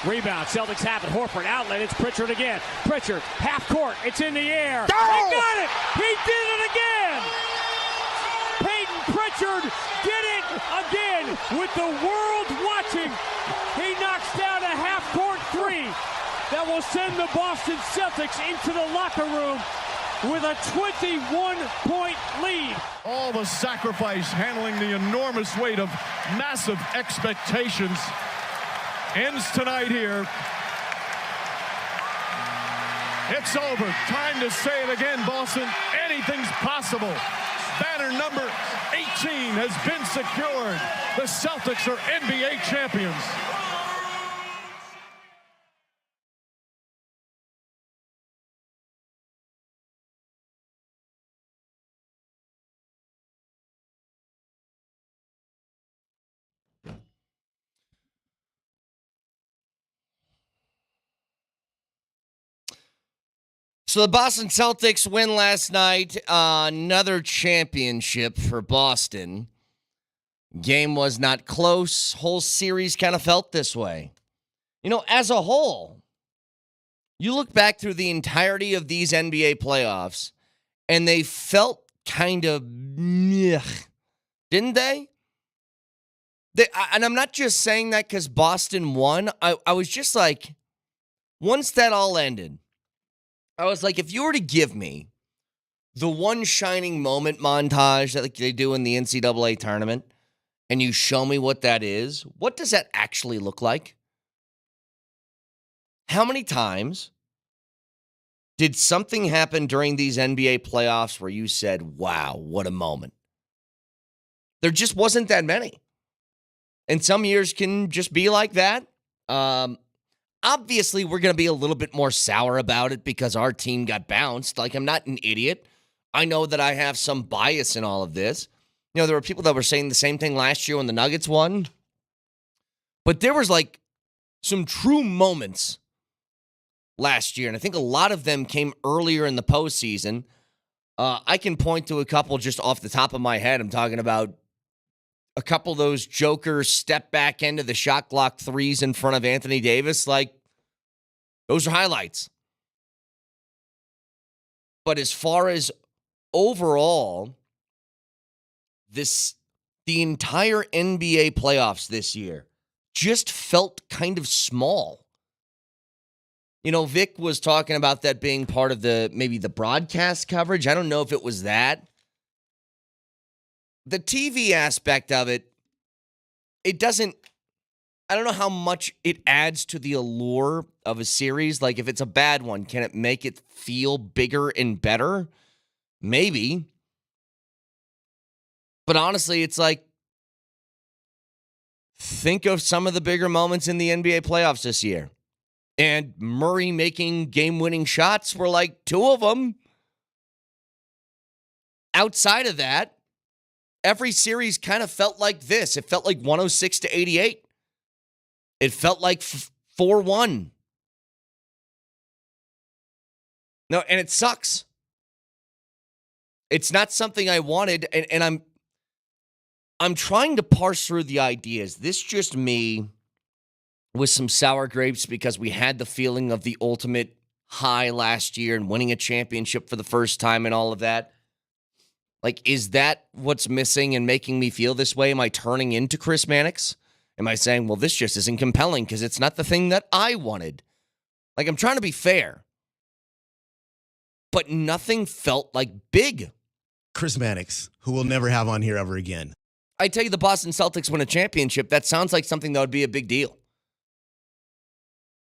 Rebound, Celtics have it. Horford outlet. It's Pritchard again. Pritchard, half court. It's in the air. Go! He got it. He did it again. Peyton Pritchard did it again with the world watching. He knocks down a half court three that will send the Boston Celtics into the locker room with a 21-point lead. All the sacrifice, handling the enormous weight of massive expectations, ends tonight here. It's over. Time to say it again, Boston. Anything's possible. Banner number 18 has been secured. The Celtics are NBA champions. So the Boston Celtics win last night. Another championship for Boston. Game was not close. Whole series kind of felt this way. You know, as a whole, you look back through the entirety of these NBA playoffs, and they felt kind of meh, didn't they? And I'm not just saying that because Boston won. I was just like, once that all ended, I was like, if you were to give me the one shining moment montage that they do in the NCAA tournament, and you show me what that is, what does that actually look like? How many times did something happen during these NBA playoffs where you said, wow, what a moment? There just wasn't that many. And some years can just be like that. Obviously, we're going to be a little bit more sour about it because our team got bounced. Like, I'm not an idiot. I know that I have some bias in all of this. You know, there were people that were saying the same thing last year when the Nuggets won. But there was, like, some true moments last year, and I think a lot of them came earlier in the postseason. I can point to a couple just off the top of my head. I'm talking about a couple of those Joker step back into the shot clock threes in front of Anthony Davis. Like, those are highlights. But as far as overall, the entire NBA playoffs this year just felt kind of small. You know, Vic was talking about that being part of maybe the broadcast coverage. I don't know if it was that. The TV aspect of it, I don't know how much it adds to the allure of a series. Like, if it's a bad one, can it make it feel bigger and better? Maybe. But honestly, it's like, think of some of the bigger moments in the NBA playoffs this year. And Murray making game-winning shots were like two of them. Outside of that, every series kind of felt like this. It felt like 106-88. It felt like 4-1. No, and it sucks. It's not something I wanted, and I'm trying to parse through the ideas. This just me with some sour grapes because we had the feeling of the ultimate high last year and winning a championship for the first time and all of that. Like, is that what's missing and making me feel this way? Am I turning into Chris Mannix? Am I saying, well, this just isn't compelling because it's not the thing that I wanted? Like, I'm trying to be fair. But nothing felt like big. Chris Mannix, who we'll never have on here ever again. I tell you, the Boston Celtics win a championship. That sounds like something that would be a big deal.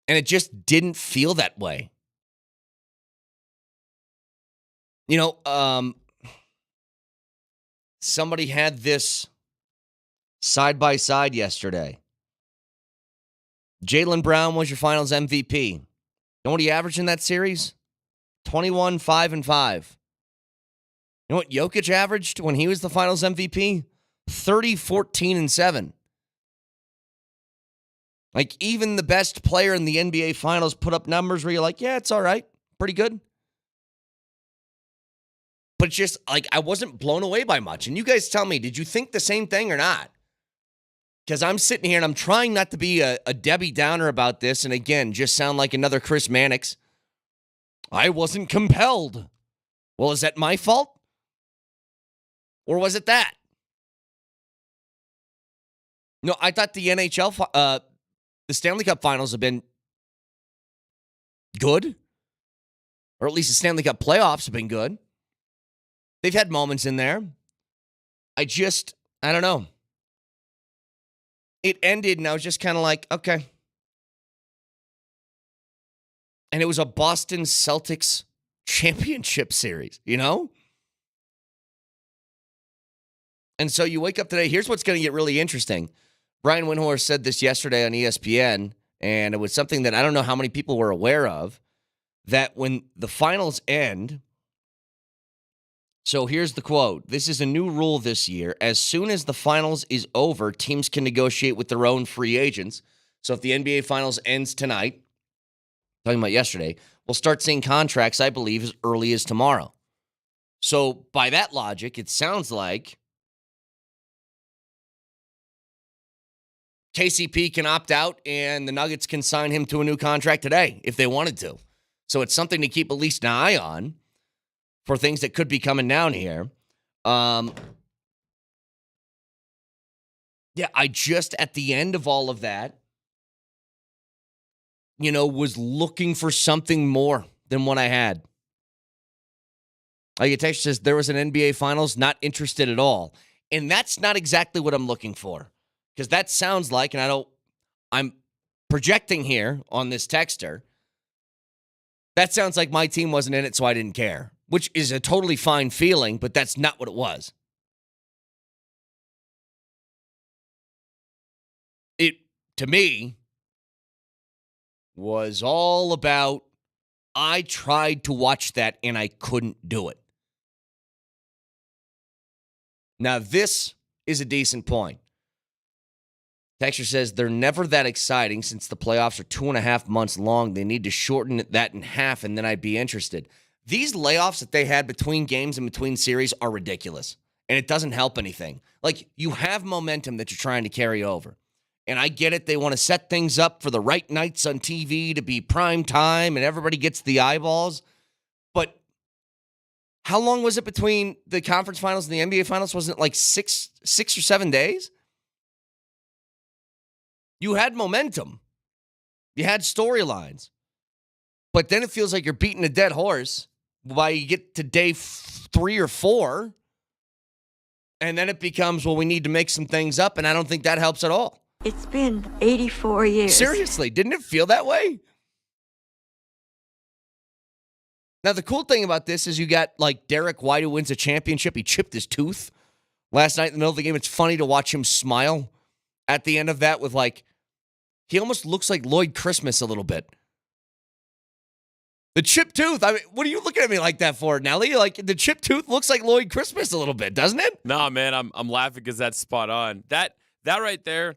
And it just didn't feel that way. You know, somebody had this side by side yesterday. Jaylen Brown was your finals MVP. You know what he averaged in that series? 21, 5, and 5. You know what Jokic averaged when he was the finals MVP? 30, 14, and 7. Like, even the best player in the NBA finals put up numbers where you're like, yeah, it's all right. Pretty good. But it's just, like, I wasn't blown away by much. And you guys tell me, did you think the same thing or not? Because I'm sitting here and I'm trying not to be a Debbie Downer about this. And again, just sound like another Chris Mannix. I wasn't compelled. Well, is that my fault? Or was it that? No, I thought the NHL, the Stanley Cup finals have been good. Or at least the Stanley Cup playoffs have been good. They've had moments in there. I don't know. It ended, and I was just kind of like, okay. And it was a Boston Celtics championship series, you know? And so you wake up today. Here's what's going to get really interesting. Brian Windhorst said this yesterday on ESPN, and it was something that I don't know how many people were aware of, that when the finals end, so here's the quote. This is a new rule this year. As soon as the finals is over, teams can negotiate with their own free agents. So if the NBA finals ends tonight, talking about yesterday, we'll start seeing contracts, I believe, as early as tomorrow. So by that logic, it sounds like KCP can opt out and the Nuggets can sign him to a new contract today if they wanted to. So it's something to keep at least an eye on for things that could be coming down here. Yeah, I just, at the end of all of that, was looking for something more than what I had. I get text says there was an NBA Finals, not interested at all. And that's not exactly what I'm looking for. Because that sounds like, and I'm projecting here on this texter, that sounds like my team wasn't in it, so I didn't care. Which is a totally fine feeling, but that's not what it was. It, to me, was all about, I tried to watch that and I couldn't do it. Now, this is a decent point. Texture says they're never that exciting since the playoffs are 2.5 months long. They need to shorten that in half, and then I'd be interested. These layoffs that they had between games and between series are ridiculous, and it doesn't help anything. Like, you have momentum that you're trying to carry over, and I get it. They want to set things up for the right nights on TV to be prime time, and everybody gets the eyeballs. But how long was it between the conference finals and the NBA finals? Wasn't it like six or 7 days? You had momentum. You had storylines. But then it feels like you're beating a dead horse by you get to day 3 or 4. And then it becomes, well, we need to make some things up. And I don't think that helps at all. It's been 84 years. Seriously, didn't it feel that way? Now, the cool thing about this is you got like Derek White, who wins a championship. He chipped his tooth last night in the middle of the game. It's funny to watch him smile at the end of that with like, he almost looks like Lloyd Christmas a little bit. The chipped tooth. I mean, what are you looking at me like that for, Nelly? Like, the chipped tooth looks like Lloyd Christmas a little bit, doesn't it? Nah, man, I'm laughing because that's spot on. That right there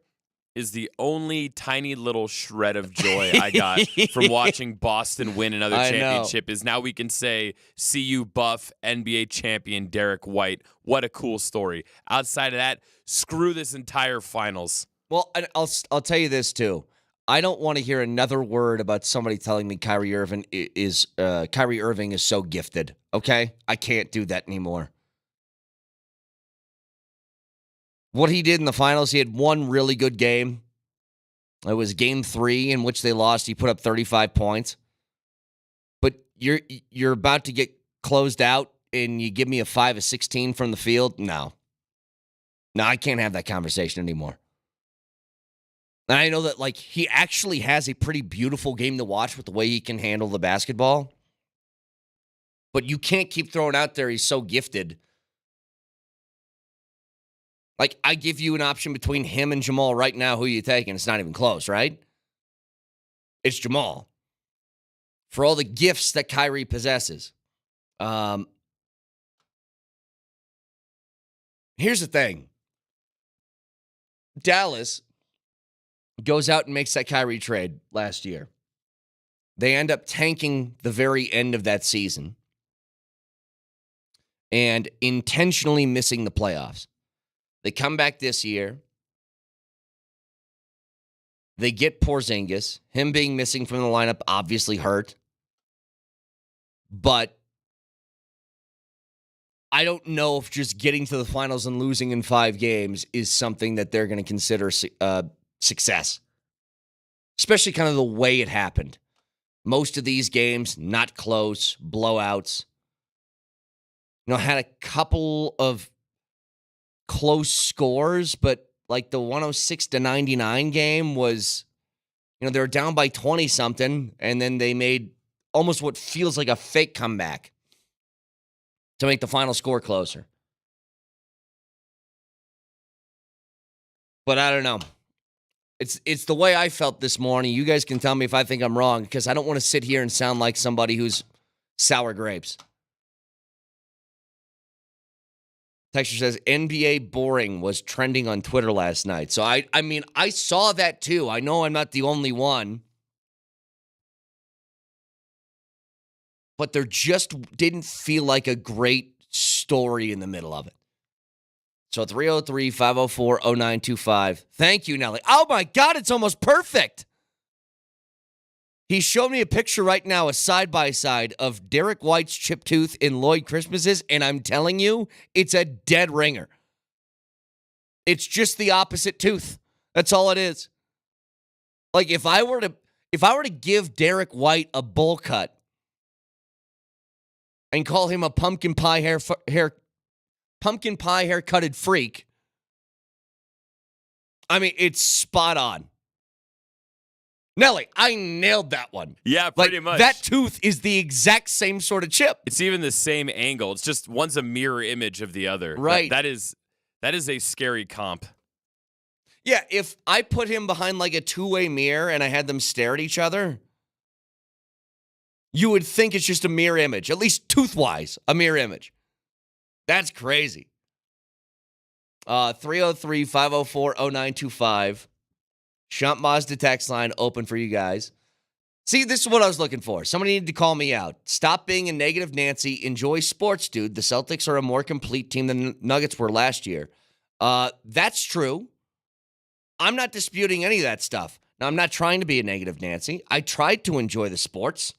is the only tiny little shred of joy I got from watching Boston win another championship is now we can say, see you buff NBA champion Derek White. What a cool story. Outside of that, screw this entire finals. Well, I'll tell you this, too. I don't want to hear another word about somebody telling me Kyrie Irving is so gifted, okay? I can't do that anymore. What he did in the finals, he had one really good game. It was game 3 in which they lost. He put up 35 points. But you're about to get closed out and you give me a 5 of 16 from the field? No, I can't have that conversation anymore. And I know that, like, he actually has a pretty beautiful game to watch with the way he can handle the basketball. But you can't keep throwing out there he's so gifted. Like, I give you an option between him and Jamal right now. Who are you taking? It's not even close, right? It's Jamal. For all the gifts that Kyrie possesses. Here's the thing. Dallas goes out and makes that Kyrie trade last year. They end up tanking the very end of that season and intentionally missing the playoffs. They come back this year. They get Porzingis. Him being missing from the lineup obviously hurt. But I don't know if just getting to the finals and losing in 5 games is something that they're going to consider success. Especially kind of the way it happened. Most of these games, not close, blowouts. Had a couple of close scores, but like the 106-99 game was, they were down by 20-something, and then they made almost what feels like a fake comeback to make the final score closer. But I don't know. It's the way I felt this morning. You guys can tell me if I think I'm wrong, because I don't want to sit here and sound like somebody who's sour grapes. Texture says, NBA boring was trending on Twitter last night. So, I mean, I saw that too. I know I'm not the only one. But there just didn't feel like a great story in the middle of it. So 303-504-0925. Thank you, Nelly. Oh, my God, it's almost perfect. He showed me a picture right now, a side-by-side of Derek White's chip tooth in Lloyd Christmas's, and I'm telling you, it's a dead ringer. It's just the opposite tooth. That's all it is. Like, if I were to give Derek White a bowl cut and call him a pumpkin pie haircutted freak, I mean, it's spot on. Nelly, I nailed that one. Yeah, pretty much. That tooth is the exact same sort of chip. It's even the same angle. It's just one's a mirror image of the other. Right. That is a scary comp. Yeah, if I put him behind like a two-way mirror and I had them stare at each other, you would think it's just a mirror image, at least tooth-wise, a mirror image. That's crazy. 303-504-0925. Shunt Mazda text line open for you guys. See, this is what I was looking for. Somebody needed to call me out. Stop being a negative Nancy. Enjoy sports, dude. The Celtics are a more complete team than the Nuggets were last year. That's true. I'm not disputing any of that stuff. Now, I'm not trying to be a negative Nancy. I tried to enjoy the sports.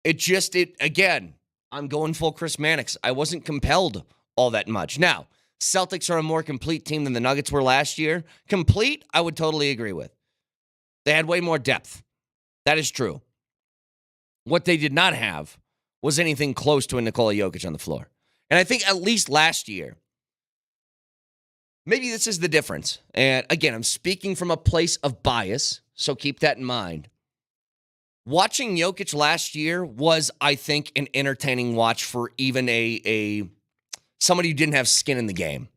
Again, I'm going full Chris Mannix. I wasn't compelled all that much. Now, Celtics are a more complete team than the Nuggets were last year. Complete, I would totally agree with. They had way more depth. That is true. What they did not have was anything close to a Nikola Jokic on the floor. And I think at least last year, maybe this is the difference. And again, I'm speaking from a place of bias, so keep that in mind. Watching Jokic last year was, I think, an entertaining watch for even somebody who didn't have skin in the game.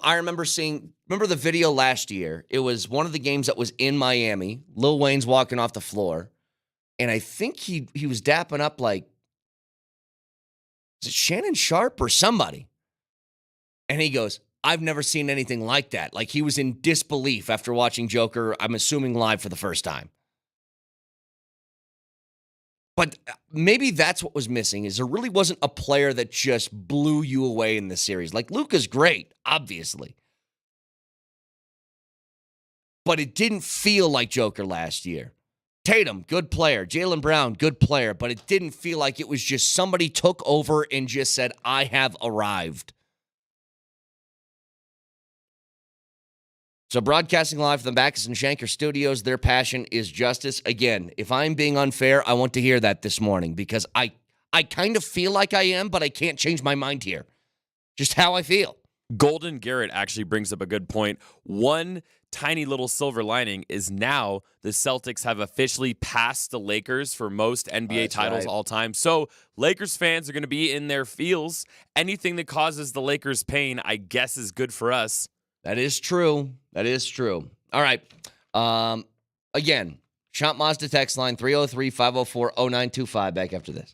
I remember the video last year. It was one of the games that was in Miami. Lil Wayne's walking off the floor. And I think he was dapping up is it Shannon Sharp or somebody? And he goes, I've never seen anything like that. Like he was in disbelief after watching Joker, I'm assuming live for the first time. But maybe that's what was missing, is there really wasn't a player that just blew you away in this series. Like, Luka's great, obviously. But it didn't feel like Joker last year. Tatum, good player. Jaylen Brown, good player. But it didn't feel like it was just somebody took over and just said, I have arrived. So broadcasting live from the Backus and Shanker studios, their passion is justice. Again, if I'm being unfair, I want to hear that this morning because I kind of feel like I am, but I can't change my mind here. Just how I feel. Golden Garrett actually brings up a good point. One tiny little silver lining is now the Celtics have officially passed the Lakers for most NBA titles all time. So Lakers fans are going to be in their feels. Anything that causes the Lakers pain, I guess, is good for us. That is true. That is true. All right. Again, Shunt Mazda text line 303-504-0925. Back after this.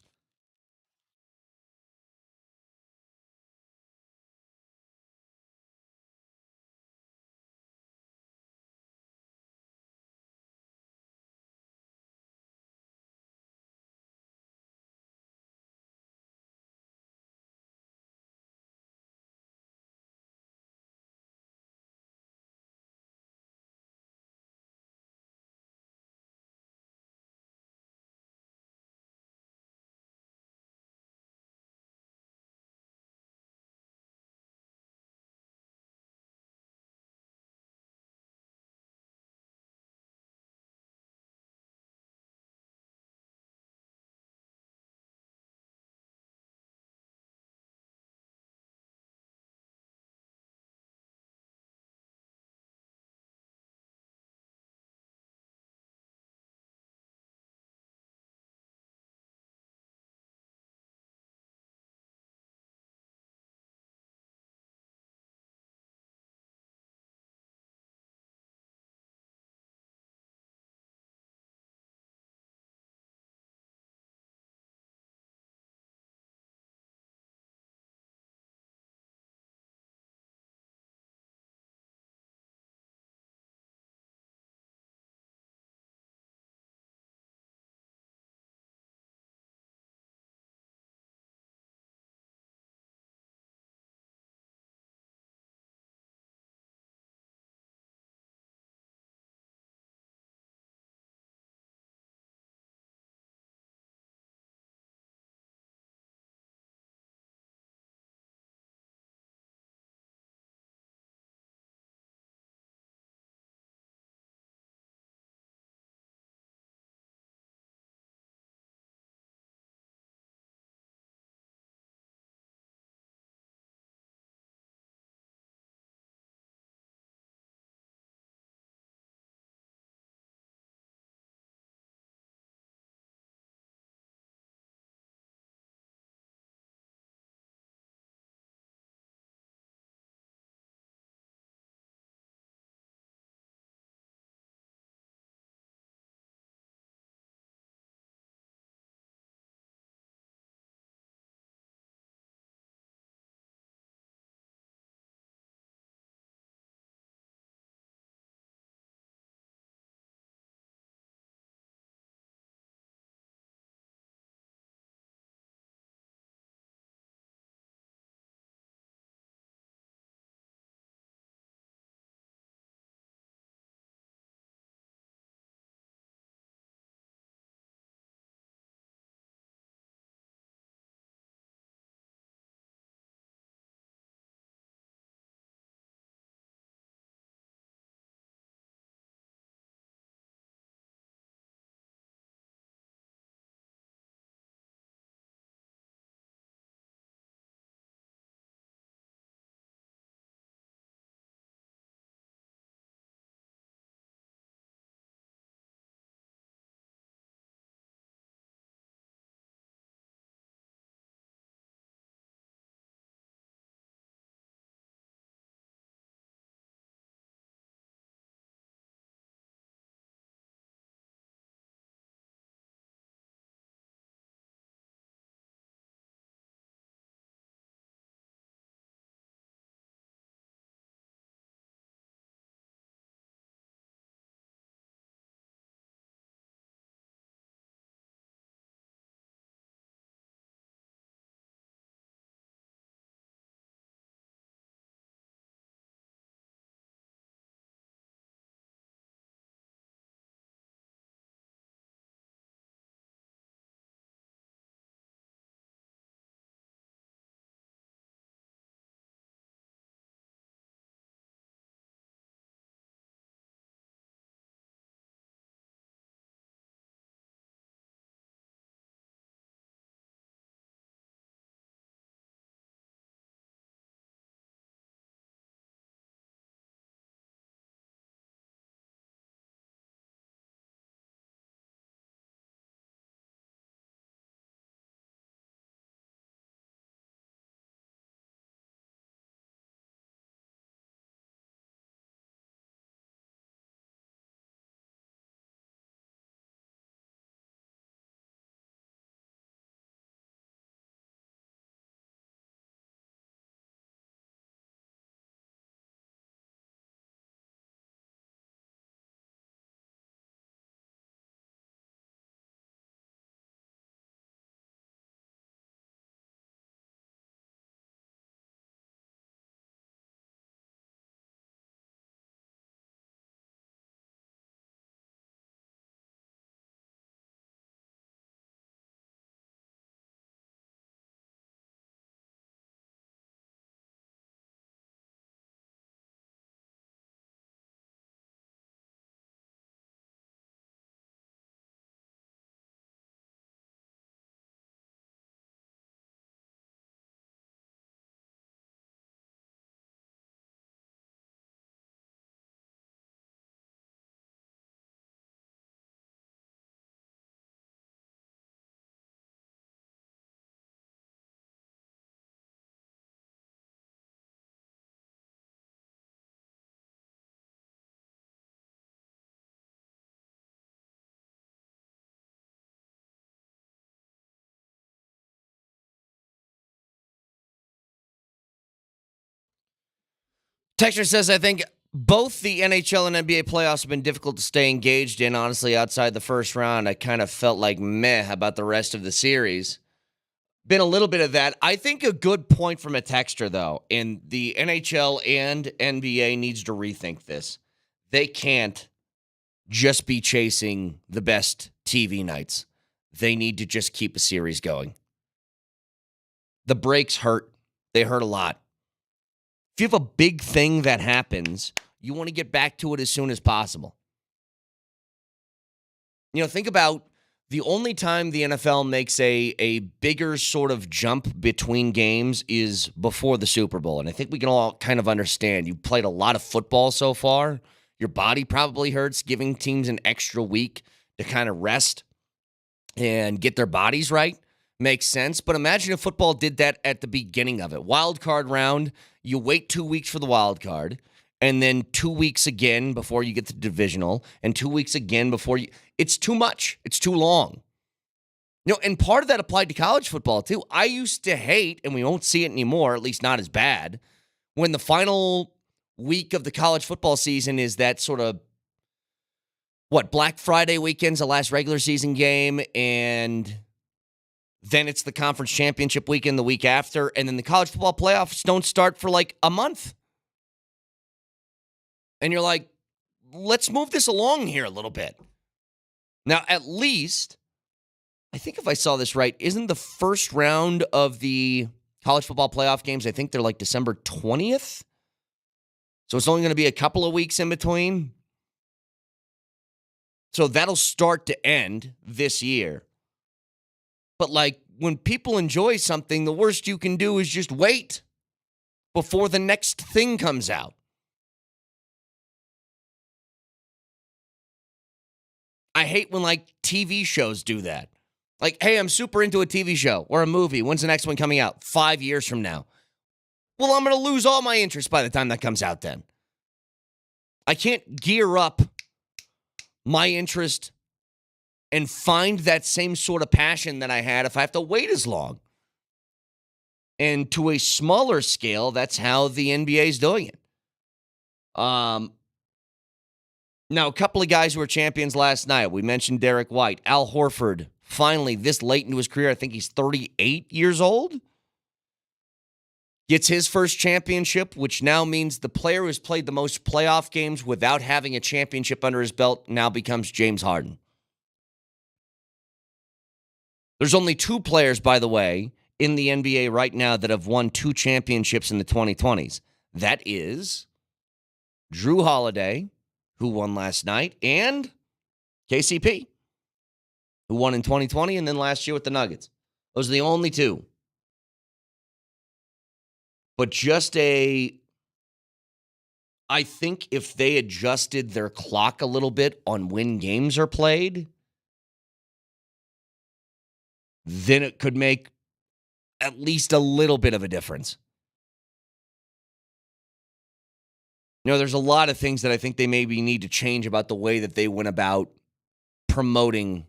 Texture says, I think both the NHL and NBA playoffs have been difficult to stay engaged in. Honestly, outside the first round, I kind of felt like meh about the rest of the series. Been a little bit of that. I think a good point from a texter, though, and the NHL and NBA needs to rethink this. They can't just be chasing the best TV nights. They need to just keep a series going. The breaks hurt. They hurt a lot. If you have a big thing that happens, you want to get back to it as soon as possible. Think about the only time the NFL makes a bigger sort of jump between games is before the Super Bowl. And I think we can all kind of understand. You've played a lot of football so far. Your body probably hurts, giving teams an extra week to kind of rest and get their bodies right. Makes sense. But imagine if football did that at the beginning of it. Wild card round, you wait 2 weeks for the wild card, and then 2 weeks again before you get to divisional, and 2 weeks again before you. It's too much. It's too long. And part of that applied to college football, too. I used to hate, and we won't see it anymore, at least not as bad, when the final week of the college football season is that sort of, Black Friday weekend's the last regular season game, and then it's the conference championship weekend the week after, and then the college football playoffs don't start for like a month. And you're like, let's move this along here a little bit. Now, at least, I think if I saw this right, isn't the first round of the college football playoff games, I think they're like December 20th? So it's only going to be a couple of weeks in between. So that'll start to end this year. But when people enjoy something, the worst you can do is just wait before the next thing comes out. I hate when TV shows do that. Hey, I'm super into a TV show or a movie. When's the next one coming out? 5 years from now. Well, I'm going to lose all my interest by the time that comes out then. I can't gear up my interest and find that same sort of passion that I had if I have to wait as long. And to a smaller scale, that's how the NBA is doing it. Now, a couple of guys who were champions last night. We mentioned Derek White. Al Horford, finally, this late into his career, I think he's 38 years old, gets his first championship, which now means the player who's played the most playoff games without having a championship under his belt now becomes James Harden. There's only 2 players, by the way, in the NBA right now that have won 2 championships in the 2020s. That is Drew Holiday, who won last night, and KCP, who won in 2020 and then last year with the Nuggets. Those are the only 2. But I think if they adjusted their clock a little bit on when games are played, then it could make at least a little bit of a difference. There's a lot of things that I think they maybe need to change about the way that they went about promoting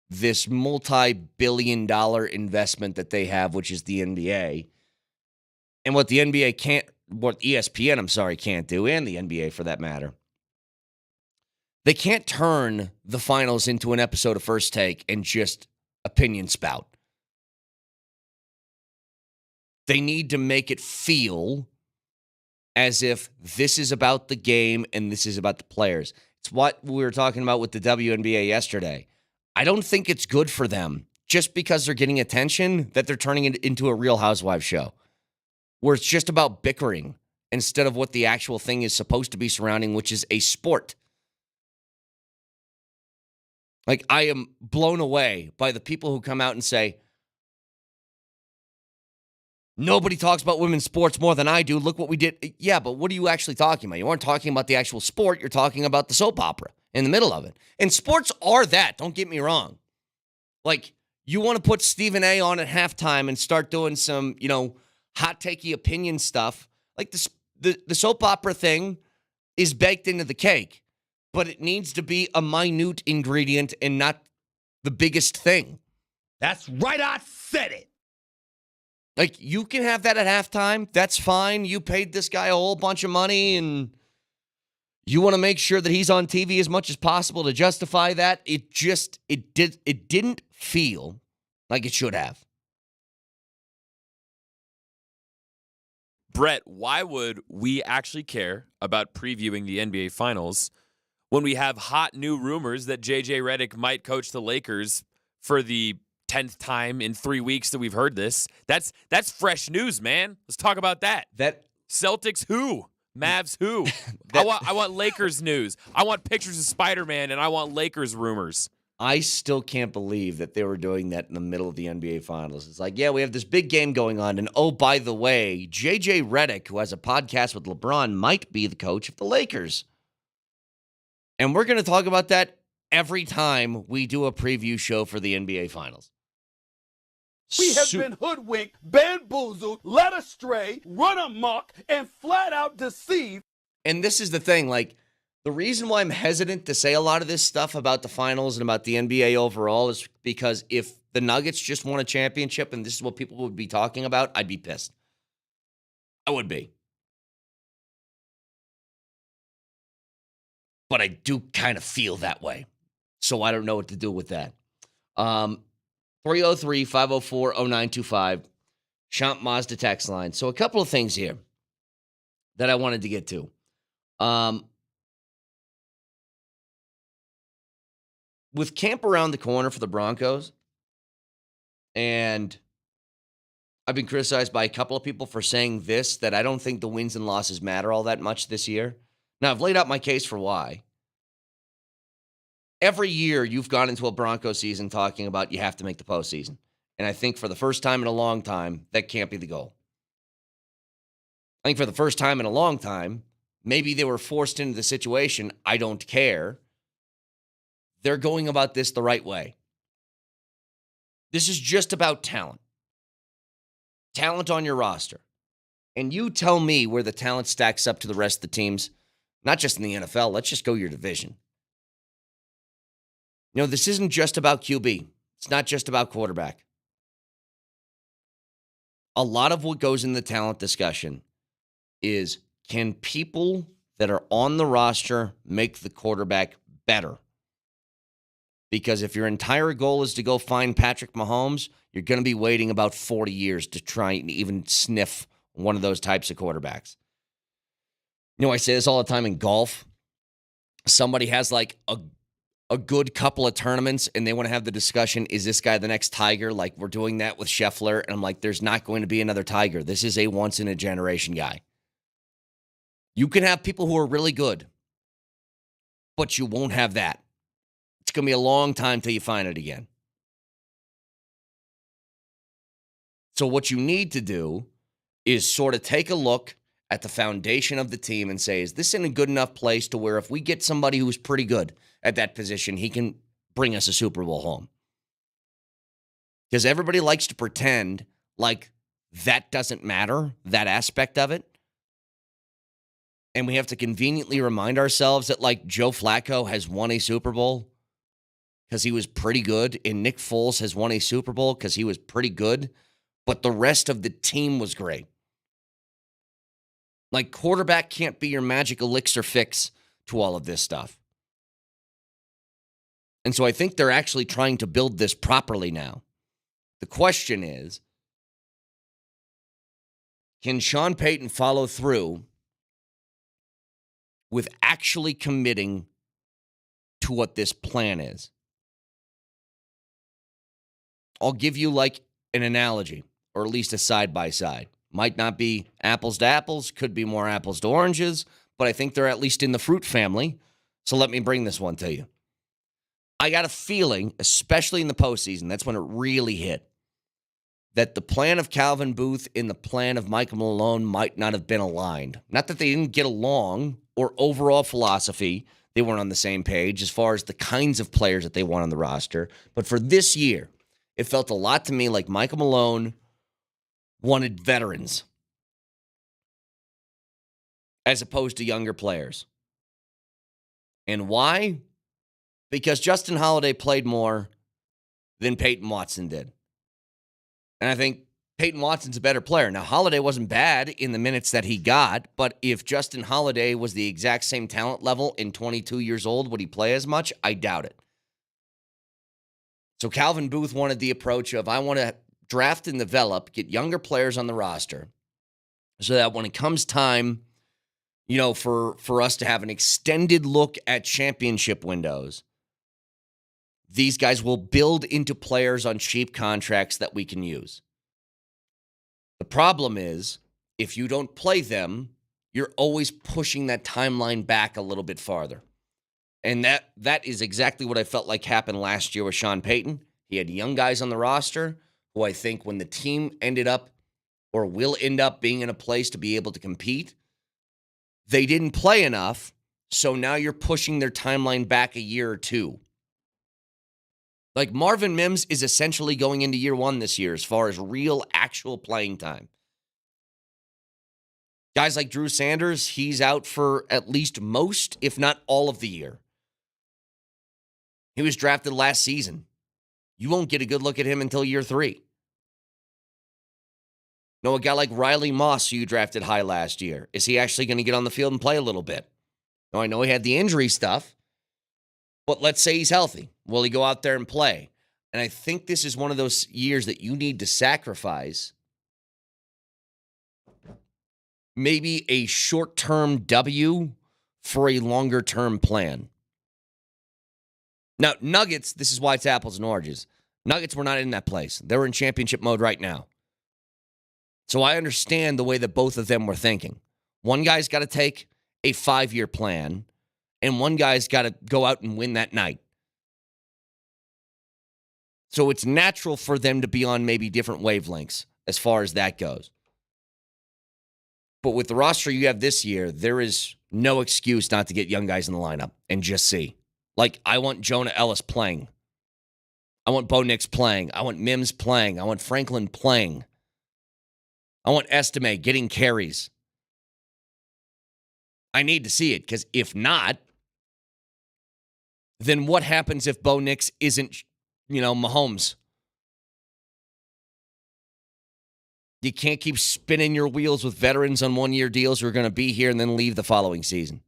this multi-billion-dollar investment that they have, which is the NBA. And what the NBA what ESPN, can't do, and the NBA for that matter. They can't turn the finals into an episode of First Take and just opinion spout. They need to make it feel as if this is about the game and this is about the players. It's what we were talking about with the WNBA yesterday. I don't think it's good for them just because they're getting attention that they're turning it into a Real Housewives show where it's just about bickering instead of what the actual thing is supposed to be surrounding, which is a sport. I am blown away by the people who come out and say, nobody talks about women's sports more than I do. Look what we did. Yeah, but what are you actually talking about? You aren't talking about the actual sport. You're talking about the soap opera in the middle of it. And sports are that. Don't get me wrong. You want to put Stephen A. on at halftime and start doing some, hot takey opinion stuff. The soap opera thing is baked into the cake, but it needs to be a minute ingredient and not the biggest thing. That's right. I said it. Like, you can have that at halftime. That's fine. You paid this guy a whole bunch of money, and you want to make sure that he's on TV as much as possible to justify that. It didn't feel like it should have. Brett, why would we actually care about previewing the NBA Finals when we have hot new rumors that JJ Redick might coach the Lakers for the 10th time in 3 weeks that we've heard this? That's fresh news, man. Let's talk about that. Celtics who? Mavs who? I want Lakers news. I want pictures of Spider-Man, and I want Lakers rumors. I still can't believe that they were doing that in the middle of the NBA Finals. It's like, yeah, we have this big game going on, and oh, by the way, JJ Redick, who has a podcast with LeBron, might be the coach of the Lakers. And we're going to talk about that every time we do a preview show for the NBA Finals. We have been hoodwinked, bamboozled, led astray, run amok, and flat out deceived. And this is the thing, like, the reason why I'm hesitant to say a lot of this stuff about the finals and about the NBA overall is because if the Nuggets just won a championship and this is what people would be talking about, I'd be pissed. I would be. But I do kind of feel that way. So I don't know what to do with that. 303-504-0925, Champ Mazda text line. So a couple of things here that I wanted to get to. With camp around the corner for the Broncos, and I've been criticized by a couple of people for saying this, that I don't think the wins and losses matter all that much this year. Now, I've laid out my case for why. Every year you've gone into a Broncos season talking about you have to make the postseason. And I think for the first time in a long time, that can't be the goal. I think for the first time in a long time, maybe they were forced into the situation. I don't care. They're going about this the right way. This is just about talent. Talent on your roster. And you tell me where the talent stacks up to the rest of the teams, not just in the NFL. Let's just go your division. You know, this isn't just about QB. It's not just about quarterback. A lot of what goes in the talent discussion is, can people that are on the roster make the quarterback better? Because if your entire goal is to go find Patrick Mahomes, you're going to be waiting about 40 years to try and even sniff one of those types of quarterbacks. You know, I say this all the time in golf. Somebody has like a good couple of tournaments and they want to have the discussion, is this guy the next Tiger? Like, we're doing that with Scheffler. And I'm like, there's not going to be another Tiger. This is a once-in-a-generation guy. You can have people who are really good, but you won't have that. It's going to be a long time till you find it again. So what you need to do is sort of take a look at the foundation of the team and say, is this in a good enough place to where if we get somebody who's pretty good at that position, he can bring us a Super Bowl home? Because everybody likes to pretend like that doesn't matter, that aspect of it. And we have to conveniently remind ourselves that, like, Joe Flacco has won a Super Bowl because he was pretty good, and Nick Foles has won a Super Bowl because he was pretty good, but the rest of the team was great. Like, quarterback can't be your magic elixir fix to all of this stuff. And so I think they're actually trying to build this properly now. The question is, can Sean Payton follow through with actually committing to what this plan is? I'll give you like an analogy, or at least a side-by-side. Might not be apples to apples, could be more apples to oranges, but I think they're at least in the fruit family. So let me bring this one to you. I got a feeling, especially in the postseason, that's when it really hit, that the plan of Calvin Booth and the plan of Michael Malone might not have been aligned. Not that they didn't get along, or overall philosophy, they weren't on the same page as far as the kinds of players that they want on the roster. But for this year, it felt a lot to me like Michael Malone wanted veterans as opposed to younger players. And why? Because Justin Holiday played more than Peyton Watson did. And I think Peyton Watson's a better player. Now, Holiday wasn't bad in the minutes that he got, but if Justin Holiday was the exact same talent level in 22 years old, would he play as much? I doubt it. So Calvin Booth wanted the approach of, I want to draft and develop, get younger players on the roster so that when it comes time, for us to have an extended look at championship windows, these guys will build into players on cheap contracts that we can use. The problem is, if you don't play them, you're always pushing that timeline back a little bit farther. And that is exactly what I felt like happened last year with Sean Payton. He had young guys on the roster who I think when the team ended up or will end up being in a place to be able to compete, they didn't play enough, so now you're pushing their timeline back a year or two. Like Marvin Mims is essentially going into year one this year as far as real, actual playing time. Guys like Drew Sanders, he's out for at least most, if not all of the year. He was drafted last season. You won't get a good look at him until year 3. No, a guy like Riley Moss, who you drafted high last year, is he actually going to get on the field and play a little bit? Now, I know he had the injury stuff, but let's say he's healthy. Will he go out there and play? And I think this is one of those years that you need to sacrifice maybe a short-term W for a longer-term plan. Now, Nuggets, this is why it's apples and oranges. Nuggets were not in that place. They were in championship mode right now. So I understand the way that both of them were thinking. One guy's got to take a 5-year plan, and one guy's got to go out and win that night. So it's natural for them to be on maybe different wavelengths as far as that goes. But with the roster you have this year, there is no excuse not to get young guys in the lineup and just see. Like, I want Jonah Ellis playing. I want Bo Nix playing. I want Mims playing. I want Franklin playing. I want Estime getting carries. I need to see it, because if not, then what happens if Bo Nix isn't, Mahomes? You can't keep spinning your wheels with veterans on one-year deals who are going to be here and then leave the following season.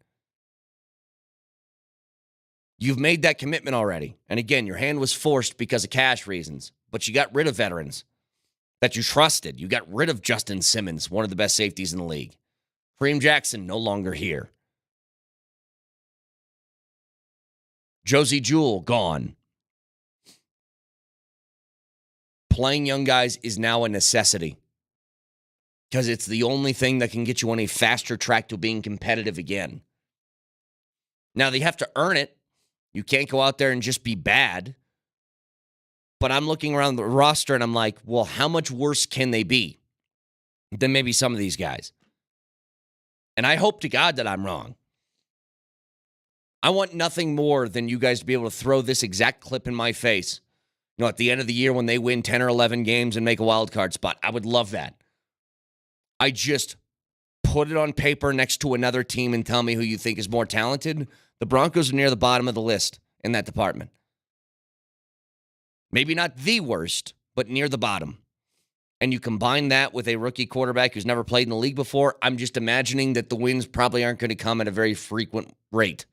You've made that commitment already. And again, your hand was forced because of cash reasons, but you got rid of veterans that you trusted. You got rid of Justin Simmons, one of the best safeties in the league. Kareem Jackson, no longer here. Josie Jewell, gone. Playing young guys is now a necessity because it's the only thing that can get you on a faster track to being competitive again. Now, they have to earn it. You can't go out there and just be bad. But I'm looking around the roster and I'm like, well, how much worse can they be than maybe some of these guys? And I hope to God that I'm wrong. I want nothing more than you guys to be able to throw this exact clip in my face. At the end of the year when they win 10 or 11 games and make a wild card spot. I would love that. I just put it on paper next to another team and tell me who you think is more talented. The Broncos are near the bottom of the list in that department. Maybe not the worst, but near the bottom. And you combine that with a rookie quarterback who's never played in the league before, I'm just imagining that the wins probably aren't going to come at a very frequent rate.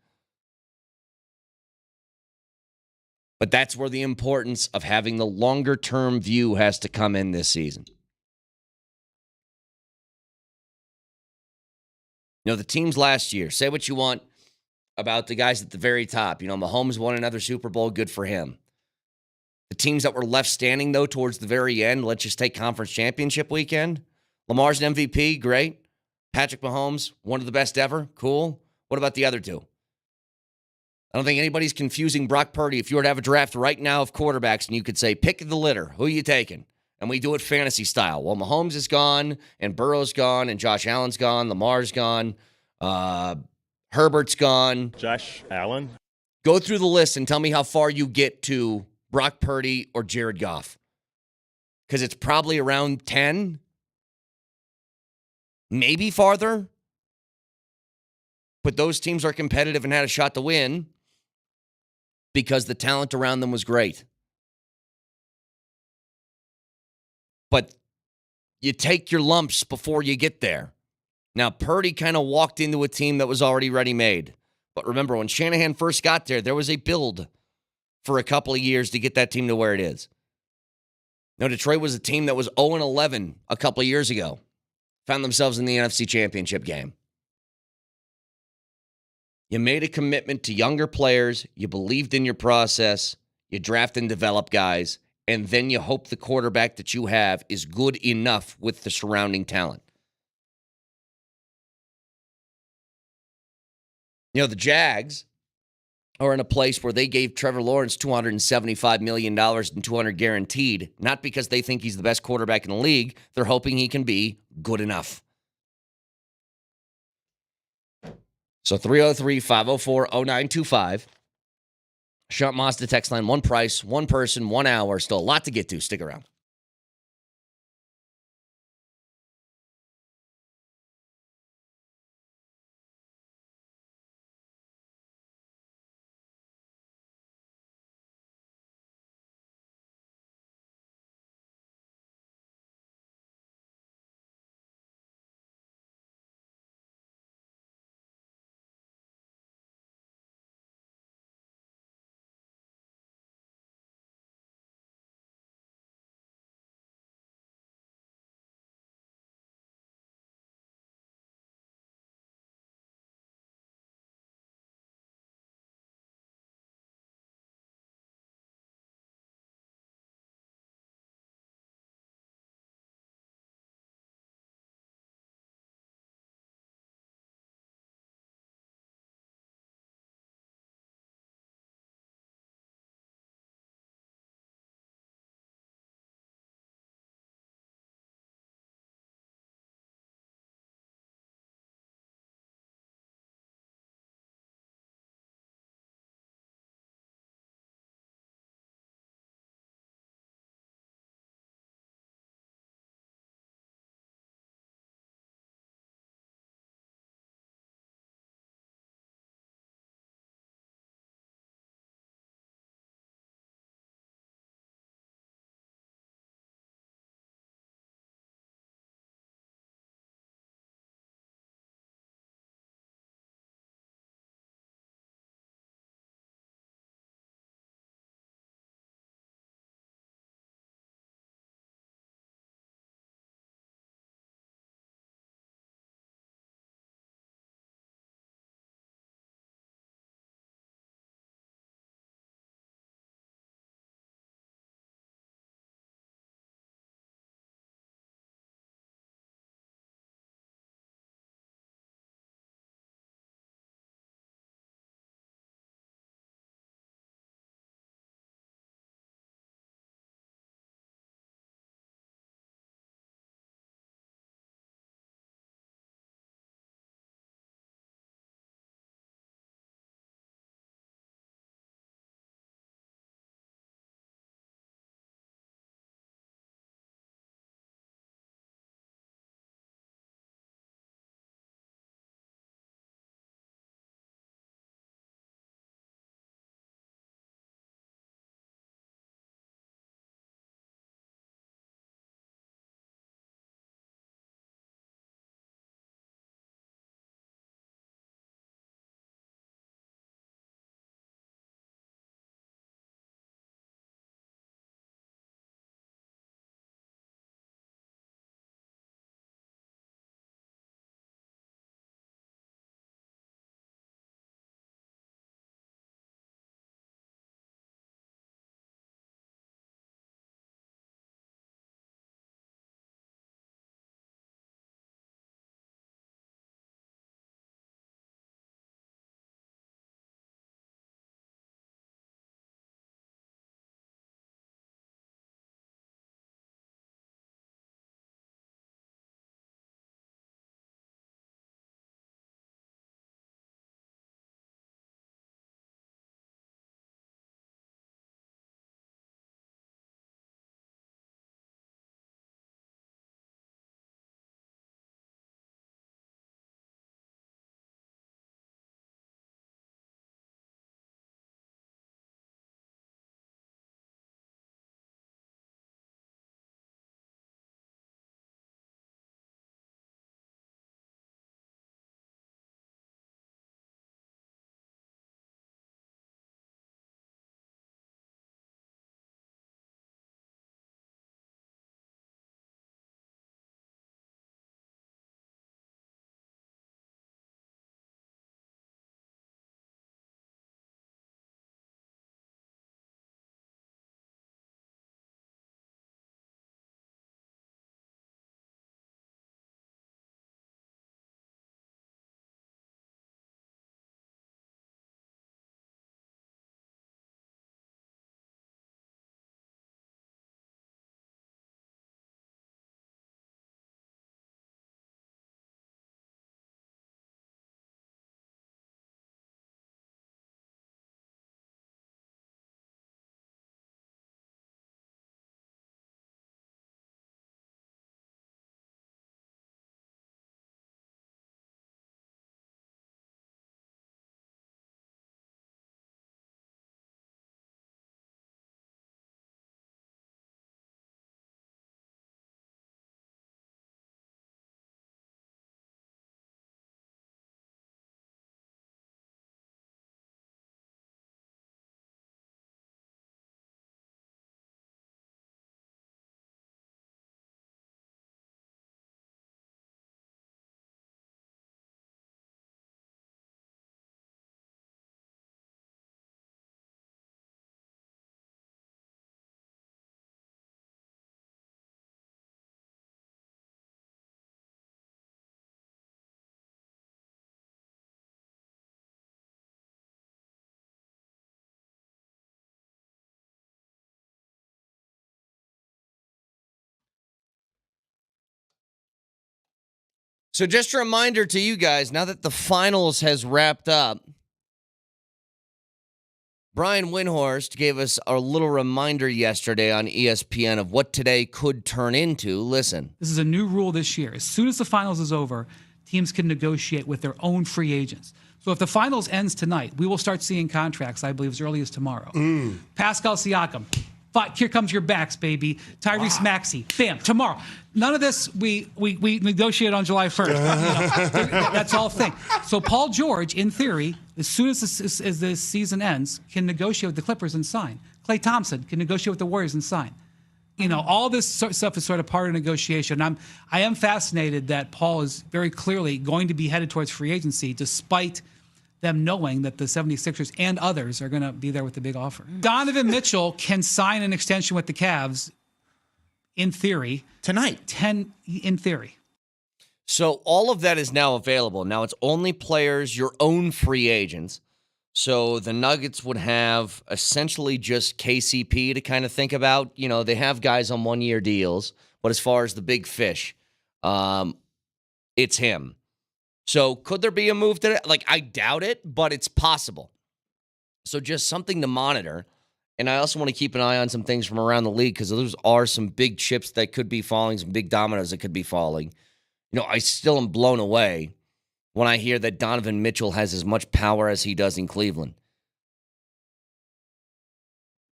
But that's where the importance of having the longer-term view has to come in this season. The teams last year, say what you want about the guys at the very top. Mahomes won another Super Bowl, good for him. The teams that were left standing, though, towards the very end, let's just take conference championship weekend. Lamar's an MVP, great. Patrick Mahomes, one of the best ever, cool. What about the other two? I don't think anybody's confusing Brock Purdy. If you were to have a draft right now of quarterbacks and you could say, pick the litter, who are you taking? And we do it fantasy style. Well, Mahomes is gone, and Burrow's gone, and Josh Allen's gone, Lamar's gone, Herbert's gone. Josh Allen? Go through the list and tell me how far you get to Brock Purdy or Jared Goff. Because it's probably around 10, maybe farther. But those teams are competitive and had a shot to win because the talent around them was great. But you take your lumps before you get there. Now, Purdy kind of walked into a team that was already ready-made. But remember, when Shanahan first got there was a build for a couple of years to get that team to where it is. Now, Detroit was a team that was 0-11 a couple of years ago. Found themselves in the NFC Championship game. You made a commitment to younger players. You believed in your process. You draft and develop guys. And then you hope the quarterback that you have is good enough with the surrounding talent. You know, the Jags are in a place where they gave Trevor Lawrence $275 million and $200 guaranteed, not because they think he's the best quarterback in the league. They're hoping he can be good enough. So 303-504-0925. Shunt Mazda text line, one price, one person, 1 hour. Still a lot to get to. Stick around. So just a reminder to you guys, now that the finals has wrapped up, Brian Windhorst gave us a little reminder yesterday on ESPN of what today could turn into. Listen. This is a new rule this year. As soon as the finals is over, teams can negotiate with their own free agents. So if the finals ends tonight, we will start seeing contracts, I believe, as early as tomorrow. Pascal Siakam. Here comes your backs, baby. Tyrese Maxey. Bam. Tomorrow. None of this we negotiate on July 1st. That's all thing. So Paul George, in theory, as soon as the season ends, can negotiate with the Clippers and sign. Klay Thompson can negotiate with the Warriors and sign. All this stuff is sort of part of negotiation. I am fascinated that Paul is very clearly going to be headed towards free agency, despite them knowing that the 76ers and others are going to be there with the big offer. Donovan Mitchell can sign an extension with the Cavs, in theory. Tonight. In theory. So all of that is now available. Now it's only players, your own free agents. So the Nuggets would have essentially just KCP to kind of think about. They have guys on one-year deals, but as far as the big fish, it's him. So could there be a move to that? I doubt it, but it's possible. So just something to monitor. And I also want to keep an eye on some things from around the league because those are some big chips that could be falling, some big dominoes that could be falling. I still am blown away when I hear that Donovan Mitchell has as much power as he does in Cleveland.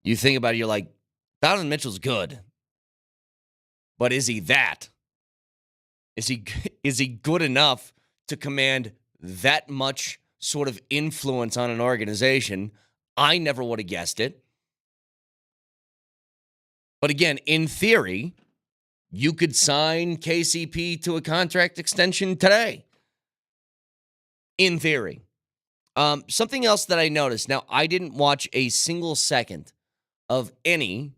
You think about it, you're like, Donovan Mitchell's good. But is he that? Is he good enough to command that much sort of influence on an organization? I never would have guessed it. But again, in theory, you could sign KCP to a contract extension today. In theory. Something else that I noticed. Now, I didn't watch a single second of any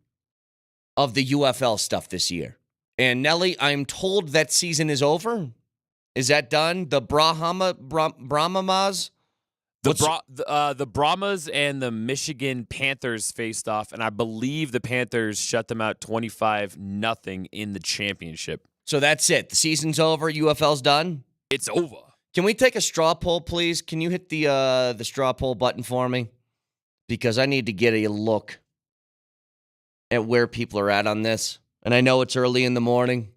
of the UFL stuff this year. And Nelly, I'm told that season is over. Is that done? The Brahmamas? The Brahmas and the Michigan Panthers faced off, and I believe the Panthers shut them out 25-0 in the championship. So that's it. The season's over. UFL's done? It's over. Can we take a straw poll, please? Can you hit the straw poll button for me? Because I need to get a look at where people are at on this. And I know it's early in the morning.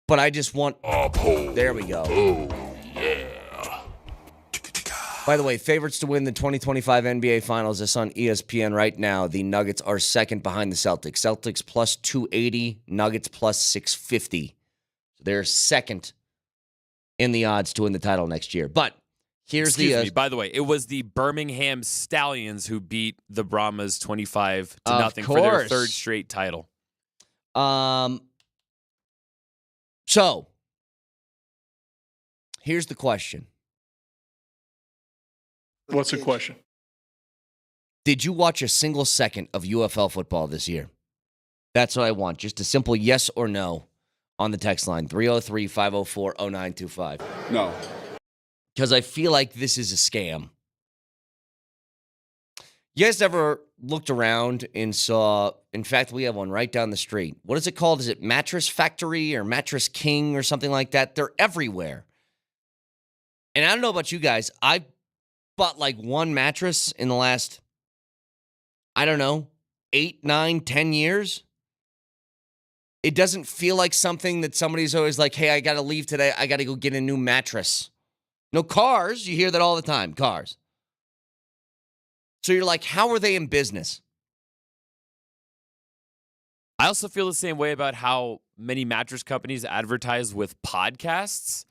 But I just want... There we go. Oh, yeah. By the way, favorites to win the 2025 NBA Finals. This on ESPN right now. The Nuggets are second behind the Celtics. Celtics plus 280, Nuggets plus 650. They're second in the odds to win the title next year. But here's Excuse me, by the way, it was the Birmingham Stallions who beat the Brahmas 25-0 for their third straight title. So, here's the question. What's the question? Did you watch a single second of UFL football this year? That's what I want. Just a simple yes or no on the text line, 303-504-0925. No. Because I feel like this is a scam. You guys ever looked around and saw, in fact, we have one right down the street. What is it called? Is it Mattress Factory or Mattress King or something like that? They're everywhere. And I don't know about you guys. I bought like one mattress in the last, 8, 9, 10 years. It doesn't feel like something that somebody's always like, hey, I got to leave today. I got to go get a new mattress. No, cars, you hear that all the time, cars. So you're like, how are they in business? I also feel the same way about how many mattress companies advertise with podcasts.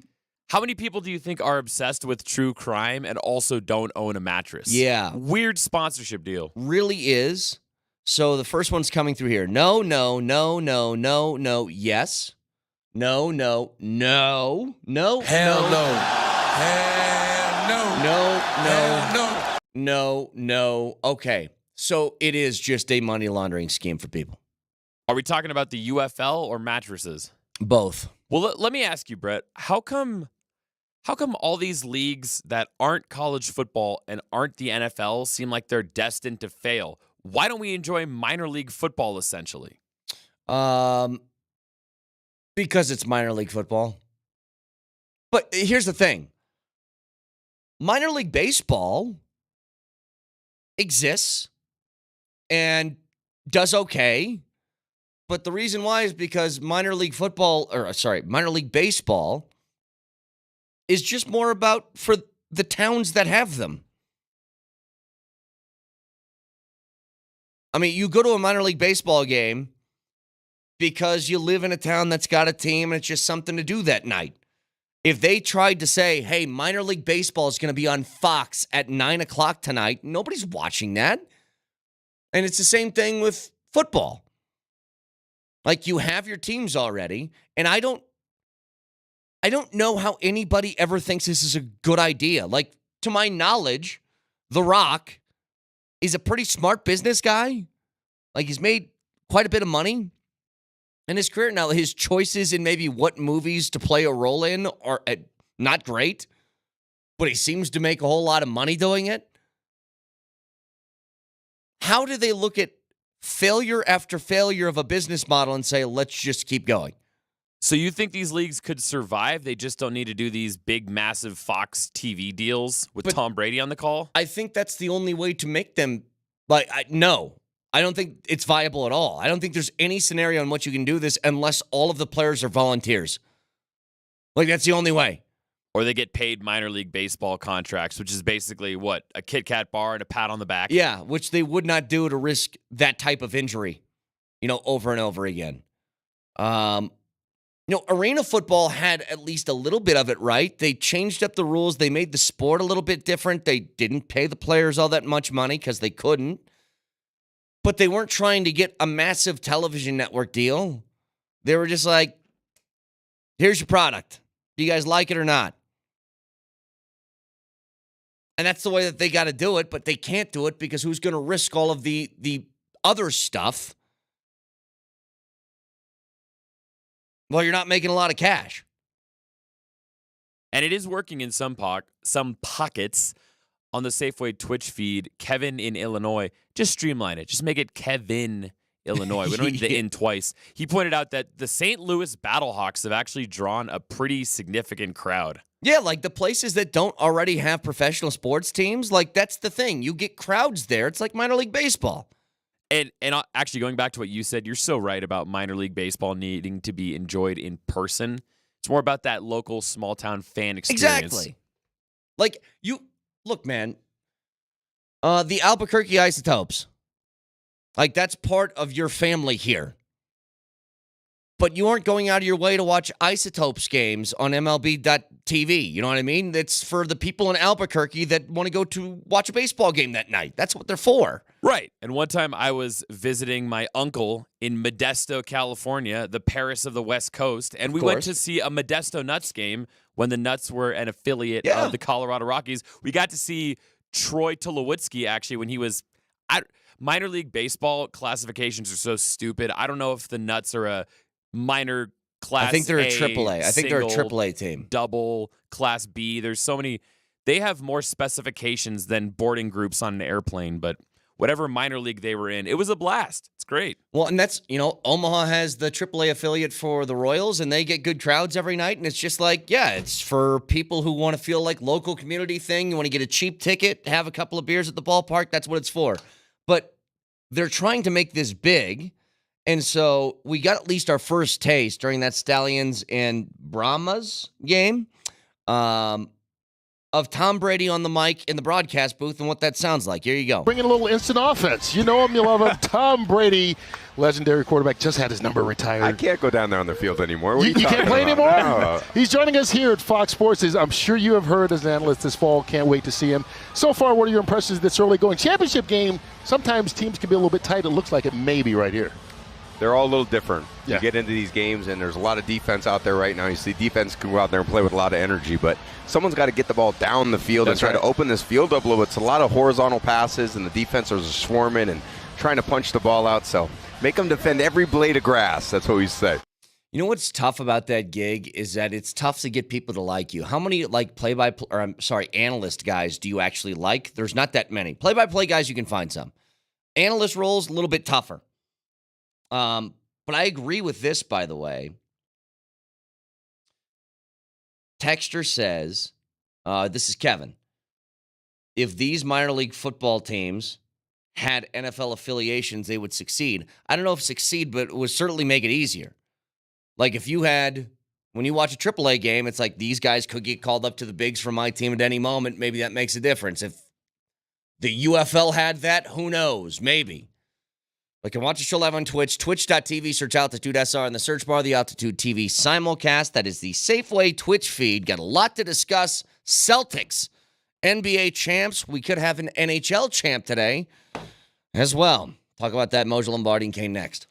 How many people do you think are obsessed with true crime and also don't own a mattress? Yeah. Weird sponsorship deal. Really is. So the first one's coming through here. No, no, no, no, no, no, yes. No, no, no, no. Hell no. No. Hell no. No, no. Hell no. No, no. Okay. So it is just a money laundering scheme for people. Are we talking about the UFL or mattresses? Both. Well, let me ask you, Brett. How come all these leagues that aren't college football and aren't the NFL seem like they're destined to fail? Why don't we enjoy minor league football, essentially? Because it's minor league football. But here's the thing. Minor League Baseball exists and does okay. But the reason why is because Minor League Baseball is just more about for the towns that have them. I mean, you go to a minor league baseball game because you live in a town that's got a team and it's just something to do that night. If they tried to say, hey, minor league baseball is going to be on Fox at 9 o'clock tonight, nobody's watching that. And it's the same thing with football. Like, you have your teams already, and I don't know how anybody ever thinks this is a good idea. Like, to my knowledge, The Rock is a pretty smart business guy. Like, he's made quite a bit of money in his career. Now, his choices in maybe what movies to play a role in are not great, but he seems to make a whole lot of money doing it. How do they look at failure after failure of a business model and say, let's just keep going? So you think these leagues could survive? They just don't need to do these big, massive Fox TV deals with Tom Brady on the call? I think that's the only way to make them. Like, no, I don't think it's viable at all. I don't think there's any scenario in which you can do this unless all of the players are volunteers. Like, that's the only way. Or they get paid minor league baseball contracts, which is basically what? A Kit Kat bar and a pat on the back? Yeah, which they would not do to risk that type of injury, over and over again. Arena football had at least a little bit of it right. They changed up the rules. They made the sport a little bit different. They didn't pay the players all that much money because they couldn't. But they weren't trying to get a massive television network deal. They were just like, here's your product. Do you guys like it or not? And that's the way that they got to do it, but they can't do it because who's going to risk all of the other stuff? Well, you're not making a lot of cash. And it is working in some pockets. On the Safeway Twitch feed, Kevin in Illinois, just streamline it. Just make it Kevin, Illinois. We don't need the in twice. He pointed out that the St. Louis Battlehawks have actually drawn a pretty significant crowd. Yeah, like the places that don't already have professional sports teams, like that's the thing. You get crowds there. It's like minor league baseball. And actually, going back to what you said, you're so right about minor league baseball needing to be enjoyed in person. It's more about that local small-town fan experience. Exactly. Like, look, man, the Albuquerque Isotopes, like that's part of your family here. But you aren't going out of your way to watch Isotopes games on MLB.TV. You know what I mean? It's for the people in Albuquerque that want to go to watch a baseball game that night. That's what they're for. Right. And one time I was visiting my uncle in Modesto, California, the Paris of the West Coast, and we went to see a Modesto Nuts game when the Nuts were an affiliate of the Colorado Rockies. We got to see Troy Tulowitzki, actually, when he was minor league baseball classifications are so stupid. I don't know if the Nuts are a minor class. I think they're a AAA. I think they're a AAA team. Double, class B. There's so many. They have more specifications than boarding groups on an airplane, but whatever minor league they were in, it was a blast. It's great. Well, and that's, Omaha has the AAA affiliate for the Royals, and they get good crowds every night, and it's just like, it's for people who want to feel like local community thing. You want to get a cheap ticket, have a couple of beers at the ballpark, that's what it's for. But they're trying to make this big, and so we got at least our first taste during that Stallions and Brahmas game of Tom Brady on the mic in the broadcast booth and what that sounds like. Here you go. Bringing a little instant offense. You know him, you love him. Tom Brady, legendary quarterback, just had his number retired. I can't go down there on the field anymore. You can't play anymore? No. He's joining us here at Fox Sports. I'm sure you have heard as an analyst this fall. Can't wait to see him. So far, what are your impressions of this early going championship game? Sometimes teams can be a little bit tight. It looks like it may be right here. They're all a little different. Yeah. You get into these games, and there's a lot of defense out there right now. You see defense can go out there and play with a lot of energy, but someone's got to get the ball down the field and try to open this field up a little bit. It's a lot of horizontal passes, and the defenders are swarming and trying to punch the ball out. So make them defend every blade of grass. That's what we say. You know what's tough about that gig is that it's tough to get people to like you. How many analyst guys do you actually like? There's not that many. Play-by-play guys, you can find some. Analyst roles, a little bit tougher. But I agree with this, by the way. Texter says, this is Kevin. If these minor league football teams had NFL affiliations, they would succeed. I don't know if succeed, but it would certainly make it easier. Like if you had, when you watch a AAA game, it's like these guys could get called up to the bigs for my team at any moment. Maybe that makes a difference. If the UFL had that, who knows? Maybe. But can watch the show live on Twitch, twitch.tv, search Altitude SR in the search bar, the Altitude TV simulcast. That is the Safeway Twitch feed. Got a lot to discuss. Celtics, NBA champs. We could have an NHL champ today as well. Talk about that. Mojo Lombardi and Kane next.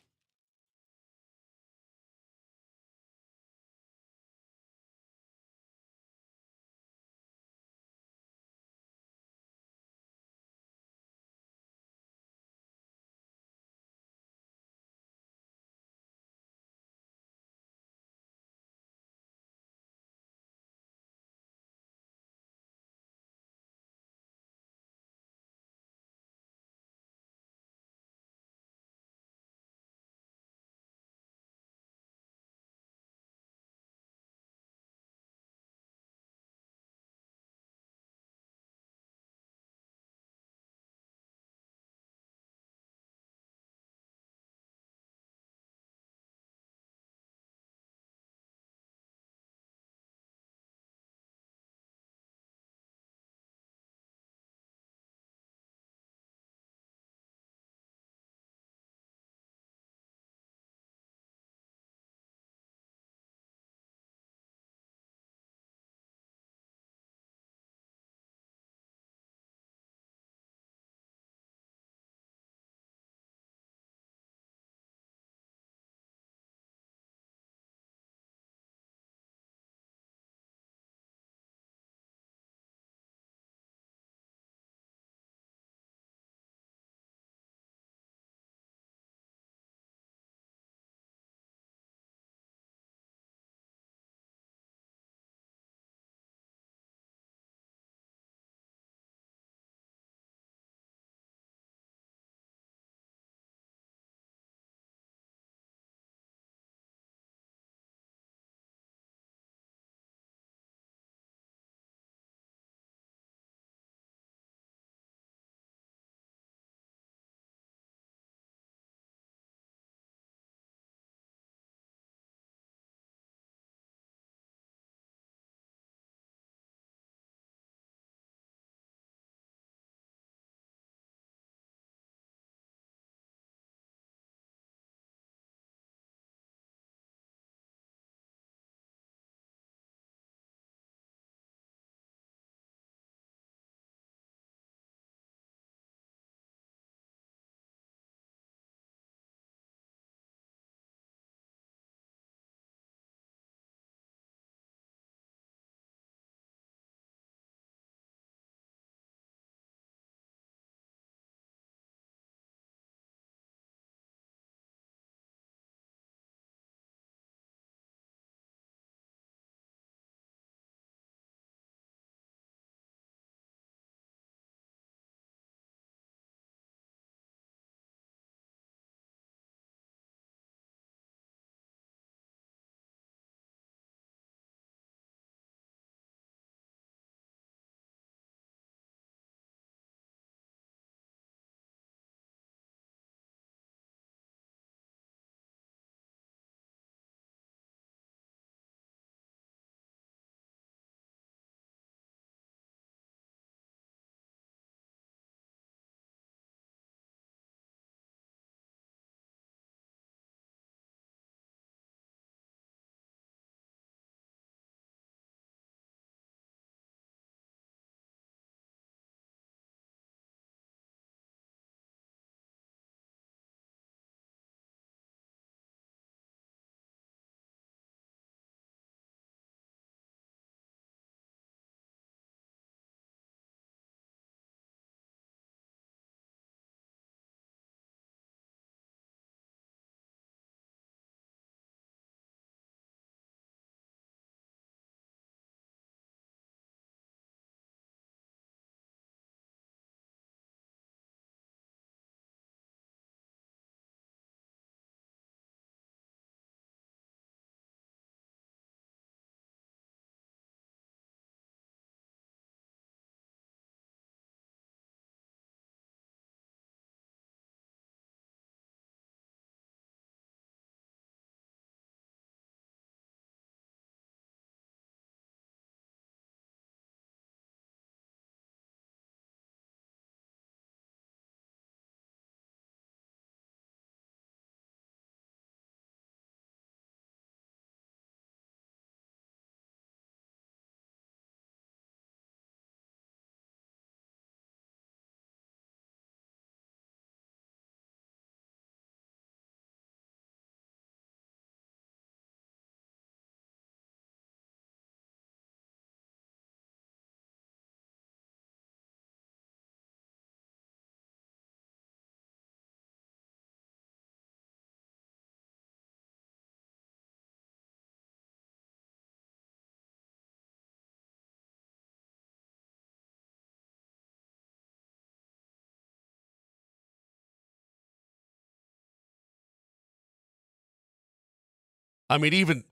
I mean, even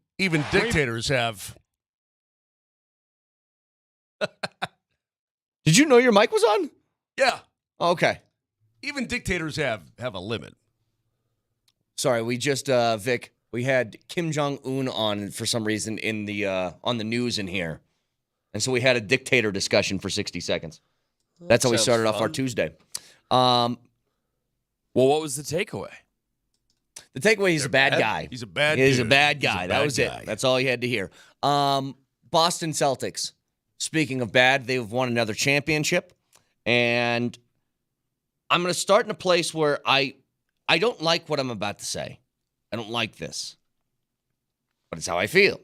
dictators have. Did you know your mic was on? Yeah. Okay. Even dictators have a limit. Sorry, we just Vic. We had Kim Jong-un on for some reason in the on the news in here, and so we had a dictator discussion for 60 seconds. That's how we started off our Tuesday. Well, what was the takeaway? The takeaway: he's a bad guy. He's a bad. He's dude. a bad guy. He's a That bad was guy. it. That's all you had to hear. Boston Celtics. Speaking of bad, they've won another championship, and I'm going to start in a place where I don't like what I'm about to say. I don't like this, but it's how I feel,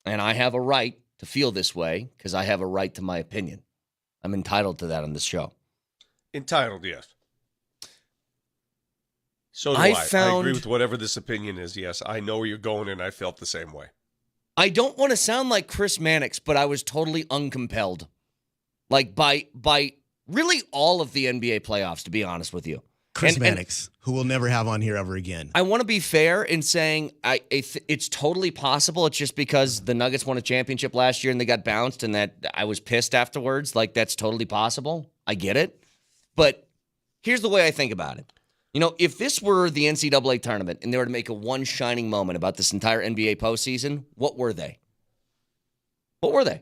and I have a right to feel this way because I have a right to my opinion. I'm entitled to that on this show. Entitled, yes. So do I I agree with whatever this opinion is, yes. I know where you're going, and I felt the same way. I don't want to sound like Chris Mannix, but I was totally uncompelled. Like, by really all of the NBA playoffs, to be honest with you. Chris Mannix, who we'll never have on here ever again. I want to be fair in saying it's totally possible. It's just because the Nuggets won a championship last year and they got bounced and that I was pissed afterwards. Like, that's totally possible. I get it. But here's the way I think about it. You know, if this were the NCAA tournament and they were to make a one shining moment about this entire NBA postseason, what were they? What were they?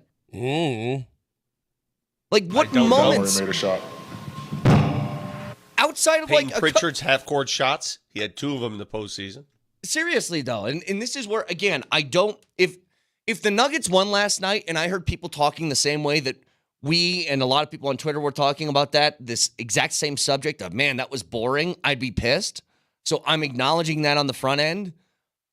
Like, what moments? Made a shot. Outside of Peyton like Pritchard's half-court shots, he had 2 of them in the postseason. Seriously though, and this is where again I don't. If the Nuggets won last night, and I heard people talking the same way that we and a lot of people on Twitter were talking about this exact same subject of, man, that was boring, I'd be pissed. So I'm acknowledging that on the front end.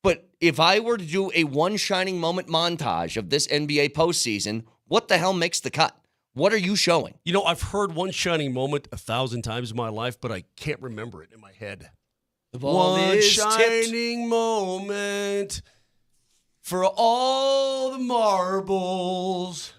But if I were to do a one shining moment montage of this NBA postseason, what the hell makes the cut? What are you showing? You know, I've heard one shining moment 1,000 times in my life, but I can't remember it in my head. The ball one is shining tipped. moment for all the marbles.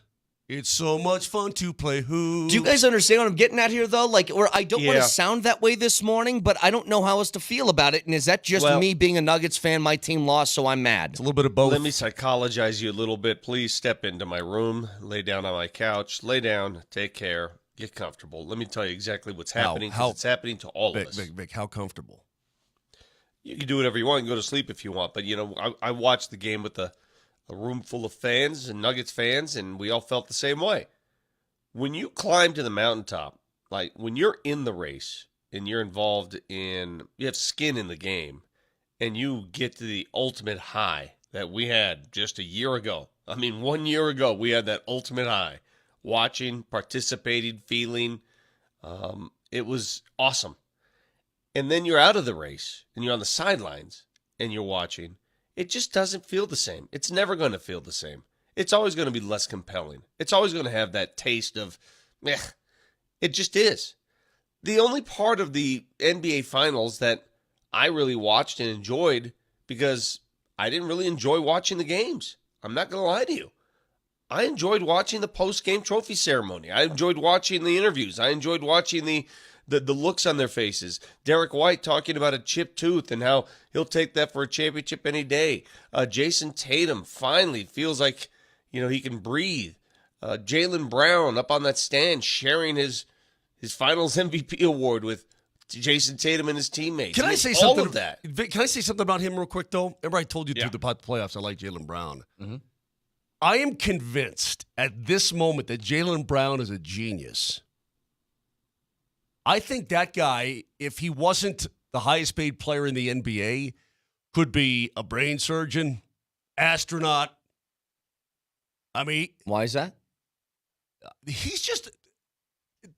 It's so much fun to play hoops. Do you guys understand what I'm getting at here, though? Like, or I don't want Yeah. to sound that way this morning, but I don't know how else to feel about it. And is that just me being a Nuggets fan? My team lost, so I'm mad. It's a little bit of both. Let me psychologize you a little bit. Please step into my room, lay down on my couch, lay down, take care, get comfortable. Let me tell you exactly what's happening, because it's happening to all of us. Vic, how comfortable? You can do whatever you want. You can go to sleep if you want. But, you know, I watched the game with a room full of fans and Nuggets fans, and we all felt the same way. When you climb to the mountaintop, like when you're in the race and you're involved in, you have skin in the game, and you get to the ultimate high that we had just a year ago. I mean, 1 year ago, we had that ultimate high. Watching, participating, feeling. It was awesome. And then you're out of the race, and you're on the sidelines, and you're watching. It just doesn't feel the same. It's never going to feel the same. It's always going to be less compelling. It's always going to have that taste of, meh. It just is. The only part of the NBA Finals that I really watched and enjoyed, because I didn't really enjoy watching the games. I'm not going to lie to you. I enjoyed watching the post-game trophy ceremony. I enjoyed watching the interviews. I enjoyed watching the looks on their faces. Derek White talking about a chipped tooth and how he'll take that for a championship any day. Jason Tatum finally feels like, you know, he can breathe. Jaylen Brown up on that stand sharing his Finals MVP award with Jason Tatum and his teammates. Can I say something? All of that. Vic, can I say something about him real quick, though? Remember I told you through the playoffs I like Jaylen Brown. Mm-hmm. I am convinced at this moment that Jaylen Brown is a genius. I think that guy, if he wasn't the highest paid player in the NBA, could be a brain surgeon, astronaut. I mean, why is that? He's just,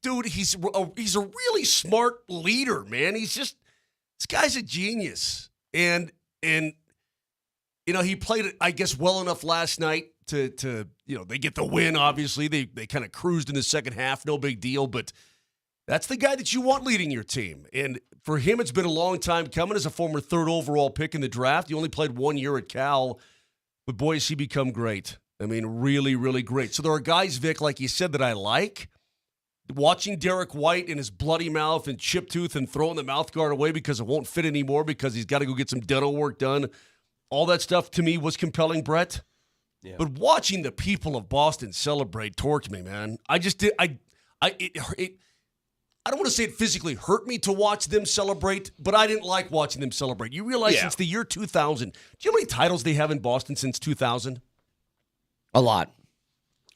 dude. He's a really smart leader, man. This guy's a genius, and you know, he played it, I guess, well enough last night to you know, they get the win. Obviously, they kind of cruised in the second half, no big deal, but. That's the guy that you want leading your team. And for him, it's been a long time coming as a former 3rd overall pick in the draft. He only played 1 year at Cal, but boy, has he become great. I mean, really, really great. So there are guys, Vic, like you said, that I like. Watching Derek White in his bloody mouth and chipped tooth and throwing the mouth guard away because it won't fit anymore because he's got to go get some dental work done. All that stuff to me was compelling, Brett. Yeah. But watching the people of Boston celebrate torqued me, man. I just did. I don't want to say it physically hurt me to watch them celebrate, but I didn't like watching them celebrate. You realize since the year 2000, do you know how many titles they have in Boston since 2000? A lot.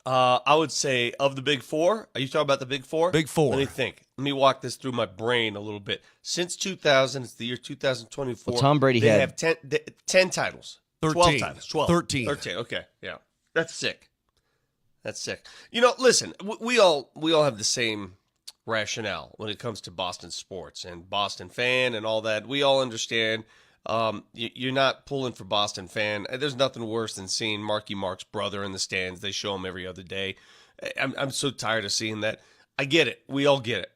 I would say of the Big Four. Are you talking about the Big Four? Big Four. Let me think. Let me walk this through my brain a little bit. Since 2000, it's the year 2024. Well, Tom Brady they had have 10 titles. 13. 12 titles. 12. 13. 13. Okay. Yeah. That's sick. That's sick. You know, listen, we all have the same rationale when it comes to Boston sports and Boston fan and all that. We all understand you're not pulling for Boston fan. There's nothing worse than seeing Marky Mark's brother in the stands. They show him every other day. I'm so tired of seeing that. I get it. We all get it.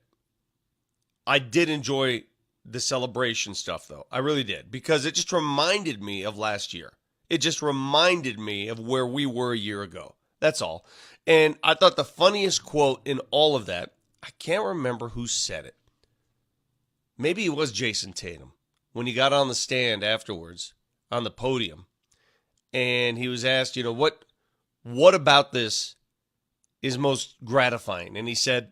I did enjoy the celebration stuff, though. I really did, because it just reminded me of last year. It just reminded me of where we were a year ago. That's all. And I thought the funniest quote in all of that, I can't remember who said it. Maybe it was Jason Tatum when he got on the stand afterwards on the podium. And he was asked, what about this is most gratifying? And he said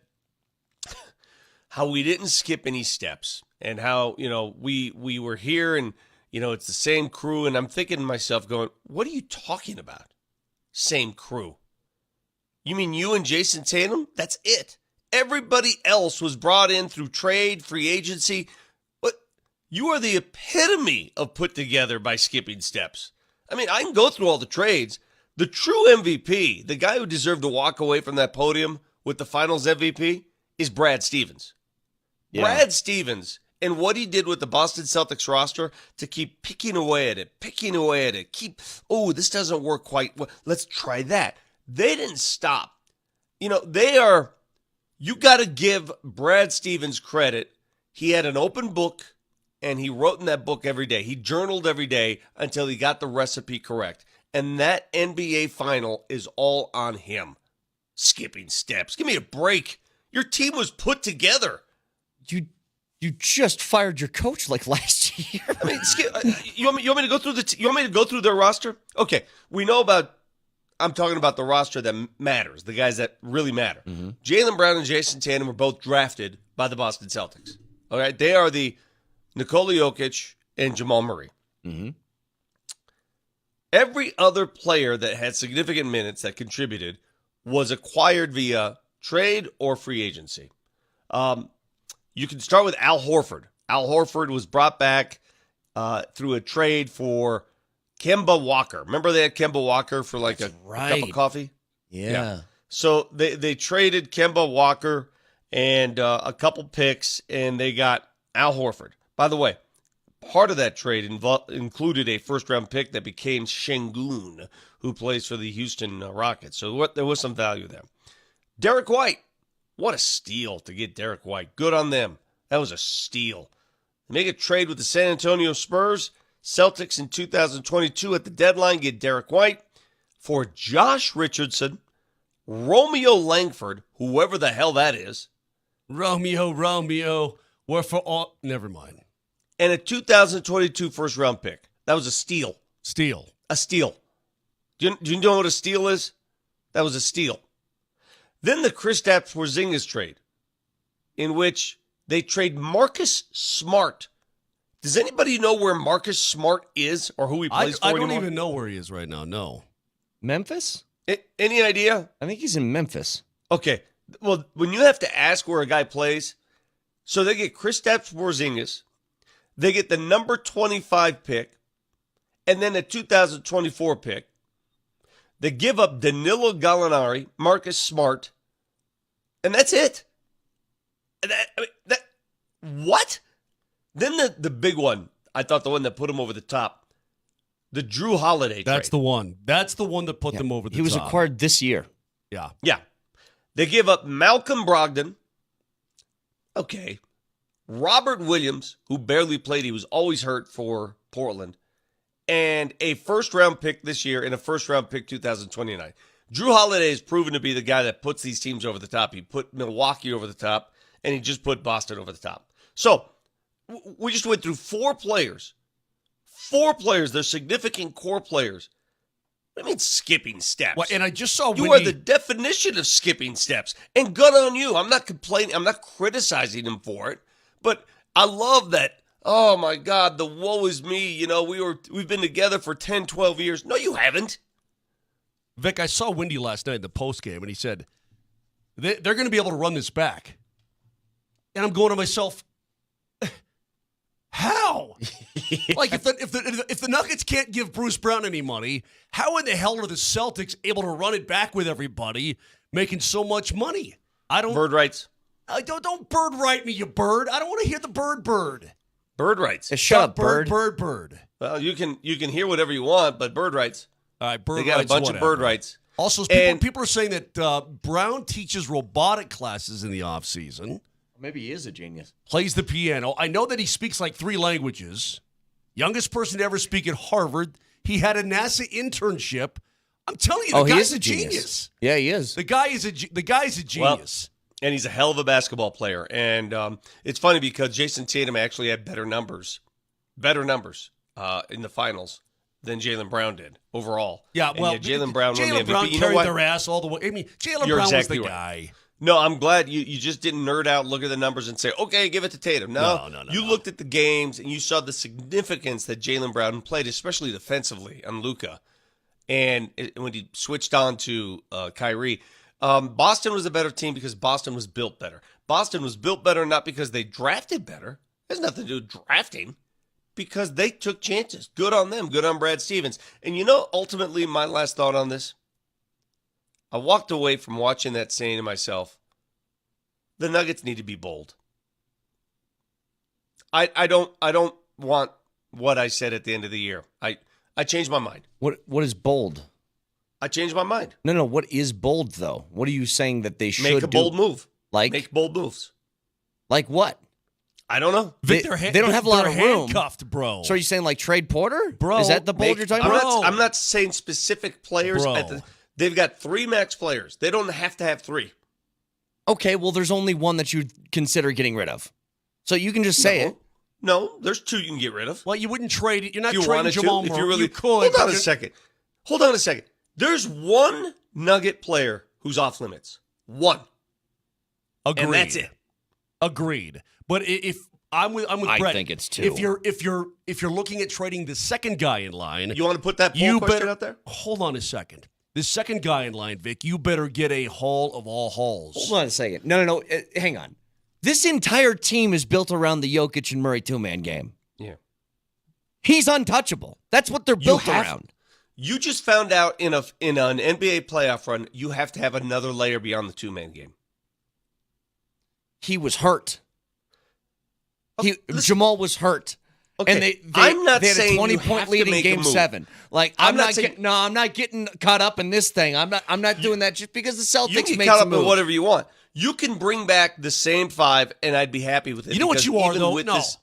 how we didn't skip any steps and how, we were here and, it's the same crew. And I'm thinking to myself going, what are you talking about? Same crew. You mean you and Jason Tatum? That's it. Everybody else was brought in through trade, free agency. But you are the epitome of put together by skipping steps. I mean, I can go through all the trades. The true MVP, the guy who deserved to walk away from that podium with the finals MVP, is Brad Stevens. Yeah. Brad Stevens and what he did with the Boston Celtics roster to keep picking away at it, this doesn't work quite well. Let's try that. They didn't stop. You got to give Brad Stevens credit. He had an open book, and he wrote in that book every day. He journaled every day until he got the recipe correct. And that NBA final is all on him. Skipping steps. Give me a break. Your team was put together. You just fired your coach like last year. I mean, you want me to go through you want me to go through their roster? Okay, we know about. I'm talking about the roster that matters, the guys that really matter. Mm-hmm. Jaylen Brown and Jason Tatum were both drafted by the Boston Celtics. All right, they are the Nikola Jokic and Jamal Murray. Mm-hmm. Every other player that had significant minutes that contributed was acquired via trade or free agency. You can start with Al Horford. Al Horford was brought back through a trade for Kemba Walker. Remember they had Kemba Walker for like a cup of coffee? Yeah. So they traded Kemba Walker and a couple picks, and they got Al Horford. By the way, part of that trade included a first-round pick that became Şengün, who plays for the Houston Rockets. So there was some value there. Derek White. What a steal to get Derek White. Good on them. That was a steal. Make a trade with the San Antonio Spurs. Celtics in 2022 at the deadline get Derek White for Josh Richardson, Romeo Langford, whoever the hell that is. Romeo. We're for all. Never mind. And a 2022 first-round pick. That was a steal. A steal. Do you know what a steal is? That was a steal. Then the Kristaps Porzingis trade, in which they trade Marcus Smart. Does anybody know where Marcus Smart is or who he plays for anymore? I don't even know where he is right now, no. Memphis? Any idea? I think he's in Memphis. Okay. Well, when you have to ask where a guy plays, so they get Kristaps Porzingis, they get the number 25 pick, and then a 2024 pick. They give up Danilo Gallinari, Marcus Smart, and that's it. What? Then the big one, I thought the one that put him over the top, the Drew Holiday trade. That's the one. That's the one that put them over the top. He was acquired this year. Yeah. Yeah. They give up Malcolm Brogdon. Okay. Robert Williams, who barely played. He was always hurt for Portland. And a first-round pick this year and a first-round pick 2029. Drew Holiday has proven to be the guy that puts these teams over the top. He put Milwaukee over the top, and he just put Boston over the top. So we just went through four players 4 players. They're significant core players. What do you mean skipping steps? Well, and I just saw you are the definition of skipping steps. And good on you. I'm not complaining. I'm not criticizing him for it. But I love that. Oh my God, the woe is me. You know, we've been together for 10, 12 years. No, you haven't. Vic, I saw Wendy last night in the postgame, and he said they're going to be able to run this back. And I'm going to myself, how? Like, if the Nuggets can't give Bruce Brown any money, how in the hell are the Celtics able to run it back with everybody making so much money? Bird rights. Don't bird right me, you bird. I don't want to hear the bird. Bird rights. Shut up, bird. Bird. Well, you can hear whatever you want, but bird rights. All right, bird rights. They got rights, a bunch whatever. of bird rights. Also, people are saying that Brown teaches robotic classes in the offseason. Maybe he is a genius. Plays the piano. I know that he speaks like 3 languages. Youngest person to ever speak at Harvard. He had a NASA internship. I'm telling you, the guy's a genius. Yeah, he is. The guy's a genius. Well, and he's a hell of a basketball player. And it's funny because Jason Tatum actually had better numbers in the finals than Jaylen Brown did overall. Yeah, well, Jaylen Brown won the MVP. Brown carried their ass all the way. I mean, Jaylen Brown exactly was the right. guy. No, I'm glad you just didn't nerd out, look at the numbers, and say, okay, give it to Tatum. No. You looked at the games, and you saw the significance that Jaylen Brown played, especially defensively on Luka. And when he switched on to Kyrie, Boston was a better team because Boston was built better. Boston was built better not because they drafted better. It has nothing to do with drafting. Because they took chances. Good on them. Good on Brad Stevens. And you know, ultimately, my last thought on this, I walked away from watching that saying to myself, the Nuggets need to be bold. I don't want what I said at the end of the year. I changed my mind. What is bold? I changed my mind. No. What is bold though? What are you saying that they should make a bold move? Make bold moves. Like what? I don't know. They don't have a lot of room. Handcuffed, bro. So are you saying like trade Porter? Bro. Is that the bold you're talking about? I'm not saying specific players. Bro. They've got 3 max players. They don't have to have 3. Okay, well, there's only one that you'd consider getting rid of. So you can just say it. No, there's 2 you can get rid of. Well, you wouldn't trade it. You're not If you trading wanted Jamal to, Murray. if you really could. Hold on a second. There's 1 Nugget player who's off limits. 1. Agreed. And that's it. Agreed. But if I'm with Brett. I think it's 2. If you're looking at trading the second guy in line, You want to put that poll question out there? Hold on a second. The second guy in line, Vic, you better get a haul of all hauls. Hold on a second. No. Hang on. This entire team is built around the Jokic and Murray 2-man game. Yeah. He's untouchable. That's what they're built around. You just found out in an NBA playoff run, you have to have another layer beyond the 2-man game. He was hurt. Jamal was hurt. Okay, And I'm not they had saying a 20 you point have lead to in make a game move. 7. Like I'm not getting caught up in this thing. I'm not doing that just because the You Celtics can made get caught some up in moves. whatever you want. You can bring back the same 5, and I'd be happy with it. You know what because you are, even though? with No. this-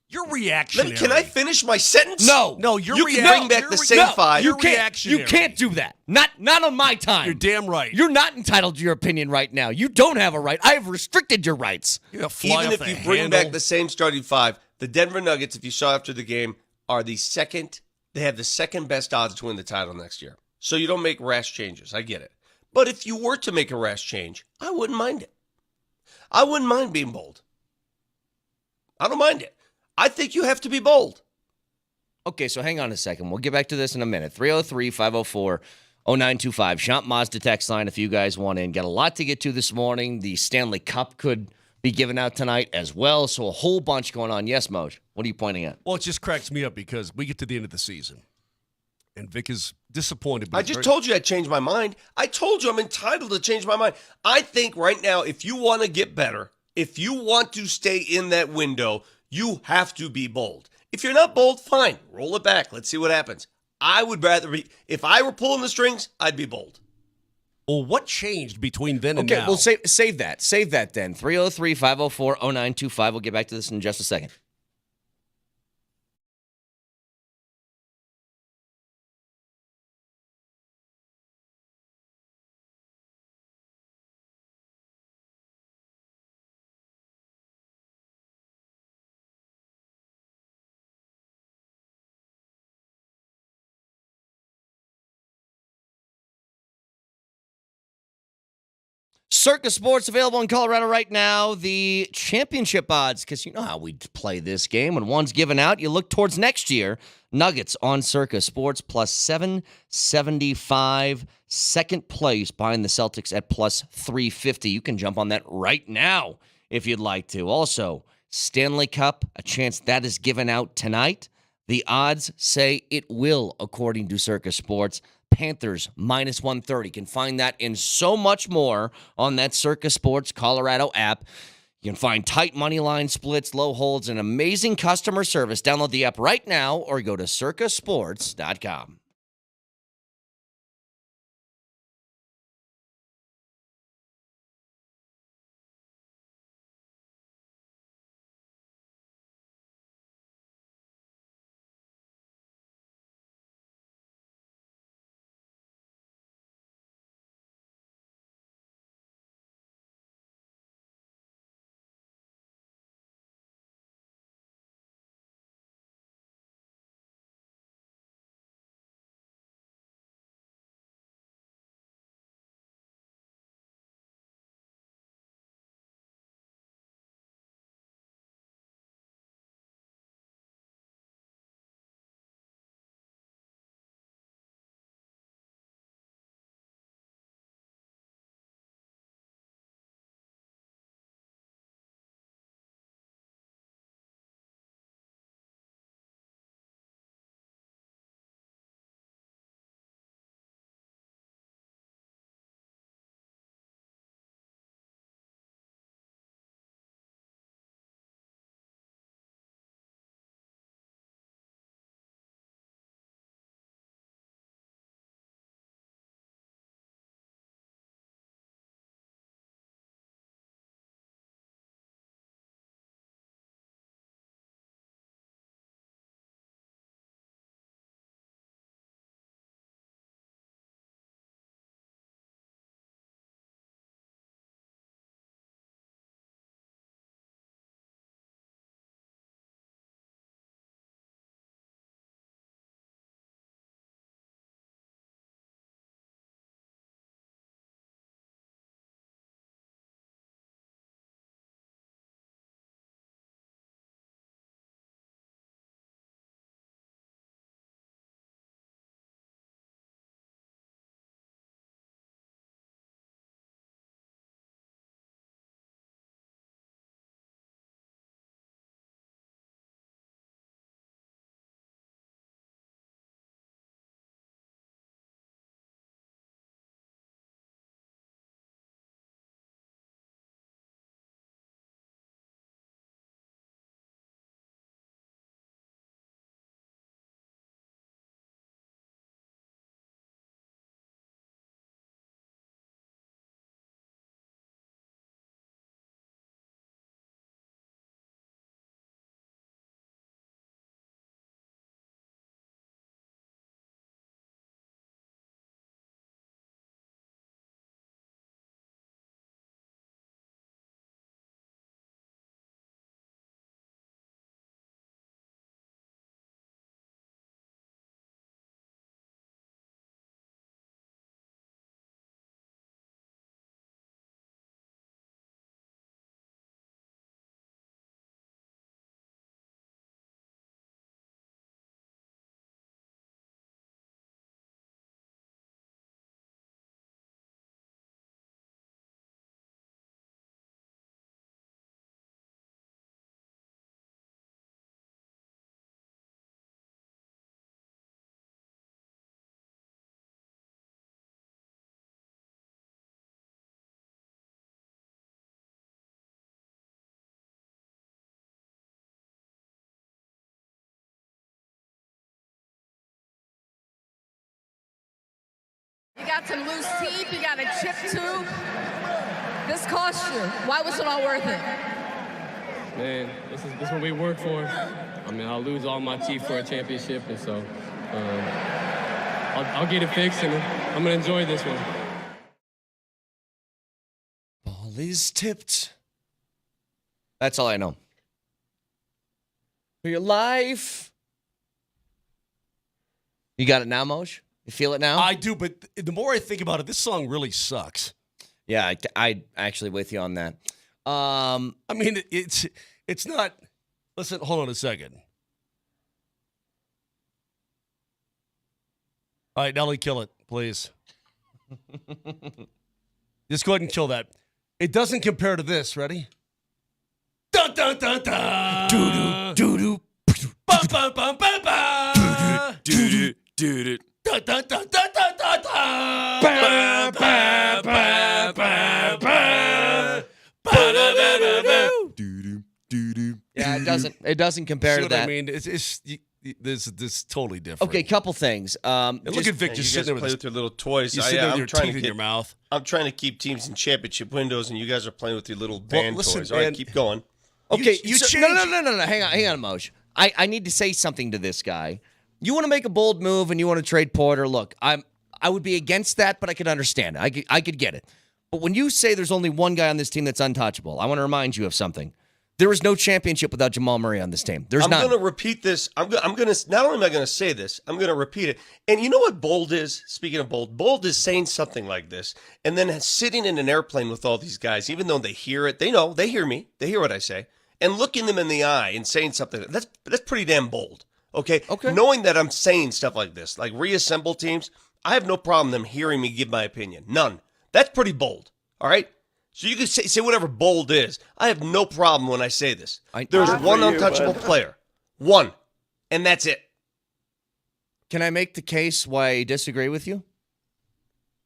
You're reactionary. Can I finish my sentence? No, you're You can bring back the same 5. You can't. reactionary. You can't do that. Not on my time. You're damn right. You're not entitled to your opinion right now. You don't have a right. I have restricted your rights. You're a fly Even off if you the bring handle. back the same starting 5, the Denver Nuggets, if you saw after the game, are the second. They have the second best odds to win the title next year. So you don't make rash changes. I get it. But if you were to make a rash change, I wouldn't mind it. I wouldn't mind being bold. I don't mind it. I think you have to be bold. Okay, so hang on a second. We'll get back to this in a minute. 303-504-0925. Shant Mazda text line if you guys want in. Got a lot to get to this morning. The Stanley Cup could be given out tonight as well, so a whole bunch going on. Yes, Moj, what are you pointing at? Well, it just cracks me up because we get to the end of the season, and Vic is disappointed. I just told you I'd change my mind. I told you I'm entitled to change my mind. I think right now, if you want to get better, if you want to stay in that window, you have to be bold. If you're not bold, fine. Roll it back. Let's see what happens. I would rather be, if I were pulling the strings, I'd be bold. Well, what changed between then and Okay, now? well, save that. Save that then. 303-504-0925. We'll get back to this in just a second. Circa Sports available in Colorado right now. The championship odds, because you know how we play this game. When one's given out, you look towards next year. Nuggets on Circa Sports plus 775. Second place behind the Celtics at plus 350. You can jump on that right now if you'd like to. Also, Stanley Cup, a chance that is given out tonight. The odds say it will, according to Circa Sports. Panthers minus 130. Can find that and so much more on that Circa Sports Colorado app. You can find tight money line splits, low holds, and amazing customer service. Download the app right now or go to circasports.com. You got some loose teeth, you got a chip tooth. This cost you. Why was it all worth it? Man, this is what we work for. I mean, I'll lose all my teeth for a championship, and so I'll get it fixed, and I'm going to enjoy this one. Ball is tipped. That's all I know. For your life. You got it now, Moj? You feel it now? I do, but the more I think about it, this song really sucks. Yeah, I actually with you on that. I mean, it's not. Listen, hold on a second. All right, Nelly, kill it, please. Just go ahead and kill that. It doesn't compare to this. Ready? Dun dun dun dun. Doo doo doo doo. Bum bum bum bum bum. Doo doo doo doo. Dun dun dun dun dun dun dun. Ba ba ba ba ba. Ba da da da da. Doo doo doo doo. Yeah, it doesn't compare See to what that. I mean, this is totally different. Okay, couple things. Look at Vic just sitting there play with your little toys. You sit there with your teeth in your mouth. I'm trying to keep teams in championship windows, and you guys are playing with your little band listen, toys. All right, man. keep going. Okay, You so, change- no. Hang on, Moj. I need to say something to this guy. You want to make a bold move and you want to trade Porter. Look, I would be against that, but I could understand it. I could get it. But when you say there's only one guy on this team that's untouchable, I want to remind you of something. There is no championship without Jamal Murray on this team. There's none. I'm going to repeat this. I'm going to not only am I going to say this, I'm going to repeat it. And you know what bold is? Speaking of bold, bold is saying something like this and then sitting in an airplane with all these guys, even though they hear it, they hear me, they hear what I say, and looking them in the eye and saying something. That's pretty damn bold. Okay. Knowing that I'm saying stuff like this, like reassemble teams, I have no problem them hearing me give my opinion. None. That's pretty bold. All right. So you can say whatever bold is. I have no problem when I say this. There's one untouchable player. One. And that's it. Can I make the case why I disagree with you?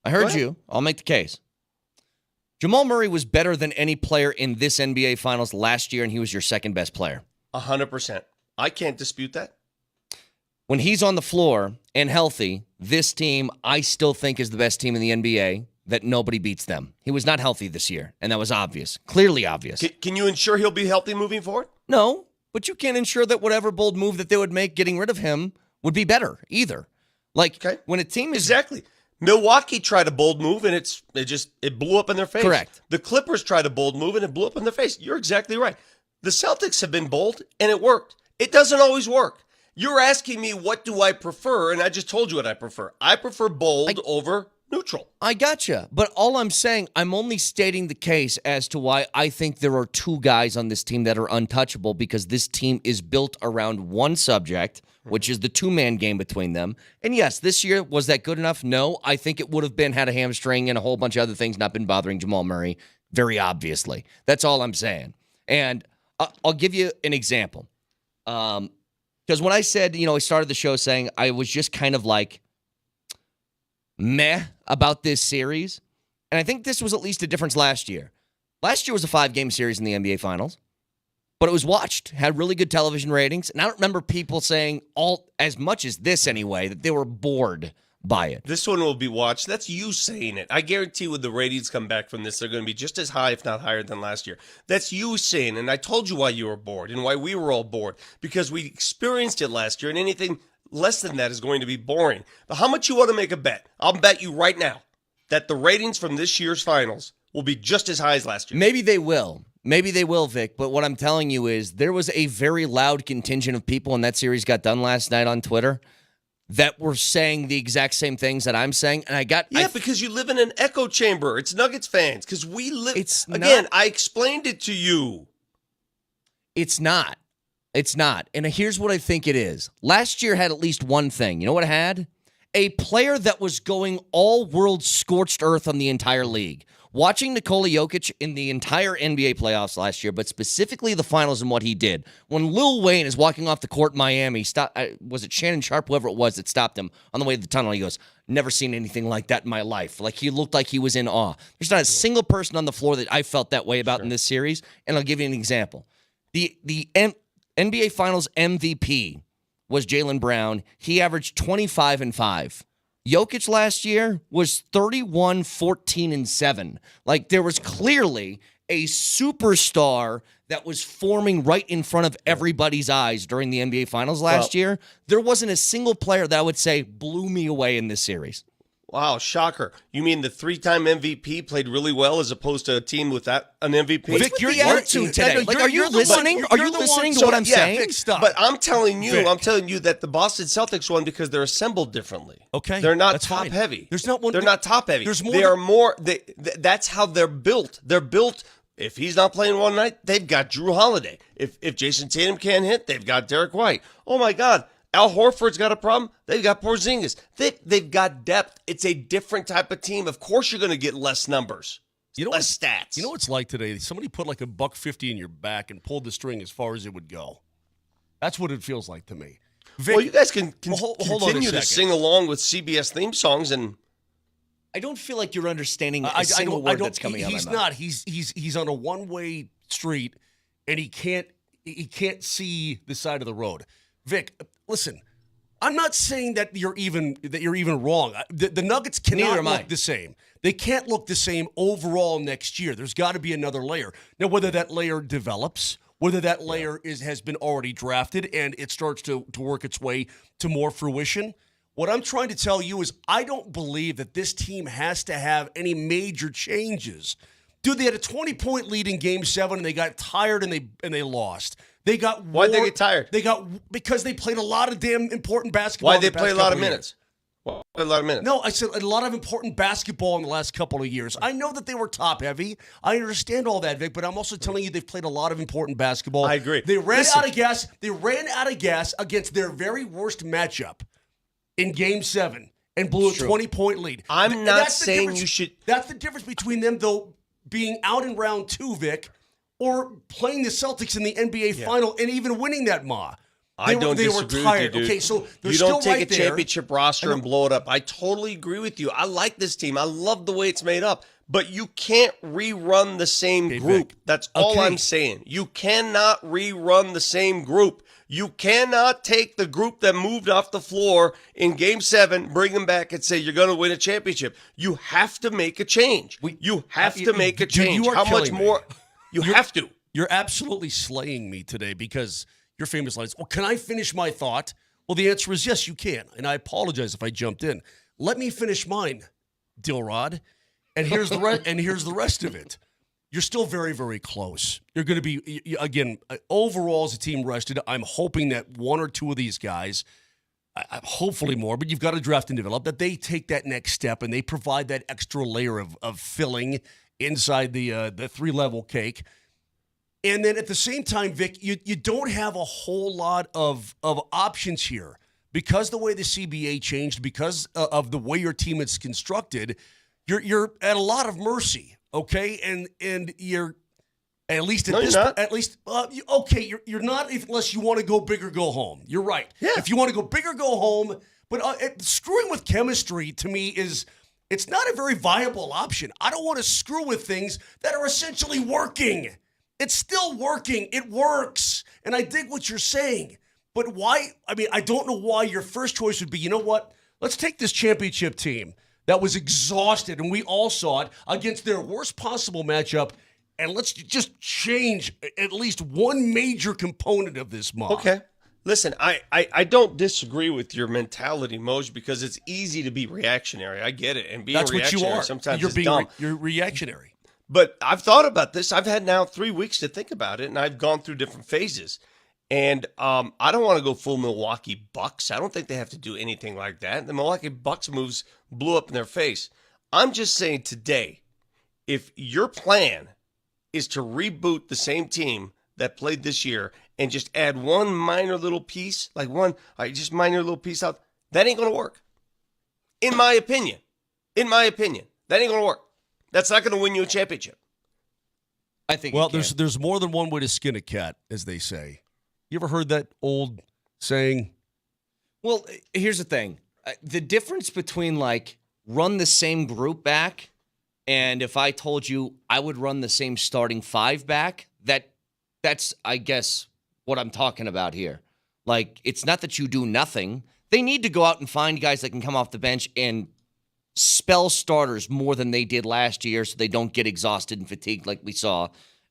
I heard you. I'll make the case. Jamal Murray was better than any player in this NBA Finals last year, and he was your second best player. 100%. I can't dispute that. When he's on the floor and healthy, this team I still think is the best team in the NBA. That nobody beats them. He was not healthy this year, and that was obvious. Clearly obvious. Can you ensure he'll be healthy moving forward? No, but you can't ensure that whatever bold move that they would make getting rid of him would be better either. Like, when a team is... Exactly. Milwaukee tried a bold move, and it blew up in their face. Correct. The Clippers tried a bold move, and it blew up in their face. You're exactly right. The Celtics have been bold, and it worked. It doesn't always work. You're asking me what do I prefer, and I just told you what I prefer. I prefer bold over... neutral. I gotcha. But all I'm saying, I'm only stating the case as to why I think there are two guys on this team that are untouchable because this team is built around one subject, which is the two-man game between them. And yes, this year, was that good enough? No. I think it would have been had a hamstring and a whole bunch of other things not been bothering Jamal Murray, very obviously. That's all I'm saying. And I'll give you an example. Because when I said, I started the show saying I was just kind of like, meh about this series. And I think this was at least a difference last year. Last year was a 5-game series in the NBA Finals, but it was watched, had really good television ratings. And I don't remember people saying as much as this anyway, that they were bored by it. This one will be watched. That's you saying it. I guarantee when the ratings come back from this, they're going to be just as high, if not higher than last year. That's you saying, and I told you why you were bored and why we were all bored, because we experienced it last year, and anything less than that is going to be boring. But how much you want to make a bet? I'll bet you right now that the ratings from this year's finals will be just as high as last year. Maybe they will. Maybe they will, Vic. But what I'm telling you is there was a very loud contingent of people when that series got done last night on Twitter that were saying the exact same things that I'm saying. And because you live in an echo chamber. It's Nuggets fans. Because we live. I explained it to you. It's not. It's not. And here's what I think it is. Last year had at least one thing. You know what it had? A player that was going all world scorched earth on the entire league. Watching Nikola Jokic in the entire NBA playoffs last year, but specifically the finals and what he did. When Lil Wayne is walking off the court in Miami, was it Shannon Sharp, whoever it was that stopped him on the way to the tunnel? He goes, never seen anything like that in my life. Like, he looked like he was in awe. There's not a single person on the floor that I felt that way about in this series. And I'll give you an example. The NBA Finals MVP was Jaylen Brown. He averaged 25 and 5. Jokic last year was 31, 14, and 7. Like, there was clearly a superstar that was forming right in front of everybody's eyes during the NBA Finals last year. There wasn't a single player that I would say blew me away in this series. Wow, shocker. You mean the 3-time MVP played really well as opposed to a team without an MVP? Vic, you're the attitude today. Like, are you listening? Are you listening to what I'm saying? Vic, stop. But I'm telling Vic. you that the Boston Celtics won because they're assembled differently. Okay, they're not that's top fine. heavy. There's not one. They're not top heavy. There's more. They are more. That's how they're built. They're built. If he's not playing one night, they've got Drew Holiday. If Jason Tatum can't hit, they've got Derek White. Oh my God. Al Horford's got a problem. They've got Porzingis. They've got depth. It's a different type of team. Of course, you're going to get less numbers, less stats. You know what it's like today? Somebody put like $150 in your back and pulled the string as far as it would go. That's what it feels like to me. Vic, well, you guys can hold continue to sing along with CBS theme songs, and I don't feel like you're understanding a single word that's coming out of my He's mouth. not. He's on a one-way street, and he can't see the side of the road. Vic, listen, I'm not saying that you're even wrong. The Nuggets cannot look the same. They can't look the same overall next year. There's got to be another layer. Now, whether that layer develops, whether that layer has been already drafted and it starts to work its way to more fruition, what I'm trying to tell you is I don't believe that this team has to have any major changes. Dude, they had a 20-point lead in Game 7, and they got tired and they lost. They got why'd they get tired? Because they played a lot of damn important basketball. Why'd they play a lot of minutes? A lot of minutes. No, I said a lot of important basketball in the last couple of years. I know that they were top heavy. I understand all that, Vic, but I'm also telling you they've played a lot of important basketball. I agree. They ran out of gas. They ran out of gas against their very worst matchup in Game 7 and blew a 20-point lead. I'm not saying you should. That's the difference between them, though, being out in round 2, Vic, or playing the Celtics in the NBA final and even winning that Ma. I don't disagree were tired. with you, dude. Okay, so they're you still don't take right a championship roster and know. blow it up. I totally agree with you. I like this team. I love the way it's made up. But you can't rerun the same group. Vic. That's all I'm saying. You cannot rerun the same group. You cannot take the group that moved off the floor in Game 7, bring them back and say you're going to win a championship. You have to make a change. You have to make a change. How much more? You have to. You're absolutely slaying me today because your famous line is, well, can I finish my thought? Well, the answer is yes, you can. And I apologize if I jumped in. Let me finish mine, Dilrod. And here's the rest of it. You're still very, very close. You're going to be, again, overall as a team rested, I'm hoping that one or two of these guys, hopefully more, but you've got to draft and develop, that they take that next step and they provide that extra layer of filling inside the 3-level cake. And then at the same time, Vic, you don't have a whole lot of options here. Because the way the CBA changed, because of the way your team is constructed, you're at a lot of mercy, okay? And you're at least at this point, at least okay, you're not unless you want to go big or go home. You're right. Yeah. If you want to go big or go home, but screwing with chemistry to me it's not a very viable option. I don't want to screw with things that are essentially working. It's still working. It works. And I dig what you're saying. But why? I mean, I don't know why your first choice would be, you know what? Let's take this championship team that was exhausted, and we all saw it, against their worst possible matchup, and let's just change at least one major component of this mock. Okay. Listen, I don't disagree with your mentality, Moj, because it's easy to be reactionary. I get it. And being That's what you reactionary are. sometimes You're is being dumb. You're reactionary. But I've thought about this. I've had now 3 weeks to think about it, and I've gone through different phases. And I don't want to go full Milwaukee Bucks. I don't think they have to do anything like that. The Milwaukee Bucks moves blew up in their face. I'm just saying today, if your plan is to reboot the same team that played this year and just add one minor little piece, just minor little piece out, that ain't going to work. In my opinion, that ain't going to work. That's not going to win you a championship. I think. Well, there's more than one way to skin a cat, as they say. You ever heard that old saying? Well, here's the thing. The difference between run the same group back and if I told you I would run the same starting 5 back, that's I guess what I'm talking about here. It's not that you do nothing. They need to go out and find guys that can come off the bench and spell starters more than they did last year so they don't get exhausted and fatigued like we saw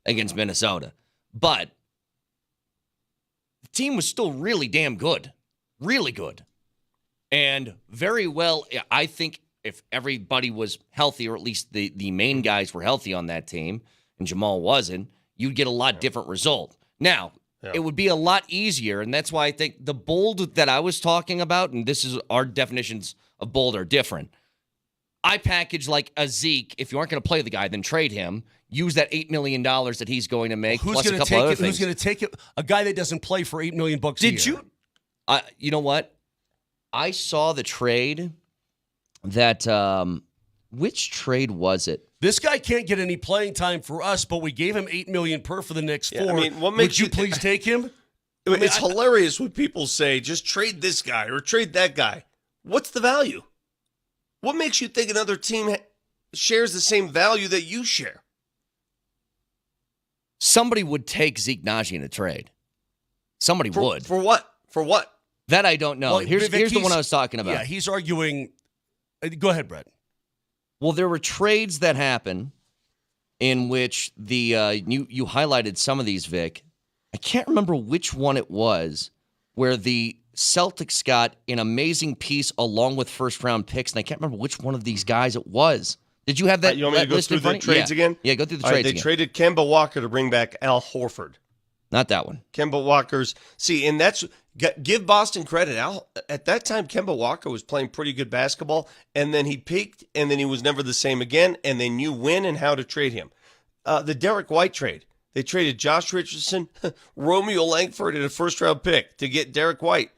against Minnesota. But the team was still really damn good. Really good. And very well, I think if everybody was healthy, or at least the main guys were healthy on that team, and Jamal wasn't, you'd get a lot different result. Now, it would be a lot easier, and that's why I think the bold that I was talking about, and this is our definitions of bold are different. I package like a Zeke. If you aren't going to play the guy, then trade him. Use that $8 million that he's going to make, plus a couple other things. Who's going to take it? A guy that doesn't play for $8 million a year. Did you? You know what? I saw the trade that. Which trade was it? This guy can't get any playing time for us, but we gave him $8 million per for the next 4. I mean, what Would makes you please take him? It's hilarious when people say, just trade this guy or trade that guy. What's the value? What makes you think another team shares the same value that you share? Somebody would take Zeke Nnaji in a trade. Somebody would. For what? For what? That I don't know. Well, here's Vic, the one I was talking about. Yeah, he's arguing. Go ahead, Brett. Well, there were trades that happened in which you highlighted some of these, Vic. I can't remember which one it was where the Celtics got an amazing piece along with first-round picks, and I can't remember which one of these guys it was. Did you have that? You want me to go through the trades again? Yeah, go through the trades again. They traded Kemba Walker to bring back Al Horford. Not that one. Kemba Walker's. See, and that's give Boston credit. Al, at that time, Kemba Walker was playing pretty good basketball, and then he peaked, and then he was never the same again, and they knew when and how to trade him. The Derek White trade. They traded Josh Richardson, Romeo Langford, and a first-round pick to get Derek White.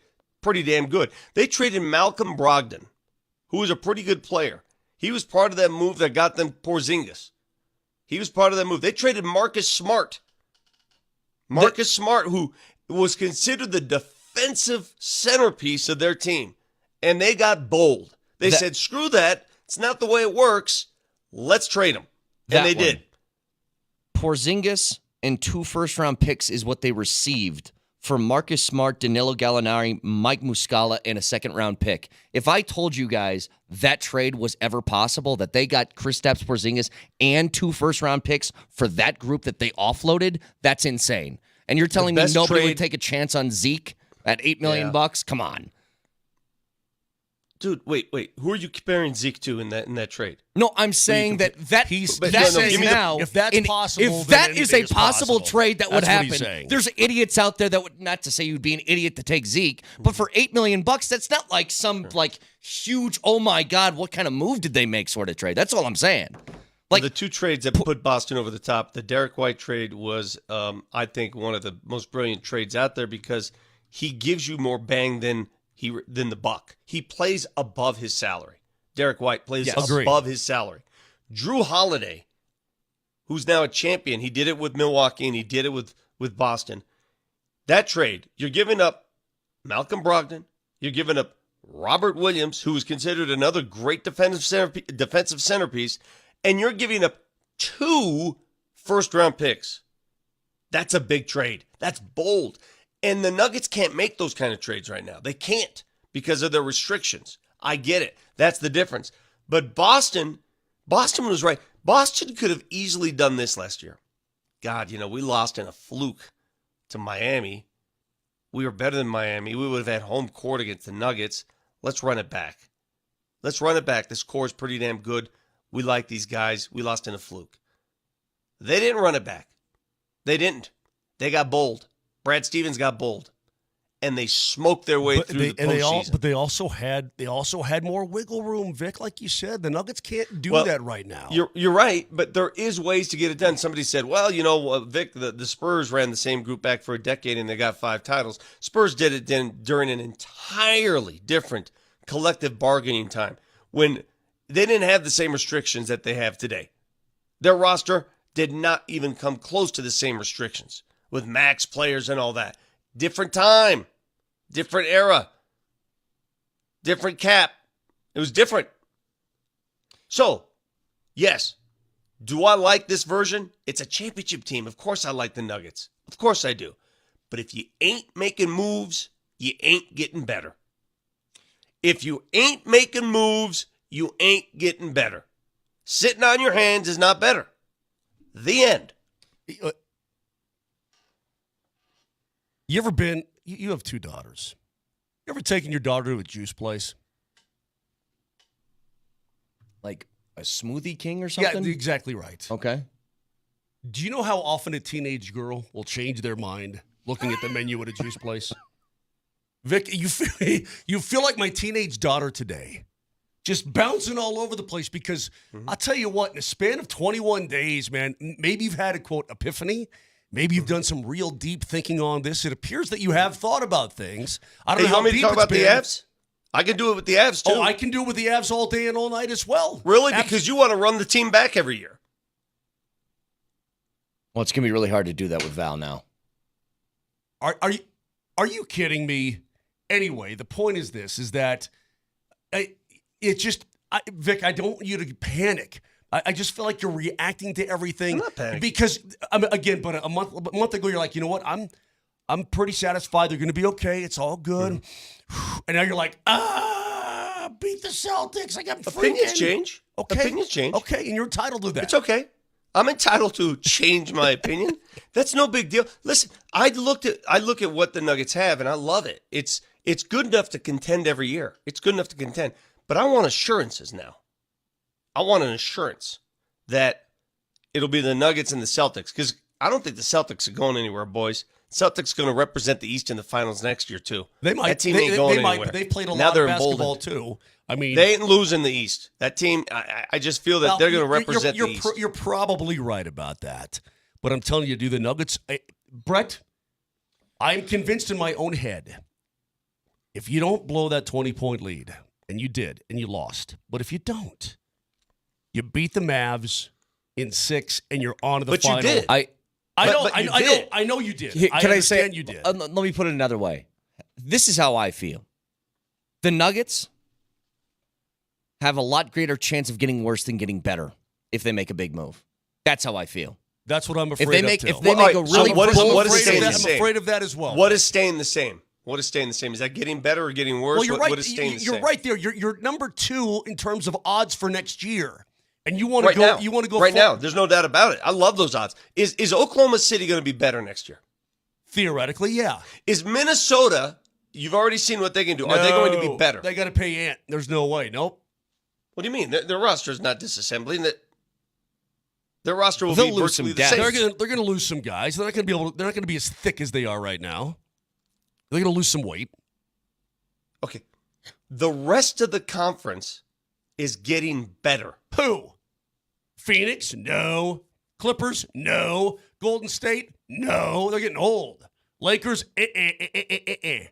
Pretty damn good. They traded Malcolm Brogdon, who was a pretty good player. He was part of that move that got them Porzingis. He was part of that move. They traded Marcus Smart. Marcus Smart, who was considered the defensive centerpiece of their team. And they got bold. They said, screw that. It's not the way it works. Let's trade him. And they did. Porzingis and 2 first-round picks is what they received for Marcus Smart, Danilo Gallinari, Mike Muscala, and a second-round pick. If I told you guys that trade was ever possible, that they got Kristaps Porzingis and 2 first-round picks for that group that they offloaded, that's insane. And you're telling me nobody would take a chance on Zeke at $8 million bucks? Come on. Dude, wait. Who are you comparing Zeke to in that trade? No, I'm saying that says now. If that's possible, if that is a possible trade that would happen. happen, there's idiots out there that would, not to say you'd be an idiot to take Zeke, but for $8 million bucks, that's not like some huge, oh my God, what kind of move did they make sort of trade? That's all I'm saying. Like the 2 trades that put Boston over the top, the Derek White trade was, I think, one of the most brilliant trades out there because he gives you more bang than the buck. He plays above his salary. Derek White plays above his salary. Drew Holiday, who's now a champion, he did it with Milwaukee and he did it with Boston. That trade, you're giving up Malcolm Brogdon, you're giving up Robert Williams, who is considered another great defensive centerpiece, and you're giving up 2 first-round picks. That's a big trade. That's bold. And the Nuggets can't make those kind of trades right now. They can't because of their restrictions. I get it. That's the difference. But Boston was right. Boston could have easily done this last year. God, we lost in a fluke to Miami. We were better than Miami. We would have had home court against the Nuggets. Let's run it back. This core is pretty damn good. We like these guys. We lost in a fluke. They didn't run it back. They didn't. They got bold. Brad Stevens got bold, and they smoked their way through the postseason. But they also had more wiggle room, Vic. Like you said, the Nuggets can't do that right now. You're right, but there is ways to get it done. Somebody said, "Well, Vic, the Spurs ran the same group back for a decade, and they got 5 titles. Spurs did it during an entirely different collective bargaining time when they didn't have the same restrictions that they have today. Their roster did not even come close to the same restrictions." With max players and all that. Different time. Different era. Different cap. It was different. So, yes. Do I like this version? It's a championship team. Of course I like the Nuggets. Of course I do. But if you ain't making moves, you ain't getting better. If you ain't making moves, you ain't getting better. Sitting on your hands is not better. The end. You ever been, you have 2 daughters. You ever taken your daughter to a juice place? like a Smoothie King or something? Yeah, exactly right. Okay. Do you know how often a teenage girl will change their mind looking at the menu at a juice place? Vic, you feel like my teenage daughter today, just bouncing all over the place because I'll tell you what, in a span of 21 days, man, maybe you've had a, quote, epiphany. Maybe you've done some real deep thinking on this. It appears that you have thought about things. I don't know how you want me deep to talk it's about the been. Avs? I can do it with the Avs, too. Oh, I can do it with the Avs all day and all night as well. Really? Because you want to run the team back every year. Well, it's going to be really hard to do that with Val now. Are you kidding me? Anyway, the point is this, is that Vic, I don't want you to panic. I just feel like you're reacting to everything. I'm not panicking. Because, again, but a month ago, you're like, you know what? I'm pretty satisfied. They're going to be okay. It's all good. And now you're like, beat the Celtics. Opinions change. Okay. Opinions change. Okay, and you're entitled to that. It's okay. I'm entitled to change my opinion. That's no big deal. Listen, I look at what the Nuggets have, and I love it. It's good enough to contend every year. It's good enough to contend. But I want assurances now. I want an assurance that it'll be the Nuggets and the Celtics, because I don't think the Celtics are going anywhere, boys. Celtics going to represent the East in the finals next year, too. They might. That team ain't going anywhere. But they played a now lot they're of basketball, emboldened. too. I mean, they ain't losing the East. That team, I just feel that they're going to represent the East. You're probably right about that. But I'm telling you, do the Nuggets... Brett, I'm convinced in my own head, if you don't blow that 20-point lead, and you did, and you lost, but if you don't, you beat the Mavs in 6, and you're on to the final. But you did. I know you did. Can I say you did. Let me put it another way. This is how I feel. The Nuggets have a lot greater chance of getting worse than getting better if they make a big move. That's how I feel. That's what I'm afraid of. If they make a really what is staying the same? I'm afraid of that as well. What is staying the same? What is staying the same? Is that getting better or getting worse? Well, you're right. What is staying the same? You're right there. You're number 2 in terms of odds for next year. And you want to go. You want to go right now. There's no doubt about it. I love those odds. Is Oklahoma City going to be better next year? Theoretically, yeah. Is Minnesota? You've already seen what they can do. Are they going to be better? They got to pay Ant. There's no way. Nope. What do you mean? Their roster is not disassembling. Their roster will They'll be lose some virtually the same. They're going to lose some guys. They're not going to be as thick as they are right now. They're going to lose some weight. Okay. The rest of the conference is getting better. Who? Phoenix? No. Clippers? No. Golden State? No. They're getting old. Lakers? I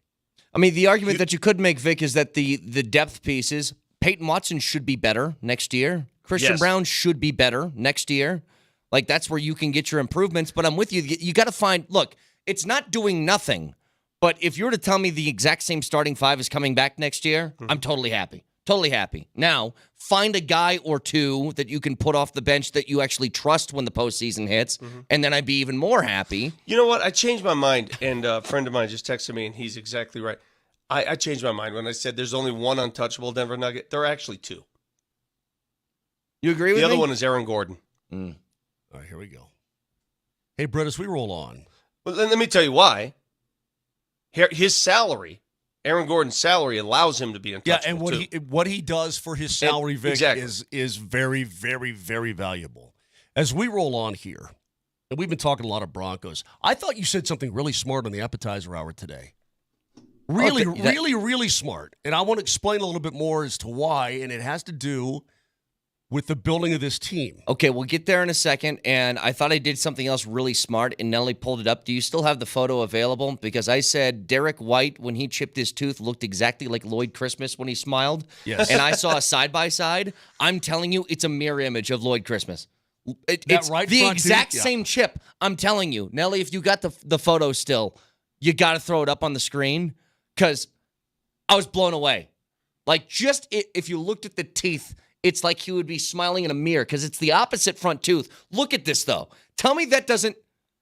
mean, the argument that you could make, Vic, is that the depth pieces, Peyton Watson should be better next year. Christian Brown should be better next year. Like, that's where you can get your improvements. But I'm with you. You got to find, look, it's not doing nothing. But if you were to tell me the exact same starting 5 is coming back next year, I'm totally happy. Totally happy. Now, find a guy or two that you can put off the bench that you actually trust when the postseason hits, and then I'd be even more happy. You know what? I changed my mind, and a friend of mine just texted me, and he's exactly right. I changed my mind when I said there's only one untouchable Denver Nugget. There are actually 2. You agree with me? The other one is Aaron Gordon. All right, here we go. Hey, Brett, as we roll on. Well, let me tell you why. His salary, Aaron Gordon's salary, allows him to be untouchable. Yeah, and what he does for his salary, Vic, is very, very, very valuable. As we roll on here, and we've been talking a lot of Broncos, I thought you said something really smart on the appetizer hour today. Really smart. And I want to explain a little bit more as to why, and it has to do with the building of this team. Okay, we'll get there in a second, and I thought I did something else really smart, and Nelly pulled it up. Do you still have the photo available? Because I said Derek White, when he chipped his tooth, looked exactly like Lloyd Christmas when he smiled. Yes. And I saw a side-by-side. I'm telling you, it's a mirror image of Lloyd Christmas. It's right the front exact tooth? Yeah. same chip. I'm telling you. Nelly, if you got the photo still, you got to throw it up on the screen, because I was blown away. Like, just if you looked at the teeth, it's like he would be smiling in a mirror because it's the opposite front tooth. Look at this, though. Tell me that's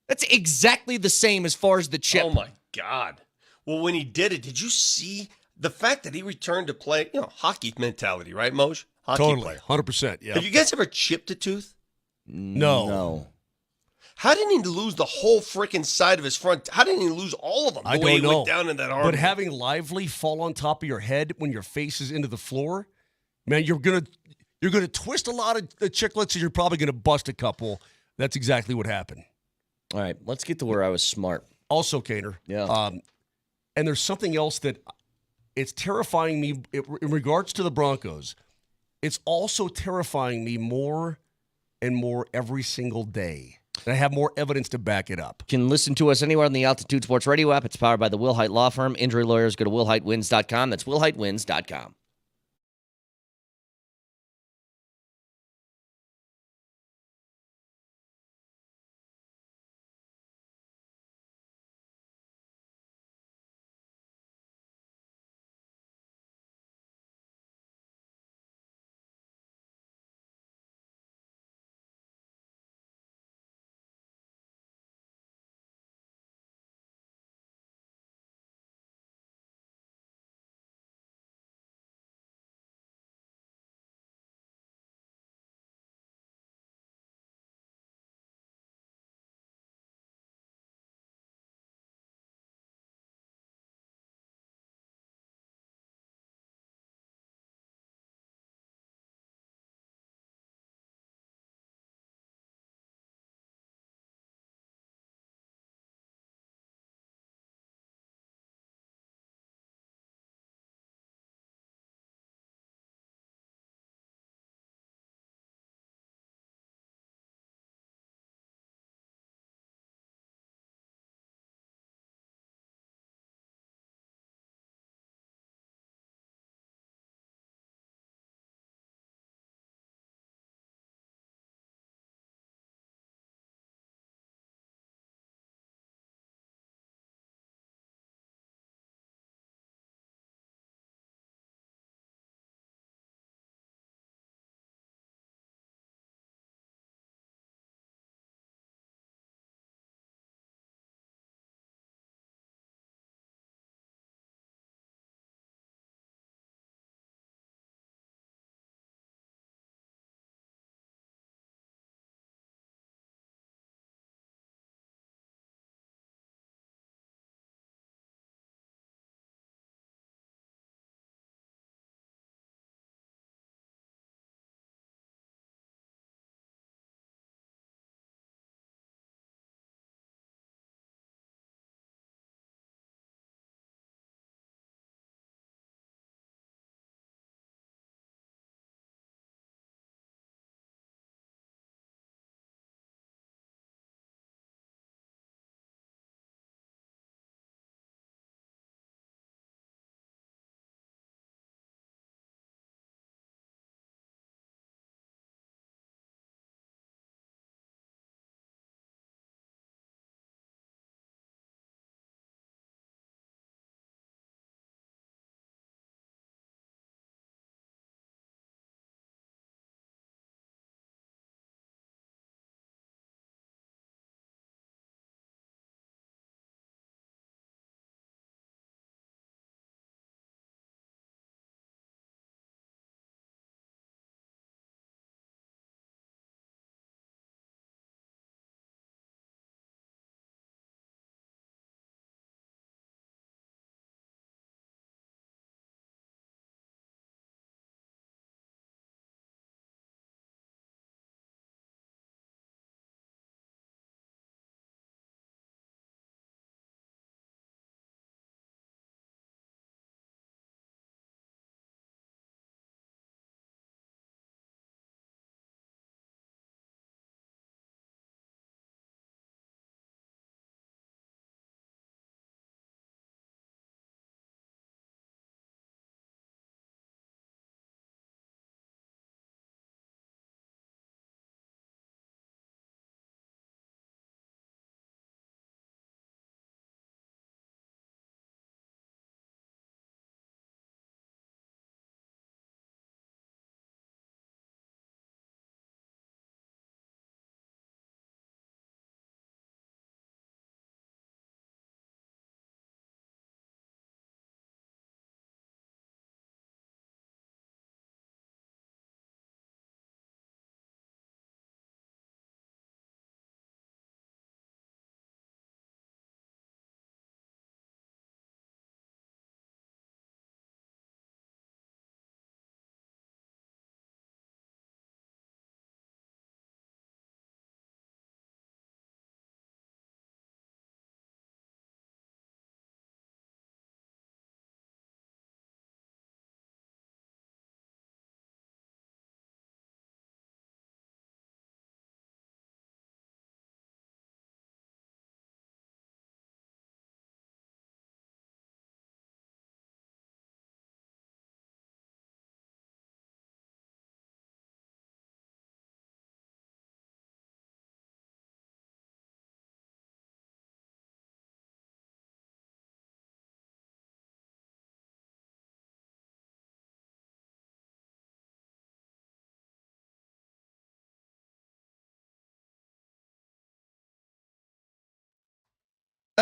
exactly the same as far as the chip. Oh, my God. Well, when he did it, did you see the fact that he returned to play, hockey mentality, right, Moj? Hockey Totally, player. 100%, yeah. Have you guys ever chipped a tooth? No. How didn't he lose the whole freaking side of his front? How didn't he lose all of them? I the way don't know. He went down in that arm. But having Lively fall on top of your head when your face is into the floor, man, you're You're going to twist a lot of the chiclets, and you're probably going to bust a couple. That's exactly what happened. All right, let's get to where I was smart. Also, Kaner. Yeah. And there's something else that it's terrifying me in regards to the Broncos. It's also terrifying me more and more every single day. And I have more evidence to back it up. You can listen to us anywhere on the Altitude Sports Radio app. It's powered by the Will Height Law Firm. Injury lawyers, go to willheightwins.com. That's willheightwins.com.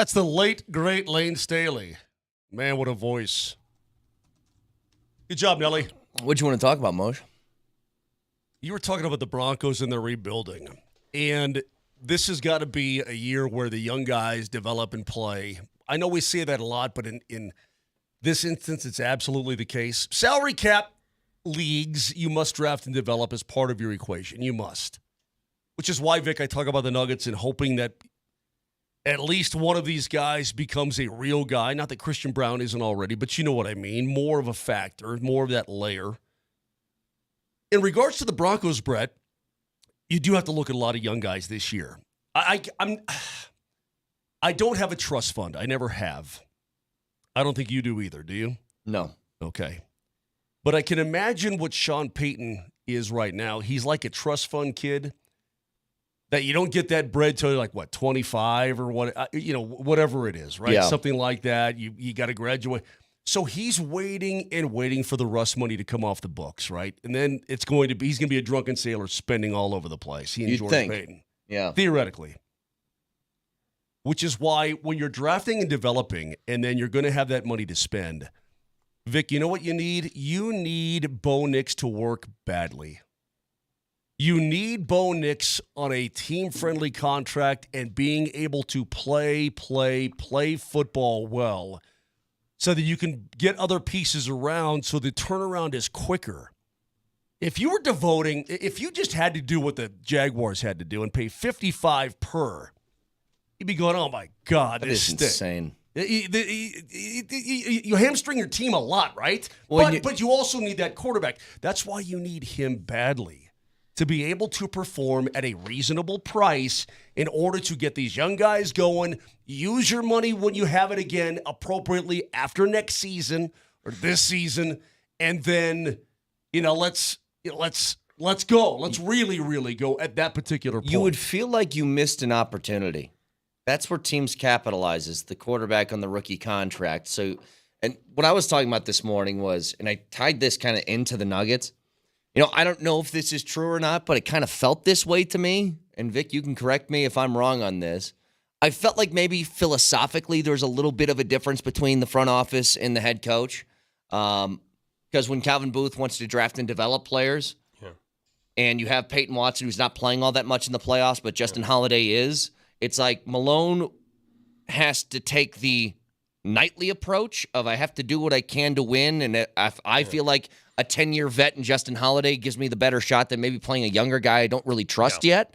That's the late, great Lane Staley. Man, what a voice. Good job, Nelly. What do you want to talk about, Moshe? You were talking about the Broncos and their rebuilding. And this has got to be a year where the young guys develop and play. I know we say that a lot, but in this instance, it's absolutely the case. Salary cap leagues, you must draft and develop as part of your equation. You must. Which is why, Vic, I talk about the Nuggets and hoping that at least one of these guys becomes a real guy. Not that Christian Brown isn't already, but you know what I mean. More of a factor, more of that layer. In regards to the Broncos, Brett, you do have to look at a lot of young guys this year. I don't have a trust fund. I never have. I don't think you do either, do you? No. Okay. But I can imagine what Sean Payton is right now. He's like a trust fund kid that you don't get that bread till like, 25 or what, whatever it is, right? Yeah. Something like that. You got to graduate. So he's waiting and waiting for the Russ money to come off the books, right? And then he's going to be a drunken sailor spending all over the place. He and George Payton. Yeah. Theoretically. Which is why when you're drafting and developing and then you're going to have that money to spend, Vic, you know what you need? You need Bo Nix to work badly. You need Bo Nix on a team-friendly contract and being able to play football well so that you can get other pieces around so the turnaround is quicker. If you just had to do what the Jaguars had to do and pay $55 per, you'd be going, oh, my God, this is insane. You hamstring your team a lot, right? Well, but you also need that quarterback. That's why you need him badly, to be able to perform at a reasonable price in order to get these young guys going. Use your money when you have it again appropriately after next season or this season, and then let's go. Let's really, really go at that particular point. You would feel like you missed an opportunity. That's where teams capitalizes, the quarterback on the rookie contract. So, and what I was talking about this morning was, and I tied this kind of into the Nuggets. I don't know if this is true or not, but it kind of felt this way to me. And Vic, you can correct me if I'm wrong on this. I felt like maybe philosophically there's a little bit of a difference between the front office and the head coach. Because when Calvin Booth wants to draft and develop players, and you have Peyton Watson, who's not playing all that much in the playoffs, but Justin Holiday is, it's like Malone has to take the nightly approach of I have to do what I can to win, and I feel like a 10-year vet in Justin Holiday gives me the better shot than maybe playing a younger guy I don't really trust yet.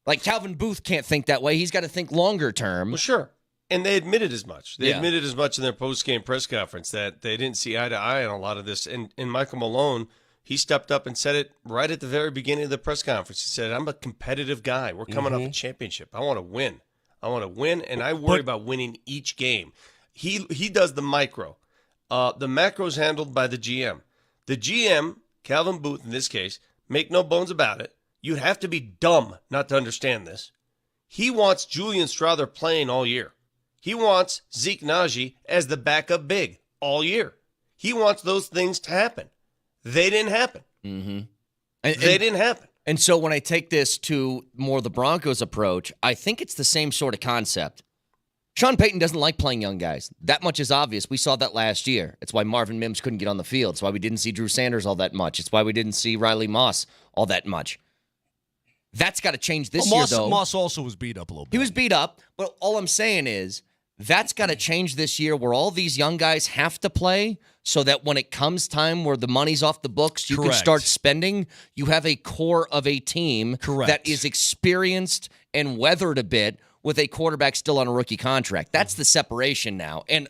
Like Calvin Booth can't think that way. He's got to think longer term. Well, sure. And they admitted as much. They admitted as much in their post-game press conference that they didn't see eye to eye on a lot of this. And Michael Malone, he stepped up and said it right at the very beginning of the press conference. He said, I'm a competitive guy. We're coming off a championship. I want to win. And I worry about winning each game. He does the micro. The macro is handled by the GM. The GM, Calvin Booth in this case, make no bones about it, you'd have to be dumb not to understand this. He wants Julian Strawther playing all year. He wants Zeke Najee as the backup big all year. He wants those things to happen. They didn't happen. Mm-hmm. They didn't happen. And so when I take this to more the Broncos approach, I think it's the same sort of concept. Sean Payton doesn't like playing young guys. That much is obvious. We saw that last year. It's why Marvin Mims couldn't get on the field. It's why we didn't see Drew Sanders all that much. It's why we didn't see Riley Moss all that much. That's got to change this year, though. Moss also was beat up a little bit. He was beat up, but all I'm saying is that's got to change this year where all these young guys have to play so that when it comes time where the money's off the books, you can start spending. You have a core of a team that is experienced and weathered a bit with a quarterback still on a rookie contract. That's the separation now. And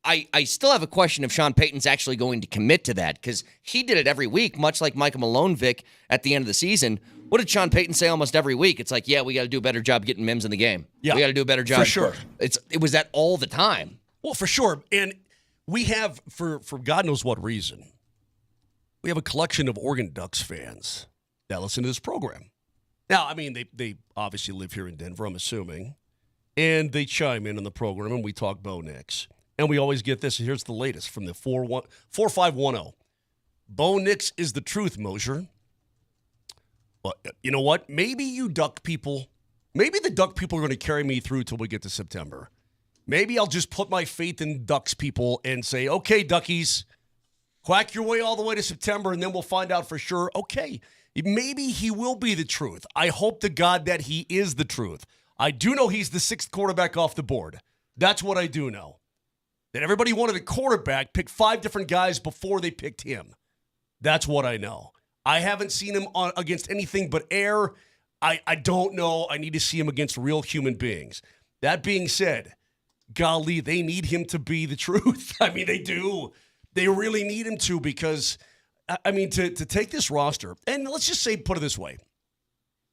I still have a question if Sean Payton's actually going to commit to that because he did it every week, much like Michael Malone, Vic, at the end of the season. What did Sean Payton say almost every week? It's like, we got to do a better job getting Mims in the game. Yeah. We got to do a better job. For sure. It was that all the time. Well, for sure. And we have, for God knows what reason, we have a collection of Oregon Ducks fans that listen to this program. Now, I mean, they obviously live here in Denver, I'm assuming, and they chime in on the program, and we talk Bo Nix. And we always get this. Here's the latest from the 4510. Bo Nix is the truth, Mosher. But you know what? Maybe you Duck people, maybe the Duck people are going to carry me through till we get to September. Maybe I'll just put my faith in Ducks people and say, okay, Duckies, quack your way all the way to September, and then we'll find out for sure. Okay, maybe he will be the truth. I hope to God that he is the truth. I do know he's the 6th quarterback off the board. That's what I do know. That everybody wanted a quarterback, picked 5 different guys before they picked him. That's what I know. I haven't seen him against anything but air. I don't know. I need to see him against real human beings. That being said, golly, they need him to be the truth. I mean, they do. They really need him to because, I mean, to take this roster, and let's just say, put it this way.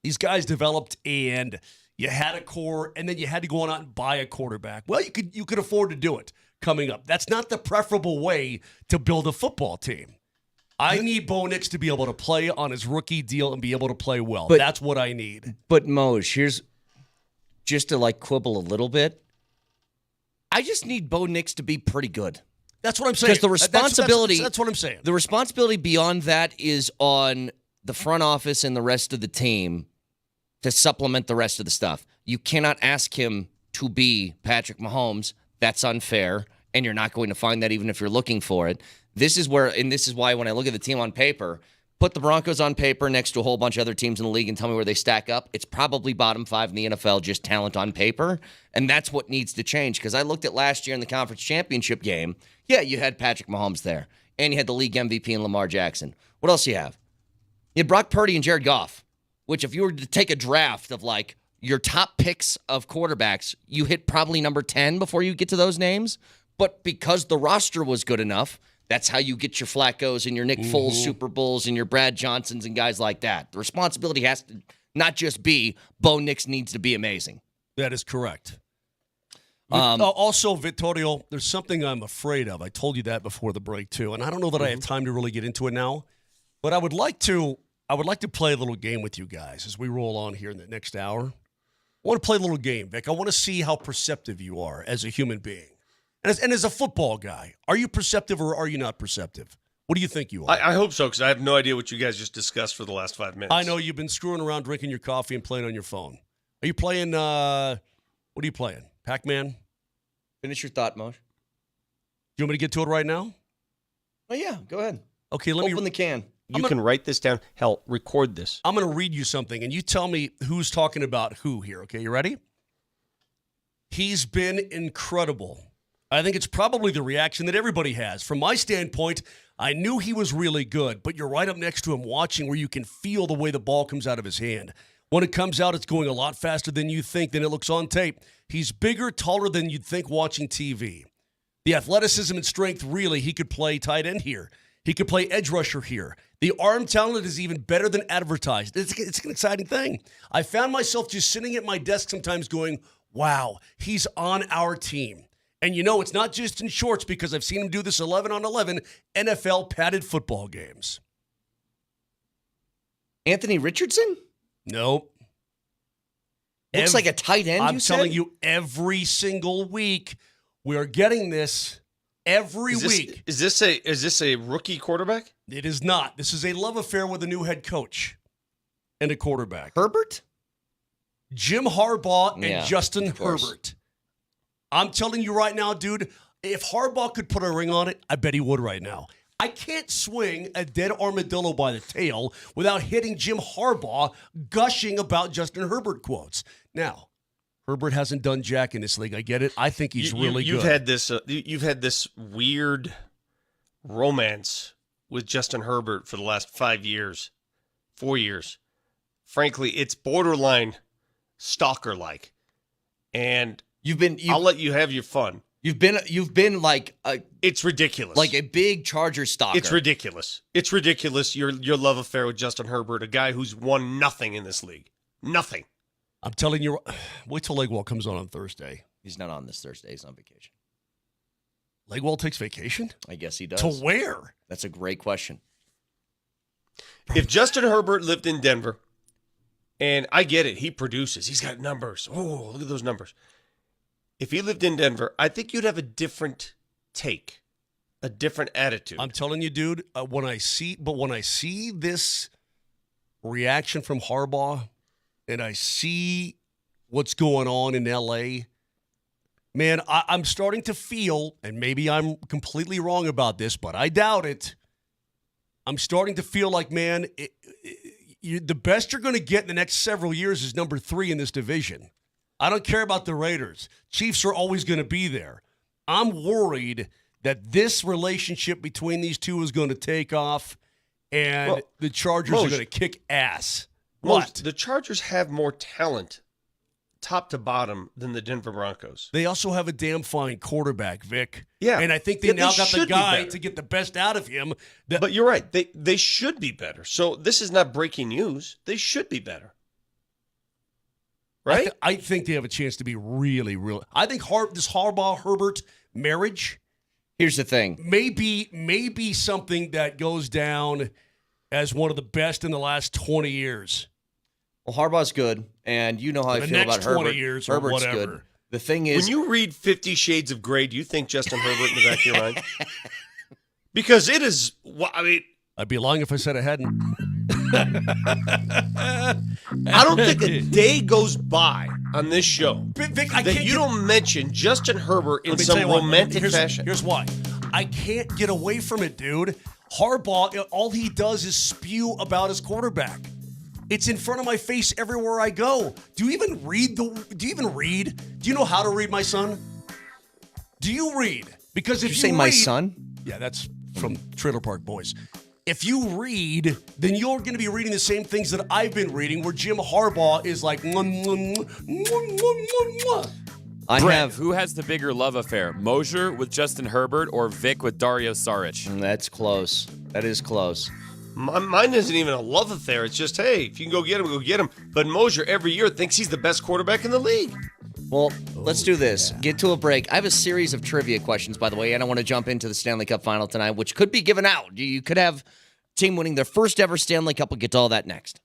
These guys developed and you had a core, and then you had to go on out and buy a quarterback. Well, you could afford to do it coming up. That's not the preferable way to build a football team. I need Bo Nix to be able to play on his rookie deal and be able to play well. That's what I need. But, Moj, here's just to, quibble a little bit. I just need Bo Nix to be pretty good. That's what I'm saying. Because the responsibility... That's what I'm saying. The responsibility beyond that is on the front office and the rest of the team to supplement the rest of the stuff. You cannot ask him to be Patrick Mahomes. That's unfair, and you're not going to find that even if you're looking for it. This is why when I look at the team on paper, put the Broncos on paper next to a whole bunch of other teams in the league and tell me where they stack up. It's probably bottom 5 in the NFL, just talent on paper, and that's what needs to change. Because I looked at last year in the conference championship game. Yeah, you had Patrick Mahomes there, and you had the league MVP in Lamar Jackson. What else you have? You had Brock Purdy and Jared Goff, which if you were to take a draft of your top picks of quarterbacks, you hit probably number 10 before you get to those names. But because the roster was good enough, that's how you get your Flaccos and your Nick Foles Super Bowls and your Brad Johnsons and guys like that. The responsibility has to not just be Bo Nix needs to be amazing. That is correct. Also, Vittorio, there's something I'm afraid of. I told you that before the break, too. And I don't know that I have time to really get into it now. But I would like to play a little game with you guys as we roll on here in the next hour. I want to play a little game, Vic. I want to see how perceptive you are as a human being. And as a football guy, are you perceptive or are you not perceptive? What do you think you are? I hope so, because I have no idea what you guys just discussed for the last 5 minutes. I know you've been screwing around, drinking your coffee, and playing on your phone. Are you playing, what are you playing? Pac-Man? Finish your thought, Moj. You want me to get to it right now? Oh, yeah, go ahead. Okay, Open the can. You can write this down. Hell, record this. I'm going to read you something, and you tell me who's talking about who here, okay? You ready? He's been incredible. I think it's probably the reaction that everybody has. From my standpoint, I knew he was really good, but you're right up next to him watching where you can feel the way the ball comes out of his hand. When it comes out, it's going a lot faster than you think, than it looks on tape. He's bigger, taller than you'd think watching TV. The athleticism and strength, really, he could play tight end here. He could play edge rusher here. The arm talent is even better than advertised. It's an exciting thing. I found myself just sitting at my desk sometimes going, wow, he's on our team. And it's not just in shorts because I've seen him do this 11-on-11 NFL padded football games. Anthony Richardson? Nope. Looks like a tight end, I'm telling you, every single week we're getting this. Every week. Is this a rookie quarterback? It is not. This is a love affair with a new head coach and a quarterback. Herbert? Jim Harbaugh and Justin Herbert. I'm telling you right now, dude, if Harbaugh could put a ring on it, I bet he would right now. I can't swing a dead armadillo by the tail without hitting Jim Harbaugh gushing about Justin Herbert quotes. Now, Herbert hasn't done jack in this league. I get it. I think he's really good. You've had this weird romance with Justin Herbert for the last 5 years, 4 years. Frankly, it's borderline stalker-like. And I'll let you have your fun. You've been like it's ridiculous. Like a big Charger stalker. It's ridiculous. It's ridiculous. Your love affair with Justin Herbert, a guy who's won nothing in this league. Nothing. I'm telling you, wait till Legwall comes on Thursday. He's not on this Thursday. He's on vacation. Legwall takes vacation? I guess he does. To where? That's a great question. If Justin Herbert lived in Denver, and I get it, he produces. He's got numbers. Oh, look at those numbers. If he lived in Denver, I think you'd have a different take, a different attitude. I'm telling you, dude, when I see this reaction from Harbaugh and I see what's going on in L.A., Man, I'm starting to feel, and maybe I'm completely wrong about this, but I doubt it. I'm starting to feel like, man, the best you're going to get in the next several years is number 3 in this division. I don't care about the Raiders. Chiefs are always going to be there. I'm worried that this relationship between these two is going to take off, and the Chargers are going to kick ass. What? The Chargers have more talent, top to bottom, than the Denver Broncos. They also have a damn fine quarterback, Vic. Yeah. And I think they now got the guy to get the best out of him. But you're right. They should be better. So this is not breaking news. They should be better. Right? I think they have a chance to be really, really. I think this Harbaugh-Herbert marriage. Here's the thing. Maybe something that goes down as one of the best in the last 20 years. Well, Harbaugh's good, and you know how I feel about Herbert. 20 years or Herbert's whatever. good. The thing is, when you read 50 Shades of Grey, do you think Justin Herbert in the back of your mind? Because it is, I mean, I'd be lying if I said I hadn't. I don't think a day goes by on this show Vic, that you don't mention Justin Herbert in some romantic fashion. Here's why. I can't get away from it, dude. Harbaugh, all he does is spew about his quarterback. It's in front of my face everywhere I go. Do you even read? Do you know how to read, my son? Do you read? Because if you say my son? Yeah, that's from Trailer Park Boys. If you read, then you're going to be reading the same things that I've been reading, where Jim Harbaugh is like, Who has the bigger love affair, Mosier with Justin Herbert or Vic with Dario Saric? That's close. That is close. Mine isn't even a love affair. It's just, hey, if you can go get him, go get him. But Mosier every year thinks he's the best quarterback in the league. Well, let's do this. Get to a break. I have a series of trivia questions, by the way, and I want to jump into the Stanley Cup final tonight, which could be given out. You could have a team winning their first ever Stanley Cup. We'll get to all that next.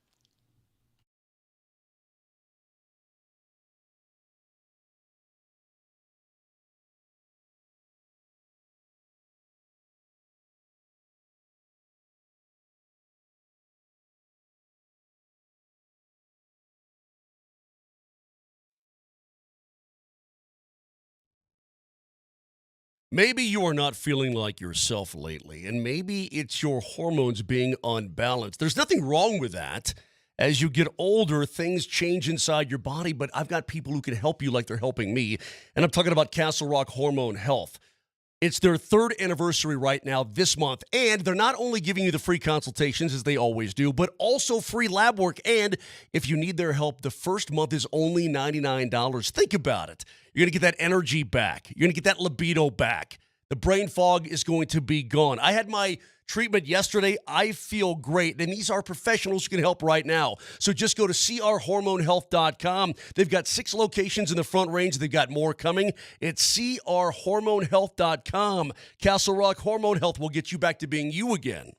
Maybe you are not feeling like yourself lately, and maybe it's your hormones being unbalanced. There's nothing wrong with that. As you get older, things change inside your body, but I've got people who can help you like they're helping me, and I'm talking about Castle Rock Hormone Health. It's their 3rd anniversary right now this month, and they're not only giving you the free consultations, as they always do, but also free lab work, and if you need their help, the first month is only $99. Think about it. You're going to get that energy back. You're going to get that libido back. The brain fog is going to be gone. I had my treatment yesterday. I feel great. And these are professionals who can help right now. So just go to crhormonehealth.com. They've got 6 locations in the Front Range. They've got more coming. It's crhormonehealth.com. Castle Rock Hormone Health will get you back to being you again.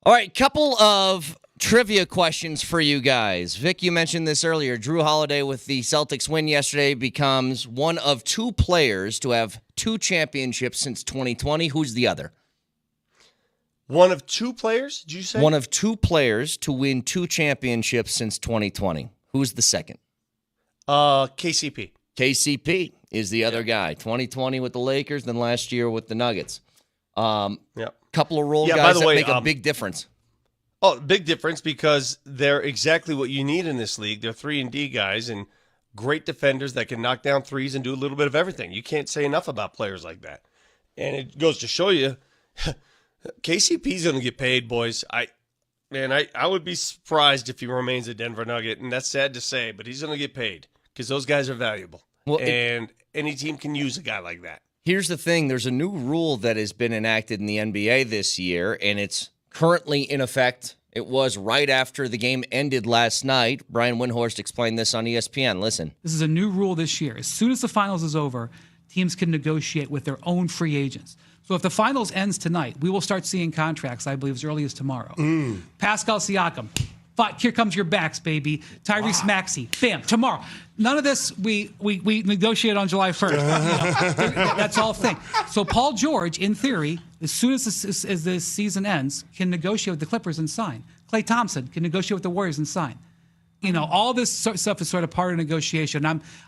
All right, couple of trivia questions for you guys. Vic, you mentioned this earlier. Drew Holiday, with the Celtics win yesterday, becomes one of 2 players to have 2 championships since 2020. Who's the other? One of 2 players, did you say? One of 2 players to win 2 championships since 2020. Who's the second? KCP. KCP is the other guy. 2020 with the Lakers, then last year with the Nuggets. Couple of role guys by the that way, make a big difference. Oh, big difference because they're exactly what you need in this league. They're 3-and-D guys and great defenders that can knock down threes and do a little bit of everything. You can't say enough about players like that. And it goes to show you, KCP's going to get paid, boys. I would be surprised if he remains a Denver Nugget, and that's sad to say, but he's going to get paid because those guys are valuable. Well, and any team can use a guy like that. Here's the thing. There's a new rule that has been enacted in the NBA this year, and it's currently in effect. It was right after the game ended last night. Brian Windhorst explained this on ESPN. Listen. This is a new rule this year. As soon as the finals is over, teams can negotiate with their own free agents. So if the finals ends tonight, we will start seeing contracts, I believe, as early as tomorrow. Pascal Siakam. Here comes your backs, baby. Tyrese Maxey. Bam. Tomorrow. None of this we negotiated on July 1st. That's all thing. So Paul George, in theory, as soon as the season ends, can negotiate with the Clippers and sign. Klay Thompson can negotiate with the Warriors and sign. All this stuff is sort of part of negotiation.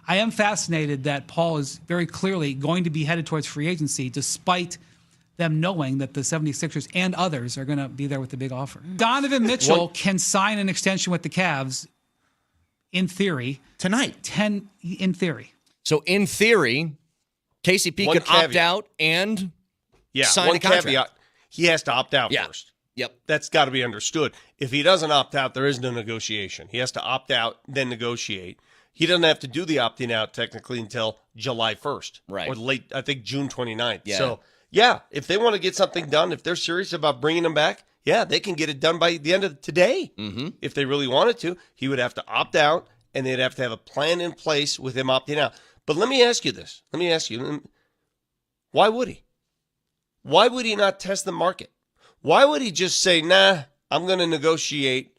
I am fascinated that Paul is very clearly going to be headed towards free agency, despite them knowing that the 76ers and others are going to be there with the big offer. Donovan Mitchell can sign an extension with the Cavs, in theory. Tonight. In theory. So, in theory, KCP could opt out and sign a contract. Caveat, he has to opt out first. Yep. That's got to be understood. If he doesn't opt out, there is no negotiation. He has to opt out, then negotiate. He doesn't have to do the opting out technically until July 1st. Right. Or late, I think June 29th. Yeah. So, if they want to get something done, if they're serious about bringing him back, they can get it done by the end of today. Mm-hmm. If they really wanted to, he would have to opt out, and they'd have to have a plan in place with him opting out. But let me ask you this. Why would he? Why would he not test the market? Why would he just say, nah, I'm going to negotiate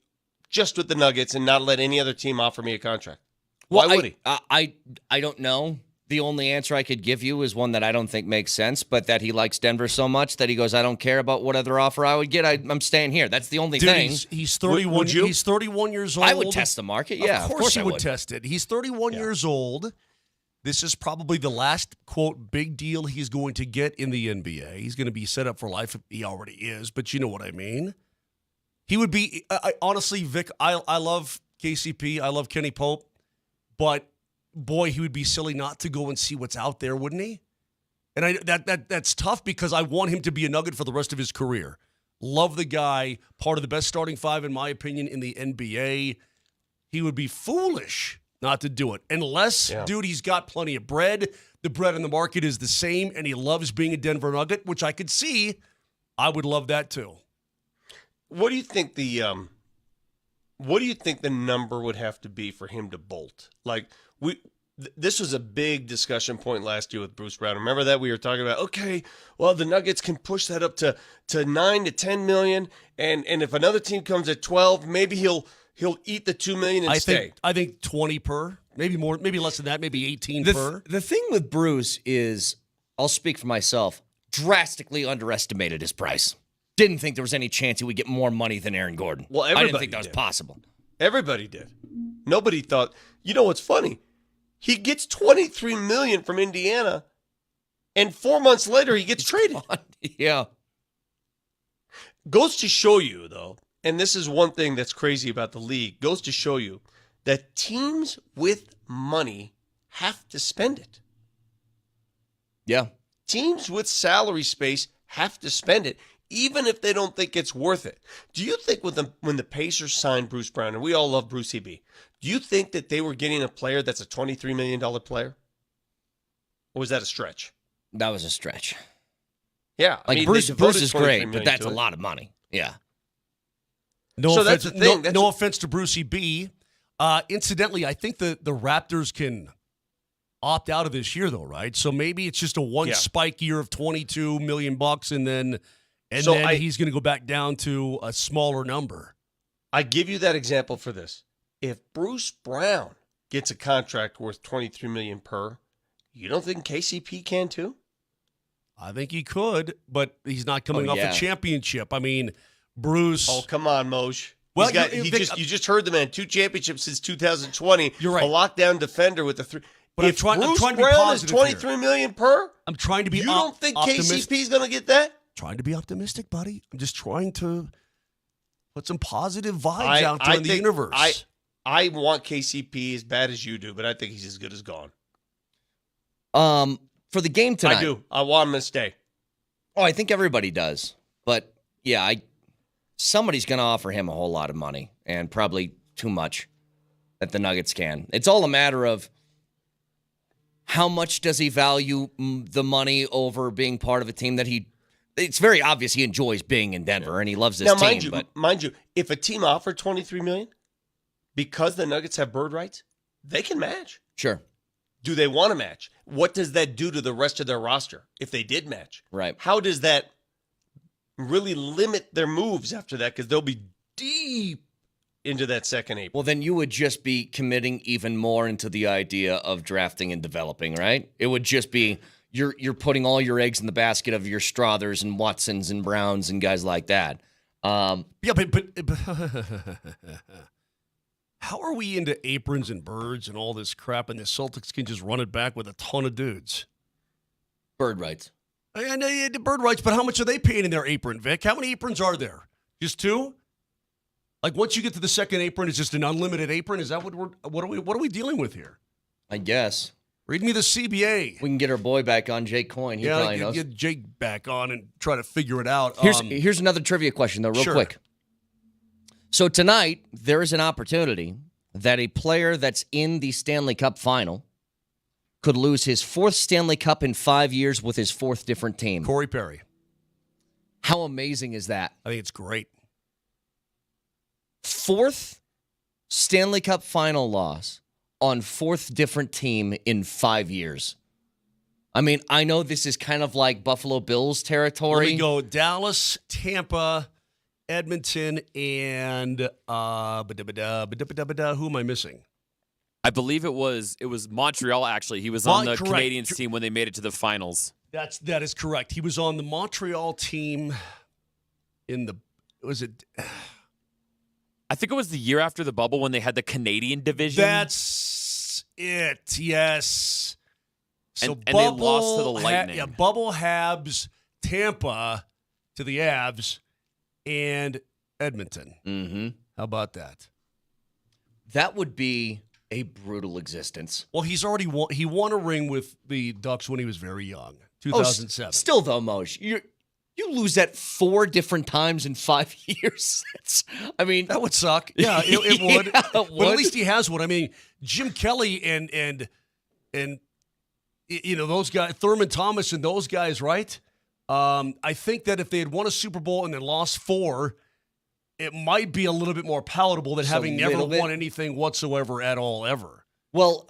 just with the Nuggets and not let any other team offer me a contract? Why would he? I don't know. The only answer I could give you is one that I don't think makes sense, but that he likes Denver so much that he goes, I don't care about what other offer I would get. I'm staying here. That's the only thing. He's 31. He's 31 years old. I would test the market. Yeah, of course he would test it. He's 31 years old. This is probably the last, quote, big deal he's going to get in the NBA. He's going to be set up for life. He already is, but you know what I mean. He would be, honestly, Vic, I love KCP. I love Kenny Pope, but boy, he would be silly not to go and see what's out there, wouldn't he? And that's tough because I want him to be a Nugget for the rest of his career. Love the guy, part of the best starting 5, in my opinion, in the NBA. He would be foolish not to do it. Unless, dude, he's got plenty of bread. The bread in the market is the same, and he loves being a Denver Nugget, which I could see. I would love that too. What do you think the number would have to be for him to bolt? Like, this was a big discussion point last year with Bruce Brown. Remember that? We were talking about, okay, well, the Nuggets can push that up to 9 to 10 million, and if another team comes at 12, maybe he'll eat the 2 million and stay. I think 20 per, maybe more, maybe less than that, maybe 18 per. The thing with Bruce is, I'll speak for myself, drastically underestimated his price. Didn't think there was any chance he would get more money than Aaron Gordon. Well, I didn't think that was possible. Everybody did. Nobody thought. You know what's funny? He gets $23 million from Indiana, and 4 months later he gets traded. Yeah. Goes to show you, though, and this is one thing that's crazy about the league, goes to show you that teams with money have to spend it. Yeah. Teams with salary space have to spend it, even if they don't think it's worth it. Do you think when the Pacers signed Bruce Brown, and we all love Brucey B, do you think that they were getting a player that's a $23 million player? Or was that a stretch? That was a stretch. Yeah. Bruce is great, but that's a lot of money. Yeah. No offense to Brucey B. Incidentally, I think the Raptors can opt out of this year, though, right? So maybe it's just a spike year of $22 million, and then And So then he's going to go back down to a smaller number. I give you that example for this. If Bruce Brown gets a contract worth $23 million per, you don't think KCP can too? I think he could, but he's not coming off a championship. I mean, Bruce. Oh, come on, Moj. Well, you just heard the man. 2 championships since 2020. You're right. A lockdown defender with the 3. But if I'm Bruce trying to be Brown is positive $23 million per, I'm trying to be. You don't think KCP is going to get that? Trying to be optimistic, buddy. I'm just trying to put some positive vibes out there in the universe. I want KCP as bad as you do, but I think he's as good as gone. For the game tonight, I do. I want him to stay. Oh, I think everybody does. But yeah, somebody's going to offer him a whole lot of money, and probably too much that the Nuggets can. It's all a matter of how much does he value the money over being part of a team that it's very obvious he enjoys being in Denver and he loves this team. Mind you, if a team offered $23 million because the Nuggets have bird rights, they can match. Sure. Do they want to match? What does that do to the rest of their roster if they did match? Right. How does that really limit their moves after that? Because they'll be deep into that second April. Well, then you would just be committing even more into the idea of drafting and developing, right? It would just be you're putting all your eggs in the basket of your Strothers and Watsons and Browns and guys like that. Yeah, but how are we into aprons and birds and all this crap, and the Celtics can just run it back with a ton of dudes? Bird rights. And the bird rights, but how much are they paying in their apron, Vic? How many aprons are there? Just 2? Like once you get to the second apron, it's just an unlimited apron. Is that what are we dealing with here? I guess. Read me the CBA. We can get our boy back on, Jake Coyne. He probably knows. Get Jake back on and try to figure it out. Here's another trivia question, though, real quick. So tonight, there is an opportunity that a player that's in the Stanley Cup final could lose his 4th Stanley Cup in 5 years with his 4th different team. Corey Perry. How amazing is that? I think it's great. 4th Stanley Cup final loss on 4th different team in 5 years. I mean, I know this is kind of like Buffalo Bills territory. Let me go Dallas, Tampa, Edmonton, and who am I missing? I believe it was Montreal, actually. He was on the Canadiens team when they made it to the finals. That is correct. He was on the Montreal team I think it was the year after the bubble when they had the Canadian division. That's it, yes. So and they lost to the Lightning. Bubble Habs, Tampa to the Avs, and Edmonton. Mm-hmm. How about that? That would be a brutal existence. Well, he's already won. He won a ring with the Ducks when he was very young, 2007. Still, though, Moj, you lose that 4 different times in 5 years. That would suck. Yeah, it would. Yeah, but at least he has one. I mean, Jim Kelly and those guys, Thurman Thomas and those guys, right? I think that if they had won a Super Bowl and then lost 4, it might be a little bit more palatable than having never won anything whatsoever at all ever. Well,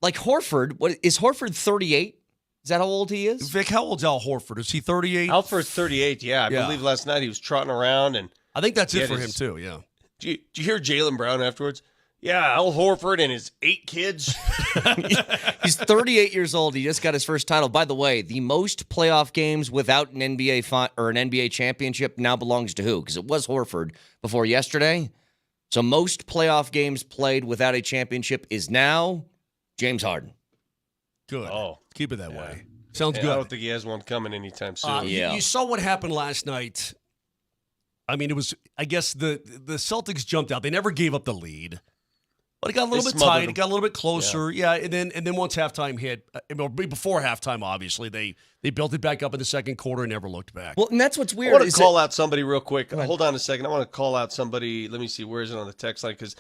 like Horford, is Horford 38? Is that how old he is? Vic, how old's Al Horford? Is he 38? Al Horford's 38, yeah. I believe last night he was trotting around. And I think that's it for him, too, yeah. Did you hear Jaylen Brown afterwards? Yeah, Al Horford and his 8 kids. He's 38 years old. He just got his first title. By the way, the most playoff games without an NBA or an NBA championship now belongs to who? Because it was Horford before yesterday. So most playoff games played without a championship is now James Harden. Good. Oh, keep it that way. Sounds good. I don't think he has one coming anytime soon. You saw what happened last night. I mean, it was, I guess, the Celtics jumped out. They never gave up the lead. But it got a little bit tight. It got a little bit closer. Yeah, and then once halftime hit, before halftime, obviously, they built it back up in the second quarter and never looked back. Well, and that's what's weird. I want to call out somebody real quick. Hold on a second. I want to call out somebody. Let me see. Where is it on the text line? Because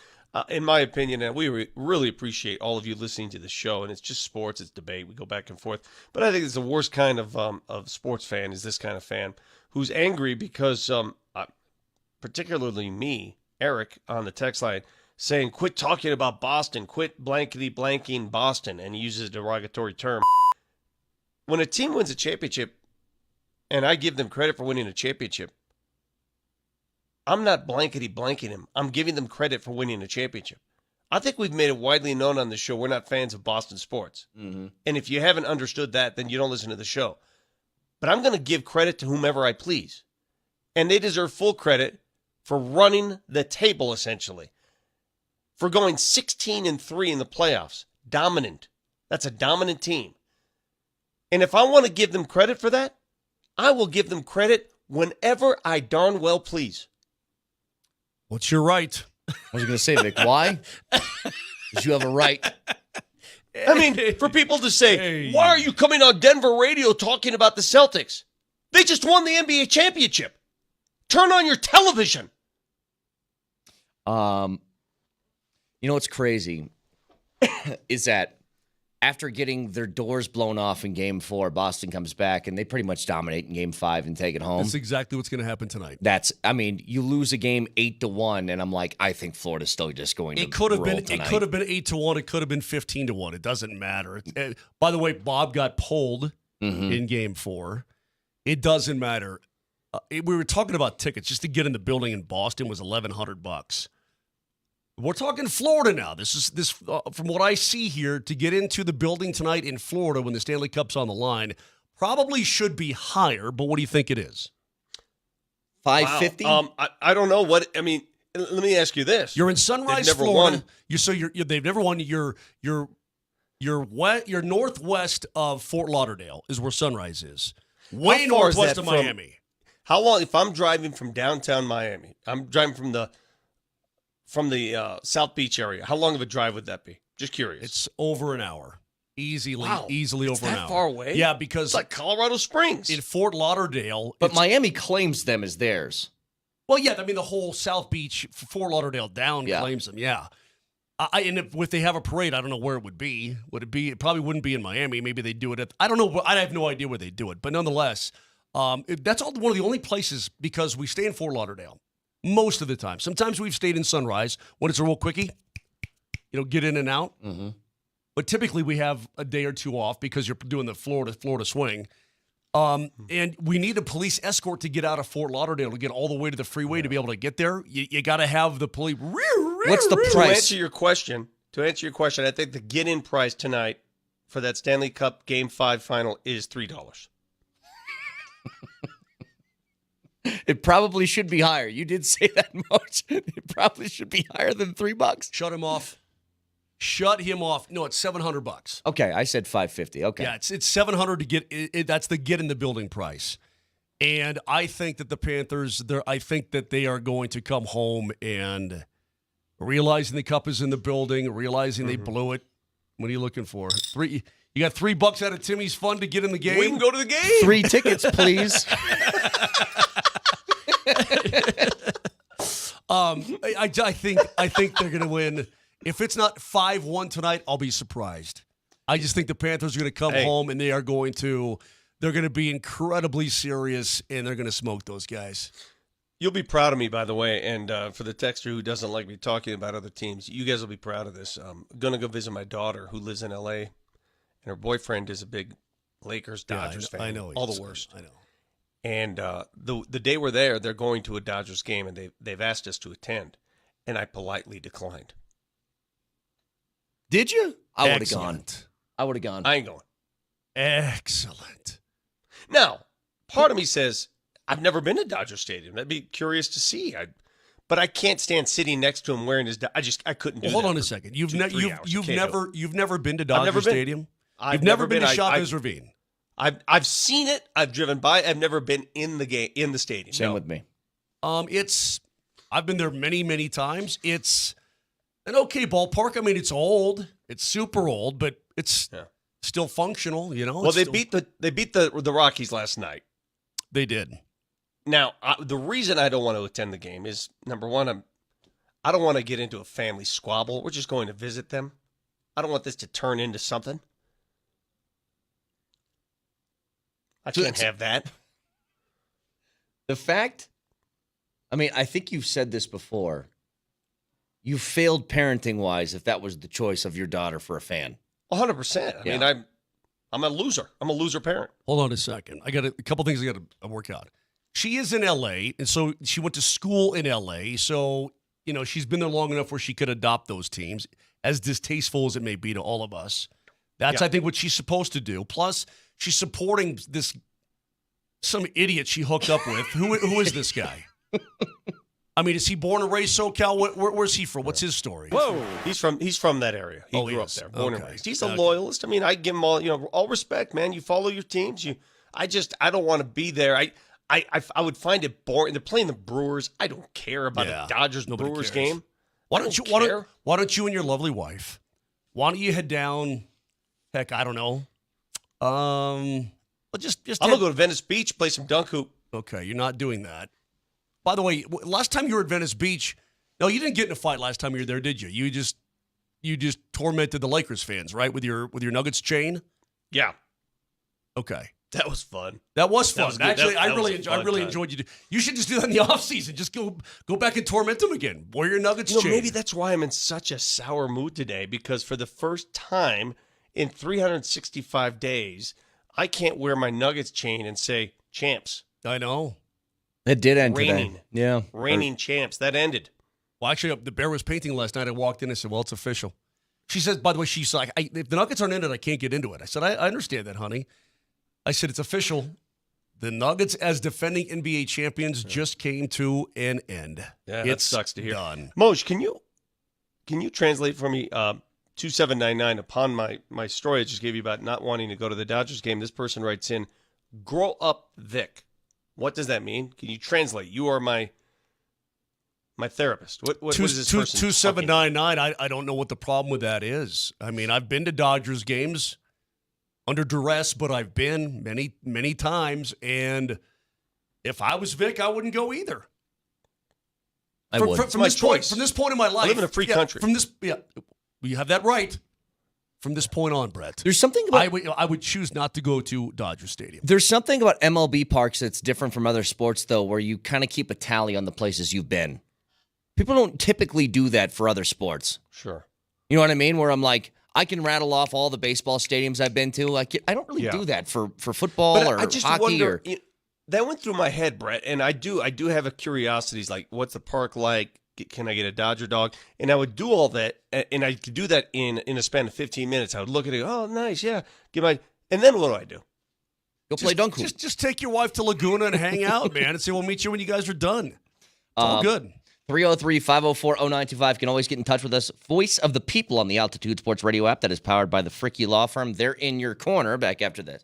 in my opinion, and we really appreciate all of you listening to the show, and it's just sports. It's debate. We go back and forth. But I think it's the worst kind of sports fan is this kind of fan who's angry because particularly me, Eric, on the text line, saying, quit talking about Boston, quit blankety blanking Boston, and he uses a derogatory term. When a team wins a championship, and I give them credit for winning a championship, I'm not blankety-blanking them. I'm giving them credit for winning a championship. I think we've made it widely known on this show we're not fans of Boston sports. Mm-hmm. And if you haven't understood that, then you don't listen to the show. But I'm going to give credit to whomever I please. And they deserve full credit for running the table, essentially. For going 16-3 in the playoffs. Dominant. That's a dominant team. And if I want to give them credit for that, I will give them credit whenever I darn well please. What's your right? I was going to say, Vic, why? Because you have a right. I mean, for people to say, why are you coming on Denver radio talking about the Celtics? They just won the NBA championship. Turn on your television. You know what's crazy is that after getting their doors blown off in Game 4, Boston comes back and they pretty much dominate in Game 5 and take it home. That's exactly what's going to happen tonight. You lose a game 8-1, and I'm like, I think Florida's still just going to. It could have been. Tonight. It could have been 8-1. It could have been 15-1. It doesn't matter. By the way, Bob got pulled in Game 4. It doesn't matter. We were talking about tickets just to get in the building in Boston was $1,100. We're talking Florida now. This from what I see here, to get into the building tonight in Florida when the Stanley Cup's on the line, probably should be higher. But what do you think it is? $550? Wow. I don't know what. I mean, let me ask you this: You're in Sunrise, Florida. They've never won. You're northwest of Fort Lauderdale is where Sunrise is. Way northwest of Miami. How long? If I'm driving from downtown Miami, I'm driving from the South Beach area. How long of a drive would that be? Just curious. It's over an hour. Easily it's over an hour. That far away? Yeah, because it's like Colorado Springs. In Fort Lauderdale. But Miami claims them as theirs. Well, yeah, I mean the whole South Beach, Fort Lauderdale down claims them, yeah. And if they have a parade, I don't know where it would be. Would it be? It probably wouldn't be in Miami. Maybe they do it at. I don't know. I have no idea where they do it. But nonetheless, that's one of the only places because we stay in Fort Lauderdale most of the time. Sometimes we've stayed in Sunrise when it's a real quickie. Get in and out. Mm-hmm. But typically we have a day or two off because you're doing the Florida swing. And we need a police escort to get out of Fort Lauderdale to get all the way to the freeway to be able to get there. You got to have the police. What's the price? To answer your question, I think the get-in price tonight for that Stanley Cup Game 5 final is $3. It probably should be higher. You did say that much. It probably should be higher than $3. Shut him off. Shut him off. No, it's $700. Okay, I said $550. Okay. Yeah, it's $700 to get it. That's the get in the building price. And I think that the Panthers, I think that they are going to come home and realizing the cup is in the building, realizing they blew it. What are you looking for? You got $3 out of Timmy's Fund to get in the game? We can go to the game. 3 tickets, please. I think they're going to win. If it's not 5-1 tonight, I'll be surprised. I just think the Panthers are going to come home and they're going to be incredibly serious and they're going to smoke those guys. You'll be proud of me, by the way, and for the texter who doesn't like me talking about other teams, you guys will be proud of this. I'm going to go visit my daughter who lives in L.A., and her boyfriend is a big Lakers-Dodgers fan. I know. All the worst. I know. And the day we're there, they're going to a Dodgers game, and they've asked us to attend, and I politely declined. Did you? I would have gone. I ain't going. Excellent. Now, part of me says, I've never been to Dodger Stadium. I'd be curious to see. But I can't stand sitting next to him wearing his. I couldn't do that. Hold on a second. You've never been to Dodger Stadium. You've never been to Chavez Ravine. I've seen it. I've driven by. I've never been in the stadium. Same with me. I've been there many, many times. It's an okay ballpark. I mean, it's old. It's super old, but it's still functional. Well, they beat the Rockies last night. They did. Now, the reason I don't want to attend the game is, number one, I don't want to get into a family squabble. We're just going to visit them. I don't want this to turn into something. I can't have that. The fact, I think you've said this before. You failed parenting-wise if that was the choice of your daughter for a fan. 100%. I mean, I'm a loser. I'm a loser parent. Hold on a second. I got a couple things I got to work out. She is in L.A., and so she went to school in L.A., so, she's been there long enough where she could adopt those teams, as distasteful as it may be to all of us. That's, I think, what she's supposed to do. Plus, she's supporting some idiot she hooked up with. Who is this guy? I mean, is he born and raised SoCal? Where's he from? What's his story? Whoa, he's from that area. He grew up there, born and raised. He's a loyalist. I mean, I give him all respect, man. You follow your teams. I don't want to be there. I would find it boring. They're playing the Brewers. I don't care about a Dodgers-Brewers game. Why don't you and your lovely wife, why don't you head down, heck, I don't know. I'm going to go to Venice Beach, play some dunk hoop. Okay, you're not doing that. By the way, last time you were at Venice Beach, no, you didn't get in a fight last time you were there, did you? You just tormented the Lakers fans, right, with your Nuggets chain? Yeah. Okay. That was fun. That was fun. Actually, I really really enjoyed you. You should just do that in the offseason. Just go back and torment them again. Wear your Nuggets chain. Maybe that's why I'm in such a sour mood today, because for the first time in 365 days, I can't wear my Nuggets chain and say champs. I know. It did end today. Yeah. Reigning champs. That ended. Well, actually, the Bear was painting last night. I walked in and said, well, it's official. She says, by the way, she's like, if the Nuggets aren't in it, I can't get into it. I said, I understand that, honey. I said, it's official. The Nuggets, as defending NBA champions, just came to an end. Yeah, that sucks to hear. Done. Moj, can you translate for me 2799 upon my story I just gave you about not wanting to go to the Dodgers game? This person writes in, grow up, Vic. What does that mean? Can you translate? You are my therapist. What is this person? 2799. I don't know what the problem with that is. I mean, I've been to Dodgers games under duress, but I've been many, many times. And if I was Vic, I wouldn't go either. From this point in my life, I live in a free country. You have that right. From this point on, Brett, there's something about I would choose not to go to Dodger Stadium. There's something about MLB parks that's different from other sports, though, where you kind of keep a tally on the places you've been. People don't typically do that for other sports. Sure. You know what I mean? Where I'm like, I can rattle off all the baseball stadiums I've been to. I don't really do that for football or I just hockey. Wonder, that went through my head, Brett, and I do have a curiosity. Like, what's the park like? Can I get a Dodger dog? And I would do all that, and I could do that in a span of 15 minutes. I would look at it, oh, nice, yeah. And then what do? Go play dunk hoop. Just take your wife to Laguna and hang out, man, and say we'll meet you when you guys are done. It's all good. 303-504-0925. Can always get in touch with us. Voice of the People on the Altitude Sports Radio app that is powered by the Fricky Law Firm. They're in your corner. Back after this.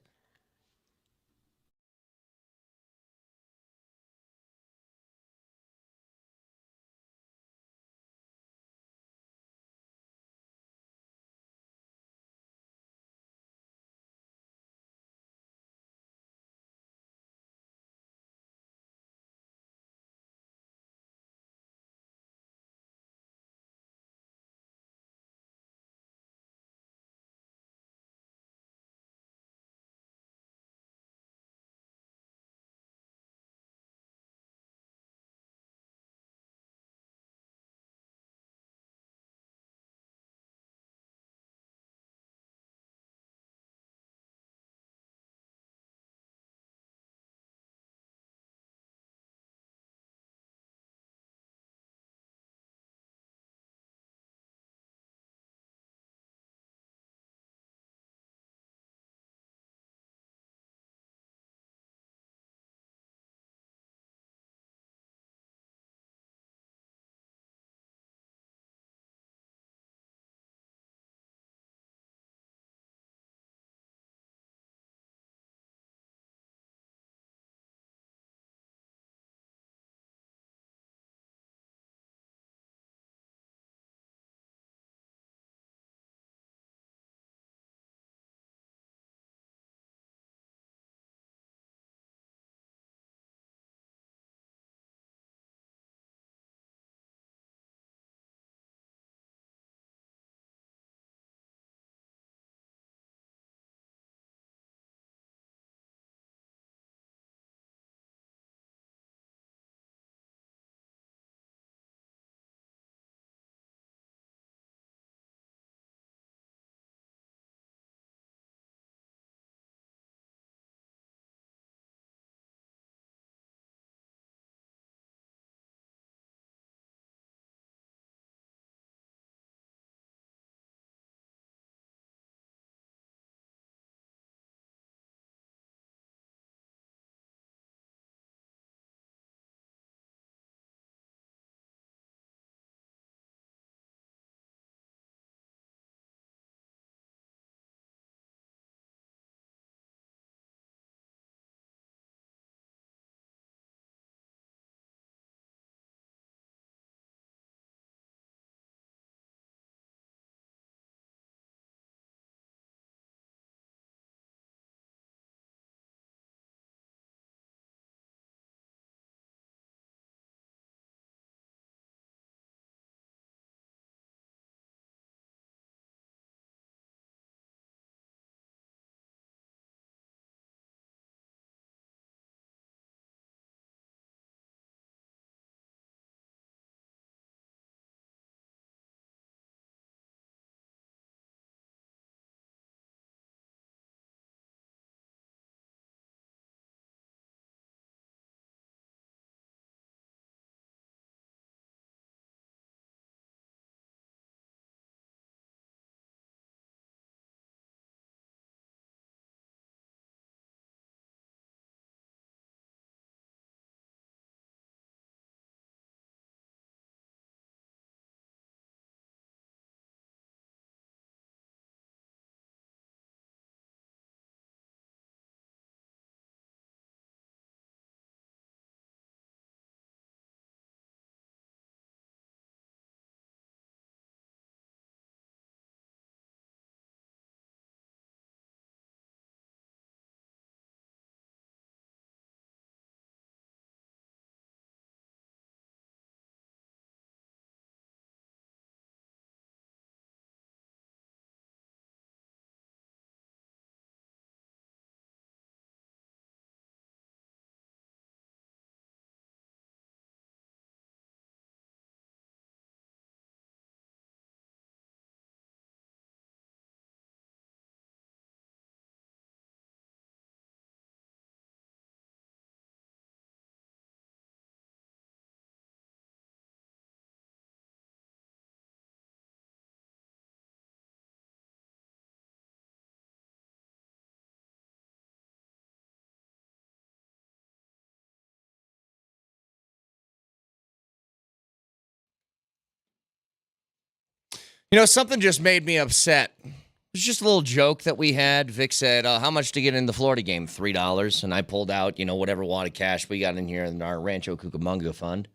You know, something just made me upset. It was just a little joke that we had. Vic said, how much to get in the Florida game? $3. And I pulled out, whatever wad of cash we got in here in our Rancho Cucamonga fund.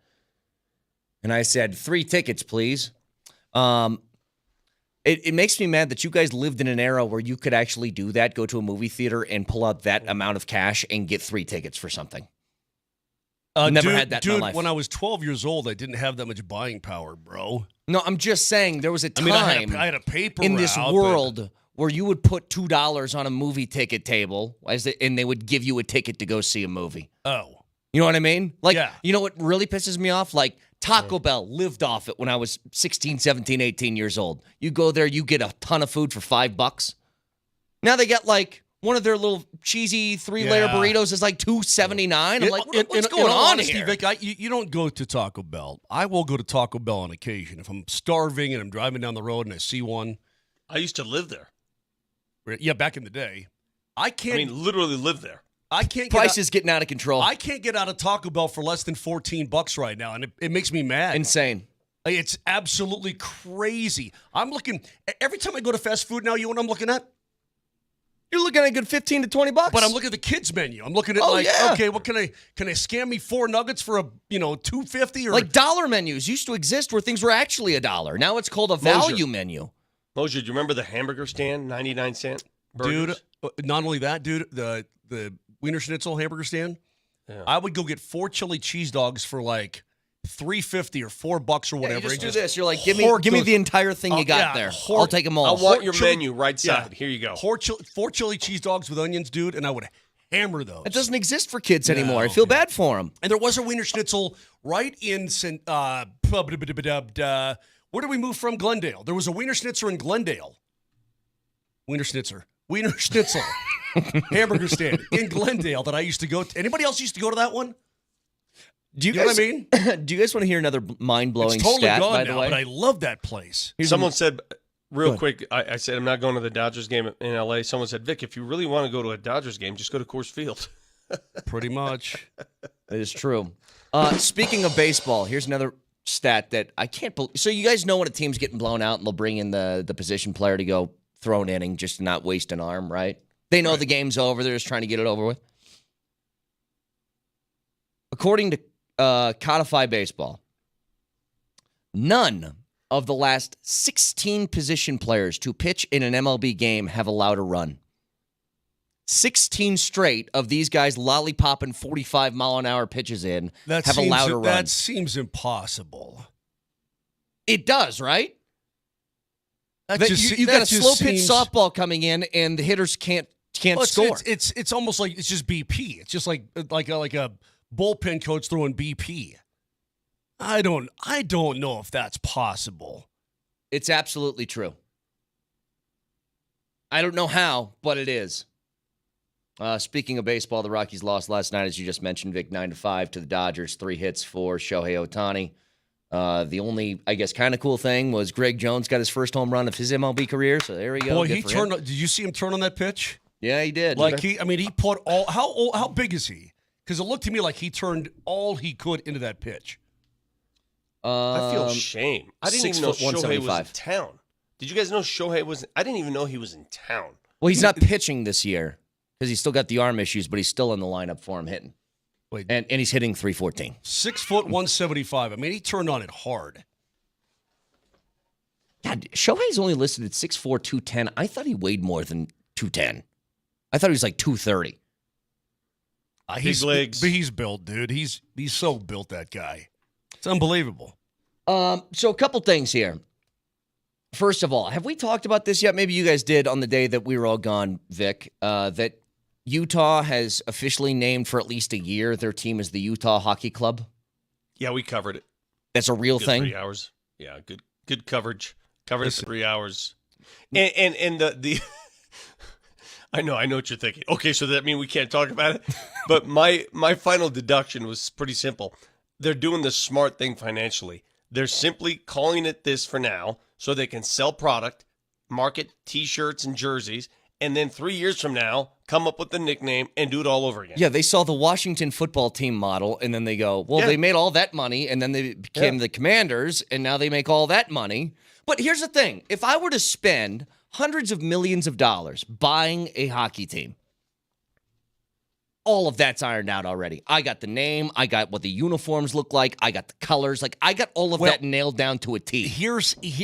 And I said, 3 tickets, please. It makes me mad that you guys lived in an era where you could actually do that, go to a movie theater and pull out that amount of cash and get 3 tickets for something. Never had that in my life. When I was 12 years old, I didn't have that much buying power, bro. No, I'm just saying there was a time I had a paper in this world where you would put $2 on a movie ticket table and they would give you a ticket to go see a movie. Oh. You know what I mean? You know what really pisses me off? Like, Taco Bell lived off it when I was 16, 17, 18 years old. You go there, you get a ton of food for $5. Now they got one of their little cheesy 3-layer burritos is like $2.79. I'm like, what's going on here? Vic, you don't go to Taco Bell. I will go to Taco Bell on occasion. If I'm starving and I'm driving down the road and I see one. I used to live there. Yeah, back in the day. Literally live there. I can't. Prices getting out of control. I can't get out of Taco Bell for less than $14 right now, and it makes me mad. Insane. It's absolutely crazy. I'm looking every time I go to fast food now. You know what I'm looking at? You're looking at a good $15 to $20. But I'm looking at the kids menu. I'm looking at okay, what can I scam me 4 nuggets for a $2.50 or dollar menus used to exist where things were actually $1. Now it's called a value menu. Mosier, do you remember the hamburger stand, 99-cent burgers? Dude, not only that, dude, the Wiener Schnitzel hamburger stand. Yeah. I would go get 4 chili cheese dogs for like $3.50 or $4 or whatever. You just do this. You're like, give me the entire thing you got there. I'll take them all. I want your menu right side. Yeah. Here you go. 4 chili cheese dogs with onions, dude, and I would hammer those. It doesn't exist for kids anymore. I feel bad for them. And there was a Wiener Schnitzel right in where did we move from? Glendale. There was a Wiener Schnitzel in Glendale. Wiener Schnitzel. Hamburger stand in Glendale that I used to go to. Anybody else used to go to that one? Do you know what I mean? Do you guys want to hear another mind-blowing it's totally stat, gone by the now, way? But I love that place. Someone said, real quick, I said, I'm not going to the Dodgers game in L.A. Someone said, Vic, if you really want to go to a Dodgers game, just go to Coors Field. Pretty much. That is true. Speaking of baseball, here's another stat that I can't believe. So you guys know when a team's getting blown out and they'll bring in the position player to go throw an inning just to not waste an arm, right? They know the game's over. They're just trying to get it over with. According to Codify Baseball, none of the last 16 position players to pitch in an MLB game have allowed a run. 16 straight of these guys lollipopping 45-mile-an-hour pitches in have allowed a run. That seems impossible. It does, right? You got a slow-pitch softball coming in, and the hitters can't score. It's almost like it's just BP. It's just like a bullpen coach throwing BP. I don't know if that's possible. It's absolutely true. I don't know how, but it is. Speaking of baseball, the Rockies lost last night, as you just mentioned, Vic, 9-5 to the Dodgers. 3 hits for Shohei Ohtani. The only, I guess, kind of cool thing was Greg Jones got his first home run of his MLB career. So there we go. Boy, he turned. Did you see him turn on that pitch? Yeah, he did. He put all. How big is he? Because it looked to me like he turned all he could into that pitch. I feel shame. I didn't even know Shohei was in town. Did you guys know Shohei was? I didn't even know he was in town. Well, he's not pitching this year because he's still got the arm issues, but he's still in the lineup for him hitting. Wait, and he's hitting 314. 6 foot 175. I mean, he turned on it hard. God, Shohei's only listed at 6'4", 210. I thought he weighed more than 210. I thought he was like 230. His legs. He's built, dude. He's so built, that guy. It's unbelievable. So a couple things here. First of all, have we talked about this yet? Maybe you guys did on the day that we were all gone, Vic, that Utah has officially named for at least a year their team is the Utah Hockey Club. Yeah, we covered it. That's a real thing? 3 hours. Yeah, good coverage. Covered it for 3 hours. And the I know what you're thinking. Okay, so that means we can't talk about it? But my final deduction was pretty simple. They're doing the smart thing financially. They're simply calling it this for now so they can sell product, market T-shirts and jerseys, and then 3 years from now, come up with the nickname and do it all over again. Yeah, they saw the Washington football team model, and then they go, well, they made all that money, and then they became the Commanders, and now they make all that money. But here's the thing. If I were to spend hundreds of millions of dollars buying a hockey team, all of that's ironed out already. I got the name. I got what the uniforms look like. I got the colors. Like, I got all of that nailed down to a T.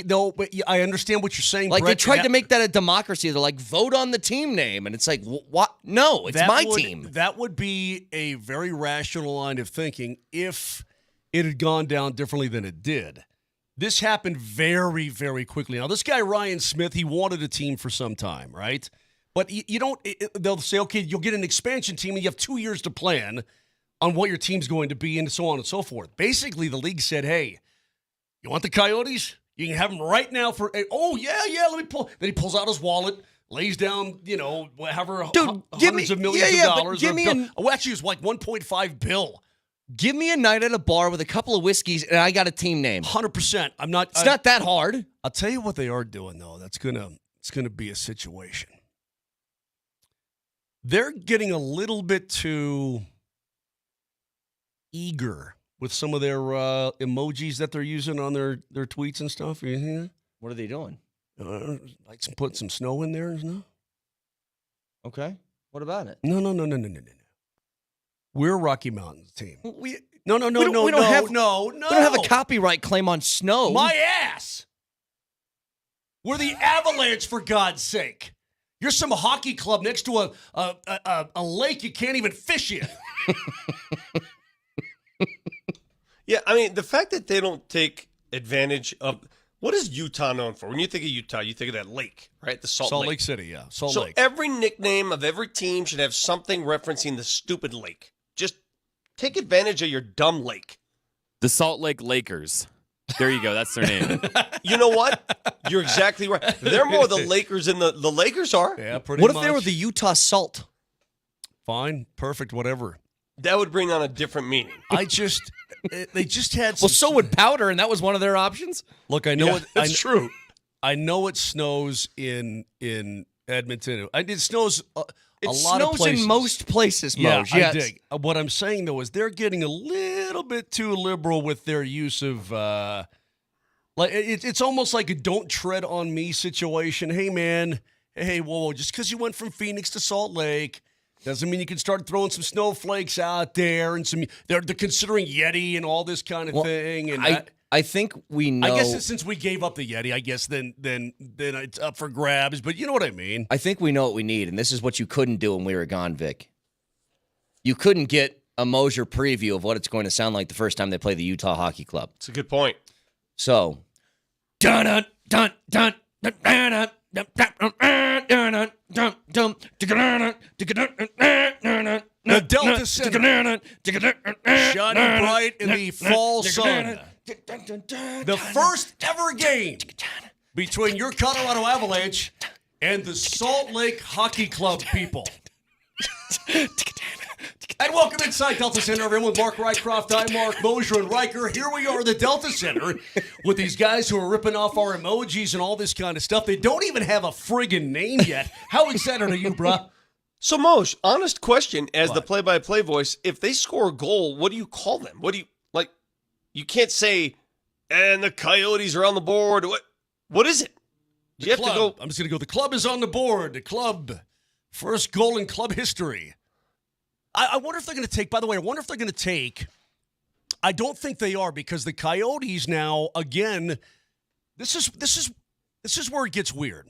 But I understand what you're saying, Like, Brett. they tried to make that a democracy. They're like, vote on the team name. And it's like, what? No, it's my team. That would be a very rational line of thinking if it had gone down differently than it did. This happened very, very quickly. Now, this guy, Ryan Smith, he wanted a team for some time, right? But you don't, they'll say, okay, you'll get an expansion team and you have 2 years to plan on what your team's going to be and so on and so forth. Basically, the league said, hey, you want the Coyotes? You can have them right now for, oh, yeah, let me pull. Then he pulls out his wallet, lays down, however, hundreds of millions of dollars. Actually, it was like $1.5 billion. Give me a night at a bar with a couple of whiskeys and I got a team name. 100%. It's not that hard. I'll tell you what they are doing, though. It's gonna be a situation. They're getting a little bit too eager with some of their emojis that they're using on their tweets and stuff. You hear that? What are they doing? Like putting some snow in there and stuff. Okay. What about it? No. We're a Rocky Mountains team. No. We don't have a copyright claim on snow. My ass. We're the Avalanche, for God's sake. You're some hockey club next to a lake you can't even fish in. Yeah, I mean, the fact that they don't take advantage of what is Utah known for? When you think of Utah, you think of that lake, right? The Salt Lake City, yeah. Salt so Lake. Every nickname of every team should have something referencing the stupid lake. Just take advantage of your dumb lake. The Salt Lake Lakers. There you go. That's their name. You know what? You're exactly right. They're more the Lakers than the Lakers are. Yeah, pretty much. much. What if they were the Utah Salt? Fine. Perfect. Whatever. That would bring on a different meaning. They just had some... Well, so would powder, and that was one of their options. Look, I know that's true. I know it snows in Edmonton. It snows a lot of places. It snows in most places, Moj. Yeah, yes. I dig. What I'm saying, though, is they're getting a little bit too liberal with their use of... it's almost like a don't tread on me situation. Hey, man. Hey, whoa, just because you went from Phoenix to Salt Lake doesn't mean you can start throwing some snowflakes out there and they're considering Yeti and all this kind of thing. And I think we know. I guess since we gave up the Yeti, I guess then it's up for grabs. But you know what I mean. I think we know what we need, and this is what you couldn't do when we were gone, Vic. You couldn't get a Mosier preview of what it's going to sound like the first time they play the Utah Hockey Club. It's a good point. So, dun dun dun dun dun. The Delta Center, shining bright in the fall sun. The first ever game between your Colorado Avalanche and the Salt Lake Hockey Club people. And welcome inside Delta Center, everyone. With Mark Rycroft, I'm Mark Mosier and Riker. Here we are at the Delta Center with these guys who are ripping off our emojis and all this kind of stuff. They don't even have a friggin' name yet. How excited are you, bruh? So, Moj, honest question, as the play-by-play voice, if they score a goal, what do you call them? What do you, like, you can't say, and the Coyotes are on the board. What is it? You have to go. I'm just going to go, the club is on the board. The club, first goal in club history. I wonder if they're going to take, by the way, I don't think they are, because the Coyotes now, again, this is where it gets weird.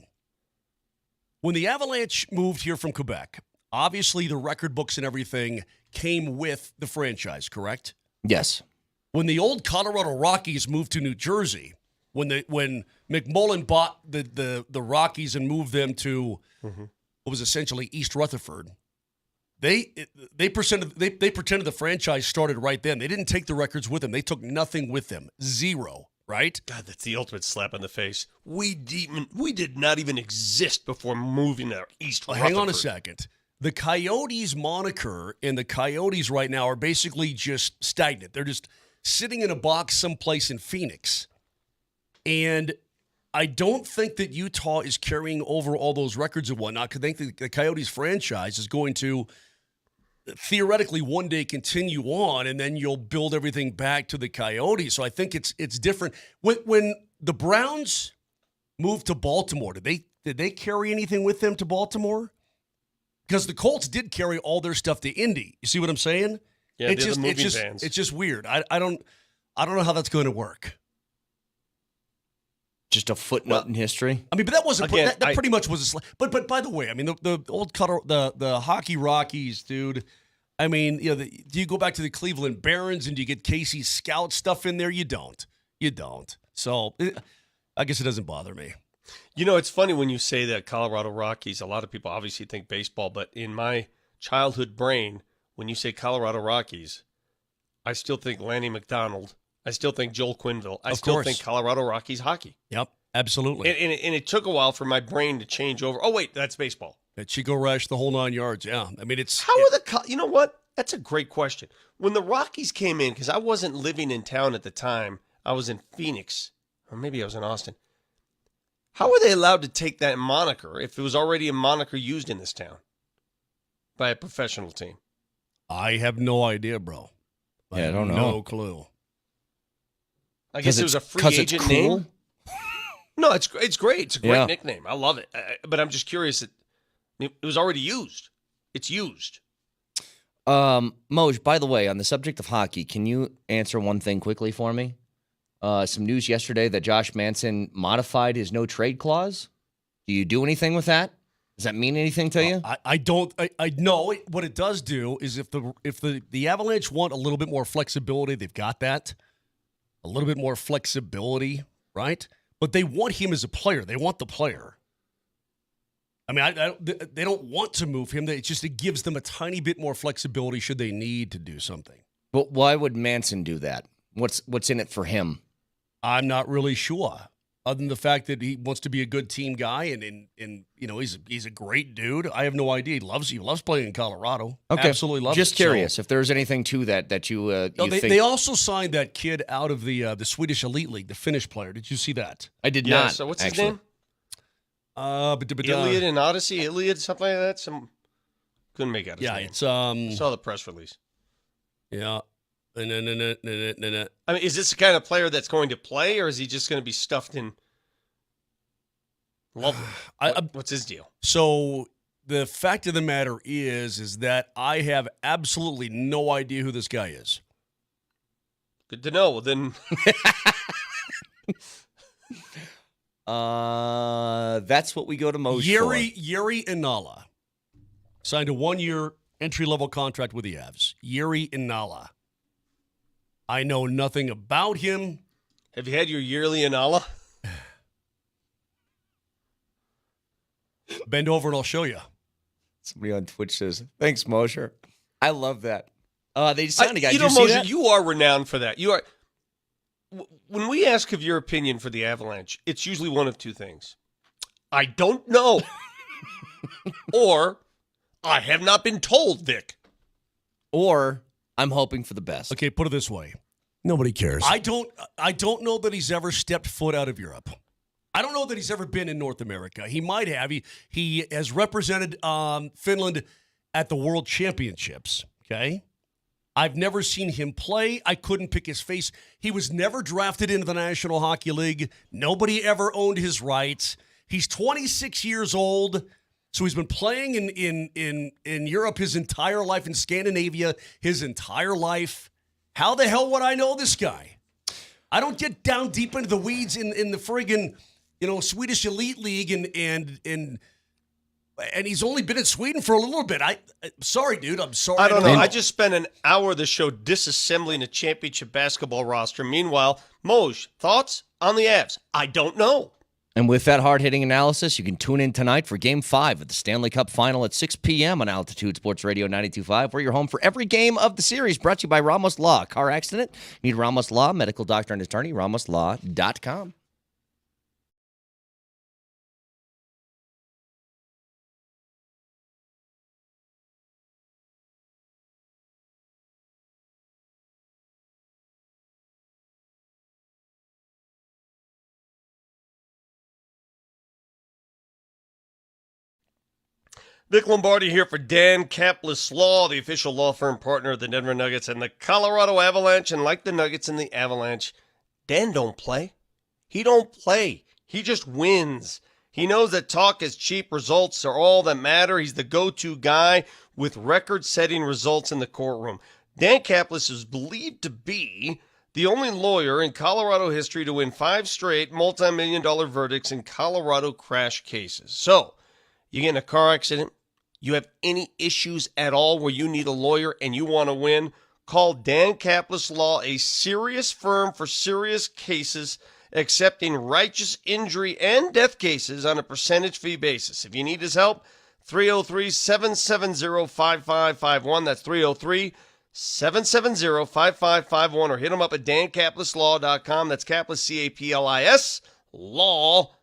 When the Avalanche moved here from Quebec, obviously the record books and everything came with the franchise, correct? Yes. When the old Colorado Rockies moved to New Jersey, when McMullen bought the Rockies and moved them to what was essentially East Rutherford, They pretended the franchise started right then. They didn't take the records with them. They took nothing with them. Zero, right? God, that's the ultimate slap in the face. We did not even exist before moving to East Rutherford. Hang on a second. The Coyotes moniker and the Coyotes right now are basically just stagnant. They're just sitting in a box someplace in Phoenix. And I don't think that Utah is carrying over all those records and whatnot, because I think the Coyotes franchise is going to theoretically one day continue on, and then you'll build everything back to the Coyotes. So I think it's different. When the Browns move to Baltimore? Did they carry anything with them to Baltimore? Because the Colts did carry all their stuff to Indy. You see what I'm saying? Yeah, it's the moving vans. It's just weird. I don't know how that's going to work. Just a footnote in history. I mean, but that wasn't that pretty much was a but by the way, I mean the old the hockey Rockies, dude. I mean, do you go back to the Cleveland Barons and do you get Casey Scout stuff in there? You don't. So I guess it doesn't bother me. It's funny when you say that Colorado Rockies. A lot of people obviously think baseball, but in my childhood brain, when you say Colorado Rockies, I still think Lanny McDonald. I still think Joel Quenneville. I still think Colorado Rockies hockey. Yep, absolutely. And it took a while for my brain to change over. Oh, wait, that's baseball. That Chico Rush, the whole 9 yards, yeah. I mean, you know what? That's a great question. When the Rockies came in, because I wasn't living in town at the time, I was in Phoenix, or maybe I was in Austin. How were they allowed to take that moniker if it was already a moniker used in this town by a professional team? I have no idea, bro. I don't know. No clue. I guess it was a free agent cool? name. No, it's great. It's a great nickname. I love it. But I'm just curious. It was already used. It's used. Moj, by the way, on the subject of hockey, can you answer one thing quickly for me? Some news yesterday that Josh Manson modified his no trade clause. Do you do anything with that? Does that mean anything to you? I don't. I know what it does do is if the Avalanche want a little bit more flexibility, they've got that. A little bit more flexibility, right? But they want him as a player. They want the player. I mean, they don't want to move him. It gives them a tiny bit more flexibility should they need to do something. But why would Manson do that? What's in it for him? I'm not really sure. Other than the fact that he wants to be a good team guy and he's a great dude. I have no idea. He loves playing in Colorado. Okay. Absolutely loves it. Just curious if there's anything to that you think. They also signed that kid out of the Swedish Elite League, the Finnish player. Did you see that? I did not. So what's his name? Iliad and Odyssey, Iliad, something like that. Couldn't make out his name. It's saw the press release. Yeah. No. I mean, is this the kind of player that's going to play, or is he just going to be stuffed in? Lovely. What's his deal? So the fact of the matter is that I have absolutely no idea who this guy is. Good to know. Well, then. That's what we go to Moj Jiri Inala signed a 1-year entry-level contract with the Avs. Jiri Inala. I know nothing about him. Have you had your yearly Inala? Bend over and I'll show you. Somebody on Twitch says, "Thanks, Mosher." I love that. They signed a guy. Mosher, you are renowned for that. You are. When we ask of your opinion for the Avalanche, it's usually one of two things. I don't know. Or I have not been told, Vic. Or I'm hoping for the best. Okay, put it this way. Nobody cares. I don't know that he's ever stepped foot out of Europe. I don't know that he's ever been in North America. He might have. He has represented Finland at the World Championships, okay? I've never seen him play. I couldn't pick his face. He was never drafted into the National Hockey League. Nobody ever owned his rights. He's 26 years old, so he's been playing in Europe his entire life, in Scandinavia his entire life. How the hell would I know this guy? I don't get down deep into the weeds in the friggin', Swedish Elite League and he's only been in Sweden for a little bit. Sorry, dude. I'm sorry. I don't know. I just spent an hour of the show disassembling a championship basketball roster. Meanwhile, Moj, thoughts on the Avs? I don't know. And with that hard-hitting analysis, you can tune in tonight for Game 5 of the Stanley Cup Final at 6 p.m. on Altitude Sports Radio 92.5. We're your home for every game of the series, brought to you by Ramos Law. Car accident? Need Ramos Law, medical doctor and attorney, ramoslaw.com. Vic Lombardi here for Dan Caplis Law, the official law firm partner of the Denver Nuggets and the Colorado Avalanche. And like the Nuggets and the Avalanche, Dan don't play. He don't play. He just wins. He knows that talk is cheap, results are all that matter. He's the go-to guy with record-setting results in the courtroom. Dan Caplis is believed to be the only lawyer in Colorado history to win 5 straight multi-million-dollar verdicts in Colorado crash cases. So, you get in a car accident, you have any issues at all where you need a lawyer and you want to win, call Dan Caplis Law, a serious firm for serious cases, accepting righteous injury and death cases on a percentage fee basis. If you need his help, 303-770-5551. That's 303-770-5551, or hit him up at dancaplislaw.com. That's Caplis, C-A-P-L-I-S, law.com.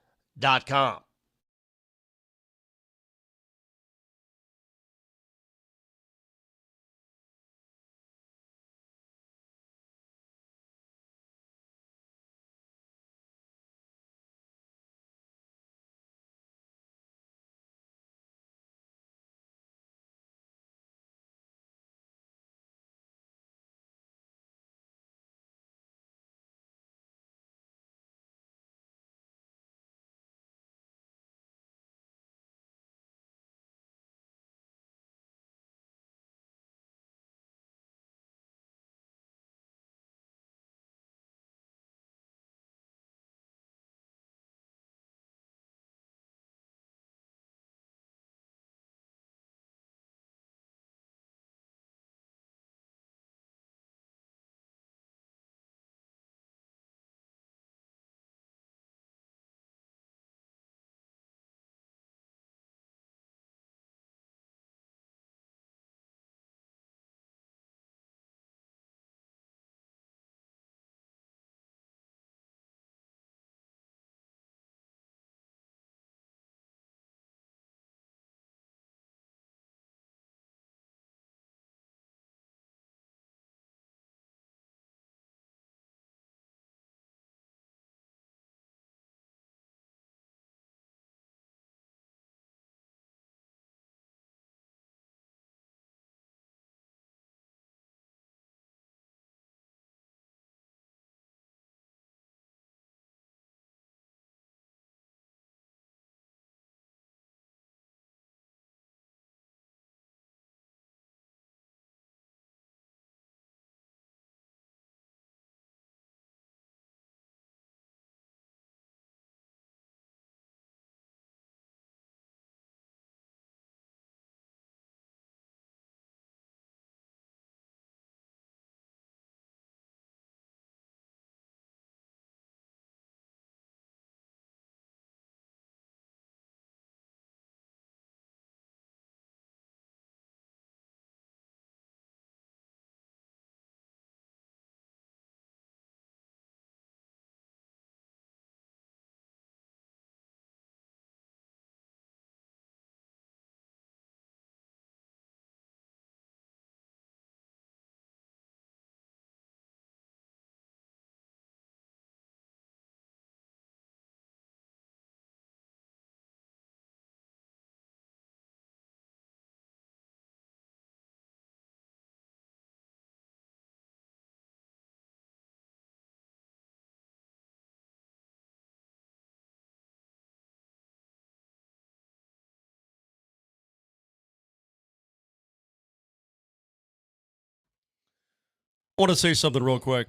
I want to say something real quick.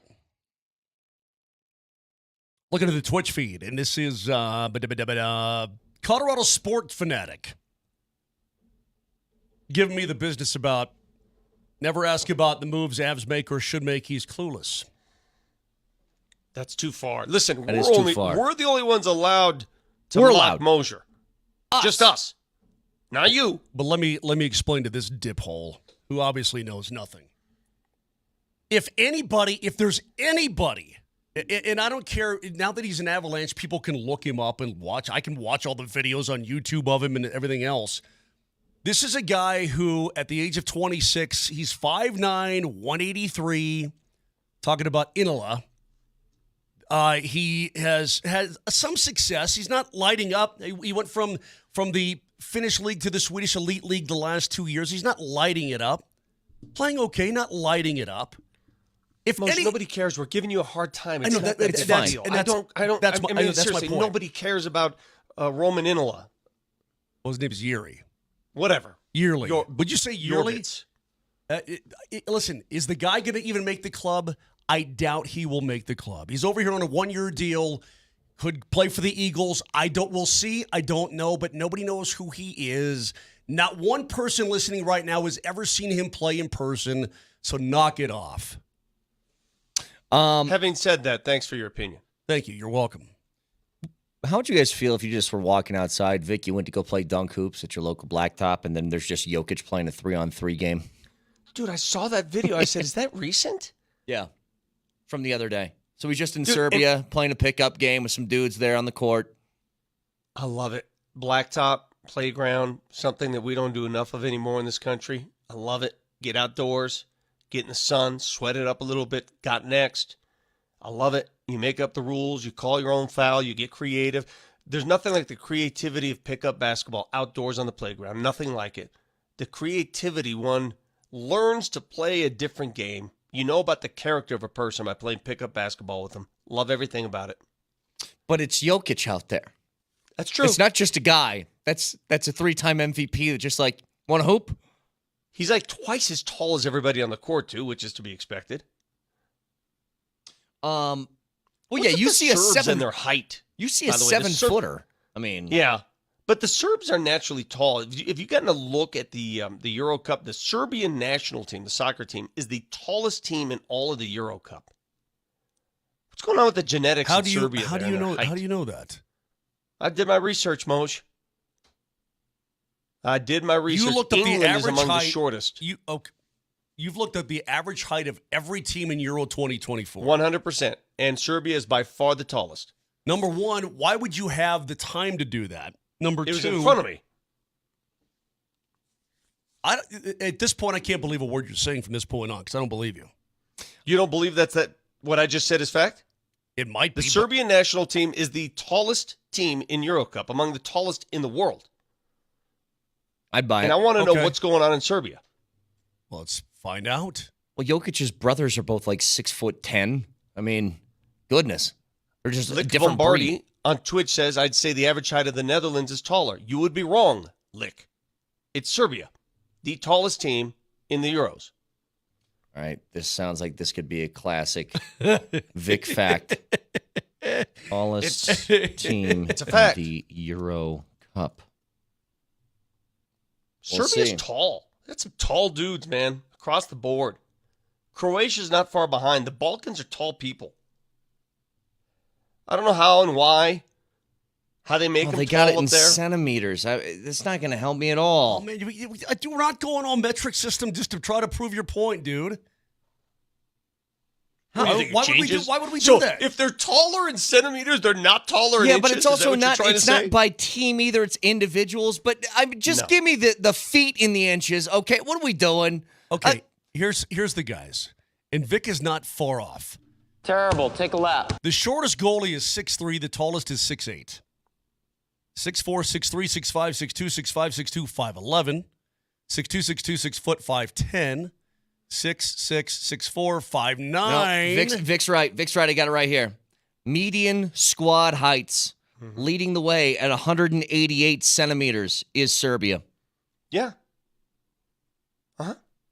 Looking at the Twitch feed, and this is Colorado Sport Fanatic giving me the business about never ask about the moves Avs make or should make. He's clueless. That's too far. Listen, that is too far. We're the only ones allowed to mock Mosier. Just us. Not you. But let me explain to this diphole who obviously knows nothing. If there's anybody, and I don't care, now that he's an Avalanche, people can look him up and watch. I can watch all the videos on YouTube of him and everything else. This is a guy who, at the age of 26, he's 5'9", 183, talking about Inala. He has had some success. He's not lighting up. He went from the Finnish league to the Swedish Elite League the last 2 years. He's not lighting it up. Playing okay, not lighting it up. nobody cares. We're giving you a hard time. It's I know that's fine. Seriously, nobody cares about Roman Inola. Well, his name is Yuri. Whatever. Yearly. Would you say yearly? Listen, is the guy going to even make the club? I doubt he will make the club. He's over here on a 1-year deal. Could play for the Eagles. We'll see. I don't know, but nobody knows who he is. Not one person listening right now has ever seen him play in person, so knock it off. Having said that, thanks for your opinion. Thank you. You're welcome. How would you guys feel if you just were walking outside, Vic, you went to go play dunk hoops at your local blacktop, and then there's just Jokic playing a 3-on-3 game? Dude, I saw that video. I said, is that recent? Yeah, from the other day. So he's just in Serbia playing a pickup game with some dudes there on the court. I love it. Blacktop, playground, something that we don't do enough of anymore in this country. I love it. Get outdoors, get in the sun, sweat it up a little bit. Got next. I love it. You make up the rules. You call your own foul. You get creative. There's nothing like the creativity of pickup basketball outdoors on the playground. Nothing like it. The creativity, one learns to play a different game. You know about the character of a person by playing pickup basketball with them. Love everything about it. But it's Jokic out there. That's true. It's not just a guy. That's a 3-time MVP that just like, want to hoop? He's like twice as tall as everybody on the court, too, which is to be expected. Well, yeah, you see a Serbs and their height. You see a 7-footer. I mean, yeah, but the Serbs are naturally tall. If you've gotten a look at the Euro Cup, the Serbian national team, the soccer team, is the tallest team in all of the Euro Cup. What's going on with the genetics in Serbia? How do you know? How do you know that? I did my research, Moj. I did my research. You looked up England the average is among height. the shortest. You've looked at the average height of every team in Euro 2024. 100%. And Serbia is by far the tallest. Number one, why would you have the time to do that? Number two, it was in front of me. At this point, I can't believe a word you're saying from this point on because I don't believe you. You don't believe that what I just said is fact? It might be. The Serbian national team is the tallest team in Euro Cup, among the tallest in the world. I'd buy it. And I want to know what's going on in Serbia. Well, let's find out. Well, Jokic's brothers are both like 6'10". I mean, goodness. They're just Lick a different Lombardi breed. on Twitch says, I'd say the average height of the Netherlands is taller. You would be wrong, Lick. It's Serbia, the tallest team in the Euros. All right, this sounds like this could be a classic Vic fact. Tallest team it's a fact. in the Euro Cup. Serbia's tall. That's some tall dudes, man, across the board. Croatia's not far behind. The Balkans are tall people. I don't know how and why, how they make them they tall got it up in there. centimeters. That's not going to help me at all. Oh, man, we're not going on metric system just to try to prove your point, dude. Why would we do that? If they're taller in centimeters, they're not taller in yeah, inches? but it's also not. It's not say? by team either. It's individuals. But give me the feet in the inches. Okay, what are we doing? Okay, here's the guys, and Vic is not far off. Terrible. Take a lap. The shortest goalie is 6'3". The tallest is 6'8". 6'4", 6'3", 6'5", 6'2", 6'5", 6'2", 5'11". 6'2", 6'2", 6 foot, 5'10". 6'6", 6'4", 5'9". No, Vic's right. Vic's right. I got it right here. Median squad heights leading the way at 188 centimeters is Serbia. Yeah.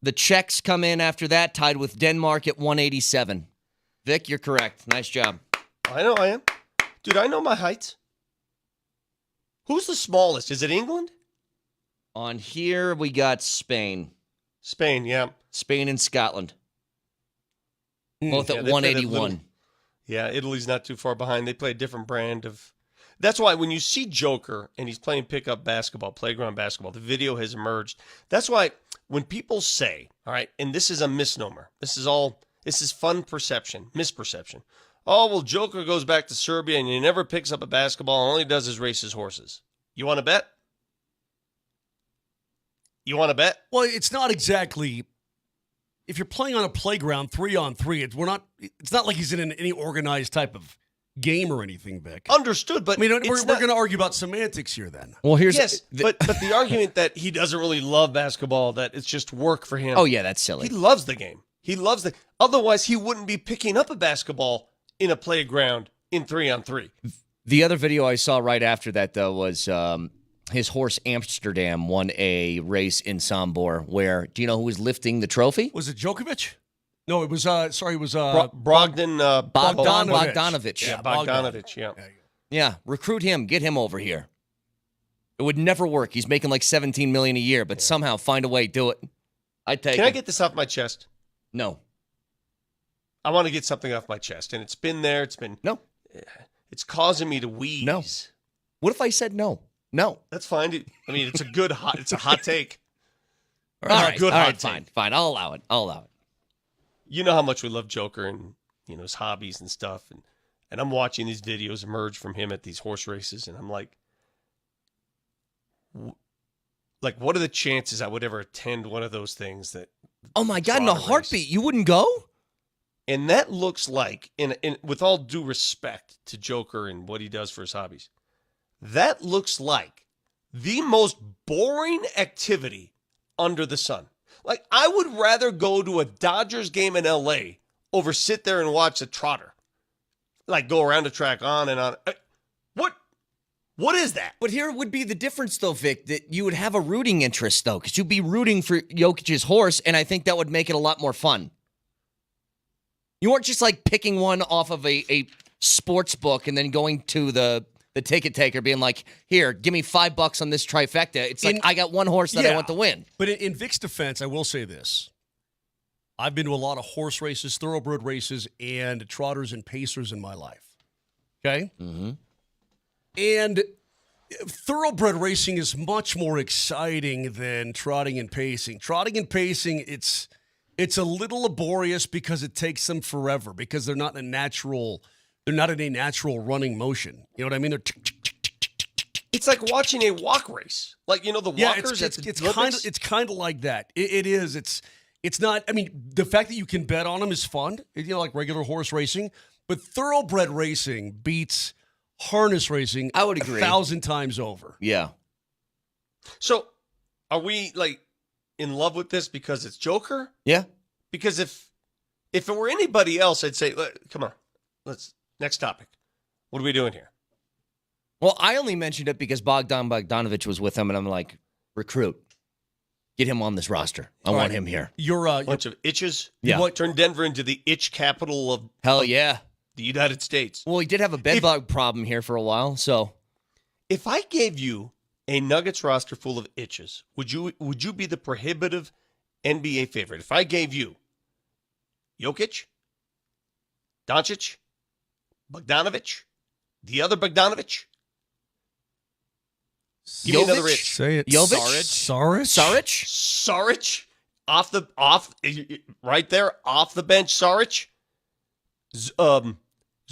The Czechs come in after that, tied with Denmark at 187. Vic, you're correct. Nice job. I know I am. Dude, I know my heights. Who's the smallest? Is it England? On here, we got Spain. Spain, yeah. Spain and Scotland. Both at 181. Yeah, Italy's not too far behind. They play a different brand of... That's why when you see Joker and he's playing pickup basketball, playground basketball, the video has emerged. That's why when people say, all right, and this is a misnomer. This is fun perception, misperception. Oh, well, Joker goes back to Serbia and he never picks up a basketball and all he does is race his horses. You want to bet? You want to bet? Well, it's not exactly... If you're playing on a playground 3-on-3, it's not like he's in any organized type of game or anything, Vic. Understood, but I mean, we're going to argue about semantics here then. Well, but the argument that he doesn't really love basketball, that it's just work for him. Oh, yeah, that's silly. He loves the game. He loves Otherwise, he wouldn't be picking up a basketball in a playground in 3-on-3. The other video I saw right after that, though, was his horse Amsterdam won a race in Sombor where, do you know who was lifting the trophy? Was it Djokovic? No, it was, Bogdanovich. Yeah, Bogdanovich, yeah. Yeah, recruit him. Get him over here. It would never work. He's making like $17 million a year, but somehow find a way, do it. I'd take Can I get this off my chest? No. I want to get something off my chest, and it's been there. No. It's causing me to wheeze. No. What if I said no? No. That's fine. I mean, it's a good it's a hot take. All right, fine. I'll allow it. You know how much we love Joker and his hobbies and stuff, and I'm watching these videos emerge from him at these horse races, and I'm like, what are the chances I would ever attend one of those things that? Oh my God! In a heartbeat, you wouldn't go? And that looks like, in with all due respect to Joker and what he does for his hobbies, that looks like the most boring activity under the sun. Like, I would rather go to a Dodgers game in L.A. over sit there and watch a trotter. Like, go around the track on and on. What is that? But here would be the difference, though, Vic, that you would have a rooting interest, though, because you'd be rooting for Jokic's horse, and I think that would make it a lot more fun. You aren't just, like, picking one off of a sports book and then going to the ticket taker being like, here, give me $5 on this trifecta. It's like, I got one horse that I want to win. But in Vic's defense, I will say this. I've been to a lot of horse races, thoroughbred races, and trotters and pacers in my life. Okay? Mm-hmm. And thoroughbred racing is much more exciting than trotting and pacing. Trotting and pacing, it's a little laborious because it takes them forever because they're not in a natural running motion. You know what I mean? They're it's like watching a walk race. Like, the walkers. It's kind of like that. It is. It's not. I mean, the fact that you can bet on them is fun. Like regular horse racing, but thoroughbred racing beats harness racing. I would agree 1,000 times over. Yeah. So, are we in love with this because it's Joker? Yeah. Because if it were anybody else, I'd say, come on, next topic. What are we doing here? Well, I only mentioned it because Bogdanovich was with him, and I'm like, recruit. Get him on this roster. I want him here. You're a bunch of itches. Yeah. You want to turn Denver into the itch capital of yeah. The United States. Well, he did have a bedbug problem here for a while, so. If I gave you a Nuggets roster full of itches, would you be the prohibitive NBA favorite? If I gave you Jokic, Doncic, Bogdanovich, the other Bogdanovich, give me another itch. Say it. Saric, right there, off the bench. Saric,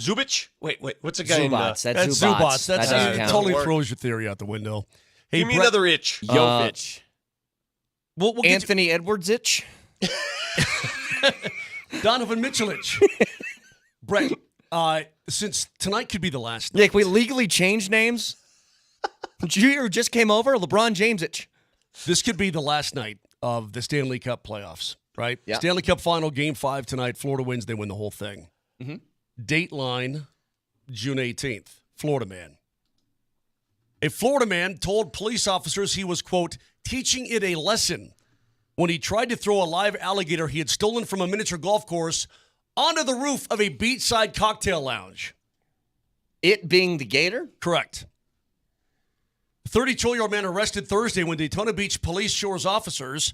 Zubac. Wait, what's the guy Zubats. in? That's Zubats. That totally throws your theory out the window. Hey, give me another itch. Jovic. We'll Anthony Edwards itch. Donovan Mitchell-itch. Brett, since tonight could be the last night. Yeah, can we legally change names? Did you hear who just came over? LeBron James-itch. This could be the last night of the Stanley Cup playoffs, right? Yeah. Stanley Cup final, Game 5 tonight. Florida wins. They win the whole thing. Mm-hmm. Dateline, June 18th. Florida man. A Florida man told police officers he was, quote, teaching it a lesson when he tried to throw a live alligator he had stolen from a miniature golf course onto the roof of a beachside cocktail lounge. It being the gator? Correct. The 32-year-old man arrested Thursday when Daytona Beach Police Shores officers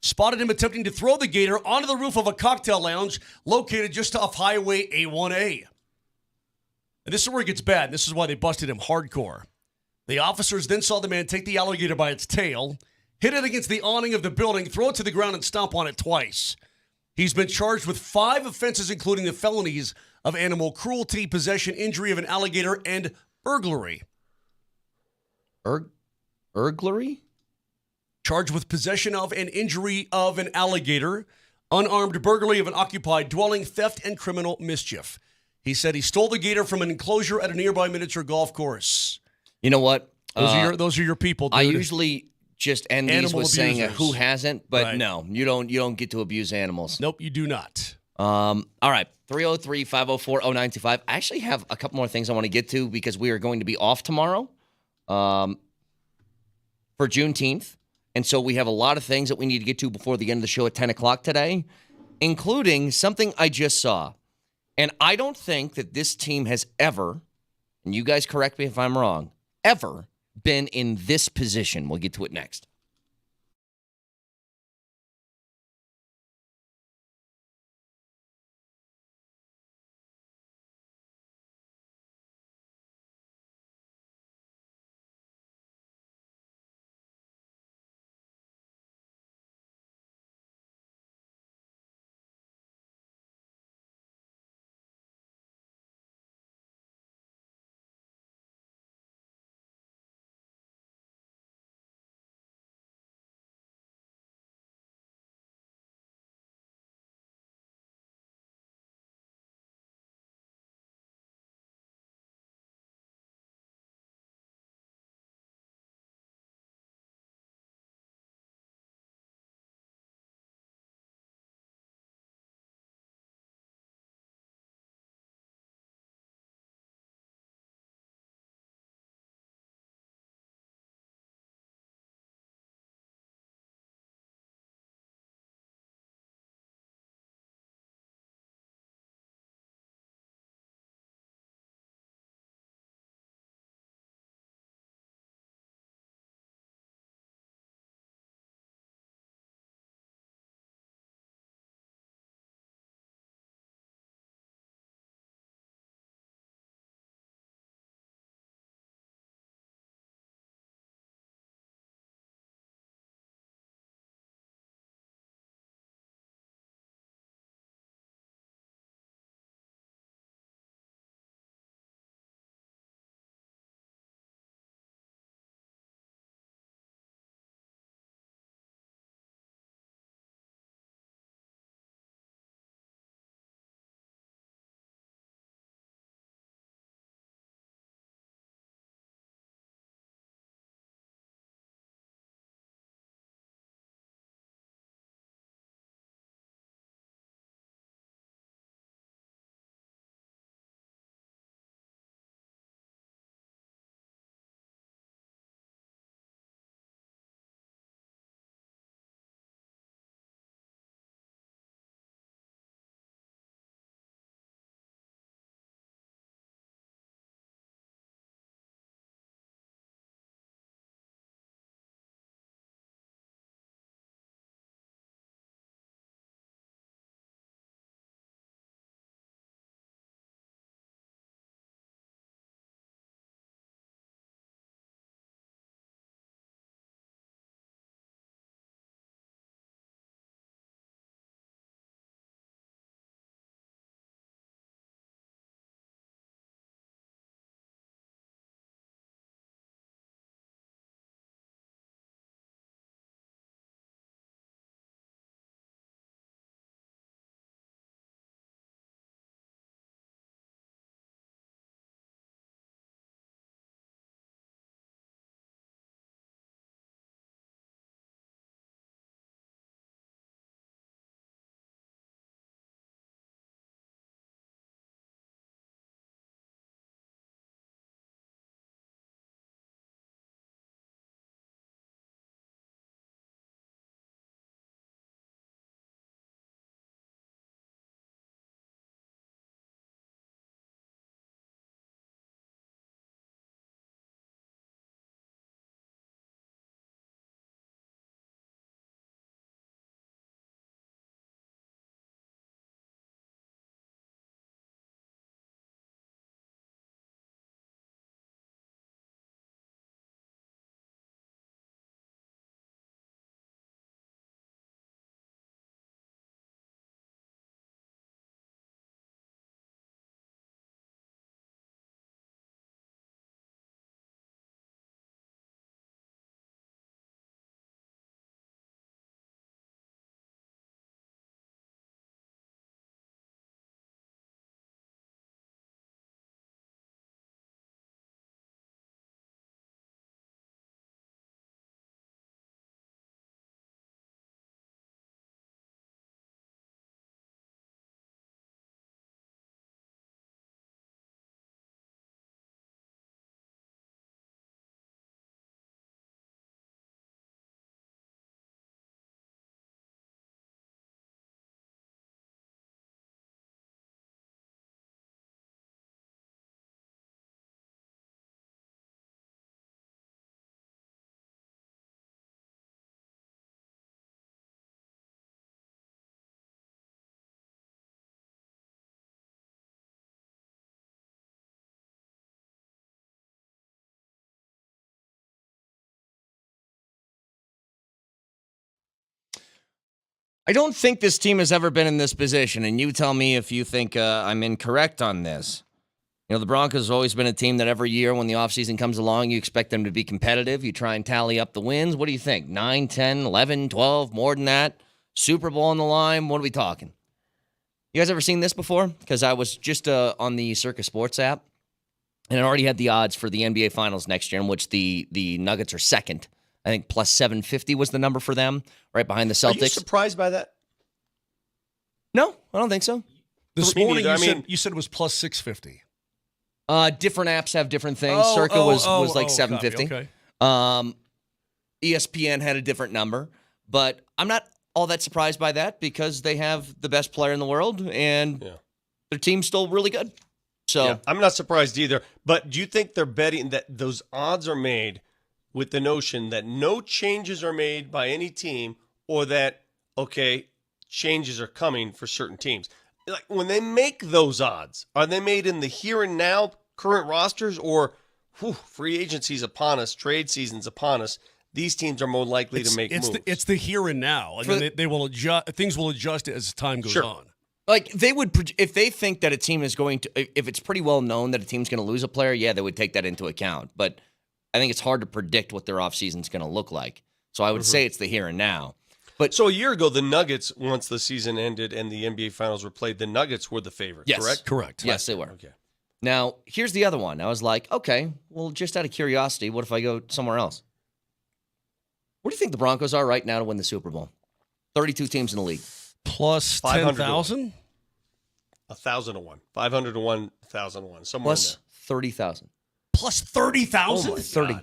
spotted him attempting to throw the gator onto the roof of a cocktail lounge located just off Highway A1A. And this is where it gets bad. This is why they busted him hardcore. The officers then saw the man take the alligator by its tail, hit it against the awning of the building, throw it to the ground, and stomp on it twice. He's been charged with 5 offenses, including the felonies of animal cruelty, possession, injury of an alligator, and burglary. Burglary? Charged with possession of and injury of an alligator, unarmed burglary of an occupied dwelling, theft, and criminal mischief. He said he stole the gator from an enclosure at a nearby miniature golf course. You know what? Those are your people, dude. I usually just end these with saying who hasn't, but Right. no, you don't get to abuse animals. Nope, you do not. All right, 303-504-0925. I actually have a couple more things I want to get to because we are going to be off tomorrow for Juneteenth. And so we have a lot of things that we need to get to before the end of the show at 10 o'clock today, including something I just saw. And I don't think that this team has ever, and you guys correct me if I'm wrong, ever been in this position. We'll get to it next. I don't think this team has ever been in this position, and you tell me if you think I'm incorrect on this. You know, the Broncos have always been a team that every year when the offseason comes along, you expect them to be competitive. You try and tally up the wins. What do you think? 9, 10, 11, 12, more than that? Super Bowl on the line? What are we talking? You guys ever seen this before? Because I was just on the Circa Sports app, and it already had the odds for the NBA Finals next year, in which the Nuggets are second. I think plus 750 was the number for them, right behind the Celtics. Are you surprised by that? No, I don't think so. This morning you said it was plus 650. Different apps have different things. Circa was like 750. Okay. ESPN had a different number, but I'm not all that surprised by that because they have the best player in the world and their team's still really good. So I'm not surprised either. But do you think they're betting that those odds are made with the notion that no changes are made by any team, or that changes are coming for certain teams? Like when they make those odds, are they made in the here and now current rosters, or free agency's upon us, trade season's upon us? These teams are more likely to make moves. It's the here and now, and then they will adjust. Things will adjust as time goes on. Like they would, if they think that a team is going to, if it's pretty well known that a team's going to lose a player, they would take that into account. But I think it's hard to predict what their offseason's going to look like. So I would say it's the here and now. But so a year ago, the Nuggets, once the season ended and the NBA Finals were played, the Nuggets were the favorites, correct? Correct. Yes, they were. Okay. Now, here's the other one. I was like, okay, well, just out of curiosity, what if I go somewhere else? What do you think the Broncos are right now to win the Super Bowl? 32 teams in the league. Plus 10,000? 1,000 to 1. 500 to 1, 1,000 to 1. Somewhere plus in there. 30,000. Plus 30,000? 30.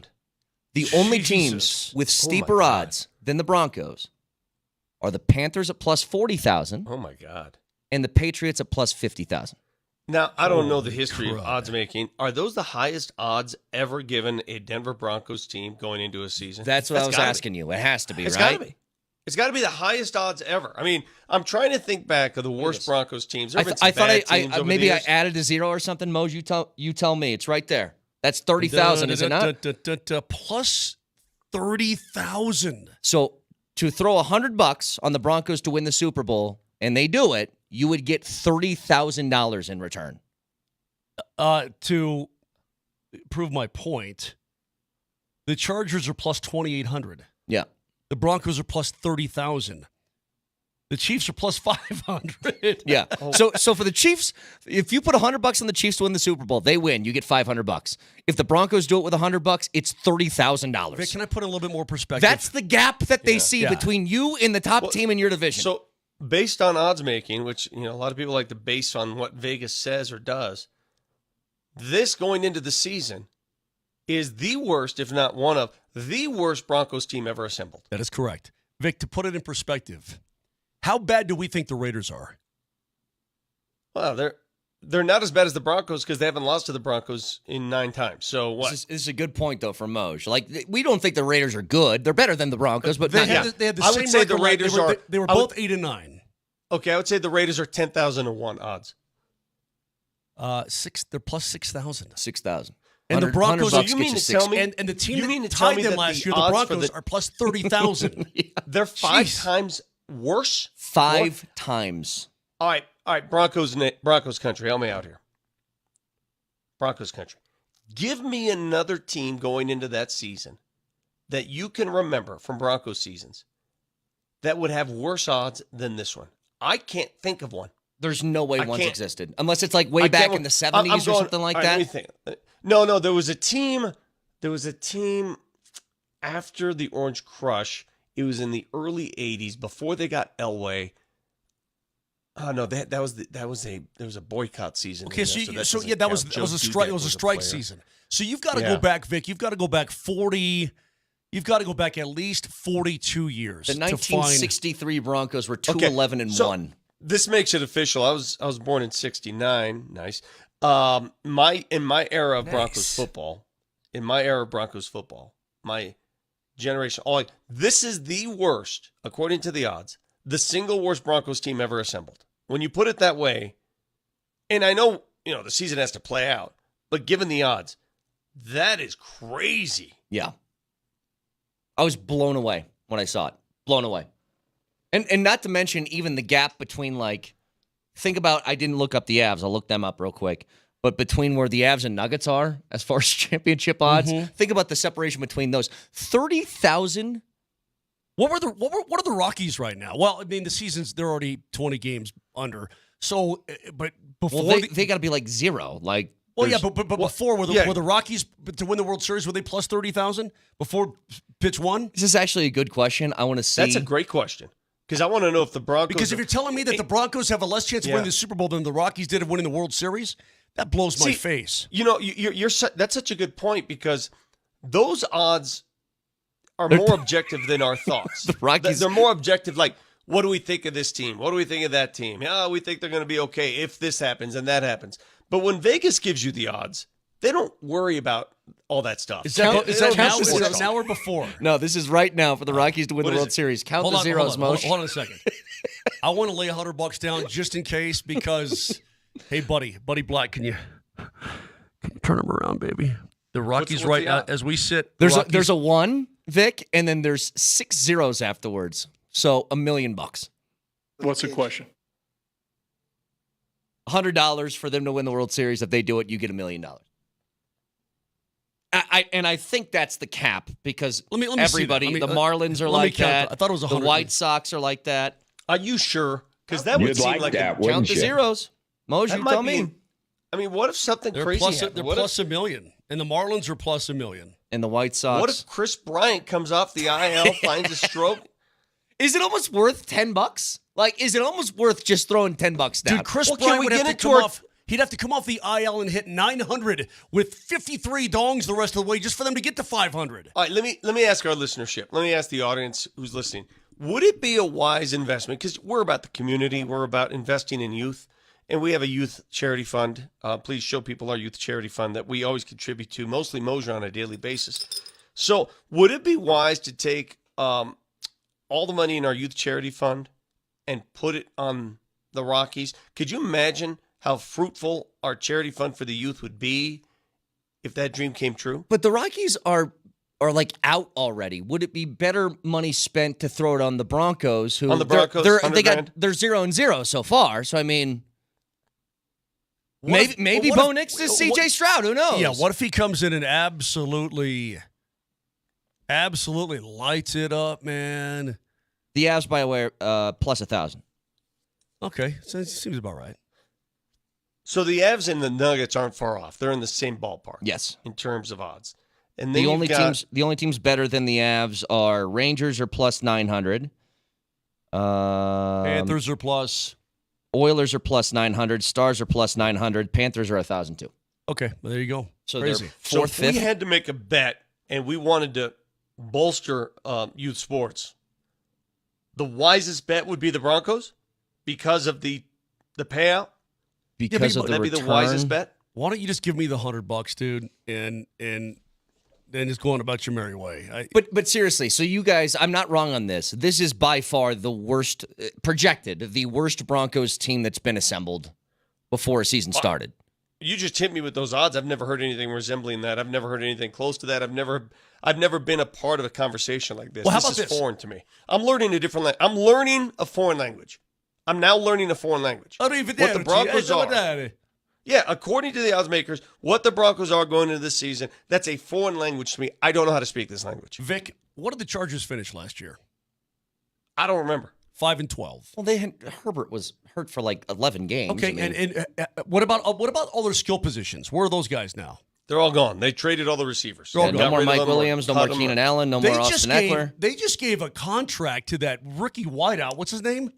The only teams with steeper odds than the Broncos are the Panthers at plus 40,000. Oh, my God. And the Patriots at plus 50,000. Now, I don't know the history of odds making. Are those the highest odds ever given a Denver Broncos team going into a season? That's what I was asking you. It has to be, right? It's got to be. It's got to be the highest odds ever. I mean, I'm trying to think back of the worst Broncos teams. I thought maybe I added a zero or something. Moj, you tell me. It's right there. That's 30,000, is it not? Plus 30,000. So to throw $100 on the Broncos to win the Super Bowl, and they do it, you would get $30,000 in return. To prove my point, the Chargers are plus 2,800. Yeah. The Broncos are plus 30,000. The Chiefs are plus 500. Yeah. So for the Chiefs, if you put $100 on the Chiefs to win the Super Bowl, they win. You get $500. If the Broncos do it with $100, it's $30,000. Vic, can I put a little bit more perspective? That's the gap that they see between you and the top team in your division. So based on odds making, which a lot of people like to base on what Vegas says or does, this going into the season is the worst, if not one of the worst Broncos team ever assembled. That is correct. Vic, to put it in perspective, how bad do we think the Raiders are? Well, they're not as bad as the Broncos because they haven't lost to the Broncos in 9 times. So what? This is a good point, though, from Moj. Like, we don't think the Raiders are good. They're better than the Broncos, but they had the I same would say the record. Raiders they were both 8-9. Okay, I would say the Raiders are 10,000 to 1 odds. They're plus 6,000. 6,000. And the Broncos, so you mean to tell me, and the team that tied them last year, the Broncos are plus 30,000. They're 5 times worse? 5 times. All right, Broncos country, help me out here. Broncos country. Give me another team going into that season that you can remember from Broncos seasons that would have worse odds than this one. I can't think of one. There's no way one's existed. Unless it's like way back in the 70s or something like that. Let me think. No, there was a team after the Orange Crush. It was in the early 80s before they got Elway. Oh no, there was a boycott season. Okay, that was a strike. It was a strike season. So you've got to go back, Vic. You've got to go back 40. You've got to go back at least 42 years. The 1963 Broncos were 2-11-1. This makes it official. I was born in '69. Nice. In my era of Broncos football, my generation, this is the worst, according to the odds, the single worst Broncos team ever assembled. When you put it that way, and I know the season has to play out, but given the odds, that is crazy. Yeah. I was blown away when I saw it. Blown away. And not to mention even the gap between, like, think about, I didn't look up the Avs. I'll look them up real quick. But between where the Avs and Nuggets are as far as championship odds, think about the separation between those. 30,000. What are the Rockies right now? Well, I mean, the season's, they're already 20 games under. So, but before they got to be like 0. Like, well, yeah, but before were the Rockies to win the World Series, were they plus 30,000 before pitch one? This is actually a good question. I want to see. That's a great question. Because I want to know if the Broncos... Because if you're telling me that the Broncos have a less chance of winning the Super Bowl than the Rockies did of winning the World Series, that blows my face. You know, that's such a good point because those odds are more objective than our thoughts. The Rockies... They're more objective, like, what do we think of this team? What do we think of that team? Yeah, we think they're going to be okay if this happens and that happens. But when Vegas gives you the odds, they don't worry about all that stuff. Is that now or before? No, this is right now for the Rockies to win the World Series. Count the zeros, Moshe. Hold on a second. I want to lay $100 down just in case because, hey, buddy Black, can you turn them around, baby? The Rockies what's now, as we sit. There's a 1, Vic, and then there's 6 zeros afterwards. So $1 million. What's the question? $100 for them to win the World Series. If they do it, you get $1 million. I think that's the cap because everybody, the Marlins are like that. I thought it was 100. The White Sox are like that. Are you sure? Because that would seem like that, count the zeros. Moshe, you tell me. I mean, what if something crazy happens? They're plus $1 million, and the Marlins are plus $1 million. And the White Sox. What if Chris Bryant comes off the IL, finds a stroke? Is it almost worth $10? Like, is it almost worth just throwing $10 down? Dude, Chris Bryant would have to come off. He'd have to come off the IL and hit 900 with 53 dongs the rest of the way just for them to get to 500. All right, let me ask our listenership. Let me ask the audience who's listening. Would it be a wise investment? Because we're about the community. We're about investing in youth. And we have a youth charity fund. Please show people our youth charity fund that we always contribute to, mostly Mosier on a daily basis. So would it be wise to take all the money in our youth charity fund and put it on the Rockies? Could you imagine how fruitful our charity fund for the youth would be if that dream came true? But the Rockies are like out already. Would it be better money spent to throw it on the Broncos? Who on the Broncos, they're 0-0 so far. So I mean, maybe Bo Nix is C.J. Stroud. Who knows? Yeah. What if he comes in and absolutely lights it up, man? The Avs, by the way, plus 1,000. Okay, so it seems about right. So the Avs and the Nuggets aren't far off. They're in the same ballpark. Yes, in terms of odds. And the only teams better than the Avs are Rangers are plus 900. Panthers are plus. Oilers are plus 900. Stars are plus 900. Panthers are 1,002. Okay, well, there you go. So crazy. they're fourth, fifth. We had to make a bet, and we wanted to bolster youth sports. The wisest bet would be the Broncos because of the payout. Because of the return. Would that be the wisest bet? Why don't you just give me the $100, dude, and then just go on about your merry way? But seriously, so you guys, I'm not wrong on this. This is by far the worst projected, the worst Broncos team that's been assembled before a season started. You just hit me with those odds. I've never heard anything resembling that. I've never heard anything close to that. I've never been a part of a conversation like this. Well, how about this is foreign to me. I'm learning a different language. I'm learning a foreign language. I'm now learning a foreign language. What the Broncos are. Yeah, according to the odds makers, what the Broncos are going into this season, that's a foreign language to me. I don't know how to speak this language. Vic, what did the Chargers finish last year? I don't remember. 5-12. Well, Herbert was hurt for like 11 games. Okay, and what about all their skill positions? Where are those guys now? They're all gone. They traded all the receivers. No more Mike Williams, no more Keenan Allen, no more Austin Eckler. They just gave a contract to that rookie wideout. What's his name?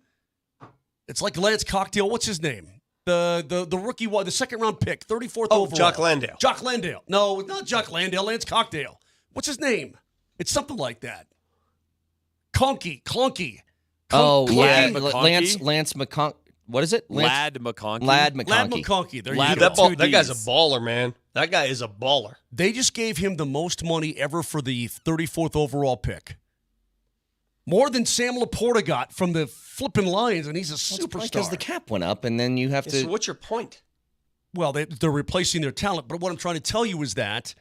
It's like Lance Cocktail. What's his name? The rookie, the second round pick, 34th overall. Jock Landale. Jock Landale. No, not Jock Landale. Lance Cocktail. What's his name? It's something like that. Clunky. Lance McConkey. What is it? Lad McConkey. Lad McConkey. Lad McConkey. There you go. That guy's a baller, man. That guy is a baller. They just gave him the most money ever for the 34th overall pick. More than Sam Laporta got from the flipping Lions, and he's a superstar. Because the cap went up, and then you have to... So what's your point? Well, they're replacing their talent, but what I'm trying to tell you is that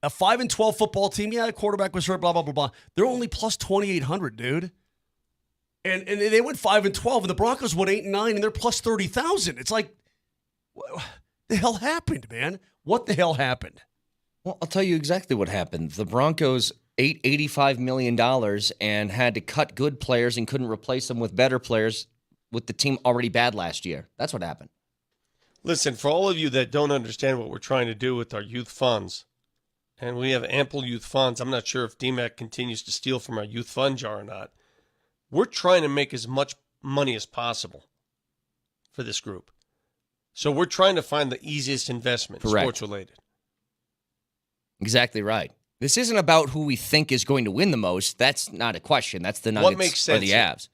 a 5-12 football team, the quarterback was hurt, blah, blah, blah, blah. They're only plus 2,800, dude. And they went 5-12, and the Broncos went 8-9, and they're plus 30,000. It's like, what the hell happened, man? What the hell happened? Well, I'll tell you exactly what happened. The Broncos ate $85 million and had to cut good players and couldn't replace them with better players with the team already bad last year. That's what happened. Listen, for all of you that don't understand what we're trying to do with our youth funds, and we have ample youth funds, I'm not sure if DMAC continues to steal from our youth fund jar or not. We're trying to make as much money as possible for this group. So we're trying to find the easiest investment, sports-related. Exactly right. This isn't about who we think is going to win the most. That's not a question. That's the Nuggets what makes sense or the Avs.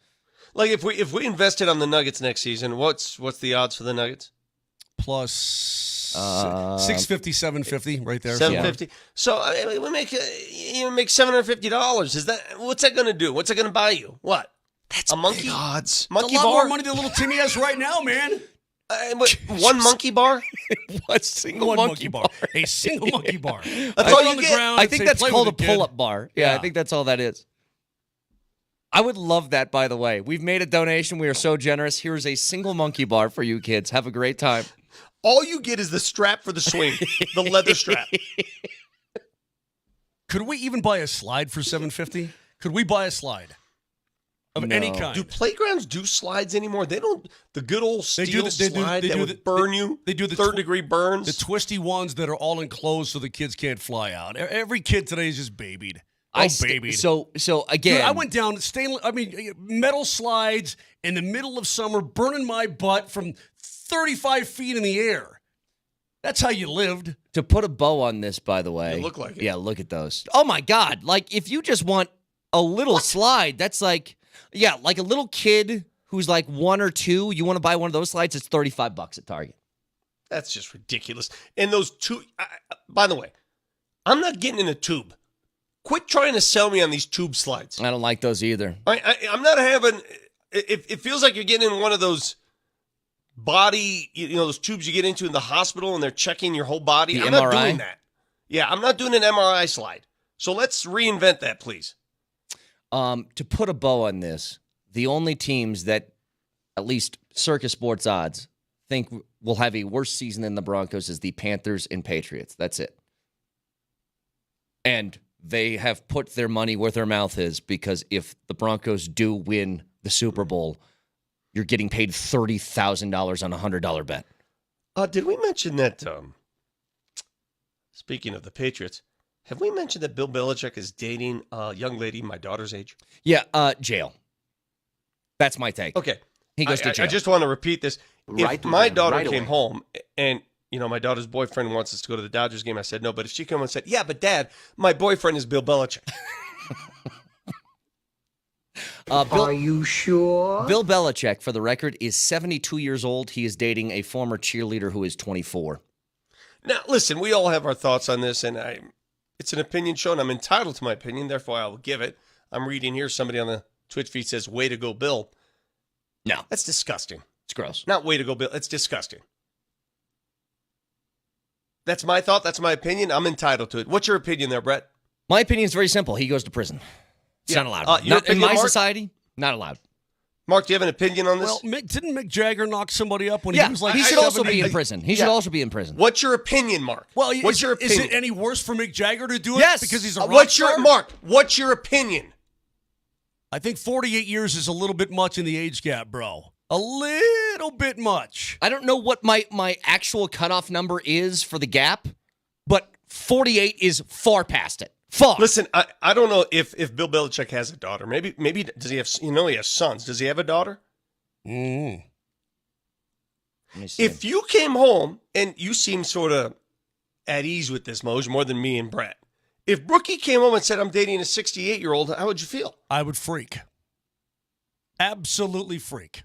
Like if we invested on the Nuggets next season, what's the odds for the Nuggets? Plus 650, 750 right there. 750. So we make $750. Is that what's that going to do? What's that going to buy you? What? That's a monkey odds. Monkey it's a lot bar? more money than little Timmy has right now, man. One monkey bar? What single one monkey bar? A single monkey bar. That's all you get. I think that's called a pull-up bar. Yeah, I think that's all that is. I would love that, by the way. We've made a donation. We are so generous. Here's a single monkey bar for you kids. Have a great time. All you get is the strap for the swing, the leather strap. Could we even buy a slide for $750? Could we buy a slide of any kind? Do playgrounds do slides anymore? They don't. The good old steel slide that would burn you. They do the third-degree burns. The twisty ones that are all enclosed so the kids can't fly out. Every kid today is just babied. Babied. So again, dude, I went down metal slides in the middle of summer, burning my butt from 35 feet in the air. That's how you lived. To put a bow on this, by the way. They look like it. Yeah, look at those. Oh, my God. Like, if you just want a little slide, that's like a little kid who's like 1 or 2, you want to buy one of those slides, it's $35 at Target. That's just ridiculous. And those two, by the way, I'm not getting in a tube. Quit trying to sell me on these tube slides. I don't like those either. I'm not having, it feels like you're getting in one of those body, those tubes you get into in the hospital and they're checking your whole body. I'm not doing that. Yeah, I'm not doing an MRI slide. So let's reinvent that, please. To put a bow on this, the only teams that, at least Circus Sports odds, think will have a worse season than the Broncos is the Panthers and Patriots. That's it. And they have put their money where their mouth is, because if the Broncos do win the Super Bowl, you're getting paid $30,000 on a $100 bet. Did we mention that, speaking of the Patriots, have we mentioned that Bill Belichick is dating a young lady my daughter's age? Yeah, jail. That's my take. Okay. He goes to jail. I just want to repeat this. If my daughter came home and, my daughter's boyfriend wants us to go to the Dodgers game, I said no. But if she came and said, yeah, but Dad, my boyfriend is Bill Belichick. Are you sure? Bill Belichick, for the record, is 72 years old. He is dating a former cheerleader who is 24. Now, listen, we all have our thoughts on this, and it's an opinion show, and I'm entitled to my opinion, therefore I will give it. I'm reading here, somebody on the Twitch feed says, way to go, Bill. No. That's disgusting. It's gross. Not way to go, Bill. It's disgusting. That's my thought. That's my opinion. I'm entitled to it. What's your opinion there, Brett? My opinion is very simple. He goes to prison. It's not allowed. In my society, not allowed. Mark, do you have an opinion on this? Well, didn't Mick Jagger knock somebody up when he was like he should also be in prison. He should also be in prison. What's your opinion, Mark? Well, what's your opinion? Is it any worse for Mick Jagger to do it? Yes. Because he's a rock what's star? your Mark? What's your opinion? I think 48 years is a little bit much in the age gap, bro. A little bit much. I don't know what my actual cutoff number is for the gap, but 48 is far past it. Far. Listen, I don't know if Bill Belichick has a daughter. Maybe does he have? He has sons. Does he have a daughter? If you came home and you seem sort of at ease with this, Moj, more than me and Brett. If Brookie came home and said, I'm dating a 68-year-old, how would you feel? I would freak. Absolutely freak.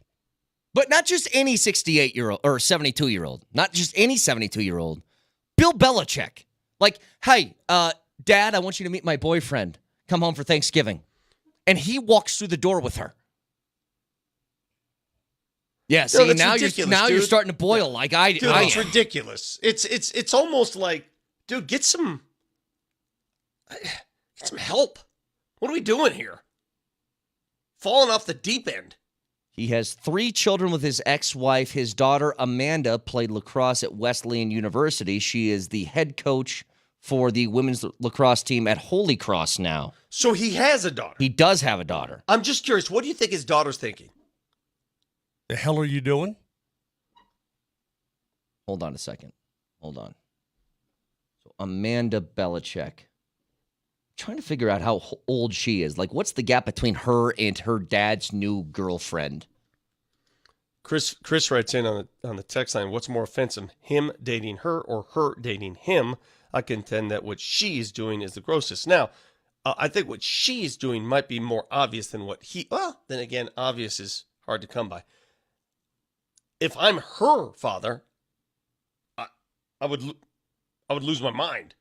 But not just any 68-year-old or 72-year-old. Not just any 72-year-old. Bill Belichick. Like, hey, Dad, I want you to meet my boyfriend. Come home for Thanksgiving. And he walks through the door with her. Yeah, see, now you're starting to boil like I do. Dude, it's ridiculous. It's almost like, dude, get some help. What are we doing here? fallen off the deep end. He has 3 children with his ex-wife. His daughter, Amanda, played lacrosse at Wesleyan University. She is the head coach for the women's lacrosse team at Holy Cross now. So he has a daughter. He does have a daughter. I'm just curious. What do you think his daughter's thinking? The hell are you doing? Hold on a second. Hold on. So Amanda Belichick. Trying to figure out how old she is. Like, what's the gap between her and her dad's new girlfriend? Chris writes in on the text line, what's more offensive, him dating her or her dating him? I contend that what she is doing is the grossest. Now, I think what she is doing might be more obvious than what he... Well, then again, obvious is hard to come by. If I'm her father, I would lose my mind.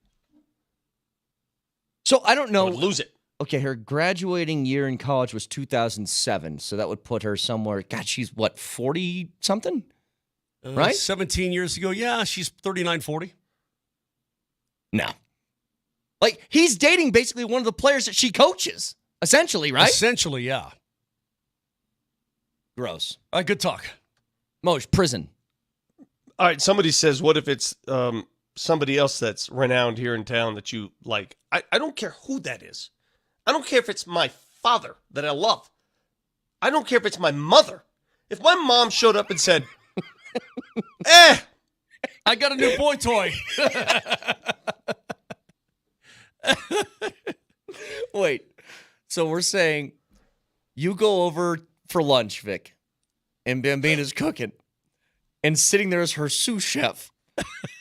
So I don't know. I would lose it. Okay, her graduating year in college was 2007, so that would put her somewhere. God, she's what, 40-something? Right? 17 years ago. Yeah, she's 39, 40. No. Like, he's dating basically one of the players that she coaches, essentially, right? Essentially, yeah. Gross. All right, good talk. Moj, prison. All right, somebody says, what if it's somebody else that's renowned here in town that you like? I don't care who that is. I don't care if it's my father that I love. I don't care if it's my mother. If my mom showed up and said, I got a new boy toy. Wait, so we're saying you go over for lunch, Vic, and Bambina's cooking, and sitting there as her sous chef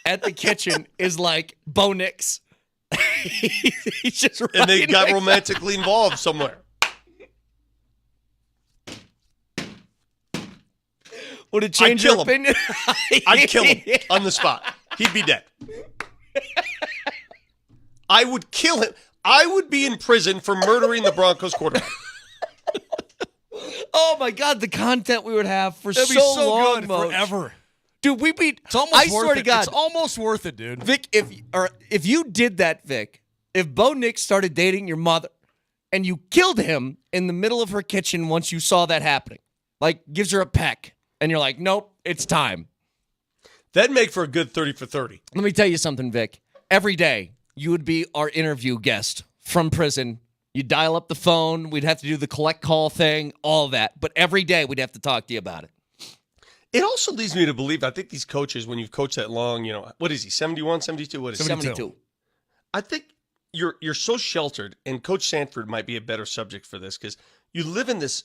at the kitchen is like Bo Nix. He's just and they got romantically involved somewhere. Would it change your opinion? I'd kill him on the spot. He'd be dead. I would kill him. I would be in prison for murdering the Broncos quarterback. Oh my God, the content we would have for That'd be so so long, good, Moj. forever. Dude, we beat. It's almost I worth swear to it. God, It's almost worth it, dude. Vic, if you did that, Vic, if Bo Nix started dating your mother and you killed him in the middle of her kitchen once you saw that happening, like gives her a peck, and you're like, nope, it's time. That'd make for a good 30 for 30. Let me tell you something, Vic. Every day, you would be our interview guest from prison. You'd dial up the phone. We'd have to do the collect call thing, all that. But every day, we'd have to talk to you about it. It also leads me to believe, I think these coaches, when you've coached that long, you know, what is he, 71, 72? What is 72. I think you're so sheltered, and Coach Sanford might be a better subject for this because you live in this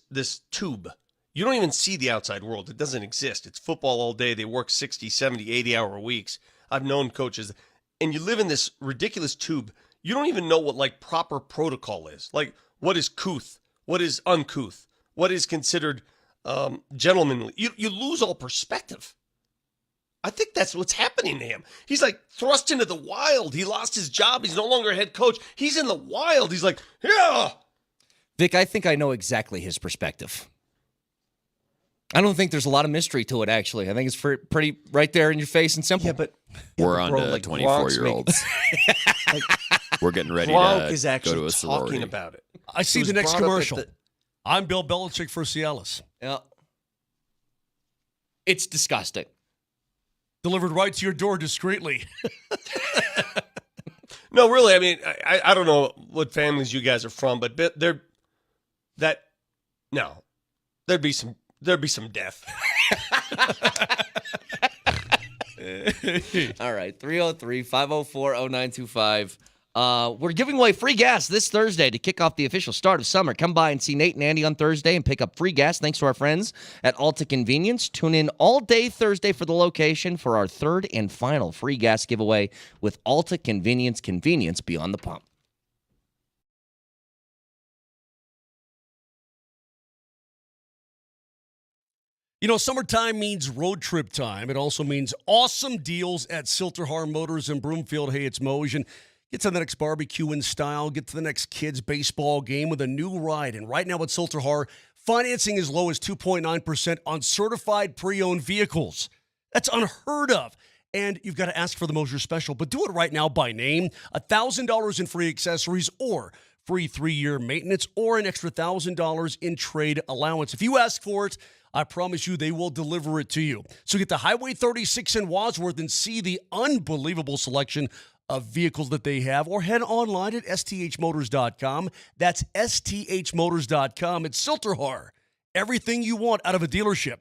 tube. You don't even see the outside world. It doesn't exist. It's football all day. They work 60, 70, 80-hour weeks. I've known coaches, and you live in this ridiculous tube. You don't even know what, like, proper protocol is. Like, what is couth? What is uncouth? What is considered gentlemanly? You lose all perspective. I think that's what's happening to him. He's, like, thrust into the wild. He lost his job. He's no longer a head coach. He's in the wild. He's like, yeah. Vic, I think I know exactly his perspective. I don't think there's a lot of mystery to it, actually. I think it's pretty right there in your face and simple. Yeah, but we're on to like 24-year-olds. We're getting ready Gronk to is go actually to a sorority. talking about it. I see It was the next brought up at commercial. the- I'm Bill Belichick for Cialis. Yeah. It's disgusting. Delivered right to your door discreetly. No, really. I mean, I don't know what families you guys are from, but there'd be some death. All right, 303-504-0925. We're giving away free gas this Thursday to kick off the official start of summer. Come by and see Nate and Andy on Thursday and pick up free gas thanks to our friends at Alta Convenience. Tune in all day Thursday for the location for our third and final free gas giveaway with Alta Convenience, convenience beyond the pump. You know, summertime means road trip time. It also means awesome deals at Silterhar Motors in Broomfield. Hey, it's Moj. And get to the next barbecue in style. Get to the next kids' baseball game with a new ride. And right now at Silterhar, financing as low as 2.9% on certified pre-owned vehicles. That's unheard of. And you've got to ask for the Mosier Special, but do it right now by name. $1,000 in free accessories or free 3-year maintenance, or an extra $1,000 in trade allowance. If you ask for it, I promise you they will deliver it to you. So get to Highway 36 in Wadsworth and see the unbelievable selection of vehicles that they have, or head online at sthmotors.com. That's sthmotors.com. It's Silterhar. Everything you want out of a dealership.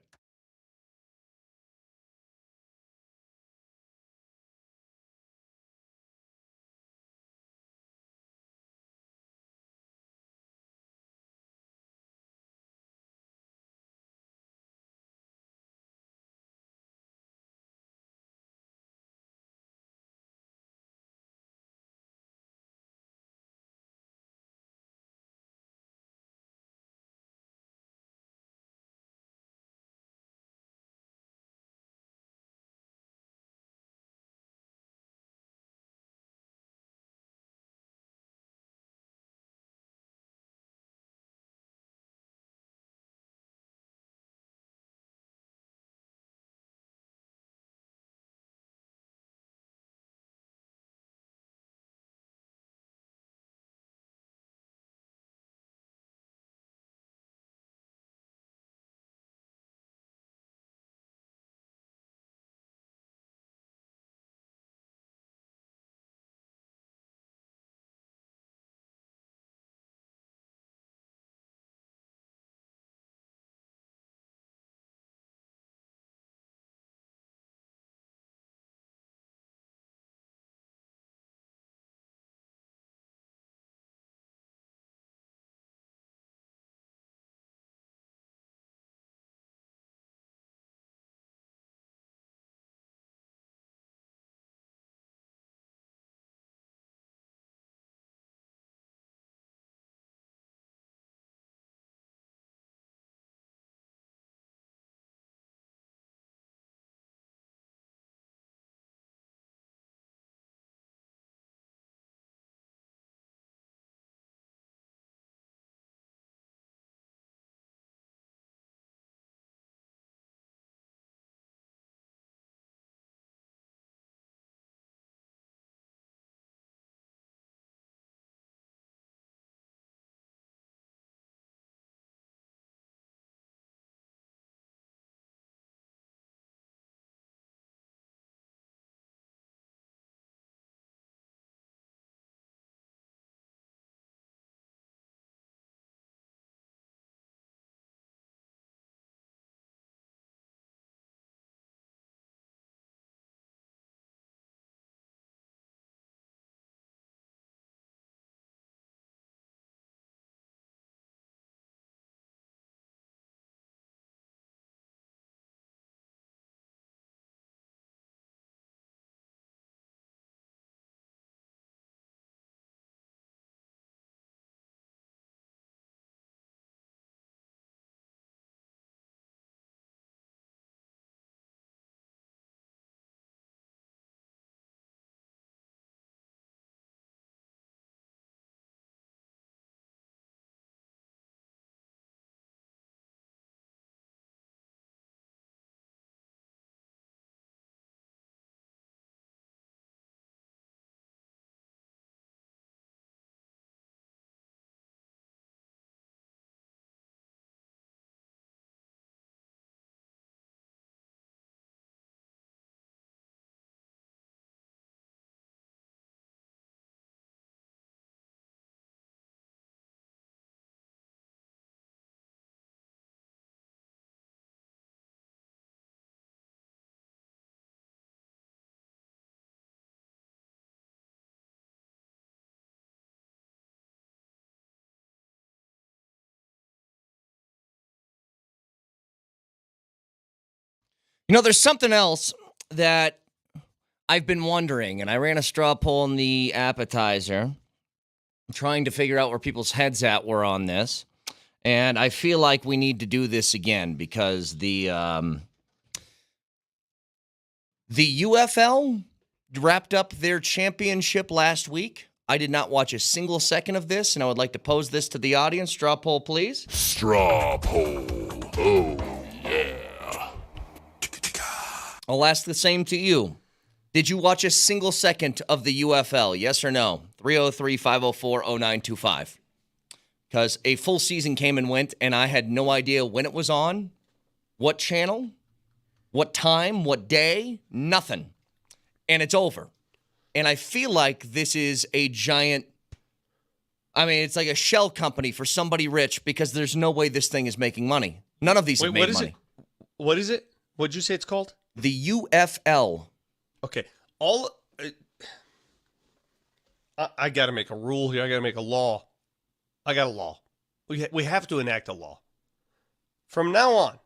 You know, there's something else that I've been wondering, and I ran a straw poll in the appetizer, trying to figure out where people's heads at were on this. And I feel like we need to do this again because the UFL wrapped up their championship last week. I did not watch a single second of this, and I would like to pose this to the audience. Straw poll, please. Straw poll. Oh, yeah. I'll ask the same to you. Did you watch a single second of the UFL? Yes or no? 303-504-0925. Because a full season came and went, and I had no idea when it was on, what channel, what time, what day, nothing. And it's over. And I feel like this is a giant, it's like a shell company for somebody rich because there's no way this thing is making money. None of these have made money. What is it? What did you say it's called? The UFL. Okay. I got to make a rule here. I got to make a law. I got a law. We have to enact a law. From now on,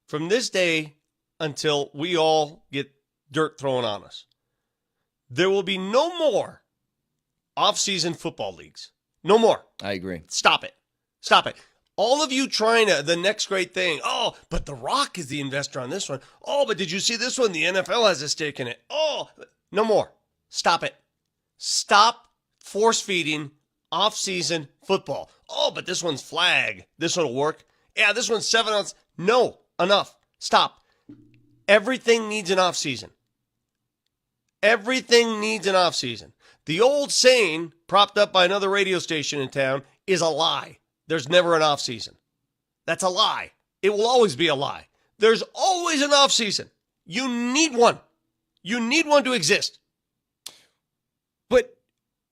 from this day until we all get dirt thrown on us, there will be no more off-season football leagues. No more. I agree. Stop it. Stop it. All of you trying to, the next great thing. Oh, but The Rock is the investor on this one. Oh, but did you see this one? The NFL has a stake in it. Oh, no more. Stop it. Stop force-feeding off-season football. Oh, but this one's flag. This one will work. Yeah, this one's 7 ounce. No, enough. Stop. Everything needs an off-season. Everything needs an off-season. The old saying, propped up by another radio station in town, is a lie. There's never an off-season. That's a lie. It will always be a lie. There's always an off-season. You need one. You need one to exist. But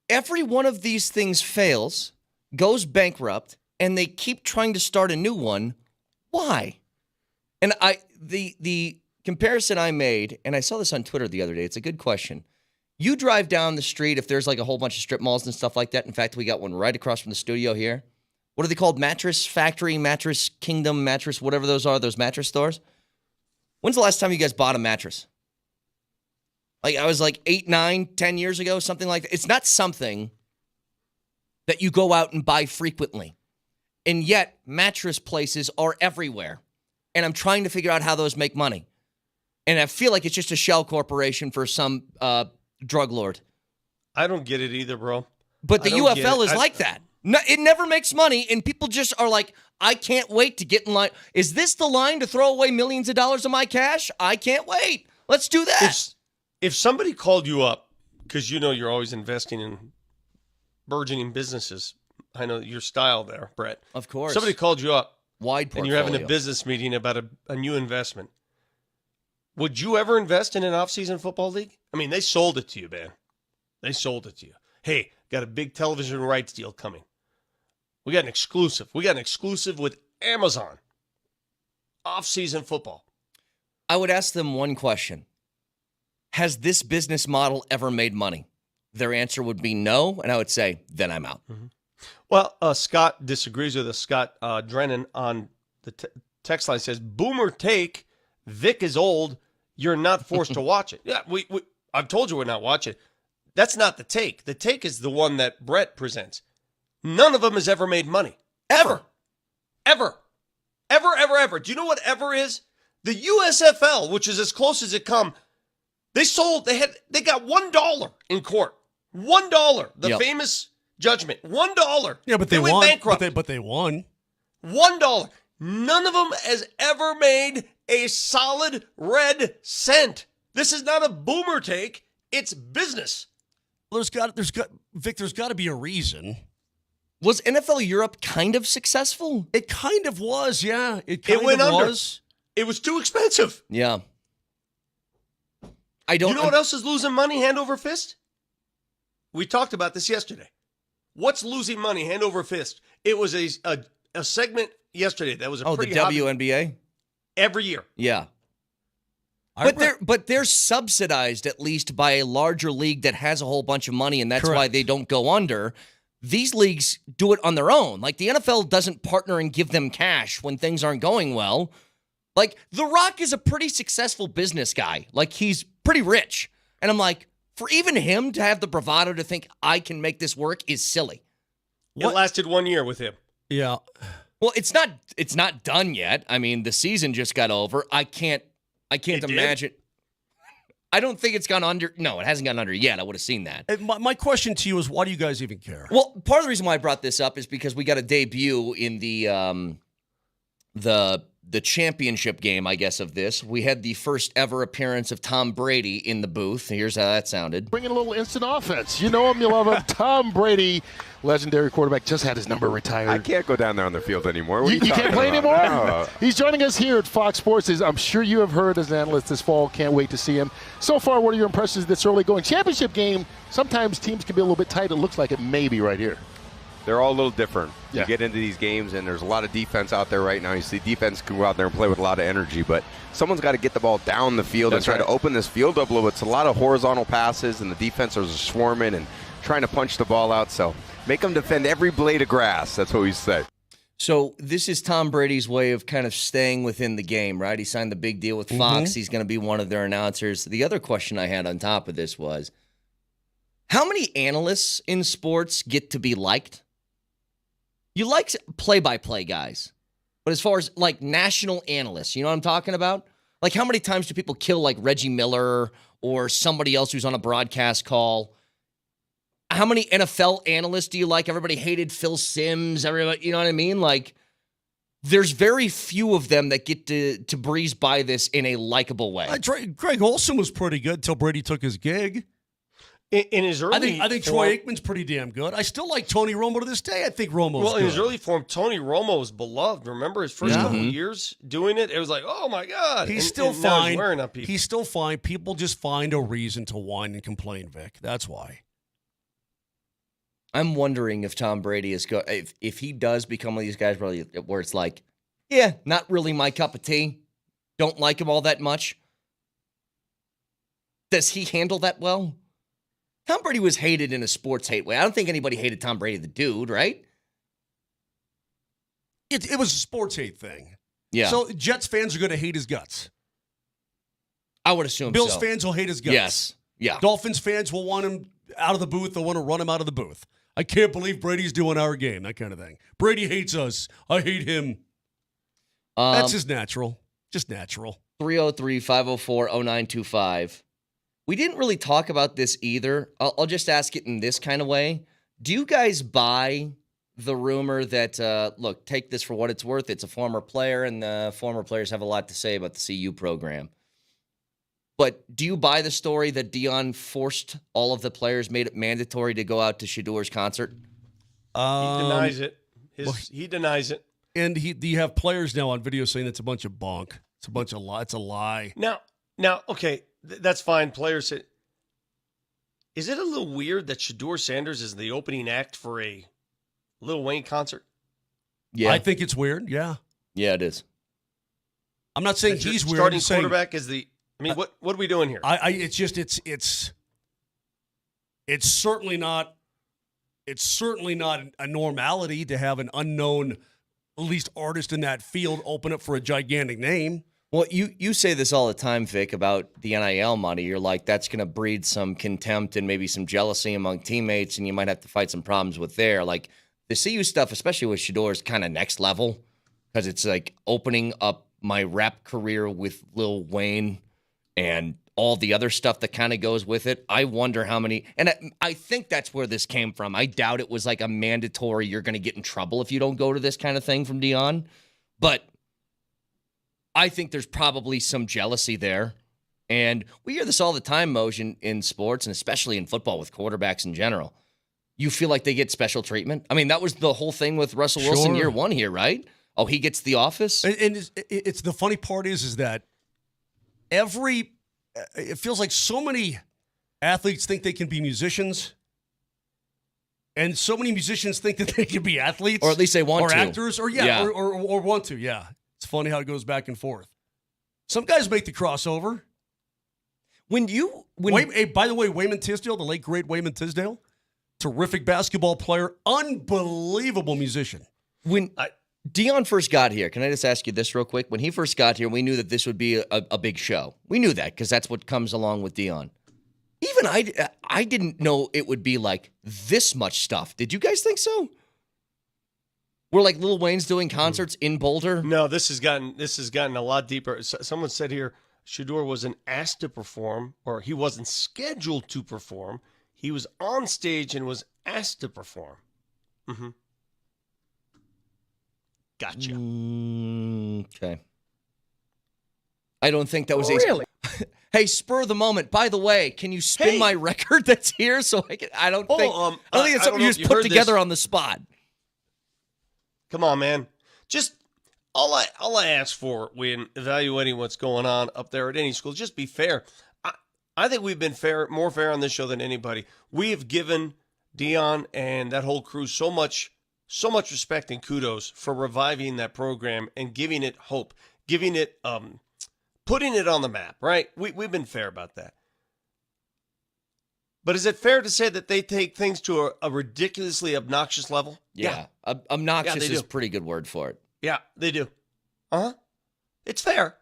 every one of these things fails, goes bankrupt, and they keep trying to start a new one. Why? And the comparison I made, and I saw this on Twitter the other day, it's a good question. You drive down the street, if there's like a whole bunch of strip malls and stuff like that. In fact, we got one right across from the studio here. What are they called? Mattress Factory, Mattress Kingdom, Mattress, whatever those are, those mattress stores. When's the last time you guys bought a mattress? I was 8, 9, 10 years ago, something like that. It's not something that you go out and buy frequently. And yet, mattress places are everywhere. And I'm trying to figure out how those make money. And I feel like it's just a shell corporation for some drug lord. I don't get it either, bro. But the UFL is like that. No, it never makes money, and people just are like, I can't wait to get in line. Is this the line to throw away millions of dollars of my cash? I can't wait. Let's do that. If somebody called you up, because you're always investing in burgeoning businesses, I know your style there, Brett. Of course. Somebody called you up, wide portfolio, and you're having a business meeting about a new investment. Would you ever invest in an off-season football league? They sold it to you, man. They sold it to you. Hey, got a big television rights deal coming. We got an exclusive. We got an exclusive with Amazon. Off-season football. I would ask them one question. Has this business model ever made money? Their answer would be no, and I would say, then I'm out. Mm-hmm. Well, Scott disagrees with us. Scott Drennan on the text line says, Boomer take, Vic is old, you're not forced to watch it. Yeah, I've told you we're not watching it. That's not the take. The take is the one that Brett presents. None of them has ever made money. Ever. Ever. Ever, ever, ever. Do you know what ever is? The USFL, which is as close as it come, they got $1 in court. $1. The famous judgment. $1. Yeah, but they went won. bankrupt. But they won. $1. None of them has ever made a solid red cent. This is not a Boomer take. It's business. Well, there's got to be a reason. Was NFL Europe kind of successful? It kind of was, yeah. It went of under. Was. It was too expensive. Yeah. You know what else is losing money hand over fist? We talked about this yesterday. What's losing money hand over fist? It was a segment yesterday that was pretty the WNBA? Every year. Yeah. But they're subsidized at least by a larger league that has a whole bunch of money, and that's why they don't go under. These leagues do it on their own. Like, the NFL doesn't partner and give them cash when things aren't going well. Like, The Rock is a pretty successful business guy. Like, he's pretty rich. And I'm like, for even him to have the bravado to think I can make this work is silly. It lasted 1 year with him. Yeah. Well, it's not done yet. The season just got over. I can't imagine. I don't think it's gone under. No, it hasn't gone under yet. I would have seen that. My question to you is, why do you guys even care? Well, part of the reason why I brought this up is because we got a debut in the the championship game, I guess, of this. We had the first ever appearance of Tom Brady in the booth. Here's how that sounded. Bringing a little instant offense. You know him, you love him. Tom Brady, legendary quarterback, just had his number retired. I can't go down there on the field anymore. You can't play anymore? No. He's joining us here at Fox Sports. I'm sure you have heard as an analyst this fall. Can't wait to see him. So far, what are your impressions this early going? Championship game, sometimes teams can be a little bit tight. It looks like it may be right here. They're all a little different. Yeah. You get into these games, and there's a lot of defense out there right now. You see defense can go out there and play with a lot of energy, but someone's got to get the ball down the field and try to open this field up a little bit. It's a lot of horizontal passes, and the defenses are swarming and trying to punch the ball out. So make them defend every blade of grass. That's what we say. So this is Tom Brady's way of kind of staying within the game, right? He signed the big deal with Fox. He's going to be one of their announcers. The other question I had on top of this was, how many analysts in sports get to be liked? You like play-by-play guys, but as far as like national analysts, you know what I'm talking about? Like how many times do people kill like Reggie Miller or somebody else who's on a broadcast call? How many NFL analysts do you like? Everybody hated Phil Simms. Everybody, you know what I mean? Like there's very few of them that get to breeze by this in a likable way. Greg Olson was pretty good until Brady took his gig. In his early I think Troy Aikman's pretty damn good. I still like Tony Romo to this day. I think Romo's good. In his early form, Tony Romo was beloved. Remember his first couple of years doing it? It was like, oh, my God. He's still fine. He's wearing up people. He's still fine. People just find a reason to whine and complain, Vic. That's why. I'm wondering if Tom Brady is if he does become one of these guys where it's like, yeah, not really my cup of tea. Don't like him all that much. Does he handle that well? Tom Brady was hated in a sports hate way. I don't think anybody hated Tom Brady, the dude, right? It was a sports hate thing. Yeah. So Jets fans are going to hate his guts. I would assume Bills so. fans will hate his guts. Yes. Yeah. Dolphins fans will want him out of the booth. They'll want to run him out of the booth. I can't believe Brady's doing our game, that kind of thing. Brady hates us. I hate him. That's just natural. Just natural. 303-504-0925. We didn't really talk about this either. I'll just ask it in this kind of way. Do you guys buy the rumor that, look, take this for what it's worth. It's a former player, and the former players have a lot to say about the CU program. But do you buy the story that Deion forced all of the players, made it mandatory to go out to Shedor's concert? He denies it. He denies it. And you have players now on video saying it's a bunch of bunk. It's a bunch of lie. It's a lie. Now, okay, that's fine. Players say, is it a little weird that Shedeur Sanders is the opening act for a Lil Wayne concert? Yeah. I think it's weird, yeah. Yeah, it is. I'm not saying he's weird. Starting quarterback is the... I mean, what are we doing here? It's certainly not a normality to have an unknown, at least artist in that field, open up for a gigantic name. Well, you say this all the time, Vic, about the NIL money. You're like, that's going to breed some contempt and maybe some jealousy among teammates, and you might have to fight some problems with there. Like, the CU stuff, especially with Shedeur, is kind of next level because it's like opening up my rap career with Lil Wayne and all the other stuff that kind of goes with it. I wonder how many, and I think that's where this came from. I doubt it was like a mandatory, you're going to get in trouble if you don't go to this kind of thing from Deion. But I think there's probably some jealousy there. And we hear this all the time, Moj, in sports, and especially in football with quarterbacks in general. You feel like they get special treatment? I mean, that was the whole thing with Russell Wilson year one here, right? Oh, he gets the office? And it's the funny part is that it feels like so many athletes think they can be musicians, and so many musicians think that they can be athletes, or at least they want to, or actors, or want to. Yeah, it's funny how it goes back and forth. Some guys make the crossover. By the way, Wayman Tisdale, the late great Wayman Tisdale, terrific basketball player, unbelievable musician. When Deion first got here, can I just ask you this real quick? When he first got here, we knew that this would be a big show. We knew that because that's what comes along with Deion. Even I didn't know it would be like this much stuff. Did you guys think so? We're like Lil Wayne's doing concerts in Boulder? No, this has gotten a lot deeper. Someone said here, Shedeur wasn't asked to perform, or he wasn't scheduled to perform. He was on stage and was asked to perform. Mm-hmm. Gotcha. Okay. I don't think that was Really? Hey, spur of the moment. By the way, can you spin my record that's here so I can? I don't think it's something you just put together on the spot. Come on, man. Just all I ask for when evaluating what's going on up there at any school, just be fair. I think we've been more fair on this show than anybody. We have given Deion and that whole crew so much respect and kudos for reviving that program and giving it hope, giving it putting it on the map, right? We've been fair about that. But is it fair to say that they take things to a ridiculously obnoxious level? Yeah. Obnoxious is a pretty good word for it. Yeah, they do. It's fair.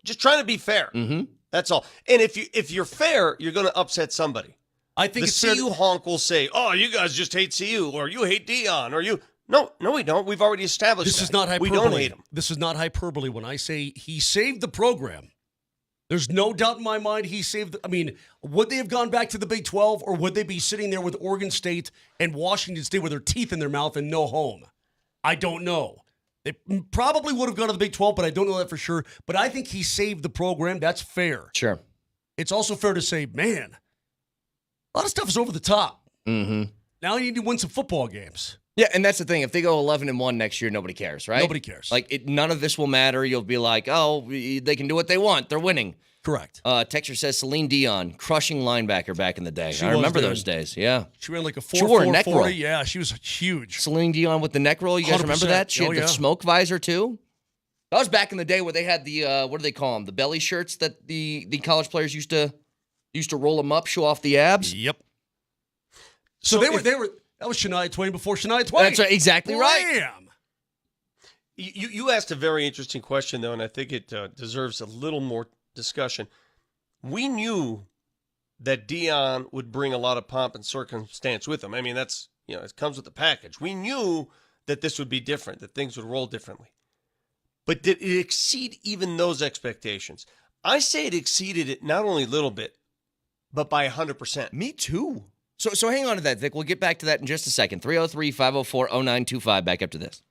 Just trying to be fair. Mm-hmm. That's all. And if you're fair, you're going to upset somebody. I think the CU honk will say, "Oh, you guys just hate CU, or you hate Deion, or you." No, we don't. We've already established this that. Is not hyperbole. We don't hate him. This is not hyperbole when I say he saved the program. There's no doubt in my mind he saved. Would they have gone back to the Big 12, or would they be sitting there with Oregon State and Washington State with their teeth in their mouth and no home? I don't know. They probably would have gone to the Big 12, but I don't know that for sure. But I think he saved the program. That's fair. Sure. It's also fair to say, man, a lot of stuff is over the top. Mm-hmm. Now you need to win some football games. Yeah, and that's the thing. If they go 11-1 next year, nobody cares, right? Nobody cares. None of this will matter. You'll be like, oh, they can do what they want. They're winning. Correct. Texter says Celine Dion, crushing linebacker back in the day. She I remember those days. Yeah. She ran like a 4.40. She wore a neck roll. Yeah, she was huge. Celine Dion with the neck roll. You guys 100%. remember that? She had the smoke visor too. That was back in the day where they had the what do they call them? The belly shirts that the college players used to roll them up, show off the abs. Yep. So they were. That was Shania Twain before Shania Twain. That's right, exactly right. You asked a very interesting question though, and I think it deserves a little more discussion. We knew that Deion would bring a lot of pomp and circumstance with him. I mean, that's, it comes with the package. We knew that this would be different, that things would roll differently. But did it exceed even those expectations? I say it exceeded it not only a little bit, but by 100%. Me too. So hang on to that, Vic. We'll get back to that in just a second. 303-504-0925. Back up to this.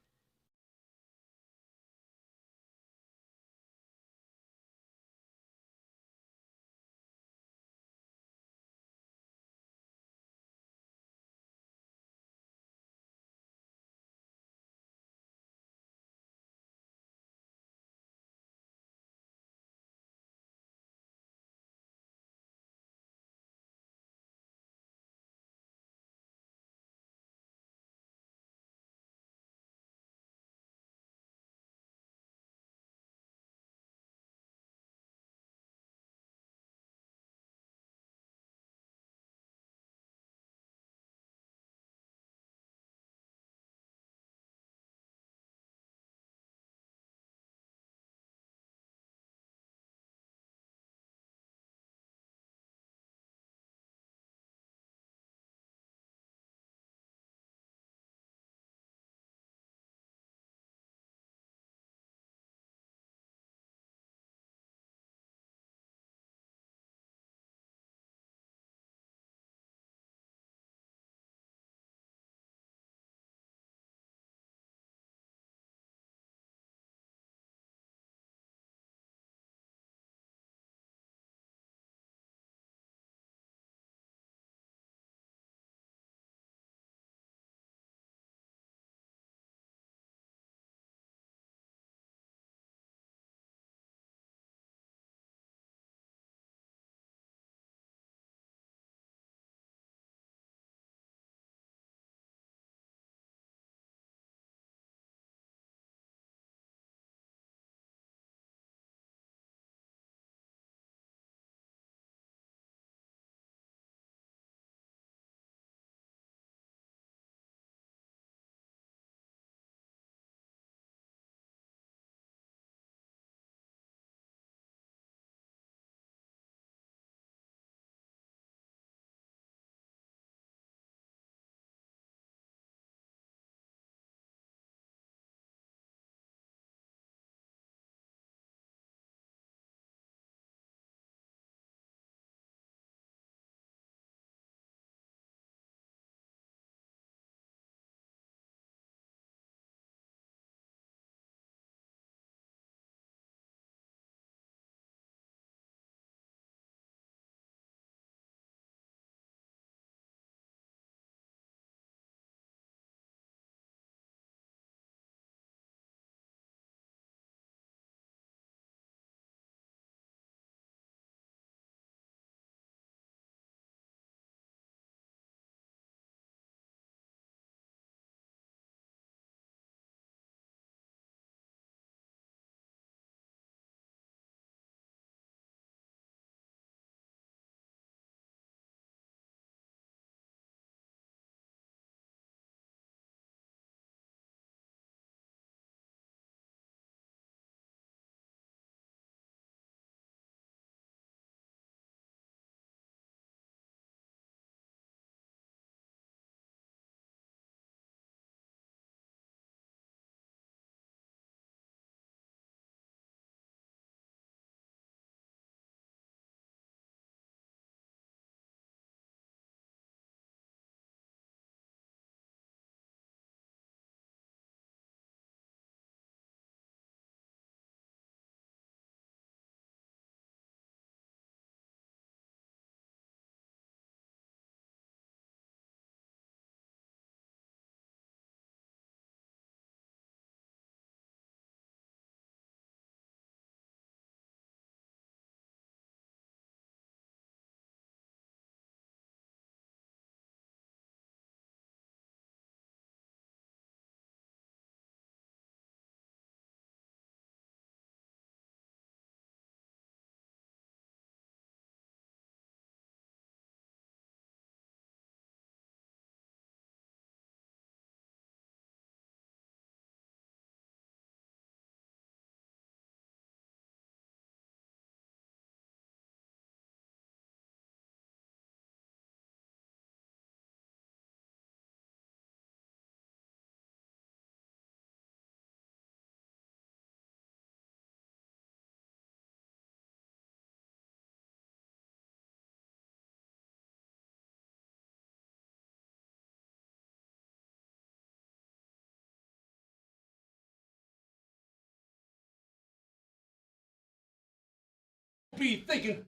be thinking.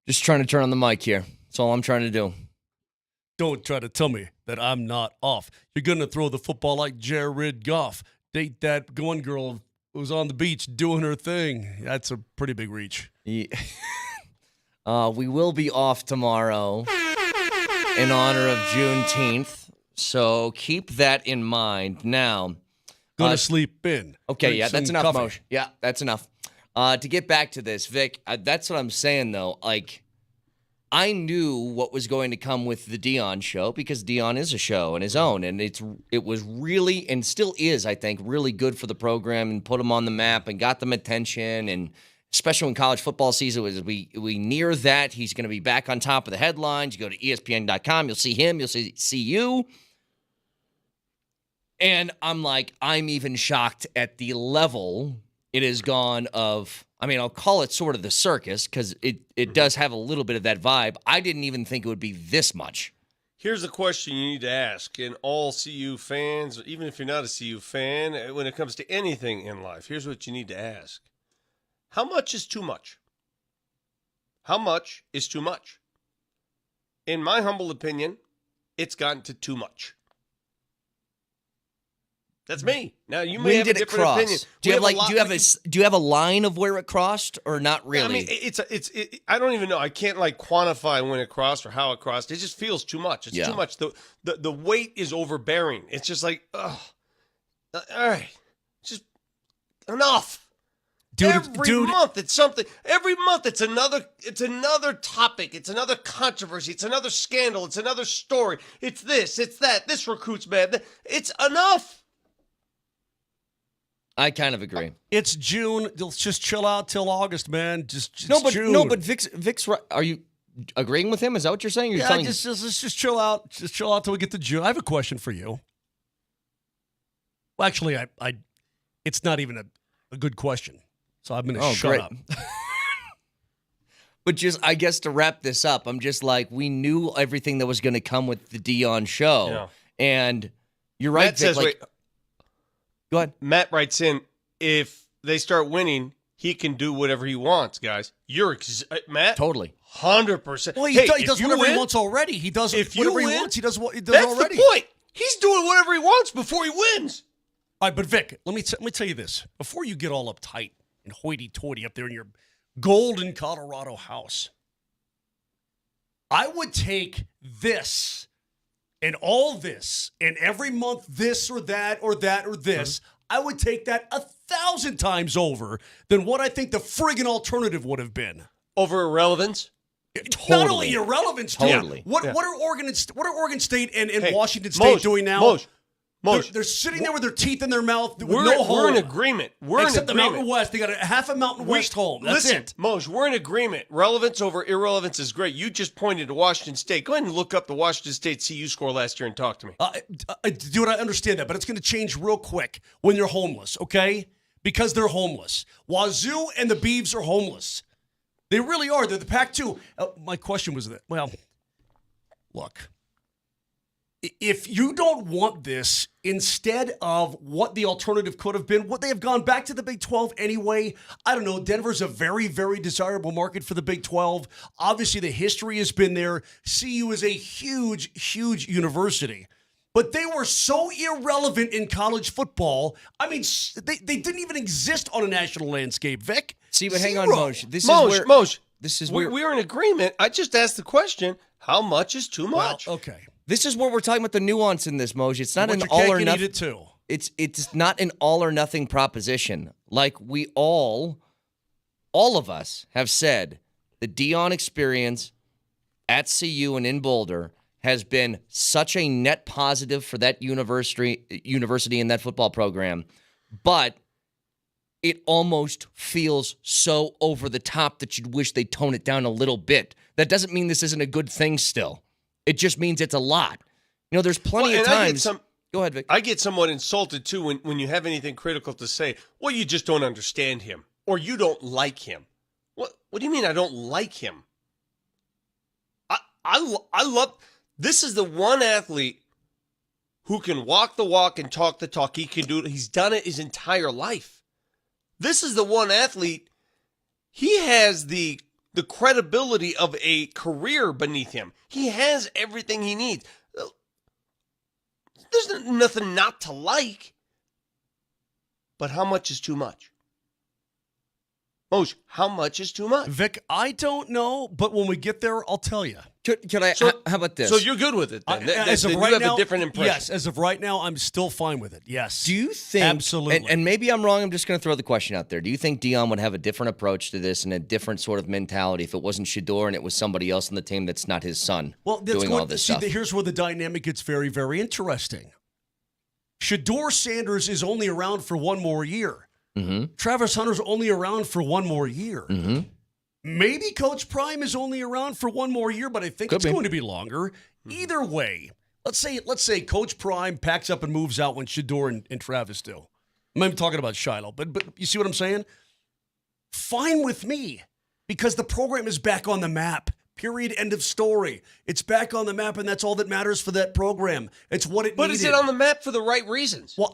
Just trying to turn on the mic here. That's all I'm trying to do. Don't try to tell me that I'm not off. You're going to throw the football like Jared Goff. Date that one girl who was on the beach doing her thing. That's a pretty big reach. Yeah. We will be off tomorrow in honor of Juneteenth, so keep that in mind. Now, go to sleep in. Okay, yeah, that's enough, Moshe. Yeah, that's enough. To get back to this, Vic, that's what I'm saying, though. Like, I knew what was going to come with the Dion show because Dion is a show on his own, and it was really, and still is, I think, really good for the program and put them on the map and got them attention, and especially when college football season was, we near that, he's going to be back on top of the headlines. You go to ESPN.com, you'll see him, you'll see you. And I'm like, I'm even shocked at the level it has gone of, I mean, I'll call it sort of the circus because it does have a little bit of that vibe. I didn't even think it would be this much. Here's a question you need to ask, and all CU fans, even if you're not a CU fan, when it comes to anything in life, here's what you need to ask. How much is too much? How much is too much? In my humble opinion, it's gotten to too much. That's me. Now you may have a different opinion. Do you have a line of where it crossed or not really? I mean, I don't even know. I can't quantify when it crossed or how it crossed. It just feels too much. It's too much. The weight is overbearing. It's just like, ugh. All right, just enough. Every month it's something. Every month it's another topic. It's another controversy. It's another scandal. It's another story. It's this. It's that. This recruit's bad. It's enough. I kind of agree. It's June. Let's just chill out till August, man. June. No, but Vic's right. Are you agreeing with him? Is that what you're saying? Let's just chill out. Just chill out till we get to June. I have a question for you. Well, actually, it's not even a good question. So I'm going to shut up. But just, I guess to wrap this up, I'm just like, we knew everything that was going to come with the Dion show. Yeah. And you're right, Matt says, wait. Go ahead. Matt writes in, if they start winning, he can do whatever he wants, guys. Matt? Totally. 100%. Well, he does whatever he wants already. He does whatever he wants. He does what he does already. That's the point. He's doing whatever he wants before he wins. All right, but Vic, let me tell you this. Before you get all uptight and hoity-toity up there in your golden Colorado house, I would take this and all this, and every month this or that or that or this, I would take that 1,000 times over than what I think the friggin' alternative would have been. Over irrelevance? Totally. Not only irrelevance, totally. What are Oregon State and Washington State doing now? They're sitting there with their teeth in their mouth with no home. We're in agreement. Except the Mountain West. They got a half a Mountain West home. That's it. Moj, we're in agreement. Relevance over irrelevance is great. You just pointed to Washington State. Go ahead and look up the Washington State CU score last year and talk to me. Dude, I understand that, but it's going to change real quick when you're homeless, okay? Because they're homeless. Wazoo and the Beavs are homeless. They really are. They're the Pac-2. My question was that, well, look. If you don't want this, instead of what the alternative could have been, would they have gone back to the Big 12 anyway? I don't know. Denver's a very, very desirable market for the Big 12. Obviously, the history has been there. CU is a huge, huge university. But they were so irrelevant in college football. I mean, they didn't even exist on a national landscape, Vic. See, but hang on, Moj. This is where we're in agreement. I just asked the question, how much is too much? Well, okay. This is where we're talking about the nuance in this, Moj. It's not an all or nothing. It's not an all or nothing proposition. Like we all of us have said, the Dion experience at CU and in Boulder has been such a net positive for that university and that football program, but it almost feels so over the top that you'd wish they'd tone it down a little bit. That doesn't mean this isn't a good thing still. It just means it's a lot. You know, there's plenty of times. Go ahead, Vic. I get somewhat insulted, too, when you have anything critical to say. Well, you just don't understand him, or you don't like him. What do you mean I don't like him? I love – this is the one athlete who can walk the walk and talk the talk. He can do it. He's done it his entire life. This is the one athlete. He has the credibility of a career beneath him. He has everything he needs. There's nothing not to like. But how much is too much? Moshe, how much is too much? Vic, I don't know, but when we get there, I'll tell you. Can I? How about this? So you're good with it then? As of you right have now, a different impression. Yes, as of right now, I'm still fine with it. Yes. Do you think? Absolutely. And maybe I'm wrong. I'm just going to throw the question out there. Do you think Deion would have a different approach to this and a different sort of mentality if it wasn't Shedeur and it was somebody else on the team that's not his son doing all this stuff? Here's where the dynamic gets very, very interesting. Shedeur Sanders is only around for one more year. Mm-hmm. Travis Hunter's only around for one more year. Mm-hmm. Maybe Coach Prime is only around for one more year, but I think it's going to be longer. Either way, let's say Coach Prime packs up and moves out when Shedeur and Travis do. I'm not even talking about Shiloh, but you see what I'm saying? Fine with me, because the program is back on the map. Period. End of story. It's back on the map, and that's all that matters for that program. It's what it needed. But is it on the map for the right reasons? Well,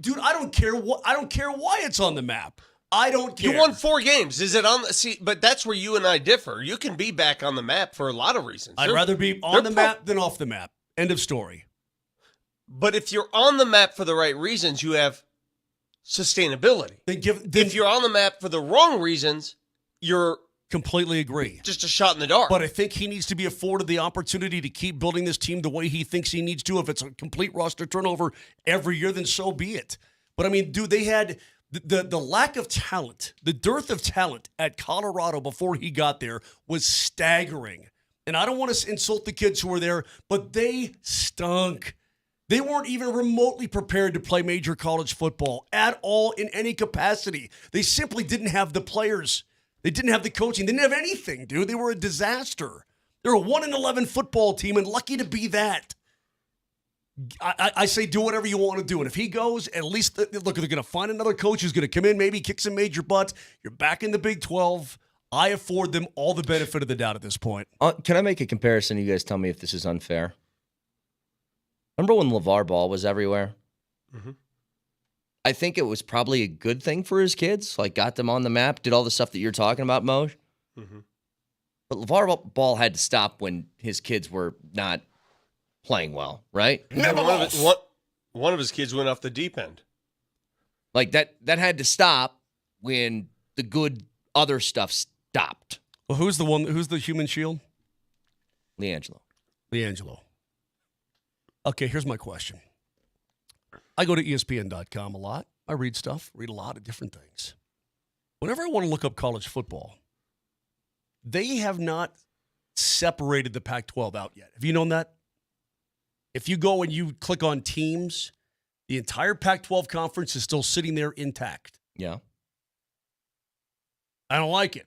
dude, I don't care why it's on the map. I don't care. You won 4 games. Is it on the see? But that's where you and I differ. You can be back on the map for a lot of reasons. I'd rather be on the map than off the map. End of story. But if you're on the map for the right reasons, you have sustainability. If you're on the map for the wrong reasons, you're completely agree. Just a shot in the dark. But I think he needs to be afforded the opportunity to keep building this team the way he thinks he needs to. If it's a complete roster turnover every year, then so be it. But I mean, dude, they had the lack of talent, the dearth of talent at Colorado before he got there was staggering. And I don't want to insult the kids who were there, but they stunk. They weren't even remotely prepared to play major college football at all in any capacity. They simply didn't have the players. They didn't have the coaching. They didn't have anything, dude. They were a disaster. They're a 1-11 football team, and lucky to be that. I say do whatever you want to do. And if he goes, at least, look, they're going to find another coach who's going to come in, maybe kick some major butt. You're back in the Big 12. I afford them all the benefit of the doubt at this point. Can I make a comparison? You guys tell me if this is unfair. Remember when LeVar Ball was everywhere? Mm-hmm. I think it was probably a good thing for his kids. Like, got them on the map, did all the stuff that you're talking about, Moj. Mm-hmm. But LeVar Ball had to stop when his kids were not playing well, right? One of his kids went off the deep end. Like, that had to stop when the good other stuff stopped. Well, who's the human shield? LiAngelo. Okay, here's my question. I go to ESPN.com a lot. I read stuff, read a lot of different things. Whenever I want to look up college football, they have not separated the Pac-12 out yet. Have you known that? If you go and you click on teams, the entire Pac-12 conference is still sitting there intact. Yeah. I don't like it.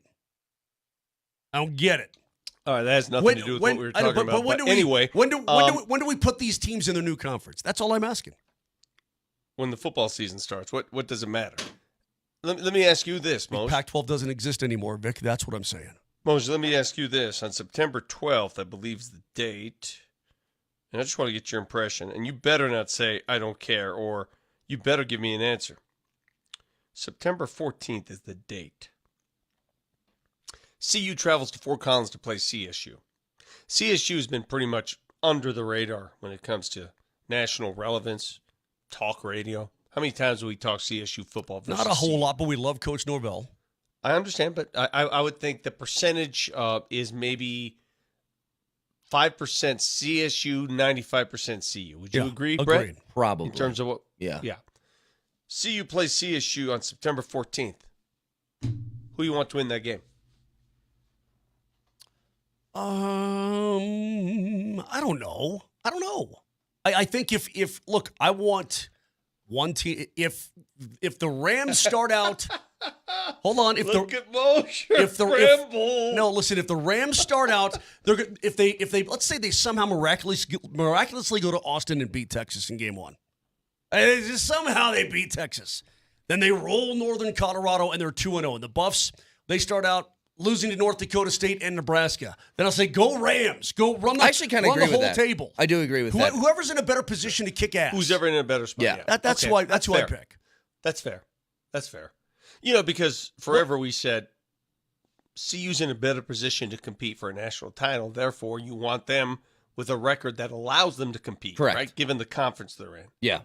I don't get it. All right, that has nothing to do with what we were talking about. But anyway, when do we put these teams in their new conference? That's all I'm asking. When the football season starts, what does it matter? Let me ask you this, Moj. Pac-12 doesn't exist anymore, Vic. That's what I'm saying. Moj, let me ask you this. On September 12th, I believe is the date, and I just want to get your impression, and you better not say, I don't care, or you better give me an answer. September 14th is the date. CU travels to Fort Collins to play CSU. CSU has been pretty much under the radar when it comes to national relevance, talk radio. How many times do we talk CSU football? Not a whole lot, but we love Coach Norvell. I understand, but I would think the percentage is maybe 5% CSU, 95% CU. Would you agree, Brett? Agreed. Probably. In terms of what? Yeah. CU plays CSU on September 14th. Who you want to win that game? I don't know. I think if look, I want one team. If the Rams start out, hold on. If the Rams start out, if they let's say they somehow miraculously go to Austin and beat Texas in game 1, and just somehow they beat Texas, then they roll Northern Colorado and they're 2-0. And the Buffs, they start out losing to North Dakota State and Nebraska. Then I'll say, go Rams. Go run the, I actually kind of agree the whole with that. table. I do agree with that. Whoever's in a better position to kick ass. Who's ever in a better spot. Yeah. That's Okay. who I pick. That's fair. That's fair. You know, because forever we said CU's in a better position to compete for a national title. Therefore, you want them with a record that allows them to compete. Correct. Right? Given the conference they're in. Yeah.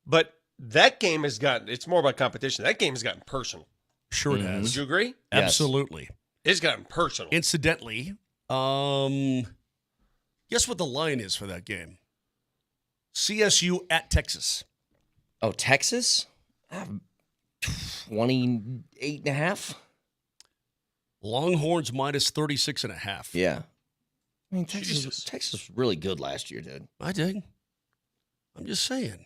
But that game has gotten, it's more about competition. That game has gotten personal. Sure it has. Would you agree? Absolutely. It's gotten personal. Incidentally, guess what the line is for that game? CSU at Texas. Oh, Texas? 28.5? Longhorns minus 36.5. Yeah. I mean, Texas was really good last year, dude. I did. I'm just saying.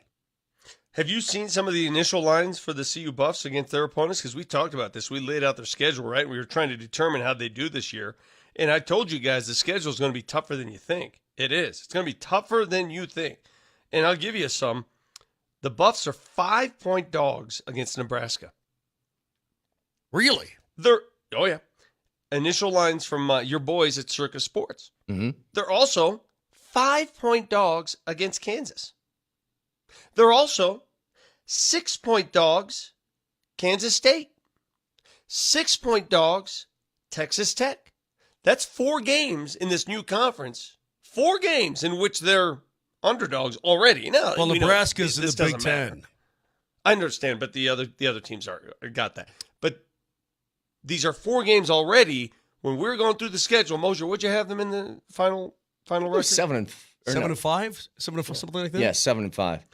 Have you seen some of the initial lines for the CU Buffs against their opponents? Because we talked about this. We laid out their schedule, right? We were trying to determine how they do this year. And I told you guys the schedule is going to be tougher than you think. It is. It's going to be tougher than you think. And I'll give you some. The Buffs are 5-point dogs against Nebraska. Really? Oh, yeah. Initial lines from your boys at Circus Sports. Mm-hmm. They're also 5-point dogs against Kansas. They're also 6-point dogs, Kansas State. 6-point dogs, Texas Tech. That's 4 games in this new conference. 4 games in which they're underdogs already. Now, well, Nebraska's in the Big Ten. I understand, but the other teams got that. But these are 4 games already. When we're going through the schedule, Mosier, would you have them in the final record? 7 and 5, something like that. Yeah, 7 and 5.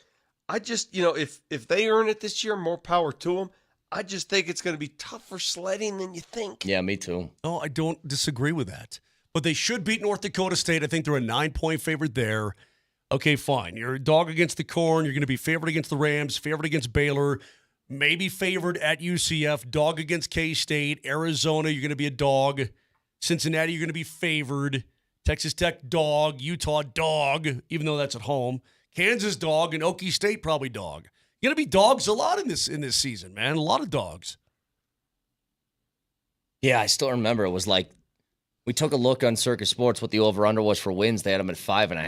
I just, if they earn it this year, more power to them. I just think it's going to be tougher sledding than you think. Yeah, me too. Oh, I don't disagree with that. But they should beat North Dakota State. I think they're a 9-point favorite there. Okay, fine. You're a dog against the Corn. You're going to be favored against the Rams, favored against Baylor, maybe favored at UCF, dog against K-State. Arizona, you're going to be a dog. Cincinnati, you're going to be favored. Texas Tech, dog. Utah, dog, even though that's at home. Kansas, dog, and Okie State, probably dog. You're going to be dogs a lot in this season, man. A lot of dogs. Yeah, I still remember. It was like we took a look on Circus Sports what the over-under was for wins. They had them at 5.5. And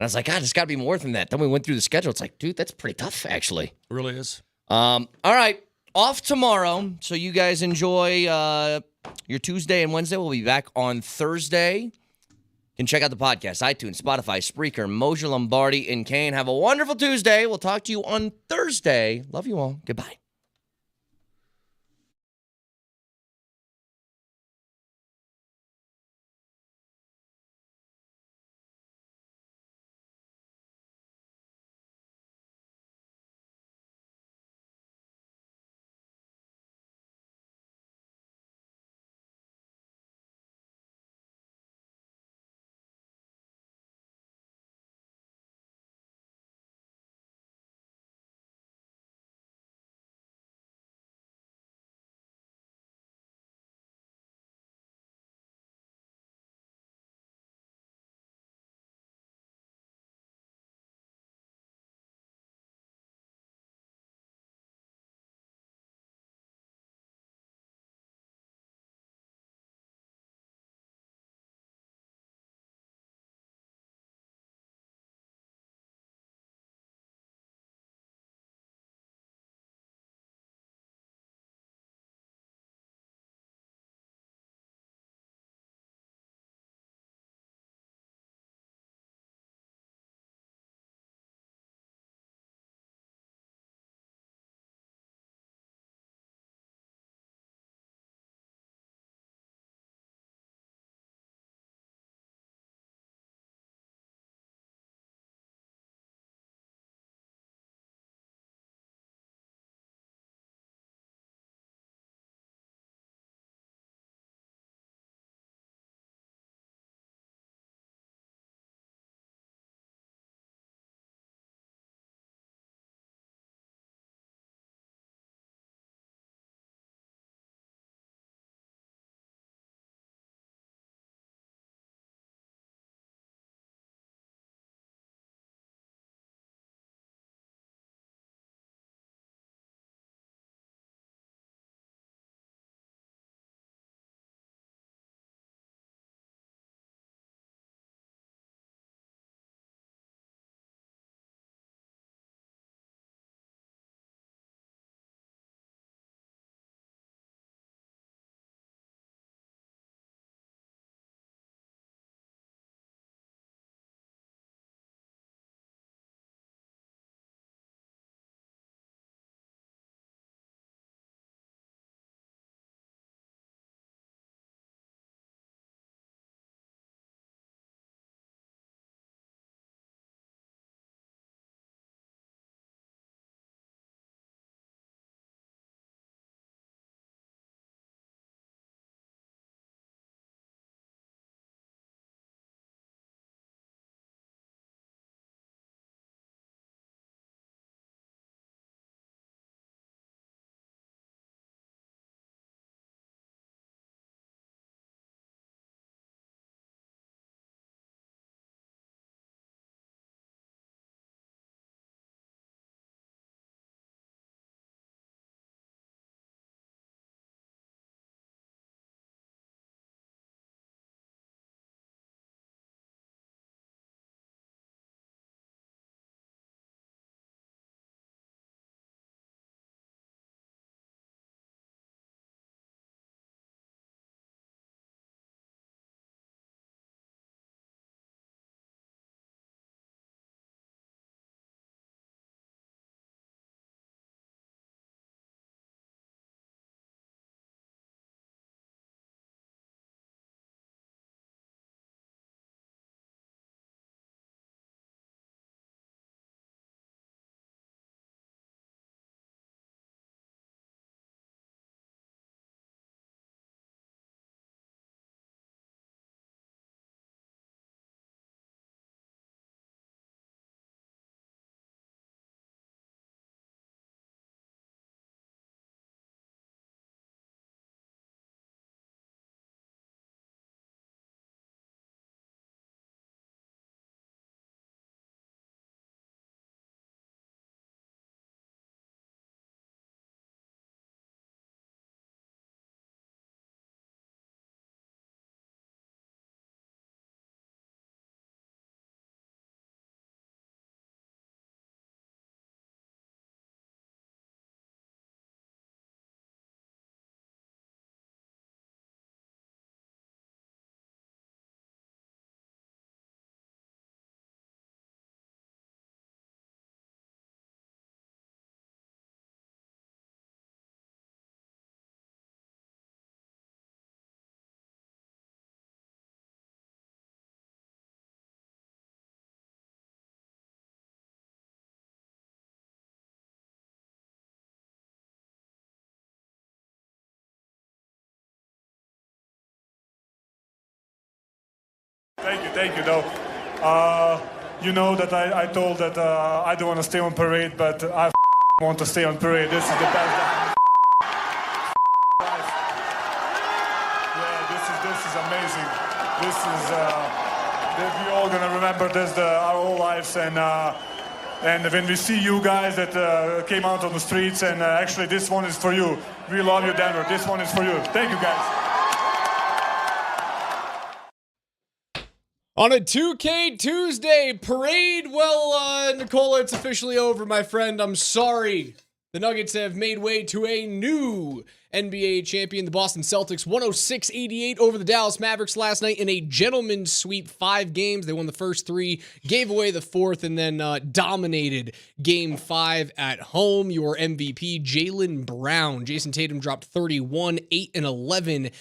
I was like, God, it's got to be more than that. Then we went through the schedule. It's like, dude, that's pretty tough, actually. It really is. All right. Off tomorrow. So you guys enjoy your Tuesday and Wednesday. We'll be back on Thursday. You can check out the podcast, iTunes, Spotify, Spreaker, Mosier, Lombardi, and Kane. Have a wonderful Tuesday. We'll talk to you on Thursday. Love you all. Goodbye. Thank you, though. You know that I told that I don't want to stay on parade, but I want to stay on parade. This is the best. Yeah, this is amazing. This is we're all gonna remember this our whole lives, and when we see you guys that came out on the streets, and actually this one is for you. We love you, Denver. This one is for you. Thank you, guys. On a 2K Tuesday parade, well, Nikola, it's officially over, my friend. I'm sorry. The Nuggets have made way to a new NBA champion. The Boston Celtics 106-88 over the Dallas Mavericks last night in a gentleman's sweep. 5 games. They won the first 3, gave away the 4th, and then dominated Game 5 at home. Your MVP, Jaylen Brown. Jason Tatum dropped 31, 8 and 11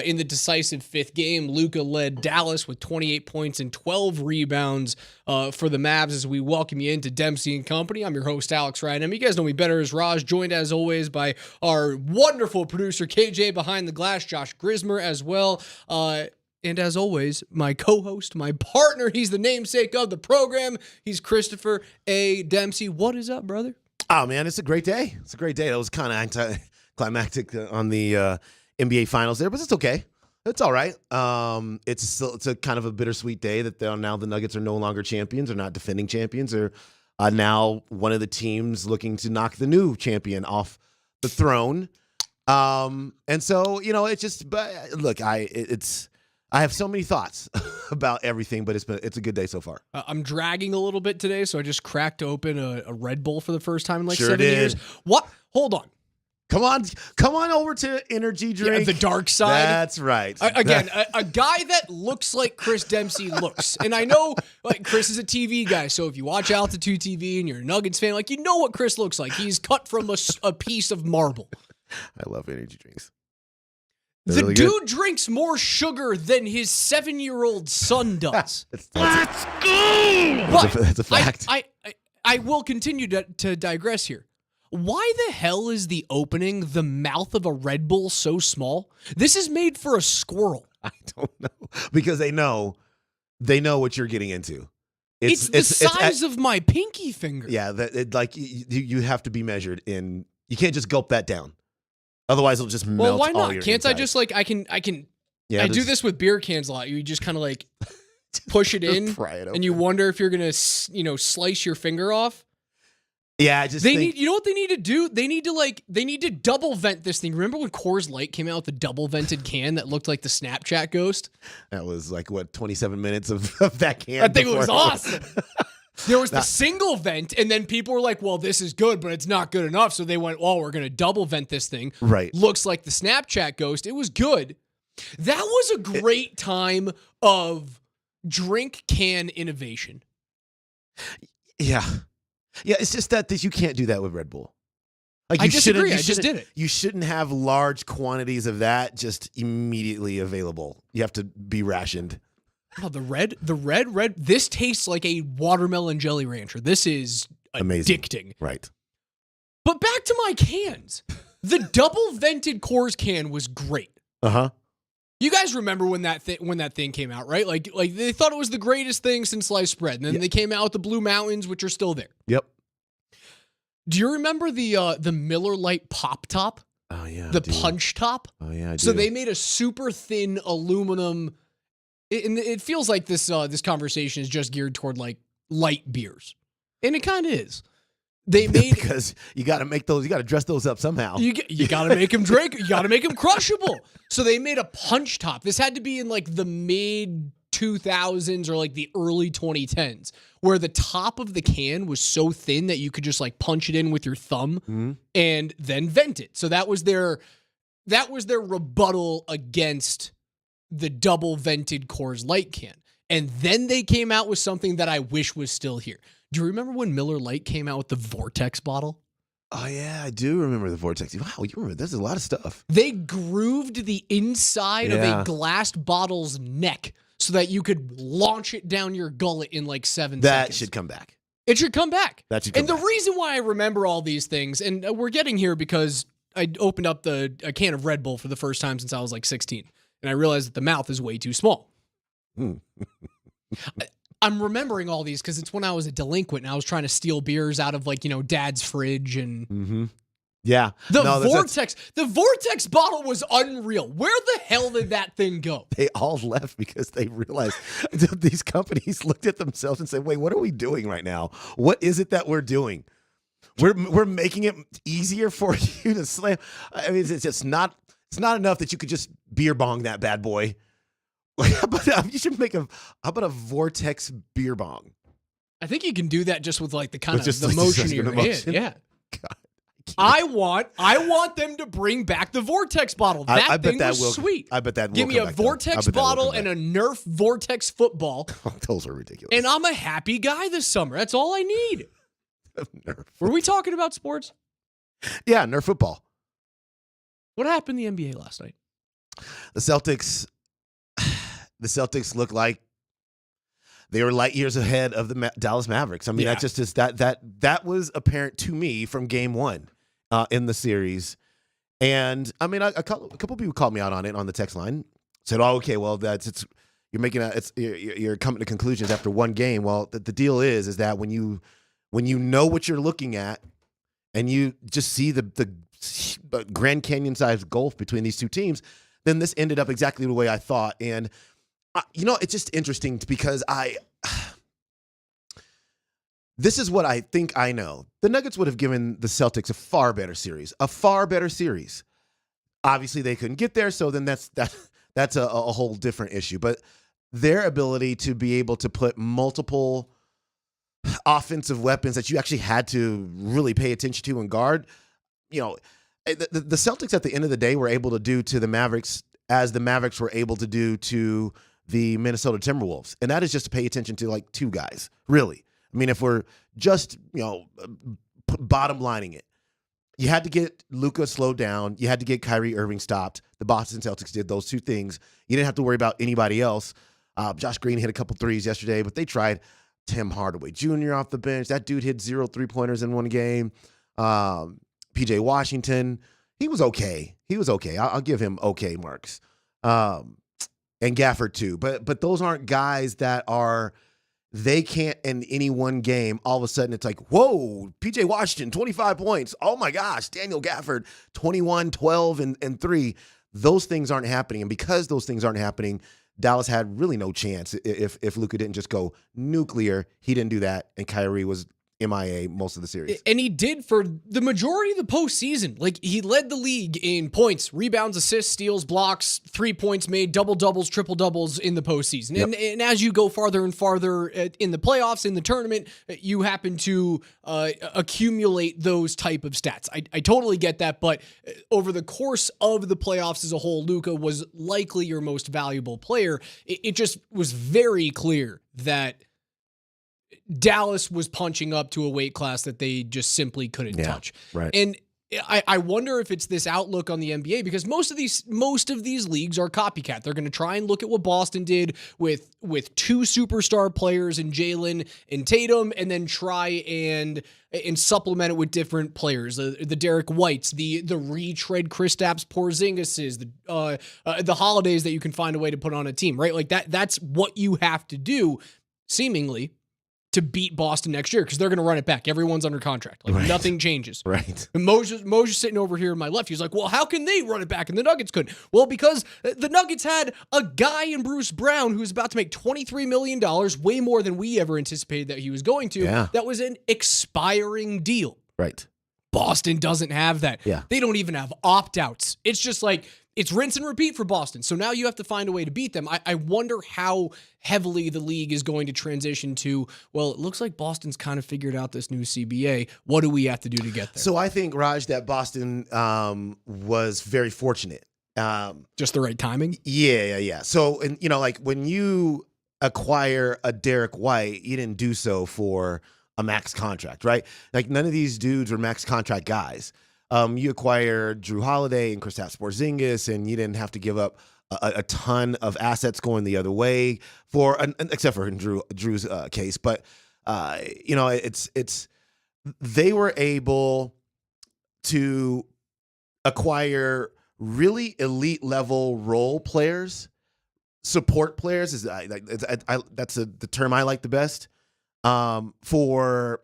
in the decisive 5th game. Luka led Dallas with 28 points and 12 rebounds for the Mavs as we welcome you into Dempsey and Company. I'm your host, Alex Ryan. You guys know me better as Raj, joined as always by our wonderful producer, KJ behind the glass, Josh Grismer as well. And as always, my co-host, my partner, he's the namesake of the program. He's Christopher A. Dempsey. What is up, brother? Oh, man, it's a great day. It's a great day. That was kind of anticlimactic on the NBA Finals there, but it's okay. It's all right. It's a kind of a bittersweet day that now the Nuggets are no longer champions. They're not defending champions. They're now one of the teams looking to knock the new champion off the throne. And so, it's just, but look, I have so many thoughts about everything, but it's a good day so far. I'm dragging a little bit today, so I just cracked open a Red Bull for the first time in like Sure 7 years. What? Hold on. Come on over to energy drink. Yeah, the dark side. That's right. Again, a guy that looks like Chris Dempsey looks. And I know like Chris is a TV guy, so if you watch Altitude TV and you're a Nuggets fan, like you know what Chris looks like. He's cut from a piece of marble. I love energy drinks. The really dude drinks more sugar than his 7-year-old son does. Let's go! That's a fact. I will continue to digress here. Why the hell is the opening, the mouth of a Red Bull, so small? This is made for a squirrel. I don't know. Because they know what you're getting into. It's the size of my pinky finger. Yeah, you have to be measured in. You can't just gulp that down. Otherwise, it'll just melt. Well, why all not? your Can't insides. I just I can? Yeah, I do this with beer cans a lot. You just kind of push it in, and you wonder if you're gonna slice your finger off. Yeah, I just need. You know what they need to do? They need to double vent this thing. Remember when Coors Light came out with the double vented can that looked like the Snapchat ghost? That was 27 minutes of that can. I think it was awesome. There was the single vent, and then people were like, well, this is good, but it's not good enough. So they went, we're going to double vent this thing. Right. Looks like the Snapchat ghost. It was good. That was a great time of drink can innovation. Yeah. Yeah, it's just that you can't do that with Red Bull. I disagree. I just did it. You shouldn't have large quantities of that just immediately available. You have to be rationed. Oh, the red. This tastes like a watermelon jelly rancher. This is amazing. Addicting. Right. But back to my cans. The double vented Coors can was great. Uh-huh. You guys remember when that thing came out, right? Like they thought it was the greatest thing since sliced bread. And then they came out with the Blue Mountains, which are still there. Yep. Do you remember the Miller Lite Pop Top? Oh yeah. The Punch Top? Oh yeah, I do. So they made a super thin aluminum. It feels like this conversation is just geared toward light beers, and it kind of is. They made because you got to make those. You got to dress those up somehow. You got to make them drink. You got to make them crushable. So they made a punch top. This had to be in the mid 2000s or the early 2010s, where the top of the can was so thin that you could just punch it in with your thumb and then vent it. So that was their rebuttal against the double vented Coors Light can. And then they came out with something that I wish was still here. Do you remember when Miller Lite came out with the Vortex bottle? Oh, yeah, I do remember the Vortex. Wow, you remember. There's a lot of stuff. They grooved the inside of a glass bottle's neck so that you could launch it down your gullet in 7 seconds. That should come back. It should come back. That should come back. And the reason why I remember all these things, and we're getting here because I opened up a can of Red Bull for the first time since I was 16, and I realized that the mouth is way too small. I'm remembering all these because it's when I was a delinquent and I was trying to steal beers out of dad's fridge and Yeah. the Vortex bottle was unreal. Where the hell did that thing go? They all left because they realized these companies looked at themselves and said, "Wait, what are we doing right now? What is it that we're doing? We're making it easier for you to slam." I mean, it's just not. It's not enough that you could just beer bong that bad boy. You should make how about a Vortex beer bong? I think you can do that just with the kind of just the motion of your hand. Yeah. God, I want them to bring back the Vortex bottle. That I bet thing that was will, sweet. I bet that will Give me come a back, though. I Vortex bet that will bottle come and a Nerf Vortex football. Those are ridiculous. And I'm a happy guy this summer. That's all I need. Were we talking about sports? Yeah, Nerf football. What happened in the NBA last night? The Celtics look like they were light years ahead of the Dallas Mavericks. I mean, that just is that was apparent to me from game one in the series. And I mean, a couple people called me out on it on the text line. Said, "Oh, okay, well, you're coming to conclusions after one game." Well, the deal is that when you know what you're looking at, and you just see the Grand Canyon-sized gulf between these two teams, then this ended up exactly the way I thought. And it's just interesting because this is what I think I know. The Nuggets would have given the Celtics a far better series. Obviously, they couldn't get there, so then that's a whole different issue. But their ability to be able to put multiple offensive weapons that you actually had to really pay attention to and guard, the Celtics at the end of the day were able to do to the Mavericks as the Mavericks were able to do to the Minnesota Timberwolves. And that is just to pay attention to two guys, really. I mean, if we're just, bottom lining it, you had to get Luka slowed down. You had to get Kyrie Irving stopped. The Boston Celtics did those two things. You didn't have to worry about anybody else. Josh Green hit a couple threes yesterday, but they tried. Tim Hardaway Jr. off the bench. That dude hit 0 3-pointers in one game. PJ Washington, he was okay. I'll give him okay marks. And Gafford too. But those aren't guys that they can't in any one game. All of a sudden it's like, whoa, PJ Washington, 25 points. Oh my gosh, Daniel Gafford, 21, 12, and 3. Those things aren't happening. And because those things aren't happening, Dallas had really no chance if Luka didn't just go nuclear. He didn't do that, and Kyrie was MIA most of the series. And he did for the majority of the postseason. He led the league in points, rebounds, assists, steals, blocks, 3 points made, double-doubles, triple-doubles in the postseason. Yep. And as you go farther and farther in the playoffs, in the tournament, you happen to accumulate those type of stats. I totally get that, but over the course of the playoffs as a whole, Luka was likely your most valuable player. It just was very clear that Dallas was punching up to a weight class that they just simply couldn't touch. Right. And I wonder if it's this outlook on the NBA, because most of these leagues are copycat. They're going to try and look at what Boston did with two superstar players in Jalen and Tatum, and then try and supplement it with different players. The Derek Whites, the retread Kristaps Porzingises, the Holidays that you can find a way to put on a team, right? That's what you have to do, seemingly, to beat Boston next year, because they're going to run it back. Everyone's under contract. Nothing changes. Right. And Moshe's sitting over here on my left. He's like, well, how can they run it back and the Nuggets couldn't? Well, because the Nuggets had a guy in Bruce Brown who was about to make $23 million, way more than we ever anticipated that he was going to. Yeah. That was an expiring deal. Right. Boston doesn't have that. Yeah. They don't even have opt-outs. It's just it's rinse and repeat for Boston. So now you have to find a way to beat them. I wonder how heavily the league is going to transition to, well, it looks like Boston's kind of figured out this new CBA. What do we have to do to get there? So I think, Raj, that Boston was very fortunate. Just the right timing? Yeah. So, and when you acquire a Derek White, you didn't do so for a max contract, right? None of these dudes were max contract guys. You acquired Drew Holiday and Kristaps Porzingis, and you didn't have to give up a ton of assets going the other way except for in Drew's case. But it's they were able to acquire really elite level role players support players is that's the term I like the best for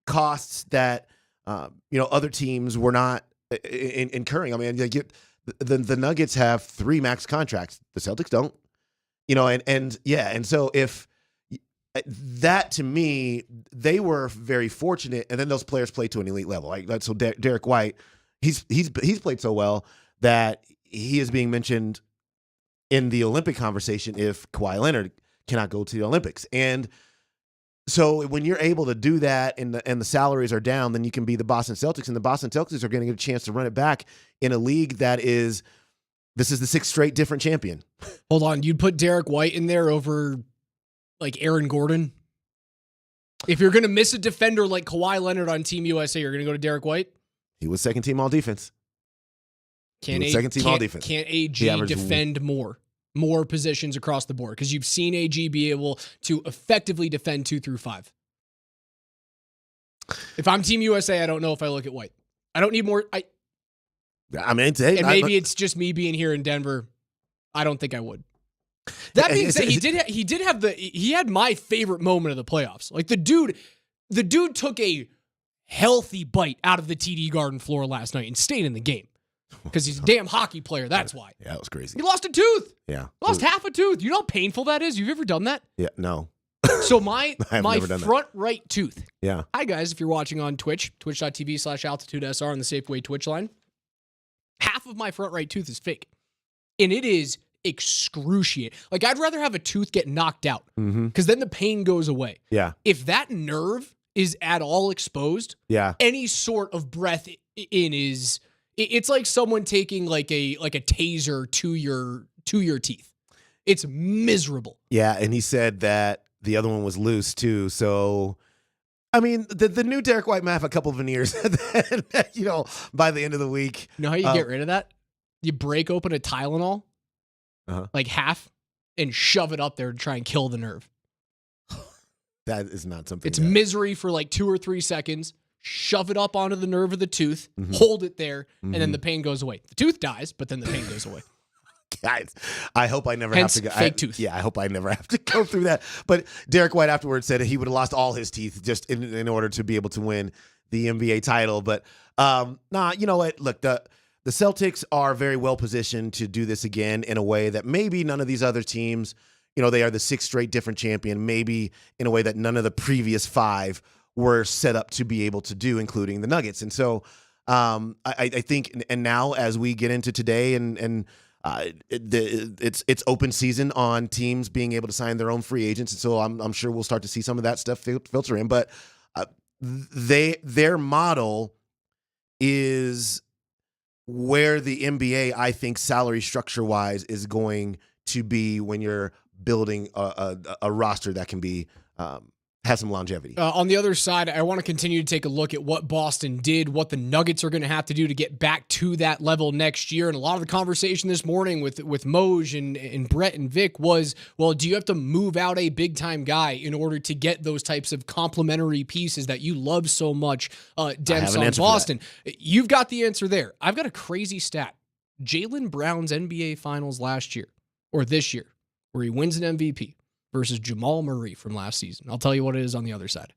costs that other teams were not incurring. I mean, the Nuggets have 3 max contracts. The Celtics don't. And so if that, to me, they were very fortunate, and then those players play to an elite level. So Derek White, he's played so well that he is being mentioned in the Olympic conversation if Kawhi Leonard cannot go to the Olympics. And so when you're able to do that and the salaries are down, then you can be the Boston Celtics, and the Boston Celtics are going to get a chance to run it back in a league that is the 6th straight different champion. Hold on, you'd put Derek White in there over like Aaron Gordon? If you're going to miss a defender like Kawhi Leonard on Team USA, you're going to go to Derek White? He was second team all defense. Second team all defense. Can't AG defend more positions across the board? Because you've seen AG be able to effectively defend 2 through 5. If I'm Team USA, I don't know if I look at White. I don't need more. Maybe it's just me being here in Denver. I don't think I would. That being said, he had my favorite moment of the playoffs. Like the dude took a healthy bite out of the TD Garden floor last night and stayed in the game because he's a damn hockey player. That's why. Yeah, that was crazy. He lost a tooth. Yeah, lost half a tooth. You know how painful that is? You've ever done that? Yeah, no. So my front right tooth. Yeah. Hi guys, if you're watching on Twitch, twitch.tv/AltitudeSR on the Safeway Twitch line. Half of my front right tooth is fake. And it is excruciating. Like, I'd rather have a tooth get knocked out because then the pain goes away. Yeah. If that nerve is at all exposed, any sort of breath in is, it's like someone taking like a taser to your teeth. It's miserable. Yeah, and he said that the other one was loose too. So, I mean, the new Derek White might have a couple of veneers, by the end of the week. You know how you get rid of that? You break open a Tylenol, like half, and shove it up there to try and kill the nerve. That is not something. It's misery for like 2 or 3 seconds. Shove it up onto the nerve of the tooth, hold it there, and then the pain goes away. The tooth dies, but then the pain goes away. Guys, I hope I never Hence, have to go. Fake tooth. Yeah, I hope I never have to go through that. But Derek White afterwards said he would have lost all his teeth just in order to be able to win the NBA title. But you know what? Look, the Celtics are very well positioned to do this again in a way that maybe none of these other teams, they are the 6th straight different champion, maybe in a way that none of the previous 5 were set up to be able to do, including the Nuggets. And so I think, and now as we get into today and it's open season on teams being able to sign their own free agents, and so I'm sure we'll start to see some of that stuff filter in. But their model is where the NBA, I think, salary structure wise, is going to be when you're building a roster that can be have some longevity. On the other side, I want to continue to take a look at what Boston did, what the Nuggets are going to have to do to get back to that level next year. And a lot of the conversation this morning with Moj and Brett and Vic was, well, do you have to move out a big-time guy in order to get those types of complementary pieces that you love so much, Dense on Boston? You've got the answer there. I've got a crazy stat. Jaylen Brown's NBA Finals last year, or this year, where he wins an MVP, versus Jamal Murray from last season. I'll tell you what it is on the other side.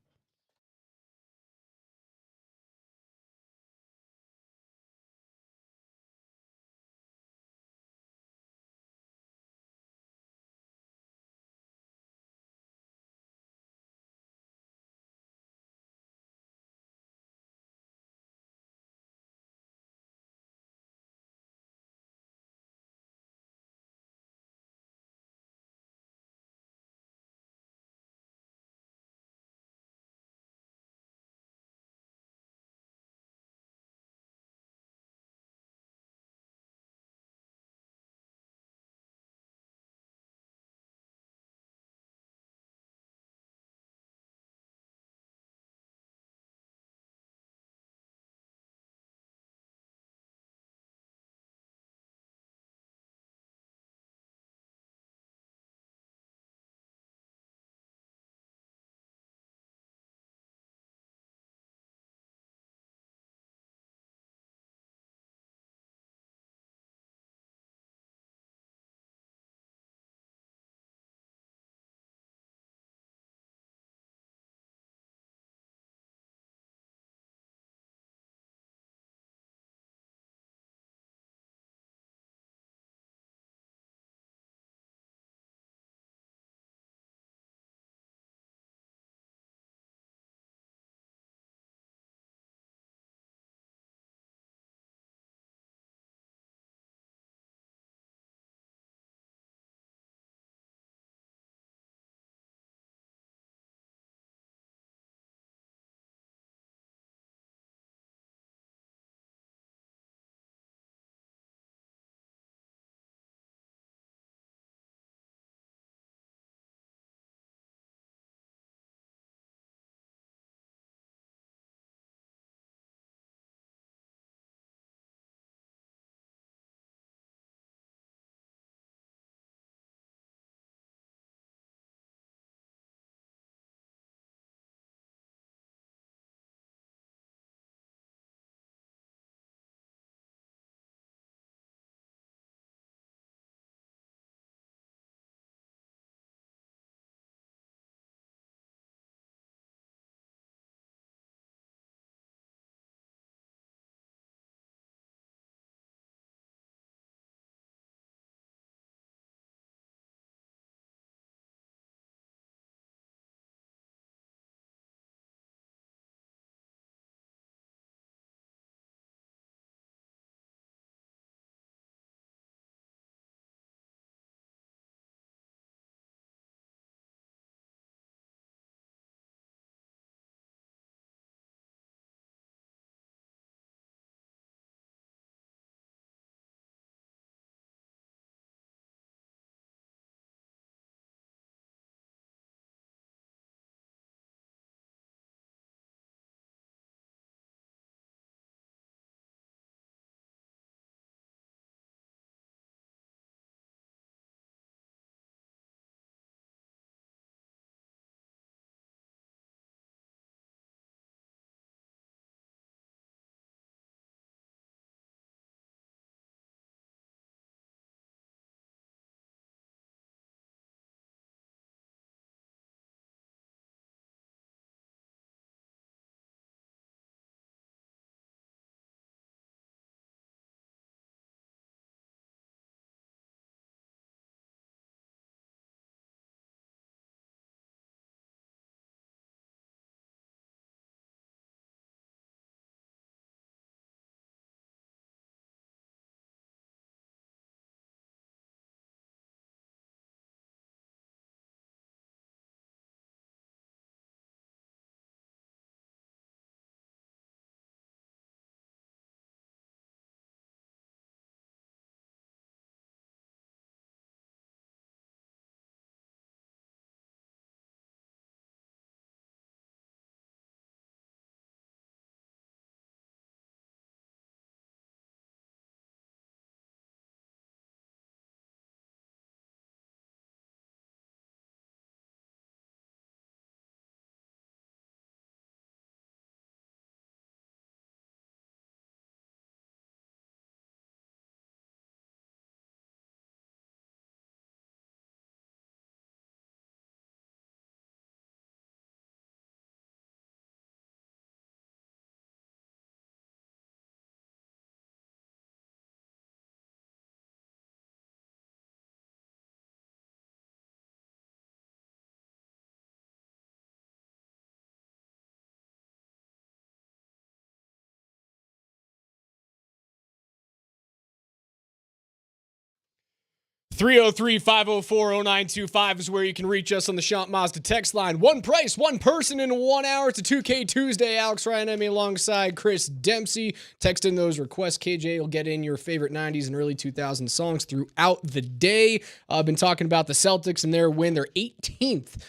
303-504-0925 is where you can reach us on the Champ Mazda text line. One price, one person in 1 hour. It's a 2K Tuesday. Alex Ryan, Emmy alongside Chris Dempsey. Text in those requests. KJ will get in your favorite 90s and early 2000s songs throughout the day. I've been talking about the Celtics and their win, their 18th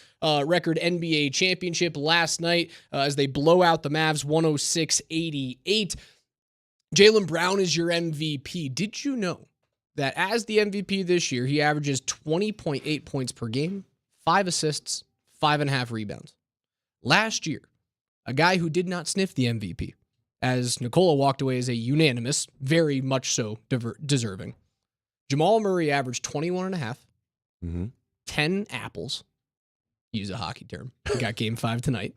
record NBA championship last night as they blow out the Mavs 106-88. Jaylen Brown is your MVP. Did you know that as the MVP this year, he averages 20.8 points per game, 5 assists, 5.5 rebounds? Last year, a guy who did not sniff the MVP, as Nikola walked away as a unanimous, very much so deserving. Jamal Murray averaged 21.5, 10 apples, use a hockey term, he got game 5 tonight,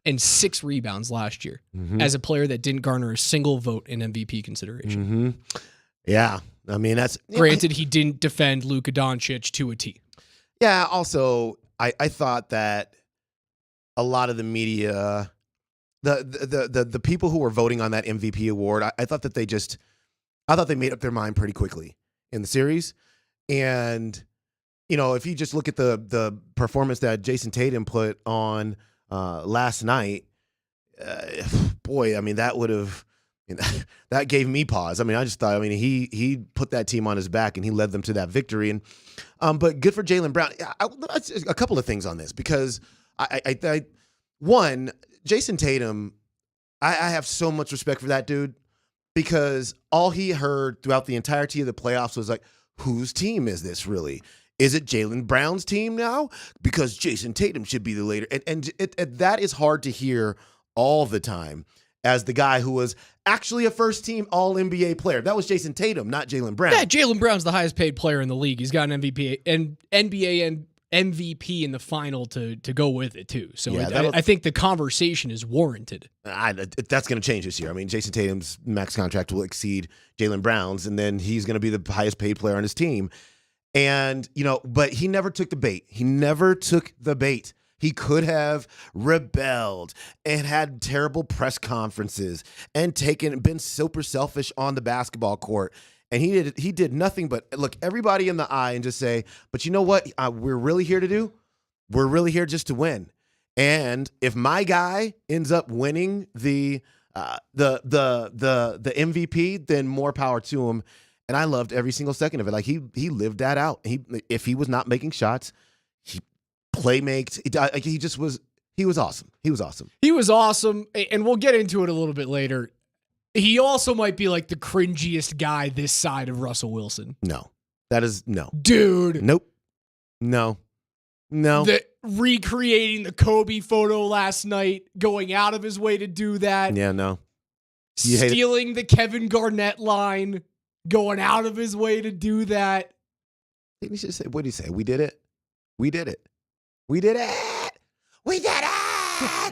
and 6 rebounds last year as a player that didn't garner a single vote in MVP consideration. Yeah. I mean, that's granted. He didn't defend Luka Doncic to a T. Yeah. Also, I thought that a lot of the media, the people who were voting on that MVP award, I thought that I thought they made up their mind pretty quickly in the series. And if you just look at the performance that Jason Tatum put on last night, boy, I mean, that would have. That gave me pause. I mean, I just thought, he put that team on his back and he led them to that victory. And but good for Jaylen Brown. A couple of things on this, because one, Jason Tatum, I have so much respect for that dude, because all he heard throughout the entirety of the playoffs was like, whose team is this really? Is it Jaylen Brown's team now? Because Jason Tatum should be the leader. And that is hard to hear all the time, as the guy who was actually a first-team All-NBA player. That was Jason Tatum, not Jaylen Brown. Yeah, Jaylen Brown's the highest-paid player in the league. He's got an MVP and NBA and MVP in the final to go with it, too. So yeah, I think the conversation is warranted. That's going to change this year. I mean, Jason Tatum's max contract will exceed Jaylen Brown's, and then he's going to be the highest-paid player on his team. And, but he never took the bait. He could have rebelled and had terrible press conferences and been super selfish on the basketball court. And he did nothing but look everybody in the eye and just say, but you know what we're really here to do? We're really here just to win. And if my guy ends up winning the MVP, then more power to him. And I loved every single second of it. Like he lived that out. If he was not making shots, he was awesome. He was awesome. And we'll get into it a little bit later. He also might be like the cringiest guy this side of Russell Wilson. No. That is no. Dude. Nope. No. Recreating the Kobe photo last night, going out of his way to do that. Yeah, no. Stealing the Kevin Garnett line, going out of his way to do that. What did he say? We did it.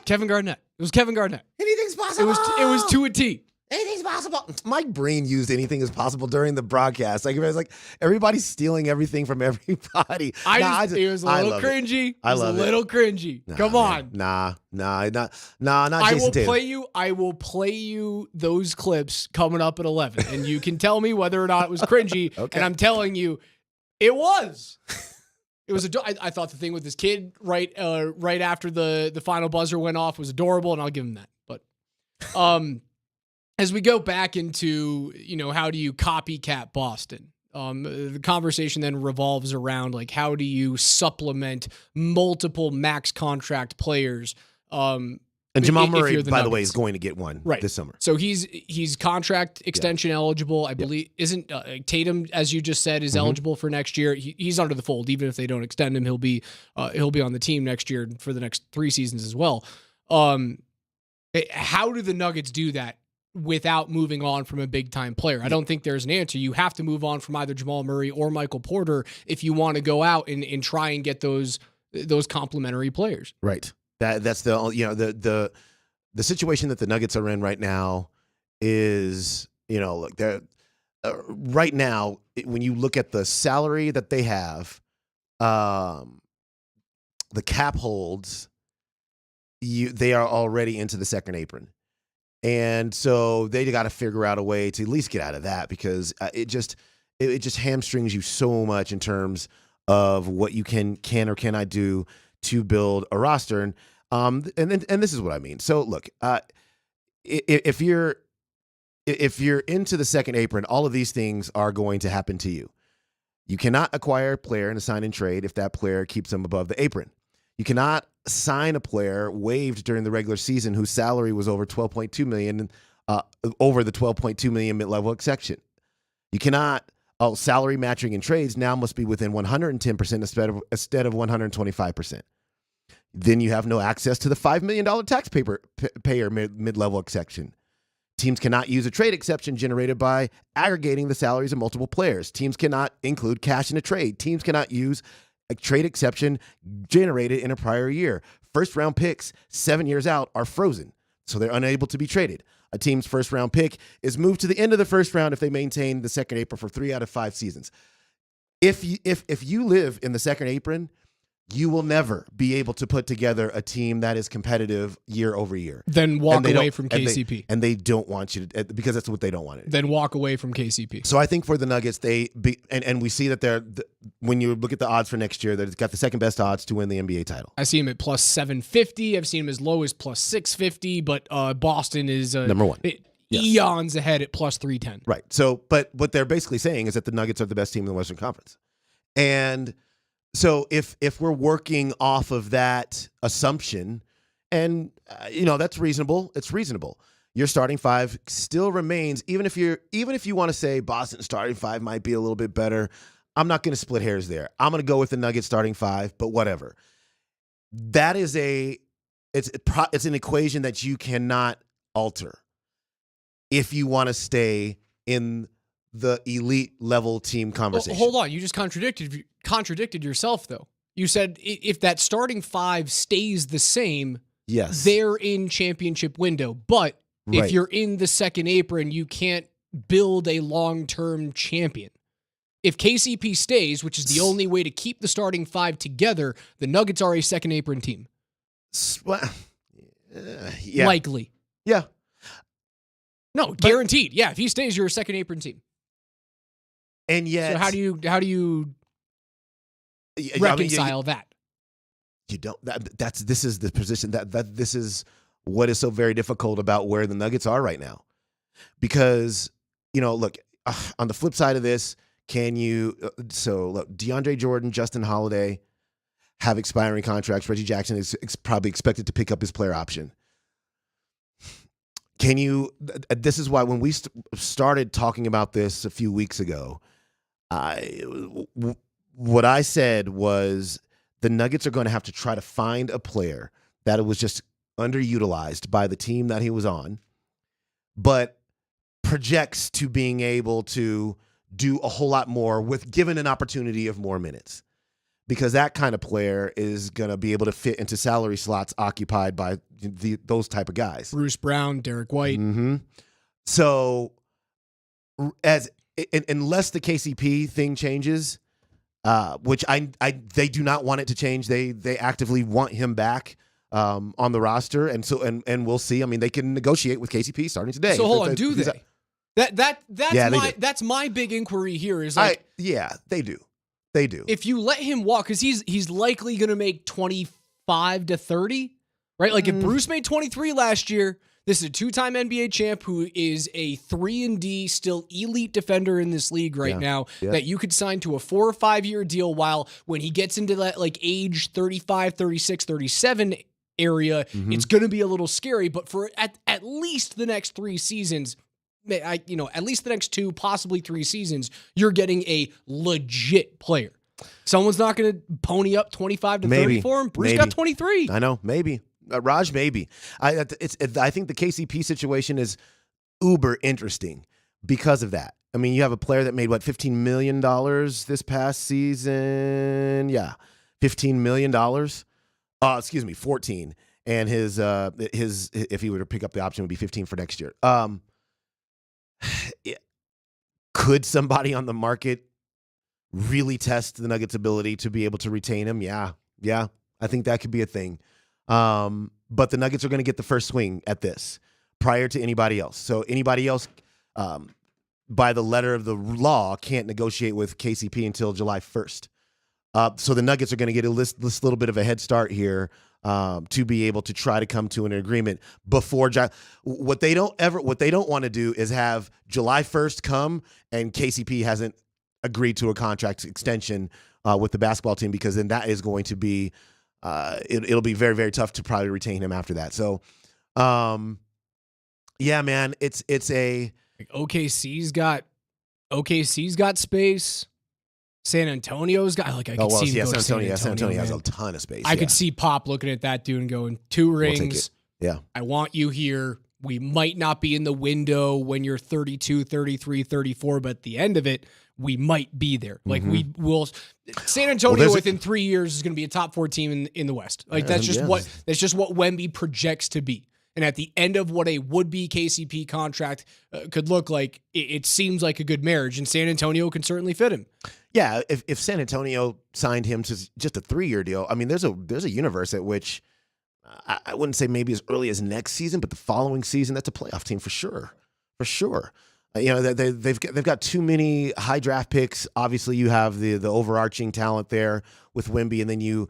Kevin Garnett. It was Kevin Garnett. Anything's possible. It was to a T. Anything's possible. My brain used anything is possible during the broadcast. Like, it was like everybody's stealing everything from everybody. It was a little cringy. I love it. A little cringy. Come on. Not Jason Tatum. I will play you those clips coming up at 11, and you can tell me whether or not it was cringy. Okay. And I'm telling you, it was. It was. I thought the thing with this kid right after the final buzzer went off was adorable, and I'll give him that. But as we go back into how do you copycat Boston, the conversation then revolves around like how do you supplement multiple max contract players. And Jamal Murray, by the way, is going to get one this summer. So he's contract extension eligible. I believe isn't Tatum, as you just said, is eligible for next year. He's under the fold. Even if they don't extend him, he'll be on the team next year for the next 3 seasons as well. How do the Nuggets do that without moving on from a big time player? I don't think there's an answer. You have to move on from either Jamal Murray or Michael Porter if you want to go out and try and get those complementary players. Right. That's the situation that the Nuggets are in right now is, look, they're right now, when you look at the salary that they have, the cap holds, they are already into the second apron. And so they got to figure out a way to at least get out of that, because it just hamstrings you so much in terms of what you can or cannot do to build a roster. And this is what I mean. So look, if you're into the second apron, all of these things are going to happen to you. You cannot acquire a player in a sign and trade if that player keeps them above the apron. You cannot sign a player waived during the regular season whose salary was over $12.2 million, over the $12.2 million mid-level exception. You cannot. Salary matching in trades now must be within 110% instead of 125%. Then you have no access to the $5 million taxpayer mid-level exception. Teams cannot use a trade exception generated by aggregating the salaries of multiple players. Teams cannot include cash in a trade. Teams cannot use a trade exception generated in a prior year. First-round picks 7 years out are frozen, so they're unable to be traded. A team's first-round pick is moved to the end of the first round if they maintain the second apron for 3 out of 5 seasons. If you live in the second apron, you will never be able to put together a team that is competitive year over year. Then walk away from KCP. And they don't want you to, because that's what they don't want to do. Then walk away from KCP. So I think for the Nuggets, and we see that when you look at the odds for next year, that it's got the second best odds to win the NBA title. I see him at plus 750. I've seen him as low as plus 650, but Boston is number one. Eons ahead at plus 310. Right. So, but what they're basically saying is that the Nuggets are the best team in the Western Conference. And so if we're working off of that assumption, and that's reasonable, it's reasonable. Your starting five still remains, even if you want to say Boston's starting five might be a little bit better, I'm not going to split hairs there. I'm going to go with the Nuggets starting five, but whatever. That is it's an equation that you cannot alter if you want to stay in the elite level team conversation. Hold on, you just contradicted yourself though. You said if that starting five stays the same, yes, they're in championship window. But if you're in the second apron, you can't build a long-term champion. If KCP stays, which is the only way to keep the starting five together, the Nuggets are a second apron team. Yeah. Likely. Yeah. No, guaranteed. Yeah, if he stays, you're a second apron team. And yet, so how do you reconcile that? You don't. This is the position that this is what is so very difficult about where the Nuggets are right now, because look, on the flip side of this, can you? So look, DeAndre Jordan, Justin Holiday have expiring contracts. Reggie Jackson is probably expected to pick up his player option. Can you? This is why when we started talking about this a few weeks ago, what I said was the Nuggets are going to have to try to find a player that was just underutilized by the team that he was on, but projects to being able to do a whole lot more with given an opportunity of more minutes. Because that kind of player is going to be able to fit into salary slots occupied by those type of guys. Bruce Brown, Derek White. Mm-hmm. So unless the KCP thing changes, which they do not want it to change. They actively want him back on the roster, and we'll see. I mean, they can negotiate with KCP starting today. So hold on, do they? That's my big inquiry here. Is like, they do. They do. If you let him walk, because he's likely going to make 25 to 30, right? Like if Bruce made 23 last year, this is a two-time NBA champ who is a 3-and-D, still elite defender in this league right now, that you could sign to a 4 or 5 year deal, while when he gets into that like age 35, 36, 37 area, it's going to be a little scary. But for at least the next 3 seasons, at least the next 2, possibly 3 seasons, you're getting a legit player. Someone's not going to pony up 25 to 30 for him. Bruce got 23. I know, maybe. Raj, maybe. I think the KCP situation is uber interesting because of that. I mean, you have a player that made, $15 million this past season? Yeah, $15 million. Excuse me, 14. And his if he were to pick up the option, would be 15 for next year. Could somebody on the market really test the Nuggets' ability to be able to retain him? Yeah. I think that could be a thing. But the Nuggets are going to get the first swing at this prior to anybody else. So anybody else, by the letter of the law, can't negotiate with KCP until July 1st. So the Nuggets are going to get this little bit of a head start here to be able to try to come to an agreement before what they don't want to do is have July 1st come and KCP hasn't agreed to a contract extension with the basketball team, because then that is going to be it'll be very, very tough to probably retain him after that. So yeah, man, it's a OKC's got space. San Antonio's got I could see San Antonio. San Antonio has a ton of space. I could see Pop looking at that dude and going, 2 rings. Yeah. I want you here. We might not be in the window when you're 32, 33, 34, but at the end of it, we might be there. Like we will. San Antonio within 3 years is going to be a top 4 team in the West. Like that's just what Wemby projects to be. And at the end of what a would-be KCP contract could look like, it seems like a good marriage, and San Antonio can certainly fit him. Yeah, if San Antonio signed him to just a 3-year deal, I mean, there's a universe at which I wouldn't say maybe as early as next season, but the following season, that's a playoff team for sure. They've got too many high draft picks. Obviously, you have the overarching talent there with Wemby, and then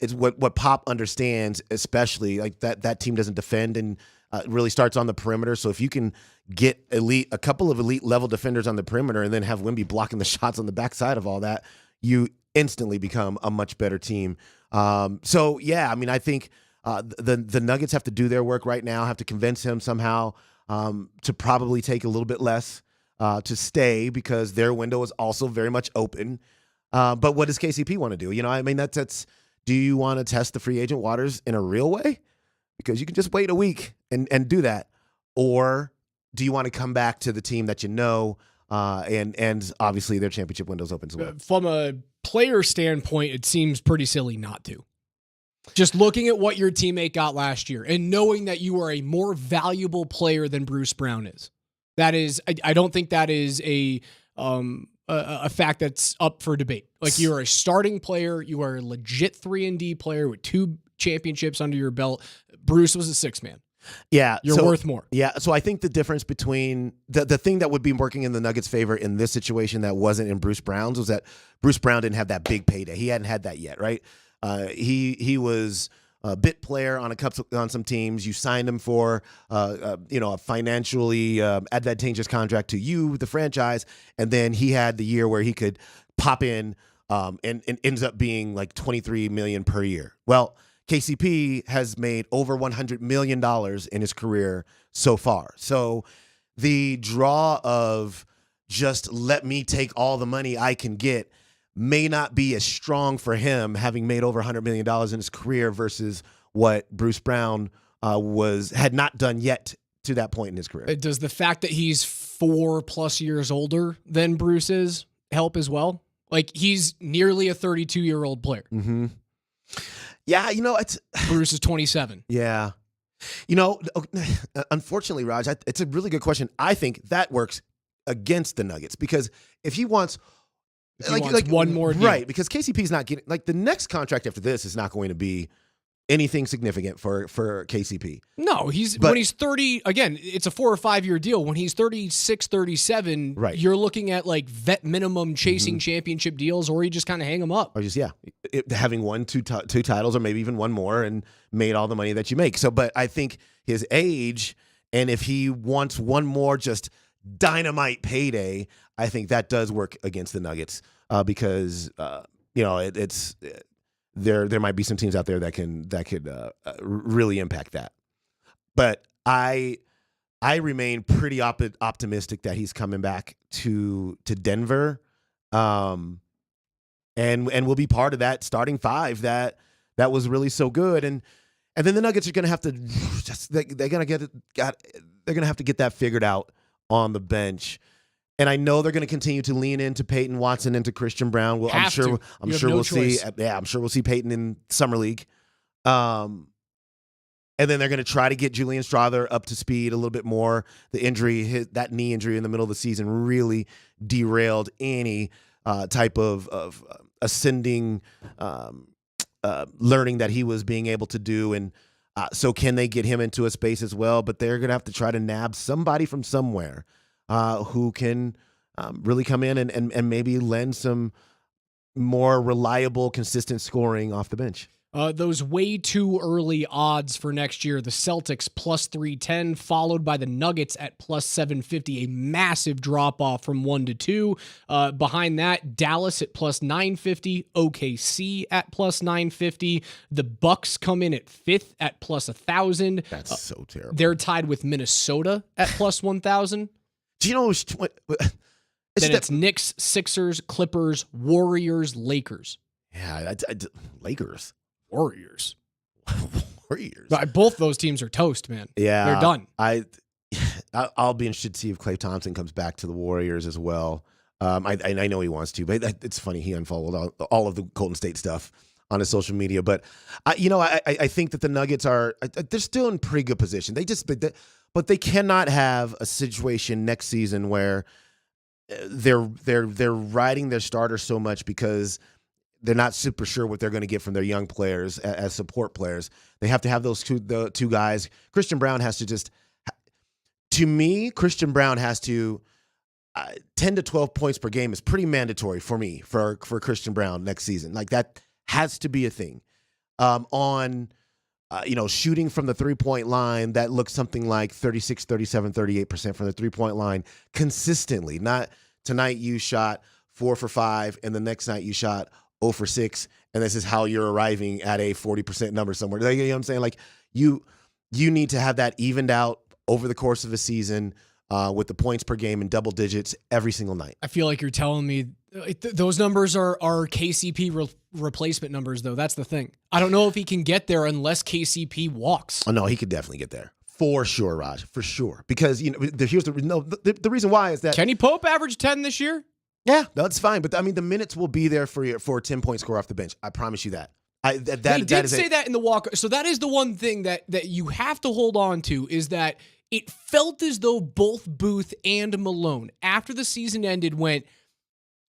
it's what Pop understands, especially like that team doesn't defend and really starts on the perimeter. So if you can get a couple of elite level defenders on the perimeter and then have Wemby blocking the shots on the backside of all that, you instantly become a much better team. So yeah, I mean, I think the Nuggets have to do their work right now, have to convince him somehow to probably take a little bit less to stay, because their window is also very much open. But what does KCP want to do? I mean, that's do you want to test the free agent waters in a real way? Because you can just wait a week and do that. Or do you want to come back to the team that you know, and obviously their championship window's open as well? From a player standpoint, it seems pretty silly not to. Just looking at what your teammate got last year and knowing that you are a more valuable player than Bruce Brown is. That is, I don't think that is a fact that's up for debate. Like, you're a starting player. You are a legit 3-and-D player with 2 championships under your belt. Bruce was a 6-man. Yeah. You're worth more. Yeah. So I think the difference between the thing that would be working in the Nuggets' favor in this situation that wasn't in Bruce Brown's was that Bruce Brown didn't have that big payday. He hadn't had that yet, right? He was a bit player on some teams. You signed him for a financially advantageous contract to you, the franchise, and then he had the year where he could pop in and ends up being like $23 million per year. Well, KCP has made over $100 million in his career so far. So the draw of just let me take all the money I can get may not be as strong for him, having made over $100 million in his career, versus what Bruce Brown had not done yet to that point in his career. Does the fact that he's 4+ years older than Bruce is help as well? Like, he's nearly a 32-year-old player. Mm-hmm. Yeah, it's Bruce is 27. Yeah. Unfortunately, Raj, it's a really good question. I think that works against the Nuggets, because if he wants one more deal. Right, because KCP's not getting, the next contract after this is not going to be anything significant for KCP. No, when he's 30, again, it's a 4 or 5 year deal. When he's 36, 37, right, you're looking at vet minimum chasing championship deals, or you just kind of hang them up. Or just, having won two titles, or maybe even one more, and made all the money that you make. So, but I think his age, and if he wants one more just dynamite payday, I think that does work against the Nuggets, because it's there might be some teams out there that could really impact that. But I remain pretty optimistic that he's coming back to Denver, and will be part of that starting 5 that was really so good. And then the Nuggets are going to have to they're going to have to get that figured out on the bench. And I know they're going to continue to lean into Peyton Watson, into Christian Brown. Well, I'm sure we'll see. Yeah, I'm sure we'll see Peyton in Summer League. And then they're going to try to get Julian Strawther up to speed a little bit more. The injury, that knee injury in the middle of the season, really derailed any type of ascending learning that he was being able to do. And so can they get him into a space as well? But they're going to have to try to nab somebody from somewhere who can really come in and maybe lend some more reliable, consistent scoring off the bench. Those way too early odds for next year, the Celtics plus 310, followed by the Nuggets at plus 750, a massive drop off from 1 to 2. Behind that, Dallas at plus 950, OKC at plus 950. The Bucks come in at 5th at plus 1,000. That's so terrible. They're tied with Minnesota at plus 1,000. Do you know Then it's Knicks, Sixers, Clippers, Warriors, Lakers. Yeah, Lakers. Warriors. Warriors. Both those teams are toast, man. Yeah. They're done. I'll be interested to see if Klay Thompson comes back to the Warriors as well. I know he wants to, but it's funny. He unfollowed all of the Golden State stuff on his social media. But, I think that the Nuggets they're still in pretty good position. But they cannot have a situation next season where they're riding their starters so much because they're not super sure what they're going to get from their young players as support players. They have to have the two guys. Christian Braun has to Christian Braun has to 10 to 12 points per game is pretty mandatory for me for Christian Braun next season. Like that has to be a thing. Shooting from the 3-point line, that looks something like 36, 37, 38% from the 3-point line consistently. Not tonight you shot 4 for 5 and the next night you shot 0 for 6, and this is how you're arriving at a 40% number somewhere. You know what I'm saying? Like you need to have that evened out over the course of a season with the points per game in double digits every single night. I feel like you're telling me those numbers are KCP replacement numbers, though. That's the thing. I don't know if he can get there unless KCP walks. Oh, no, he could definitely get there. For sure, Raj. For sure. Because, the reason why is that Kenny Pope averaged 10 this year? Yeah, that's fine. But, the minutes will be there for a 10-point score off the bench. I promise you that. They did say that in the walk. So that is the one thing that you have to hold on to is that it felt as though both Booth and Malone, after the season ended, went,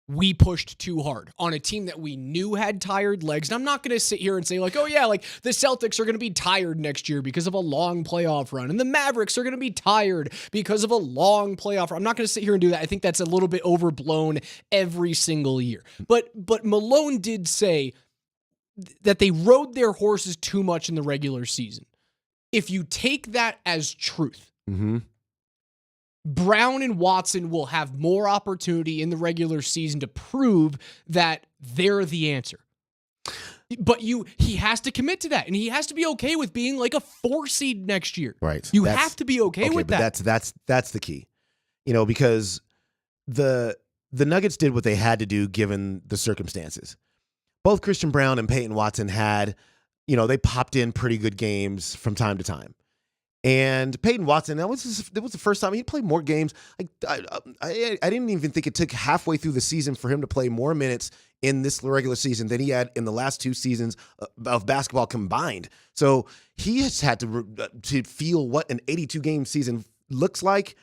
we pushed too hard on a team that we knew had tired legs. And I'm not going to sit here and say the Celtics are going to be tired next year because of a long playoff run. And the Mavericks are going to be tired because of a long playoff run. I'm not going to sit here and do that. I think that's a little bit overblown every single year. But Malone did say that they rode their horses too much in the regular season. If you take that as truth, Brown and Watson will have more opportunity in the regular season to prove that they're the answer. But he has to commit to that, and he has to be okay with being like a 4 seed next year. Right. You have to be okay with that. That's the key. Because the Nuggets did what they had to do given the circumstances. Both Christian Braun and Peyton Watson had, they popped in pretty good games from time to time. And Peyton Watson, that was the first time he played more games. I didn't even think it took halfway through the season for him to play more minutes in this regular season than he had in the last 2 seasons of basketball combined. So he has had to feel what an 82-game season looks like,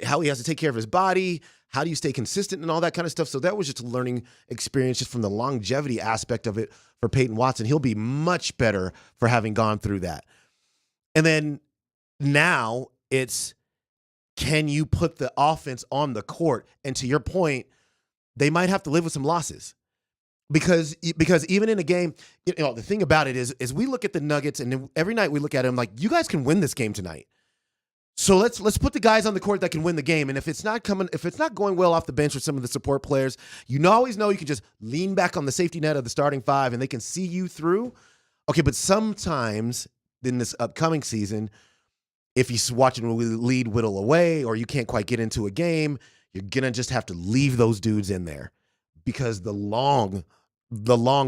how he has to take care of his body, how do you stay consistent and all that kind of stuff. So that was just a learning experience just from the longevity aspect of it for Peyton Watson. He'll be much better for having gone through that. And then now it's, can you put the offense on the court? And to your point, they might have to live with some losses because even in a game, the thing about it is we look at the Nuggets and every night we look at them like, you guys can win this game tonight. So let's put the guys on the court that can win the game. And if it's not going well off the bench with some of the support players, always know you can just lean back on the safety net of the starting 5 and they can see you through. Okay, but sometimes in this upcoming season, if you're watching a lead whittle away or you can't quite get into a game, you're going to just have to leave those dudes in there because the long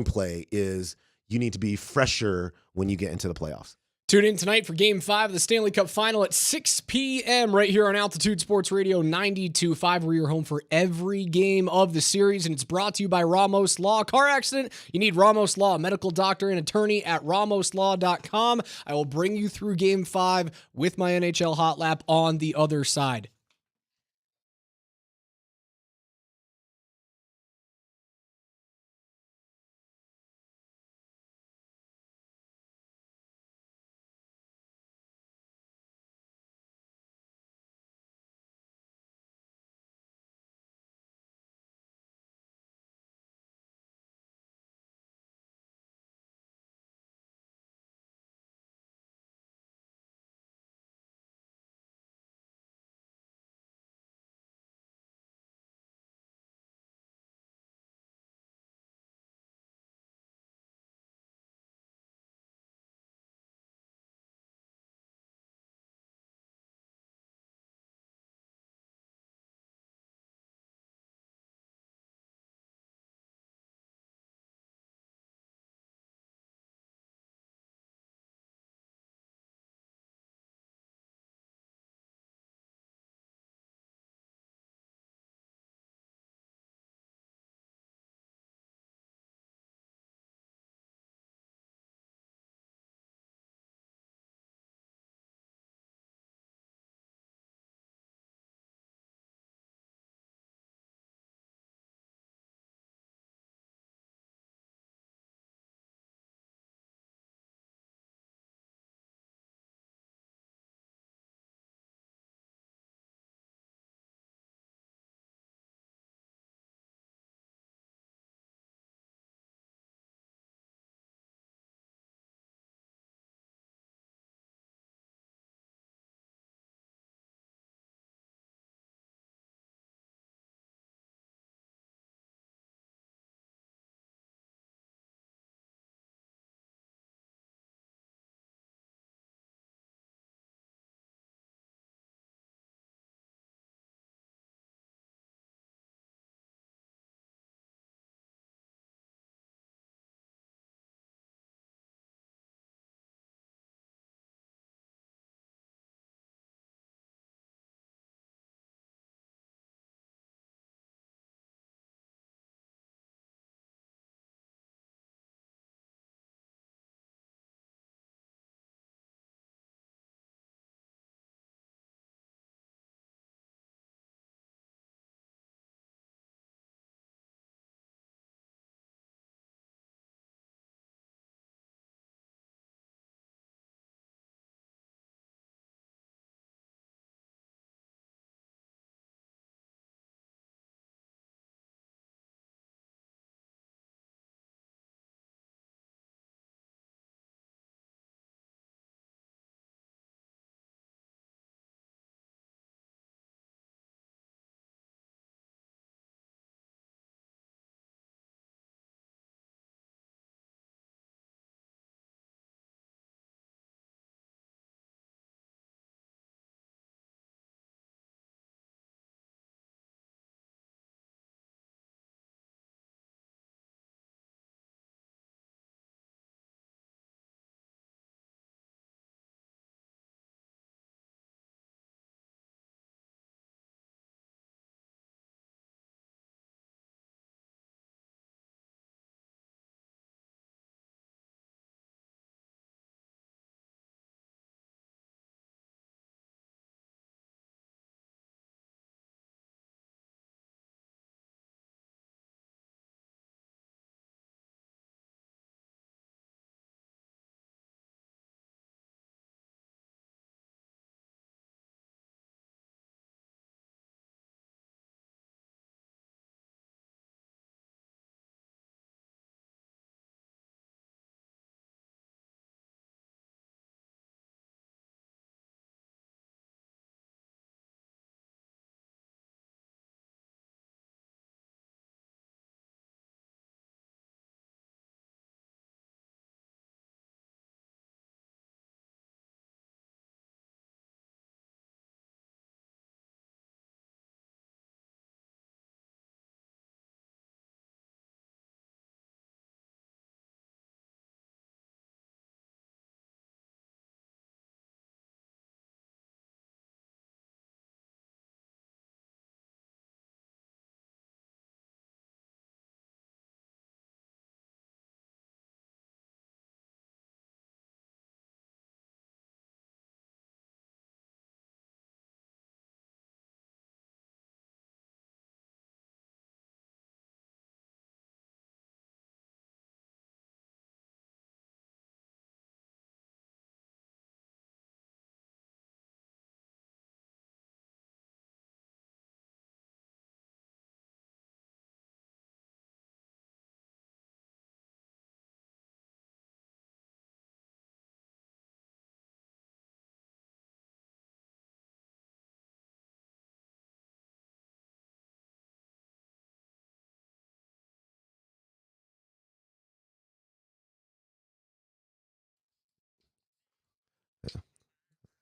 play is you need to be fresher when you get into the playoffs. Tune in tonight for Game 5 of the Stanley Cup Final at 6 p.m. right here on Altitude Sports Radio 92.5. We're your home for every game of the series, and it's brought to you by Ramos Law. Car accident? You need Ramos Law, a medical doctor and attorney at ramoslaw.com. I will bring you through Game 5 with my NHL Hot Lap on the other side.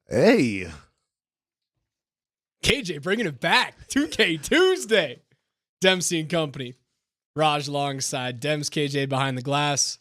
Hey. KJ bringing it back. 2K Tuesday. Dempsey and Company. Raj alongside Dems, KJ behind the glass.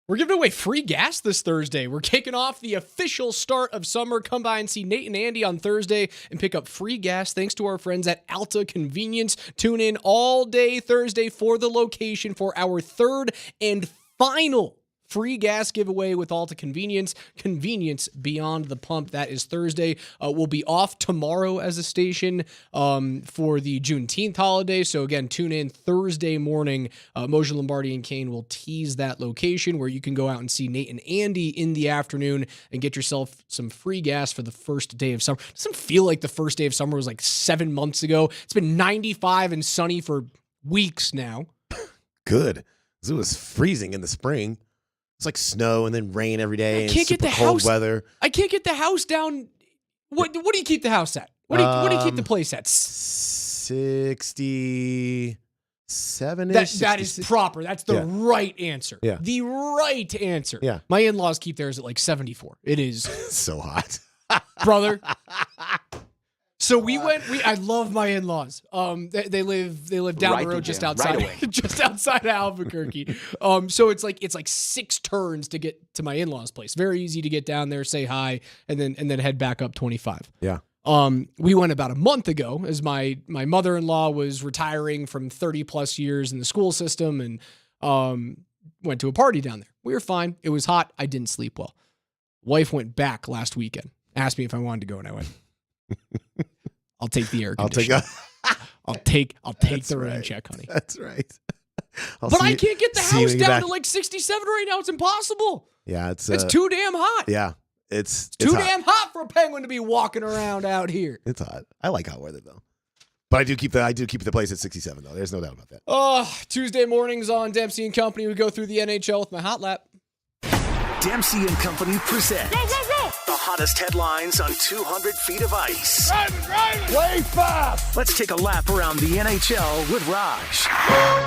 We're giving away free gas this Thursday. We're kicking off the official start of summer. Come by and see Nate and Andy on Thursday and pick up free gas thanks to our friends at Alta Convenience. Tune in all day Thursday for the location for our third and final free gas giveaway with Alta Convenience. Convenience beyond the pump. That is Thursday. We'll be off tomorrow as a station for the Juneteenth holiday. So again, tune in Thursday morning. Moshe Lombardi and Kane will tease that location where you can go out and see Nate and Andy in the afternoon and get yourself some free gas for the first day of summer. It doesn't feel like the first day of summer was like 7 months ago. It's been 95 and sunny for weeks now. Good. It was freezing in the spring. It's like snow and then rain every day and super cold weather. I can't get the house down. What do you keep the house at? What do you keep the place at? 67-ish. That is proper. That's the right answer. Yeah. The right answer. Yeah. My in-laws keep theirs at like 74. It is so hot. Brother. So I love my in-laws. They live down the road just outside just outside of Albuquerque. So it's like 6 turns to get to my in-laws' place. Very easy to get down there, say hi, and then head back up 25. Yeah. We went about a month ago as my mother-in-law was retiring from 30 plus years in the school system and went to a party down there. We were fine. It was hot. I didn't sleep well. Wife went back last weekend. Asked me if I wanted to go, and I went, I'll take the air conditioner. I'll take the rain check, honey. That's right. But I can't get the house down to like 67 right now. It's impossible. Yeah, it's too damn hot. Yeah, it's too hot. damn hot for a penguin to be walking around out here. It's hot. I like hot weather though. But I do keep the place at 67 though. There's no doubt about that. Tuesday mornings on Dempsey and Company, we go through the NHL with my hot lap. Dempsey and Company present the hottest headlines on 200 feet of ice. Driving, way fast. Let's take a lap around the NHL with Raj.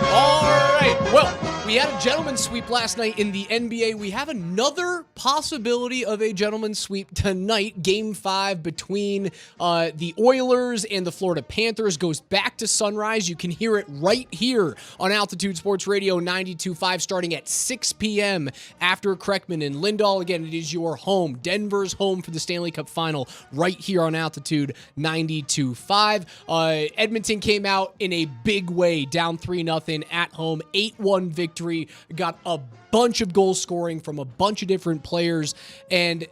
All right. Well, we had a gentleman's sweep last night in the NBA. We have another possibility of a gentleman's sweep tonight. Game 5 between the Oilers and the Florida Panthers goes back to sunrise. You can hear it right here on Altitude Sports Radio 92.5 starting at 6 p.m. after Kreckman and Lindahl. Again, it is your home. Denver's home for the Stanley Cup Final right here on Altitude 92.5. Edmonton came out in a big way, down 3-0 at home, 8-1 victory. Got a bunch of goal scoring from a bunch of different players, and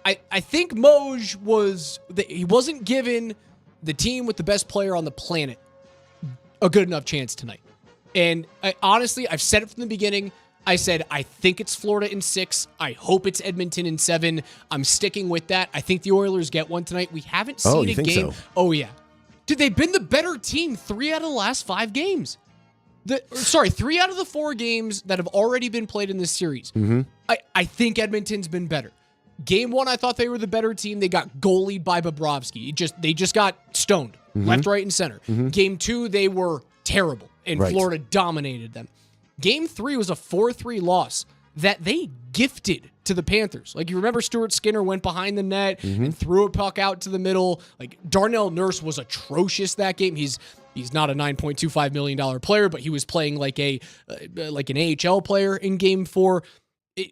I think Moj he wasn't given the team with the best player on the planet a good enough chance tonight. And honestly, I've said it from the beginning. I said, I think it's Florida in 6. I hope it's Edmonton in 7. I'm sticking with that. I think the Oilers get one tonight. We haven't seen a game. So? Oh, yeah. Dude, they've been the better team 3 out of the last 5 games. 3 out of the 4 games that have already been played in this series. Mm-hmm. I think Edmonton's been better. Game 1, I thought they were the better team. They got goalied by Bobrovsky. They just got stoned, left, right, and center. Mm-hmm. Game 2, they were terrible, and Florida dominated them. Game 3 was a 4-3 loss that they gifted to the Panthers. Like, you remember Stuart Skinner went behind the net and threw a puck out to the middle. Like, Darnell Nurse was atrocious that game. He's not a $9.25 million player, but he was playing like an AHL player in Game 4.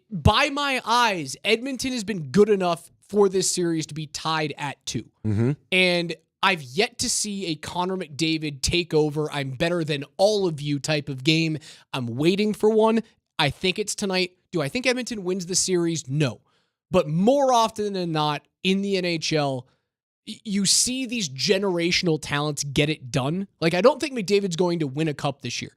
By my eyes, Edmonton has been good enough for this series to be tied at 2. Mm-hmm. And I've yet to see a Connor McDavid take over, I'm better than all of you type of game. I'm waiting for one. I think it's tonight. Do I think Edmonton wins the series? No. But more often than not, in the NHL, you see these generational talents get it done. Like, I don't think McDavid's going to win a cup this year,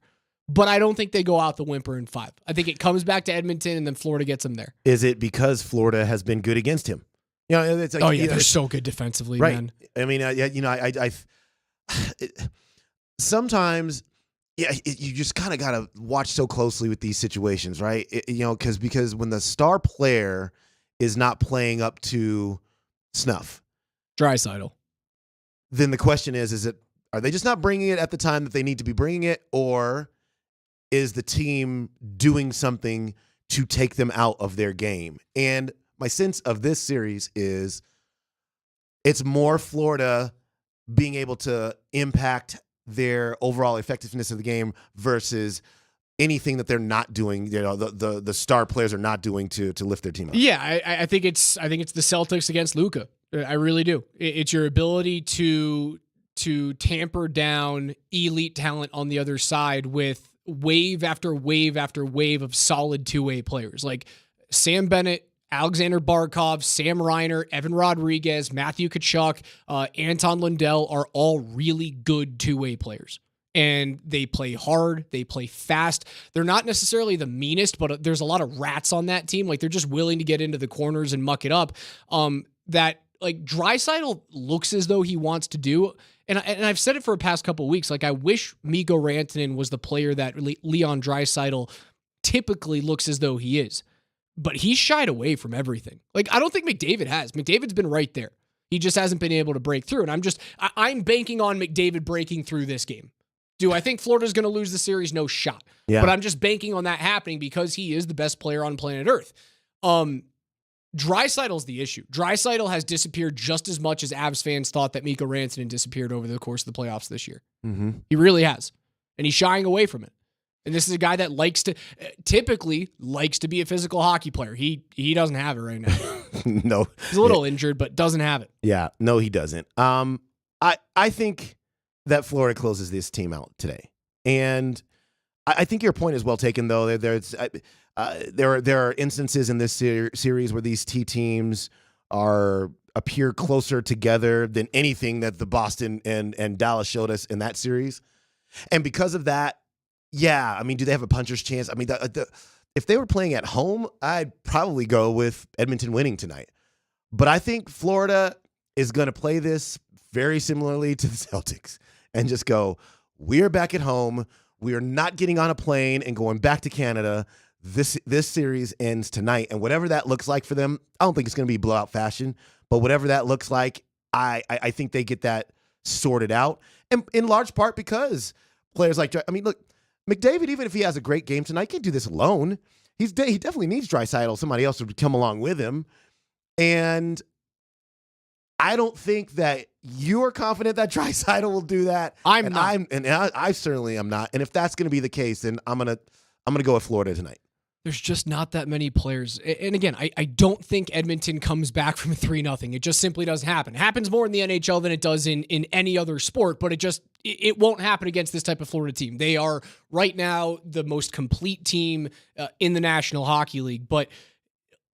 but I don't think they go out the whimper in 5. I think it comes back to Edmonton, and then Florida gets them there. Is it because Florida has been good against him? You know, it's like, they're so good defensively, right. man. I mean, sometimes, you just kind of got to watch so closely with these situations, right? Because when the star player is not playing up to snuff, Draisaitl, then the question are they just not bringing it at the time that they need to be bringing it, or is the team doing something to take them out of their game? And my sense of this series is It's more Florida being able to impact their overall effectiveness of the game versus anything that they're not doing, the star players are not doing to lift their team up. Yeah, I think it's the Celtics against Luka. I really do. It's your ability to tamper down elite talent on the other side with wave after wave after wave of solid two-way players like Sam Bennett, Alexander Barkov, Sam Reiner, Evan Rodriguez, Matthew Tkachuk, Anton Lundell are all really good two-way players. And they play hard. They play fast. They're not necessarily the meanest, but there's a lot of rats on that team. Like, they're just willing to get into the corners and muck it up. That, like, Draisaitl looks as though he wants to do. And I've said it for the past couple of weeks. Like, I wish Mikko Rantanen was the player that Leon Draisaitl typically looks as though he is. But he's shied away from everything. Like, I don't think McDavid has. McDavid's been right there. He just hasn't been able to break through. And I'm banking on McDavid breaking through this game. Do I think Florida's going to lose the series? No shot. Yeah. But I'm just banking on that happening because he is the best player on planet Earth. Draisaitl's the issue. Draisaitl has disappeared just as much as Avs fans thought that Mikko Rantanen disappeared over the course of the playoffs this year. Mm-hmm. He really has. And he's shying away from it. And this is a guy that typically likes to be a physical hockey player. He doesn't have it right now. No. He's a little injured, but doesn't have it. Yeah. No, he doesn't. I think that Florida closes this team out today. And I think your point is well taken, though. There are instances in this series where these teams appear closer together than anything that the Boston and Dallas showed us in that series. And because of that, yeah, I mean, do they have a puncher's chance? I mean, if they were playing at home, I'd probably go with Edmonton winning tonight. But I think Florida is going to play this very similarly to the Celtics and just go, we're back at home. We are not getting on a plane and going back to Canada. This series ends tonight. And whatever that looks like for them, I don't think it's going to be blowout fashion, but whatever that looks like, I think they get that sorted out. And in large part because players like, I mean, look, McDavid, even if he has a great game tonight, can't do this alone. He definitely needs Draisaitl, somebody else to come along with him. And I don't think that you're confident that Draisaitl will do that. I'm not. I certainly am not. And if that's going to be the case, then I'm gonna go with Florida tonight. There's just not that many players. And again, I don't think Edmonton comes back from 3-0. It just simply doesn't happen. It happens more in the NHL than it does in any other sport, but it won't happen against this type of Florida team. They are right now the most complete team in the National Hockey League, but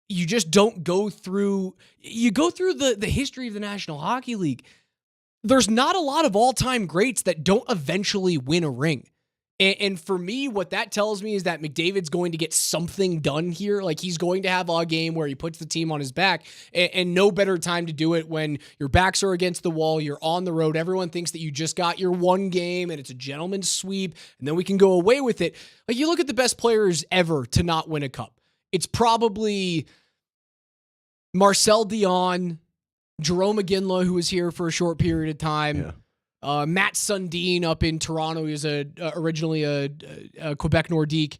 you just don't go through the history of the National Hockey League. There's not a lot of all-time greats that don't eventually win a ring. And for me, what that tells me is that McDavid's going to get something done here. Like, he's going to have a game where he puts the team on his back, and no better time to do it when your backs are against the wall, you're on the road, everyone thinks that you just got your one game, and it's a gentleman's sweep, and then we can go away with it. Like, you look at the best players ever to not win a cup. It's probably Marcel Dion, Jerome McGinley, who was here for a short period of time. Yeah. Matt Sundin up in Toronto. He was originally a Quebec Nordique.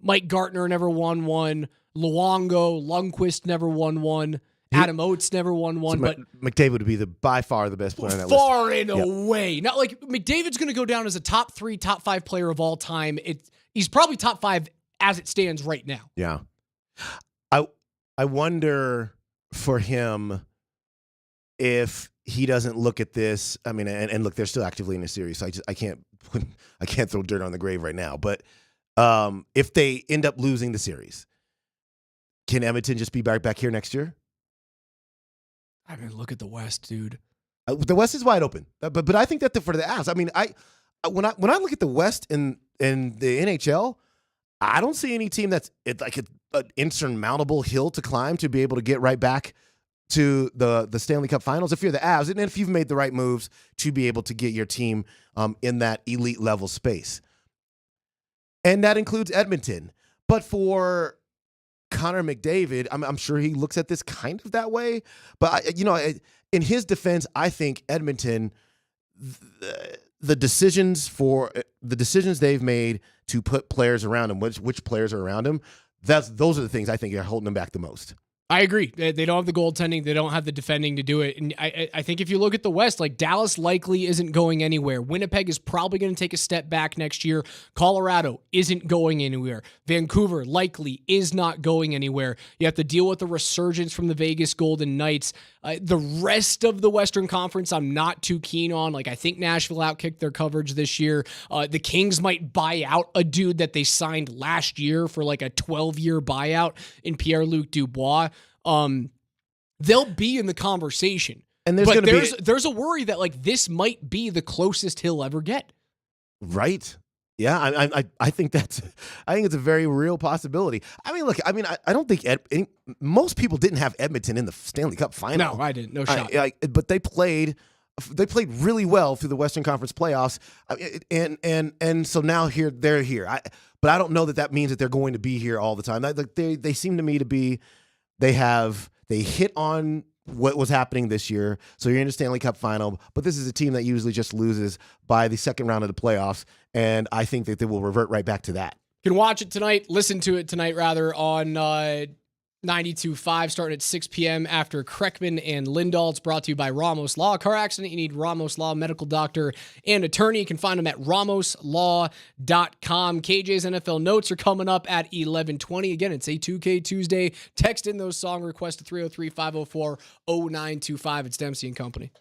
Mike Gartner never won one. Luongo, Lundqvist never won one. Adam Oates never won one. So but McDavid would be by far the best player on that far list. and away. Not like McDavid's going to go down as a top 3, top 5 player of all time. He's probably top 5 as it stands right now. Yeah. I wonder for him if he doesn't look at this. I mean, and look, they're still actively in the series, so I can't throw dirt on the grave right now. But if they end up losing the series, can Edmonton just be back here next year? I mean, look at the West, dude. The West is wide open, but I think that for the Avs, I mean, when I look at the West in the NHL, I don't see any team that's like an insurmountable hill to climb to be able to get right back to the Stanley Cup Finals if you're the Avs, and if you've made the right moves to be able to get your team in that elite level space. And that includes Edmonton. But for Connor McDavid, I'm sure he looks at this kind of that way. But, in his defense, I think Edmonton, the decisions they've made to put players around him, which players are around him, those are the things I think are holding him back the most. I agree. They don't have the goaltending. They don't have the defending to do it. And I think if you look at the West, like Dallas likely isn't going anywhere. Winnipeg is probably going to take a step back next year. Colorado isn't going anywhere. Vancouver likely is not going anywhere. You have to deal with the resurgence from the Vegas Golden Knights. The rest of the Western Conference, I'm not too keen on. Like, I think Nashville outkicked their coverage this year. The Kings might buy out a dude that they signed last year for like a 12-year buyout in Pierre-Luc Dubois. They'll be in the conversation. And there's a worry that like this might be the closest he'll ever get. Right. Yeah, I think it's a very real possibility. I mean, look, I don't think most people didn't have Edmonton in the Stanley Cup final. No, I didn't. No shot. But they played really well through the Western Conference playoffs, and so now they're here. But I don't know that means that they're going to be here all the time. They seem to me to be they hit on what was happening this year. So you're in the Stanley Cup final, but this is a team that usually just loses by the second round of the playoffs, and I think that they will revert right back to that. You can watch it tonight, listen to it tonight rather, on 92.5 starting at 6 p.m. after Kreckman and Lindahl. It's brought to you by Ramos Law. Car accident, you need Ramos Law, medical doctor and attorney. You can find them at ramoslaw.com. KJ's NFL notes are coming up at 11:20. Again, it's a 2K Tuesday. Text in those song requests to 303-504-0925. It's Dempsey and Company.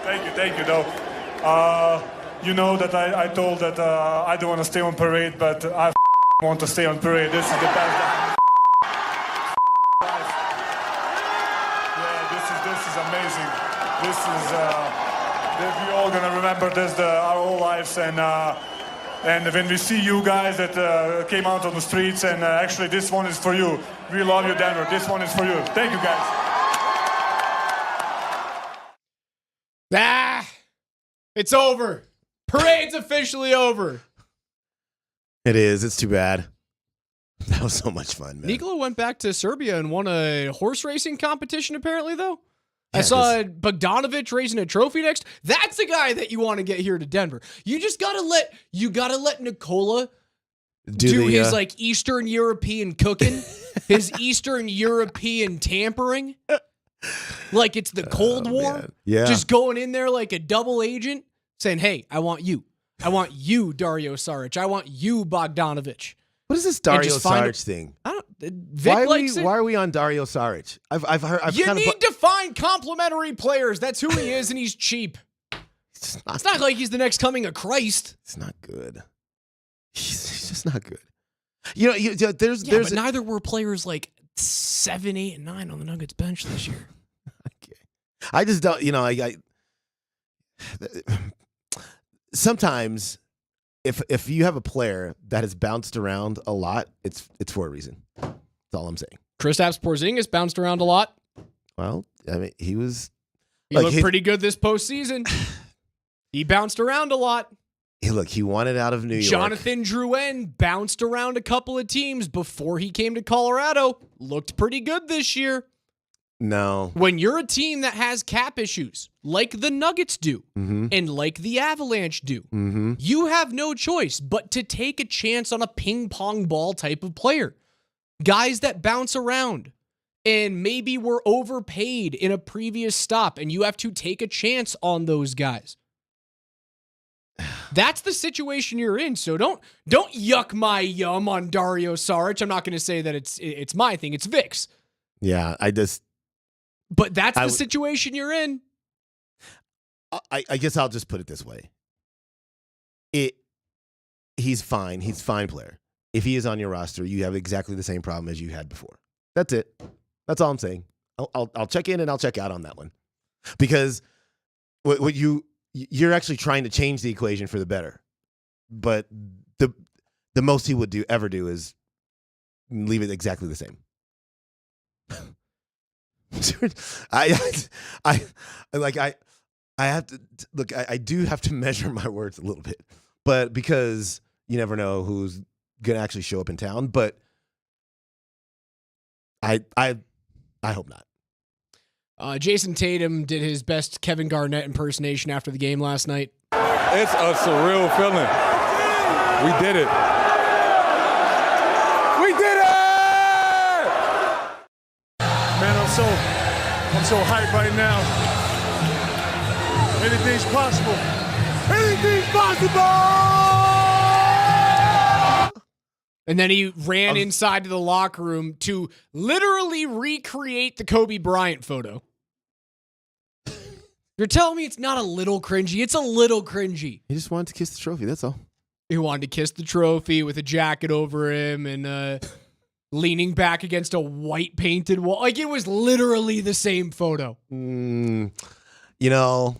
Thank you, though. You know that I told that I don't want to stay on parade, but I want to stay on parade. This is the best. Yeah, this is amazing. This is we're all gonna remember this our whole lives, and when we see you guys that came out on the streets, and actually this one is for you. We love you, Denver. This one is for you. Thank you, guys. It's over. Parade's officially over. It is. It's too bad. That was so much fun, man. Nikola went back to Serbia and won a horse racing competition, apparently, though. Yeah, I saw Bogdanovic raising a trophy next. That's the guy that you want to get here to Denver. You just gotta let Nikola do his like Eastern European cooking, his Eastern European tampering. Like it's the Cold War. Man. Yeah. Just going in there like a double agent saying, hey, I want you. I want you, Dario Saric. I want you, Bogdanovic. What is this Dario Saric thing? I don't. Vic why are we on Dario Saric? I've heard. You need to find complimentary players. That's who he is, and he's cheap. It's not like he's the next coming of Christ. It's not good. He's just not good. You know, there's but neither were players like 7, 8, and 9 on the Nuggets bench this year. I just don't. You know, I sometimes if you have a player that has bounced around a lot, it's for a reason. That's all I'm saying. Kristaps Porzingis bounced around a lot. Well, I mean, he looked pretty good this postseason. He bounced around a lot. He wanted out of New York. Jonathan Drouin bounced around a couple of teams before he came to Colorado. Looked pretty good this year. No. When you're a team that has cap issues, like the Nuggets do, and like the Avalanche do, you have no choice but to take a chance on a ping pong ball type of player. Guys that bounce around and maybe were overpaid in a previous stop, and you have to take a chance on those guys. That's the situation you're in. So don't yuck my yum on Dario Saric. I'm not going to say that it's my thing. It's Vic's. Yeah, But that's the situation you're in. I guess I'll just put it this way. He's fine. He's a fine player. If he is on your roster, you have exactly the same problem as you had before. That's it. That's all I'm saying. I'll check in and I'll check out on that one. Because what you're actually trying to change the equation for the better. But the most he would ever do is leave it exactly the same. I have to look. I do have to measure my words a little bit, but because you never know who's gonna actually show up in town. But I hope not. Jason Tatum did his best Kevin Garnett impersonation after the game last night. It's a surreal feeling. We did it. We did it! Man, I'm so hyped right now. Anything's possible. Anything's possible! And then he ran inside to the locker room to literally recreate the Kobe Bryant photo. You're telling me it's not a little cringy? It's a little cringy. He just wanted to kiss the trophy, that's all. He wanted to kiss the trophy with a jacket over him and leaning back against a white painted wall. Like, it was literally the same photo. You know,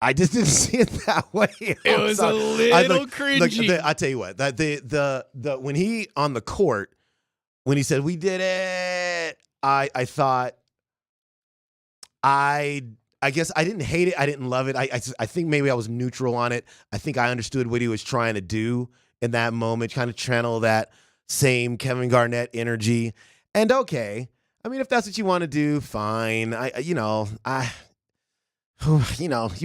I just didn't see it that way. It was a little cringy. Look, I tell you what, the when he on the court, when he said we did it, I thought I guess I didn't hate it. I didn't love it. I think maybe I was neutral on it. I think I understood what he was trying to do in that moment, kind of channel that same Kevin Garnett energy. And okay, I mean, if that's what you want to do, fine. You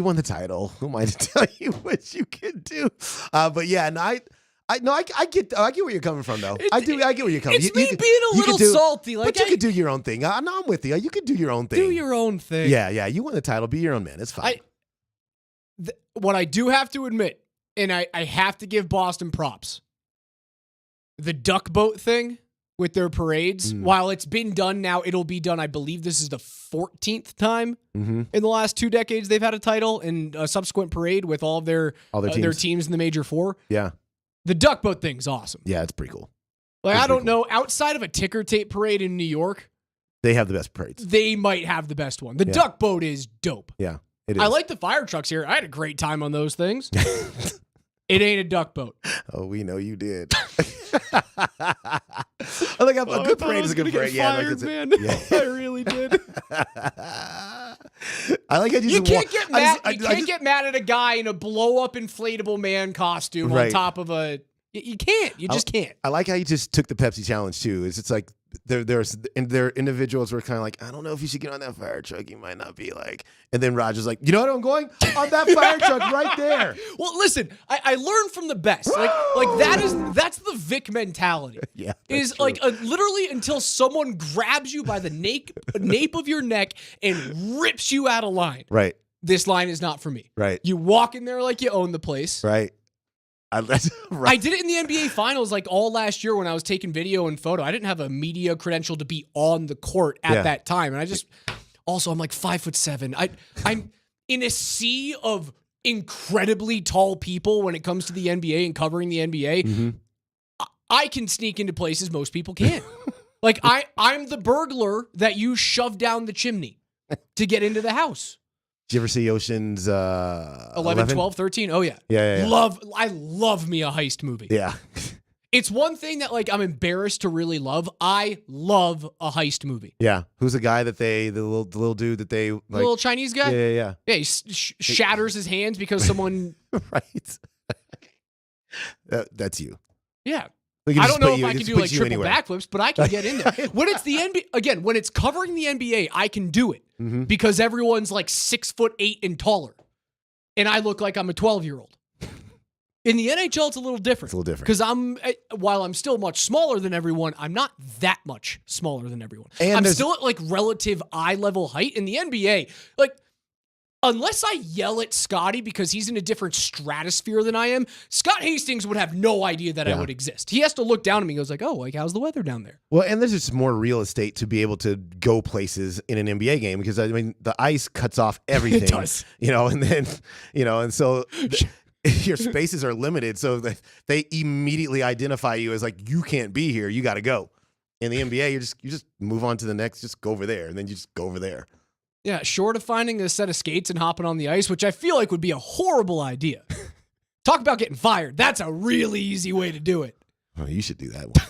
won the title. Who am I to tell you what you can do? But yeah, and I get where you're coming from, though. I get where you're coming. It's me being a little salty. But you could do your own thing. I'm with you. You could do your own thing. Do your own thing. Yeah. You won the title. Be your own man. It's fine. What I do have to admit, and I have to give Boston props, the duck boat thing with their parades. While it's been done now, it'll be done. I believe this is the 14th time in the last 2 decades they've had a title and a subsequent parade with all of their teams in the Major Four. Yeah. The duck boat thing's awesome. Yeah, it's pretty cool. Like, I don't know, outside of a ticker tape parade in New York, they have the best parades. They might have the best one. The duck boat is dope. Yeah, it is. I like the fire trucks here. I had a great time on those things. It ain't a duck boat. Oh, we know you did. I think a good parade is a good parade. Fired, man. I really did. I like how you can't get mad. You can't get mad at a guy in a blow up inflatable man costume on top of a. You can't. You just can't. I like how you just took the Pepsi challenge too. It's like there are individuals who are kind of like, I don't know if you should get on that fire truck. You might not be like. And then Roger's like, you know what? I'm going on that fire truck right there. Well, listen, I learned from the best. Like that's the Vic mentality. Yeah, is true. Like literally until someone grabs you by the nape of your neck and rips you out of line. Right. This line is not for me. Right. You walk in there like you own the place. Right. I did it in the NBA Finals like all last year when I was taking video and photo. I didn't have a media credential to be on the court at that time. And I'm like 5'7". I'm in a sea of incredibly tall people when it comes to the NBA and covering the NBA. Mm-hmm. I can sneak into places most people can't. Like I'm the burglar that you shove down the chimney to get into the house. Did you ever see Ocean's 11, 12, 13? Oh, yeah. Yeah. I love me a heist movie. Yeah. It's one thing that like I'm embarrassed to really love. I love a heist movie. Yeah. Who's the guy that the little dude that they like? The little Chinese guy? Yeah. Yeah, he shatters his hands because someone... Right. That's you. Yeah. I don't know if I can do like triple backflips, but I can get in there. When it's the NBA, again, when it's covering the NBA, I can do it because everyone's like 6'8" and taller, and I look like I'm a 12-year-old. In the NHL, it's a little different. It's a little different because while I'm still much smaller than everyone, I'm not that much smaller than everyone. And I'm still at like relative eye level height. In the NBA, like. Unless I yell at Scotty because he's in a different stratosphere than I am, Scott Hastings would have no idea that I would exist. He has to look down at me and goes like, oh, like, how's the weather down there? Well, and there's just more real estate to be able to go places in an NBA game because, I mean, the ice cuts off everything. It does. And then, and so your spaces are limited. So they immediately identify you as like, you can't be here. You got to go. In the NBA, you just move on to the next, just go over there. And then you just go over there. Yeah, short of finding a set of skates and hopping on the ice, which I feel like would be a horrible idea. Talk about getting fired. That's a really easy way to do it. Oh, you should do that one.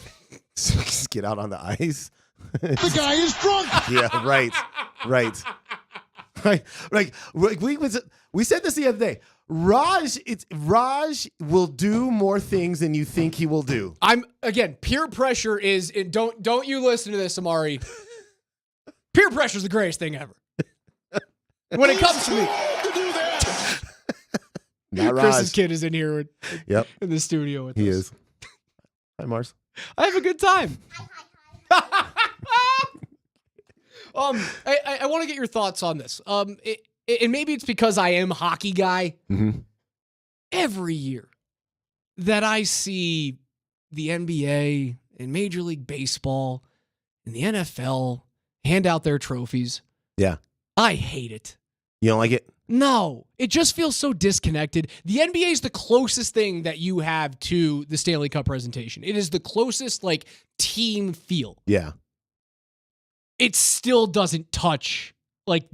Just get out on the ice. The guy is drunk. Yeah, right. Like we said this the other day. Raj will do more things than you think he will do. Peer pressure is don't you listen to this, Amari. Peer pressure is the greatest thing ever. When it comes to me. Not Chris's kid is in here in the studio with us. He is. Hi, Mars. I have a good time. I want to get your thoughts on this. And maybe it's because I am a hockey guy. Mm-hmm. Every year that I see the NBA and Major League Baseball and the NFL hand out their trophies. Yeah. I hate it. You don't like it? No. It just feels so disconnected. The NBA is the closest thing that you have to the Stanley Cup presentation. It is the closest, like, team feel. Yeah. It still doesn't touch, like,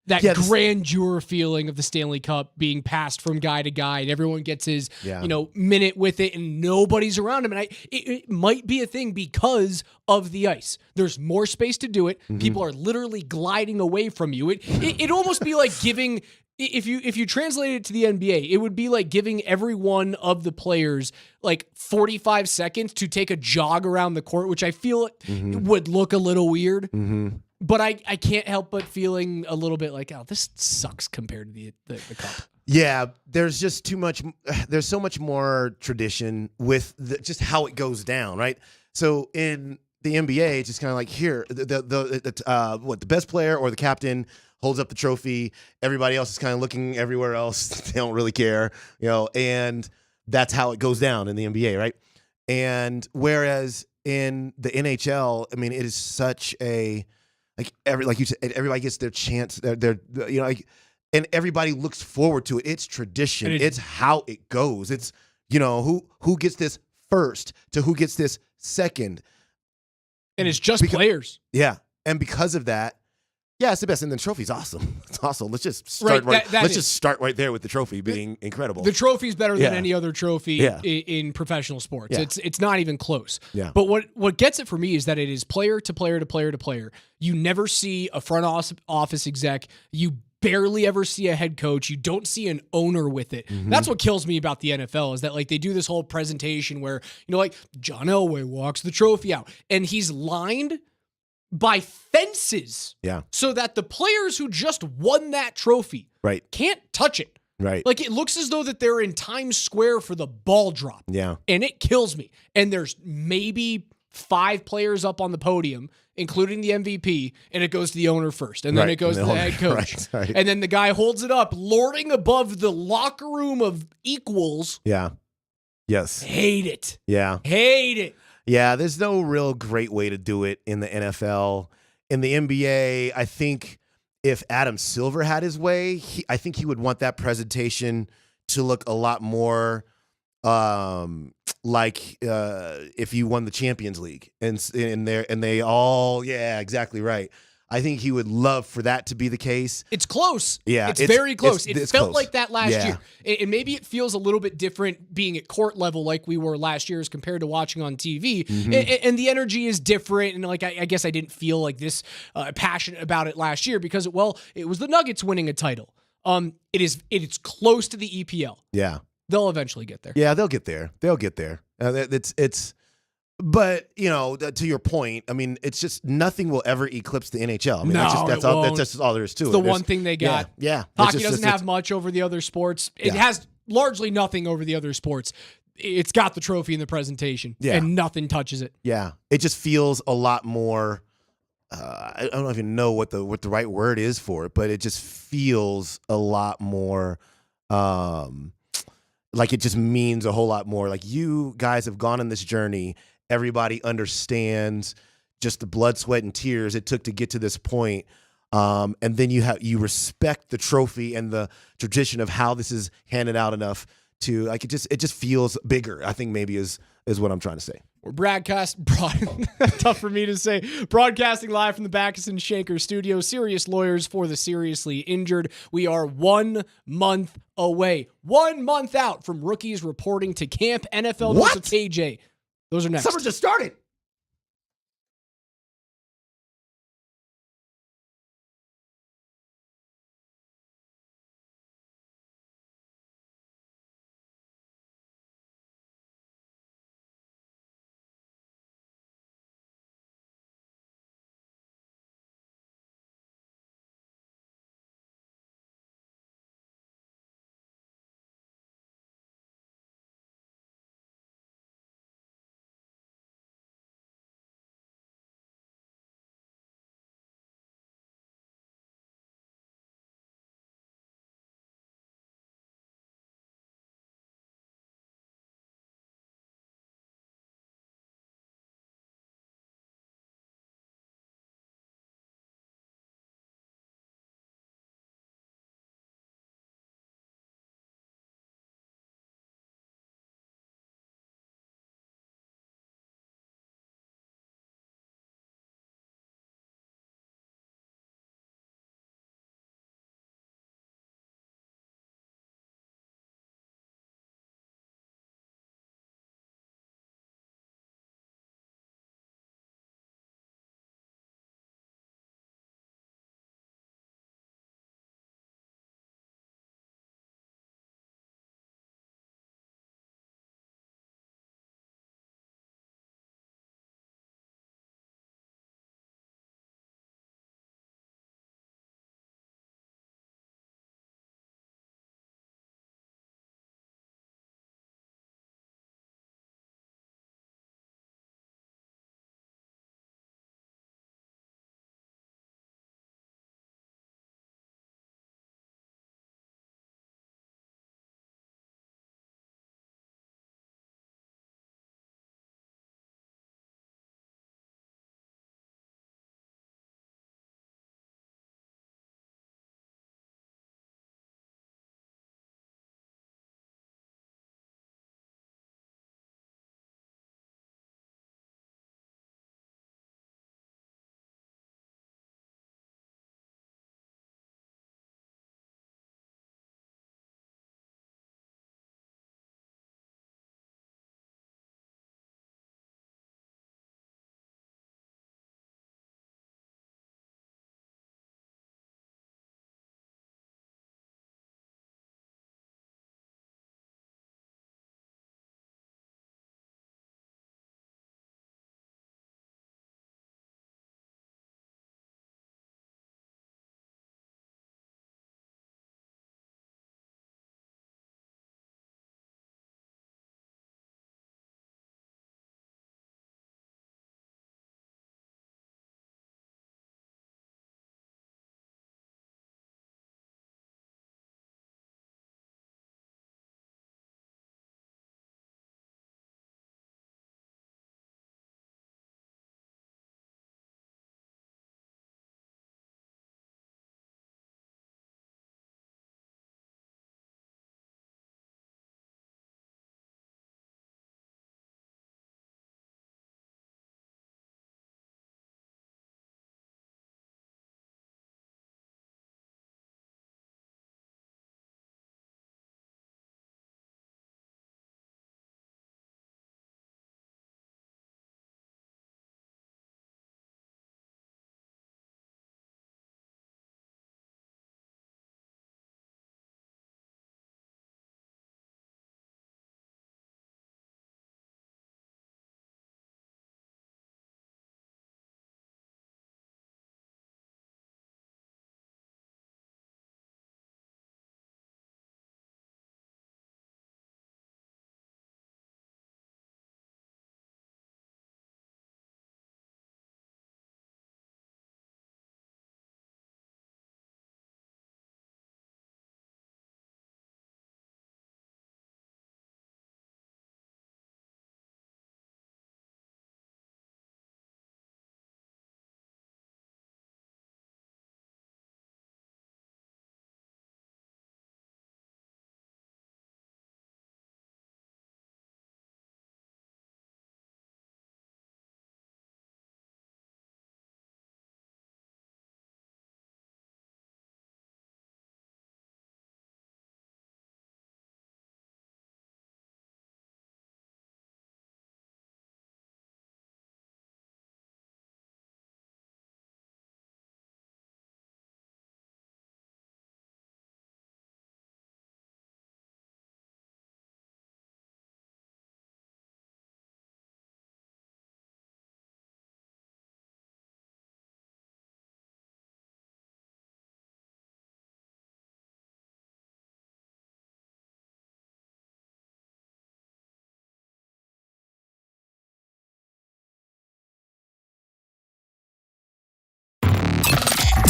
that grandeur feeling of the Stanley Cup being passed from guy to guy, and everyone gets his, minute with it, and nobody's around him. And it might be a thing because of the ice. There's more space to do it. Mm-hmm. People are literally gliding away from you. It'd almost be like giving. If you translate it to the NBA, it would be like giving every one of the players like 45 seconds to take a jog around the court, which I feel would look a little weird. Mm-hmm. But I can't help but feeling a little bit like, oh, this sucks compared to the cup. Yeah, there's just too much. There's so much more tradition with just how it goes down, right? So in the NBA, it's just kind of like here, the best player or the captain holds up the trophy. Everybody else is kind of looking everywhere else. They don't really care, and that's how it goes down in the NBA, right? And whereas in the NHL, I mean, it is such a like you said, everybody gets their chance. They're and everybody looks forward to it. It's tradition. It's how it goes. It's who gets this first to who gets this second. And it's just players. Yeah. And because of that, yeah, it's the best. And the trophy's awesome. It's awesome. Let's just start let's start right there with the trophy being incredible. The trophy's better than any other trophy in professional sports. Yeah. It's not even close. Yeah. But what gets it for me is that it is player to player to player to player. You never see a front office exec. You barely ever see a head coach. You don't see an owner with it. Mm-hmm. That's what kills me about the NFL is that like they do this whole presentation where, like John Elway walks the trophy out and he's lined by fences. Yeah. So that the players who just won that trophy can't touch it. Right. Like it looks as though that they're in Times Square for the ball drop. Yeah. And it kills me. And there's maybe 5 players up on the podium, including the MVP, and it goes to the owner first. And then it goes to the head coach. Right. And then the guy holds it up, lording above the locker room of equals. Yeah. Yes. Hate it. Yeah. Hate it. Yeah, there's no real great way to do it in the NFL. In the NBA, I think if Adam Silver had his way, I think he would want that presentation to look a lot more like if you won the Champions League. And they all, yeah, exactly right. I think he would love for that to be the case. It's close. Yeah. It's very close. It felt close. like that last Yeah. year. And maybe it feels a little bit different being at court level like we were last year as compared to watching on TV. Mm-hmm. And the energy is different. And like I guess I didn't feel like this passionate about it last year because, it was the Nuggets winning a title. It's close to the EPL. Yeah. They'll eventually get there. Yeah, they'll get there. They'll get there. But to your point, I mean, it's just nothing will ever eclipse the NHL. I mean, that's just all there is to it. It's the one thing they got. Yeah. Hockey doesn't have much over the other sports. It has largely nothing over the other sports. It's got the trophy in the presentation, and nothing touches it. Yeah, it just feels a lot more. I don't even know what the right word is for it, but it just feels a lot more. Like it just means a whole lot more. Like you guys have gone on this journey. Everybody understands just the blood, sweat, and tears it took to get to this point. And then you respect the trophy and the tradition of how this is handed out enough to like it just feels bigger. I think maybe is what I'm trying to say. We're tough for me to say. Broadcasting live from the Backus and Shanker studio. Serious Lawyers for the Seriously Injured. We are 1 month away. 1 month out from rookies reporting to camp. NFL News with KJ. Those are next. Summer just started.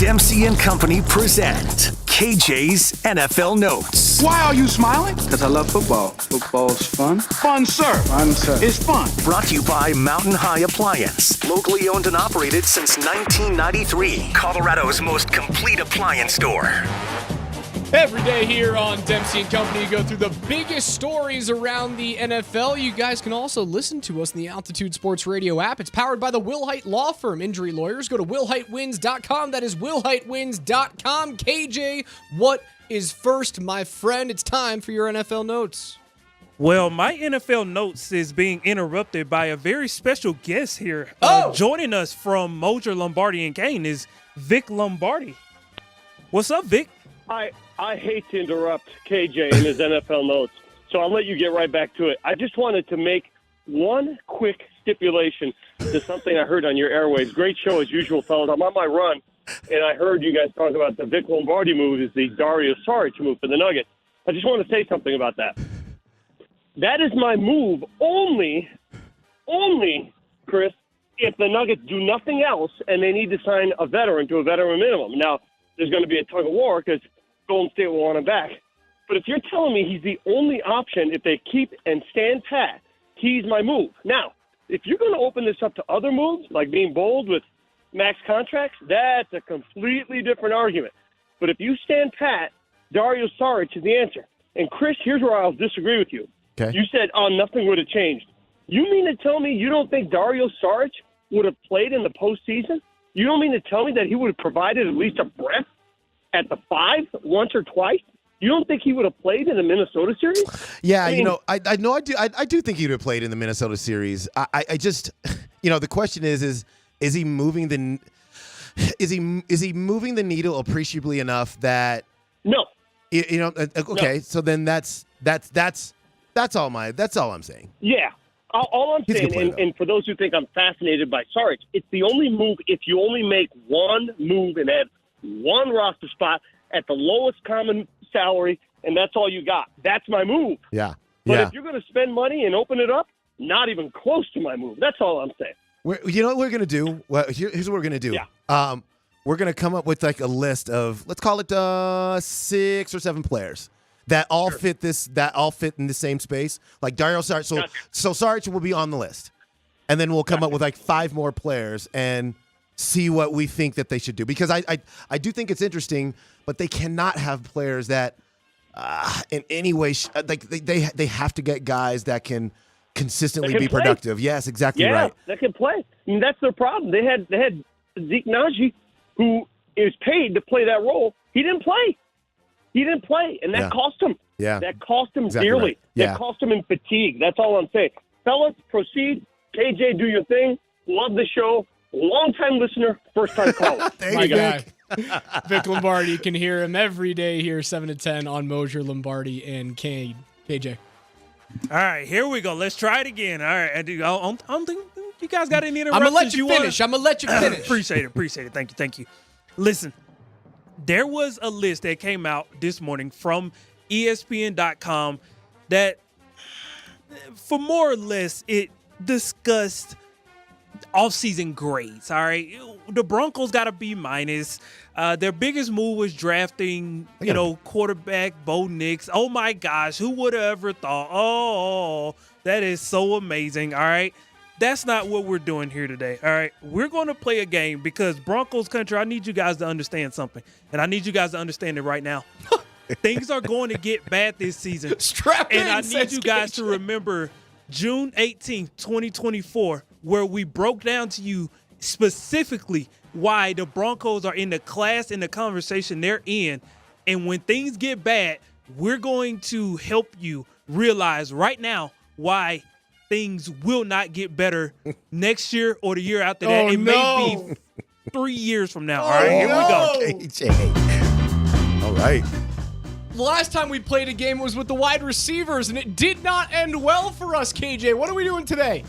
Dempsey and Company present KJ's NFL Notes. Why are you smiling? Because I love football. Football's fun. Fun, sir. Fun, sir. It's fun. Brought to you by Mountain High Appliance. Locally owned and operated since 1993. Colorado's most complete appliance store. Every day here on Dempsey and Company, you go through the biggest stories around the NFL. You guys can also listen to us in the Altitude Sports Radio app. It's powered by the Wilhite Law Firm. Injury lawyers, go to wilhitewins.com. That is wilhitewins.com. KJ, what is first, my friend? It's time for your NFL notes. Well, my NFL notes is being interrupted by a very special guest here. Joining us from Moser Lombardi and Kane is Vic Lombardi. What's up, Vic? I hate to interrupt KJ in his NFL notes, so I'll let you get right back to it. I just wanted to make one quick stipulation to something I heard on your airwaves. Great show as usual, fellas. I'm on my run, and I heard you guys talk about the Vic Lombardi move is the Dario Saric move for the Nuggets. I just want to say something about that. That is my move only, Chris, if the Nuggets do nothing else and they need to sign a veteran to a veteran minimum. Now, there's going to be a tug of war because Golden State will want him back. But if you're telling me he's the only option, if they keep and stand pat, he's my move. Now, if you're going to open this up to other moves, like being bold with max contracts, that's a completely different argument. But if you stand pat, Dario Saric is the answer. And Chris, here's where I'll disagree with you. Okay. You said, nothing would have changed. You mean to tell me you don't think Dario Saric would have played in the postseason? You don't mean to tell me that he would have provided at least a breath at the 5 once or twice? You don't think he would have played in the Minnesota series? Yeah, I do think he would have played in the Minnesota series. I just, the question is he moving the needle appreciably enough that no, okay, no. So then that's all I'm saying. Yeah. All I'm saying, and for those who think I'm fascinated by Saric, it's the only move if you only make one move and add one roster spot at the lowest common salary, and that's all you got. That's my move. Yeah. But if you're going to spend money and open it up, not even close to my move. That's all I'm saying. You know what we're going to do? Well, here's what we're going to do. Yeah. We're going to come up with like a list of, let's call it 6 or 7 players that all fit in the same space. Like Dario Saric. So Saric will be on the list. And then we'll come up with like 5 more players and see what we think that they should do. Because I do think it's interesting, but they cannot have players that in any way they have to get guys that can consistently be productive. Yes, exactly right. Yeah, that can play. I mean, that's their problem. They had Zeke Naji, who is paid to play that role. He didn't play. And that cost him. Yeah. That cost him exactly dearly. Right. Yeah. That cost him in fatigue. That's all I'm saying. Fellas, proceed. KJ, do your thing. Love the show. Long-time listener, first-time caller. My guy. Vic Lombardi, you can hear him every day here, 7 to 10 on Moser, Lombardi, and Kane. KJ. All right, here we go. Let's try it again. All right, I don't think you guys got any interruptions. I'm going to let you finish. Appreciate it. Thank you. Listen, there was a list that came out this morning from ESPN.com that, for more or less, it discussed offseason grades. All right, the Broncos got a B-. Their biggest move was drafting, quarterback Bo Nix. Oh my gosh, who would have ever thought? Oh, that is so amazing. All right, that's not what we're doing here today. All right, we're going to play a game because Broncos country. I need you guys to understand something, and I need you guys to understand it right now. Things are going to get bad this season. And I need you guys to remember June 18th, 2024, where we broke down to you specifically why the Broncos are in the class and the conversation they're in. And when things get bad, we're going to help you realize right now why things will not get better next year or the year after that. It may be 3 years from now. All right, here we go. KJ. All right. The last time we played a game was with the wide receivers, and it did not end well for us, KJ. What are we doing today?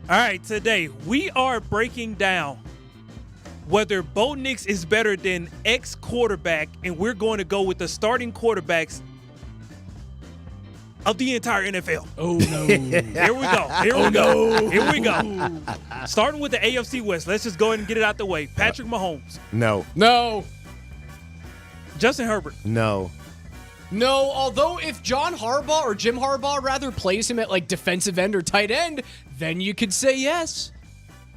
All right, today we are breaking down whether Bo Nix is better than X quarterback, and we're going to go with the starting quarterbacks of the entire NFL. Oh, no. Here we go. Starting with the AFC West. Let's just go ahead and get it out the way. Patrick Mahomes. No. Justin Herbert. No. No, although if John Harbaugh or Jim Harbaugh rather plays him at like defensive end or tight end, then you could say yes.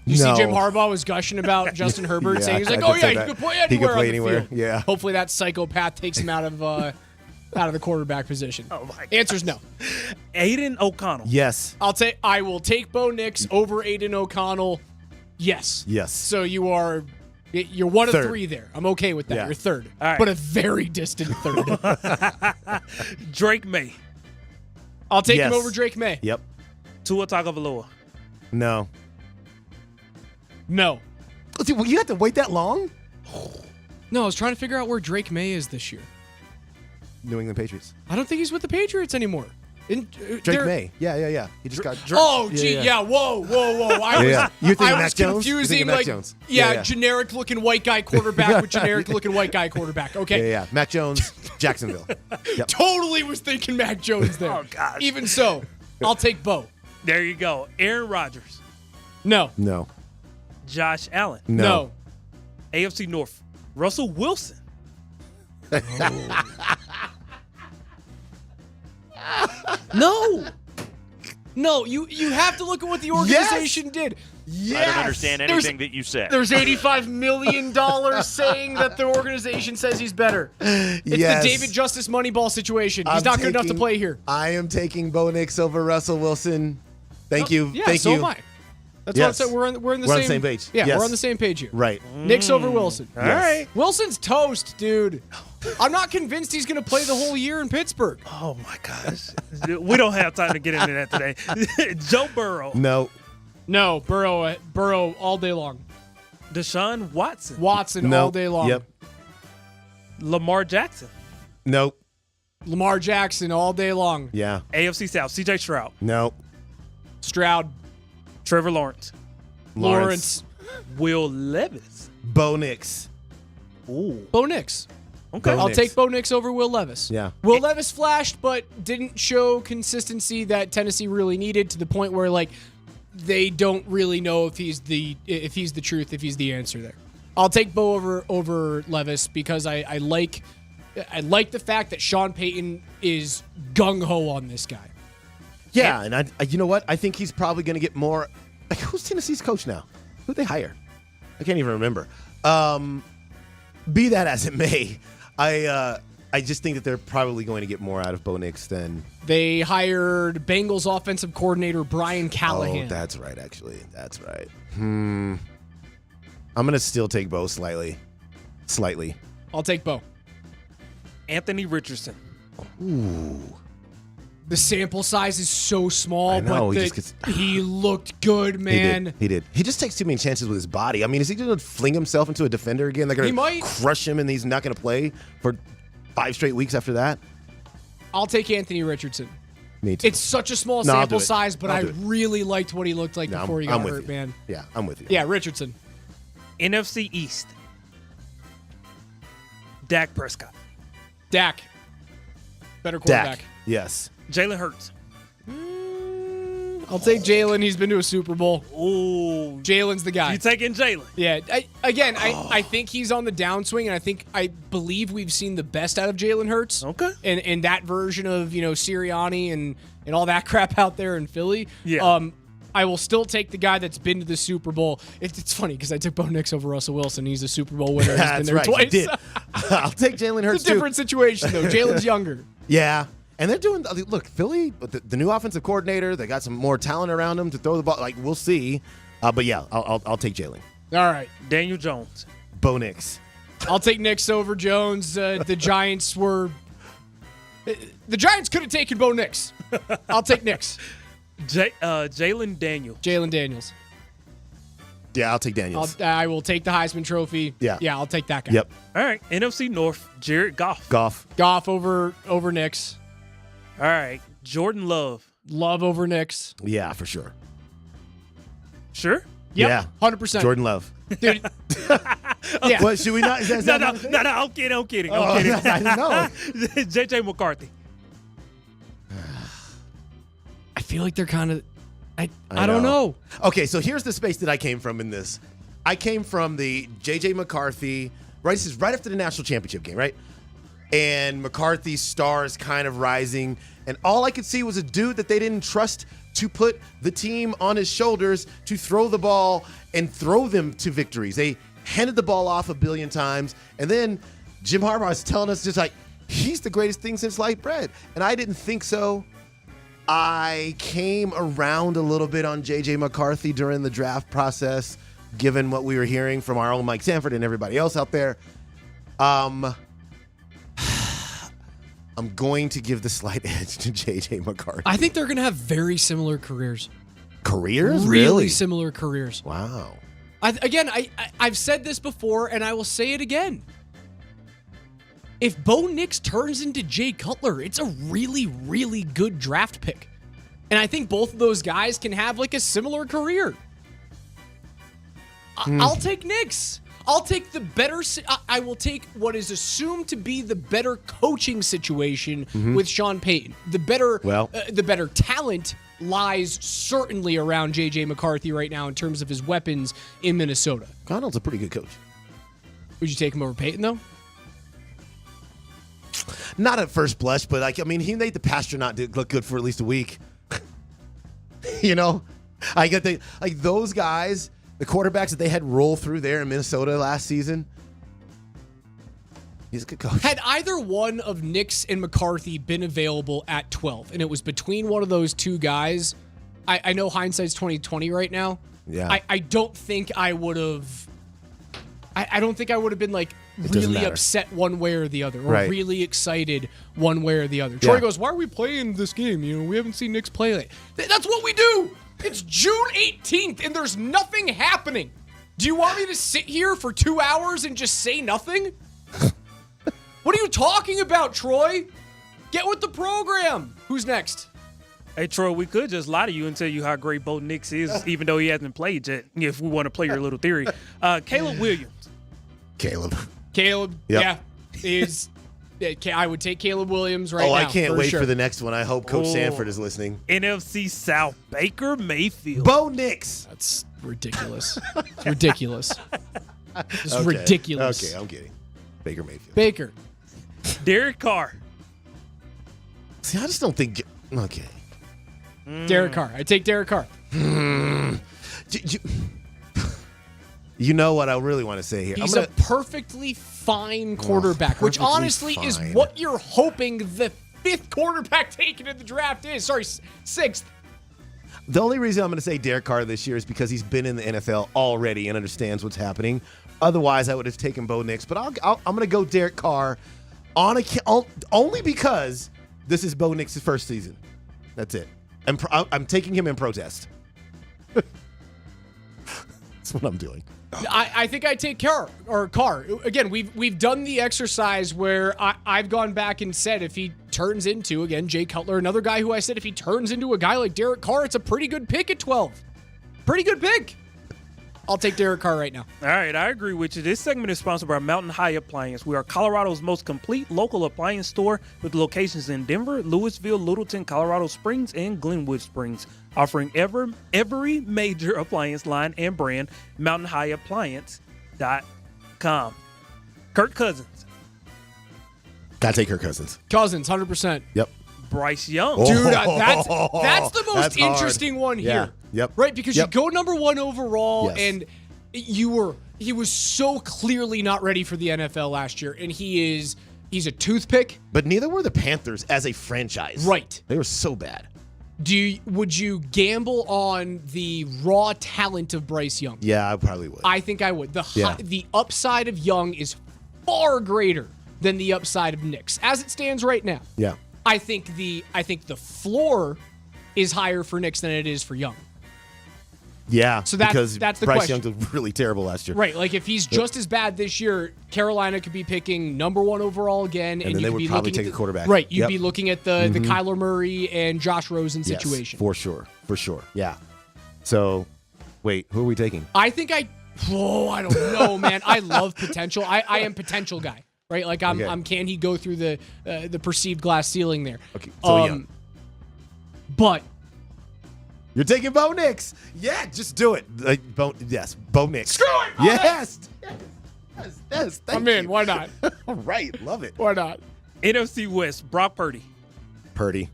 You see Jim Harbaugh was gushing about Justin Herbert, saying he's like, "Oh yeah, he could play anywhere on the field." Yeah. Hopefully that psychopath takes him out of the quarterback position. Oh my! Answer's no. Aiden O'Connell. Yes. I will take Bo Nix over Aiden O'Connell. Yes. Yes. So you're one Third. of 3 there. I'm okay with that. Yeah. You're third, All right. but a very distant third. Drake May. I'll take Yes. him over Drake May. Yep. Tua Tagovailoa. No. No. Well, you have to wait that long? No, I was trying to figure out where Drake May is this year. New England Patriots. I don't think he's with the Patriots anymore. Drake May. Yeah. He just got. Oh, gee, yeah. Whoa. I was Mac Jones? You're confusing thinking Mac like Jones. Yeah, Yeah. generic looking white guy quarterback with generic looking white guy quarterback. Okay. Yeah. Mac Jones, Jacksonville. Yep. Totally was thinking Mac Jones there. Oh, gosh. Even so, I'll take Bo. There you go. Aaron Rodgers. No. No. Josh Allen. No. AFC North. Russell Wilson. No, you have to look at what the organization did. I don't understand anything that you said. There's $85 million saying that the organization says he's better. It's Yes. the David Justice Moneyball situation. He's not good enough to play here. I am taking Bo Nix over Russell Wilson. Thank you. Yeah, Thank so you. am I. That's Yes. what I'm saying. We're on the same page. Yeah, Yes. we're on the same page here. Right. Knicks over Wilson. All right. Wilson's toast, dude. I'm not convinced he's going to play the whole year in Pittsburgh. Oh, my gosh. We don't have time to get into that today. Joe Burrow. No, Burrow all day long. Deshaun Watson. Watson No. all day long. Yep. Lamar Jackson. Nope. Lamar Jackson all day long. Yeah. AFC South. CJ Stroud. Nope. Stroud. Trevor Lawrence. Lawrence. Will Levis. Bo Nix. Ooh. Bo Nix. Okay. I'll take Bo Nix over Will Levis. Yeah. Will Levis flashed, but didn't show consistency that Tennessee really needed, to the point where like they don't really know if he's the truth, if he's the answer there. I'll take Bo over Levis because I like the fact that Sean Payton is gung ho on this guy. Yeah, and I you know what? I think he's probably going to get more. Like, who's Tennessee's coach now? Who'd they hire? I can't even remember. Be that as it may, I just think that they're probably going to get more out of Bo Nix than. They hired Bengals offensive coordinator Brian Callahan. Oh, that's right. Actually, that's right. I'm gonna still take Bo slightly. I'll take Bo. Anthony Richardson. Ooh. The sample size is so small, I know, but he looked good, man. He did. He just takes too many chances with his body. I mean, is he going to fling himself into a defender again? They're going to crush him, and he's not going to play for 5 straight weeks after that? I'll take Anthony Richardson. Me too. It's such a small No, I'll sample do it. size, but I'll I do it. really liked what he looked like before he got with hurt, you. man. Yeah, I'm with you. Yeah, Richardson. NFC East. Dak Prescott. Dak. Better quarterback. Dak. Yes. Jalen Hurts. I'll take Jalen. He's been to a Super Bowl. Ooh. Jalen's the guy. You taking Jalen? Yeah. I think he's on the downswing, and I believe we've seen the best out of Jalen Hurts. Okay. And that version of, Sirianni and all that crap out there in Philly. Yeah. I will still take the guy that's been to the Super Bowl. It's funny because I took Bo Nix over Russell Wilson. He's a Super Bowl winner. He's been That's there right. twice. You did. I'll take Jalen Hurts It's a different situation, though. Jalen's younger. Yeah. And they're doing, look, Philly, the new offensive coordinator, they got some more talent around them to throw the ball. Like, we'll see. But yeah, I'll take Jalen. All right. Daniel Jones. Bo Nix. I'll take Nix over Jones. The Giants were. The Giants could have taken Bo Nix. I'll take Nix. Jalen Daniels. Jalen Daniels. Yeah, I'll take Daniels. I will take the Heisman Trophy. Yeah. Yeah, I'll take that guy. Yep. All right. NFC North. Jared Goff. Goff over Nix. All right. Jordan Love. Love over Nix. Yeah, for sure. Sure? Yep, Yeah. 100%. Jordan Love. Dude. Yeah. What, should we not? Is that No, I'm kidding. I'm kidding. I didn't know. JJ McCarthy. I feel like they're kind of. I I don't know. know. Okay, so here's the space that I came from in this. I came from the J.J. McCarthy, right? This is right after the national championship game, right? and McCarthy's stars kind of rising. And all I could see was a dude that they didn't trust to put the team on his shoulders to throw the ball and throw them to victories. They handed the ball off a billion times. And then Jim Harbaugh is telling us just like, he's the greatest thing since sliced bread. And I didn't think so. I came around a little bit on J.J. McCarthy during the draft process, given what we were hearing from our own Mike Sanford and everybody else out there. I'm going to give the slight edge to J.J. McCarthy. I think they're going to have very similar careers. Careers? Really similar careers. Wow. I've said this before, and I will say it again. If Bo Nix turns into Jay Cutler, it's a really, really good draft pick. And I think both of those guys can have like a similar career. I'll take Nix. I'll take the better. I will take what is assumed to be the better coaching situation with Sean Payton. The better talent lies certainly around J.J. McCarthy right now in terms of his weapons in Minnesota. Connell's a pretty good coach. Would you take him over Payton, though? Not at first blush, but he made the Pasternaut look good for at least a week. I get those guys, the quarterbacks that they had roll through there in Minnesota last season. He's a good coach. Had either one of Nix and McCarthy been available at 12, and it was between one of those two guys, I know hindsight's 2020 right now. Yeah. I don't think I would have. I don't think I would have been like really upset one way or the other, or really excited one way or the other. Troy goes, "Why are we playing this game? We haven't seen Nix play it." That's what we do. It's June 18th, and there's nothing happening. Do you want me to sit here for 2 hours and just say nothing? What are you talking about, Troy? Get with the program. Who's next? Hey, Troy, we could just lie to you and tell you how great Bo Nix is, even though he hasn't played yet, if we want to play your little theory. Caleb Williams. Caleb, yep. I would take Caleb Williams right now. I can't wait for the next one. I hope Coach Sanford is listening. NFC South, Baker Mayfield. Bo Nix. That's ridiculous. It's ridiculous. It's ridiculous. Okay, I'm kidding. Baker Mayfield. Baker. Derek Carr. See, I just don't think. Okay. Derek Carr. I take Derek Carr. You know what I really want to say here? He's a perfectly fine quarterback, which honestly is what you're hoping the fifth quarterback taken in the draft is. Sorry, sixth. The only reason I'm going to say Derek Carr this year is because he's been in the NFL already and understands what's happening. Otherwise, I would have taken Bo Nix. But I'm going to go Derek Carr only because this is Bo Nix's first season. That's it. I'm taking him in protest. That's what I'm doing. I think I take Carr. Again, we've done the exercise where I've gone back and said if he turns into, again, Jay Cutler, another guy who I said if he turns into a guy like Derek Carr, it's a pretty good pick at 12. Pretty good pick. I'll take Derek Carr right now. All right, I agree with you. This segment is sponsored by Mountain High Appliance. We are Colorado's most complete local appliance store with locations in Denver, Louisville, Littleton, Colorado Springs, and Glenwood Springs. Offering every major appliance line and brand, mountainhighappliance.com. Kirk Cousins. Gotta take Kirk Cousins. Cousins, 100%. Yep. Bryce Young. Dude, that's the most interesting one here. Yeah. Yep. Right, because you go number 1 overall, and he was so clearly not ready for the NFL last year, and he's a toothpick. But neither were the Panthers as a franchise. Right. They were so bad. Would you gamble on the raw talent of Bryce Young? Yeah, I probably would. I think I would. The upside of Young is far greater than the upside of Nix as it stands right now. Yeah. I think the floor is higher for Nix than it is for Young. Yeah, so that's the Bryce question. Young was really terrible last year. Right, like if he's just as bad this year, Carolina could be picking number 1 overall again, and then they would probably take a quarterback. Right, you'd be looking at the Kyler Murray and Josh Rosen situation. For sure. Yeah. So, wait, who are we taking? I think I don't know, man. I love potential. I am potential guy, right? Like I'm can he go through the perceived glass ceiling there? Okay, so Young. But you're taking Bo Nix. Yeah, just do it. Bo Nix. Screw it. Yes. I'm in. Why not? All right. Love it. Why not? NFC West, Brock Purdy. Purdy.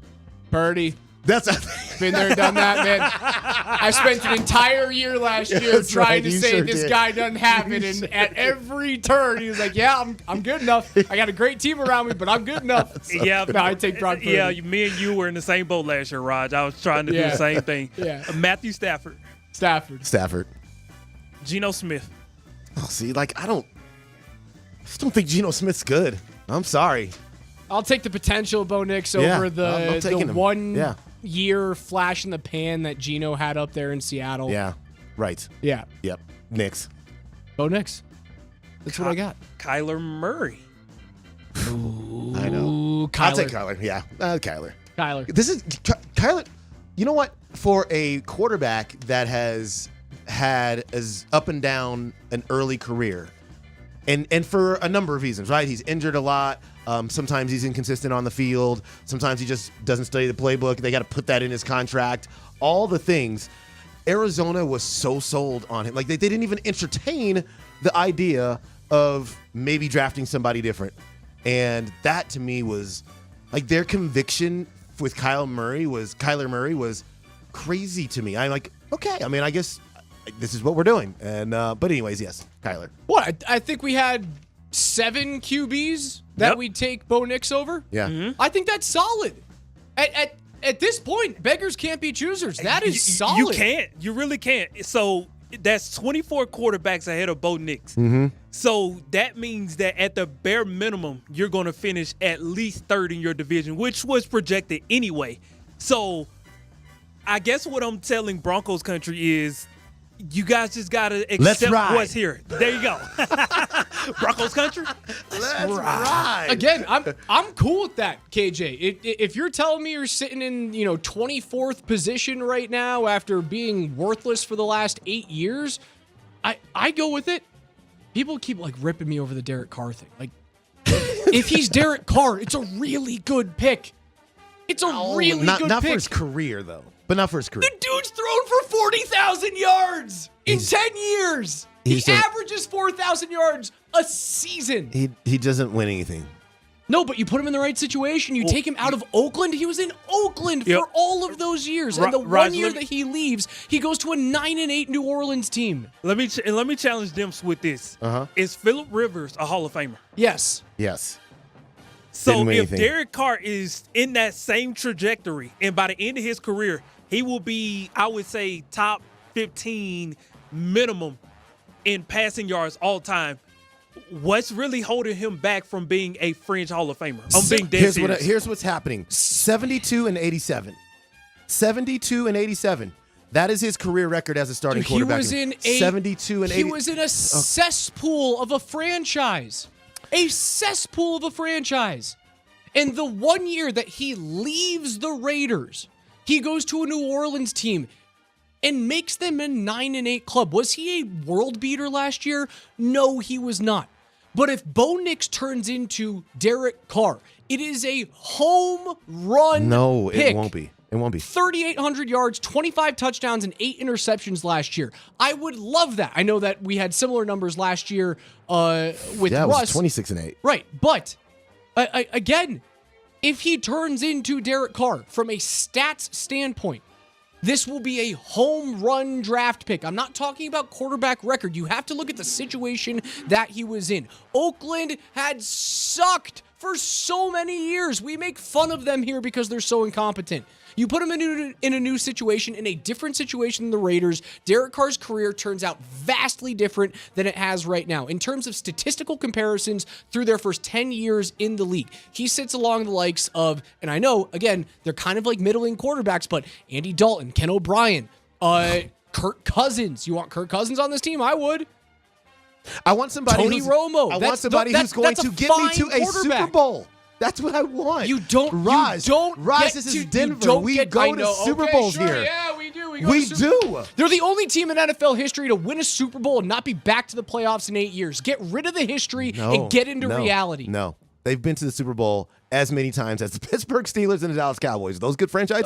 That's been there, done that, man. I spent an entire year last year trying to say this guy doesn't have it, and at every turn he was like, "Yeah, I'm good enough. I got a great team around me, but I'm good enough." Yeah, no, I take Brock Purdy. Yeah, me and you were in the same boat last year, Raj. I was trying to do the same thing. Yeah, Matthew Stafford. Geno Smith. Oh, see, I just don't think Geno Smith's good. I'm sorry. I'll take the potential of Bo Nix over the 1 year flash in the pan that Geno had up there in Seattle. Yeah, right. Yeah. Yep. Nix. Bo Nix. That's what I got. Kyler Murray. Ooh, I know. Kyler. I'll take Kyler. Yeah, Kyler. This is Kyler. You know what? For a quarterback that has had as up and down an early career, and for a number of reasons, right? He's injured a lot. Sometimes he's inconsistent on the field. Sometimes he just doesn't study the playbook. They got to put that in his contract. All the things. Arizona was so sold on him. They didn't even entertain the idea of maybe drafting somebody different. And that to me was their conviction with Kyler Murray was crazy to me. I'm like, okay, I mean, I guess this is what we're doing. And but anyways, yes, Kyler. What? I think we had 7 QBs that we'd take Bo Nix over. Yeah. Mm-hmm. I think that's solid. At this point, beggars can't be choosers. That is solid. You can't. You really can't. So that's 24 quarterbacks ahead of Bo Nix. Mm-hmm. So that means that at the bare minimum, you're going to finish at least third in your division, which was projected anyway. So I guess what I'm telling Broncos country is you guys just got to accept what's here. There you go. Broncos country. Let's ride. Again, I'm cool with that, KJ. If you're telling me you're sitting in 24th position right now after being worthless for the last 8 years, I go with it. People keep ripping me over the Derek Carr thing. If he's Derek Carr, it's a really good pick. It's a really good pick. Not for his career though. But not for his career. The dude's thrown for 40,000 yards in 10 years. He averages 4,000 yards a season. He doesn't win anything. No, but you put him in the right situation. You take him out of Oakland. He was in Oakland for all of those years. And the 1 year that he leaves, he goes to a 9-8 New Orleans team. Let me challenge them with this. Is Phillip Rivers a Hall of Famer? Yes. Yes. So if Derek Carr is in that same trajectory, and by the end of his career, he will be, I would say, top 15 minimum in passing yards all time. What's really holding him back from being a fringe Hall of Famer? I'm being dead serious. Here's what's happening. 72 and 87. 72 and 87. That is his career record as a starting quarterback. He was in 72 and 80. He was in a cesspool of a franchise. A cesspool of a franchise. And the 1 year that he leaves the Raiders, he goes to a New Orleans team and makes them a 9-8 club. Was he a world beater last year? No, he was not. But if Bo Nix turns into Derek Carr, it is a home run pick. It won't be. It won't be. 3,800 yards, 25 touchdowns, and 8 interceptions last year. I would love that. I know that we had similar numbers last year with Russ. Yeah, it was 26 and 8. Right, but again, if he turns into Derek Carr from a stats standpoint, this will be a home run draft pick. I'm not talking about quarterback record. You have to look at the situation that he was in. Oakland had sucked for so many years. We make fun of them here because they're so incompetent. You put him in a new situation, in a different situation than the Raiders, Derek Carr's career turns out vastly different than it has right now. In terms of statistical comparisons through their first 10 years in the league, he sits along the likes of, and I know, again, they're kind of like middling quarterbacks, but Andy Dalton, Ken O'Brien, Kirk Cousins. You want Kirk Cousins on this team? I would. I want somebody Tony Romo. I want somebody who's going to get me to a Super Bowl. That's what I want. You don't. Rise. Rise. This is Denver. We go to Super Bowls here. Yeah, we do. We do. They're the only team in NFL history to win a Super Bowl and not be back to the playoffs in 8 years. Get rid of the history and get into reality. No. they've been to the Super Bowl as many times as the Pittsburgh Steelers and the Dallas Cowboys. Those good franchises?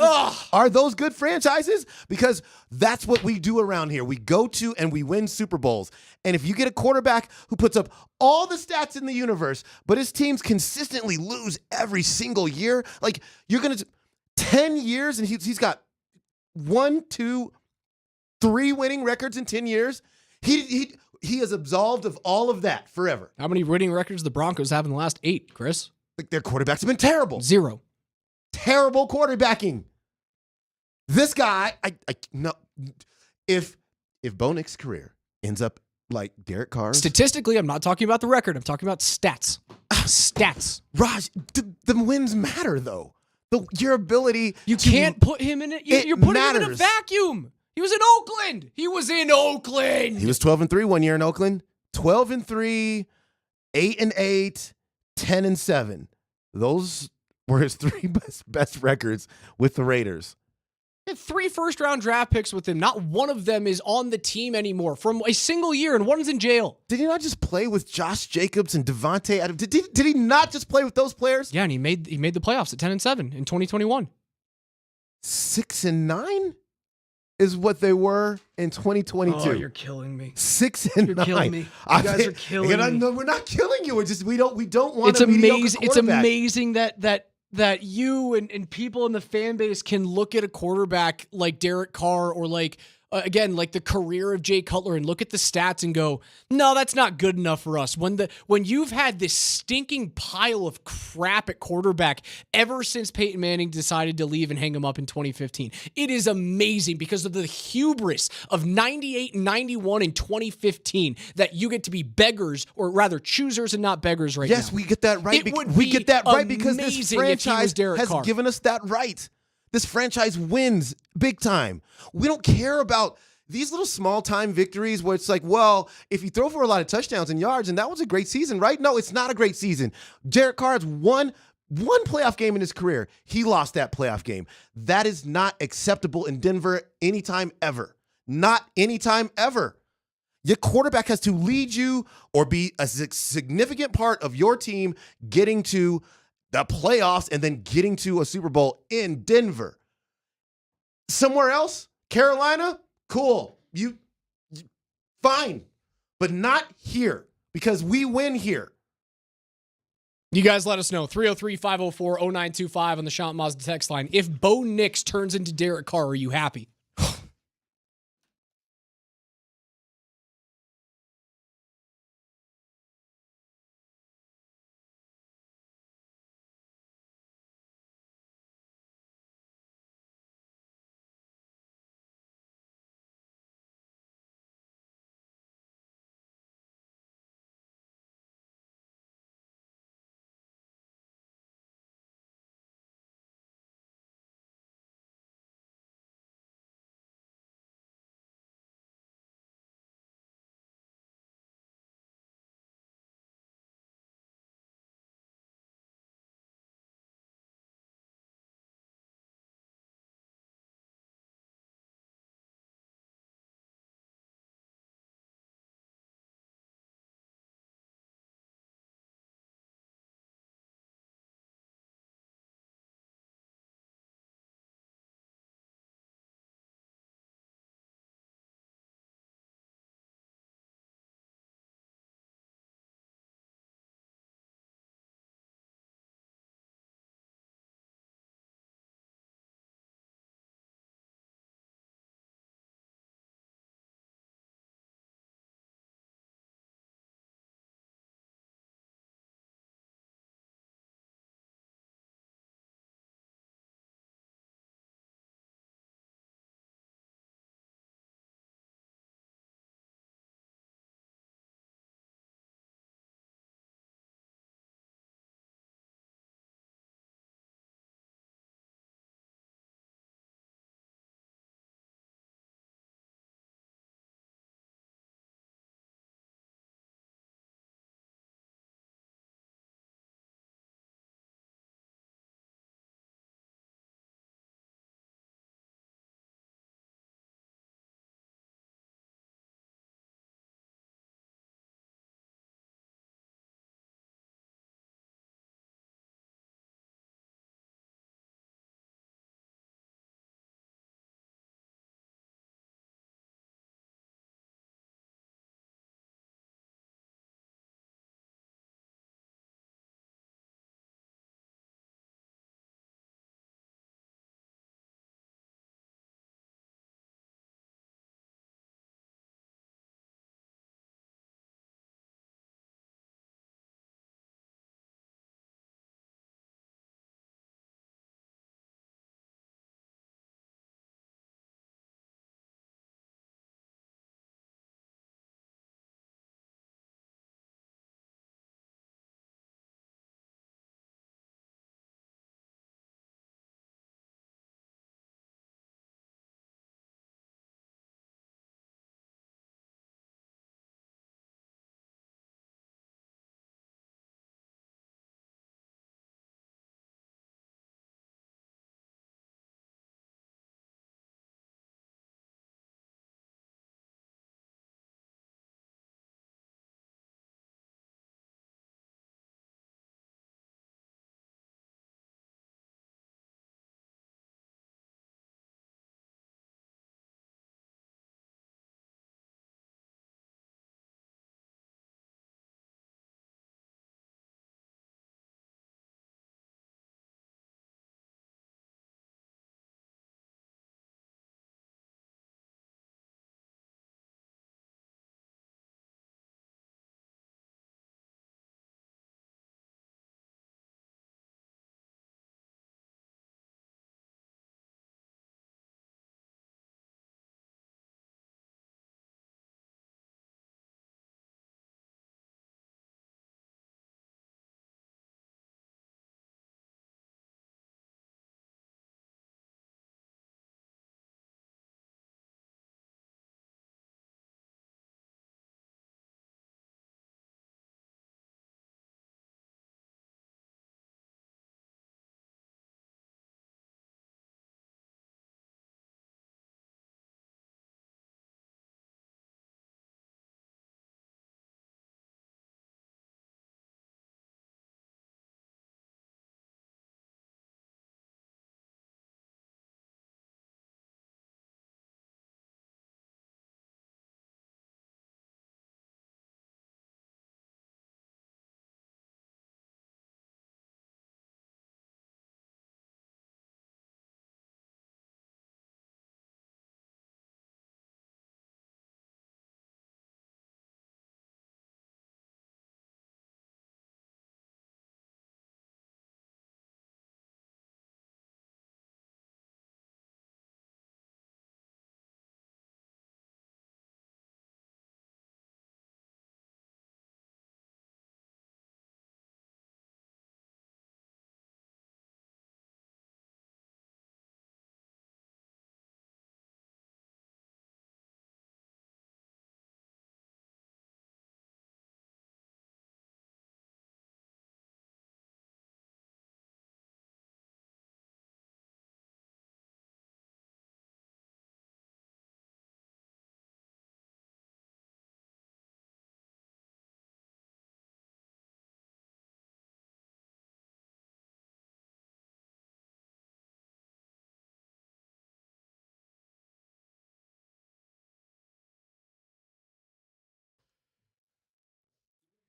Are those good franchises? Because that's what we do around here. We go to and we win Super Bowls. And if you get a quarterback who puts up all the stats in the universe, but his teams consistently lose every single year, like you're going to 10 years and he's got 1, 2, 3 winning records in 10 years. He is absolved of all of that forever. How many winning records the Broncos have in the last 8, Chris? Like their quarterbacks have been terrible. 0. Terrible quarterbacking. This guy, no. If Bo Nix's career ends up like Derek Carr's. Statistically, I'm not talking about the record. I'm talking about stats. Stats. Raj, the wins matter, though. Your ability. You can't put him in it. You're putting him in a vacuum. He was in Oakland. He was 12-3 one year in Oakland. 12-3, 8-8, 10-7. Those were his 3 best records with the Raiders. He had 3 first-round draft picks with him. Not one of them is on the team anymore from a single year, and one's in jail. Did he not just play with Josh Jacobs and Devontae Adams? Did he not just play with those players? Yeah, and he made the playoffs at 10-7 in 2021. 6-9 is what they were in 2022. Oh, you're killing me. 6-9. You're killing me. You guys are killing me. No, we're not killing you. We don't want. It's amazing. It's amazing that you and people in the fan base can look at a quarterback like Derek Carr or like like the career of Jay Cutler and look at the stats and go, no, that's not good enough for us. When you've had this stinking pile of crap at quarterback ever since Peyton Manning decided to leave and hang him up in 2015, it is amazing because of the hubris of 98, 91, and 2015 that you get to be beggars, or rather choosers and not beggars right now. Yes, we get that right. We get that right because this franchise has given us that right. This franchise wins big time. We don't care about these little small-time victories where it's like, well, if you throw for a lot of touchdowns and yards, and that was a great season, right? No, it's not a great season. Derek Carr has won one playoff game in his career. He lost that playoff game. That is not acceptable in Denver anytime ever. Not anytime ever. Your quarterback has to lead you or be a significant part of your team getting to the playoffs and then getting to a Super Bowl in Denver. Somewhere else, Carolina, cool. You fine, but not here because we win here. You guys let us know. 303-504-0925 on the Sean Mazda text line. If Bo Nix turns into Derek Carr, are you happy?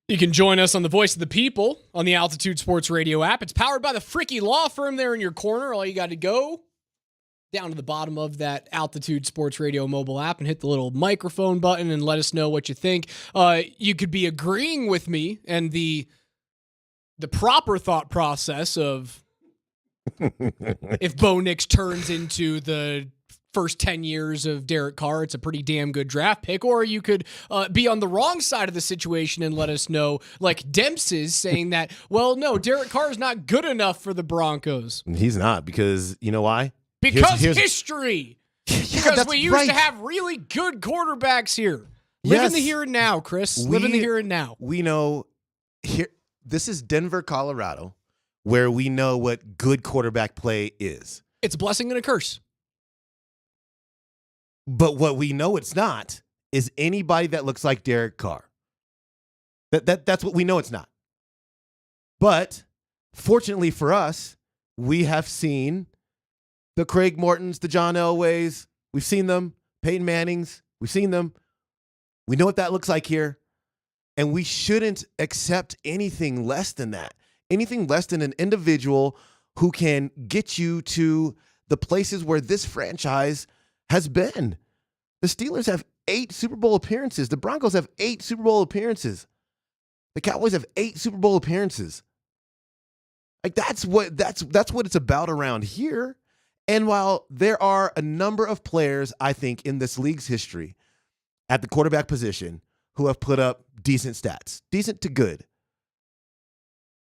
You can join us on the Voice of the People on the Altitude Sports Radio app. It's powered by the Fricky Law Firm there in your corner. All you got to go down to the bottom of that Altitude Sports Radio mobile app and hit the little microphone button and let us know what you think. You could be agreeing with me and the proper thought process of if Bo Nix turns into the first 10 years of Derek Carr, it's a pretty damn good draft pick. Or you could be on the wrong side of the situation and let us know, like Dempsey's saying that, well, no, Derek Carr is not good enough for the Broncos. He's not, because you know why? Because history. Because we used to have really good quarterbacks here. Live in the here and now, Chris. Live in the here and now. We know here. This is Denver, Colorado, where we know what good quarterback play is. It's a blessing and a curse. But what we know it's not is anybody that looks like Derek Carr. That's what we know it's not. But fortunately for us, we have seen the Craig Mortons, the John Elways. We've seen them. Peyton Mannings. We've seen them. We know what that looks like here. And we shouldn't accept anything less than that. Anything less than an individual who can get you to the places where this franchise has been. The Steelers have 8 Super Bowl appearances. The Broncos have 8 Super Bowl appearances. The Cowboys have 8 Super Bowl appearances. Like that's what it's about around here. And while there are a number of players, I think, in this league's history at the quarterback position who have put up decent stats, decent to good.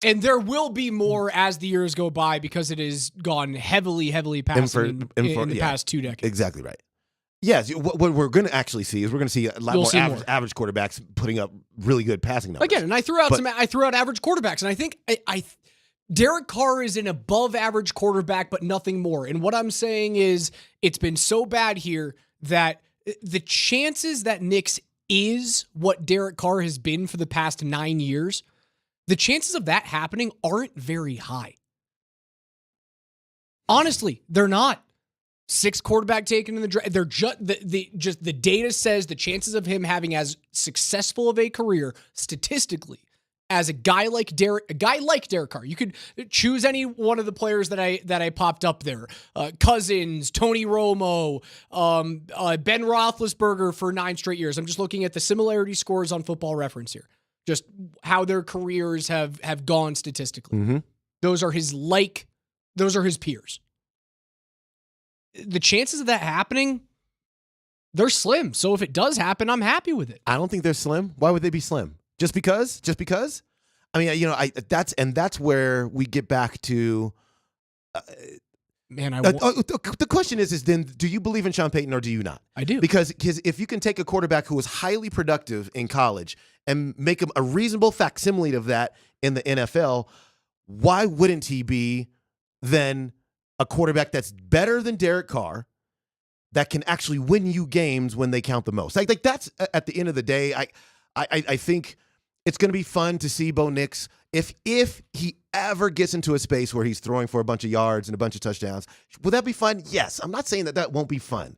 And there will be more as the years go by because it has gone heavily passing in the past 2 decades. Exactly right. Yes, what we're going to actually see is we're going to see a lot more average quarterbacks putting up really good passing numbers. Again, and I threw out average quarterbacks, and I think Derek Carr is an above average quarterback, but nothing more. And what I'm saying is it's been so bad here that the chances that Nix is what Derek Carr has been for the past 9 years, the chances of that happening aren't very high. Honestly, they're not. 6th quarterback taken in the draft. They're just the data says the chances of him having as successful of a career statistically as a guy like Derek Carr. You could choose any one of the players that I popped up there. Cousins, Tony Romo, Ben Roethlisberger for 9 straight years. I'm just looking at the similarity scores on Football Reference here. Just how their careers have gone statistically. Mm-hmm. Those are his peers. The chances of that happening, they're slim. So if it does happen, I'm happy with it. I don't think they're slim. Why would they be slim? Just because? I mean, that's where we get back to. The question is then, do you believe in Sean Payton or do you not? I do. Because if you can take a quarterback who was highly productive in college and make him a reasonable facsimile of that in the NFL, why wouldn't he be then a quarterback that's better than Derek Carr that can actually win you games when they count the most? Like that's at the end of the day, I think it's going to be fun to see Bo Nix if he ever gets into a space where he's throwing for a bunch of yards and a bunch of touchdowns. Will that be fun? Yes. I'm not saying that won't be fun.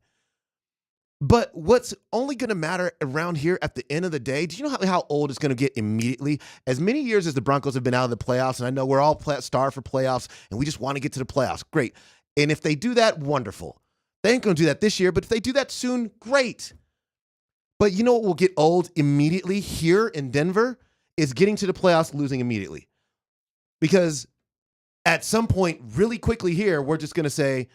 But what's only going to matter around here at the end of the day, do you know how old it's going to get immediately? As many years as the Broncos have been out of the playoffs, and I know we're all starved for playoffs, and we just want to get to the playoffs. Great. And if they do that, wonderful. They ain't going to do that this year, but if they do that soon, great. But you know what will get old immediately here in Denver is getting to the playoffs, losing immediately. Because at some point, really quickly here, we're just going to say,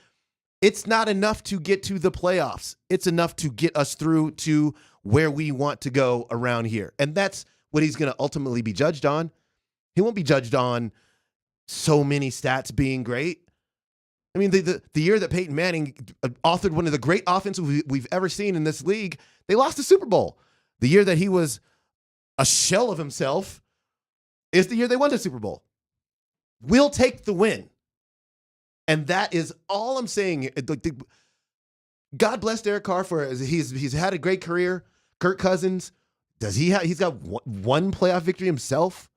it's not enough to get to the playoffs. It's enough to get us through to where we want to go around here. And that's what he's going to ultimately be judged on. He won't be judged on so many stats being great. I mean, the year that Peyton Manning authored one of the great offenses we've ever seen in this league, they lost the Super Bowl. The year that he was a shell of himself is the year they won the Super Bowl. We'll take the win. And that is all I'm saying. God bless Derek Carr for he's had a great career. Kirk Cousins, he's got one playoff victory himself.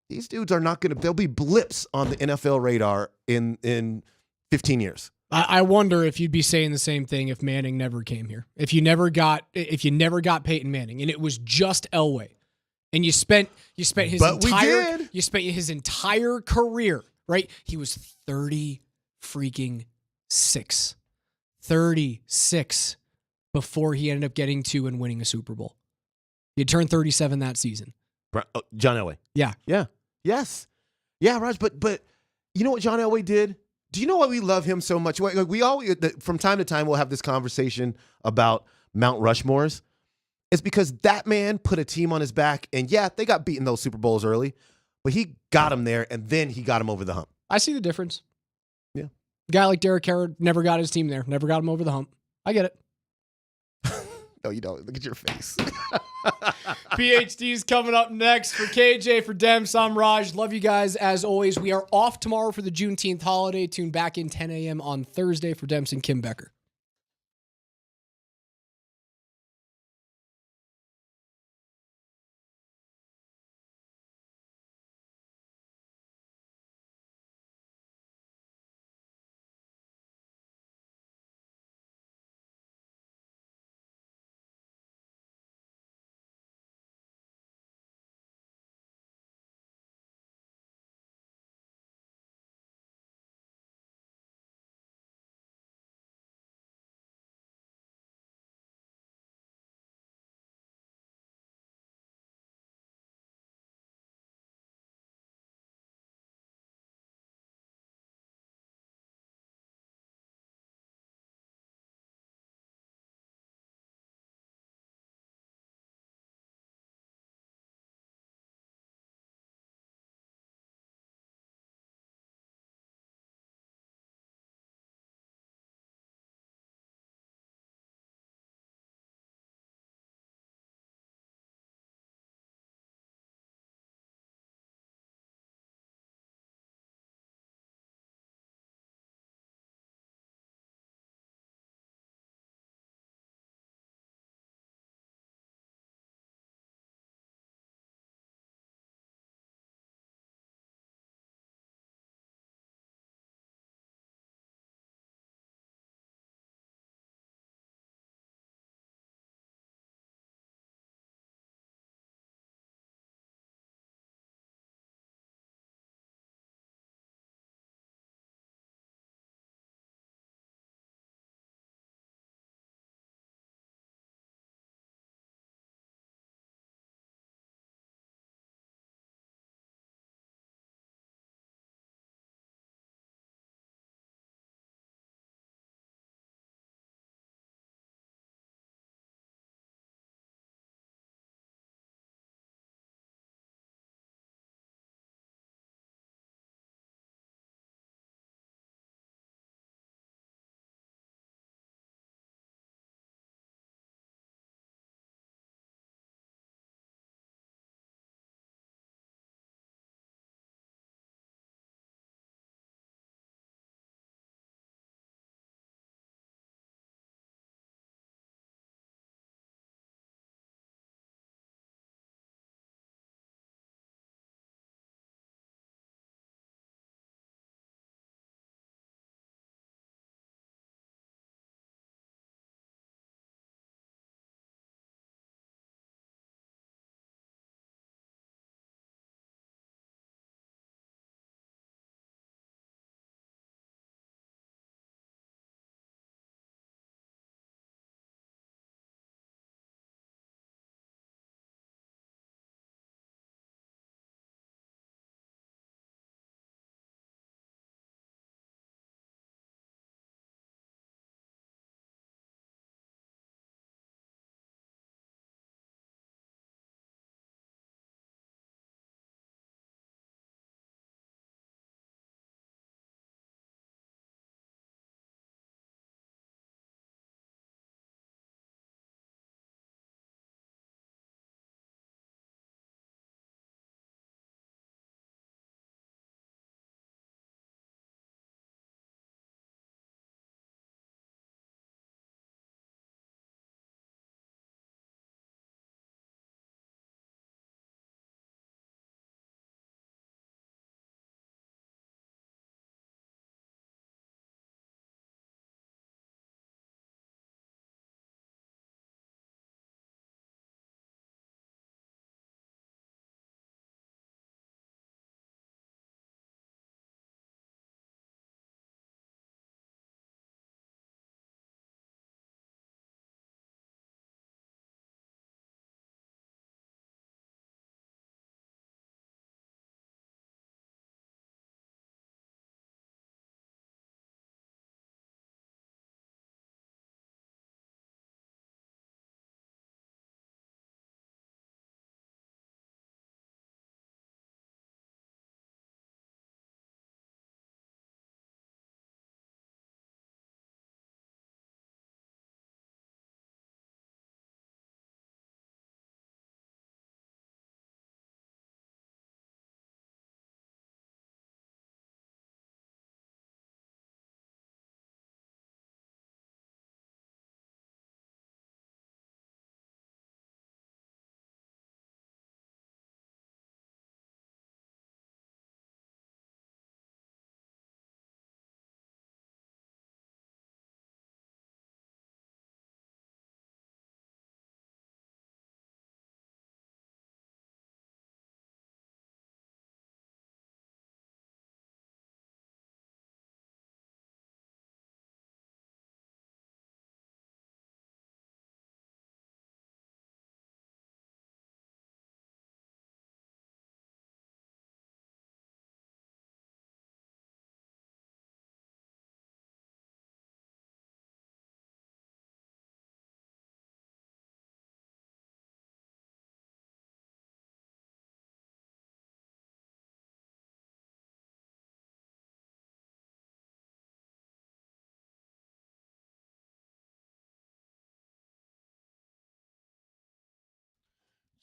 These dudes are not going to, there'll be blips on the NFL radar in 15 years. I wonder if you'd be saying the same thing if Manning never came here. If you never got Peyton Manning and it was just Elway. And you spent his entire career, right? He was 36 before he ended up getting to and winning a Super Bowl. He had turned 37 that season. John Elway. Yeah. Yeah. Yes. Yeah, Raj, but you know what John Elway did? Do you know why we love him so much? Like we always, from time to time, we'll have this conversation about Mount Rushmores. It's because that man put a team on his back, and yeah, they got beaten those Super Bowls early, but he got them there, and then he got them over the hump. I see the difference. Yeah. A guy like Derek Carr never got his team there, never got him over the hump. I get it. No, you don't. Look at your face. PhD's coming up next. For KJ, for Dems, I'm Raj. Love you guys as always. We are off tomorrow for the Juneteenth holiday. Tune back in 10 a.m. on Thursday for Dems and Kim Becker.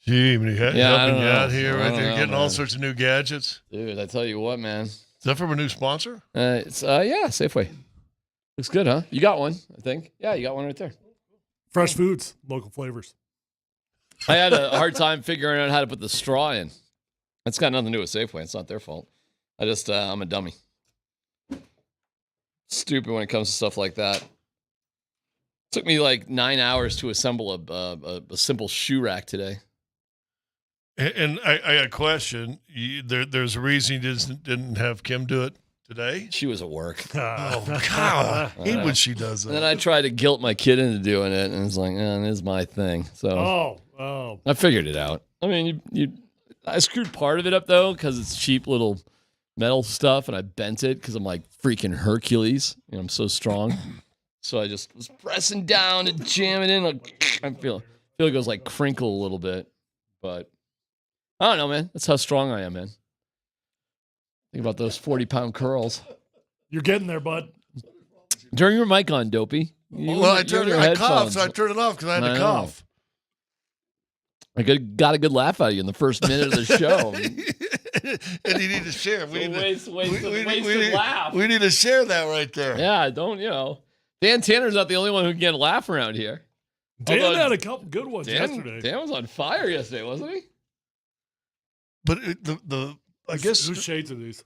Helping you out here, right there, getting all man. sorts of new gadgets. Dude, I tell you what, man. Is that from a new sponsor? It's yeah, Safeway. Looks good, huh? You got one, I think. Yeah, you got one right there. Fresh foods, local flavors. I had a hard time figuring out how to put the straw in. It's got nothing to do with Safeway. It's not their fault. I'm a dummy. Stupid when it comes to stuff like that. Took me like 9 hours to assemble a simple shoe rack today. And I got a question. There's a reason you didn't have Kim do it today? She was at work. Oh, God. I hate when she does that. And then I tried to guilt my kid into doing it, and it's like, this is my thing. So I figured it out. I mean, I screwed part of it up, though, because it's cheap little metal stuff, and I bent it because I'm like freaking Hercules. I'm so strong. So I just was pressing down to jam it in. Like, I feel it goes like crinkle a little bit, but I don't know, man. That's how strong I am, man. Think about those 40-pound curls. You're getting there, bud. Turn your mic on, Dopey. I coughed, so I turned it off because I had to cough. I got a good laugh out of you in the first minute of the show. And you need to share. We need to share that right there. Yeah, Dan Tanner's not the only one who can get a laugh around here. Dan had a couple good ones yesterday. Dan was on fire yesterday, wasn't he? But I guess whose shades are these?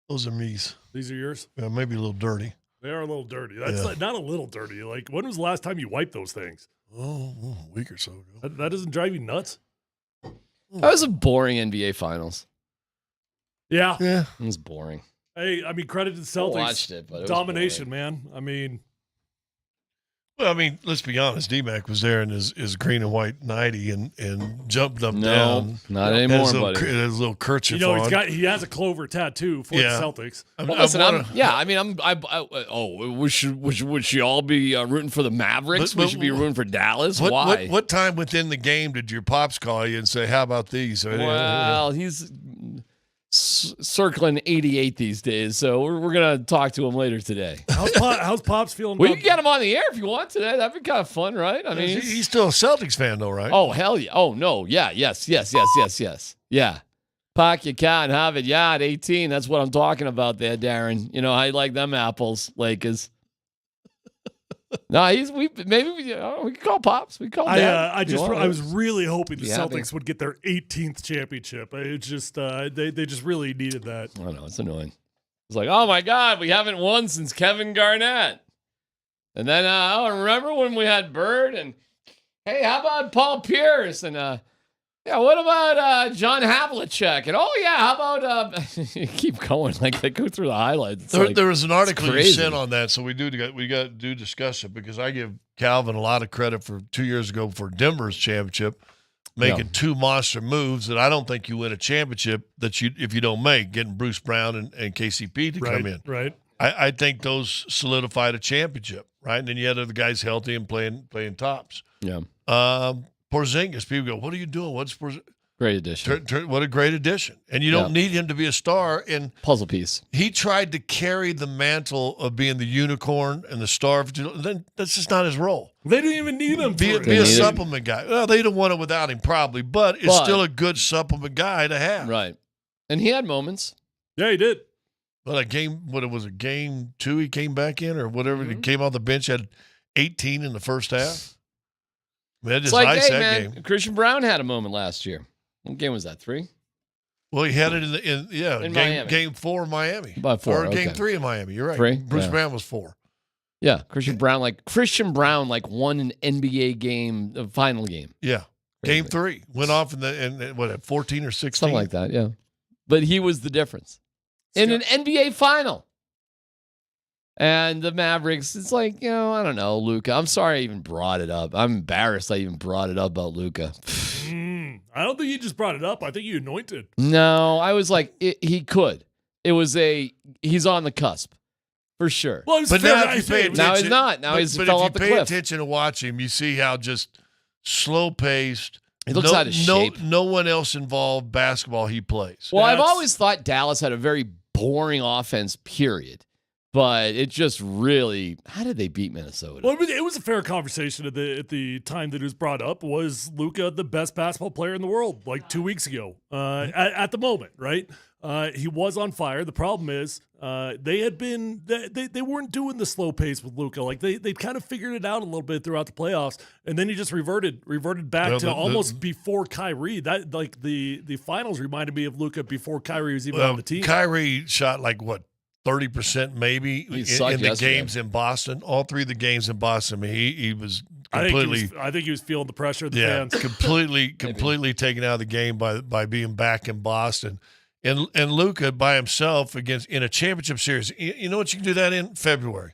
Those are me's. These are yours? Yeah, maybe a little dirty. They are a little dirty. That's not a little dirty. Like, when was the last time you wiped those things? Oh, a week or so ago. That doesn't drive you nuts? That was a boring NBA Finals. Yeah. It was boring. Hey, I mean, credit to the Celtics. I watched it, but it was domination, boring. man. I mean. Well, I mean, let's be honest. D-Mac was there in his green and white 90 and jumped up down. Not anymore, buddy. His little kerchief on. He has a clover tattoo for the Celtics. Would she all be rooting for the Mavericks? We should be rooting for Dallas. Why? What time within the game did your pops call you and say, "How about these?" Well, he's circling 88 these days, so we're gonna talk to him later today. How's Pops feeling? We can get him on the air if you want today. That'd be kind of fun, right? I mean, he's still a Celtics fan, though, right? Oh hell yeah! Oh no, yeah, yes. Yeah, Pack your cat and have it. Yeah, at 18. That's what I'm talking about there, Darren. I like them apples, Lakers. No, we can call Pops. We can call Dad. I was really hoping the Celtics would get their 18th championship. It's just they just really needed that. I know, it's annoying. It's like, oh my God, we haven't won since Kevin Garnett. And then remember when we had Bird and hey, how about Paul Pierce and what about John Havlicek? And how about keep going, like they go through the highlights. There was an article you sent on that, so we got to do discuss it because I give Calvin a lot of credit for 2 years ago for Denver's championship, making two monster moves that I don't think you win a championship if you don't make, getting Bruce Brown and KCP to come in. Right. I think those solidified a championship, right? And then you had other guys healthy and playing tops. Yeah. Porzingis, people go, what are you doing? What's Porzingis? Great addition. What a great addition. And you don't need him to be a star. And puzzle piece. He tried to carry the mantle of being the unicorn and the star. Then that's just not his role. They didn't even need him. Be a supplement guy. Well, they'd have won it without him probably, but it's still a good supplement guy to have. Right. And he had moments. Yeah, he did. But game 2 he came back in or whatever. He came off the bench, had 18 in the first half. Man, it's like, game. Christian Brown had a moment last year. What game was that? 3? Well, he had it in Miami. Game 4 in Miami. By 4, or Game 3 in Miami. You're right. 3? Bruce Brown was 4. Yeah, Christian Brown won an NBA game, the final game. Yeah, Game 3 went off at 14 or 16, something like that. Yeah, but he was the difference in an NBA final. And the Mavericks, it's like, I don't know, Luka. I'm sorry I even brought it up. I'm embarrassed I even brought it up about Luka. I don't think you just brought it up. I think you anointed. No, I was like, he could. It was he's on the cusp, for sure. Well, but now he's not. Now he's fell off the cliff. But if you pay attention to watch him, you see how just slow-paced. He looks out of shape. No one else involved basketball he plays. Well, I've always thought Dallas had a very boring offense, period. But it just really, how did they beat Minnesota? Well, it was a fair conversation at the time that it was brought up. Was Luka the best basketball player in the world like 2 weeks ago? At the moment, right? He was on fire. The problem is they weren't doing the slow pace with Luka. Like they kind of figured it out a little bit throughout the playoffs, and then he just reverted back to almost before Kyrie. That like the finals reminded me of Luka before Kyrie was even on the team. Kyrie shot like what? 30% maybe in the games in Boston. All 3 of the games in Boston, I mean, he was completely. I think he was feeling the pressure of the fans. completely taken out of the game by being back in Boston. And Luka by himself in a championship series. You know what you can do that in February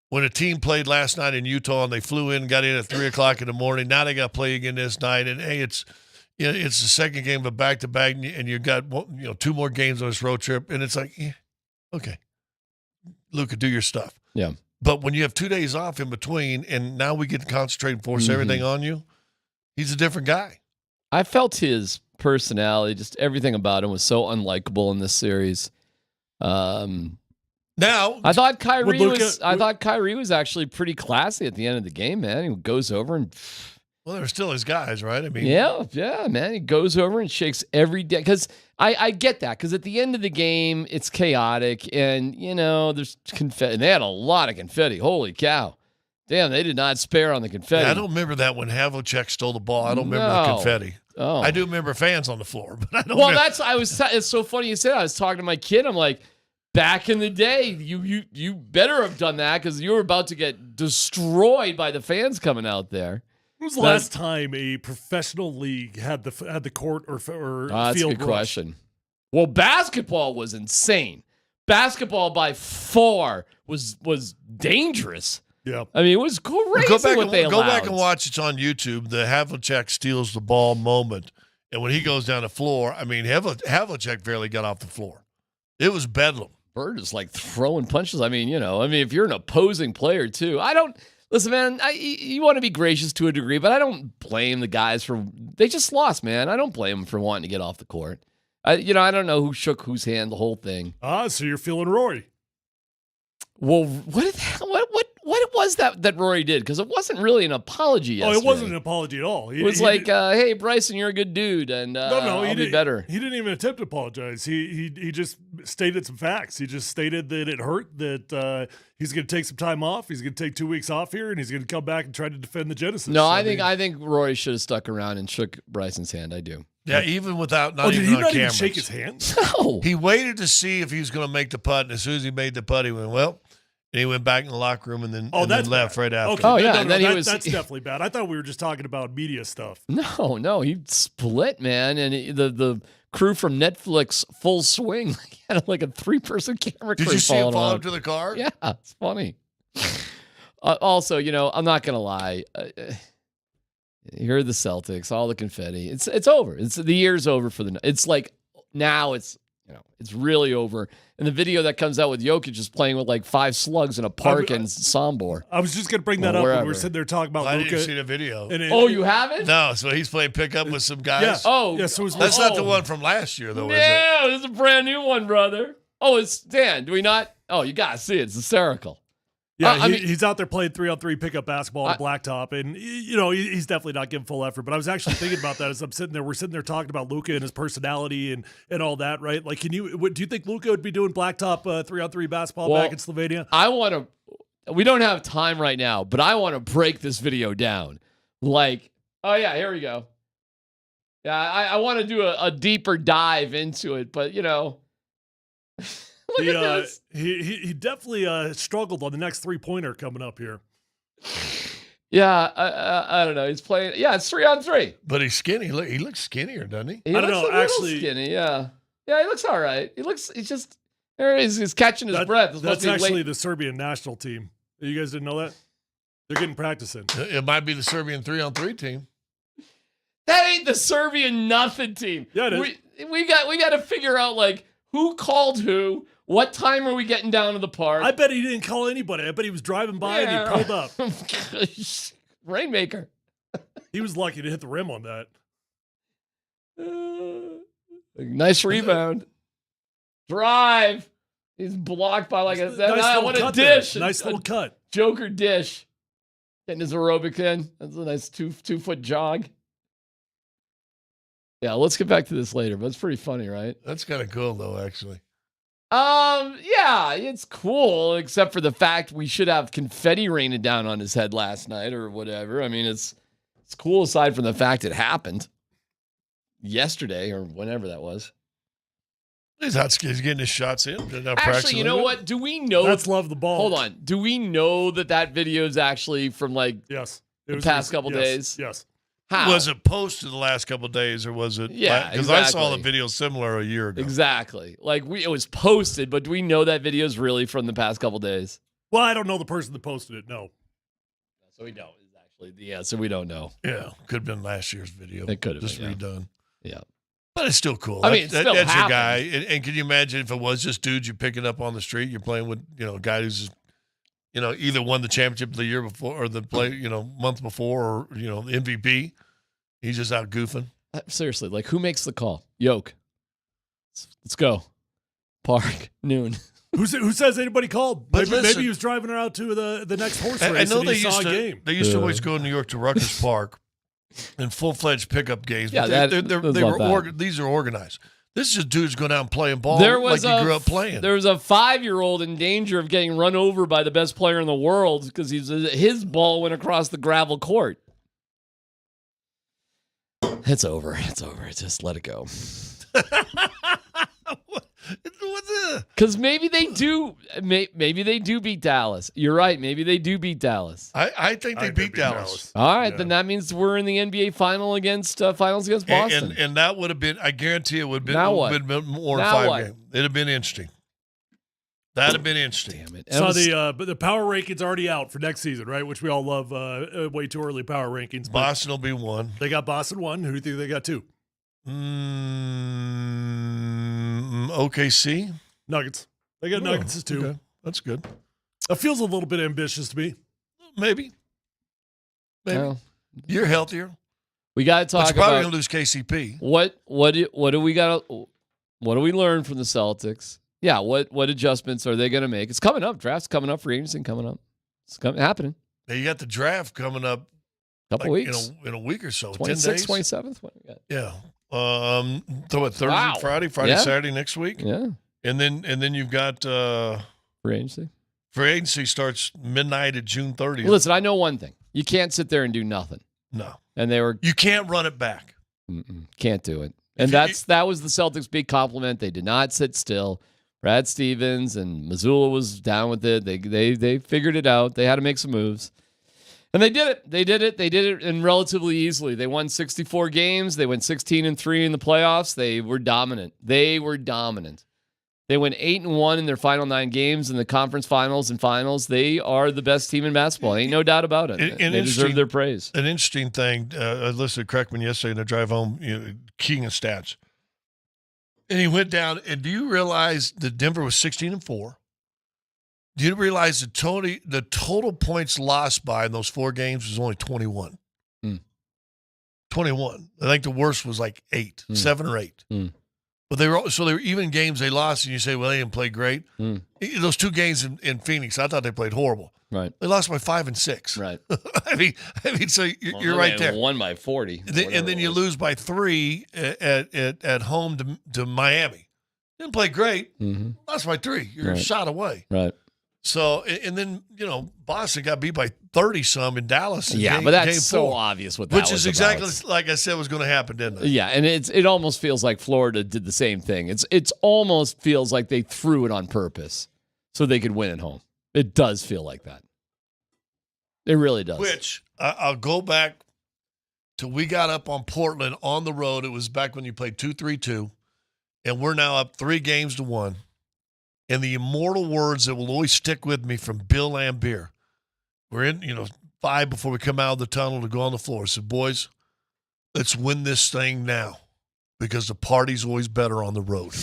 when a team played last night in Utah and they flew in, got in at 3:00 in the morning. Now they got to play again this night, and hey, it's the second game of a back-to-back, and you got 2 more games on this road trip, and it's like, okay. Luka, do your stuff. Yeah. But when you have 2 days off in between, and now we get to concentrate and force everything on you, he's a different guy. I felt his personality, just everything about him was so unlikable in this series. Now, I thought Kyrie was actually pretty classy at the end of the game, man. He goes over and. Well, they're still his guys, right? I mean, yeah, man. He goes over and shakes every day because I get that because at the end of the game it's chaotic and there's confetti. And they had a lot of confetti. Holy cow! Damn, they did not spare on the confetti. Yeah, I don't remember that when Havlicek stole the ball. I don't remember the confetti. Oh, I do remember fans on the floor, but I don't. Well, it's so funny you said. I was talking to my kid. I'm like, back in the day, you better have done that because you were about to get destroyed by the fans coming out there. When was the last time a professional league had the court or that's field a good question. Well, basketball was insane. Basketball by far was dangerous. Yeah, I mean it was crazy. Go back and watch. It's on YouTube. The Havlicek steals the ball moment, and when he goes down the floor, I mean Havlicek barely got off the floor. It was bedlam. Bird is like throwing punches. I mean, if you're an opposing player too, I don't. Listen, man, you want to be gracious to a degree, but I don't blame the guys they just lost, man. I don't blame them for wanting to get off the court. I don't know who shook whose hand, the whole thing. So you're feeling Rory. Well, what was that Rory did? Because it wasn't really an apology yesterday. Oh, it wasn't an apology at all. It was hey, Bryson, you're a good dude, and I'll be better. He didn't even attempt to apologize. He just stated some facts. He just stated that it hurt, that he's going to take some time off. He's going to take 2 weeks off here, and he's going to come back and try to defend the Genesis. No, I think Rory should have stuck around and shook Bryson's hand. I do. Yeah, even without did he not even shake his hand? No. He waited to see if he was going to make the putt, and as soon as he made the putt, he went, well. And he went back in the locker room and then left right after. Okay. Oh, yeah. That's definitely bad. I thought we were just talking about media stuff. No. He split, man. And the crew from Netflix Full Swing had like a 3-person camera crew. Did you see him fall on. up to the car? Yeah, it's funny. Also, I'm not going to lie. Here are the Celtics, all the confetti. It's over. The year's over for it's like now it's really over. And the video that comes out with Jokic just playing with like 5 slugs in a park in Sombor. I was just going to bring that up when we were sitting there talking about Luka. I didn't see the video. You haven't? No, so he's playing pickup with some guys? Yeah. Oh. Yeah, so that's not the one from last year, though, is it? Yeah, this is a brand new one, brother. Oh, it's Dan. Do we not? Oh, you got to see it. It's hysterical. Yeah, he's out there playing 3-on-3 pickup basketball on blacktop, and he's definitely not giving full effort. But I was actually thinking about that as I'm sitting there. We're sitting there talking about Luka and his personality and all that, right? Like, do you think Luka would be doing blacktop 3-on-3 basketball back in Slovenia? We don't have time right now, but I want to break this video down. Like, oh yeah, here we go. Yeah, I want to do a deeper dive into it, but Look at this. He definitely struggled on the next 3-pointer coming up here. Yeah, I don't know. He's playing. Yeah, it's 3-on-3. But he's skinny. He looks skinnier, doesn't he? I don't know. Actually, skinny. Yeah, he looks all right. He's just there. He's catching his breath. That's actually the Serbian national team. You guys didn't know that? They're getting practicing. It might be the Serbian 3-on-3 team. That ain't the Serbian nothing team. Yeah, it is. We got to figure out like who called who. What time are we getting down to the park? I bet he didn't call anybody. I bet he was driving by and he pulled up. Rainmaker. He was lucky to hit the rim on that. Nice rebound. Drive. He's blocked by Nice little dish. Nice little cut. Joker dish. Getting his aerobic in. That's a nice 2-foot jog. Yeah, let's get back to this later, but it's pretty funny, right? That's kind of cool, though, actually. Yeah, it's cool, except for the fact we should have confetti raining down on his head last night or whatever. I mean, it's cool aside from the fact it happened yesterday or whenever that was. He's getting his shots in. Actually, you know what? Do we know? Let's love the ball. Hold on. Do we know that video is actually from yes the past couple days? Yes. How? Was it posted the last couple of days, or was it? Yeah, because I saw the video similar a year ago. Exactly. Like it was posted, but do we know that video is really from the past couple days? Well, I don't know the person that posted it. No. So we don't. It's actually the answer. We don't know. Yeah, could have been last year's video. It could have just been, redone. Yeah. But it's still cool. I mean, it still that's your happens. guy. And can you imagine if it was just dudes you're picking up on the street? You're playing with, a guy who's, either won the championship the year before or the month before, or the MVP. He's just out goofing. Seriously, like who makes the call? Yoke. Let's go. Park noon. Who says anybody called? But Maybe he was driving her out to the next horse race. I know and he saw a game. They used to always go to New York to Rutgers Park in full-fledged pickup games. Yeah, these are organized. This is a dude's going out and playing ball He grew up playing. There was a 5-year-old in danger of getting run over by the best player in the world because his ball went across the gravel court. It's over. Just let it go. Because maybe they do. Maybe they do beat Dallas. You're right. Maybe they do beat Dallas. I think they beat Dallas. All right, then that means we're in the NBA finals against Boston. And that would have been. I guarantee it would have been. Now what? More Now than 5 what? games. It'd have been interesting. That'd have been interesting. Damn it. So the power rankings already out for next season, right? Which we all love. Way too early power rankings. But Boston will be 1. They got Boston 1. Who do you think they got 2? OKC. Nuggets. They got Nuggets as 2. Okay. That's good. That feels a little bit ambitious to me. Maybe. Well, you're healthier. We got to talk but you're probably about gonna lose KCP. What do we got? What do we learn from the Celtics? Yeah, what adjustments are they going to make? It's coming up. Draft's coming up. Free agency coming up. It's happening. Now you got the draft coming up. Couple weeks. In a week or so. 26th, 10 days. 27th. What we got? Yeah. So what? Thursday, Wow. Friday, Yeah. Saturday next week. Yeah. And then you've got free agency. Free agency starts midnight at June 30th. Listen, I know one thing. You can't sit there and do nothing. No. And You can't run it back. Can't do it. And that was the Celtics' big compliment. They did not sit still. Brad Stevens and Missoula was down with it. They figured it out. They had to make some moves. And they did it. They did it and relatively easily. They won 64 games. They went 16-3 in the playoffs. They were dominant. They went 8-1 in their final 9 games in the conference finals and finals. They are the best team in basketball. Ain't no doubt about it. They deserve their praise. An interesting thing, I listened to Kreckman yesterday in the drive home, King of Stats. And he went down, and do you realize that Denver was 16-4? Do you realize the total points lost by in those 4 games was only 21? 21. I think the worst was like 8, 7 or 8. But they were even games they lost, and you say, well, they didn't play great. Those 2 games in Phoenix, I thought they played horrible. Right. They lost by 5 and 6. Right. I mean, so you're right there. Won by 40. And then you lose by 3 at home to Miami. Didn't play great. Lost by 3. You're a shot away. Right. So, and then, Boston got beat by 30-some in Dallas. But that's so obvious what that was Which is exactly about. like I said was going to happen, didn't it? Yeah, and it almost feels like Florida did the same thing. It's almost feels like they threw it on purpose so they could win at home. It does feel like that. It really does. Which, I'll go back to we got up on Portland on the road. It was back when you played 2-3-2, and we're now up 3-1. And the immortal words that will always stick with me from Bill Laimbeer. We're in, 5 before we come out of the tunnel to go on the floor. So, boys, let's win this thing now because the party's always better on the road.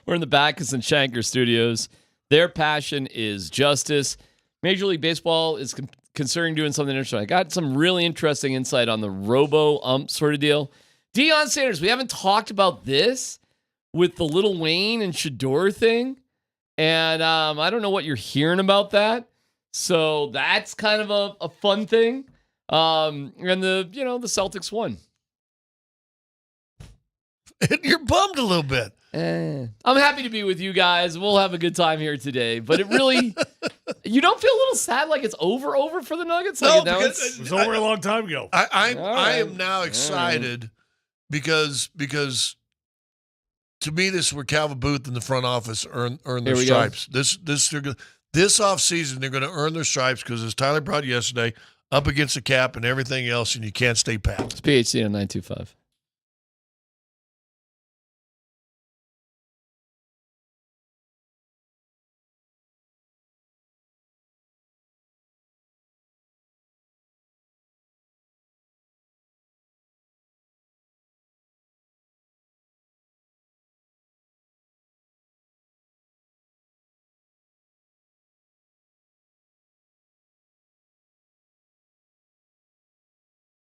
We're in the Backus and Shanker studios. Their passion is justice. Major League Baseball is considering doing something interesting. I got some really interesting insight on the robo-ump sort of deal. Deion Sanders, we haven't talked about this. with the Lil Wayne and Shador thing. And I don't know what you're hearing about that. So that's kind of a fun thing. And the Celtics won. You're bummed a little bit. I'm happy to be with you guys. We'll have a good time here today. But it really, you don't feel a little sad like it's over for the Nuggets? No, Like because It was over a long time ago. I am now excited because to me this is where Calvin Booth and the front office earn their stripes. This offseason they're going to earn their stripes because as Tyler brought yesterday, up against the cap and everything else, and you can't stay pat. It's PHC on 925.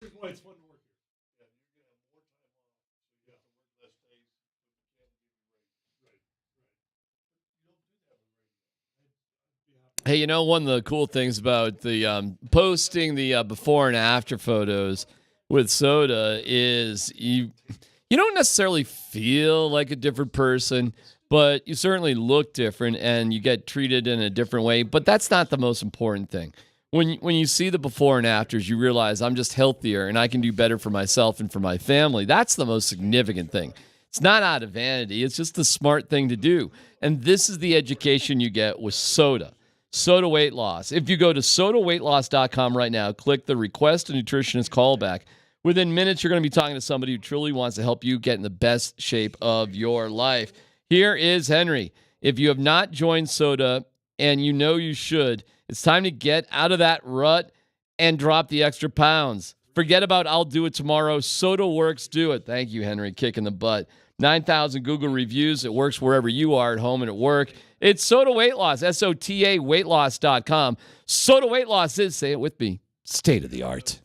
Here's why it's fun to work here. Yeah, you're going to have more time off, so you have to work less days, but you can't give you rate. Right. Hey, one of the cool things about the posting the before and after photos with Soda is you don't necessarily feel like a different person, but you certainly look different and you get treated in a different way. But that's not the most important thing. When you see the before and afters, you realize I'm just healthier and I can do better for myself and for my family. That's the most significant thing. It's not out of vanity. It's just the smart thing to do. And this is the education you get with Soda. Soda Weight Loss. If you go to sodaweightloss.com right now, click the Request a Nutritionist callback. Within minutes, you're going to be talking to somebody who truly wants to help you get in the best shape of your life. Here is Henry. If you have not joined Soda, and you know you should, it's time to get out of that rut and drop the extra pounds. Forget about I'll do it tomorrow. Soda works, do it. Thank you, Henry, kicking the butt. 9,000 Google reviews. It works wherever you are, at home and at work. It's Soda Weight Loss, SOTA weightloss.com. Soda Weight Loss is, say it with me, state of the art.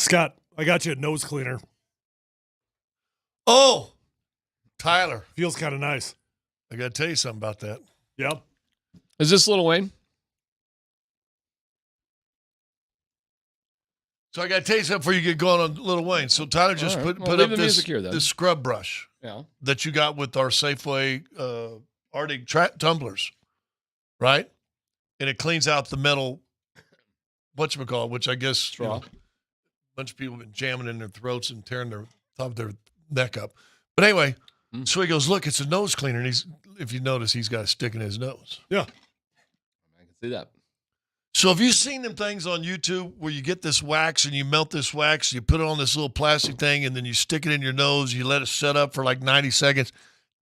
Scott, I got you a nose cleaner. Oh, Tyler. Feels kind of nice. I got to tell you something about that. Yep. Is this Lil Wayne? So I got to tell you something before you get going on Lil Wayne. So Tyler just put up this scrub brush that you got with our Safeway Arctic tumblers, right? And it cleans out the metal, whatchamacallit, which I guess a bunch of people have been jamming in their throats and tearing their top of their neck up. But anyway, so he goes, look, it's a nose cleaner. And if you notice, he's got a stick in his nose. Yeah. I can see that. So have you seen them things on YouTube where you get this wax and you melt this wax, you put it on this little plastic thing, and then you stick it in your nose, you let it set up for like 90 seconds,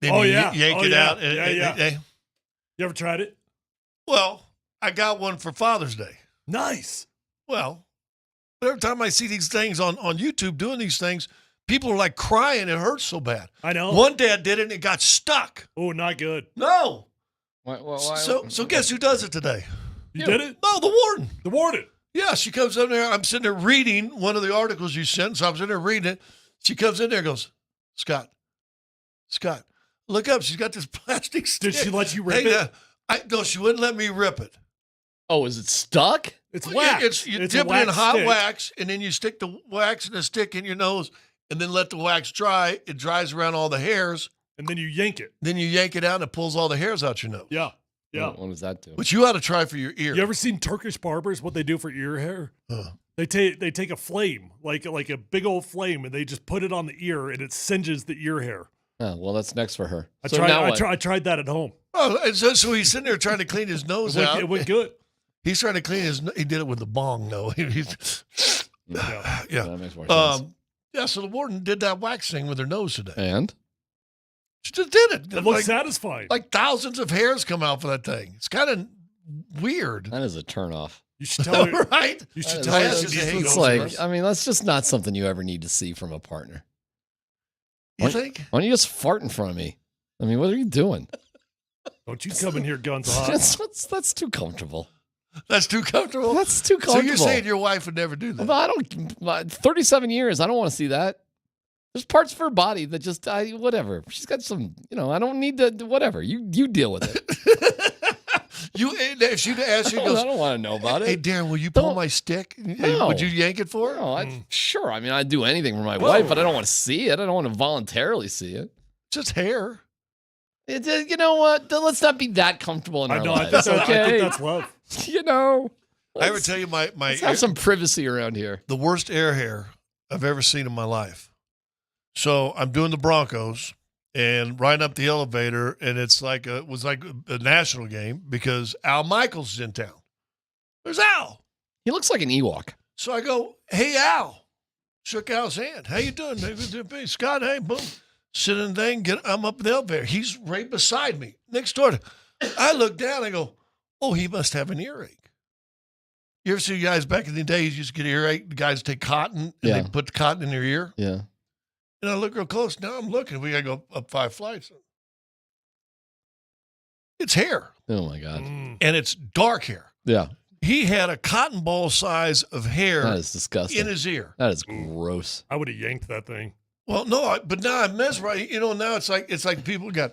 then you yank it out. You ever tried it? Well, I got one for Father's Day. Nice. Well, every time I see these things on YouTube doing these things, people are like crying. It hurts so bad. I know. One dad did it and it got stuck. Oh, not good. No. Why? So guess who does it today? You did it? No, the warden. The warden. Yeah, she comes in there. I'm sitting there reading one of the articles you sent. So I'm sitting there reading it. She comes in there and goes, Scott, look up. She's got this plastic stick. Did she let you rip it? No, she wouldn't let me rip it. Oh, is it stuck? It's wax. You dip it in hot wax, and then you stick the wax and the stick in your nose, and then let the wax dry. It dries around all the hairs. And then you yank it. Then you yank it out, and it pulls all the hairs out your nose. Yeah. Yeah. What does that do? Which you ought to try for your ear. You ever seen Turkish barbers, what they do for ear hair? They take a flame, like a big old flame, and they just put it on the ear, and it singes the ear hair. Oh, well, that's next for her. I tried that at home. Oh, and so he's sitting there trying to clean his nose out. It went good. He's trying to clean he did it with the bong, though. Yeah. That makes more sense. Yeah, so the warden did that wax thing with her nose today. And? She just did it. It looks satisfying. Like thousands of hairs come out for that thing. It's kind of weird. That is a turnoff. You should tell her. Right? You should tell her. It's like, I mean, that's just not something you ever need to see from a partner. You think? Why don't you just fart in front of me? I mean, what are you doing? Don't you come in here guns hot. That's too comfortable. That's too comfortable? That's too comfortable. So you're saying your wife would never do that? Well, I don't. 37 years. I don't want to see that. There's parts of her body that just, whatever. She's got some, I don't need to, whatever. You deal with it. If she'd ask you, I don't want to know about it. Hey, Darren, will you pull my stick? No. Would you yank it for her? No, sure. I mean, I'd do anything for my wife, but I don't want to see it. I don't want to voluntarily see it. Just hair. You know what? Let's not be that comfortable in our lives. I think that's love. I ever tell you my let's have some privacy around here. The worst air hair I've ever seen in my life. So I'm doing the Broncos and riding up the elevator, and it was like a national game because Al Michaels is in town. There's Al. He looks like an Ewok. So I go, hey, Al. Shook Al's hand. How you doing? Scott, hey, boom. Sit in the thing, I'm up in the elevator. He's right beside me, next door. I look down, I go, oh, he must have an earache. You ever see guys back in the day, you used to get an earache, the guys take cotton, and they put the cotton in their ear? Yeah. And I look real close. Now I'm looking. We got to go up 5 flights. It's hair. Oh, my God. And it's dark hair. Yeah. He had a cotton ball size of hair that is disgusting. in his ear. That is gross. I would have yanked that thing. Well, no, but now I'm mesmerized. Now it's like people got,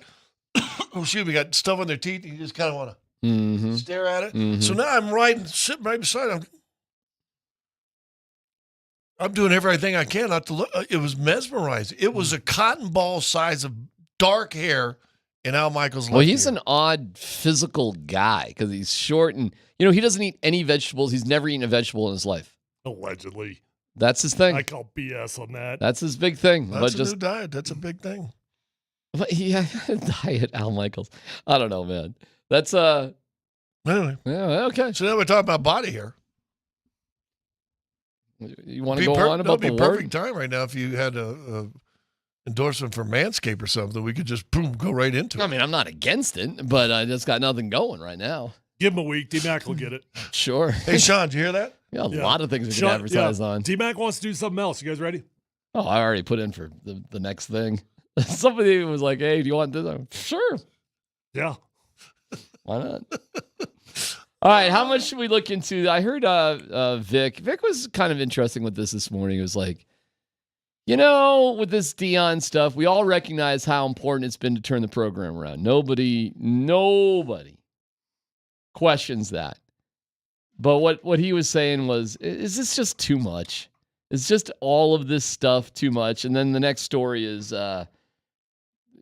got stuff on their teeth. And you just kind of want to stare at it. Mm-hmm. So now I'm sitting right beside him. I'm doing everything I can not to look. It was mesmerizing. It was a cotton ball size of dark hair in Al Michaels' Well, he's an odd physical guy because he's short and, he doesn't eat any vegetables. He's never eaten a vegetable in his life. Allegedly. That's his thing. I call BS on that. That's his big thing. That's a new diet. That's a big thing. But diet Al Michaels. I don't know, man. That's Anyway. Yeah, okay. So now we're talking about body hair. You want to go on about the word? It'd be perfect time right now if you had a endorsement for Manscaped or something. We could just boom, go right into it. I mean, I'm not against it, but I just got nothing going right now. Give him a week. D-Mac will get it. Sure. Hey, Sean, did you hear that? Yeah, a lot of things we can advertise on. D-Mac wants to do something else. You guys ready? Oh, I already put in for the next thing. Somebody was like, hey, do you want this? Sure. Yeah. Why not? All right, how much should we look into? I heard Vic. Vic was kind of interesting with this morning. It was like, with this Deion stuff, we all recognize how important it's been to turn the program around. Nobody questions that. But what he was saying was, is this just too much? Is just all of this stuff too much? And then the next story is,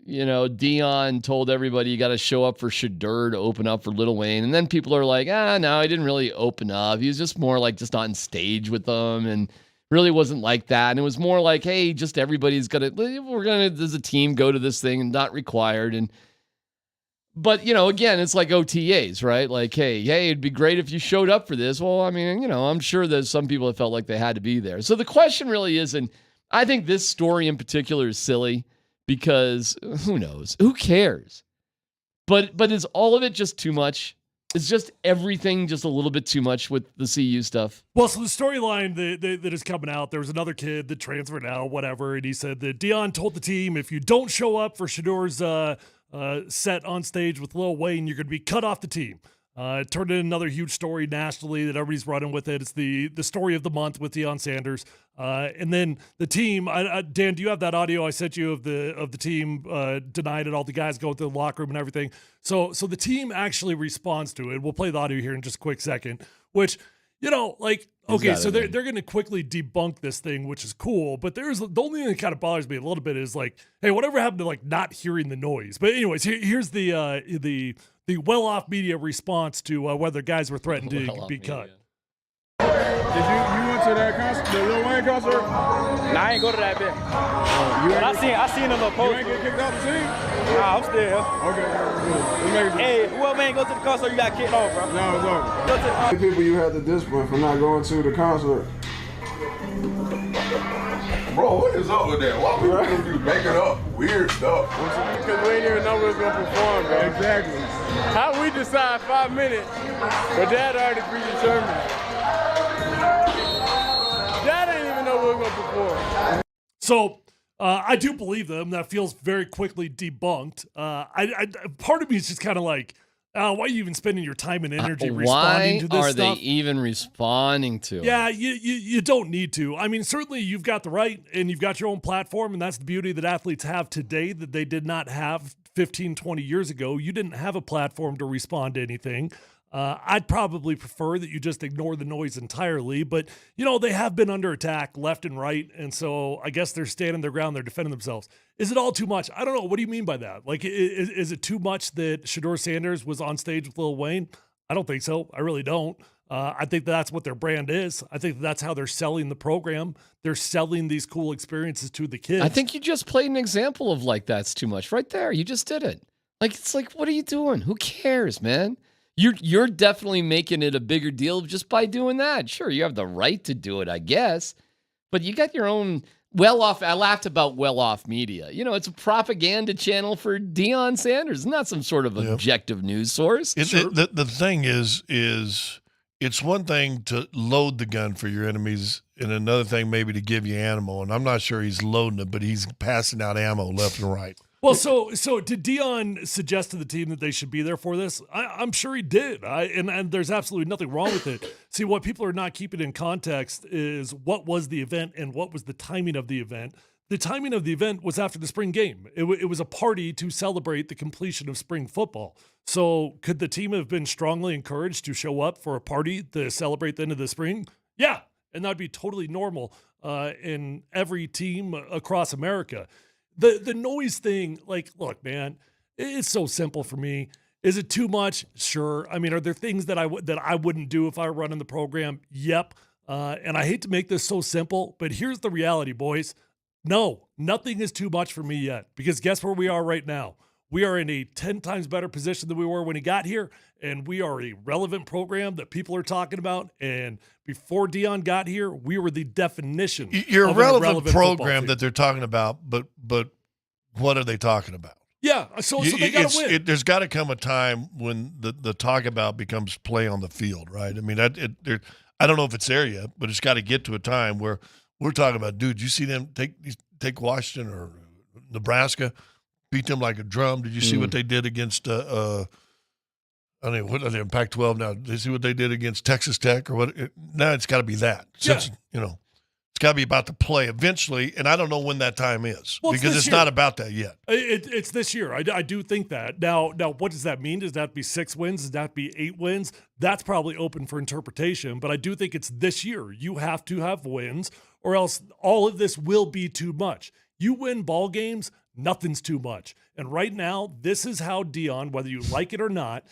Deion told everybody you got to show up for Shedeur to open up for Lil Wayne. And then people are like, no, he didn't really open up. He was just more like just on stage with them and really wasn't like that. And it was more like, hey, just everybody's we're going to, as a team, go to this thing and not required. But, again, it's like OTAs, right? Like, hey, it'd be great if you showed up for this. Well, I mean, I'm sure there's some people that felt like they had to be there. So the question really isn't, I think this story in particular is silly because who knows? Who cares? But is all of it just too much? Is just everything just a little bit too much with the CU stuff? Well, so the storyline that is coming out, there was another kid that transferred out, whatever, and he said that Deion told the team, if you don't show up for Shedeur's set on stage with Lil Wayne, you're going to be cut off the team. It turned into another huge story nationally that everybody's running with it. It's the story of the month with Deion Sanders. And then the team, Dan, do you have that audio I sent you of the team denied it, all the guys going to the locker room and everything? So the team actually responds to it. We'll play the audio here in just a quick second, which, okay, so they're going to quickly debunk this thing, which is cool. But the only thing that kind of bothers me a little bit is like, hey, whatever happened to like not hearing the noise? But anyways, here's the well-off media response to whether guys were threatened to be cut. Did you went to that concert, the Lil Wayne concert? Nah, I ain't go to that bit. I seen a little post. You ain't get kicked off the team? Nah, I'm still here. Okay. Hey, whoever ain't go to the concert, you got kicked off, bro. No, it's over. Go to the concert. People you had to discipline for not going to the concert. Bro, what is up with that? Why people do making up weird stuff? Because we ain't even know we was going to perform, bro. Exactly. How we decide 5 minutes, but Dad already predetermined. Dad ain't even know we were going to perform. So I do believe them. That feels very quickly debunked. Part of me is just kind of like, why are you even spending your time and energy responding to this stuff? Why are they even responding to it? Yeah, you don't need to. I mean, certainly you've got the right and you've got your own platform, and that's the beauty that athletes have today that they did not have 15, 20 years ago. You didn't have a platform to respond to anything. I'd probably prefer that you just ignore the noise entirely, but, they have been under attack left and right, and so I guess they're standing their ground, they're defending themselves. Is it all too much? I don't know. What do you mean by that? Like, is it too much that Shedeur Sanders was on stage with Lil Wayne? I don't think so. I really don't. I think that's what their brand is. I think that's how they're selling the program. They're selling these cool experiences to the kids. I think you just played an example of like that's too much right there. You just did it. Like, it's like, what are you doing? Who cares, man? You're definitely making it a bigger deal just by doing that. Sure, you have the right to do it, I guess, but you got your own well-off. I laughed about well-off media. It's a propaganda channel for Deion Sanders, not some sort of objective news source. The thing is it's one thing to load the gun for your enemies, and another thing maybe to give you ammo. And I'm not sure he's loading it, but he's passing out ammo left and right. Well, so did Deion suggest to the team that they should be there for this? I'm sure he did. And there's absolutely nothing wrong with it. See, what people are not keeping in context is what was the event and what was the timing of the event. The timing of the event was after the spring game. It was a party to celebrate the completion of spring football. So could the team have been strongly encouraged to show up for a party to celebrate the end of the spring? Yeah, and that'd be totally normal in every team across America. The noise thing, like, look, man, it's so simple for me. Is it too much? Sure. I mean, are there things that I wouldn't do if I were running the program? Yep. And I hate to make this so simple, but here's the reality, boys. No, nothing is too much for me yet, because guess where we are right now? We are in a 10 times better position than we were when he got here, and we are a relevant program that people are talking about. And before Deion got here, we were the definition. You're of a relevant program that they're talking about, but what are they talking about? Yeah, so they got to win. There's got to come a time when the talk about becomes play on the field, right? I mean, I don't know if it's there yet, but it's got to get to a time where we're talking about, dude, you see them take Washington or Nebraska, beat them like a drum. Did you see what they did against I mean, what are they in Pac-12 now? Did you see what they did against Texas Tech or what? Now it's got to be that. Since, it's got to be about the play eventually, and I don't know when that time is because it's not about that yet. It's this year. I do think that. Now, what does that mean? Does that have to be 6 wins? Does that have to be 8 wins? That's probably open for interpretation, but I do think it's this year. You have to have wins, or else all of this will be too much. You win ball games, nothing's too much. And right now, this is how Deion, whether you like it or not,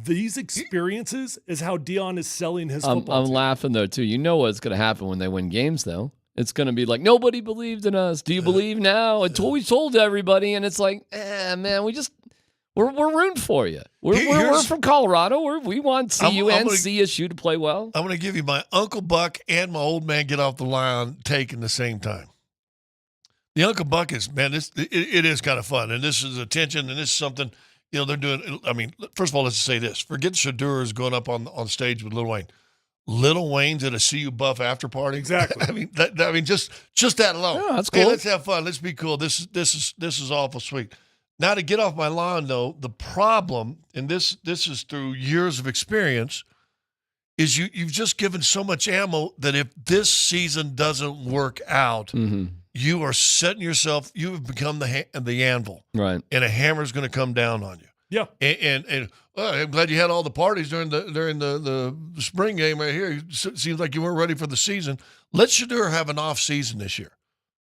these experiences is how Deion is selling his football I'm team. laughing, though, too. You know what's going to happen when they win games, though. It's going to be like, nobody believed in us. Do you believe now? It's what we told everybody. And it's like, man, we're rooting for you. We're from Colorado. We want CU and CSU to play well. I'm going to give you my Uncle Buck and my old man get off the line take in the same time. The Uncle Buck is, man, it is kind of fun. And this is attention, and this is something – they're doing. I mean, first of all, let's say this: forget Shedeurs going up on stage with Lil Wayne. Lil Wayne's at a CU Buff after party. Exactly. I mean, just that alone. Yeah, that's cool. Hey, let's have fun. Let's be cool. This is awful sweet. Now to get off my lawn, though, the problem, and this is through years of experience, is you've just given so much ammo that if this season doesn't work out. Mm-hmm. You are setting yourself. You have become the anvil, right? And a hammer's going to come down on you. Yeah. And I'm glad you had all the parties during the spring game right here. It seems like you weren't ready for the season. Let Shedeur have an off season this year.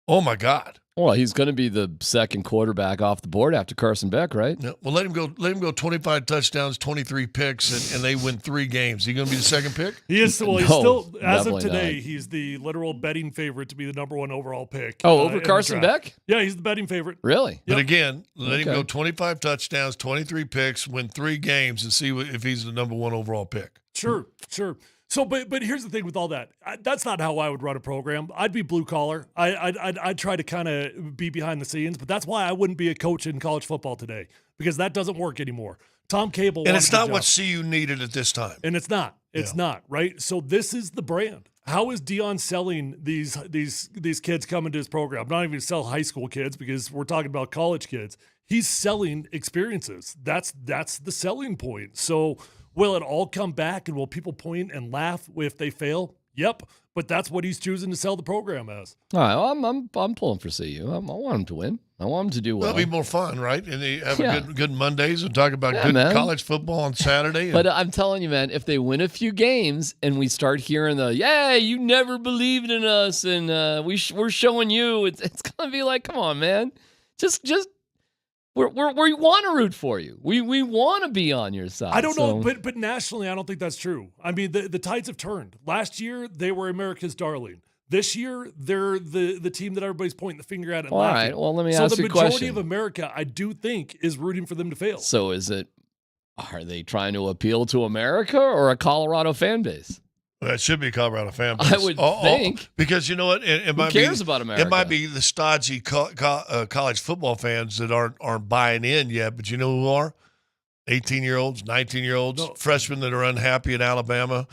Oh my God. Well, he's going to be the second quarterback off the board after Carson Beck, right? Yeah. Well, let him go 25 touchdowns, 23 picks, and they win 3 games. Is he going to be the second pick? He is. Well, he's still, as of today, he's the literal betting favorite to be the number 1 overall pick. Oh, over Carson Beck? Yeah, he's the betting favorite. Really? Yep. But again, let him go 25 touchdowns, 23 picks, win 3 games, and see if he's the number 1 overall pick. Sure. So, but here's the thing with all that. That's not how I would run a program. I'd be blue collar. I'd try to kind of be behind the scenes, but that's why I wouldn't be a coach in college football today, because that doesn't work anymore. Tom Cable, and it's not what CU needed at this time. And it's not. It's not, right? So this is the brand. How is Deion selling these kids coming to his program? I'm not even going to sell high school kids because we're talking about college kids. He's selling experiences. That's the selling point. So will it all come back, and will people point and laugh if they fail? Yep, but that's what he's choosing to sell the program as. All right, well, I'm pulling for CU. I want him to win. I want him to do well. That'll be more fun, right? And they have good Mondays and talk about good college football on Saturday. But I'm telling you, man, if they win a few games and we start hearing you never believed in us, and we're showing you, it's gonna be like, come on, man, just. We want to root for you. We want to be on your side. I don't know, but nationally, I don't think that's true. I mean, the tides have turned. Last year, they were America's darling. This year, they're the team that everybody's pointing the finger at and laughing. All right, well, let me ask you a question. So the majority of America, I do think, is rooting for them to fail. So are they trying to appeal to America or a Colorado fan base? Well, it should be Colorado fan base. I would think. Because you know what? Who cares about America? It might be the stodgy college football fans that aren't buying in yet, but you know who are? 18-year-olds, 19-year-olds, freshmen that are unhappy at Alabama,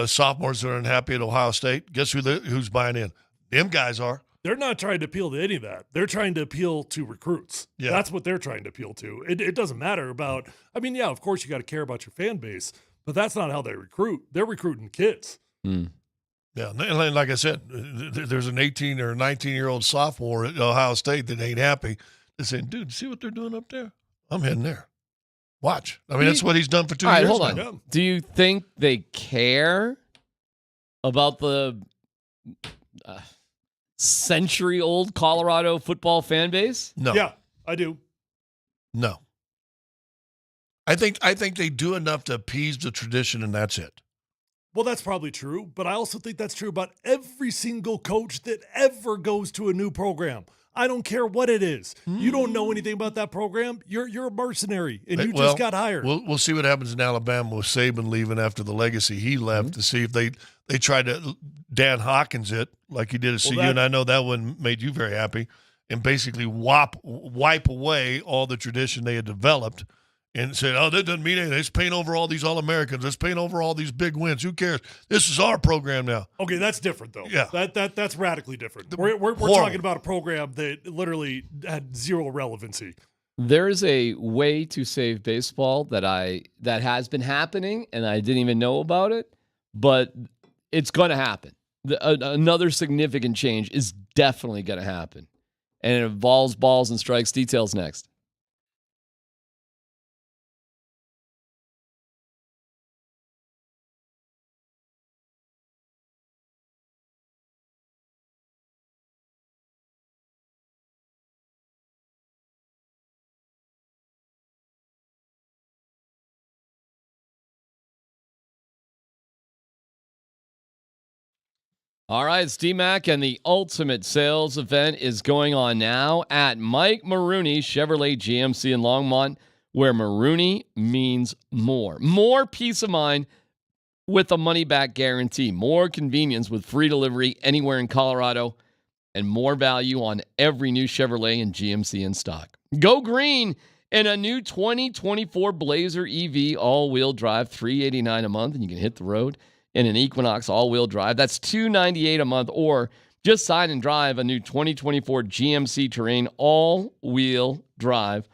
sophomores that are unhappy at Ohio State. Guess who's buying in? Them guys are. They're not trying to appeal to any of that. They're trying to appeal to recruits. Yeah. That's what they're trying to appeal to. It doesn't matter about – I mean, yeah, of course you got to care about your fan base, but that's not how they recruit. They're recruiting kids. Mm. Yeah, and like I said, there's an 18 or 19-year-old sophomore at Ohio State that ain't happy. They're saying, dude, see what they're doing up there? I'm heading there. Watch. I mean, that's what he's done for 2 years. All right, hold on. Do you think they care about the century-old Colorado football fan base? No. Yeah, I do. No. I think they do enough to appease the tradition, and that's it. Well, that's probably true, but I also think that's true about every single coach that ever goes to a new program. I don't care what it is. You don't know anything about that program. You're a mercenary, and you just got hired. We'll see what happens in Alabama with Saban leaving after the legacy he left to see if they try to Dan Hawkins it like he did at CU, and I know that one made you very happy, and basically wipe away all the tradition they had developed and said, oh, that doesn't mean anything. Let's paint over all these All-Americans. Let's paint over all these big wins. Who cares? This is our program now. Okay, that's different, though. Yeah. That's radically different. We're talking about a program that literally had zero relevancy. There's a way to save baseball that has been happening, and I didn't even know about it, but it's going to happen. Another significant change is definitely going to happen, and it involves balls and strikes. Details next. All right, it's DMAC, and the ultimate sales event is going on now at Mike Maroney Chevrolet GMC in Longmont, where Maroney means more. More peace of mind with a money-back guarantee. More convenience with free delivery anywhere in Colorado, and more value on every new Chevrolet and GMC in stock. Go green in a new 2024 Blazer EV all-wheel drive, $389 a month, and you can hit the road. In an Equinox all-wheel drive, that's $298 a month, or just sign and drive a new 2024 GMC Terrain all-wheel drive,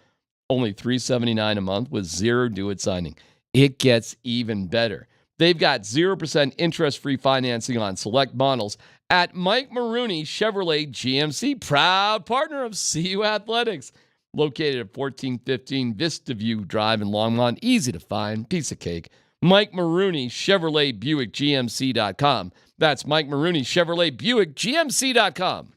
only $379 a month with zero due at signing. It gets even better. They've got 0% interest-free financing on select models at Mike Maroney Chevrolet GMC, proud partner of CU Athletics, located at 1415 Vista View Drive in Longmont. Easy to find, piece of cake. Mike Maroney, Chevrolet Buick GMC.com. That's Mike Maroney, Chevrolet Buick GMC.com.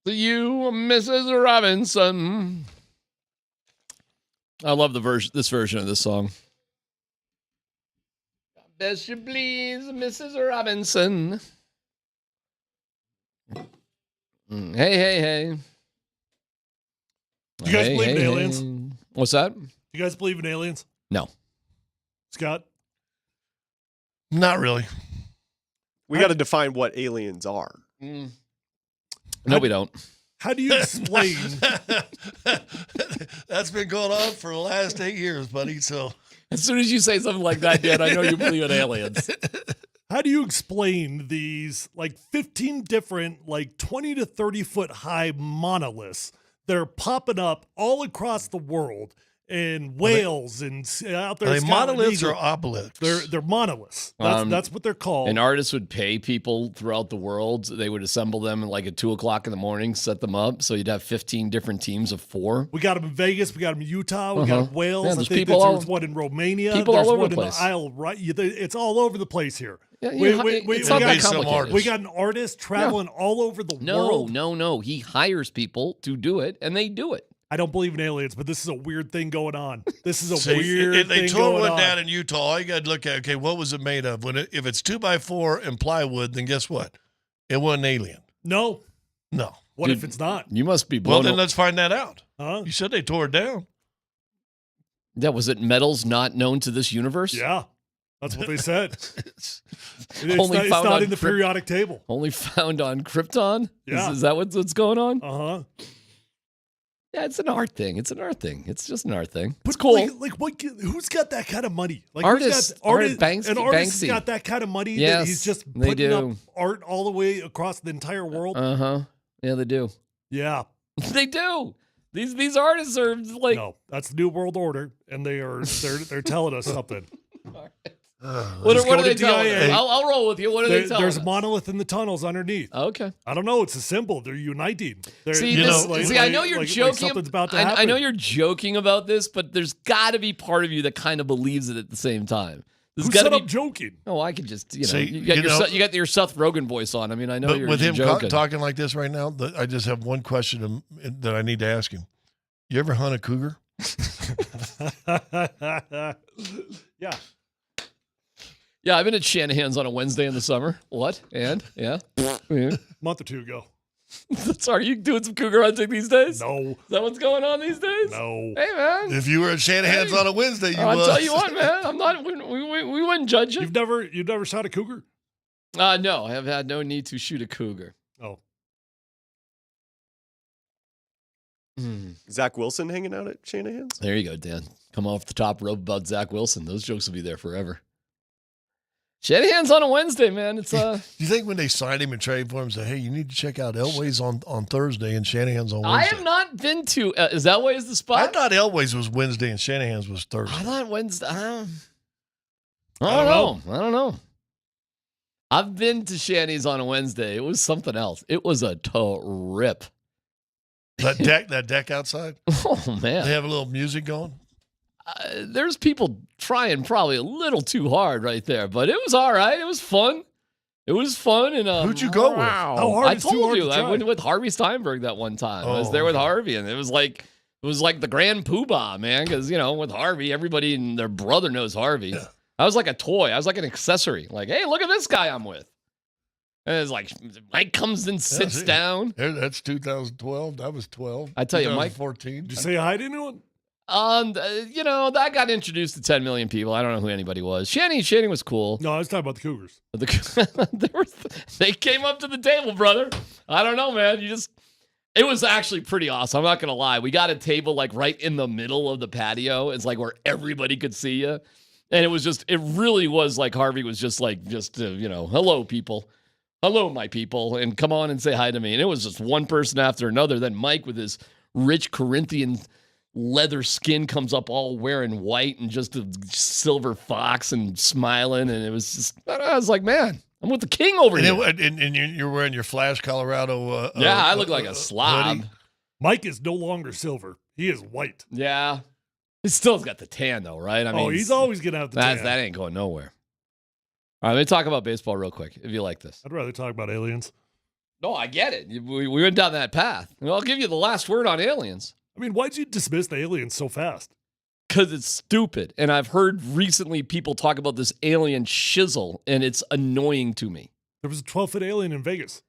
to you, Mrs. Robinson. I love this version of this song. Best you please, Mrs. Robinson. Hey. Do you guys believe in aliens? What's that? You guys believe in aliens? No. Scott? Not really. We got to define what aliens are. No, we don't. How do you explain? That's been going on for the last 8 years, buddy. So as soon as you say something like that, Dan, I know you believe in aliens. How do you explain these 15 different 20 to 30 foot high monoliths that are popping up all across the world in Wales and out there? Are they monoliths or obelisks? They're monoliths. That's what they're called. And artists would pay people throughout the world. They would assemble them at 2:00 in the morning, set them up. So you'd have 15 different teams of 4. We got them in Vegas. We got them in Utah. We got them in Wales. Yeah, I think there's one in Romania. People there's all over one the in place. the Isle, right? It's all over the place here. Yeah, it's not that complicated. We got an artist traveling all over the world. No. He hires people to do it, and they do it. I don't believe in aliens, but this is a weird thing going on. This is a weird thing They going tore one on. down in Utah. All you got to look at, okay, what was it made of? If it's 2x4 and plywood, then guess what? It wasn't alien. No. What Dude, if it's not? You must be Well, blown. then let's find that out. Huh? You said they tore it down. Yeah, was it metals not known to this universe? Yeah. That's what they said. It's Only not, found on in the periodic table. Only found on Krypton? Yeah. Is that what's going on? Uh-huh. Yeah, it's an art thing. It's just an art thing. It's But cool. who's got that kind of money? Artists. An artist Banksy. got that kind of money Yes, that he's just they putting up do. art all the way across the entire world. Uh-huh. Yeah, they do. Yeah. They do. These artists are No, that's the New World Order, and they're telling us something. What are they telling us? I'll roll with you. What are they telling There's us? a monolith in the tunnels underneath. Okay. I don't know. It's a symbol. They're uniting. I know you're joking. Something's about to happen. I know you're joking about this, but there's got to be part of you that kind of believes it at the same time. Who said I'm joking? Oh, I could just, See, you got your Seth Rogen voice on. I mean, I know But you're with him joking. talking like this right now, I just have one question that I need to ask him. You ever hunt a cougar? Yeah. Yeah, I've been at Shanahan's on a Wednesday in the summer. What? And? Yeah. Month or two ago. Sorry, you doing some cougar hunting these days? No. Is that what's going on these days? No. Hey, man. If you were at Shanahan's on a Wednesday, you I'll was. tell you what, man. I'm not. We wouldn't judge you. You've never shot a cougar? No, I have had no need to shoot a cougar. Oh. Zach Wilson hanging out at Shanahan's? There you go, Dan. Come off the top rope about Zach Wilson. Those jokes will be there forever. Shanahan's on a Wednesday, man. It's Do you think when they signed him and traded for him, say, hey, you need to check out Elway's on Thursday and Shanahan's on Wednesday? I have not been to. Is Elway's the spot? I thought Elway's was Wednesday and Shanahan's was Thursday. I thought Wednesday. I don't know. I've been to Shanny's on a Wednesday. It was something else. It was a trip. That deck outside? Oh, man. They have a little music going? There's people trying probably a little too hard right there, but it was all right. It was fun. And who'd you go with? How hard I is too hard told you to I try? went with Harvey Steinberg that one time. I was there with Harvey, and it was like the grand poobah, man. Because with Harvey, everybody and their brother knows Harvey. Yeah. I was like a toy. I was like an accessory. Like, hey, look at this guy I'm with. And it's like Mike comes and sits down. That's 2012. That was 12. I tell you, Mike. 2014. Did you say hi to anyone? That got introduced to 10 million people. I don't know who anybody was. Shanny was cool. No, I was talking about the Cougars. They came up to the table, brother. I don't know, man. It was actually pretty awesome. I'm not going to lie. We got a table like right in the middle of the patio. It's like where everybody could see you. And it really was like Harvey was hello, people. Hello, my people. And come on and say hi to me. And it was just one person after another. Then Mike with his rich Corinthian leather skin comes up all wearing white and just a silver fox and smiling. And it was just, I was like, man, I'm with the king over here. And you're wearing your Flash Colorado. I look like a slob. hoodie. Mike is no longer silver. He is white. Yeah. He still's got the tan, though, right? I mean, he's always going to have the tan. That ain't going nowhere. All right, let me talk about baseball real quick, if you like this. I'd rather talk about aliens. No, I get it. We went down that path. Well, I'll give you the last word on aliens. I mean, why'd you dismiss the aliens so fast? Because it's stupid. And I've heard recently people talk about this alien shizzle, and it's annoying to me. There was a 12-foot alien in Vegas.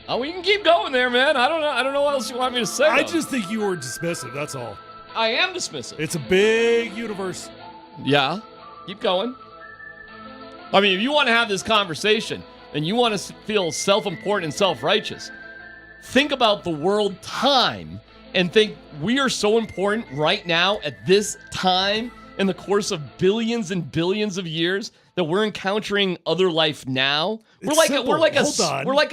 Oh, we can keep going there, man. I don't know what else you want me to say. I just think you were dismissive, that's all. I am dismissive. It's a big universe. Yeah. Keep going. I mean, if you want to have this conversation and you want to feel self-important and self-righteous, think about the world time and think we are so important right now at this time in the course of billions and billions of years that we're encountering other life now. We're like a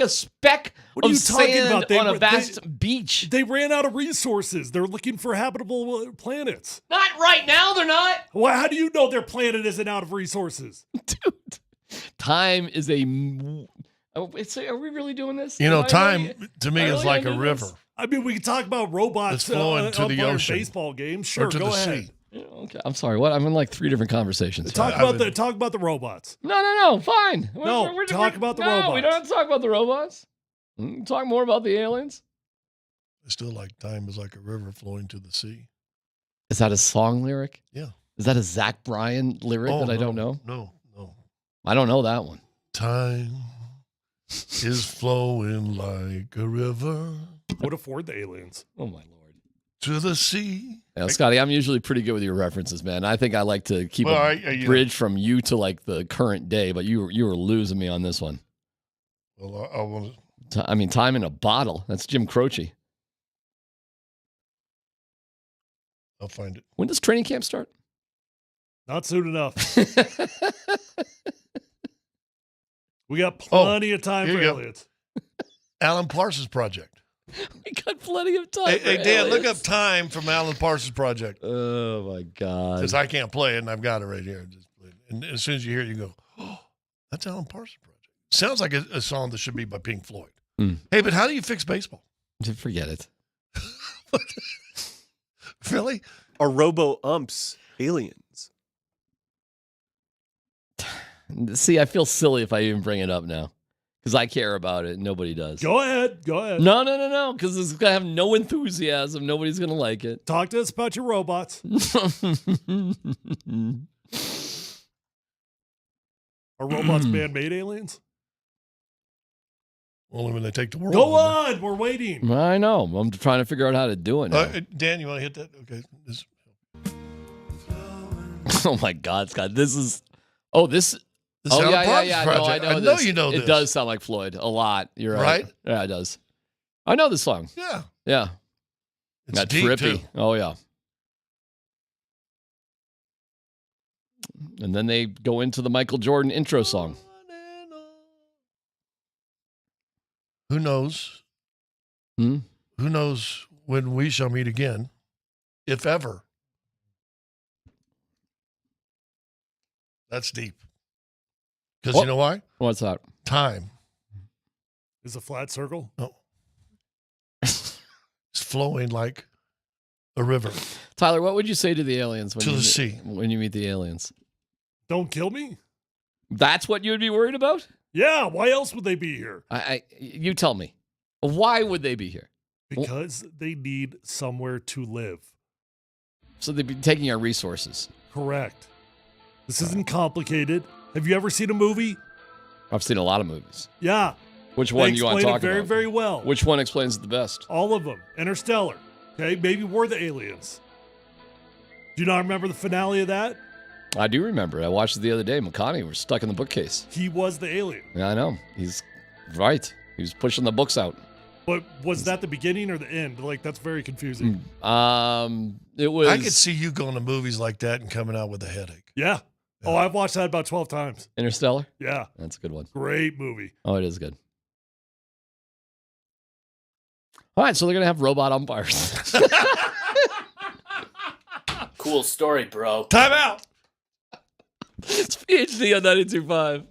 speck of sand on a vast beach. They ran out of resources. They're looking for habitable planets. Not right now, they're not. Well, how do you know their planet isn't out of resources? Dude, time is a... Are we really doing this? Time to me is like a river. I mean, we can talk about robots it's flowing to the ocean, baseball games. Sure, or to go the ahead. sea. Yeah, okay, I'm sorry. What? I'm in like 3 different conversations. Talk about the robots. No. Fine. Talk about the robots. No, we don't have to talk about the robots. We can talk more about the aliens. I still like time is like a river flowing to the sea. Is that a song lyric? Yeah. Is that a Zach Bryan lyric that I don't know? No. I don't know that one. Time is flowing like a river. Would afford the aliens. Oh my lord. To the sea. Yeah, Scotty, I'm usually pretty good with your references, man. I think I like to keep a bridge from you to like the current day, but you were losing me on this one. Well, I want I mean, time in a bottle. That's Jim Croce. I'll find it. When does training camp start? Not soon enough. We got plenty of time for aliens. Alan Parsons Project. We got plenty of time. Hey, Dan, look up time from Alan Parsons Project. Oh, my God. Because I can't play it, and I've got it right here. And as soon as you hear it, you go, oh, that's Alan Parsons Project. Sounds like a song that should be by Pink Floyd. Hey, but how do you fix baseball? Forget it. Really? Are robo-umps aliens? See, I feel silly if I even bring it up now. Because I care about it. Nobody does. Go ahead. No. Because it's going to have no enthusiasm. Nobody's going to like it. Talk to us about your robots. Are robots man-made aliens? Only when they take the world. Go on. We're waiting. I know. I'm trying to figure out how to do it now. Dan, you want to hit that? Okay. Oh, my God, Scott. This is... Oh, this... This oh, Alan Parsons yeah. Project. No, I know this. You know this. It does sound like Floyd a lot. You're right. Yeah, it does. I know this song. Yeah. It's deep, trippy. too. Oh, yeah. And then they go into the Michael Jordan intro song. Who knows? Who knows when we shall meet again, if ever? That's deep. Because you know why? What's that? Time. Is a flat circle? No. It's flowing like a river. Tyler, what would you say to the aliens when To the sea. When you meet the aliens? Don't kill me? That's what you would be worried about? Yeah, why else would they be here? You tell me. Why would they be here? Because they need somewhere to live. So they'd be taking our resources. Correct. This isn't complicated. Have you ever seen a movie? I've seen a lot of movies. Yeah. Which one do you want to talk very, about? very well. Which one explains it the best? All of them. Interstellar. Okay, maybe we're the aliens. Do you not remember the finale of that? I do remember. I watched it the other day. McConaughey was stuck in the bookcase. He was the alien. Yeah, I know. He's right. He was pushing the books out. But was that the beginning or the end? Like, that's very confusing. It was. I could see you going to movies like that and coming out with a headache. Yeah. Oh, I've watched that about 12 times. Interstellar? Yeah. That's a good one. Great movie. Oh, it is good. All right, so they're going to have robot umpires. Cool story, bro. Time out. It's PhD on 92.5.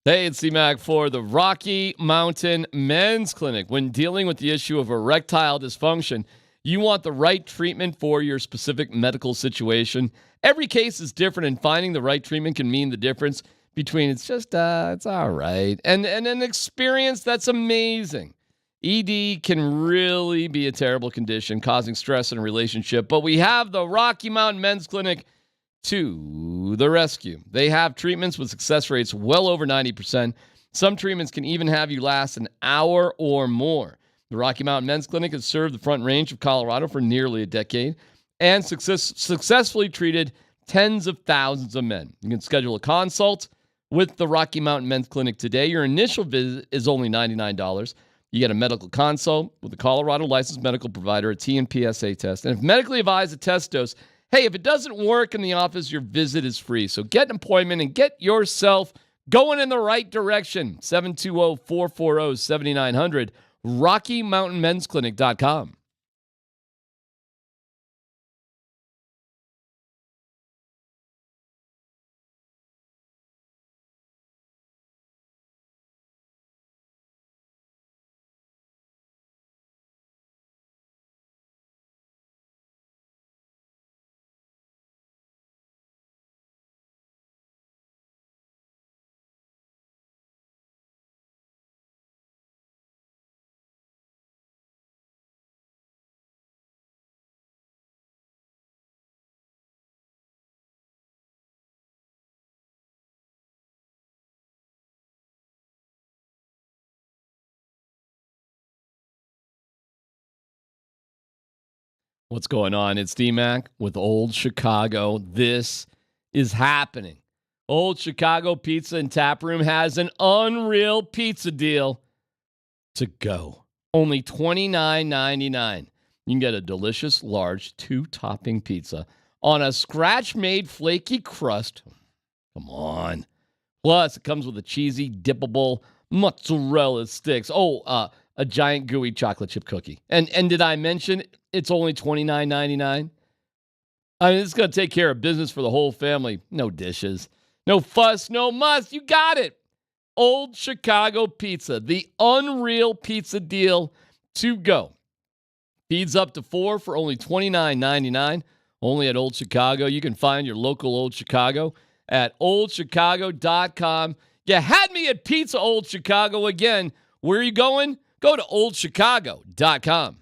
Hey, it's C-Mac for the Rocky Mountain Men's Clinic. When dealing with the issue of erectile dysfunction, you want the right treatment for your specific medical situation. Every case is different, and finding the right treatment can mean the difference between it's all right and an experience that's amazing. ED can really be a terrible condition, causing stress in a relationship, but we have the Rocky Mountain Men's Clinic to the rescue. They have treatments with success rates well over 90%. Some treatments can even have you last an hour or more. The Rocky Mountain Men's Clinic has served the Front Range of Colorado for nearly a decade and successfully treated tens of thousands of men. You can schedule a consult with the Rocky Mountain Men's Clinic today. Your initial visit is only $99. You get a medical consult with a Colorado licensed medical provider, a TNPSA test, and if medically advised, a test dose. Hey, if it doesn't work in the office, your visit is free. So get an appointment and get yourself going in the right direction. 720-440-7900, RockyMountainMen'sClinic.com. What's going on? It's D-Mac with Old Chicago. This is happening. Old Chicago Pizza and Tap Room has an unreal pizza deal to go. Only $29.99. You can get a delicious, large, 2-topping pizza on a scratch-made flaky crust. Come on. Plus, it comes with a cheesy, dippable mozzarella sticks. A giant gooey chocolate chip cookie. And did I mention it's only $29.99? I mean, it's going to take care of business for the whole family. No dishes, no fuss, no muss. You got it. Old Chicago Pizza, the unreal pizza deal to go. Feeds up to 4 for only $29.99. Only at Old Chicago. You can find your local Old Chicago at oldchicago.com. You had me at Pizza Old Chicago again. Where are you going? Go to oldchicago.com.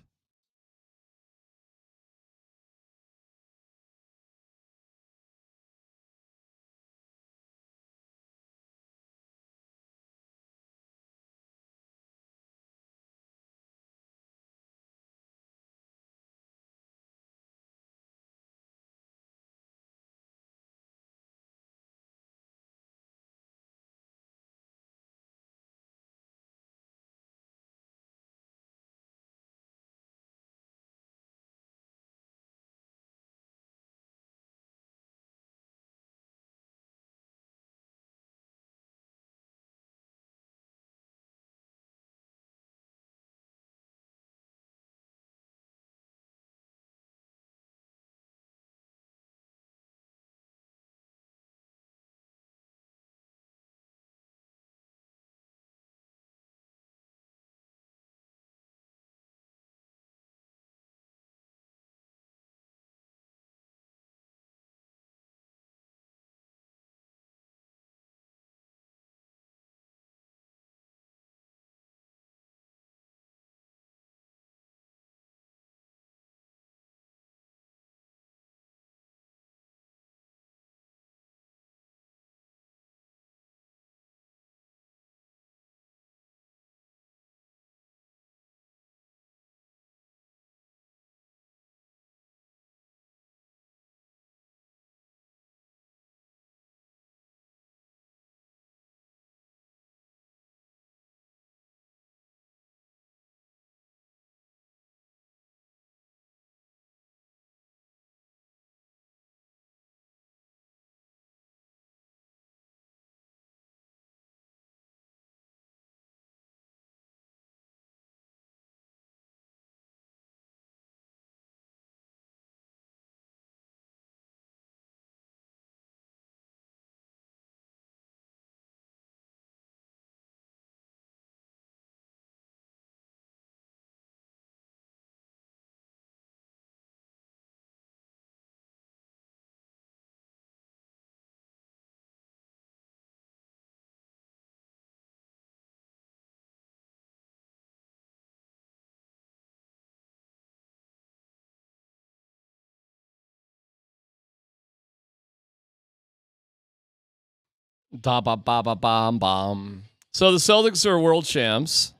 Ba-ba-ba-ba-bom-bom. So the Celtics are world champs.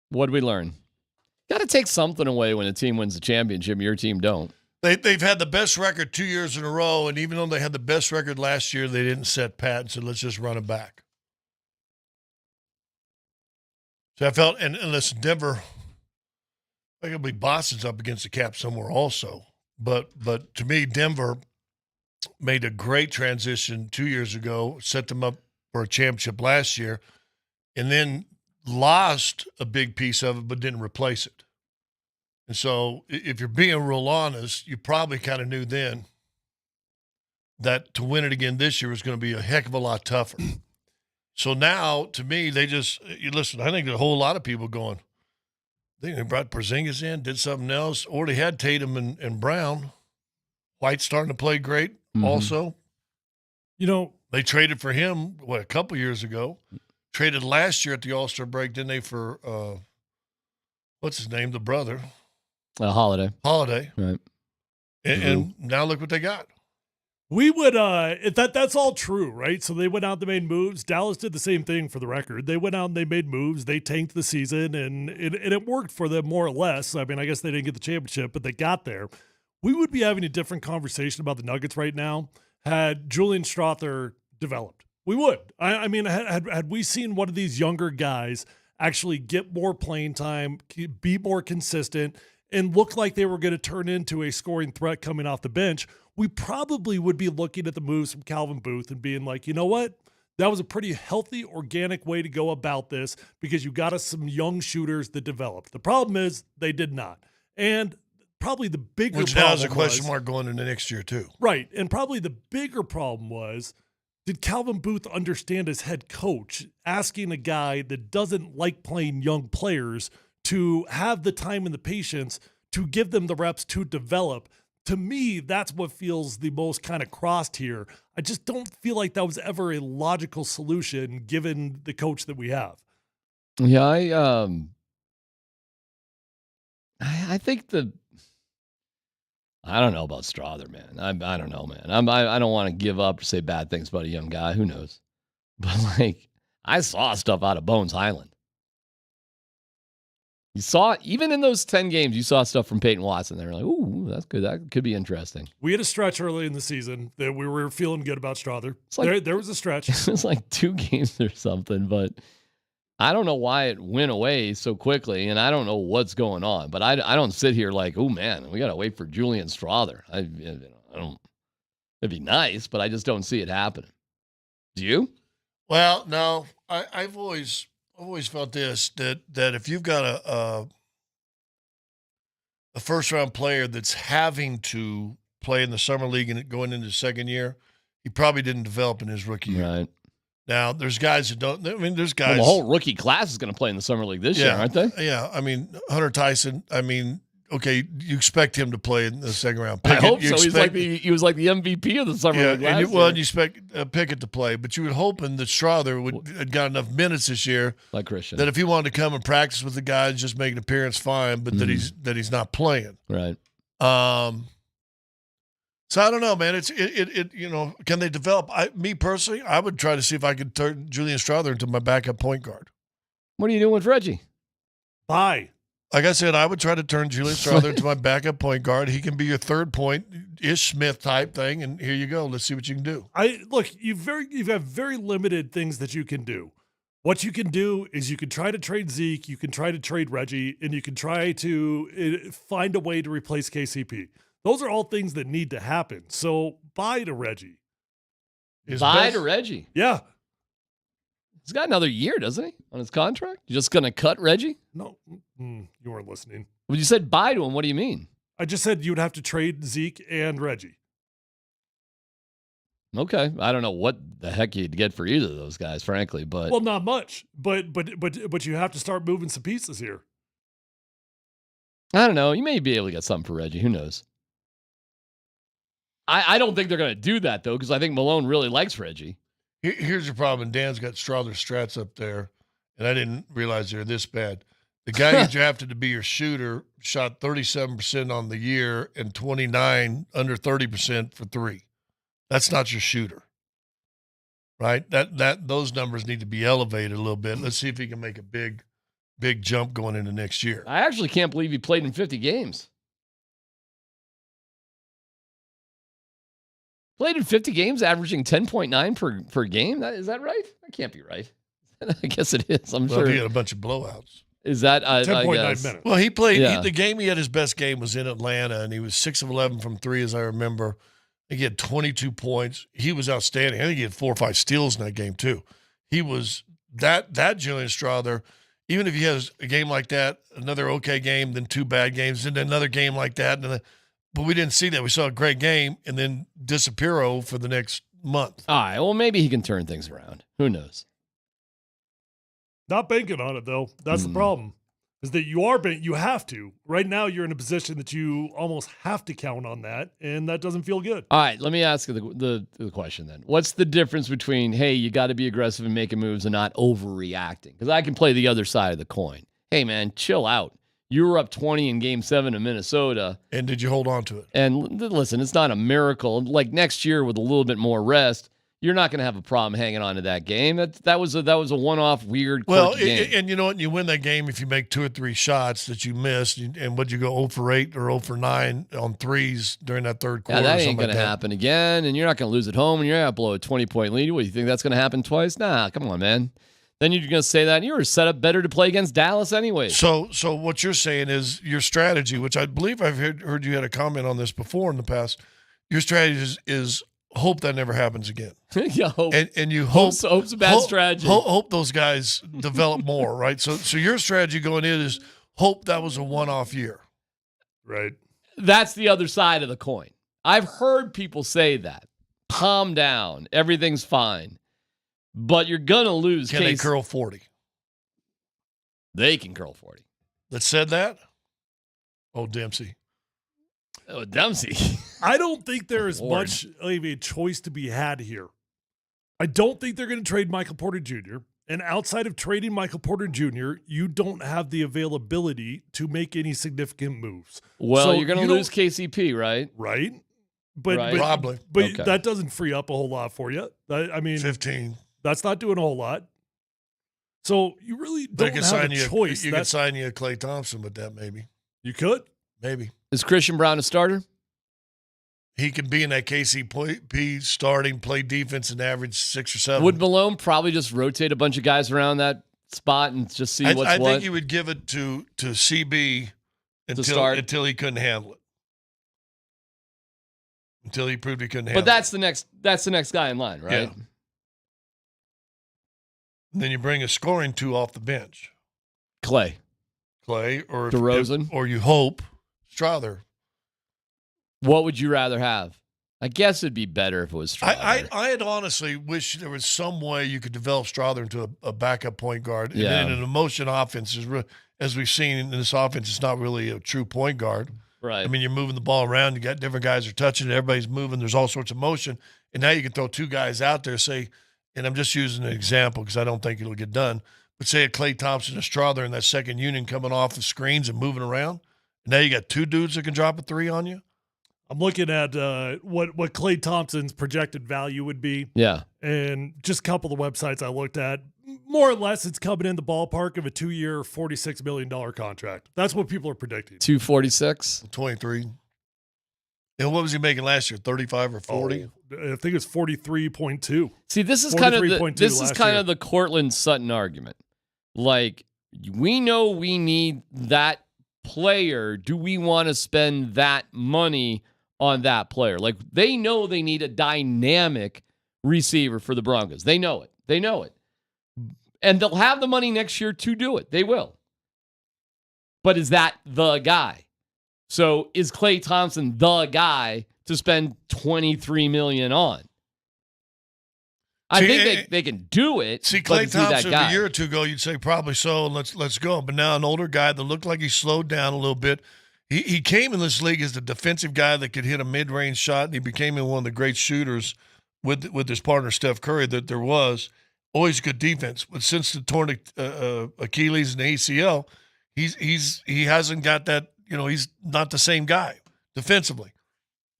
What did we learn? Got to take something away when a team wins the championship. Your team don't. They've had the best record 2 years in a row, and even though they had the best record last year, they didn't set pat and said, let's just run it back. So I felt, and listen, Denver, I believe Boston's up against the cap somewhere also. But to me, Denver made a great transition 2 years ago, set them up for a championship last year, and then lost a big piece of it but didn't replace it. And so if you're being real honest, you probably kind of knew then that to win it again this year was going to be a heck of a lot tougher. So now, to me, listen, I think there's a whole lot of people going, they brought Porzingis in, did something else, already had Tatum and Brown. White's starting to play great also. You know, they traded for him, a couple years ago. Traded last year at the All-Star break, didn't they, for, what's his name, the brother? Holiday. Right. And now look what they got. We would, that's all true, right? So they went out and they made moves. Dallas did the same thing, for the record. They went out and they made moves. They tanked the season, and it worked for them more or less. I mean, I guess they didn't get the championship, but they got there. We would be having a different conversation about the Nuggets right now had Julian Strawther developed. We would. I mean, had we seen one of these younger guys actually get more playing time, be more consistent, and look like they were going to turn into a scoring threat coming off the bench, we probably would be looking at the moves from Calvin Booth and being like, you know what? That was a pretty healthy, organic way to go about this because you got us some young shooters that developed. The problem is they did not. And probably the bigger Which problem now is a question mark going into next year, too. Right. And probably the bigger problem was, did Calvin Booth understand as head coach asking a guy that doesn't like playing young players to have the time and the patience to give them the reps to develop? To me, that's what feels the most kind of crossed here. I just don't feel like that was ever a logical solution given the coach that we have. Yeah, I think I don't know about Strawther, man. I don't know, man. I don't want to give up or say bad things about a young guy. Who knows? But I saw stuff out of Bones Highland. You saw, even in those 10 games, you saw stuff from Peyton Watson. They were like, ooh, that's good. That could be interesting. We had a stretch early in the season that we were feeling good about Strawther. There was a stretch. It was like 2 games or something, but I don't know why it went away so quickly, and I don't know what's going on. But I don't sit here like, oh, man, we got to wait for Julian Strawther. I don't. It'd be nice, but I just don't see it happening. Do you? Well, no. I've always felt this, that if you've got a first-round player that's having to play in the summer league and going into the second year, he probably didn't develop in his rookie year. Right. Now, there's guys that don't. I mean, there's guys. Well, the whole rookie class is going to play in the summer league this year, aren't they? Yeah. I mean, Hunter Tyson. I mean, okay, you expect him to play in the second round. Pickett, I hope so. He was like the MVP of the summer league last year. And you expect Pickett to play, but you were hoping that Strawther had got enough minutes this year, like Christian, that if he wanted to come and practice with the guys, just make an appearance, fine, but that he's not playing. Right. So I don't know, man. Can they develop? Me personally, I would try to see if I could turn Julian Strawther into my backup point guard. What are you doing with Reggie? Bye. Like I said, I would try to turn Julian Strawther into my backup point guard. He can be your third point, Ish Smith type thing, and here you go. Let's see what you can do. You've got very limited things that you can do. What you can do is you can try to trade Zeke, you can try to trade Reggie, and you can try to find a way to replace KCP. Those are all things that need to happen. So bye to Reggie. Bye to Reggie. Yeah. He's got another year, doesn't he, on his contract? You're just going to cut Reggie? No, you weren't listening. When you said bye to him, what do you mean? I just said you would have to trade Zeke and Reggie. Okay. I don't know what the heck you'd get for either of those guys, frankly. But well, not much. But you have to start moving some pieces here. I don't know. You may be able to get something for Reggie. Who knows? I don't think they're going to do that, though, because I think Malone really likes Reggie. Here's the problem. Dan's got Strawther strats up there, and I didn't realize they're this bad. The guy you drafted to be your shooter shot 37% on the year and 29 under 30% for 3. That's not your shooter, right? Those numbers need to be elevated a little bit. Let's see if he can make a big jump going into next year. I actually can't believe he played in 50 games. Played in 50 games, averaging 10.9 per game. Is that right? That can't be right. I guess it is. I'm sure. He had a bunch of blowouts. Is that 10.9 minutes? Well, he played. The game he had his best game was in Atlanta, and he was 6 of 11 from 3, as I remember. He had 22 points. He was outstanding. I think he had 4 or 5 steals in that game too. He was that Julian Strawther. Even if he has a game like that, another okay game, then 2 bad games, and another game like that, but we didn't see that. We saw a great game and then disappear for the next month. All right. Well, maybe he can turn things around. Who knows? Not banking on it, though. That's the problem. Is that you have to. Right now, you're in a position that you almost have to count on that, and that doesn't feel good. All right. Let me ask you the question then. What's the difference between, hey, you got to be aggressive and making moves and not overreacting? Because I can play the other side of the coin. Hey, man, chill out. You were up 20 in Game 7 in Minnesota. And did you hold on to it? And listen, it's not a miracle. Like next year with a little bit more rest, you're not going to have a problem hanging on to that game. That was a one-off weird game. And you know what? You win that game if you make 2 or 3 shots that you missed, and would you go 0 for 8 or 0 for 9 on threes during that third quarter? Yeah, that ain't going to happen again, and you're not going to lose at home, and you're going to blow a 20-point lead. What, do you think that's going to happen twice? Nah, come on, man. Then you're going to say that, and you were set up better to play against Dallas anyway. So what you're saying is your strategy, which I believe I've heard you had a comment on this before in the past. Your strategy is hope that never happens again. Yeah, hope. And you hope's a bad strategy. Hope those guys develop more, right? So your strategy going in is hope that was a one-off year. Right. That's the other side of the coin. I've heard people say that. Calm down. Everything's fine. But you're going to lose. Can they curl 40? They can curl 40. That said that? Oh, Dempsey. Oh, Dempsey. I don't think there is much of a choice to be had here. I don't think they're going to trade Michael Porter Jr. And outside of trading Michael Porter Jr., you don't have the availability to make any significant moves. Well, so you're going to lose KCP, right? Right. But probably. But okay. That doesn't free up a whole lot for you. I mean, 15. That's not doing a whole lot. So you really don't have a choice. You could sign you a Klay Thompson with that, maybe. You could. Maybe. Is Christian Brown a starter? He can be in that KCP starting, play defense, and average 6 or 7. Would Malone probably just rotate a bunch of guys around that spot and just see what's what? I think he would give it to CB until he couldn't handle it. Until he proved he couldn't handle it. But that's the next guy in line, right? Yeah. Then you bring a scoring 2 off the bench. Clay, or DeRozan, or you hope Strawther. What would you rather have? I guess it'd be better if it was Strawther. I'd honestly wish there was some way you could develop Strawther into a backup point guard. Yeah. And in an emotion offense, as we've seen in this offense, it's not really a true point guard. Right. I mean, you're moving the ball around. You got different guys are touching it. Everybody's moving. There's all sorts of motion. And now you can throw 2 guys out there, say, and I'm just using an example because I don't think it'll get done, but say a Klay Thompson and Strawther in that second unit coming off the screens and moving around. And now you got 2 dudes that can drop a 3 on you. I'm looking at what Klay Thompson's projected value would be. Yeah. And just a couple of the websites I looked at, more or less it's coming in the ballpark of a 2-year, $46 million contract. That's what people are predicting. 246? 23. And what was he making last year? 35 or 40? I think it's 43.2. See, this is kind of the Cortland Sutton argument. Like, we know we need that player. Do we want to spend that money on that player? Like, they know they need a dynamic receiver for the Broncos. They know it. And they'll have the money next year to do it. They will. But is that the guy? So is Klay Thompson the guy to spend $23 million on? I think they can do it. See, Klay Thompson a year or 2 ago, you'd say probably so, and let's go. But now an older guy that looked like he slowed down a little bit. He came in this league as the defensive guy that could hit a mid-range shot, and he became one of the great shooters with his partner Steph Curry that there was. Always good defense. But since the torn Achilles and the ACL, he hasn't got that. You know, he's not the same guy defensively.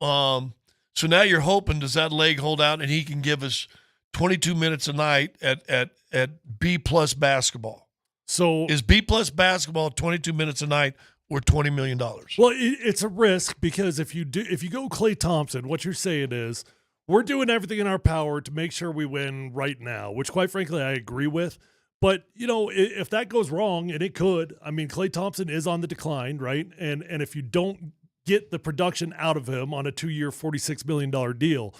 So So now you're hoping, does that leg hold out and he can give us 22 minutes a night at B-plus basketball? So is B-plus basketball 22 minutes a night or $20 million? Well, it's a risk because if you go Klay Thompson, what you're saying is we're doing everything in our power to make sure we win right now, which quite frankly I agree with. But, if that goes wrong, and it could, I mean, Klay Thompson is on the decline, right? And if you don't get the production out of him on a 2-year, $46 million deal,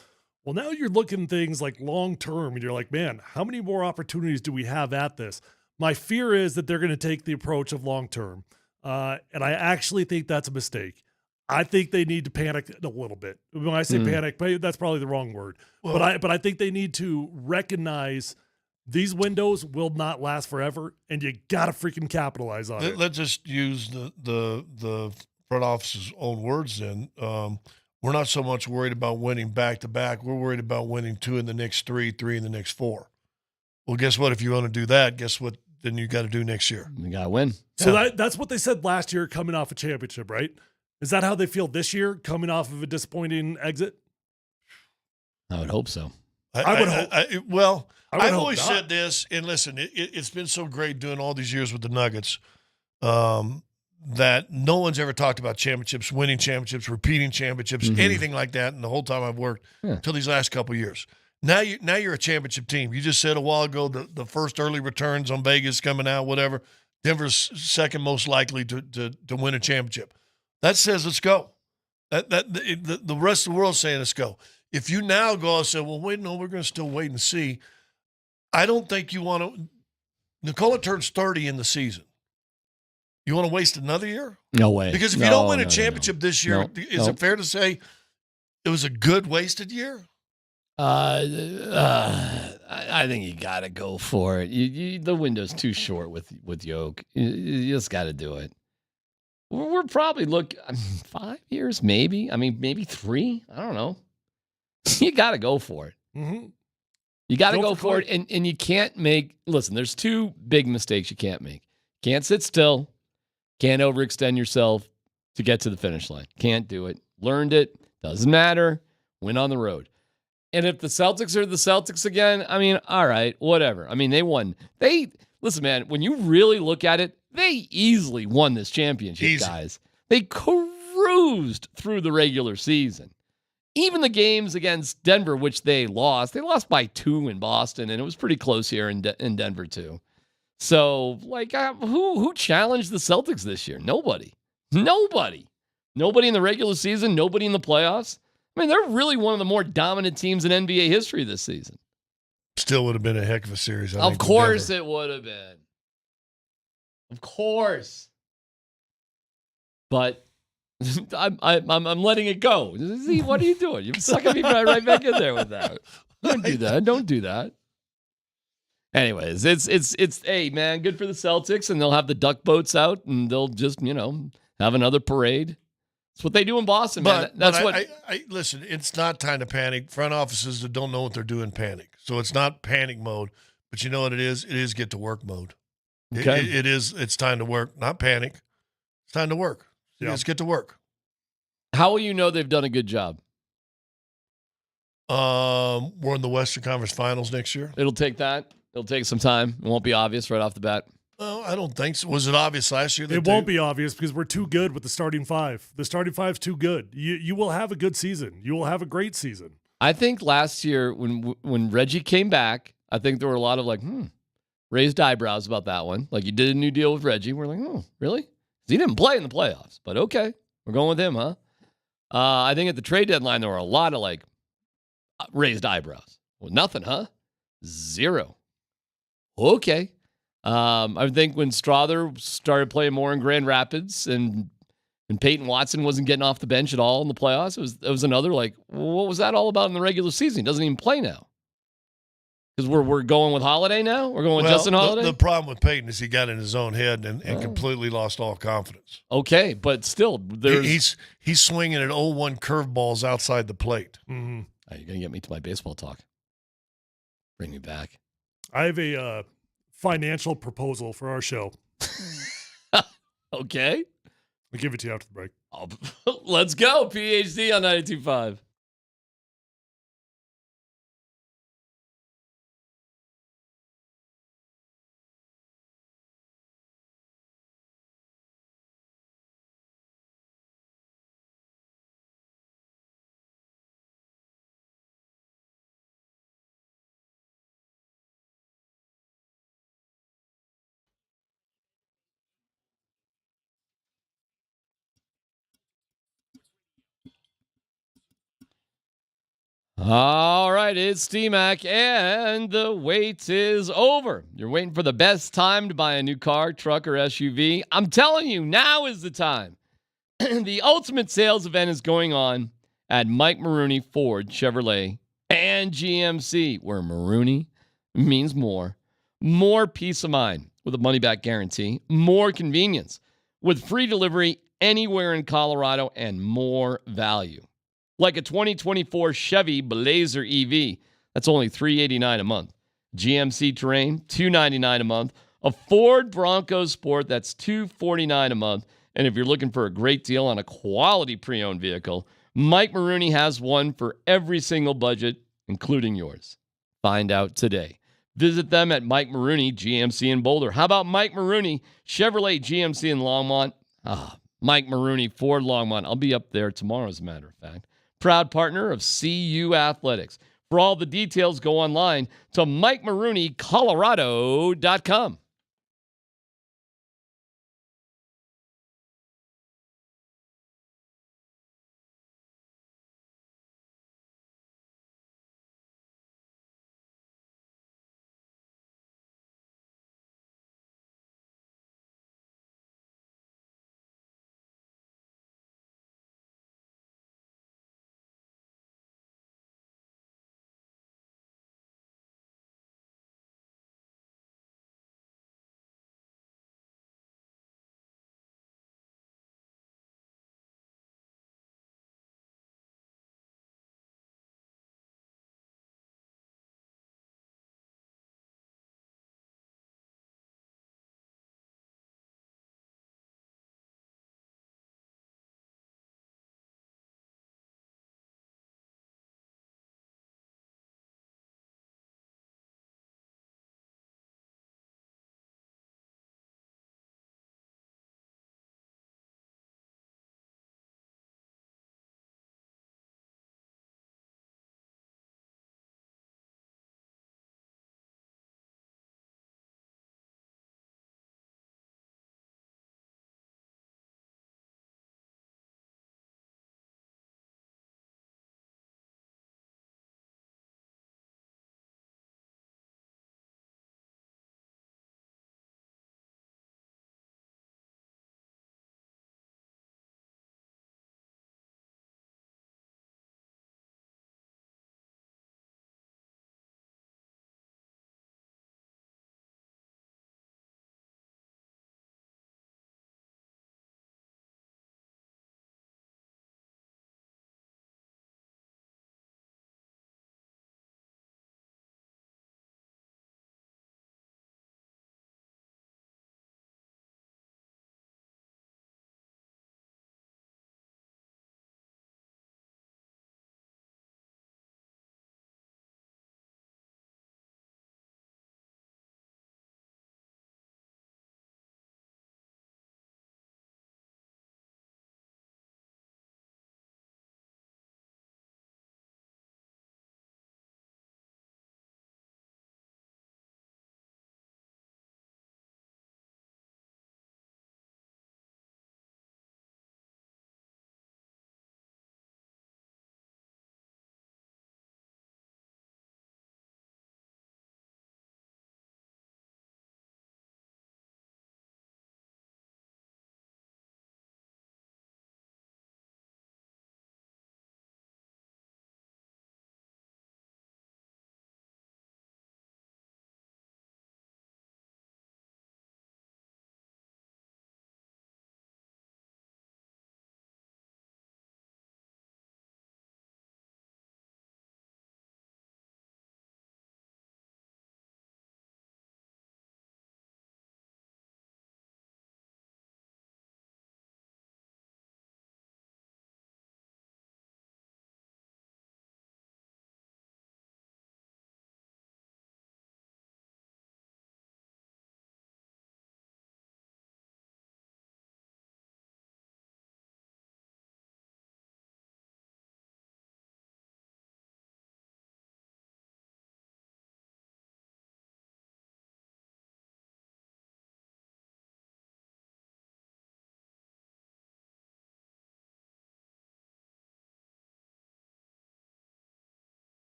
well, now you're looking things like long-term, and you're like, man, how many more opportunities do we have at this? My fear is that they're going to take the approach of long-term, and I actually think that's a mistake. I think they need to panic a little bit. When I say panic, that's probably the wrong word. Well, but I think they need to recognize these windows will not last forever, and you got to freaking capitalize on it. Let's just use the front office's own words then. We're not so much worried about winning back-to-back. We're worried about winning 2 in the next 3 in the next 4. Well, guess what? If you want to do that, guess what then you got to do next year? You got to win. So that's what they said last year coming off a championship, right? Is that how they feel this year coming off of a disappointing exit? I would hope so. I would hope. I've always said this, and listen, it's been so great doing all these years with the Nuggets that no one's ever talked about championships, winning championships, repeating championships, anything like that. And the whole time I've worked until these last couple of years. Now you're a championship team. You just said a while ago the first early returns on Vegas coming out, whatever. Denver's second most likely to win a championship. That says let's go. The rest of the world's saying let's go. If you now go and say, well, wait, no, we're going to still wait and see. I don't think you want to. Nikola turns 30 in the season. You want to waste another year? No way. Because if you don't win a championship this year, is it fair to say it was a good wasted year? I think you got to go for it. The window's too short with Yoke. You just got to do it. We're probably 5 years, maybe. I mean, maybe 3. I don't know. You got to go for it. Mm-hmm. You got to go for it, and you can't make. Listen, there's 2 big mistakes you can't make. Can't sit still. Can't overextend yourself to get to the finish line. Can't do it. Learned it. Doesn't matter. Win on the road. And if the Celtics are the Celtics again, I mean, all right, whatever. I mean, they won. Listen, man, when you really look at it, they easily won this championship, guys. They cruised through the regular season. Even the games against Denver, which they lost by 2 in Boston, and it was pretty close here in Denver too. So, who challenged the Celtics this year? Nobody. Nobody in the regular season, nobody in the playoffs. I mean, they're really one of the more dominant teams in NBA history this season. Still would have been a heck of a series. Of course it would have been. Of course. But I'm letting it go. See, what are you doing? You're sucking me right back in there with that. Don't do that. Don't do that. Anyways, it's hey man, good for the Celtics, and they'll have the duck boats out, and they'll just have another parade. It's what they do in Boston, man. That's what. Listen, it's not time to panic. Front offices that don't know what they're doing panic, so it's not panic mode. But you know what it is? It is get to work mode. Okay. It is. It's time to work, not panic. It's time to work. Yeah. Let's get to work. How will you know they've done a good job? We're in the Western Conference Finals next year. It'll take that. It'll take some time. It won't be obvious right off the bat. Well, I don't think so. Was it obvious last year? It won't be obvious because we're too good with the starting 5. The starting 5's too good. You will have a good season. You will have a great season. I think last year when Reggie came back, I think there were a lot of raised eyebrows about that one. Like, you did a new deal with Reggie. We're like, oh, really? He didn't play in the playoffs, but okay. We're going with him, huh? I think at the trade deadline, there were a lot of raised eyebrows. Well, nothing, huh? 0. Okay. I think when Strother started playing more in Grand Rapids and Peyton Watson wasn't getting off the bench at all in the playoffs, it was another what was that all about in the regular season? He doesn't even play now. Because we're going with Holiday now? We're going with Justin Holiday? The problem with Peyton is he got in his own head and completely lost all confidence. Okay, but still, he's swinging at 0-1 curveballs outside the plate. Mm-hmm. You're going to get me to my baseball talk. Bring me back. I have a financial proposal for our show. Okay. I'll give it to you after the break. Let's go. PhD on 92.5. All right, it's D-Mac, and the wait is over. You're waiting for the best time to buy a new car, truck, or SUV. I'm telling you, now is the time. The ultimate sales event is going on at Mike Maroney Ford, Chevrolet, and GMC, where Maroney means more. More peace of mind with a money-back guarantee, more convenience with free delivery anywhere in Colorado, and more value. Like a 2024 Chevy Blazer EV, that's only $389 a month. GMC Terrain, $299 a month. A Ford Bronco Sport, that's $249 a month. And if you're looking for a great deal on a quality pre-owned vehicle, Mike Maroney has one for every single budget, including yours. Find out today. Visit them at Mike Maroney GMC in Boulder. How about Mike Maroney Chevrolet GMC in Longmont? Mike Maroney Ford Longmont. I'll be up there tomorrow, as a matter of fact. Proud partner of CU Athletics. For all the details, go online to MikeMaroneyColorado.com.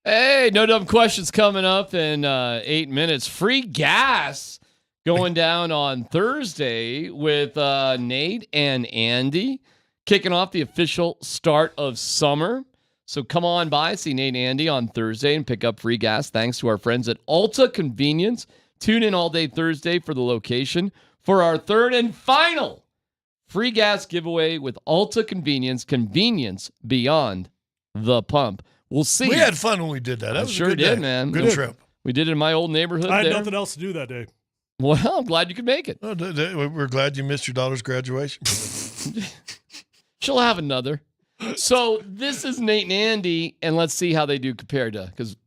Hey, no dumb questions coming up in 8 minutes. Free gas going down on Thursday with Nate and Andy kicking off the official start of summer. So come on by, see Nate and Andy on Thursday and pick up free gas thanks to our friends at Alta Convenience. Tune in all day Thursday for the location for our third and final free gas giveaway with Alta Convenience. Convenience beyond the pump. We'll see. We had fun when we did that. That was sure a good did, day. man. Good trip. We did it in my old neighborhood I had there. nothing else to do that day. Well, I'm glad you could make it. Oh, we're glad you missed your daughter's graduation. She'll have another. So this is Nate and Andy, and let's see how they do compared to, because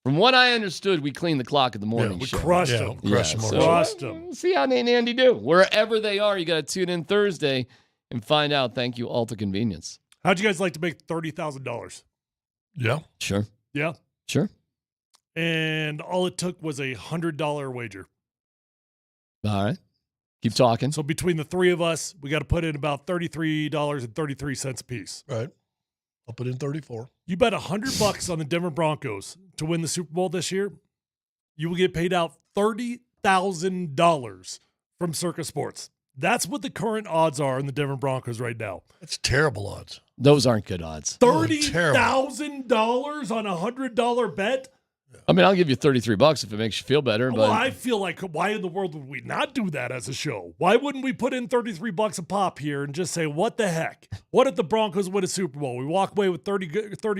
from what I understood, we cleaned the clock at the morning show. Crushed them. Crushed them. See how Nate and Andy do. Wherever they are, you got to tune in Thursday and find out. Thank you, Alta Convenience. How'd you guys like to make $30,000? Yeah. Sure. Yeah. Sure. And all it took was a $100 wager. All right. Keep talking. So between the three of us, we got to put in about $33.33 a piece. Right. I'll put in 34. You bet $100 on the Denver Broncos to win the Super Bowl this year, you will get paid out $30,000 from Circa Sports. That's what the current odds are in the Denver Broncos right now. That's terrible odds. Those aren't good odds. $30,000 on a $100 bet? I mean, I'll give you $33 if it makes you feel better. But Well, I feel like, why in the world would we not do that as a show? Why wouldn't we put in $33 a pop here and just say, what the heck? What if the Broncos win a Super Bowl? We walk away with 30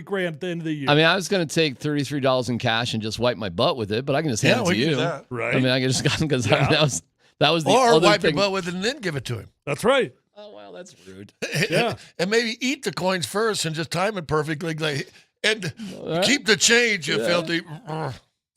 grand at the end of the year. I mean, I was going to take $33 in cash and just wipe my butt with it, but I can just hand it to you. Do that. Right. I mean, I can just because that was the or other wipe thing. your butt with it and then give it to him. That's right. Oh, well, that's rude. Yeah. And maybe eat the coins first and just time it perfectly. And keep the change, you filthy.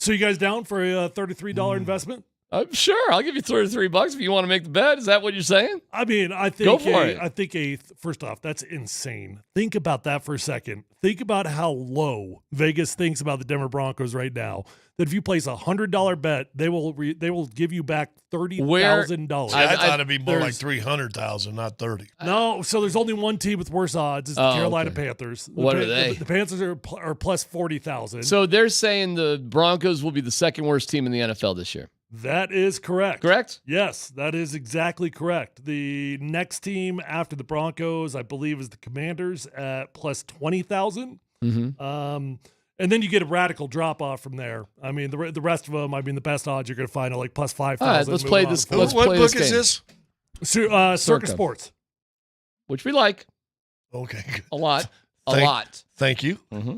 So you guys down for a $33 investment? Sure, I'll give you $33 if you want to make the bet. Is that what you're saying? I mean, I think Go for it. I think first off, that's insane. Think about that for a second. Think about how low Vegas thinks about the Denver Broncos right now. That if you place a $100 bet, they will give you back $30,000. I thought it'd be more like 300,000, not 30. No, so there's only one team with worse odds. It's the Carolina Panthers. What are they? The Panthers are plus 40,000. So they're saying the Broncos will be the second worst team in the NFL this year. That is correct. Correct? Yes, that is exactly correct. The next team after the Broncos, I believe, is the Commanders at plus 20,000. Mm-hmm. And then you get a radical drop off from there. I mean, the rest of them, I mean, the best odds you're going to find are like plus 5,000. All right, let's play this. Let's what play book this is game. this? Circa Sports. Which we like. Okay. Good. A lot. A lot. Thank you. Mm-hmm.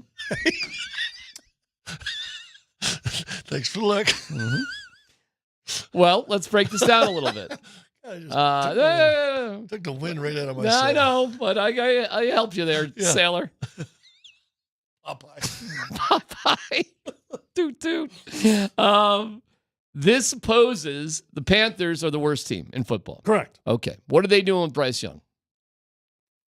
Thanks for the luck. Mm-hmm. Well, let's break this down a little bit. Took the wind right out of my No, sail. I know, but I helped you there, sailor. Popeye. Toot toot. This supposes the Panthers are the worst team in football. Correct. Okay. What are they doing with Bryce Young?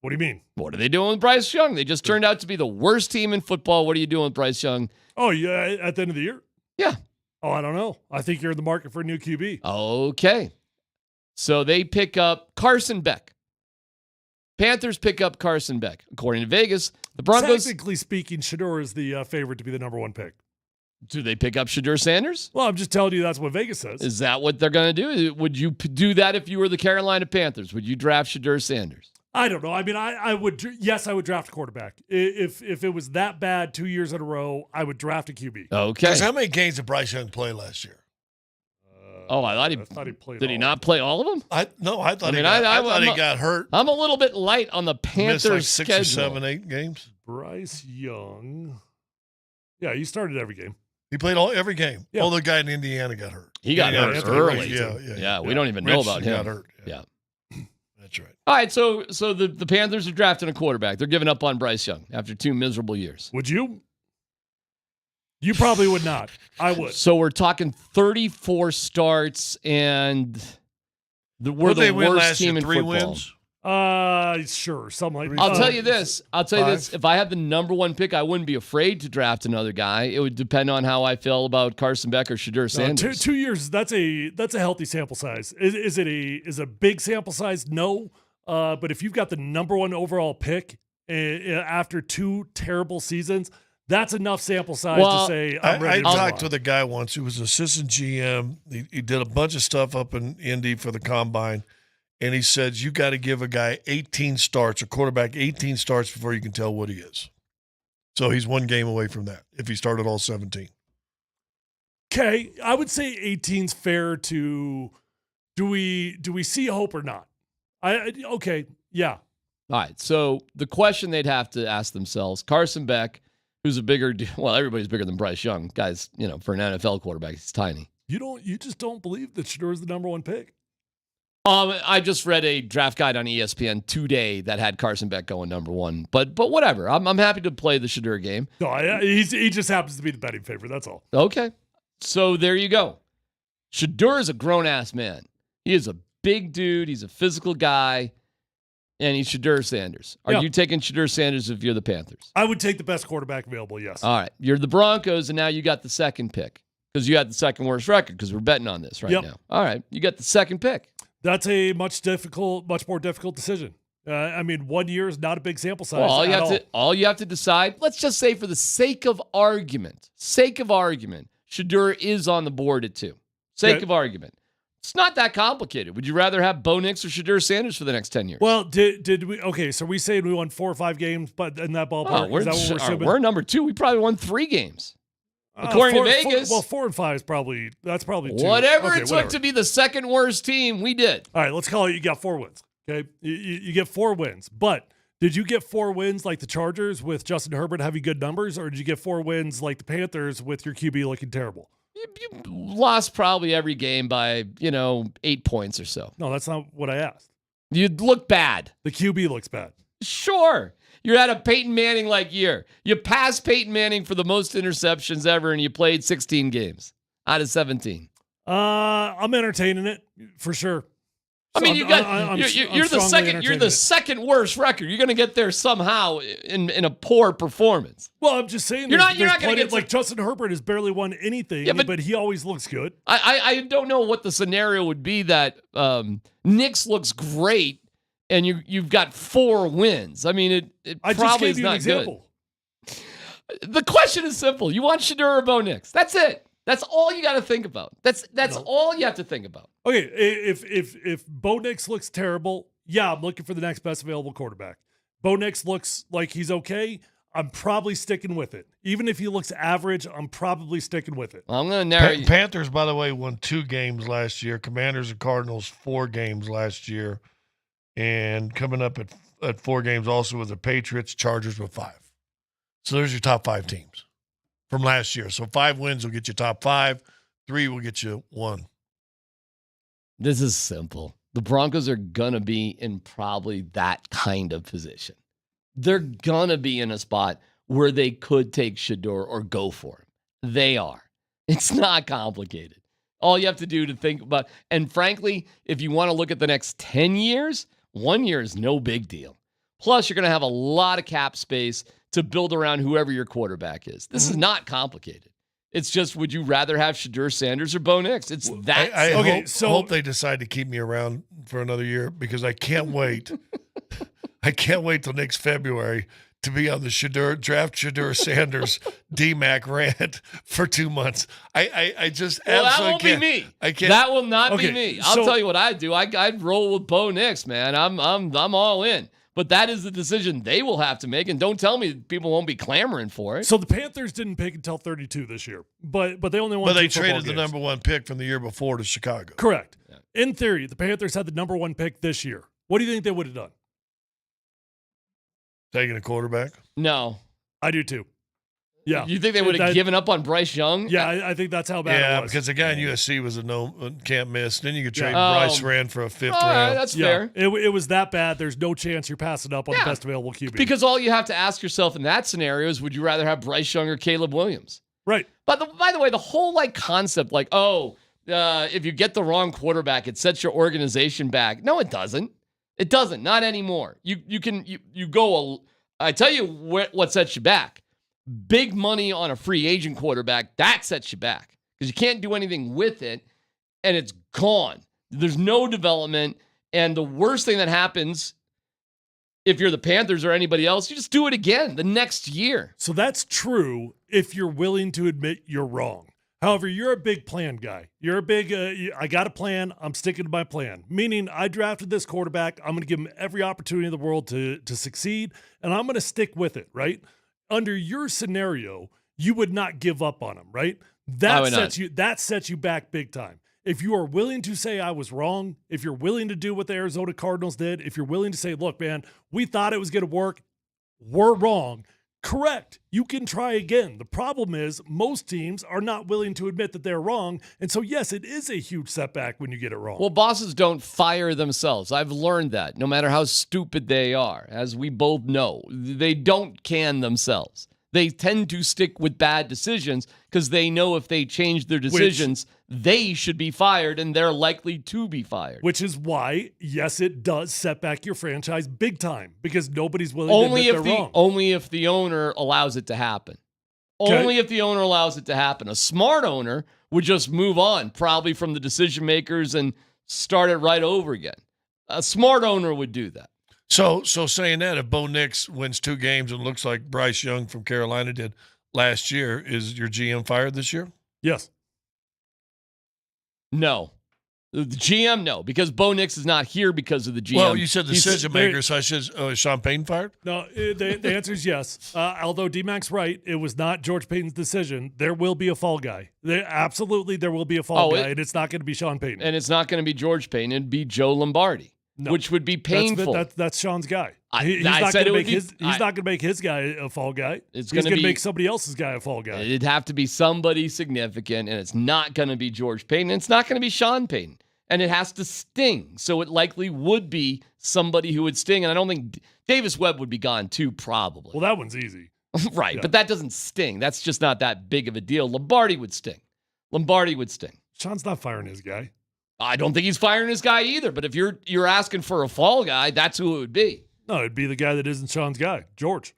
What do you mean? What are they doing with Bryce Young? They just turned out to be the worst team in football. What are you doing with Bryce Young? Oh, yeah, at the end of the year? Yeah. Oh, I don't know. I think you're in the market for a new QB. Okay. So they pick up Carson Beck. Panthers pick up Carson Beck. According to Vegas, the Broncos... Technically speaking, Shedeur is the favorite to be the number one pick. Do they pick up Shedeur Sanders? Well, I'm just telling you that's what Vegas says. Is that what they're going to do? Would you do that if you were the Carolina Panthers? Would you draft Shedeur Sanders? I don't know. I mean, I would. Yes, I would draft a quarterback. If it was that bad 2 years in a row, I would draft a QB. Okay. Because how many games did Bryce Young play last year? I thought he played. Did he not play all of them? I thought he got hurt. I'm a little bit light on the Panthers' Missed like 6 schedule. or 7, 8 games. Bryce Young. Yeah, he started every game. He played every game. Yeah. Oh, the guy in Indiana got hurt. He got hurt early. Yeah, we don't even know about him. Got hurt. Yeah. That's right. All right, so the Panthers are drafting a quarterback. They're giving up on Bryce Young after 2 miserable years. Would you? You probably would not. I would. So we're talking 34 starts, and we're the worst team in 3 football. wins? Sure, something like that. I'll tell you this. If I had the number one pick, I wouldn't be afraid to draft another guy. It would depend on how I feel about Carson Beck or Shedeur Sanders. 2 years. That's a healthy sample size. Is it a big sample size? No. But if you've got the number one overall pick after 2 terrible seasons, That's enough sample size to say I'm ready I to talked with a guy once who was an assistant GM. He did a bunch of stuff up in Indy for the Combine, and he said, you got to give a guy 18 starts, a quarterback 18 starts before you can tell what he is. So he's one game away from that if he started all 17. Okay, I would say 18's fair to do we see hope or not? Okay, yeah. All right, so the question they'd have to ask themselves, Carson Beck, who's everybody's bigger than Bryce Young. Guys, for an NFL quarterback, he's tiny. You just don't believe that Shedeur is the number one pick? I just read a draft guide on ESPN today that had Carson Beck going number one. But whatever. I'm happy to play the Shedeur game. No, he just happens to be the betting favorite. That's all. Okay. So there you go. Shedeur is a grown-ass man. He is a big dude. He's a physical guy. And he's Shedeur Sanders. Are you taking Shedeur Sanders if you're the Panthers? I would take the best quarterback available, yes. All right. You're the Broncos, and now you got the second pick because you had the second worst record because we're betting on this right now. All right. You got the second pick. That's a much more difficult decision. 1 year is not a big sample size. Well, all you have to decide, let's just say for the sake of argument, Shedeur is on the board at 2. Sake of argument. It's not that complicated. Would you rather have Bo Nix or Shedeur Sanders for the next 10 years? Well, did we? Okay, so we saying we won 4 or 5 games, but in that ballpark, is that what we're assuming? We're number 2. We probably won 3 games. According to Vegas. 4 and 5 is probably 2. Whatever it took to be the second worst team, we did. All right, let's call it you got 4 wins. Okay, you get 4 wins. But did you get 4 wins like the Chargers with Justin Herbert having good numbers, or did you get 4 wins like the Panthers with your QB looking terrible? You lost probably every game by, 8 points or so. No, that's not what I asked. You look bad. The QB looks bad. Sure. You're at a Peyton Manning-like year. You passed Peyton Manning for the most interceptions ever, and you played 16 games out of 17. I'm entertaining it for sure. I mean, you're the second worst record. You're going to get there somehow in a poor performance. Well, I'm just saying you're not going to get like Justin Herbert has barely won anything, but he always looks good. I don't know what the scenario would be that Nix looks great and you've got 4 wins. I mean, it probably is not good. The question is simple: you want Shedeur or Bo Nix? That's it. That's all you got to think about. That's all you have to think about. Okay, if Bo Nix looks terrible, I'm looking for the next best available quarterback. Bo Nix looks like he's okay. I'm probably sticking with it. Even if he looks average, I'm probably sticking with it. Well, I'm going to narrow Panthers, by the way, won 2 games last year. Commanders and Cardinals 4 games last year. And coming up at 4 games also with the Patriots, Chargers with 5. So there's your top 5 teams from last year. So 5 wins will get you top 5. 3 will get you 1. This is simple. The Broncos are going to be in probably that kind of position. They're going to be in a spot where they could take Shedeur or go for him. They are. It's not complicated. All you have to do to think about, and frankly, if you want to look at the next 10 years, 1 year is no big deal. Plus, you're going to have a lot of cap space to build around whoever your quarterback is. This is not complicated. It's just, would you rather have Shedeur Sanders or Bo Nix? It's that. I hope they decide to keep me around for another year because I can't wait. I can't wait till next February to be on the Shedeur Sanders DMAC rant for 2 months. I just that won't be me. I can't. That will not be me. I'll tell you what I'd do. I'd roll with Bo Nix, man. I'm all in. But that is the decision they will have to make, and don't tell me people won't be clamoring for it. So the Panthers didn't pick until 32 this year, but they only won. But they traded the number 1 pick from the year before to Chicago. Correct. Yeah. In theory, the Panthers had the number 1 pick this year. What do you think they would have done? Taking a quarterback? No, I do too. Yeah. You think they would have given up on Bryce Young? Yeah, I think that's how bad it was. Yeah, because the guy in USC was a can't miss. Then you could trade Bryce Rand for a 5th round. That's fair. It was that bad. There's no chance you're passing up on the best available QB. Because all you have to ask yourself in that scenario is, would you rather have Bryce Young or Caleb Williams? Right. But by the way, the whole concept, if you get the wrong quarterback, it sets your organization back. No, it doesn't. It doesn't. Not anymore. You go. I tell you what sets you back. Big money on a free agent quarterback, that sets you back because you can't do anything with it, and it's gone. There's no development, and the worst thing that happens if you're the Panthers or anybody else, you just do it again the next year. So that's true if you're willing to admit you're wrong. However, you're a big plan guy. You're a big, I got a plan. I'm sticking to my plan. Meaning I drafted this quarterback. I'm going to give him every opportunity in the world to succeed, and I'm going to stick with it, right? Under your senior, you would not give up on him, right? That sets you back big time. If you are willing to say I was wrong, if you're willing to do what the Arizona Cardinals did, if you're willing to say, look, man, we thought it was going to work, we're wrong, correct. You can try again. The problem is most teams are not willing to admit that they're wrong. And so, yes, it is a huge setback when you get it wrong. Well, bosses don't fire themselves. I've learned that no matter how stupid they are, as we both know, they don't can themselves. They tend to stick with bad decisions because they know if they change their decisions, they should be fired, and they're likely to be fired. Which is why, yes, it does set back your franchise big time because nobody's willing to admit they're wrong. Only if the owner allows it to happen. Okay. Only if the owner allows it to happen. A smart owner would just move on, probably from the decision makers, and start it right over again. A smart owner would do that. So saying that, if Bo Nix wins 2 games and looks like Bryce Young from Carolina did last year, is your GM fired this year? Yes. No. The GM, no, because Bo Nix is not here because of the GM. Well, you said decision maker, so I said, is Sean Payton fired? No, the answer is yes. Although D-Mac's right, it was not George Payton's decision. There will be a fall guy. Absolutely, there will be a fall guy, and it's not going to be Sean Payton. And it's not going to be George Payton. It'd be Joe Lombardi. No, which would be painful. That's Sean's guy. He's not going to make his guy a fall guy. He's going to make somebody else's guy a fall guy. It'd have to be somebody significant, and it's not going to be George Payton. And it's not going to be Sean Payton. And it has to sting. So it likely would be somebody who would sting. And I don't think Davis Webb would be gone too, probably. Well, that one's easy. Right, yeah. But that doesn't sting. That's just not that big of a deal. Lombardi would sting. Sean's not firing his guy. I don't think he's firing his guy either. But if you're asking for a fall guy, that's who it would be. No, it'd be the guy that isn't Sean's guy, George.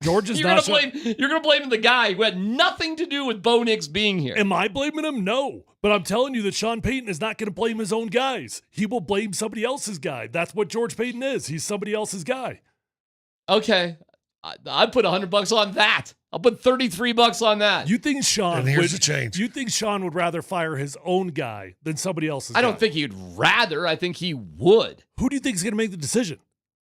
George is you're gonna blame the guy who had nothing to do with Bo Nix being here. Am I blaming him? No. But I'm telling you that Sean Payton is not going to blame his own guys. He will blame somebody else's guy. That's what George Payton is. He's somebody else's guy. Okay. I'd put $100 on that. I'll put $33 on that. You think Sean? And here's the change. You think Sean would rather fire his own guy than somebody else's? I don't think he'd rather. I think he would. Who do you think is going to make the decision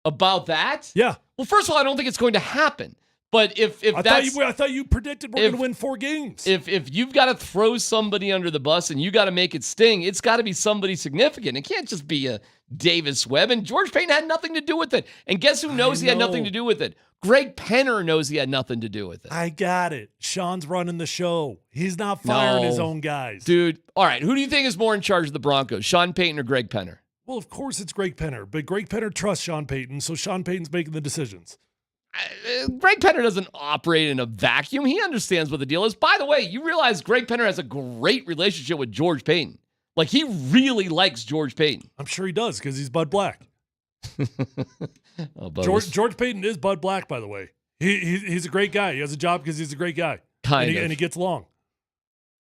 about that? Yeah. Well, first of all, I don't think it's going to happen. But if I thought you predicted we're going to win 4 games. If you've got to throw somebody under the bus and you got to make it sting, it's got to be somebody significant. It can't just be a Davis Webb. And George Payton had nothing to do with it. And guess who knows he had nothing to do with it? Greg Penner knows he had nothing to do with it. I got it. Sean's running the show. He's not firing his own guys. Dude, all right. Who do you think is more in charge of the Broncos, Sean Payton or Greg Penner? Well, of course it's Greg Penner. But Greg Penner trusts Sean Payton, so Sean Payton's making the decisions. Greg Penner doesn't operate in a vacuum. He understands what the deal is. By the way, you realize Greg Penner has a great relationship with George Payton. Like, he really likes George Payton. I'm sure he does because he's Bud Black. Oh, George Payton is Bud Black, by the way. He's a great guy. He has a job because he's a great guy. And he gets along.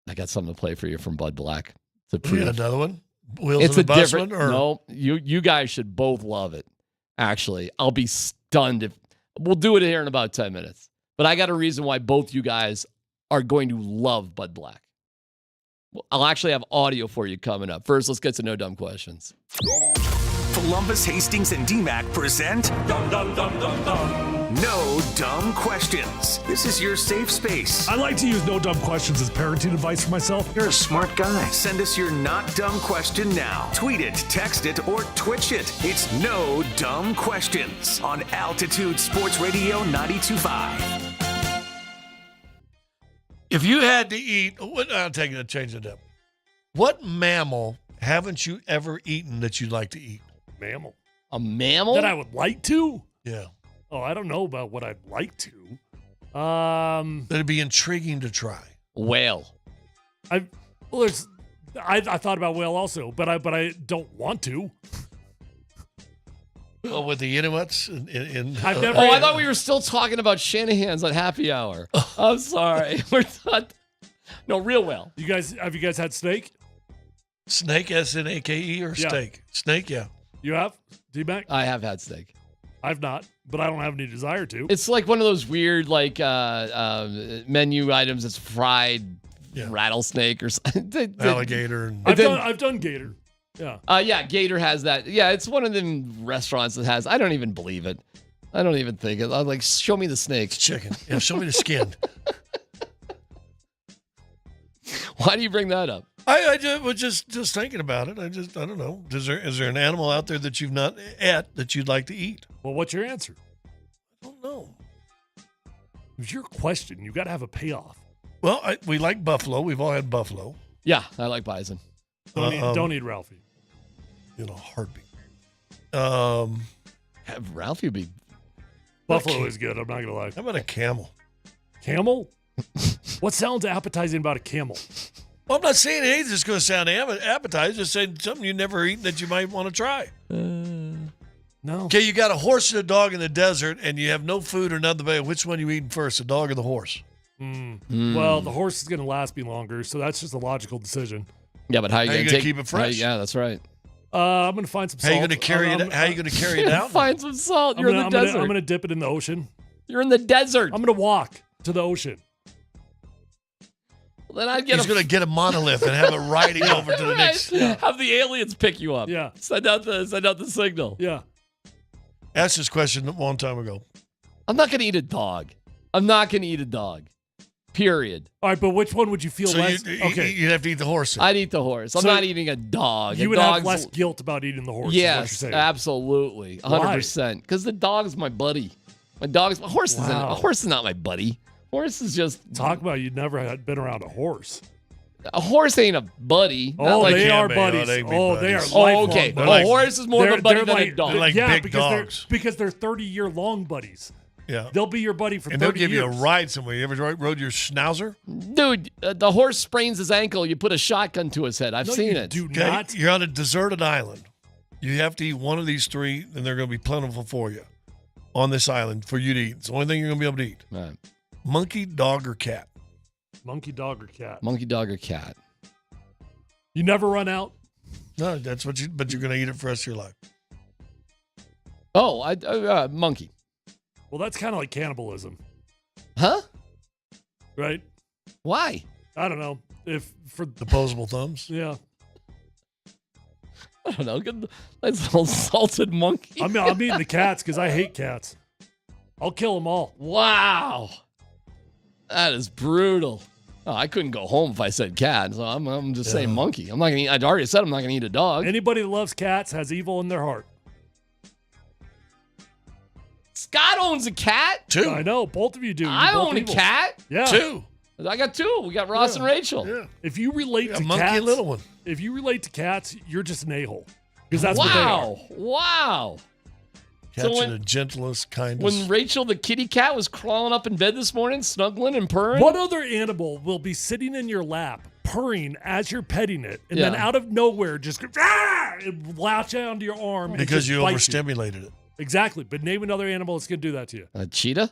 I got something to play for you from Bud Black. Another one? It's a different one? No, you guys should both love it. Actually, I'll be stunned if we'll do it here in about 10 minutes. But I got a reason why both you guys are going to love Bud Black. I'll actually have audio for you coming up. First, let's get to No Dumb Questions. Columbus, Hastings, and DMAC present No Dumb Questions. This is your safe space. I like to use No Dumb Questions as parenting advice for myself. You're a smart guy. Send us your not dumb question now. Tweet it, text it, or Twitch it. It's No Dumb Questions on Altitude Sports Radio 92.5. If you had to eat, I'll take it, change it up. What mammal haven't you ever eaten that you'd like to eat? Mammal. A mammal? That I would like to? Yeah. Oh, I don't know about what I'd like to. That'd be intriguing to try. Whale. I thought about whale also, but I don't want to. Oh, with the Inuits? I thought we were still talking about Shanahan's on Happy Hour. I'm sorry. We're not. No, real whale. Have you guys had snake? Snake, S-N-A-K-E, or steak? Snake, yeah. You have? D-Mac? I have had steak. I've not, but I don't have any desire to. It's like one of those weird menu items that's fried rattlesnake or something. Alligator. I've done gator. Yeah. Yeah, Gator has that. Yeah, it's one of them restaurants that has. I don't even believe it. I don't even think it. I'm like, show me the snake. It's chicken. Yeah, show me the skin. Why do you bring that up? I was just thinking about it. I don't know. Is there an animal out there that you've not ate that you'd like to eat? Well, what's your answer? I don't know. It's your question. You got to have a payoff. Well, we like buffalo. We've all had buffalo. Yeah, I like bison. Don't eat Ralphie. In a heartbeat. Ralphie would be. Buffalo is good. I'm not gonna lie. How about a camel? Camel? What sounds appetizing about a camel? Well, I'm not saying anything that's going to sound appetizing. Just saying something you've never eaten that you might want to try. No. Okay, you got a horse and a dog in the desert, and you have no food or nothing. But which one are you eating first, the dog or the horse? Well, the horse is going to last me longer, so that's just a logical decision. Yeah, but how are you going to keep it fresh? Yeah, that's right. I'm going to find some salt. How are you going to carry it? How are you going to carry it out? Find some salt. You're in the desert. I'm going to dip it in the ocean. You're in the desert. I'm going to walk to the ocean. Then I'd get He's going to get a monolith and have it riding over to the next. Have the aliens pick you up. Yeah. Send out the signal. Yeah. Asked this question a long time ago. I'm not going to eat a dog. I'm not going to eat a dog. Period. All right, but which one would you feel less? Okay. You'd have to eat the horse. I'd eat the horse. I'm not eating a dog. You would have less guilt about eating the horse. Yes, absolutely. 100%. Because the dog's my buddy. A horse is not my buddy. Horse is just talk about you'd never had been around a horse. A horse ain't a buddy. Oh, they are buddies. They are. Oh, okay. A horse is more of a buddy than a dog. They're like big dogs. Because they're 30-year long buddies. Yeah, they'll be your buddy for 30 years. And they'll give you a ride somewhere. You ever rode your schnauzer? Dude, the horse sprains his ankle. You put a shotgun to his head. I've seen it. Do not. You're on a deserted island. You have to eat one of these three, and they're going to be plentiful for you on this island for you to eat. It's the only thing you're going to be able to eat. Right. Monkey, dog, or cat? Monkey, dog, or cat? Monkey, dog, or cat. You never run out? No, that's what but you're going to eat it for the rest of your life. Oh, monkey. Well, that's kind of like cannibalism. Huh? Right? Why? I don't know. If for opposable thumbs? Yeah. I don't know. Get nice little salted monkey. I'm eating the cats because I hate cats. I'll kill them all. Wow. That is brutal. Oh, I couldn't go home if I said cat, so I'm just saying monkey. I'm not gonna eat. I'd already said I'm not gonna eat a dog. Anybody that loves cats has evil in their heart. Scott owns a cat. 2. I know. Both of you do. I own a cat. Yeah. 2. I got 2. We got Ross and Rachel. Yeah. If you relate to monkey cats, and little one. If you relate to cats, you're just an a-hole. Because that's what they are. Wow. Cats are the gentlest, kindest. When Rachel, the kitty cat, was crawling up in bed this morning, snuggling and purring. What other animal will be sitting in your lap, purring as you're petting it, and then out of nowhere just and latch onto your arm? Because you overstimulated it. Exactly. But name another animal that's going to do that to you. A cheetah?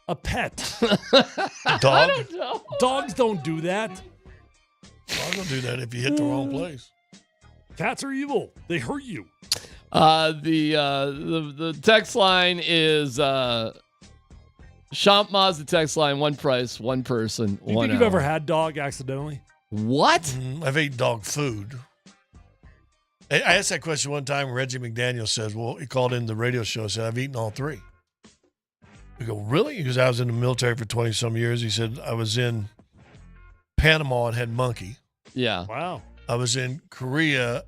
A pet. A dog? I don't know. Dogs don't do that. Dogs don't do that if you hit the wrong place. Cats are evil. They hurt you. The text line is Champ Mazda text line, one price, one person, Do you think you've ever had dog accidentally? What? I've ate dog food. I asked that question one time. Reggie McDaniel says, well, he called in the radio show and said, I've eaten all 3. We go, really? Because I was in the military for 20-some years. He said, I was in Panama and had monkey. Yeah. Wow. I was in Korea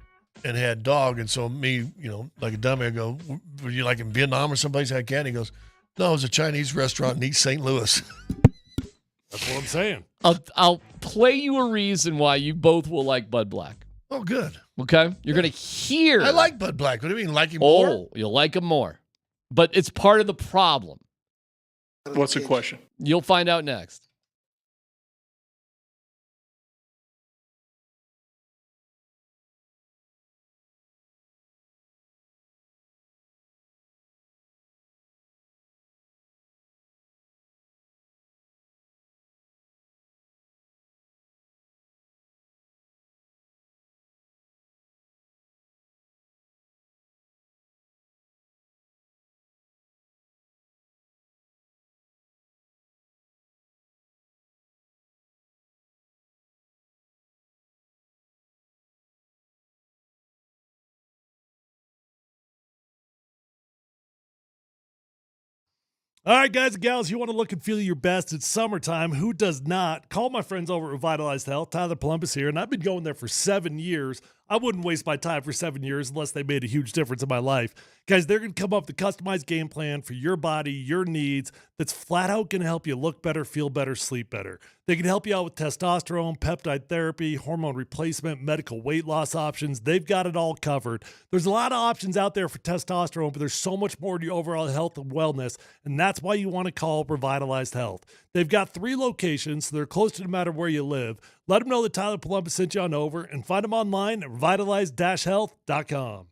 and had dog. And so me, like a dummy, I go, were you like in Vietnam or someplace had cat? He goes, no, it was a Chinese restaurant in East St. Louis. That's what I'm saying. I'll play you a reason why you both will like Bud Black. Oh, good. Okay? You're going to hear. I like Bud Black. What do you mean, like him more? Oh, you'll like him more. But it's part of the problem. What's the question? You'll find out next. All right, guys and gals, you want to look and feel your best. It's summertime. Who does not? Call my friends over at Revitalized Health. Tyler Columbus here, and I've been going there for 7 years. I wouldn't waste my time for 7 years unless they made a huge difference in my life. Guys, they're going to come up with a customized game plan for your body, your needs, that's flat out going to help you look better, feel better, sleep better. They can help you out with testosterone, peptide therapy, hormone replacement, medical weight loss options. They've got it all covered. There's a lot of options out there for testosterone, but there's so much more to your overall health and wellness, and that's why you want to call Revitalized Health. They've got 3 locations, so they're close to no matter where you live. Let them know that Tyler Columbus sent you on over, and find them online at revitalized-health.com.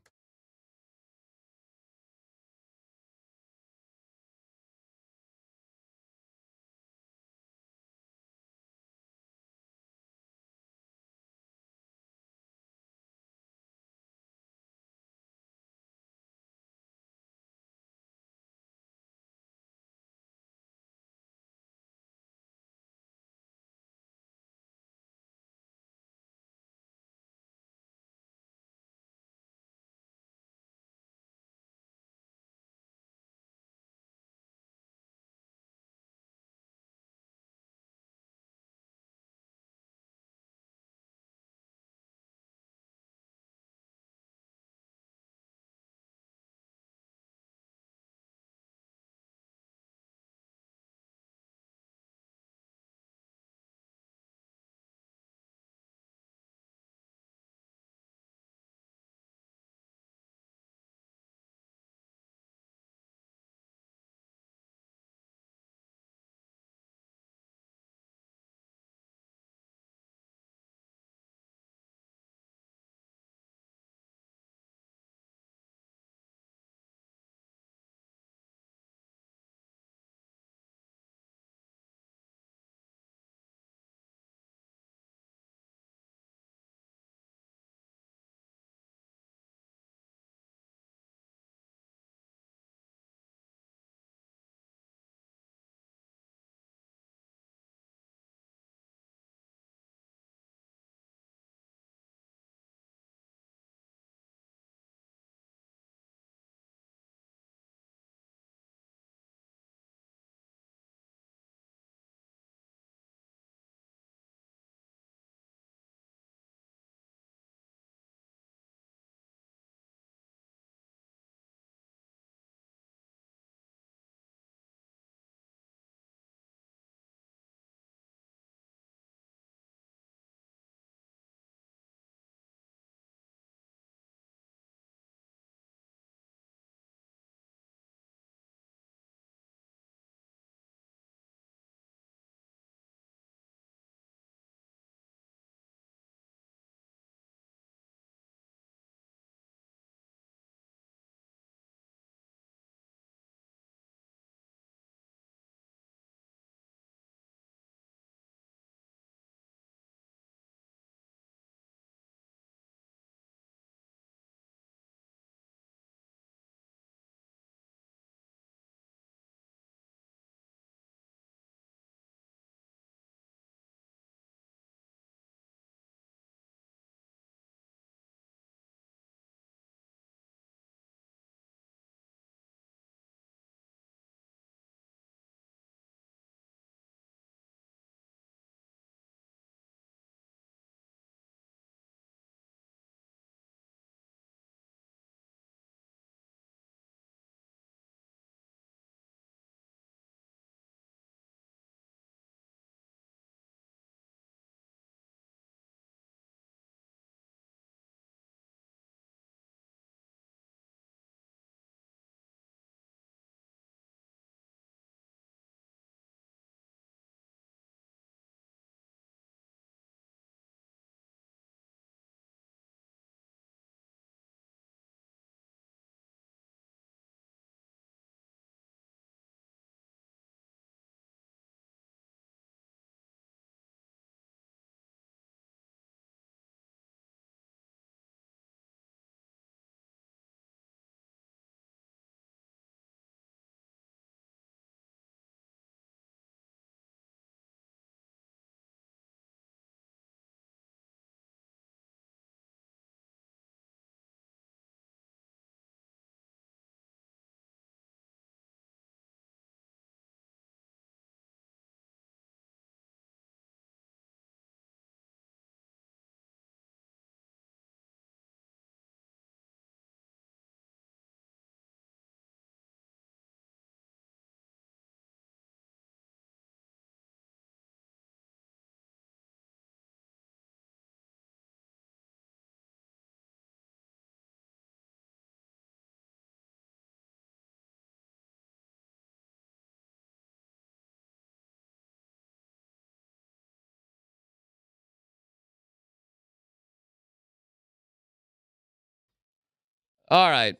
All right.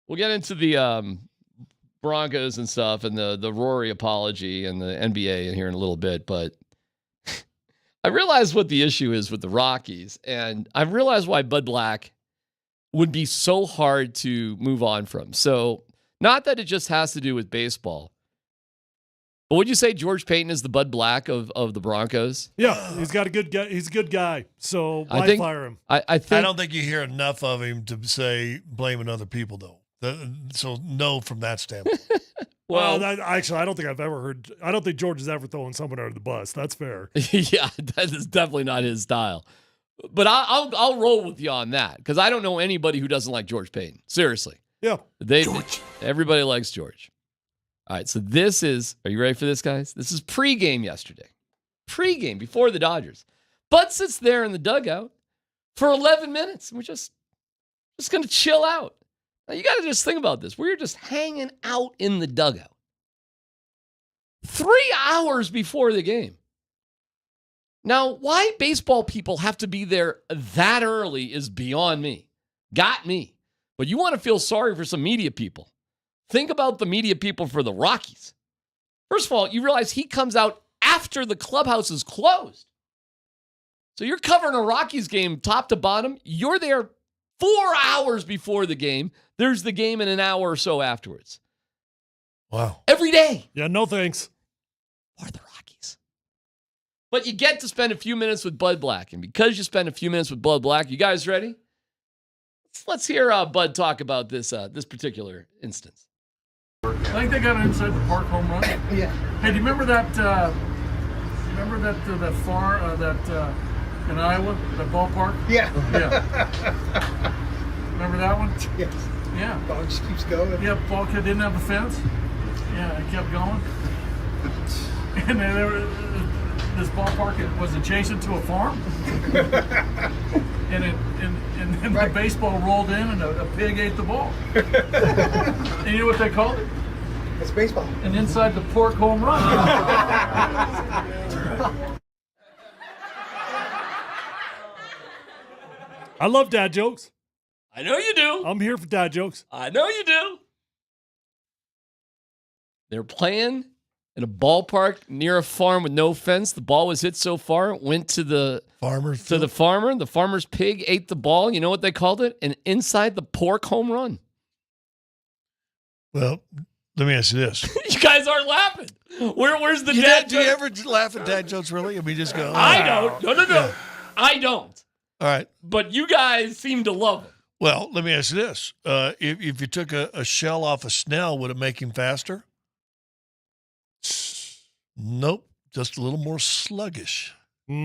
We'll get into the Broncos and stuff and the Rory apology and the NBA in here in a little bit, but I realize what the issue is with the Rockies, and I realize why Bud Black would be so hard to move on from. So, not that it just has to do with baseball, but would you say George Payton is the Bud Black of the Broncos? Yeah, he's got a good guy. He's a good guy. So why fire him? I don't think you hear enough of him to say blaming other people, though. So no, from that standpoint. Well, actually, I don't think I've ever heard. I don't think George is ever throwing someone under the bus. That's fair. Yeah, that is definitely not his style. But I'll roll with you on that because I don't know anybody who doesn't like George Payton. Seriously. Yeah. Everybody likes George. All right, so this is. Are you ready for this, guys? This is pregame yesterday. Pregame before the Dodgers. Bud sits there in the dugout for 11 minutes. And we're just going to chill out. Now, you got to just think about this. We're just hanging out in the dugout 3 hours before the game. Now, why baseball people have to be there that early is beyond me. Got me. But you want to feel sorry for some media people. Think about the media people for the Rockies. First of all, you realize he comes out after the clubhouse is closed. So you're covering a Rockies game top to bottom. You're there 4 hours before the game. There's the game in an hour or so afterwards. Wow. Every day. Yeah, no thanks. Or the Rockies. But you get to spend a few minutes with Bud Black. And because you spend a few minutes with Bud Black, you guys ready? Let's hear Bud talk about this particular instance. I think they got an inside the park home run. Yeah. Hey, do you remember that? In Iowa, that ballpark? Yeah. Yeah. Remember that one? Yes. Yeah. Ball just keeps going. Yeah, ball kid didn't have a fence. Yeah, it kept going. And then this ballpark was adjacent to a farm. and then the baseball rolled in and a pig ate the ball. And you know what they called it? It's baseball. An inside the pork home run. I love dad jokes. I know you do. I'm here for dad jokes. I know you do. They're playing in a ballpark near a farm with no fence. The ball was hit so far, it went to the farmer. The farmer's pig ate the ball. You know what they called it? An inside the pork home run. Well, let me ask you this. You guys aren't laughing. Where's the dad joke? Do you ever laugh at dad jokes, really? I mean, just go, I don't. No. Yeah. I don't. All right. But you guys seem to love it. Well, let me ask you this. If you took a shell off a snail, would it make him faster? Nope. Just a little more sluggish. Now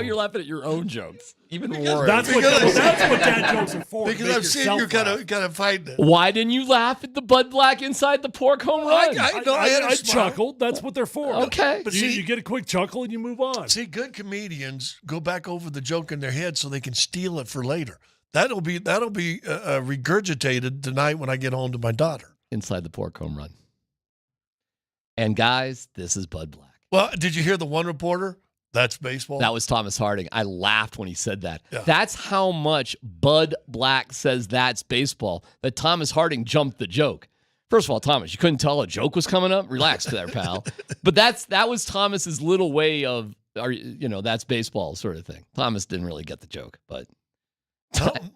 you're laughing at your own jokes. Even worse. That's what dad jokes are for. Because I've seen you kind of fighting it. Why didn't you laugh at the Bud Black inside the pork home run? I chuckled. That's what they're for. Okay. But you get a quick chuckle and you move on. See, good comedians go back over the joke in their head so they can steal it for later. That'll be regurgitated tonight when I get home to my daughter. Inside the pork home run. And guys, this is Bud Black. Well, did you hear the one reporter? That's baseball. That was Thomas Harding. I laughed when he said that. Yeah. That's how much Bud Black says that's baseball, that Thomas Harding jumped the joke. First of all, Thomas, you couldn't tell a joke was coming up? Relax there, pal. But that was Thomas's little way of, that's baseball sort of thing. Thomas didn't really get the joke, but.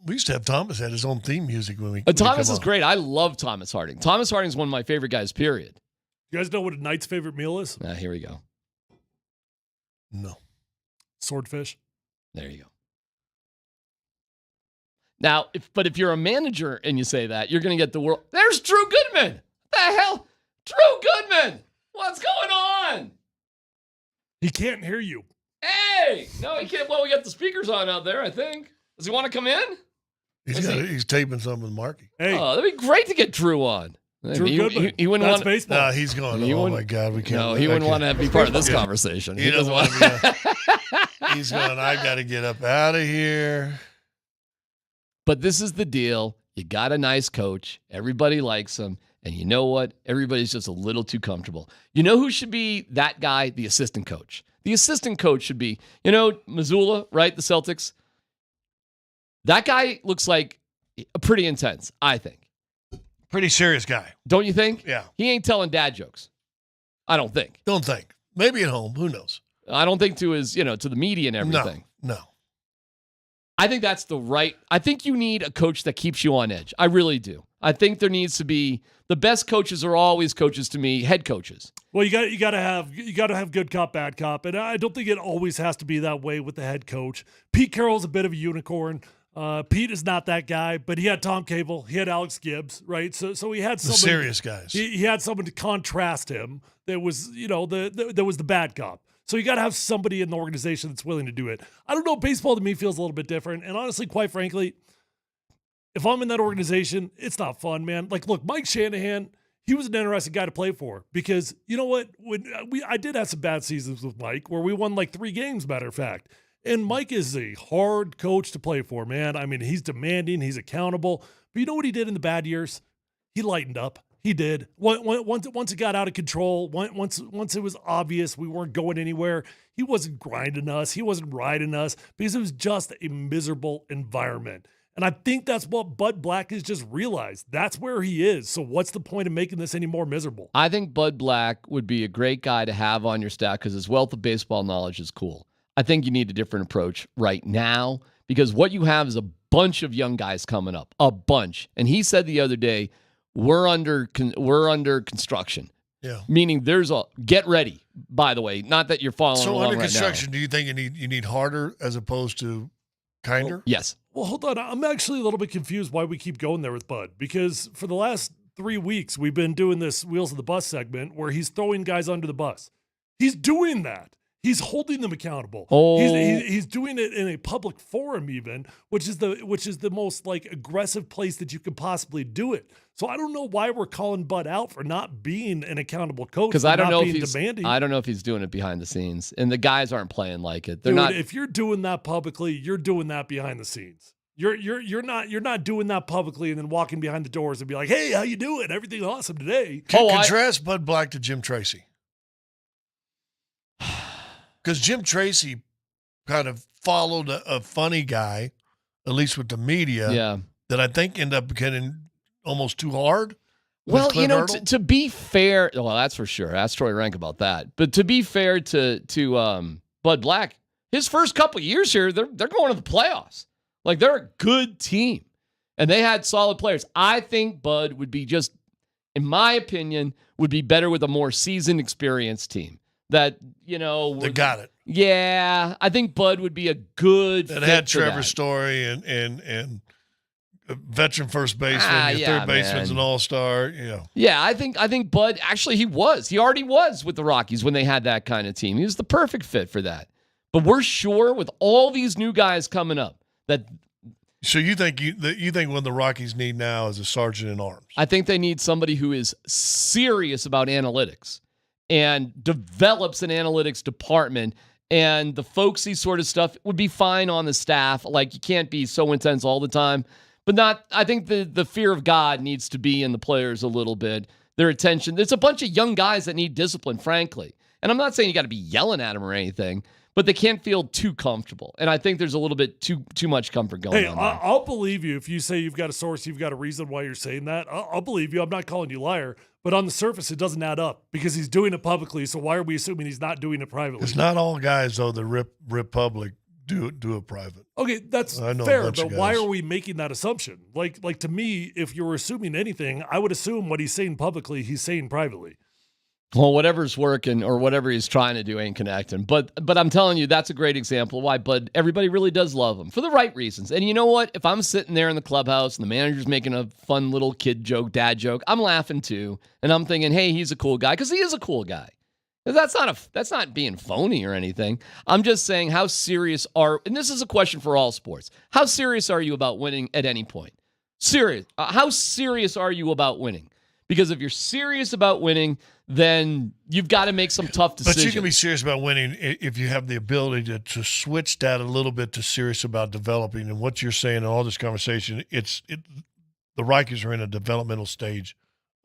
We used to have Thomas had his own theme music when we. Thomas is great. I love Thomas Harding. Thomas Harding is one of my favorite guys, period. You guys know what a Knight's favorite meal is? Here we go. No. Swordfish. There you go. Now, if you're a manager and you say that, you're going to get the world. There's Drew Goodman. The hell? Drew Goodman. What's going on? He can't hear you. Hey. No, he can't. Well, we got the speakers on out there, I think. Does he want to come in? He's taping something with Marky. Hey. Oh, that'd be great to get Drew on. Drew Goodman. He wouldn't want baseball. No, he's going, oh my God, we can't. No, he wouldn't want to be part of this conversation. He doesn't want to be. He's going, I got to get up out of here. But this is the deal. You got a nice coach. Everybody likes him. And you know what? Everybody's just a little too comfortable. You know who should be that guy? The assistant coach. The assistant coach should be, Mazzulla, right? The Celtics. That guy looks like pretty intense, I think. Pretty serious guy. Don't you think? Yeah. He ain't telling dad jokes. I don't think. Don't think. Maybe at home. Who knows? I don't think to his, to the media and everything. No. I think that's I think you need a coach that keeps you on edge. I really do. I think there needs to be, the best coaches are always coaches to me, head coaches. Well, you got to have good cop, bad cop, and I don't think it always has to be that way with the head coach. Pete Carroll's a bit of a unicorn. Pete is not that guy, but he had Tom Cable, he had Alex Gibbs, right? So he had some serious guys. He had someone to contrast him. That was there was the bad cop. So you got to have somebody in the organization that's willing to do it. I don't know. Baseball to me feels a little bit different, and honestly, quite frankly, if I'm in that organization, it's not fun, man. Like, look, Mike Shanahan, he was an interesting guy to play for because you know what? I did have some bad seasons with Mike where we won like 3 games, matter of fact. And Mike is a hard coach to play for, man. I mean, he's demanding, he's accountable. But you know what he did in the bad years? He lightened up. He did. Once it got out of control, once it was obvious we weren't going anywhere, he wasn't grinding us. He wasn't riding us because it was just a miserable environment. And I think that's what Bud Black has just realized. That's where he is. So what's the point of making this any more miserable? I think Bud Black would be a great guy to have on your staff because his wealth of baseball knowledge is cool. I think you need a different approach right now because what you have is a bunch of young guys coming up, a bunch. And he said the other day, we're under construction. Yeah. Meaning get ready, by the way. Not that you're following along under right construction, now. do you think you need harder as opposed to kinder? Yes. Well, hold on. I'm actually a little bit confused why we keep going there with Bud because for the last 3 weeks, we've been doing this Wheels of the Bus segment where he's throwing guys under the bus. He's doing that. He's holding them accountable. Oh. He's doing it in a public forum even, which is the most like aggressive place that you could possibly do it. So I don't know why we're calling Bud out for not being an accountable coach. Because I don't know if he's doing it behind the scenes, and the guys aren't playing like it. They're Dude, not. If you're doing that publicly, you're doing that behind the scenes. You're not doing that publicly and then walking behind the doors and be like, hey, how you doing? Everything awesome today. Contrast Bud Black to Jim Tracy. Because Jim Tracy kind of followed a funny guy, at least with the media, that I think ended up getting almost too hard. Well, to be fair, well, that's for sure. Ask Troy Rank about that. But to be fair to Bud Black, his first couple of years here, they're going to the playoffs. Like, they're a good team. And they had solid players. I think Bud would be just, in my opinion, would be better with a more seasoned, experienced team. That, they got it. Yeah, I think Bud would be a good fit. That had Trevor Story and a veteran first baseman, third baseman's an all-star. Yeah, I think Bud, actually he already was with the Rockies when they had that kind of team. He was the perfect fit for that. But we're sure with all these new guys coming up that. So you think what the Rockies need now is a sergeant in arms? I think they need somebody who is serious about analytics and develops an analytics department, and the folksy sort of stuff would be fine on the staff. Like, you can't be so intense all the time, but not. I think the fear of God needs to be in the players a little bit. Their attention. There's a bunch of young guys that need discipline, frankly. And I'm not saying you got to be yelling at them or anything, but they can't feel too comfortable. And I think there's a little bit too much comfort going on there. I'll believe you if you say you've got a source, you've got a reason why you're saying that. I'll believe you. I'm not calling you liar. But on the surface, it doesn't add up because he's doing it publicly. So why are we assuming he's not doing it privately? It's not all guys, though, that rip public do it private. Okay, that's fair. But why are we making that assumption? Like to me, if you were assuming anything, I would assume what he's saying publicly, he's saying privately. Well, whatever's working or whatever he's trying to do ain't connecting. But I'm telling you, that's a great example of why Bud, everybody really does love him for the right reasons. And you know what? If I'm sitting there in the clubhouse and the manager's making a fun little kid joke, dad joke, I'm laughing too. And I'm thinking, hey, he's a cool guy, because he is a cool guy. That's not being phony or anything. I'm just saying, how serious and this is a question for all sports, how serious are you about winning at any point? Serious. How serious are you about winning? Because if you're serious about winning, then you've got to make some tough decisions. But you can be serious about winning if you have the ability to switch that a little bit to serious about developing. And what you're saying in all this conversation, the Rockies are in a developmental stage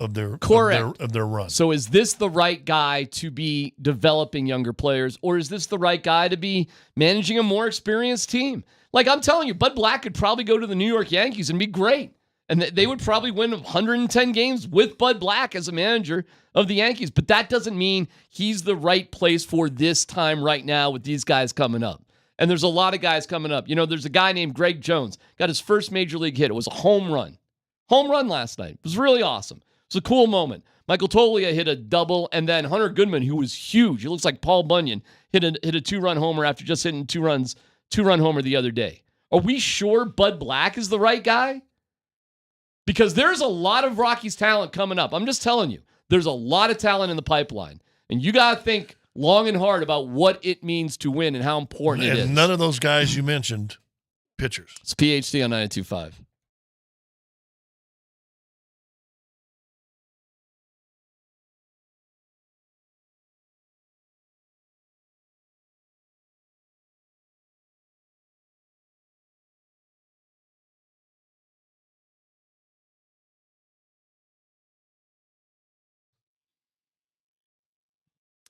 of their Correct. of their run. So is this the right guy to be developing younger players, or is this the right guy to be managing a more experienced team? Like I'm telling you, Bud Black could probably go to the New York Yankees and be great. And they would probably win 110 games with Bud Black as a manager of the Yankees. But that doesn't mean he's the right place for this time right now with these guys coming up. And there's a lot of guys coming up. You know, there's a guy named Greg Jones, got his first major league hit. It was a home run. Home run last night. It was really awesome. It was a cool moment. Michael Toglia hit a double, and then Hunter Goodman, who was huge, he looks like Paul Bunyan, hit a 2-run homer after just hitting 2-run homer the other day. Are we sure Bud Black is the right guy? Because there's a lot of Rockies talent coming up. I'm just telling you, there's a lot of talent in the pipeline. And you got to think long and hard about what it means to win and how important it is. And none of those guys you mentioned, pitchers. It's PhD on 92.5.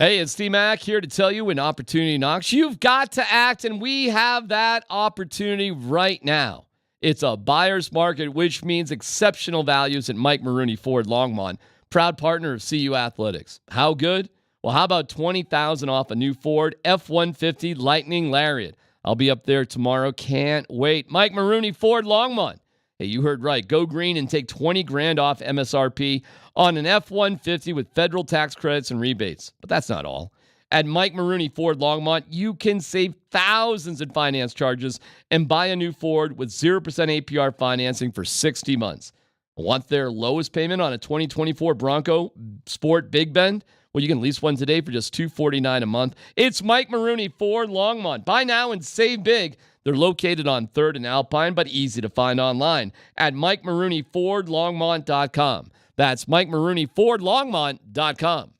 Hey, it's D-Mac here to tell you when opportunity knocks, you've got to act, and we have that opportunity right now. It's a buyer's market, which means exceptional values at Mike Maroney Ford Longmont, proud partner of CU Athletics. How good? Well, how about $20,000 off a new Ford F-150 Lightning Lariat? I'll be up there tomorrow. Can't wait. Mike Maroney Ford Longmont. Hey, you heard right. Go green and take $20,000 off MSRP on an F-150 with federal tax credits and rebates. But that's not all. At Mike Maroney Ford Longmont, you can save thousands in finance charges and buy a new Ford with 0% APR financing for 60 months. Want their lowest payment on a 2024 Bronco Sport Big Bend? Well, you can lease one today for just $249 a month. It's Mike Maroney Ford Longmont. Buy now and save big. They're located on 3rd and Alpine, but easy to find online at MikeMaroneyFordLongmont.com. That's MikeMaroneyFordLongmont.com.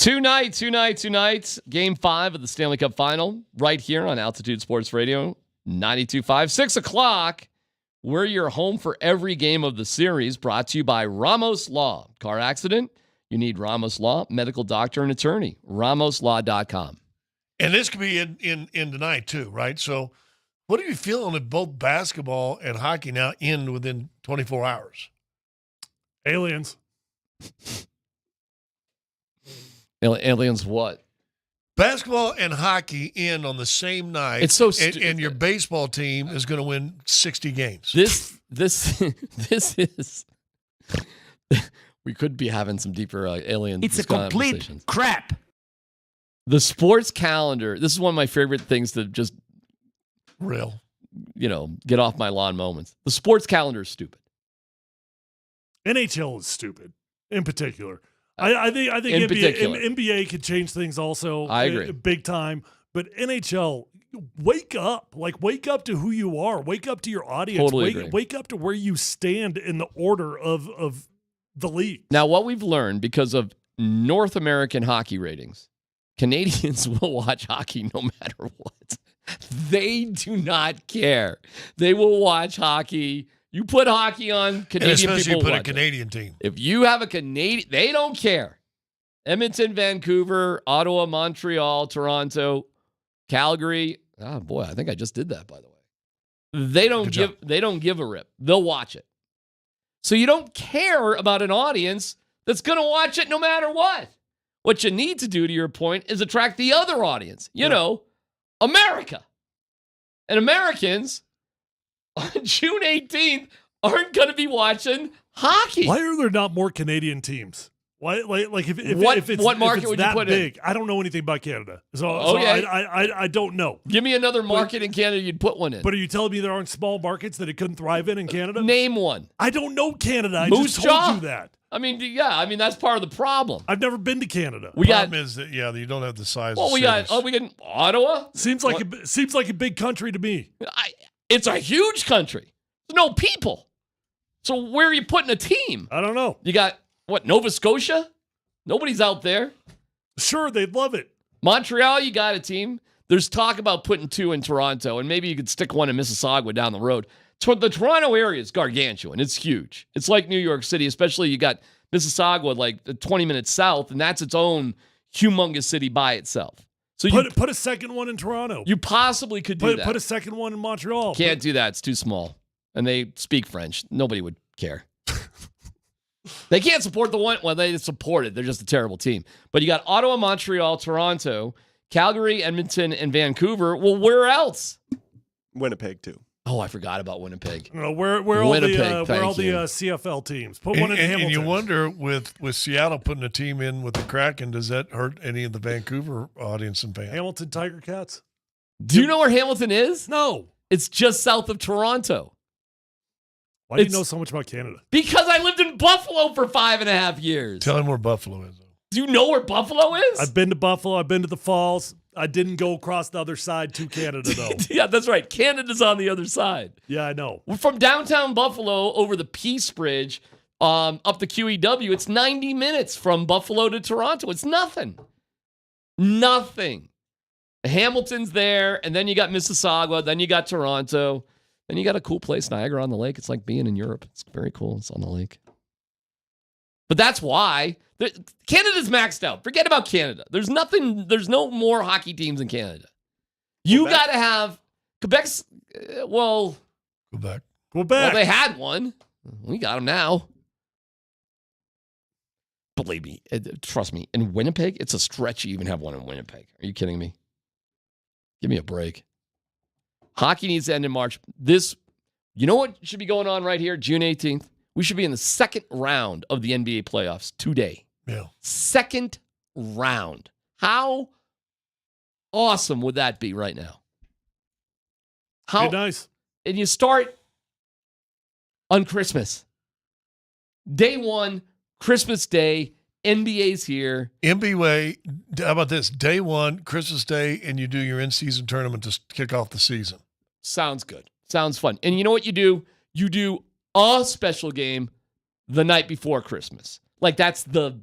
Two nights. Game 5 of the Stanley Cup Final right here on Altitude Sports Radio 92.5. 6 o'clock. We're your home for every game of the series, brought to you by Ramos Law. Car accident? You need Ramos Law, medical doctor and attorney. RamosLaw.com. And this could be in tonight too, right? So what are you feeling if both basketball and hockey now end within 24 hours? Aliens. Aliens what? Basketball and hockey end on the same night. It's so and your baseball team is going to win 60 games. This is we could be having some deeper alien. It's a complete crap. The sports calendar. This is one of my favorite things to just get off my lawn moments. The sports calendar is stupid. NHL is stupid in particular. I think NBA could change things also. I agree. Big time. But NHL, wake up. Wake up to who you are. Wake up to your audience. Totally agree. Wake up to where you stand in the order of the league. Now, what we've learned because of North American hockey ratings, Canadians will watch hockey no matter what. They do not care. They will watch hockey. You put hockey on, Canadian and especially people put watch a Canadian team. If you have a Canadian, they don't care. Edmonton, Vancouver, Ottawa, Montreal, Toronto, Calgary. Oh boy, I think I just did that, by the way. They don't give a rip. They'll watch it. So you don't care about an audience that's going to watch it no matter what. What you need to do, to your point, is attract the other audience. You know, America. And Americans on June 18th aren't going to be watching hockey. Why are there not more Canadian teams? Why, if what market it's would that you put big, in? I don't know anything about Canada, so Okay. I don't know. Give me another market in Canada you'd put one in. But are you telling me there aren't small markets that it couldn't thrive in Canada? Name one. I don't know Canada. I Moose just Jaw. told you that. I mean, that's part of the problem. I've never been to Canada. The problem is that you don't have the size. Well, of we cities. got Ottawa. Seems like a big country to me. It's a huge country. There's no people. So where are you putting a team? I don't know. You got Nova Scotia? Nobody's out there. Sure, they'd love it. Montreal, you got a team. There's talk about putting 2 in Toronto, and maybe you could stick one in Mississauga down the road. The Toronto area is gargantuan. It's huge. It's like New York City, especially you got Mississauga 20 minutes south, and that's its own humongous city by itself. So put a second one in Toronto. You possibly could do that. Put a second one in Montreal. Can't do that. It's too small. And they speak French. Nobody would care. They can't support the one. Well, they support it. They're just a terrible team. But you got Ottawa, Montreal, Toronto, Calgary, Edmonton, and Vancouver. Well, where else? Winnipeg, too. Oh, I forgot about Winnipeg. No, where all the CFL teams? Put one in Hamilton. And you wonder with Seattle putting a team in with the Kraken, does that hurt any of the Vancouver audience and fans? Hamilton Tiger Cats. Do you know where Hamilton is? No. It's just south of Toronto. Why do you know so much about Canada? Because I lived in Buffalo for 5.5 years. Tell him where Buffalo is. Do you know where Buffalo is? I've been to Buffalo. I've been to the Falls. I didn't go across the other side to Canada, though. Yeah, that's right. Canada's on the other side. Yeah, I know. We're from downtown Buffalo over the Peace Bridge up the QEW. It's 90 minutes from Buffalo to Toronto. It's nothing. Nothing. Hamilton's there, and then you got Mississauga, then you got Toronto, then you got a cool place, Niagara on the Lake. It's like being in Europe. It's very cool. It's on the lake. But that's why Canada's maxed out. Forget about Canada. There's no more hockey teams in Canada. You got to have Quebec's, Quebec. Well, they had one. We got them now. Believe me, trust me, in Winnipeg, it's a stretch you even have one in Winnipeg. Are you kidding me? Give me a break. Hockey needs to end in March. You know what should be going on right here, June 18th? We should be in the second round of the NBA playoffs today. Yeah. Second round. How awesome would that be right now? How nice. And you start on Christmas. Day 1, Christmas Day, NBA's here. NBA, how about this? Day 1, Christmas Day, and you do your in-season tournament to kick off the season. Sounds good. Sounds fun. And you know what you do? You do a special game the night before Christmas. Like that's the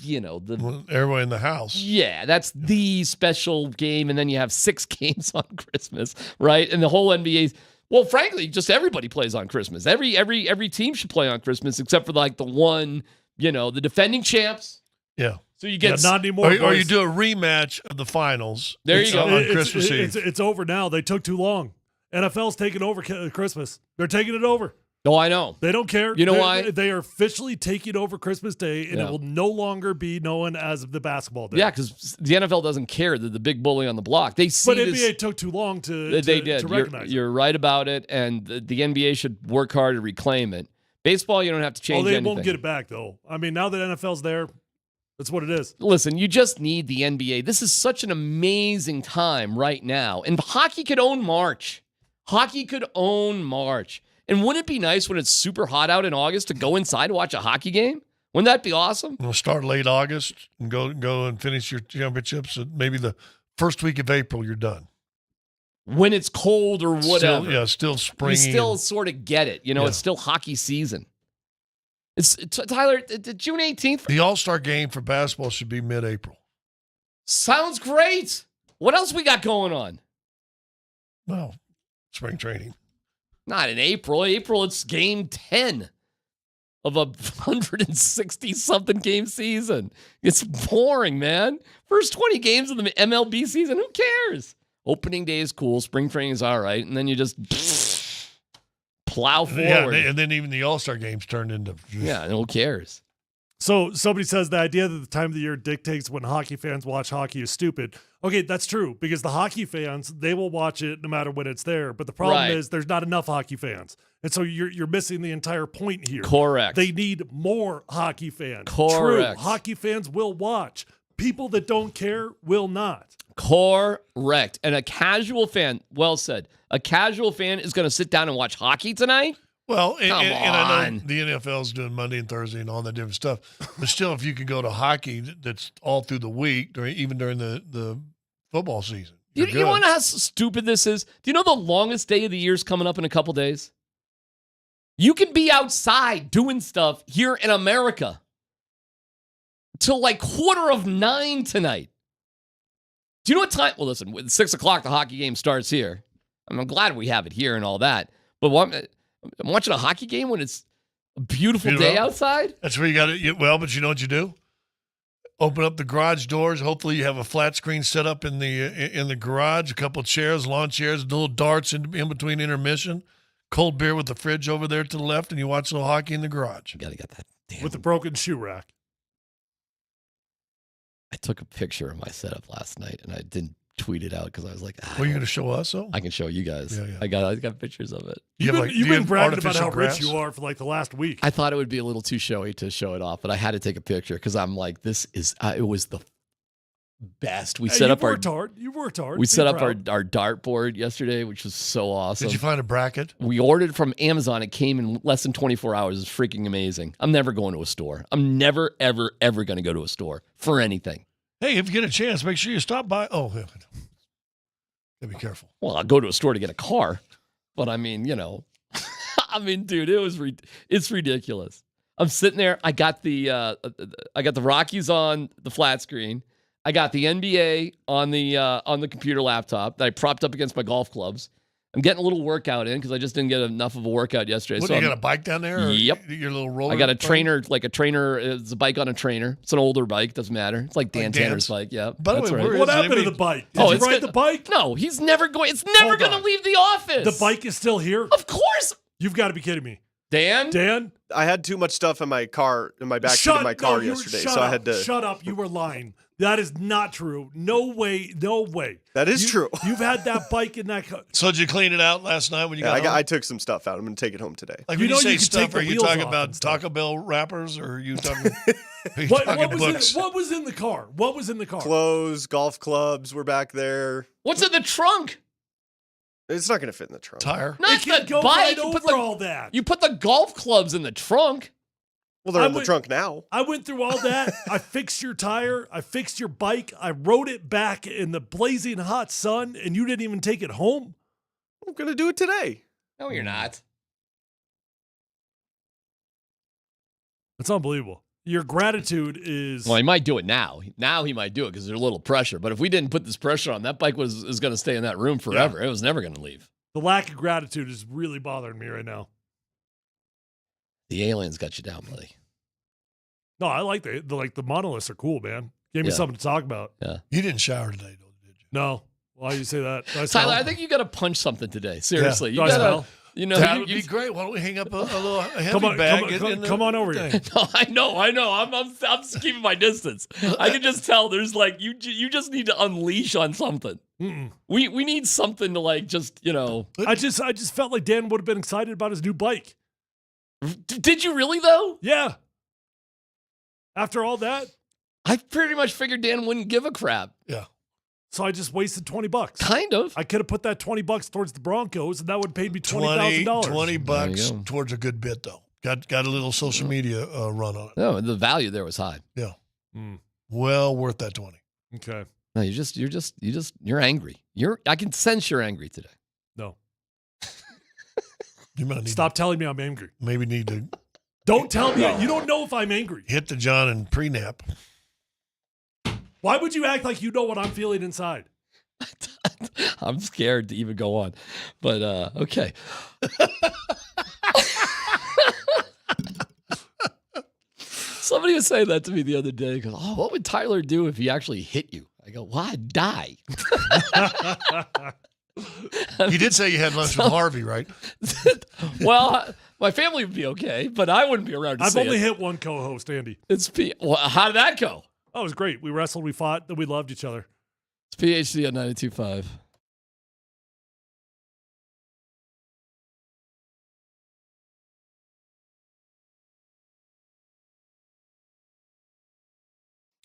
everyone in the house. Yeah, that's the special game, and then you have 6 games on Christmas, right? And the whole NBA. Well, frankly, just everybody plays on Christmas. Every team should play on Christmas, except for like the one, the defending champs. Yeah. So you get not anymore. Or you do a rematch of the finals. There you go. On Christmas Eve. It's over now. They took too long. NFL's taking over Christmas. They're taking it over. Oh, I know. They don't care. You know why? They are officially taking over Christmas Day, and it will no longer be known as the basketball day. Yeah, because the NFL doesn't care that the big bully on the block. They see but NBA took too long to recognize You're right about it, and the NBA should work hard to reclaim it. Baseball, you don't have to change anything. They won't get it back, though. I mean, now that NFL's there, that's what it is. Listen, you just need the NBA. This is such an amazing time right now. And hockey could own March. And wouldn't it be nice when it's super hot out in August to go inside and watch a hockey game? Wouldn't that be awesome? We'll start late August and go and finish your championships. And maybe the first week of April, you're done. When it's cold or whatever. Still spring. You still sort of get it. It's still hockey season. It's Tyler, June 18th. The All-Star game for basketball should be mid-April. Sounds great. What else we got going on? Well, spring training. Not in April. April, it's game 10 of a 160-something game season. It's boring, man. First 20 games of the MLB season, who cares? Opening day is cool. Spring training is all right. And then you just plow forward. Yeah, and then even the All-Star games turned into... Yeah, who cares? So somebody says the idea that the time of the year dictates when hockey fans watch hockey is stupid. Okay, that's true, because the hockey fans, they will watch it no matter when it's there. But the problem is there's not enough hockey fans. And so you're missing the entire point here. Correct. They need more hockey fans. Correct. True, hockey fans will watch. People that don't care will not. Correct. And a casual fan, well said, a casual fan is going to sit down and watch hockey tonight? Well, and I know the NFL's doing Monday and Thursday and all that different stuff. But still, if you could go to hockey that's all through the week, even during the football season. You want to know how stupid this is? Do you know the longest day of the year is coming up in a couple days? You can be outside doing stuff here in America till like 8:45 tonight. Do you know what time? Well, listen, at 6 o'clock, the hockey game starts here. I'm glad we have it here and all that. But I'm watching a hockey game when it's a beautiful day outside. That's where you got to. Well, but you know what you do? Open up the garage doors. Hopefully, you have a flat screen set up in the garage. A couple of chairs, lawn chairs, little darts in between intermission. Cold beer with the fridge over there to the left, and you watch a little hockey in the garage. You got to get that. Damn. With the broken shoe rack. I took a picture of my setup last night, and I didn't tweet it out because I was like, "Were you going to show us? So I can show you guys. Yeah. I got pictures of it. You've been bragging about how rich you are for like the last week. I thought it would be a little too showy to show it off, but I had to take a picture because I'm like, this is. It was the best. We set up our. You worked hard. We set up our dartboard yesterday, which was so awesome. Did you find a bracket? We ordered from Amazon. It came in less than 24 hours. It's freaking amazing. I'm never going to a store. I'm never, ever, ever going to go to a store for anything. Hey, if you get a chance, make sure you stop by. Oh, yeah. Be careful. Well, I'll go to a store to get a car, but I mean, dude, it's ridiculous. I'm sitting there. I got the Rockies on the flat screen. I got the NBA on the computer laptop that I propped up against my golf clubs. I'm getting a little workout in because I just didn't get enough of a workout yesterday. What, so you got a bike down there? Or yep. Your little roller? I got a trainer, it's a bike on a trainer. It's an older bike, doesn't matter. It's like Dan Tanner's bike. Yeah. By the way, what happened to the bike? Did you ride the bike? No, he's never going. It's never going to leave the office. The bike is still here? Of course. You've got to be kidding me. Dan? I had too much stuff in my car, in my backseat of my car yesterday, so I had to. Shut up. You were lying. That is not true. No way. No way. That is true. You've had that bike in that car. So did you clean it out last night when you got home? I took some stuff out. I'm going to take it home today. Like when you say stuff, are you talking about Taco Bell wrappers or are you talking, books? What was in the car? What was in the car? Clothes, golf clubs were back there. What's in the trunk? It's not going to fit in the trunk. Tire? Not the bike. Right over all that. You put the golf clubs in the trunk. Well, they're in the trunk now. I went through all that. I fixed your tire. I fixed your bike. I rode it back in the blazing hot sun, and you didn't even take it home? I'm going to do it today. No, you're not. It's unbelievable. Your gratitude is. Well, he might do it now. Now he might do it because there's a little pressure. But if we didn't put this pressure on, that bike is going to stay in that room forever. It was never going to leave. The lack of gratitude is really bothering me right now. The aliens got you down, buddy. No, I like the monoliths are cool, man. Gave me something to talk about. Yeah. You didn't shower today, though, did you? No. Why do you say that? Tyler, I think you got to punch something today. Seriously. Yeah. You got to. That would be great. Why don't we hang up a heavy bag? Come on over here. No, I know. I'm just keeping my distance. I can just tell there's you just need to unleash on something. Mm-mm. We need something to I just felt like Dan would have been excited about his new bike. Did you really though? Yeah. After all that, I pretty much figured Dan wouldn't give a crap. Yeah. So I just wasted $20. Kind of. I could have put that $20 towards the Broncos, and that would have paid me $20,000. $20 towards a good bit, though. Got a little social media run on it. No, the value there was high. Yeah. Well worth that 20. Okay. No, you're angry. I can sense you're angry today. No. You might need Stop telling me I'm angry. Maybe need to. Don't tell me. You don't know if I'm angry. Hit the John and pre-nap. Why would you act like you know what I'm feeling inside? I'm scared to even go on, but okay. Somebody was saying that to me the other day. He goes, "Oh, what would Tyler do if he actually hit you?" I go, "Well, I'd die." You did say you had lunch with Harvey, right? Well, my family would be okay, but I wouldn't be around to I've see only it. hit one co-host, Andy. Well, how did that go? Oh, it was great. We wrestled, we fought, then we loved each other. It's PhD on 92.5.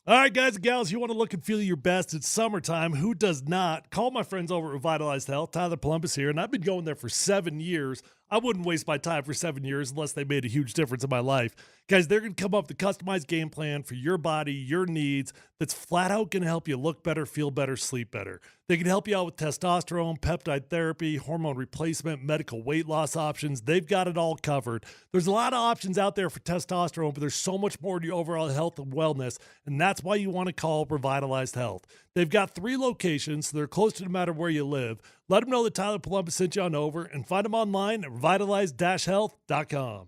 All right, guys and gals, you want to look and feel your best. It's summertime. Who does not? Call my friends over at Revitalized Health. Tyler Columbus here, and I've been going there for 7 years. I wouldn't waste my time for 7 years unless they made a huge difference in my life. Guys, they're going to come up with a customized game plan for your body, your needs, that's flat out going to help you look better, feel better, sleep better. They can help you out with testosterone, peptide therapy, hormone replacement, medical weight loss options. They've got it all covered. There's a lot of options out there for testosterone, but there's so much more to your overall health and wellness, and that's why you want to call Revitalized Health. They've got 3 locations, so they're close to no matter where you live. Let them know that Tyler Columbus sent you on over, and find them online at revitalized-health.com.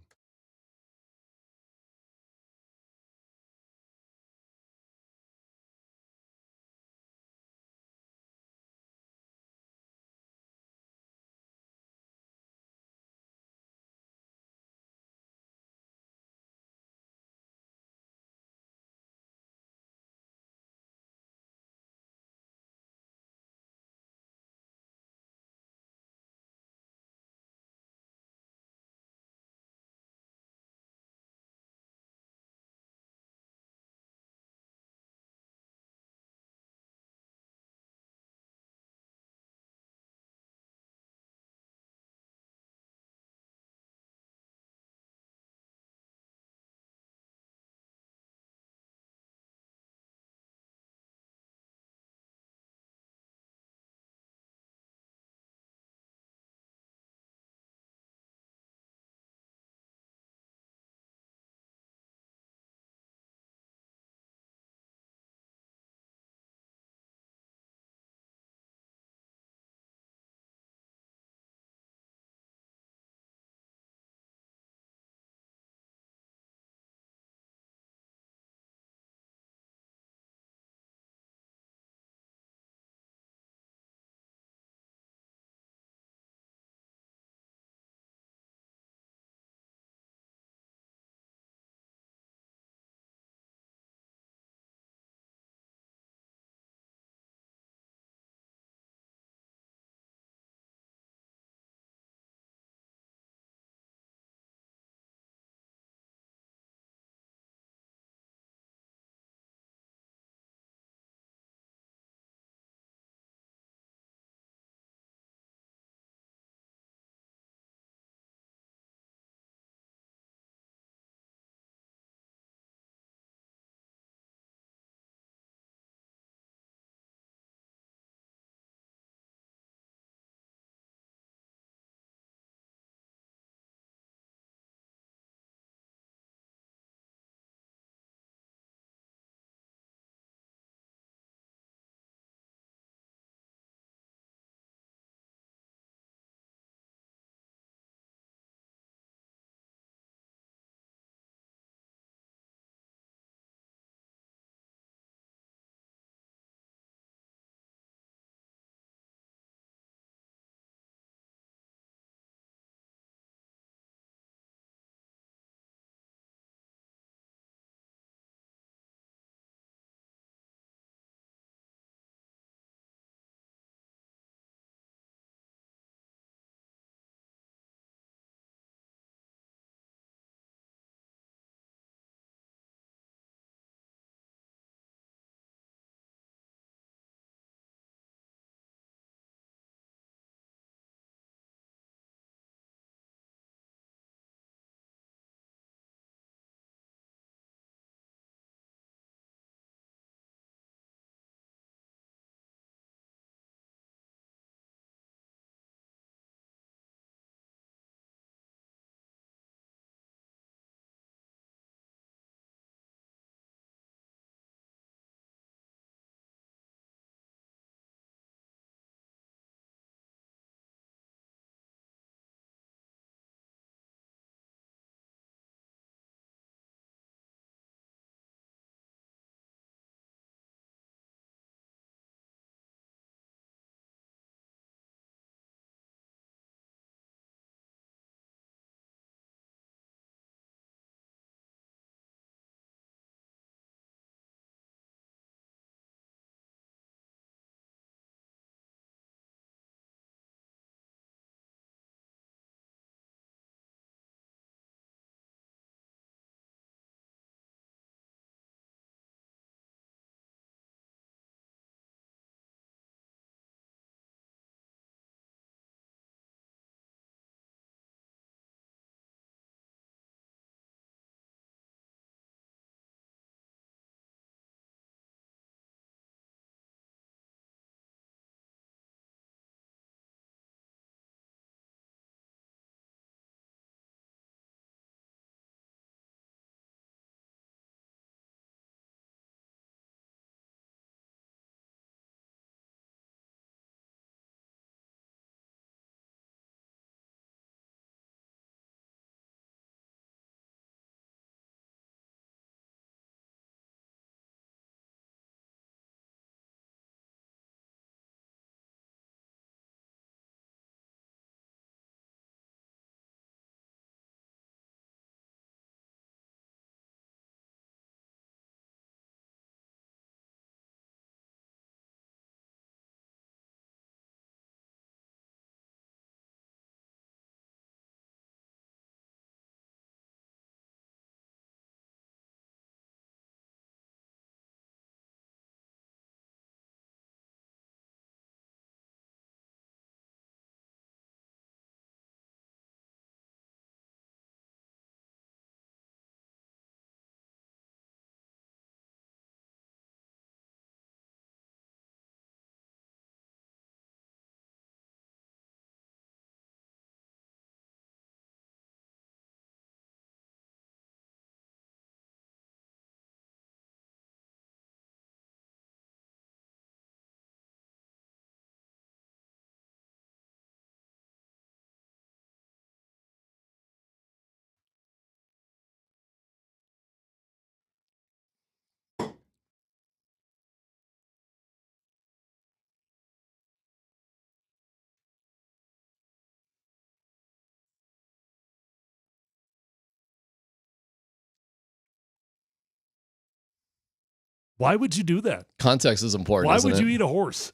Why would you do that? Context is important. Why isn't would it? you eat a horse?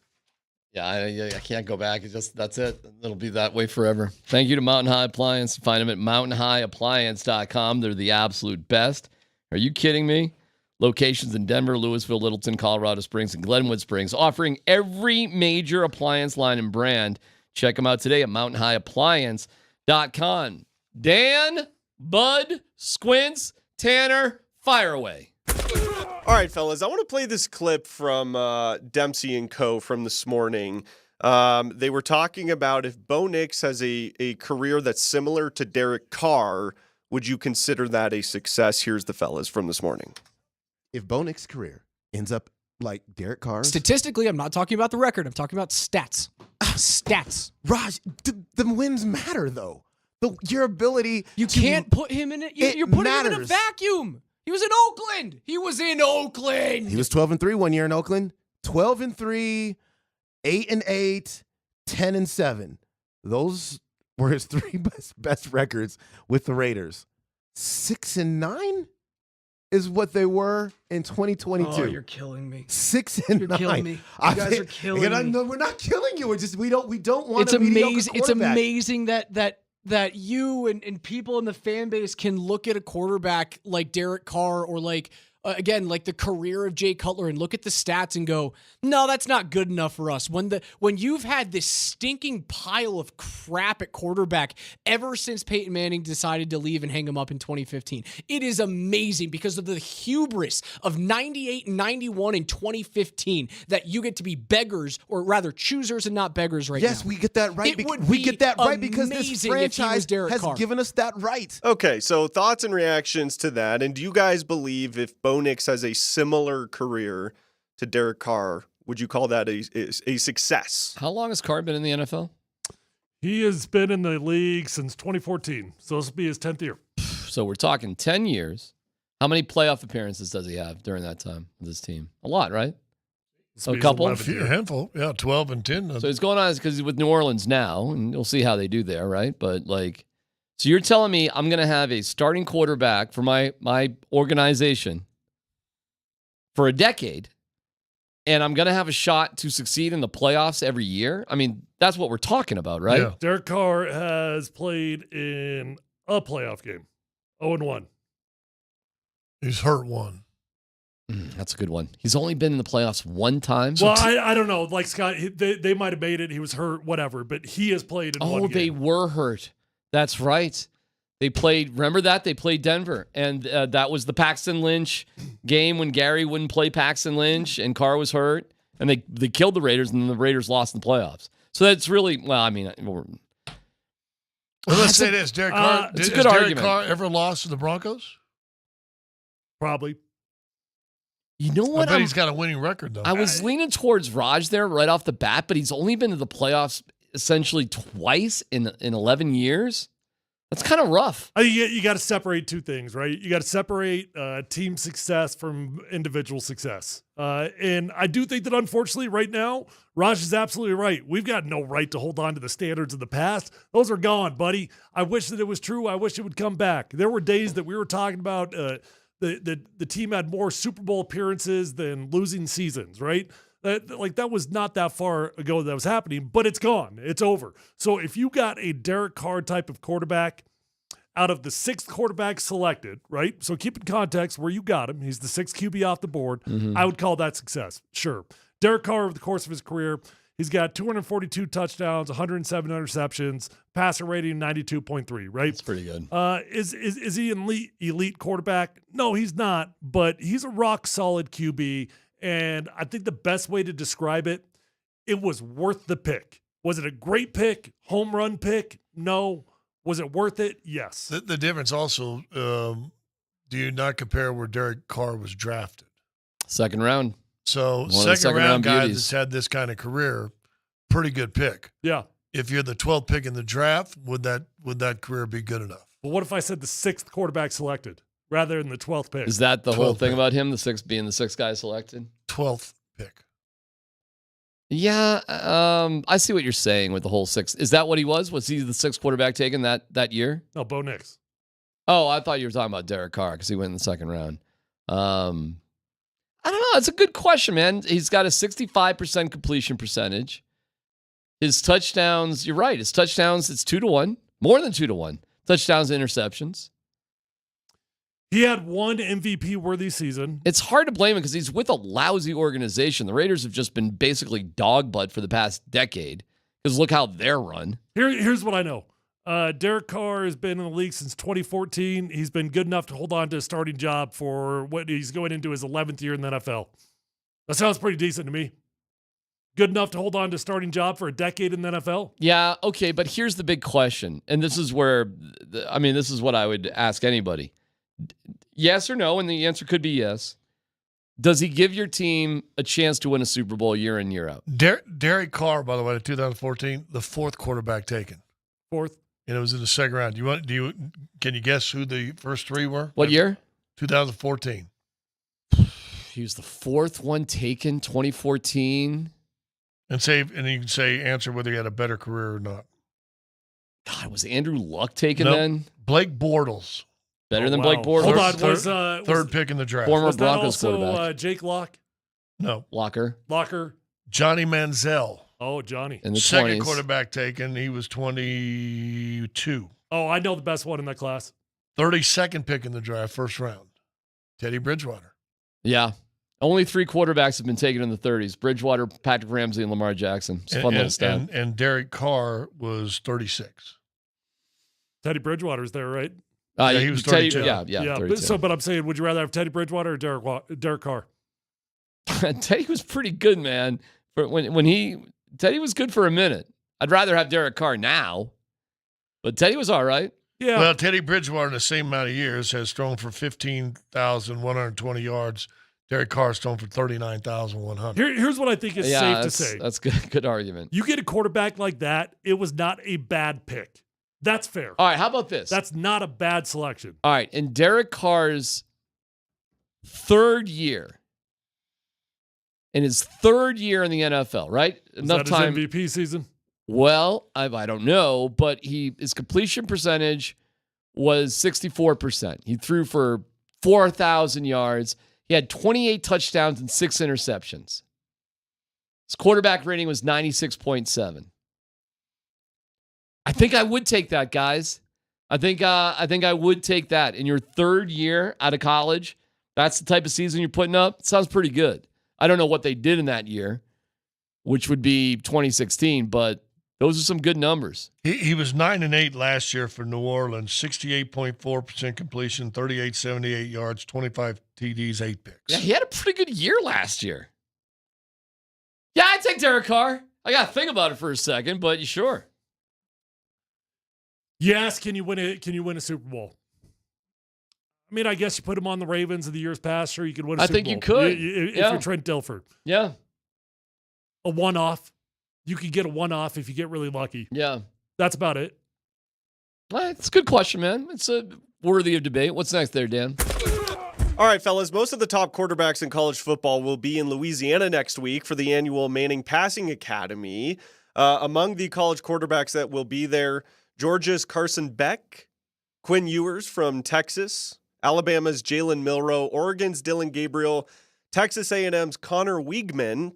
Yeah, I can't go back. That's it. It'll be that way forever. Thank you to Mountain High Appliance. Find them at mountainhighappliance.com. They're the absolute best. Are you kidding me? Locations in Denver, Louisville, Littleton, Colorado Springs, and Glenwood Springs, offering every major appliance line and brand. Check them out today at mountainhighappliance.com. Dan, Bud, Squints, Tanner, fire away. All right, fellas, I want to play this clip from Dempsey and Co. from this morning. They were talking about if Bo Nix has a career that's similar to Derek Carr, would you consider that a success? Here's the fellas from this morning. If Bo Nix's career ends up like Derek Carr's. Statistically, I'm not talking about the record. I'm talking about stats. Stats. Raj, the wins matter, though. Your ability You can't put him in it. You're putting him in a vacuum. He was in Oakland. He was 12-3 one year in Oakland. 12-3, 8-8, 10-7. Those were his three best records with the Raiders. 6-9 is what they were in 2022. Oh, you're killing me. 6-9. You're killing me. You guys are killing me. No, we're not killing you. We don't want. It's amazing. It's amazing that you and people in the fan base can look at a quarterback like Derek Carr or like the career of Jay Cutler and look at the stats and go, no, that's not good enough for us. When you've had this stinking pile of crap at quarterback ever since Peyton Manning decided to leave and hang him up in 2015, it is amazing because of the hubris of 98, 91, and 2015 that you get to be beggars, or rather choosers and not beggars right now. Yes, we get that right. We get that right because this franchise has given us that right. Okay, so thoughts and reactions to that. And do you guys believe if Bo Nix has a similar career to Derek Carr, would you call that a success? How long has Carr been in the NFL? He has been in the league since 2014, so this will be his 10th year. So we're talking 10 years. How many playoff appearances does he have during that time with his team? A lot, right? A couple? A handful. Yeah, 12 and 10. So he's going on because he's with New Orleans now, and you'll see how they do there, right? But so you're telling me I'm going to have a starting quarterback for my organization for a decade, and I'm going to have a shot to succeed in the playoffs every year? I mean, that's what we're talking about, right? Yeah. Derek Carr has played in a playoff game, 0-1. He's hurt one. That's a good one. He's only been in the playoffs one time. Well, I don't know. Like Scott, they might have made it. He was hurt, whatever, but he has played in one game. Oh, they were hurt. That's right. They played, remember that? They played Denver, and that was the Paxton Lynch game when Gary wouldn't play Paxton Lynch and Carr was hurt, and they killed the Raiders, and then the Raiders lost in the playoffs. So that's really, let's say this. Derek Carr, it's a good argument. Derek Carr ever lost to the Broncos? Probably. You know what? I bet he's got a winning record, though. I was leaning towards Raj there right off the bat, but he's only been to the playoffs essentially twice in 11 years. That's kind of rough. You got to separate two things, right? You got to separate team success from individual success. And I do think that, unfortunately, right now, Raj is absolutely right. We've got no right to hold on to the standards of the past. Those are gone, buddy. I wish that it was true. I wish it would come back. There were days that we were talking about the team had more Super Bowl appearances than losing seasons, right? That was not that far ago that was happening, but it's gone. It's over. So if you got a Derek Carr type of quarterback out of the 6th quarterback selected, right? So keep in context where you got him. He's the 6th QB off the board. Mm-hmm. I would call that success. Sure. Derek Carr, over the course of his career, he's got 242 touchdowns, 107 interceptions, passer rating 92.3, right? That's pretty good. Is he an elite quarterback? No, he's not, but he's a rock solid QB. And I think the best way to describe it was worth the pick. Was it a great pick? Home run pick? No. Was it worth it? Yes. The difference also, do you not compare where Derek Carr was drafted? Second round. So second round guy that's had this kind of career, pretty good pick. Yeah. If you're the 12th pick in the draft, would that career be good enough? Well, what if I said the 6th quarterback selected rather than the 12th pick? Is that the whole thing about him, being the 6th guy selected? 12th pick. Yeah, I see what you're saying with the whole 6. Is that what he was? Was he the 6th quarterback taken that year? No, Bo Nix. Oh, I thought you were talking about Derek Carr because he went in the second round. I don't know. It's a good question, man. He's got a 65% completion percentage. His touchdowns, you're right. His touchdowns, it's 2-1, more than 2-1. Touchdowns, interceptions. He had one MVP-worthy season. It's hard to blame him because he's with a lousy organization. The Raiders have just been basically dog butt for the past decade because look how they're run. Here's what I know. Derek Carr has been in the league since 2014. He's been good enough to hold on to a starting job for what he's going into his 11th year in the NFL. That sounds pretty decent to me. Good enough to hold on to a starting job for a decade in the NFL? Yeah, okay, but here's the big question. And this is where, this is what I would ask anybody. Yes or no? And the answer could be yes. Does he give your team a chance to win a Super Bowl year in, year out? Derek Carr, by the way, in 2014, the fourth quarterback taken. Fourth. And it was in the second round. Can you guess who the first three were? What year? 2014. He was the fourth one taken, 2014. And you can say answer whether he had a better career or not. God, was Andrew Luck taken Nope. then? Blake Bortles. Better than Blake Bortles. Hold on, third pick in the draft. Former was that Broncos also, quarterback. Jake Locke? No. Locker. Johnny Manziel. Oh, Johnny. In the Second 20s. quarterback taken. He was 22. Oh, I know the best one in that class. 32nd pick in the draft, first round. Teddy Bridgewater. Yeah. Only 3 quarterbacks have been taken in the 30s. Bridgewater, Patrick Ramsey, and Lamar Jackson. It's a fun little stat. And Derek Carr was 36. Teddy Bridgewater's there, right? He was 32. Yeah, 32. But I'm saying, would you rather have Teddy Bridgewater or Derek Carr? Teddy was pretty good, man. Teddy was good for a minute. I'd rather have Derek Carr now, but Teddy was all right. Yeah. Well, Teddy Bridgewater in the same amount of years has thrown for 15,120 yards. Derek Carr's thrown for 39,100. Here's what I think is safe to say. That's good argument. You get a quarterback like that, it was not a bad pick. That's fair. All right, how about this? That's not a bad selection. All right, in Derek Carr's third year, in his third year in the NFL, right? Is that his MVP season? Well, I don't know, but his completion percentage was 64%. He threw for 4,000 yards. He had 28 touchdowns and 6 interceptions. His quarterback rating was 96.7. I think I would take that, guys. I think I would take that. In your third year out of college, that's the type of season you're putting up. It sounds pretty good. I don't know what they did in that year, which would be 2016, but those are some good numbers. He was 9-8 last year for New Orleans, 68.4% completion, 3878 yards, 25 TDs, 8 picks. Yeah, he had a pretty good year last year. Yeah, I'd take Derek Carr. I got to think about it for a second, but you sure? Yes, can you win a Super Bowl? I mean, I guess you put him on the Ravens in the years past, sure you could win a Super Bowl. I think you could. If you're Trent Dilfer. Yeah. A one-off. You could get a one-off if you get really lucky. Yeah. That's about it. It's a good question, man. It's worthy of debate. What's next there, Dan? All right, fellas, most of the top quarterbacks in college football will be in Louisiana next week for the annual Manning Passing Academy. Among the college quarterbacks that will be there, Georgia's Carson Beck, Quinn Ewers from Texas, Alabama's Jalen Milroe, Oregon's Dylan Gabriel, Texas A&M's Connor Wiegman,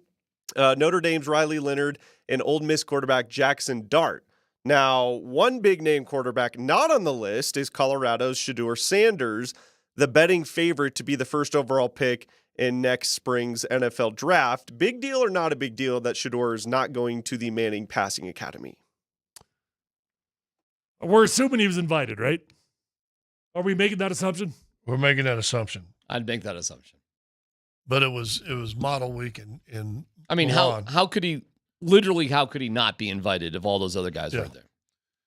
Notre Dame's Riley Leonard, and Ole Miss quarterback Jackson Dart. Now, one big-name quarterback not on the list is Colorado's Shedeur Sanders, the betting favorite to be the first overall pick in next spring's NFL draft. Big deal or not a big deal that Shedeur is not going to the Manning Passing Academy? We're assuming he was invited, right? Are we making that assumption? We're making that assumption. I'd make that assumption. But it was model week in I mean, Milan. how could he not be invited if all those other guys were there?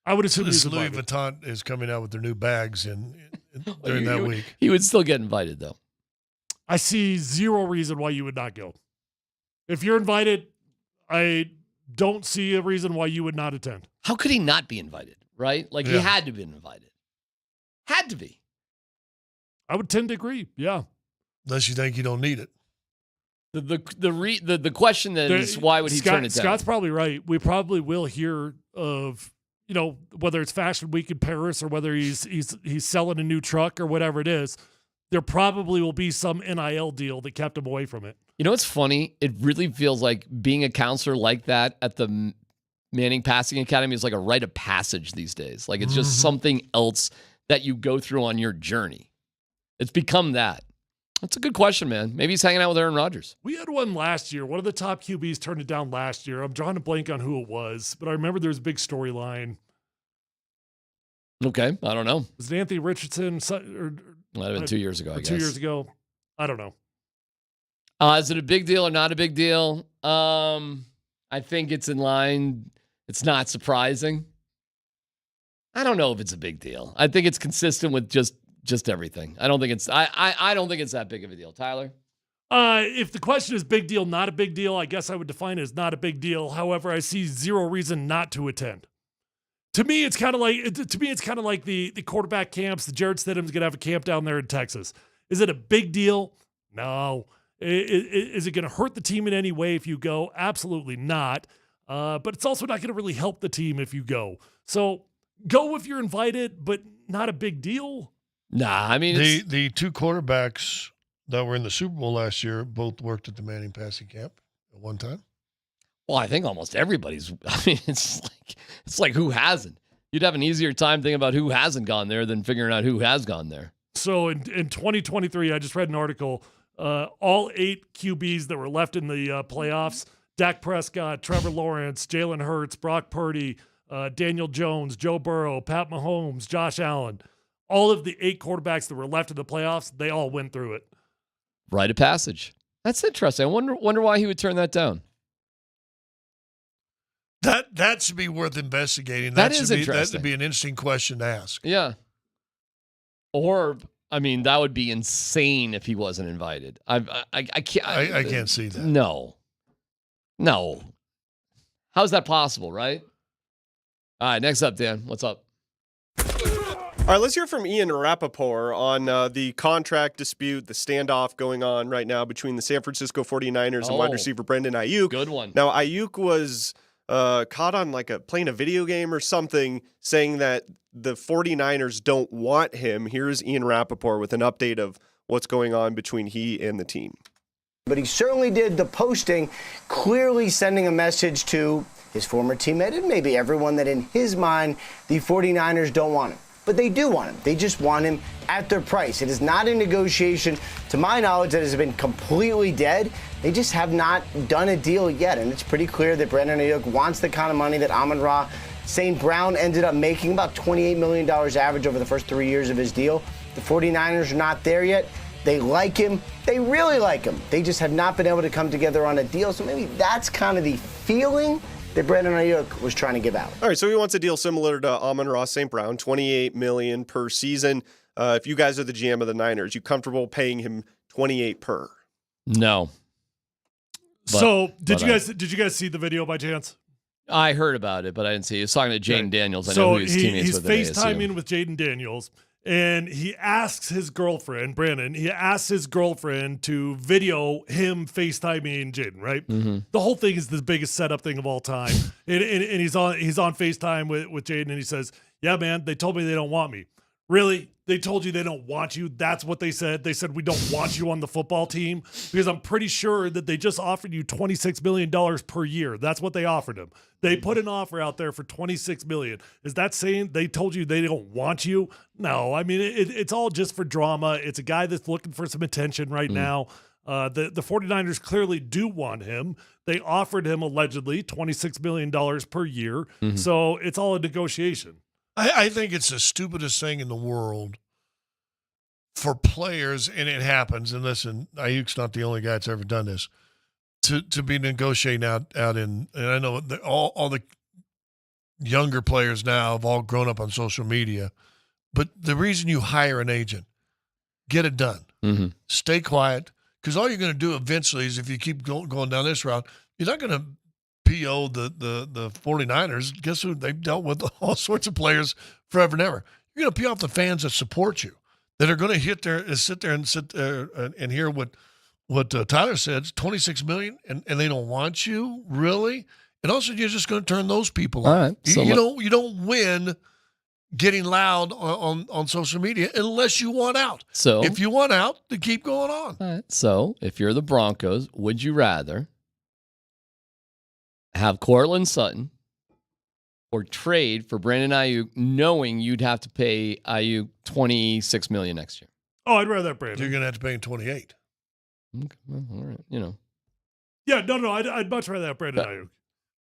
I would assume this he's Louis invited. Vuitton is coming out with their new bags during that week. He would still get invited, though. I see zero reason why you would not go. If you're invited, I don't see a reason why you would not attend. How could he not be invited, right? Like, he had to be invited. Had to be. I would tend to agree, yeah. Unless you think you don't need it. The question then is, why would he turn it down? Scott's probably right. We probably will hear of, whether it's Fashion Week in Paris or whether he's selling a new truck or whatever it is. there probably will be some NIL deal that kept him away from it. You know what's funny? It really feels like being a counselor like that at the Manning Passing Academy is like a rite of passage these days. Like it's just something else that you go through on your journey. It's become that. That's a good question, man. Maybe he's hanging out with Aaron Rodgers. We had one last year. One of the top QBs turned it down last year. I'm drawing a blank on who it was, but I remember there was a big storyline. Okay, I don't know. Was it Anthony Richardson? Might have been 2 years ago, I guess. 2 years ago. I don't know. Is it a big deal or not a big deal? I think it's in line. It's not surprising. I don't know if it's a big deal. I think it's consistent with just everything. I don't think it's I don't think it's that big of a deal. Tyler? If the question is big deal, not a big deal, I guess I would define it as not a big deal. However, I see zero reason not to attend. To me, it's kind of like the quarterback camps. The Jarrett Stidham's going to have a camp down there in Texas. Is it a big deal? No. Is it going to hurt the team in any way if you go? Absolutely not. But it's also not going to really help the team if you go. So go if you're invited, but not a big deal. Nah, I mean, the two quarterbacks that were in the Super Bowl last year both worked at the Manning Passing Camp at one time. Well, I think almost everybody's. I mean, it's like who hasn't? You'd have an easier time thinking about who hasn't gone there than figuring out who has gone there. So in 2023, I just read an article. All 8 QBs that were left in the playoffs: Dak Prescott, Trevor Lawrence, Jalen Hurts, Brock Purdy, Daniel Jones, Joe Burrow, Pat Mahomes, Josh Allen. All of the 8 quarterbacks that were left in the playoffs, they all went through it. Rite of passage. That's interesting. I wonder why he would turn that down. That should be worth investigating. That is interesting. That would be an interesting question to ask. Yeah. Or, I mean, that would be insane if he wasn't invited. I can't. I can't see that. No. How's that possible, right? All right, next up, Dan. What's up? All right, let's hear from Ian Rappaport on the contract dispute, the standoff going on right now between the San Francisco 49ers and wide receiver Brandon Ayuk. Good one. Now, Ayuk was caught on playing a video game or something, saying that the 49ers don't want him. Here's Ian Rappaport with an update of what's going on between he and the team. But he certainly did the posting, clearly sending a message to his former teammate and maybe everyone that in his mind, the 49ers don't want him. But they do want him. They just want him at their price. It is not a negotiation, to my knowledge, that has been completely dead. They just have not done a deal yet. And it's pretty clear that Brandon Ayuk wants the kind of money that Amon-Ra St. Brown ended up making, about $28 million average over the first 3 years of his deal. The 49ers are not there yet. They like him. They really like him. They just have not been able to come together on a deal. So maybe that's kind of the feeling that Brandon Ayuk was trying to give out. All right, so he wants a deal similar to Amon-Ra St. Brown, $28 million per season. If you guys are the GM of the Niners, you comfortable paying him $28 per? No. Did you guys see the video by chance? I heard about it, but I didn't see it. He was talking to Jaden Daniels. I know who his teammates with. He's FaceTiming with Jaden Daniels, and he asks his girlfriend, Brandon, to video him FaceTiming Jaden, right? Mm-hmm. The whole thing is the biggest setup thing of all time. and he's on FaceTime with Jaden, and he says, "Yeah, man, they told me they don't want me." Really? They told you they don't want you? That's what they said? They said, we don't want you on the football team? Because I'm pretty sure that they just offered you $26 million per year. That's what they offered him. They put an offer out there for $26 million. Is that saying they told you they don't want you? No. I mean, it's all just for drama. It's a guy that's looking for some attention right now. The 49ers clearly do want him. They offered him, allegedly, $26 million per year. Mm-hmm. So it's all a negotiation. I think it's the stupidest thing in the world for players, and it happens. And listen, Ayuk's not the only guy that's ever done this. To be negotiating out in, and I know all the younger players now have all grown up on social media, but the reason you hire an agent, get it done. Mm-hmm. Stay quiet, because all you're going to do eventually is, if you keep going down this route, you're not going to PO the 49ers. Guess who? They've dealt with all sorts of players forever and ever. You're going to PO off the fans that support you, that are going to sit there and hear what Tyler said, $26 million, and they don't want you, really? And also, you're just going to turn those people on. All right. So you don't win getting loud on social media unless you want out. So if you want out, then keep going on. All right. So if you're the Broncos, would you rather have Courtland Sutton or trade for Brandon Ayuk, knowing you'd have to pay Ayuk $26 million next year? Oh, I'd rather have Brandon. You're going to have to pay him 28. Okay, well, all right. Yeah, no, I'd much rather have Brandon Ayuk.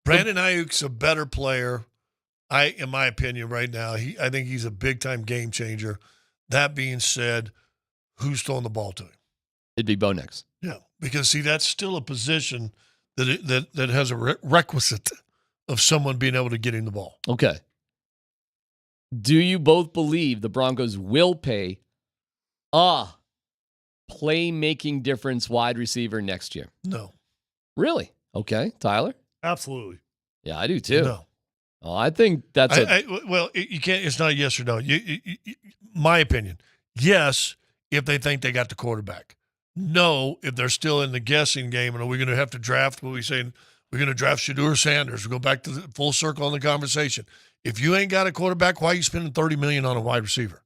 Brandon Ayuk's a better player, in my opinion, right now. I think he's a big-time game changer. That being said, who's throwing the ball to him? It'd be Bo Nix. Yeah, because, see, that's still a position that has a requisite of someone being able to get him the ball. Okay. Do you both believe the Broncos will pay a playmaking difference wide receiver next year? No. Really? Okay. Tyler? Absolutely. Yeah, I do too. No. Oh, I think that's well, you can't. It's not a yes or no. My opinion, yes, if they think they got the quarterback. No, if they're still in the guessing game, and are we going to have to draft? What we saying? We're going to draft Shedeur Sanders. We go back to the full circle on the conversation. If you ain't got a quarterback, why are you spending $30 million on a wide receiver?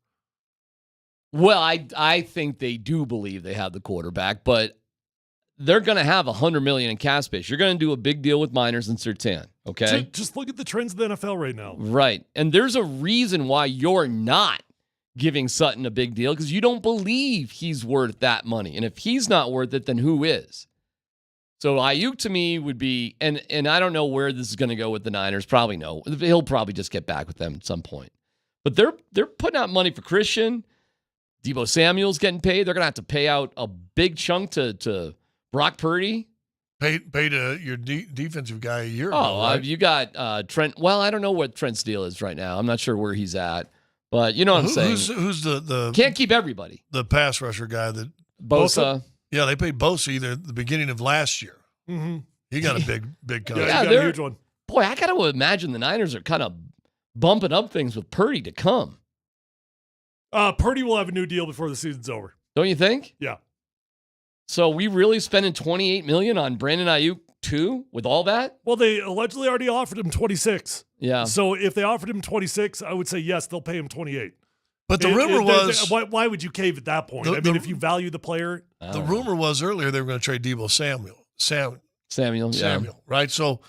Well, I think they do believe they have the quarterback, but they're going to have $100 million in cap space. You're going to do a big deal with Miners and Surtain, okay? Just look at the trends of the NFL right now. Right. And there's a reason why you're not giving Sutton a big deal, because you don't believe he's worth that money. And if he's not worth it, then who is? So Ayuk to me would be, and I don't know where this is going to go with the Niners. Probably no. He'll probably just get back with them at some point. But they're putting out money for Christian. Deebo Samuel's getting paid. They're going to have to pay out a big chunk to Brock Purdy. Pay to your defensive guy a year ago. Oh, right? you got Trent. Well, I don't know what Trent's deal is right now. I'm not sure where he's at. But you know what I'm saying. Who's the can't keep everybody. The pass rusher guy that Bosa. Yeah, they paid Bosa either at the beginning of last year. Mm-hmm. He got a big contract. Yeah, he got a huge one. Boy, I got to imagine the Niners are kind of bumping up things with Purdy to come. Purdy will have a new deal before the season's over. Don't you think? Yeah. So we really spending $28 million on Brandon Ayuk too, with all that? Well, they allegedly already offered him 26. Yeah. So if they offered him 26, I would say yes, they'll pay him 28. But the rumor was... Why would you cave at that point? I mean, if you value the player... The rumor was earlier they were going to trade Deebo Samuel, right? So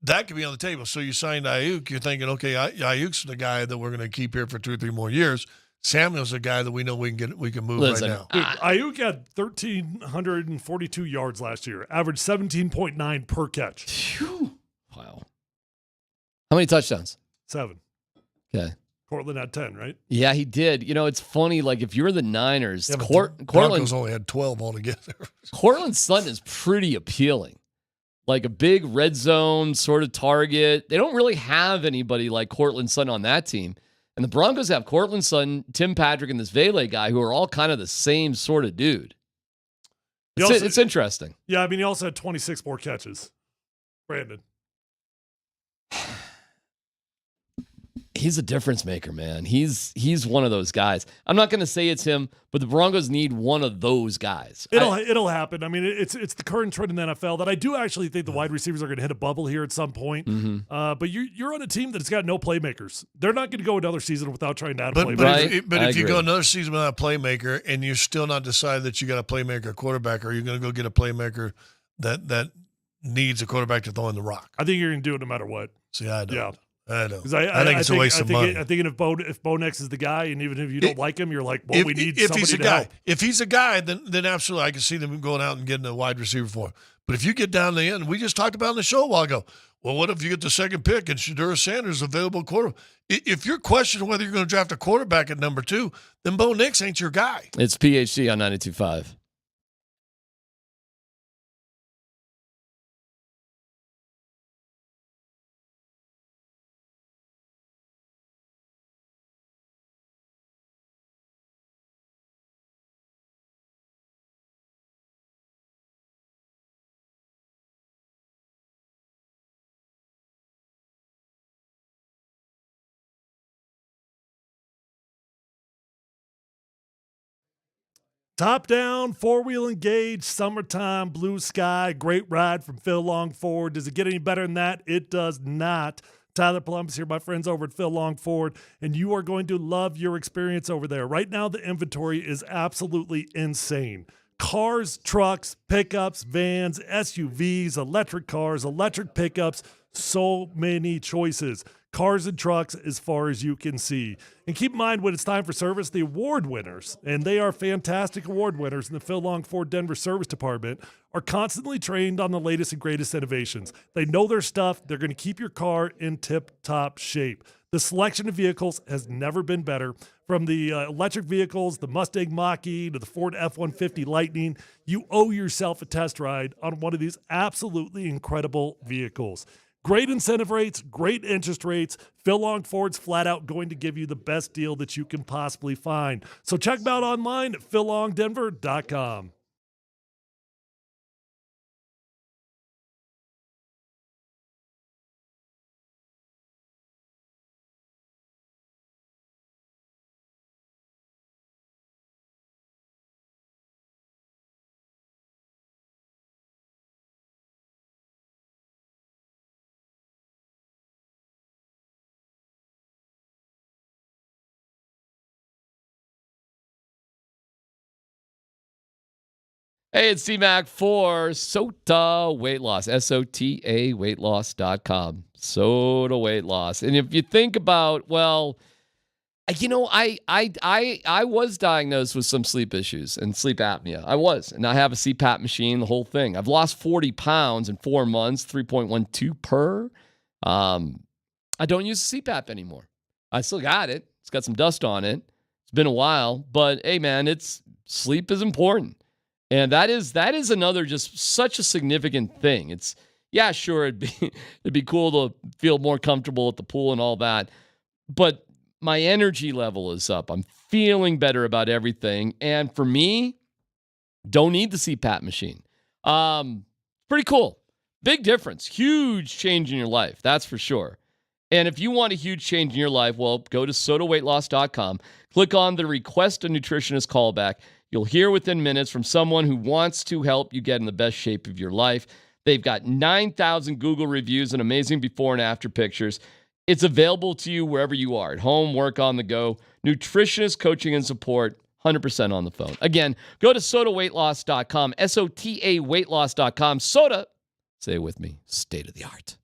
that could be on the table. So you signed Ayuk. You're thinking, okay, Ayuk's the guy that we're going to keep here for 2 or 3 more years. Samuel's a guy that we know we can move right now. Dude, Ayuk had 1,342 yards last year, averaged 17.9 per catch. Phew. Wow. How many touchdowns? 7. Okay. Courtland had 10, right? Yeah, he did. You know, it's funny. Like, if you're the Niners, Yeah, Courtland only had 12 altogether. Courtland Sutton is pretty appealing. Like a big red zone sort of target. They don't really have anybody like Courtland Sutton on that team. And the Broncos have Courtland Sutton, Tim Patrick, and this Vele guy who are all kind of the same sort of dude. It's interesting. Yeah, I mean, he also had 26 more catches. Brandon. He's a difference maker, man. He's one of those guys. I'm not going to say it's him, but the Broncos need one of those guys. It'll happen. I mean, it's the current trend in the NFL that I do actually think the wide receivers are going to hit a bubble here at some point. Mm-hmm. But you're on a team that's got no playmakers. They're not going to go another season without trying to add a playmaker. But if you go another season without a playmaker and you're still not decided that you got a playmaker quarterback, or you're going to go get a playmaker that needs a quarterback to throw in the rock. I think you're going to do it no matter what. See, I don't. Yeah. I don't. I think it's a waste of money. I think if Bo Nix is the guy, and even if you don't like him, you're like, well, we need somebody he's a to guy. help. If he's a guy, then absolutely, I can see them going out and getting a wide receiver for him. But if you get down to the end, we just talked about in the show a while ago. Well, what if you get the second pick and Shedeur Sanders available quarterback? If you're questioning whether you're going to draft a quarterback at number 2, then Bo Nix ain't your guy. It's PhD on 92.5. Top down, 4-wheel engaged, summertime, blue sky, great ride from Phil Long Ford. Does it get any better than that? It does not. Tyler Columbus here, my friends over at Phil Long Ford, and you are going to love your experience over there. Right now, the inventory is absolutely insane. Cars, trucks, pickups, vans, SUVs, electric cars, electric pickups, so many choices. Cars and trucks as far as you can see. And keep in mind when it's time for service, the award winners, and they are fantastic award winners in the Phil Long Ford Denver Service Department, are constantly trained on the latest and greatest innovations. They know their stuff. They're going to keep your car in tip-top shape. The selection of vehicles has never been better. From the electric vehicles, the Mustang Mach-E to the Ford F-150 Lightning, you owe yourself a test ride on one of these absolutely incredible vehicles. Great incentive rates, great interest rates. Phil Long Ford's flat out going to give you the best deal that you can possibly find. So check them out online at phillongdenver.com. Hey, it's C-Mac for SOTA Weight Loss, SOTA weightloss.com. SOTA Weight Loss. And if you think about, well, you know, I was diagnosed with some sleep issues and sleep apnea. I was, and I have a CPAP machine, the whole thing. I've lost 40 pounds in 4 months, 3.12 per. I don't use CPAP anymore. I still got it. It's got some dust on it. It's been a while, but hey, man, sleep is important. And that is another just such a significant thing. It's, yeah, sure, it'd be cool to feel more comfortable at the pool and all that, but my energy level is up. I'm feeling better about everything. And for me, don't need the CPAP machine. Pretty cool. Big difference. Huge change in your life. That's for sure. And if you want a huge change in your life, well, go to sotaweightloss.com. Click on the Request a Nutritionist callback. You'll hear within minutes from someone who wants to help you get in the best shape of your life. They've got 9,000 Google reviews and amazing before and after pictures. It's available to you wherever you are, at home, work, on the go. Nutritionist coaching and support, 100% on the phone. Again, go to sotaweightloss.com, SOTA weightloss.com. Sota, say it with me, state of the art.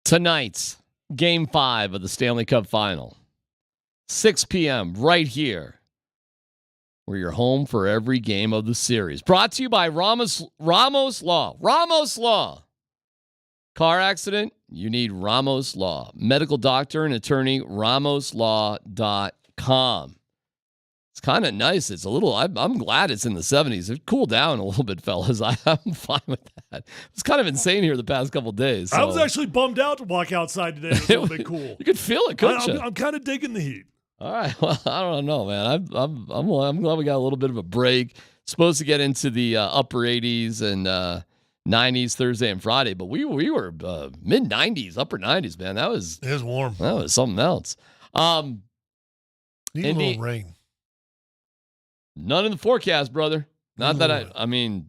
Tonight, Game 5 of the Stanley Cup Final. 6 p.m. right here. Where you're home for every game of the series. Brought to you by Ramos Law. Ramos Law. Car accident? You need Ramos Law. Medical doctor and attorney, ramoslaw.com. It's kind of nice. It's a little, I'm glad it's in the 70s. It cooled down a little bit, fellas. I'm fine with that. It's kind of insane here the past couple of days. So. I was actually bummed out to walk outside today. It was a little bit cool. You could feel it, couldn't you? I'm kind of digging the heat. All right. Well, I don't know, man. I'm glad we got a little bit of a break. Supposed to get into the upper 80s and 90s Thursday and Friday, but we were mid 90s, upper 90s, man. It was warm. That was something else. Need a little rain. None in the forecast, brother. Not that I mean,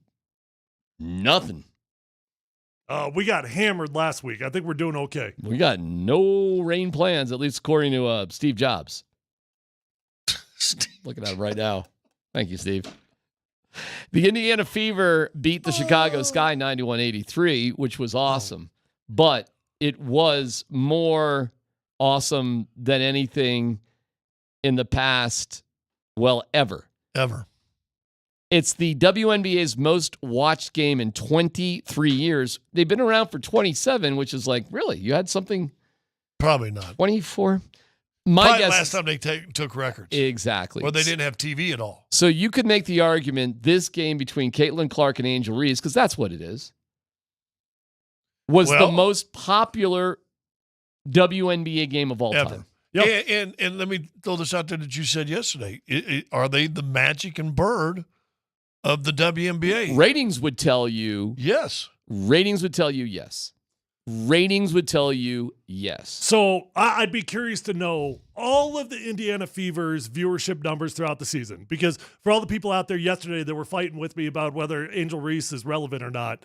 nothing. We got hammered last week. I think we're doing okay. We got no rain plans, at least according to Steve Jobs. Looking at him right now. Thank you, Steve. The Indiana Fever beat the Chicago Sky 91-83, which was awesome. But it was more awesome than anything in the past, ever. Ever. It's the WNBA's most watched game in 23 years. They've been around for 27, which is like, really? You had something? Probably not. 24? My guess last time they took records. Exactly. Or they didn't have TV at all. So you could make the argument this game between Caitlin Clark and Angel Reese, because that's what it is, was the most popular WNBA game of all time. Yep. And let me throw this out there that you said yesterday. Are they the Magic and Bird of the WNBA? Ratings would tell you yes. Ratings would tell you yes. Ratings would tell you yes. So I'd be curious to know all of the Indiana Fever's viewership numbers throughout the season, because for all the people out there yesterday that were fighting with me about whether Angel Reese is relevant or not,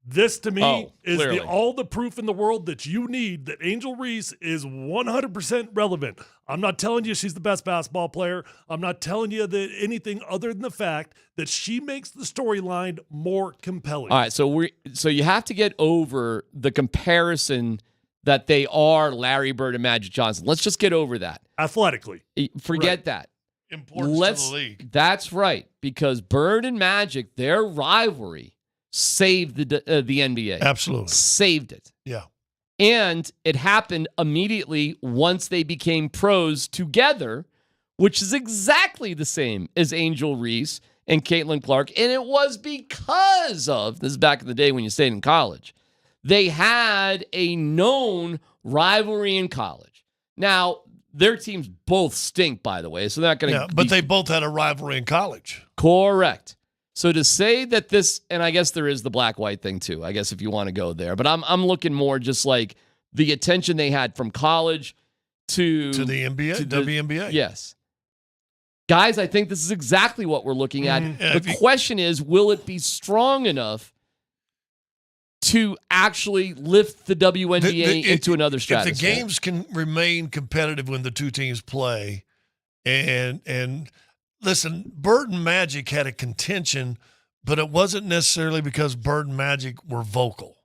this to me is all the proof in the world that you need that Angel Reese is 100% relevant. I'm not telling you she's the best basketball player. I'm not telling you that anything other than the fact that she makes the storyline more compelling. All right, so you have to get over the comparison that they are Larry Bird and Magic Johnson. Let's just get over that. Athletically. Forget that. Importance to the league. That's right, because Bird and Magic, their rivalry saved the NBA. Absolutely. Saved it. Yeah. And it happened immediately once they became pros together, which is exactly the same as Angel Reese and Caitlin Clark. And it was because of, this is back in the day when you stayed in college, they had a known rivalry in college. Now, their teams both stink, by the way, so they're not going to... Yeah, but they both had a rivalry in college. Correct. So to say that this, and I guess there is the black-white thing too, I guess if you want to go there, but I'm looking more just like the attention they had from college to the NBA, to WNBA. Yes. Guys, I think this is exactly what we're looking at. Mm-hmm. The question is, will it be strong enough to actually lift the WNBA into another stratosphere? If the games can remain competitive when the two teams play, and listen, Bird and Magic had a contention, but it wasn't necessarily because Bird and Magic were vocal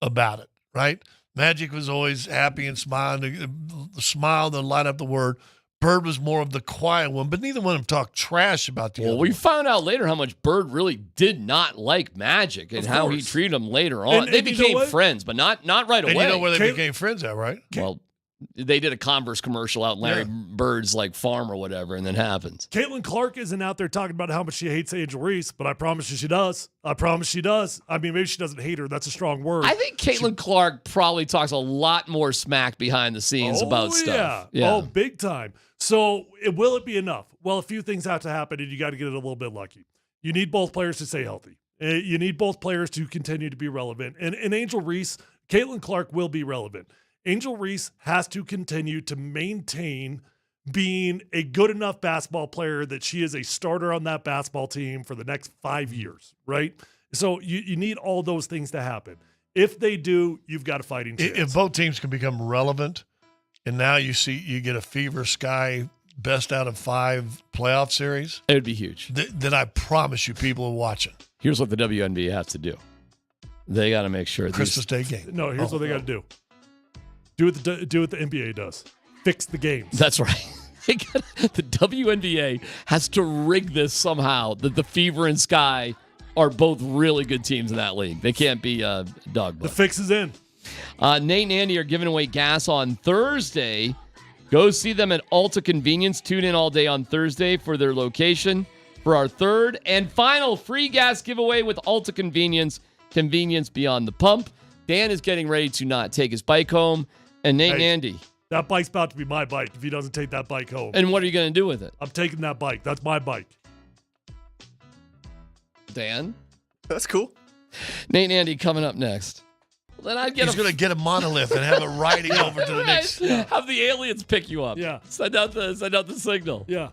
about it, right? Magic was always happy and smiling, smiled and light up the word. Bird was more of the quiet one, but neither one of them talked trash about the other. Well, we found out later how much Bird really did not like Magic and how he treated him later on. They became friends, but not right away. And you know where they became friends at, right? Well, they did a Converse commercial out in Larry Bird's like farm or whatever, and then happens. Caitlin Clark isn't out there talking about how much she hates Angel Reese, but I promise you she does. I promise she does. I mean, maybe she doesn't hate her. That's a strong word. I think Caitlin Clark probably talks a lot more smack behind the scenes about stuff. Yeah. Oh, big time. So will it be enough? Well, a few things have to happen, and you got to get it a little bit lucky. You need both players to stay healthy. You need both players to continue to be relevant. And Angel Reese, Caitlin Clark will be relevant. Angel Reese has to continue to maintain being a good enough basketball player that she is a starter on that basketball team for the next 5 years, right? So you need all those things to happen. If they do, you've got a fighting chance. If both teams can become relevant, and now you get a Fever Sky best out of 5 playoff series, it would be huge. Then I promise you people are watching. Here's what the WNBA has to do. They got to make sure Christmas Day game. No, here's what they got to do. Do what the NBA does. Fix the games. That's right. The WNBA has to rig this somehow that the Fever and Sky are both really good teams in that league. They can't be dog. The fix is in. Nate and Andy are giving away gas on Thursday. Go see them at Alta Convenience. Tune in all day on Thursday for their location for our third and final free gas giveaway with Alta Convenience. Convenience beyond the pump. Dan is getting ready to not take his bike home. And Nate and Andy. That bike's about to be my bike if he doesn't take that bike home. And what are you going to do with it? I'm taking that bike. That's my bike. Dan? That's cool. Nate and Andy coming up next. Then He's going to get a monolith and have it riding over to the next. Have the aliens pick you up. Yeah. Send out the signal. Yeah.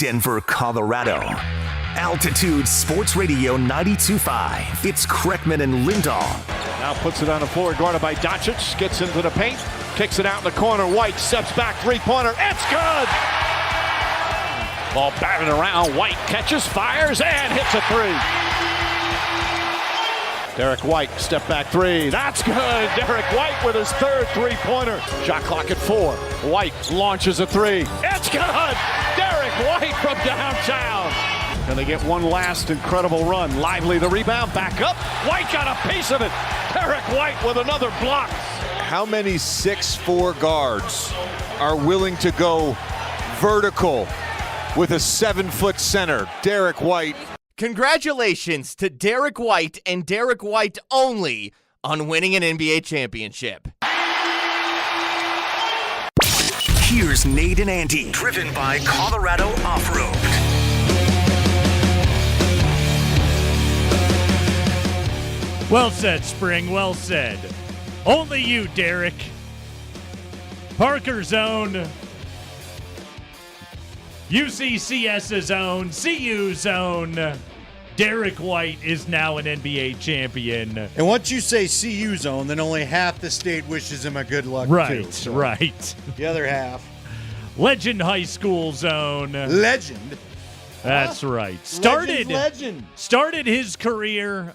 Denver, Colorado. Altitude Sports Radio 92.5. It's Kreckman and Lindahl. Now puts it on the floor, guarded by Doncic. Gets into the paint, kicks it out in the corner. White steps back, three-pointer. It's good! Ball batted around. White catches, fires, and hits a three. Derek White, step back three. That's good. Derek White with his third three-pointer. Shot clock at 4. White launches a three. It's good. Derek White from downtown. Going to get one last incredible run. Lively the rebound, back up. White got a piece of it. Derek White with another block. How many 6'4" guards are willing to go vertical with a 7-foot center? Derek White. Congratulations to Derek White and Derek White only on winning an NBA championship. Here's Nate and Andy, driven by Colorado Off-Road. Well said, Spring. Well said. Only you, Derek. Parker Zone. UCCS's own, CU zone. Derek White is now an NBA champion. And once you say CU zone, then only half the state wishes him a good luck, right, too. So right. The other half. Legend High School zone. Legend. That's right. Legend. Started his career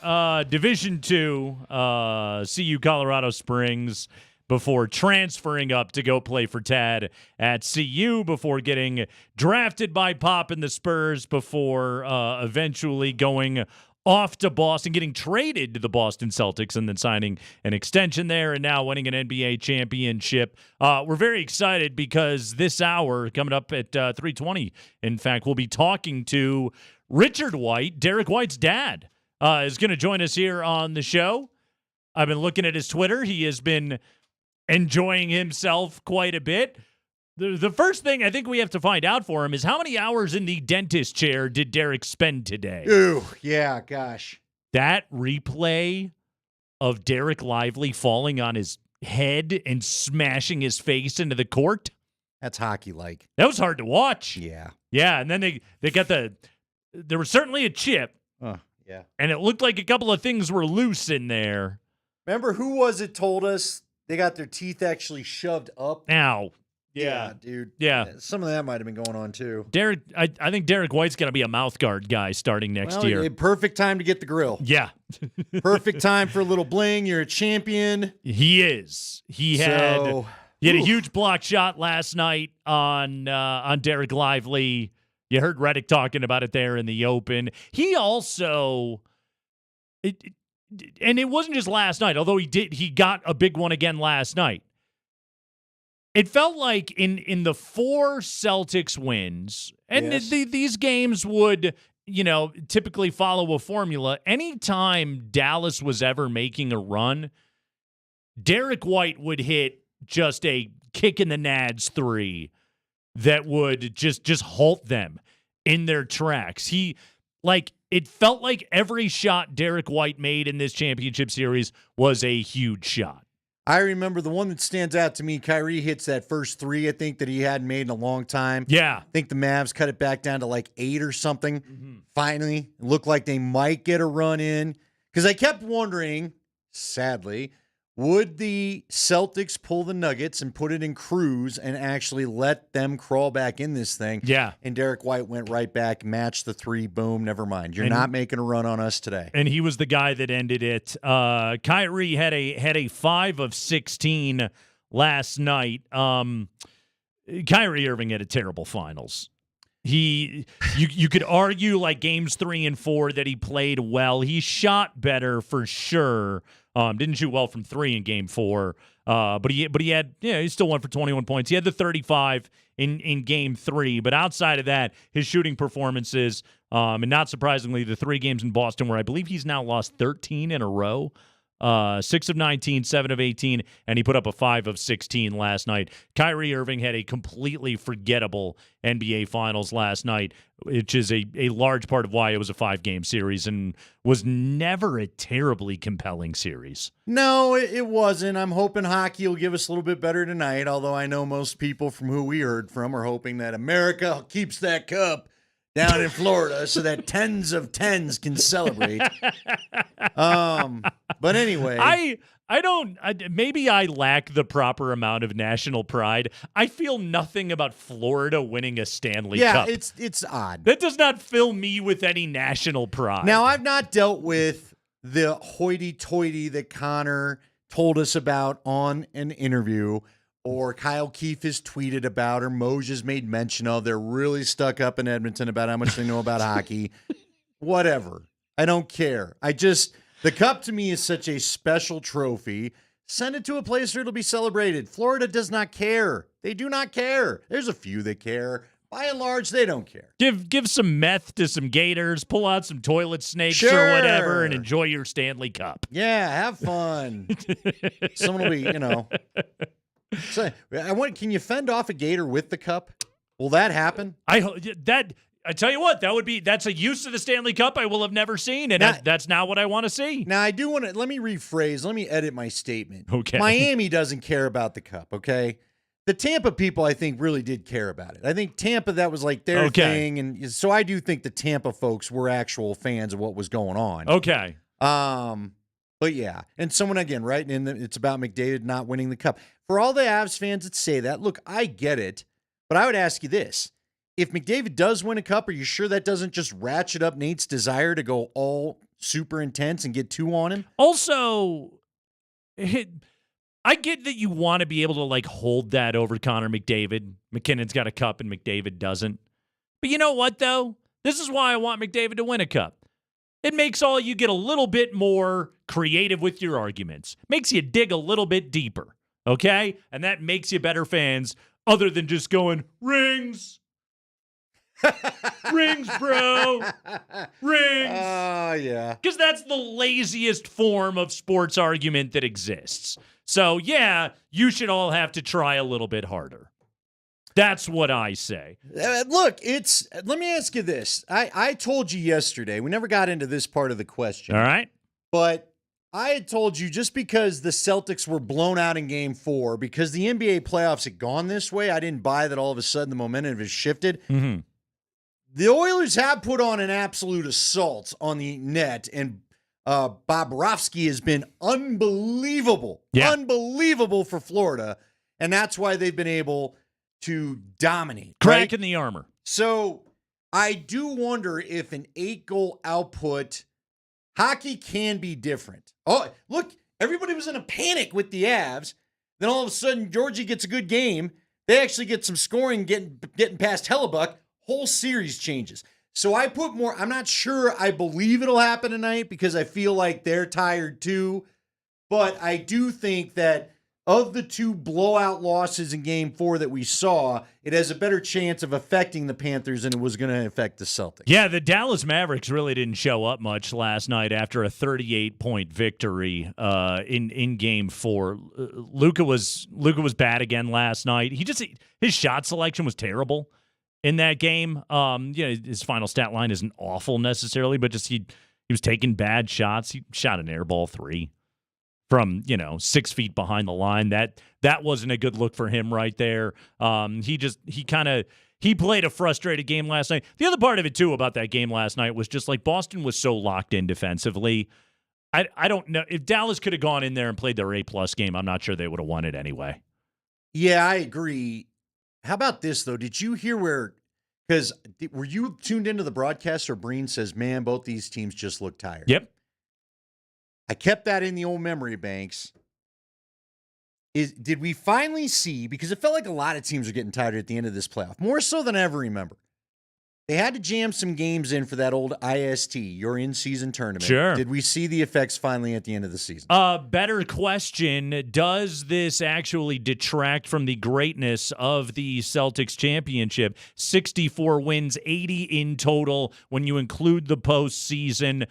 Division II, CU Colorado Springs, before transferring up to go play for Tad at CU, before getting drafted by Pop and the Spurs, before eventually going off to Boston, getting traded to the Boston Celtics, and then signing an extension there, and now winning an NBA championship. We're very excited because this hour, coming up at 3:20, in fact, we'll be talking to Richard White, Derek White's dad, is going to join us here on the show. I've been looking at his Twitter. He has been enjoying himself quite a bit. The first thing I think we have to find out for him is how many hours in the dentist chair did Derek spend today? Ooh, yeah, gosh. That replay of Derek Lively falling on his head and smashing his face into the court. That's hockey-like. That was hard to watch. Yeah. Yeah, and then they got there was certainly a chip. Yeah. And it looked like a couple of things were loose in there. Remember, who was it told us they got their teeth actually shoved up? Ow. Yeah, dude. Yeah. Some of that might have been going on, too. Derek, I think Derek White's going to be a mouth guard guy starting next year. Perfect time to get the grill. Yeah. Perfect time for a little bling. You're a champion. He is. He had a huge block shot last night on Derek Lively. You heard Reddick talking about it there in the open. He also, and it wasn't just last night, although he got a big one again last night. It felt like in the 4 Celtics wins, and yes, these games would, typically follow a formula. Anytime Dallas was ever making a run, Derek White would hit just a kick in the nads 3 that would just halt them in their tracks. It felt like every shot Derek White made in this championship series was a huge shot. I remember the one that stands out to me, Kyrie hits that first 3, I think, that he hadn't made in a long time. Yeah. I think the Mavs cut it back down to like 8 or something. Mm-hmm. Finally, it looked like they might get a run in. Because I kept wondering, sadly, would the Celtics pull the Nuggets and put it in cruise and actually let them crawl back in this thing? Yeah. And Derek White went right back, matched the 3, boom, never mind. You're not making a run on us today. And he was the guy that ended it. Kyrie had a 5 of 16 last night. Kyrie Irving had a terrible finals. You could argue like games 3 and 4 that he played well. He shot better for sure. Didn't shoot well from 3 in game 4. But he had, he still went for 21 points. He had the 35 in game 3. But outside of that, his shooting performances, and not surprisingly, the 3 games in Boston where I believe he's now lost 13 in a row. 6 of 19, 7 of 18, and he put up a 5 of 16 last night. Kyrie Irving had a completely forgettable NBA Finals last night, which is a large part of why it was a 5-game series and was never a terribly compelling series. No, it wasn't. I'm hoping hockey will give us a little bit better tonight, although I know most people from who we heard from are hoping that America keeps that cup down in Florida so that tens of tens can celebrate. But anyway, maybe I lack the proper amount of national pride. I feel nothing about Florida winning a Stanley Cup. Yeah, it's odd. That does not fill me with any national pride. Now, I've not dealt with the hoity-toity that Connor told us about on an interview, or Kyle Keefe has tweeted about, or Moj has made mention of. They're really stuck up in Edmonton about how much they know about hockey. Whatever. I don't care. The Cup to me is such a special trophy. Send it to a place where it'll be celebrated. Florida does not care. They do not care. There's a few that care. By and large, they don't care. Give some meth to some gators, pull out some toilet snakes or whatever, and enjoy your Stanley Cup. Yeah, have fun. Someone will be, So, can you fend off a gator with the cup? Will that happen? I tell you what, that's a use of the Stanley Cup I will have never seen, and that's not what I want to see. Now, I do want to, let me edit my statement. Okay. Miami doesn't care about the cup, okay? The Tampa people, I think, really did care about it. I think Tampa, that was like their thing, and so I do think the Tampa folks were actual fans of what was going on. Okay. But yeah, and someone again, right? And it's about McDavid not winning the cup. For all the Avs fans that say that, look, I get it, but I would ask you this. If McDavid does win a cup, are you sure that doesn't just ratchet up Nate's desire to go all super intense and get 2 on him? Also, I get that you want to be able to hold that over Connor McDavid. McKinnon's got a cup and McDavid doesn't. But you know what, though? This is why I want McDavid to win a cup. It makes you get a little bit more creative with your arguments. Makes you dig a little bit deeper, okay? And that makes you better fans other than just going, rings. Rings, bro. Rings. Oh, yeah. Because that's the laziest form of sports argument that exists. So, yeah, you should all have to try a little bit harder. That's what I say. Look, let me ask you this. I told you yesterday, we never got into this part of the question. All right. But I had told you just because the Celtics were blown out in Game 4, because the NBA playoffs had gone this way, I didn't buy that all of a sudden the momentum has shifted. Mm-hmm. The Oilers have put on an absolute assault on the net, and Bobrovsky has been unbelievable. Yeah. Unbelievable for Florida, and that's why they've been able to dominate. Crack in the armor. So I do wonder if an 8-goal output, hockey can be different. Oh, look, everybody was in a panic with the Avs. Then all of a sudden, Georgie gets a good game. They actually get some scoring, getting past Hellebuck. Whole series changes. So I put more, I'm not sure I believe it'll happen tonight because I feel like they're tired too. But I do think that of the 2 blowout losses in Game 4 that we saw, it has a better chance of affecting the Panthers than it was going to affect the Celtics. Yeah, the Dallas Mavericks really didn't show up much last night after a 38-point victory in Game 4. Luka was bad again last night. His shot selection was terrible in that game. His final stat line isn't awful necessarily, but just he was taking bad shots. He shot an air ball 3. From 6 feet behind the line. That wasn't a good look for him right there. He played a frustrated game last night. The other part of it too about that game last night was just Boston was so locked in defensively. I don't know if Dallas could have gone in there and played their A+ game. I'm not sure they would have won it anyway. Yeah, I agree. How about this though? Did you hear were you tuned into the broadcast where Breen says, "Man, both these teams just look tired." Yep. I kept that in the old memory banks. Did we finally see, because it felt like a lot of teams are getting tired at the end of this playoff, more so than I ever remember. They had to jam some games in for that old IST, your in-season tournament. Sure. Did we see the effects finally at the end of the season? Better question, does this actually detract from the greatness of the Celtics championship? 64 wins, 80 in total when you include the postseason.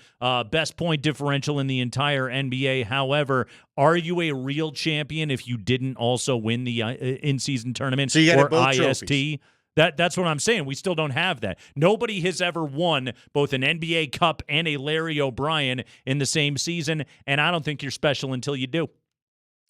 Best point differential in the entire NBA. However, are you a real champion if you didn't also win the in-season tournament so you got or both IST? Trophies. That's what I'm saying. We still don't have that. Nobody has ever won both an NBA Cup and a Larry O'Brien in the same season, and I don't think you're special until you do.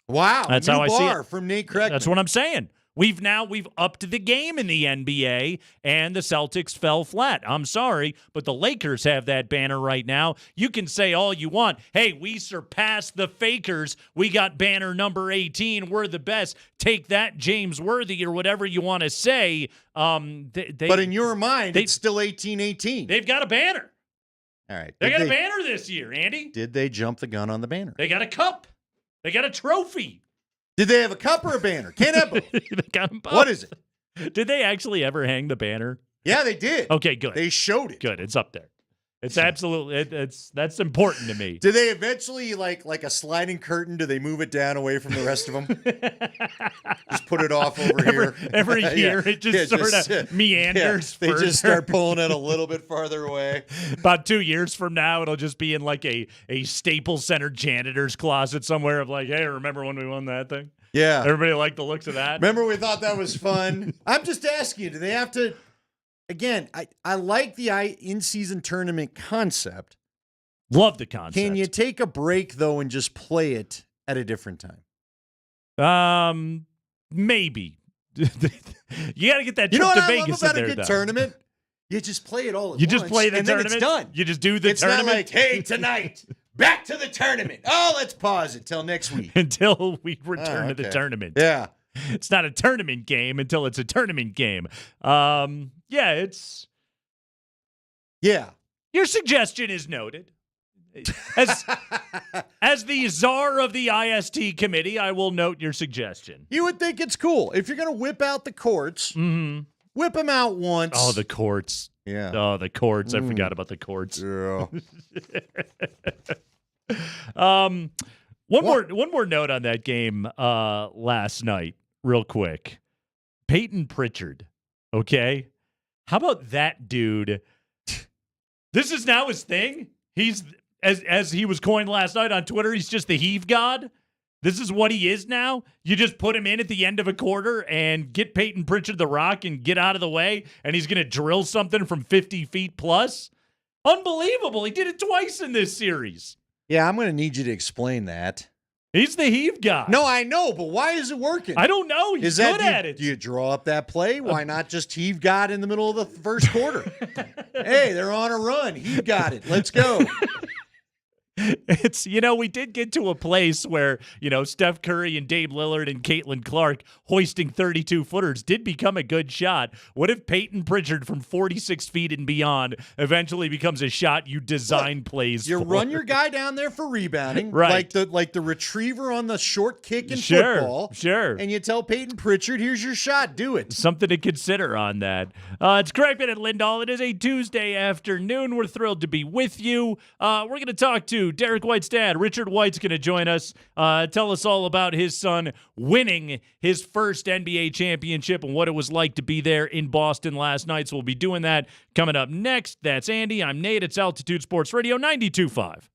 Wow. That's how I see it. From Nate Kreckman. That's what I'm saying. We've upped the game in the NBA, and the Celtics fell flat. I'm sorry, but the Lakers have that banner right now. You can say all you want. Hey, we surpassed the Fakers. We got banner number 18. We're the best. Take that, James Worthy, or whatever you want to say. But in your mind, it's still 18-18. They've got a banner. All right. They got a banner this year, Andy. Did they jump the gun on the banner? They got a cup. They got a trophy. Did they have a cup or a banner? Can't have both. They got them both. What is it? Did they actually ever hang the banner? Yeah, they did. Okay, good. They showed it. Good. It's up there. It's absolutely that's important to me. Do they eventually like a sliding curtain? Do they move it down away from the rest of them? Just put it off over here. Every year it just sort of meanders. They just start pulling it a little bit farther away. About 2 years from now, it'll just be in like a Staples Center janitor's closet somewhere of like, hey, remember when we won that thing? Yeah. Everybody liked the looks of that. Remember we thought that was fun? I'm just asking you, do they have to? Again, I like the in-season tournament concept. Love the concept. Can you take a break, though, and just play it at a different time? Maybe. You got to get that trip to Vegas. You know what I love about a good tournament? You just play it all at once. You just play the tournament? Then it's done. You just do the it's tournament? It's not like, hey, tonight, back to the tournament. Oh, let's pause it till next week. Until we return to the tournament. Yeah. It's not a tournament game until it's a tournament game. Yeah. Your suggestion is noted. As the czar of the IST committee, I will note your suggestion. You would think it's cool. If you're going to whip out the courts, whip them out once. Oh, the courts. Yeah. Oh, the courts. I forgot about the courts. Yeah. One more note on that game last night, real quick. Peyton Pritchard, okay? How about that dude? This is now his thing. He's as he was coined last night on Twitter, he's just the heave god. This is what he is now. You just put him in at the end of a quarter and get Peyton Pritchard the rock and get out of the way, and he's going to drill something from 50 feet plus. Unbelievable. He did it twice in this series. Yeah, I'm going to need you to explain that. He's the heave guy. No, I know, but why is it working? I don't know. He's good at it. Do you draw up that play? Why not just heave God in the middle of the first quarter? Hey, they're on a run. Heave got it. Let's go. It's, we did get to a place where, Steph Curry and Dame Lillard and Caitlin Clark hoisting 32-footers did become a good shot. What if Peyton Pritchard from 46 feet and beyond eventually becomes a shot you design plays You for? run your guy down there for rebounding, right? Like the retriever on the short kick in football. Sure. And you tell Peyton Pritchard, here's your shot. Do it. Something to consider on that. It's Craig Pitt at Lindahl. It is a Tuesday afternoon. We're thrilled to be with you. We're going to talk to Derek White's dad. Richard White's going to join us, tell us all about his son winning his first NBA championship and what it was like to be there in Boston last night. So we'll be doing that coming up next. That's Andy. I'm Nate. It's Altitude Sports Radio 92.5.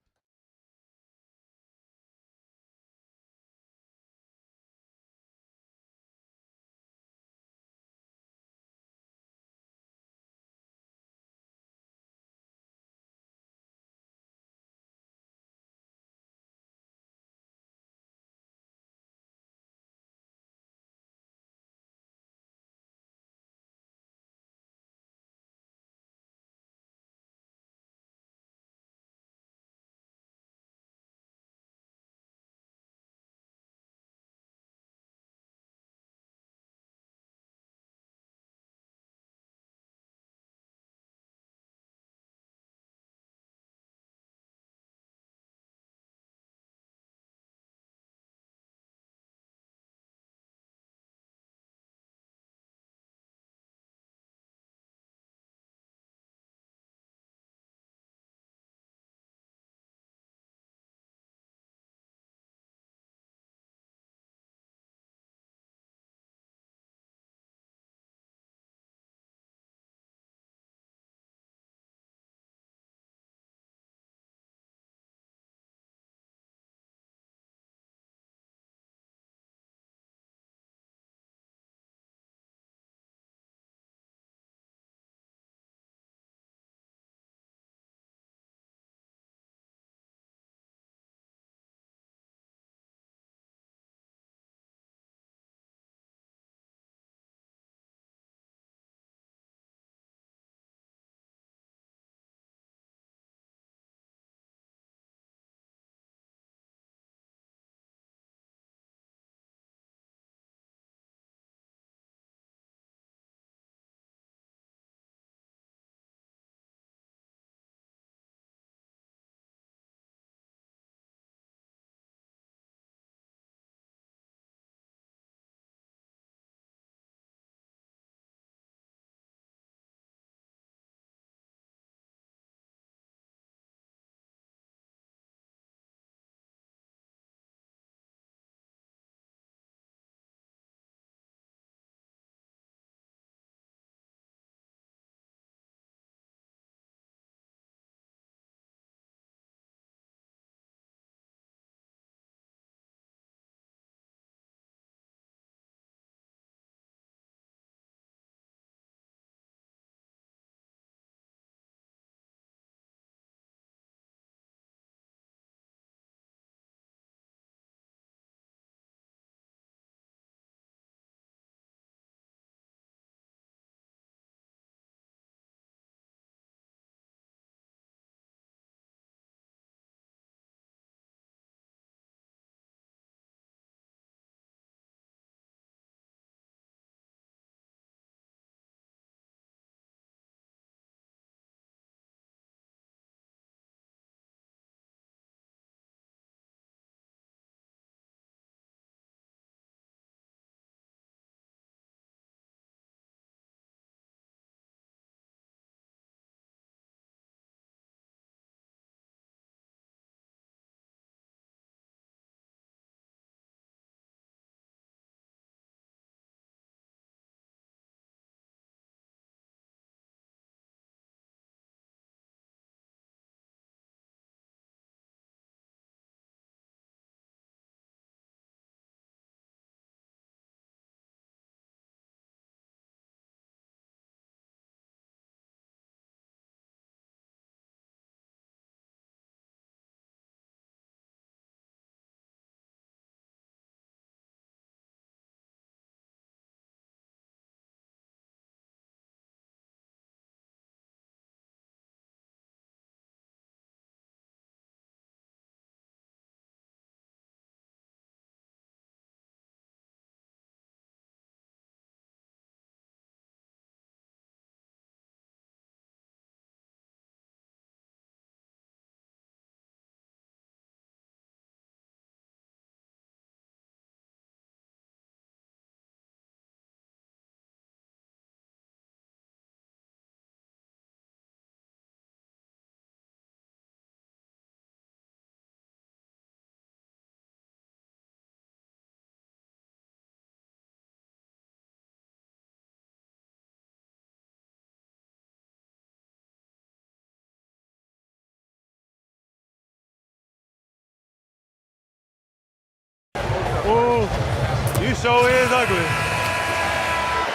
show is ugly.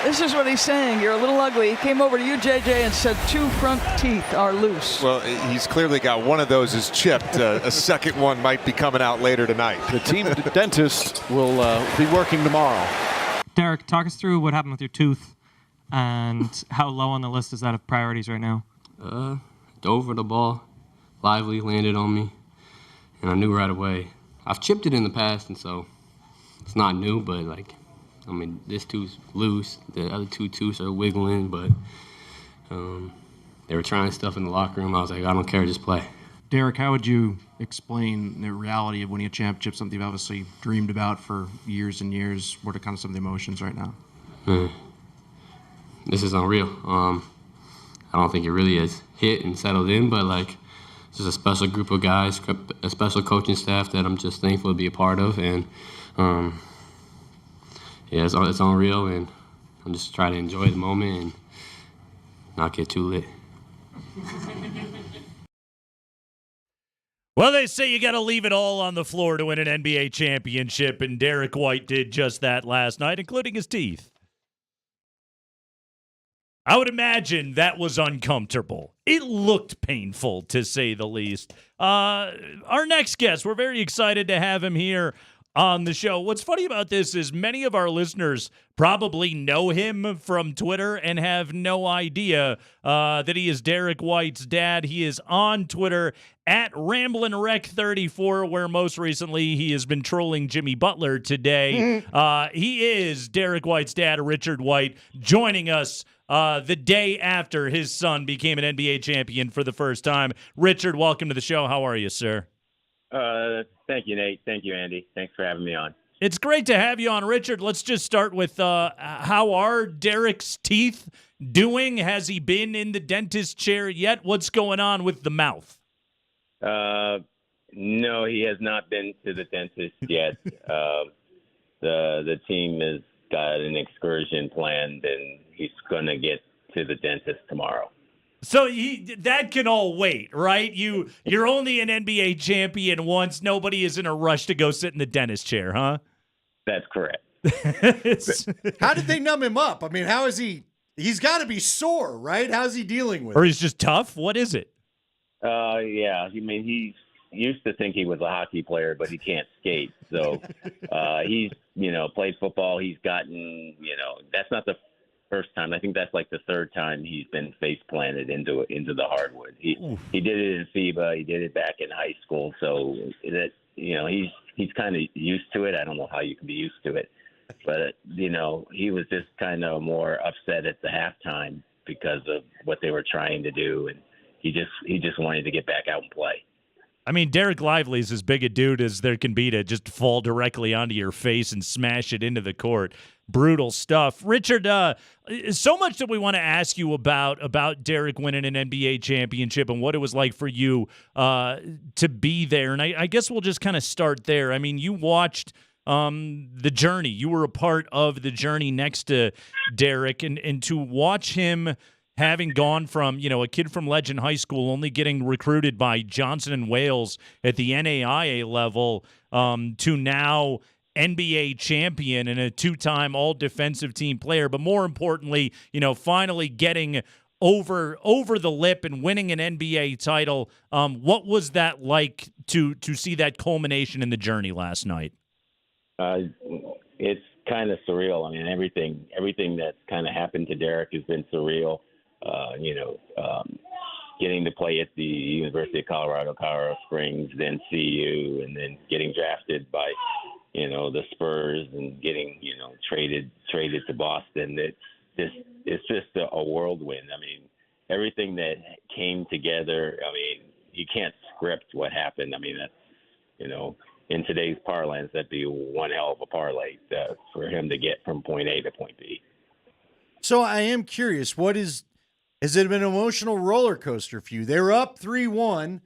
This is what he's saying. You're a little ugly. He came over to you, JJ, and said 2 front teeth are loose. Well, he's clearly got one of those is chipped. A second one might be coming out later tonight. The team dentist will be working tomorrow. Derek, talk us through what happened with your tooth and how low on the list is that of priorities right now? Dove for the ball, Lively landed on me, and I knew right away. I've chipped it in the past, and so it's not new, but this tooth's loose. The other 2 tooths are wiggling, but they were trying stuff in the locker room. I was like, I don't care, just play. Derek, how would you explain the reality of winning a championship, something you've obviously dreamed about for years and years? What are kind of some of the emotions right now? This is unreal. I don't think it really has hit and settled in, but it's just a special group of guys, a special coaching staff that I'm just thankful to be a part of, and it's unreal, and I'm just trying to enjoy the moment and not get too lit. Well, they say you got to leave it all on the floor to win an NBA championship, and Derek White did just that last night, including his teeth. I would imagine that was uncomfortable. It looked painful, to say the least. Our next guest, we're very excited to have him here on the show. What's funny about this is many of our listeners probably know him from Twitter and have no idea that he is Derek White's dad. He is on Twitter at RamblinRec34, where most recently he has been trolling Jimmy Butler today. He is Derek White's dad, Richard White, joining us the day after his son became an NBA champion for the first time. Richard, welcome to the show. How are you, sir? Thank you, Nate. Thank you, Andy. Thanks for having me on. It's great to have you on, Richard. Let's just start with how are Derek's teeth doing? Has he been in the dentist chair yet? What's going on with the mouth? No, he has not been to the dentist yet. The team has got an excursion planned, and he's going to get to the dentist tomorrow. So that can all wait, right? You're only an NBA champion once. Nobody is in a rush to go sit in the dentist chair, huh? That's correct. How did they numb him up? I mean, how is he? He's got to be sore, right? How's he dealing with it? Or he's just tough? What is it? Yeah. I mean, he used to think he was a hockey player, but he can't skate. So he's, played football. He's gotten, that's not the first time. I think that's like the third time he's been face planted into the hardwood. He did it in FIBA. He did it back in high school. So that he's kind of used to it. I don't know how you can be used to it, but he was just kind of more upset at the halftime because of what they were trying to do, and he just wanted to get back out and play. I mean, Derek Lively is as big a dude as there can be to just fall directly onto your face and smash it into the court. Brutal stuff. Richard, so much that we want to ask you about Derek winning an NBA championship and what it was like for you to be there. And I guess we'll just kind of start there. I mean, you watched the journey. You were a part of the journey next to Derek, and to watch him having gone from, a kid from Legend High School only getting recruited by Johnson & Wales at the NAIA level to now NBA champion and a two-time all-defensive team player, but more importantly, finally getting over the lip and winning an NBA title. What was that like to see that culmination in the journey last night? It's kind of surreal. I mean, everything that's kind of happened to Derek has been surreal. Getting to play at the University of Colorado Springs, then CU, and then getting drafted by, the Spurs and getting, traded to Boston. It's just a whirlwind. I mean, everything that came together. I mean, you can't script what happened. I mean, that's, in today's parlance, that'd be one hell of a parlay for him to get from point A to point B. So I am curious, has it been an emotional roller coaster for you? They were up 3-1.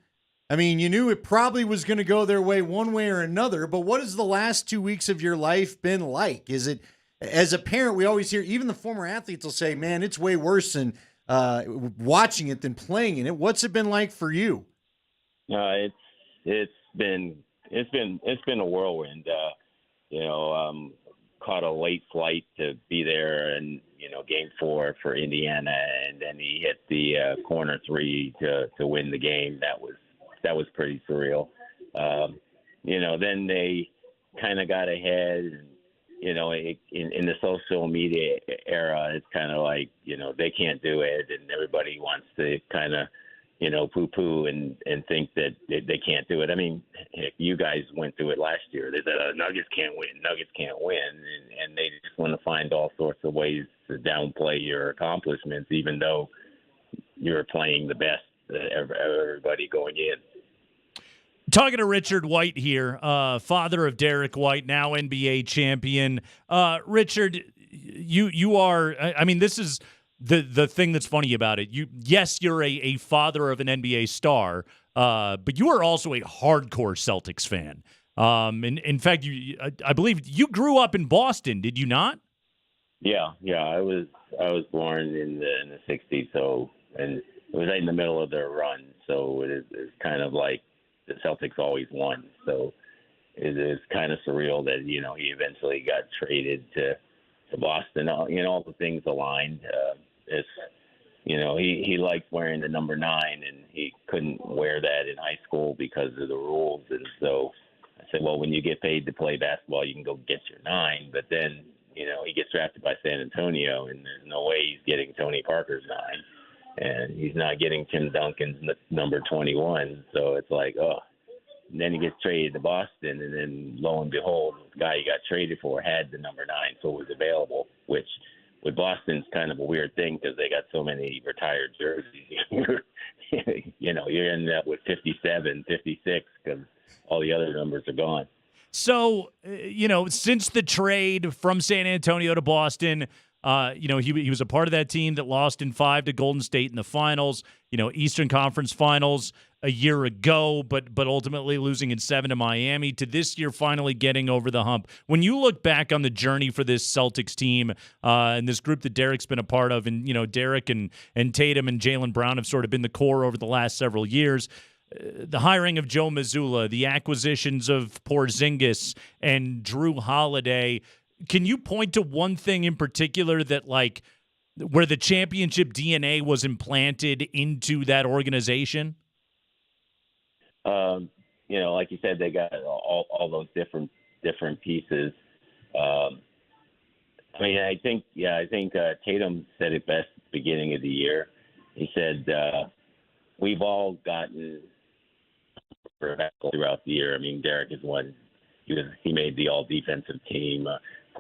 I mean, you knew it probably was going to go their way one way or another, but what has the last 2 weeks of your life been like? Is it, as a parent, we always hear, even the former athletes will say, man, it's way worse than watching it than playing in it. What's it been like for you? It's been a whirlwind. caught a late flight to be there and, game 4 for Indiana, and then he hit the corner 3 to win the game. That was pretty surreal. Then they kind of got ahead, and, in the social media era, it's kind of like, they can't do it, and everybody wants to kind of, poo-poo and think that they can't do it. I mean, heck, you guys went through it last year. They said, Nuggets can't win, and they just want to find all sorts of ways to downplay your accomplishments, even though you're playing the best everybody going in. Talking to Richard White here, father of Derek White, now NBA champion. Richard, you are, I mean, this is the thing that's funny about it. You're a father of an NBA star, but you are also a hardcore Celtics fan. In fact, I believe you grew up in Boston, did you not? Yeah. I was born in the 60s, so, and it was right in the middle of their run, so it's kind of like the Celtics always won. So it is kind of surreal that, he eventually got traded to Boston. All the things aligned. He liked wearing the number 9, and he couldn't wear that in high school because of the rules. And so I said, well, when you get paid to play basketball, you can go get your 9. But then, he gets drafted by San Antonio, and there's no way he's getting Tony Parker's 9. And he's not getting Tim Duncan's number 21. So it's like, oh. And then he gets traded to Boston, and then lo and behold, the guy he got traded for had the number 9, so it was available, which with Boston's kind of a weird thing because they got so many retired jerseys. You end up with 57, 56 because all the other numbers are gone. So, since the trade from San Antonio to Boston, he was a part of that team that lost in 5 to Golden State in the finals, Eastern Conference Finals a year ago, but ultimately losing in 7 to Miami, to this year finally getting over the hump. When you look back on the journey for this Celtics team and this group that Derek's been a part of, and Derek and Tatum and Jaylen Brown have sort of been the core over the last several years, the hiring of Joe Mazzulla, the acquisitions of Porzingis and Drew Holiday, can you point to one thing in particular that, like, where the championship DNA was implanted into that organization? Like you said, they got all those different pieces. I think Tatum said it best at the beginning of the year. He said, we've all gotten throughout the year. I mean, Derek is one. He made the all-defensive team.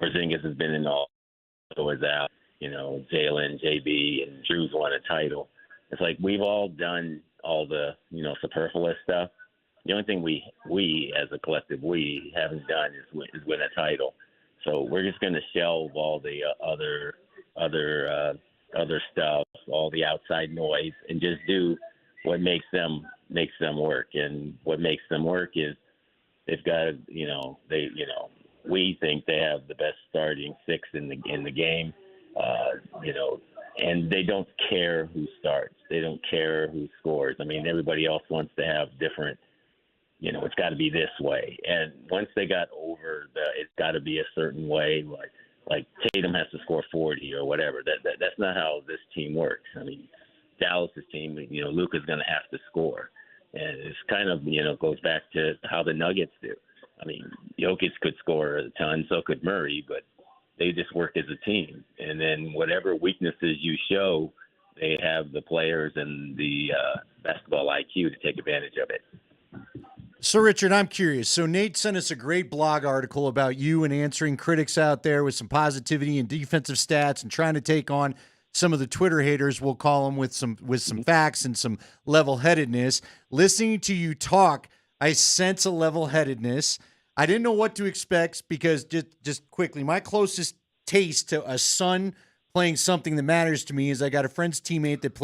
Porzingis has been in all. So was out. Jalen, JB, and Drew's won a title. It's like we've all done all the superfluous stuff. The only thing we as a collective haven't done is win a title. So we're just going to shelve all the other stuff, all the outside noise, and just do what makes them work. And what makes them work is they've got we think they have the best starting 6 in the game. And they don't care who starts. They don't care who scores. I mean, everybody else wants to have different, it's got to be this way. And once they got over it's got to be a certain way, like Tatum has to score 40 or whatever. That's not how this team works. I mean, Dallas's team, Luka's going to have to score. And it's kind of, goes back to how the Nuggets do. I mean, Jokic could score a ton, so could Murray, but they just work as a team. And then whatever weaknesses you show, they have the players and the basketball IQ to take advantage of it. So, Richard, I'm curious. So Nate sent us a great blog article about you and answering critics out there with some positivity and defensive stats and trying to take on some of the Twitter haters, we'll call them, with some facts and some level-headedness. Listening to you talk, I sense a level-headedness. I didn't know what to expect because, just quickly, my closest taste to a son playing something that matters to me is I got a friend's teammate that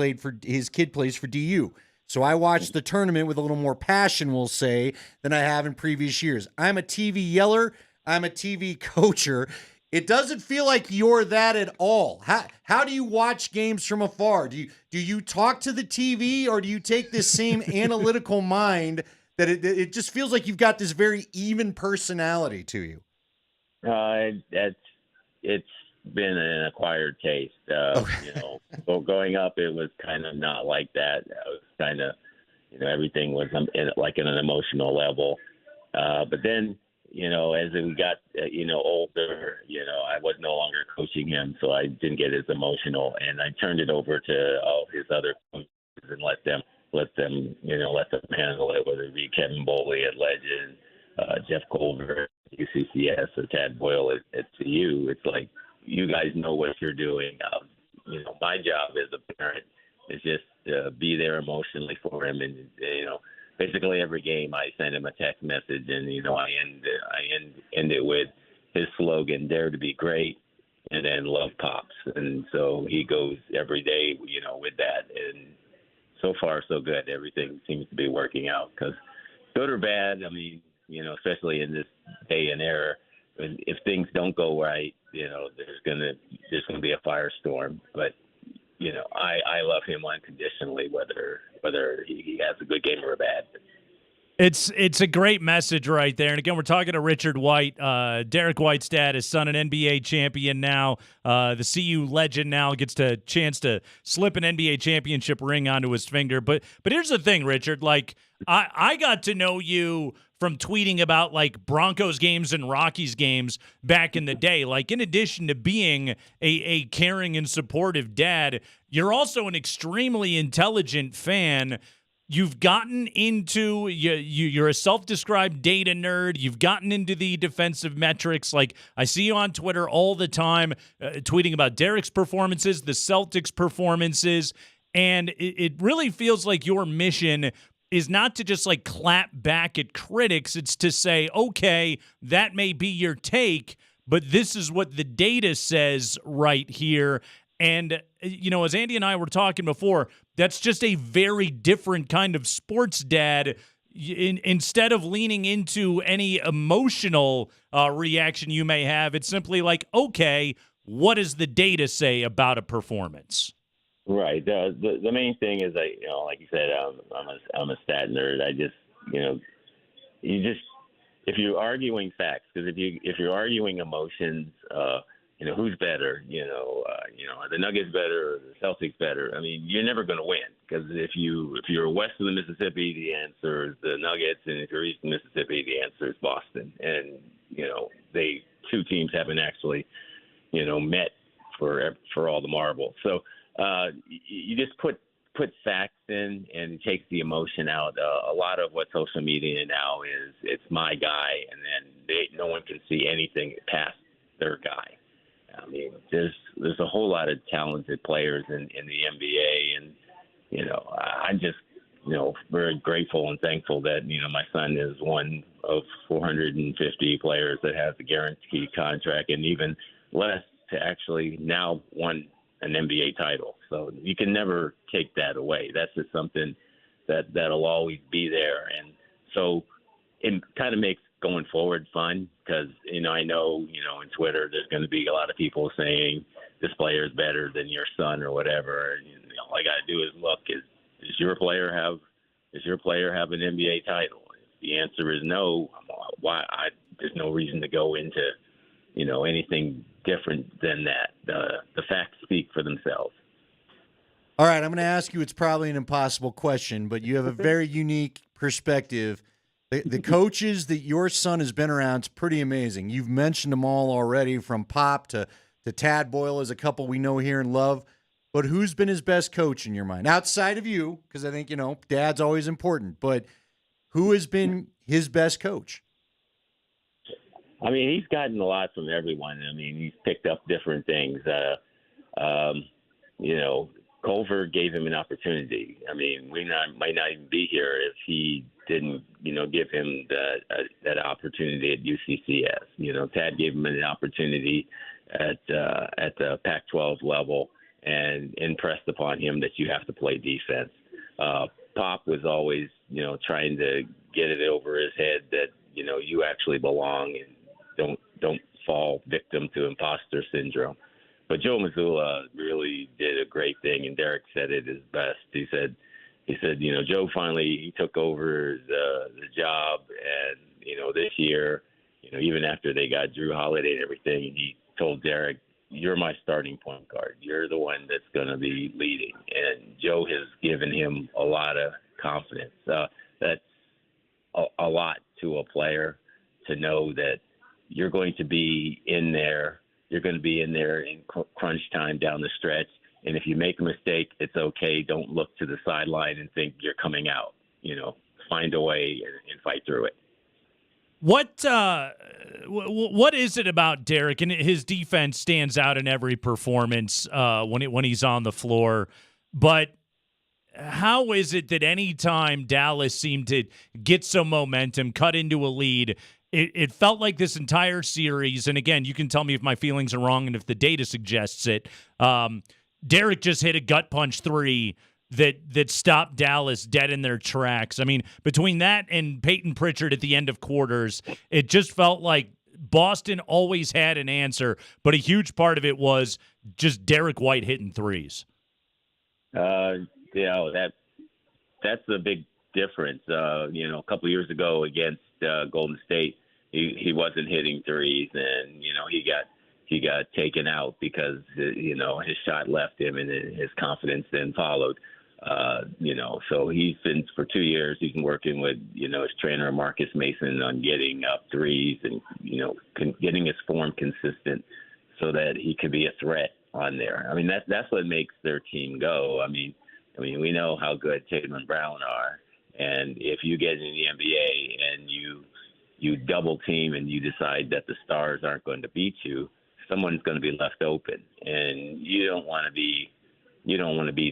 his kid plays for DU. So I watched the tournament with a little more passion, we'll say, than I have in previous years. I'm a TV yeller. I'm a TV coacher. It doesn't feel like you're that at all. How do you watch games from afar? Do you talk to the TV, or do you take this same analytical mind that it just feels like you've got this very even personality to you? It's been an acquired taste. Growing up, it was kind of not like that. It was kind of, everything was like in an emotional level. But then, as we got, older, I was no longer coaching him, so I didn't get as emotional, and I turned it over to all his other coaches and let them handle it, whether it be Kevin Boley at Legend, Jeff Culver at UCCS, or Tad Boyle at CU. It's like, you guys know what you're doing. My job as a parent is just be there emotionally for him, and basically every game I send him a text message, and I end it with his slogan, "Dare to be great," and then "Love Pops," and so he goes every day, with that, and so far so good. Everything seems to be working out, because good or bad, especially in this day and era, if things don't go right, there's gonna be a firestorm. But I love him unconditionally, whether he has a good game or a bad. It's a great message right there. And again, we're talking to Richard White, Derek White's dad, his son, an NBA champion now. The CU legend now gets a chance to slip an NBA championship ring onto his finger. But here's the thing, Richard. Like, I got to know you from tweeting about like Broncos games and Rockies games back in the day. Like, in addition to being a caring and supportive dad, you're also an extremely intelligent fan. You've gotten into, you're a self-described data nerd. You've gotten into the defensive metrics. Like, I see you on Twitter all the time tweeting about Derek's performances, the Celtics' performances, and it really feels like your mission is not to just like clap back at critics. It's to say, okay, that may be your take, but this is what the data says right here. And, as Andy and I were talking before, that's just a very different kind of sports dad. Instead of leaning into any emotional reaction you may have, it's simply like, okay, what does the data say about a performance? Right. The main thing is, like you said, I'm a stat nerd. I just, if you're arguing facts, because if you're arguing emotions, who's better? Are the Nuggets better or the Celtics better? I mean, you're never going to win, because if you're west of the Mississippi, the answer is the Nuggets, and if you're east of the Mississippi, the answer is Boston. And two teams haven't actually, met for all the marbles. So you just put facts in, and it takes the emotion out. A lot of what social media now is, it's my guy, and then no one can see anything past their guy. I mean, there's a whole lot of talented players in the NBA, and I'm just very grateful and thankful that my son is one of 450 players that has a guaranteed contract, and even less to actually now won an NBA title. So you can never take that away. That's just something that'll always be there, and so it kind of makes going forward fun, because I know in Twitter there's going to be a lot of people saying this player is better than your son or whatever. And, all I got to do is look: does your player have an NBA title? If the answer is no, there's no reason to go into anything different than that. The facts speak for themselves. All right, I'm going to ask you. It's probably an impossible question, but you have a very unique perspective. The coaches that your son has been around, it's pretty amazing. You've mentioned them all already, from Pop to Tad Boyle as a couple we know here and love. But who's been his best coach in your mind? Outside of you, because I think, dad's always important. But who has been his best coach? I mean, he's gotten a lot from everyone. I mean, he's picked up different things. Culver gave him an opportunity. I mean, we might not even be here if he didn't, give him that opportunity at UCCS. Tad gave him an opportunity at the Pac-12 level and impressed upon him that you have to play defense. Pop was always, trying to get it over his head that, you actually belong and don't fall victim to imposter syndrome. But Joe Mazzulla really did a great thing, and Derek said it his best. He said, Joe finally took over the job, and this year, even after they got Drew Holiday and everything, he told Derek, "You're my starting point guard. You're the one that's going to be leading." And Joe has given him a lot of confidence. That's a lot to a player to know that you're going to be in there. You're going to be in there in crunch time down the stretch. And if you make a mistake, it's okay. Don't look to the sideline and think you're coming out. Find a way and fight through it. What is it about Derek? And his defense stands out in every performance when he's on the floor. But how is it that any time Dallas seemed to get some momentum, cut into a lead, it felt like this entire series, and again, you can tell me if my feelings are wrong and if the data suggests it, Derek just hit a gut punch three that stopped Dallas dead in their tracks. I mean, between that and Peyton Pritchard at the end of quarters, it just felt like Boston always had an answer, but a huge part of it was just Derek White hitting threes. That's the big difference. A couple of years ago against Golden State, he wasn't hitting threes, and he got taken out because his shot left him, and his confidence then followed. So he's been for 2 years. He's been working with his trainer Marcus Mason on getting up threes and getting his form consistent so that he could be a threat on there. I mean that's what makes their team go. I mean we know how good Tatum and Brown are, and if you get in the NBA and you double team and you decide that the stars aren't going to beat you, someone's going to be left open, and you don't want to be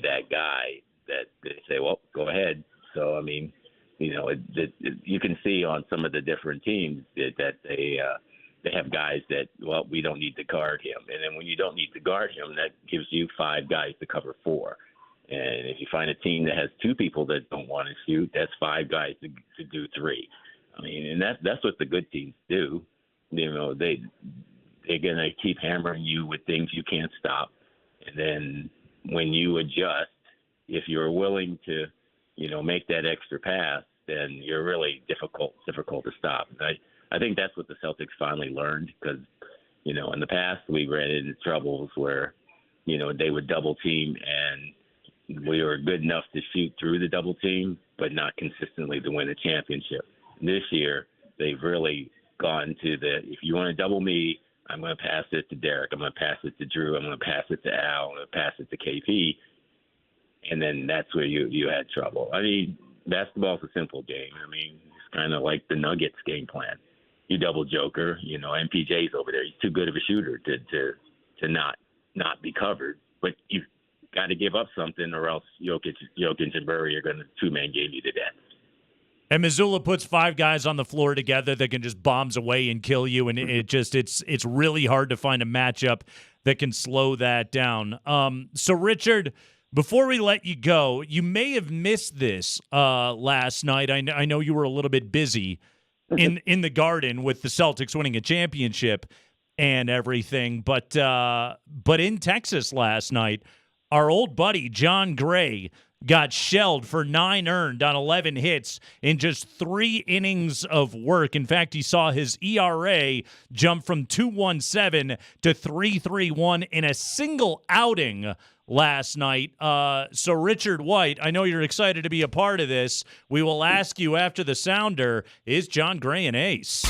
that guy that they say, well, go ahead. So I mean, you can see on some of the different teams that they have guys that, well, we don't need to guard him, and then when you don't need to guard him, that gives you 5 guys to cover 4. And if you find a team that has 2 people that don't want to shoot, that's 5 guys to do 3. I mean, and that's what the good teams do. They're gonna keep hammering you with things you can't stop, and then when you adjust, if you're willing to, make that extra pass, then you're really difficult to stop. And I think that's what the Celtics finally learned, because, in the past we ran into troubles where, they would double team and we were good enough to shoot through the double team, but not consistently to win a championship. This year, they've really gone to if you want to double me, I'm going to pass it to Derek. I'm going to pass it to Drew. I'm going to pass it to Al. I'm going to pass it to KP. And then that's where you had trouble. I mean, basketball's a simple game. I mean, it's kind of like the Nuggets game plan. You double Joker, MPJ's over there. He's too good of a shooter to not be covered. But you've got to give up something, or else Jokic and Murray are going to 2-man game you to death. And Missoula puts 5 guys on the floor together that can just bombs away and kill you, and it's really hard to find a matchup that can slow that down. So, Richard, before we let you go, you may have missed this last night. I know you were a little bit busy in the Garden with the Celtics winning a championship and everything, but in Texas last night, our old buddy John Gray got shelled for 9 earned on 11 hits in just 3 innings of work. In fact, he saw his ERA jump from 2.17 to 3.31 in a single outing last night. So, Richard White, I know you're excited to be a part of this. We will ask you after the sounder, is John Gray an ace?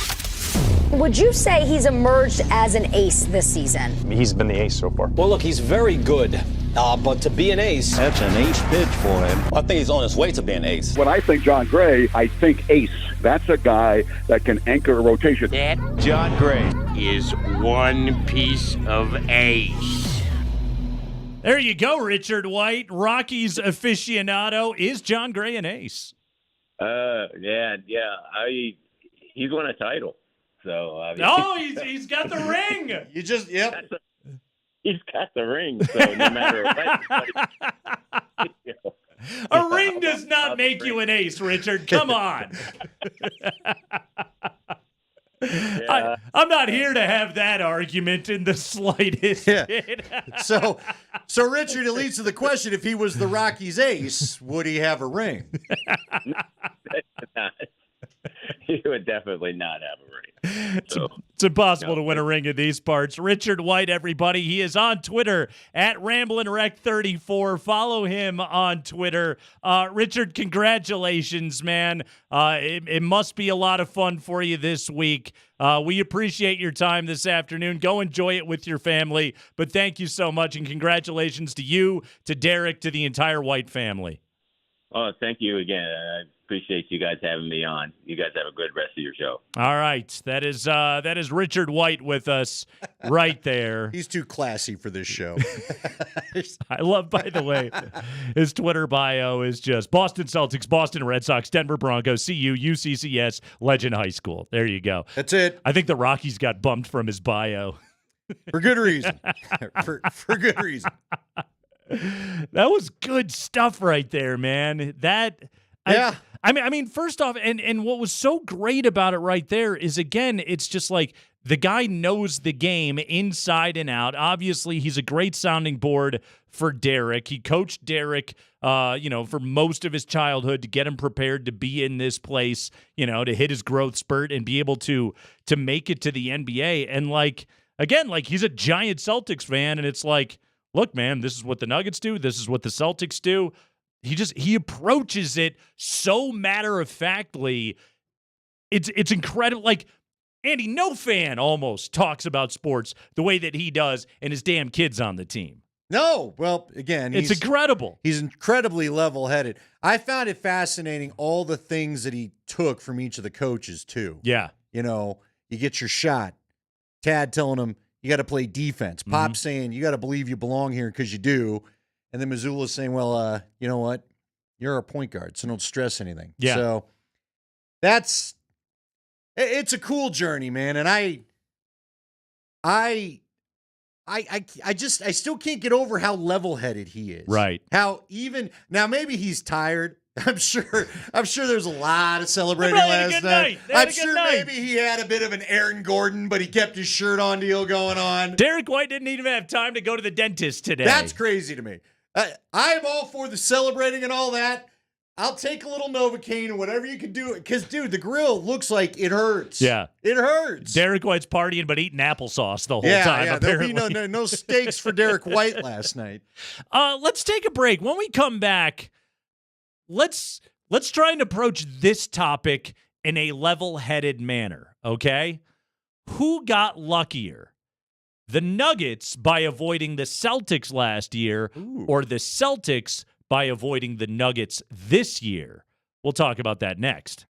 Would you say he's emerged as an ace this season? He's been the ace so far. Well, look, he's very good, but to be an ace... That's an ace pitch for him. I think he's on his way to being ace. When I think John Gray, I think ace. That's a guy that can anchor a rotation. That John Gray is one piece of ace. There you go, Richard White. Rockies aficionado. Is John Gray an ace? Yeah. He's won a title. So he's got the ring. You just he's got the ring. So no matter what, a ring does not make you an ace, Richard. Come on. Yeah. I'm not here to have that argument in the slightest. Yeah. So Richard, it leads to the question: if he was the Rockies' ace, would he have a ring? he would definitely not have a ring. So, it's impossible to win a ring in these parts. Richard White, everybody. He is on Twitter at RamblinWreck34. Follow him on Twitter. Richard, congratulations, man. It must be a lot of fun for you this week. We appreciate your time this afternoon. Go enjoy it with your family. But thank you so much, and congratulations to you, to Derek, to the entire White family. Oh, thank you again. I appreciate you guys having me on. You guys have a good rest of your show. All right. That is Richard White with us right there. He's too classy for this show. I love, by the way, his Twitter bio is just Boston Celtics, Boston Red Sox, Denver Broncos, CU, UCCS, Legend High School. There you go. That's it. I think the Rockies got bumped from his bio. For good reason. for good reason. That was good stuff right there, man. I mean, first off, and what was so great about it right there is, again, it's just like the guy knows the game inside and out. Obviously, he's a great sounding board for Derek. He coached Derek, for most of his childhood to get him prepared to be in this place, to hit his growth spurt and be able to make it to the NBA. And he's a giant Celtics fan, and it's like, look, man, this is what the Nuggets do. This is what the Celtics do. He approaches it so matter-of-factly. It's incredible. Like, Andy, no fan almost talks about sports the way that he does, and his damn kid's on the team. No. Well, again, it's incredible. He's incredibly level-headed. I found it fascinating, all the things that he took from each of the coaches, too. Yeah. You get your shot. Tad telling him, you got to play defense. Pop saying, you got to believe you belong here because you do. And then Mazzulla saying, well, you know what? You're our point guard, so don't stress anything. Yeah. So it's a cool journey, man. And I still can't get over how level-headed he is. Right. How even now, maybe he's tired. I'm sure there's a lot of celebrating last night. I'm sure maybe he had a bit of an Aaron Gordon, but he kept his shirt on deal going on. Derek White didn't even have time to go to the dentist today. That's crazy to me. I am all for the celebrating and all that. I'll take a little Novocaine and whatever you can do. Because, dude, the grill looks like it hurts. Yeah. It hurts. Derek White's partying but eating applesauce the whole time, Yeah, apparently. There'll be no steaks for Derek White last night. Let's take a break. When we come back, let's try and approach this topic in a level-headed manner, okay? Who got luckier? The Nuggets by avoiding the Celtics last year, or the Celtics by avoiding the Nuggets this year? We'll talk about that next.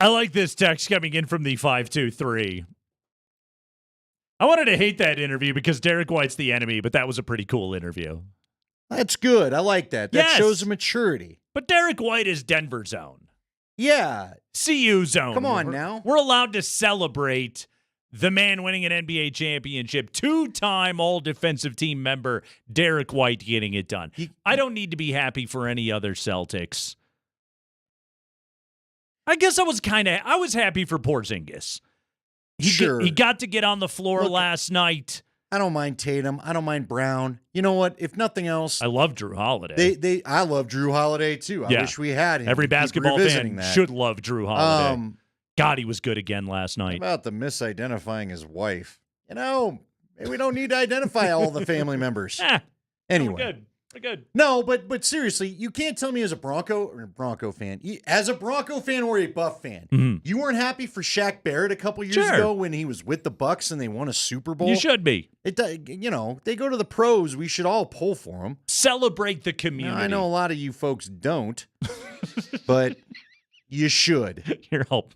I like this text coming in from the 523. I wanted to hate that interview because Derek White's the enemy, but that was a pretty cool interview. That's good. I like that. That shows a maturity. But Derek White is Denver zone. Yeah. CU zone. Come on now. We're allowed to celebrate the man winning an NBA championship, 2-time all-defensive team member, Derek White, getting it done. I don't need to be happy for any other Celtics. I guess I was happy for Porzingis. He got to get on the floor last night. I don't mind Tatum. I don't mind Brown. You know what? If nothing else, I love Drew Holiday. I love Drew Holiday too. I wish we had him. Every basketball fan should love Drew Holiday. God, he was good again last night. How about the misidentifying his wife? You know, maybe we don't need to identify all the family members. Anyway. We're good. No, but seriously, you can't tell me as a Bronco fan, as a Bronco fan or a Buff fan, you weren't happy for Shaq Barrett a couple years ago when he was with the Bucks and they won a Super Bowl. You should be. They go to the pros. We should all pull for them. Celebrate the community. Now, I know a lot of you folks don't, but you should. You're all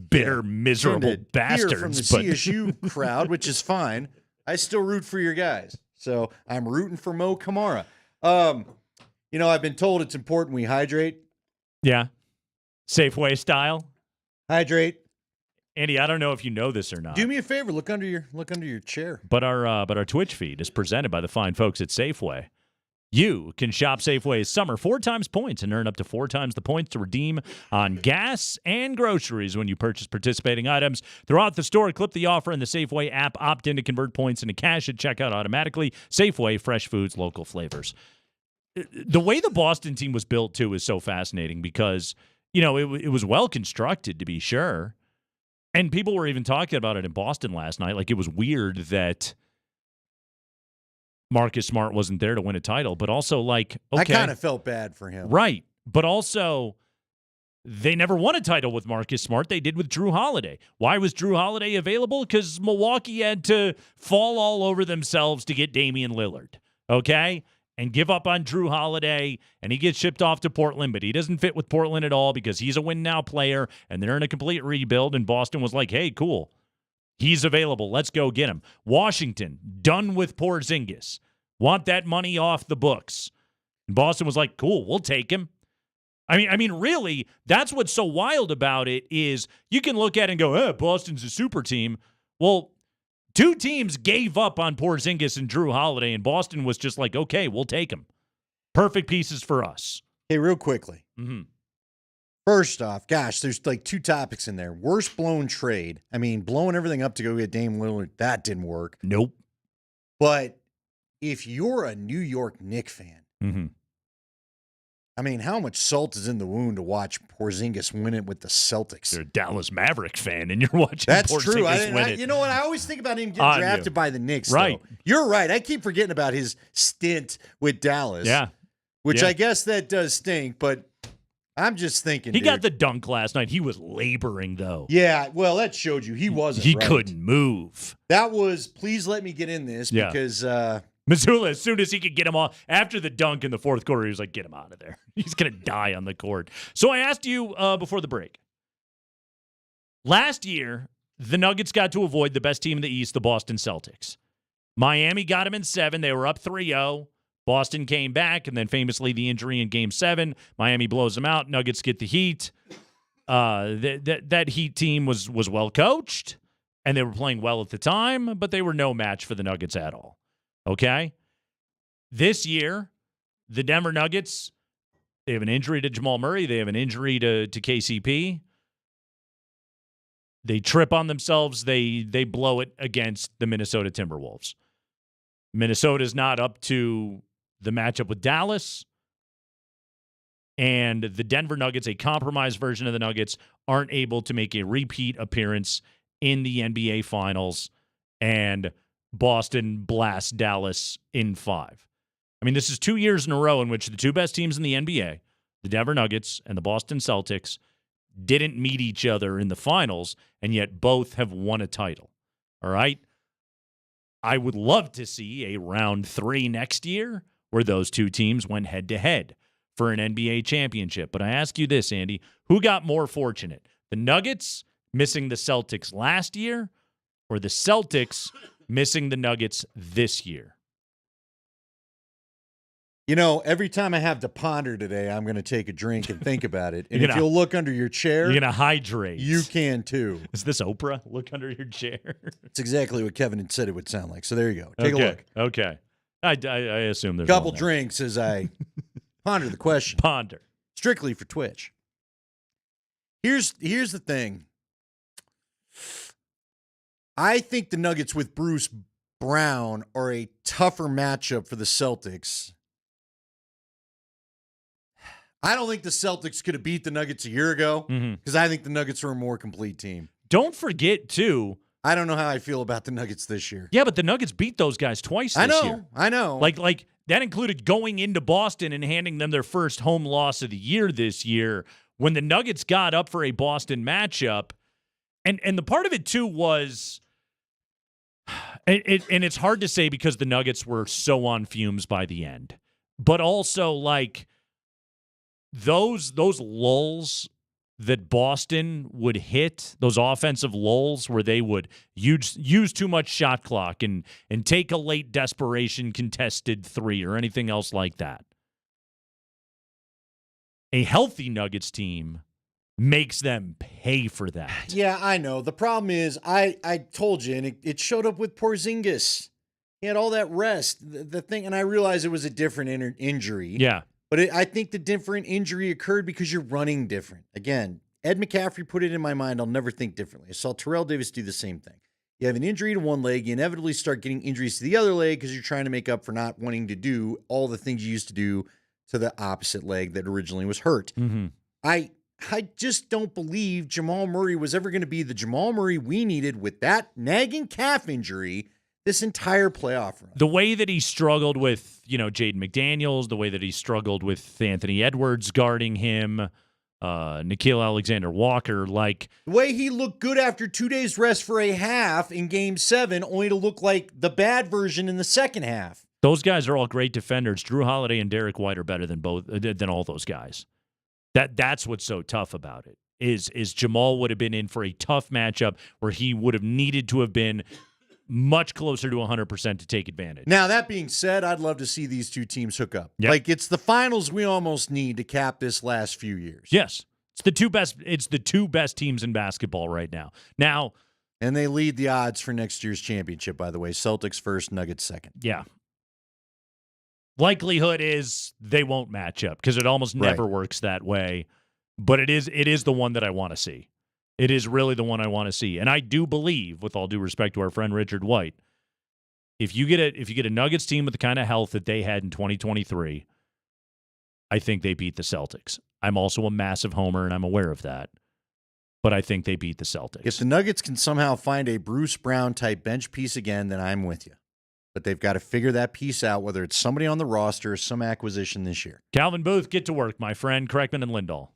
bitter, miserable bastards. From the CSU crowd, which is fine. I still root for your guys. So I'm rooting for Mo Kamara. I've been told it's important we hydrate. Yeah. Safeway style. Hydrate. Andy, I don't know if you know this or not. Do me a favor, look under your chair. But our Twitch feed is presented by the fine folks at Safeway. You can shop Safeway's summer 4 times points and earn up to 4 times the points to redeem on gas and groceries when you purchase participating items. Throughout the store, clip the offer in the Safeway app, opt in to convert points into cash at checkout automatically. Safeway, fresh foods, local flavors. The way the Boston team was built, too, is so fascinating because, it was well constructed, to be sure. And people were even talking about it in Boston last night. Like, it was weird that Marcus Smart wasn't there to win a title, but also okay. I kind of felt bad for him. Right. But also, they never won a title with Marcus Smart. They did with Drew Holiday. Why was Drew Holiday available? Because Milwaukee had to fall all over themselves to get Damian Lillard, okay? And give up on Drew Holiday, and he gets shipped off to Portland, but he doesn't fit with Portland at all because he's a win-now player, and they're in a complete rebuild, and Boston was like, hey, cool. He's available. Let's go get him. Washington, done with Porzingis. Want that money off the books. And Boston was like, cool, we'll take him. I mean, really, that's what's so wild about it is you can look at it and go, Boston's a super team. Well, 2 teams gave up on Porzingis and Drew Holiday, and Boston was just like, okay, we'll take him. Perfect pieces for us. Hey, real quickly. Mm-hmm. First off, gosh, there's 2 topics in there. Worst blown trade. I mean, blowing everything up to go get Dame Lillard, that didn't work. Nope. But if you're a New York Knicks fan, I mean, how much salt is in the wound to watch Porzingis win it with the Celtics? You're a Dallas Maverick fan, and you're watching That's Porzingis true. win it. You know what? I always think about him getting drafted by the Knicks. Right. Though. You're right. I keep forgetting about his stint with Dallas. Yeah. Which I guess that does stink, but I'm just thinking. He got the dunk last night. He was laboring, though. Yeah, well, that showed you he wasn't He right. couldn't move. That was, please let me get in this because Mazzulla, as soon as he could get him off, after the dunk in the fourth quarter, he was like, get him out of there. He's going to die on the court. So I asked you before the break. Last year, the Nuggets got to avoid the best team in the East, the Boston Celtics. Miami got them in 7. They were up 3-0. Boston came back, and then famously the injury in Game 7. Miami blows them out. Nuggets get the Heat. That Heat team was well coached, and they were playing well at the time, but they were no match for the Nuggets at all. Okay? This year, the Denver Nuggets, they have an injury to Jamal Murray. They have an injury to KCP. They trip on themselves. They blow it against the Minnesota Timberwolves. Minnesota's not up to the matchup with Dallas. And the Denver Nuggets, a compromised version of the Nuggets, aren't able to make a repeat appearance in the NBA Finals. And Boston blasts Dallas in 5. I mean, this is 2 years in a row in which the 2 best teams in the NBA, the Denver Nuggets and the Boston Celtics, didn't meet each other in the finals, and yet both have won a title. All right? I would love to see a round 3 next year where those 2 teams went head-to-head for an NBA championship. But I ask you this, Andy, who got more fortunate? The Nuggets missing the Celtics last year, or the Celtics missing the Nuggets this year? You know, every time I have to ponder today, I'm going to take a drink and think about it. And You're if gonna- you'll look under your chair, You're going to hydrate. you can too. Is this Oprah? Look under your chair. It's exactly what Kevin had said it would sound like. So there you go. Take a look. Okay. I assume there's Couple one there. drinks as I ponder the question. Ponder. Strictly for Twitch. Here's the thing. I think the Nuggets with Bruce Brown are a tougher matchup for the Celtics. I don't think the Celtics could have beat the Nuggets a year ago because I think the Nuggets are a more complete team. Don't forget, too. I don't know how I feel about the Nuggets this year. Yeah, but the Nuggets beat those guys twice this year. I know. Like that included going into Boston and handing them their first home loss of the year this year when the Nuggets got up for a Boston matchup. And the part of it, too, was and it's hard to say because the Nuggets were so on fumes by the end. But also, like, those lulls that Boston would hit, those offensive lulls where they would use too much shot clock and take a late desperation contested three or anything else like that. A healthy Nuggets team makes them pay for that. Yeah, I know. The problem is, I told you, and it showed up with Porzingis. He had all that rest. The thing, and I realized it was a different injury. Yeah. But I think the different injury occurred because you're running different. Again, Ed McCaffrey put it in my mind. I'll never think differently. I saw Terrell Davis do the same thing. You have an injury to one leg, you inevitably start getting injuries to the other leg because you're trying to make up for not wanting to do all the things you used to do to the opposite leg that originally was hurt. Mm-hmm. I just don't believe Jamal Murray was ever going to be the Jamal Murray we needed with that nagging calf injury this entire playoff run. The way that he struggled with, Jaden McDaniels, the way that he struggled with Anthony Edwards guarding him, Nickeil Alexander-Walker, like... The way he looked good after 2 days rest for a half in Game 7, only to look like the bad version in the second half. Those guys are all great defenders. Drew Holiday and Derek White are better than all those guys. That's what's so tough about it, is Jamal would have been in for a tough matchup where he would have needed to have been much closer to 100% to take advantage. Now, that being said, I'd love to see these two teams hook up. Yep. Like, it's the finals we almost need to cap this last few years. Yes. It's the two best teams in basketball right now. And they lead the odds for next year's championship, by the way. Celtics first, Nuggets second. Yeah. Likelihood is they won't match up because it almost never works that way. But it is the one that I want to see. It is really the one I want to see. And I do believe, with all due respect to our friend Richard White, if you get a Nuggets team with the kind of health that they had in 2023, I think they beat the Celtics. I'm also a massive homer, and I'm aware of that. But I think they beat the Celtics. If the Nuggets can somehow find a Bruce Brown-type bench piece again, then I'm with you. But they've got to figure that piece out, whether it's somebody on the roster or some acquisition this year. Calvin Booth, get to work, my friend. Kreckman and Lindahl.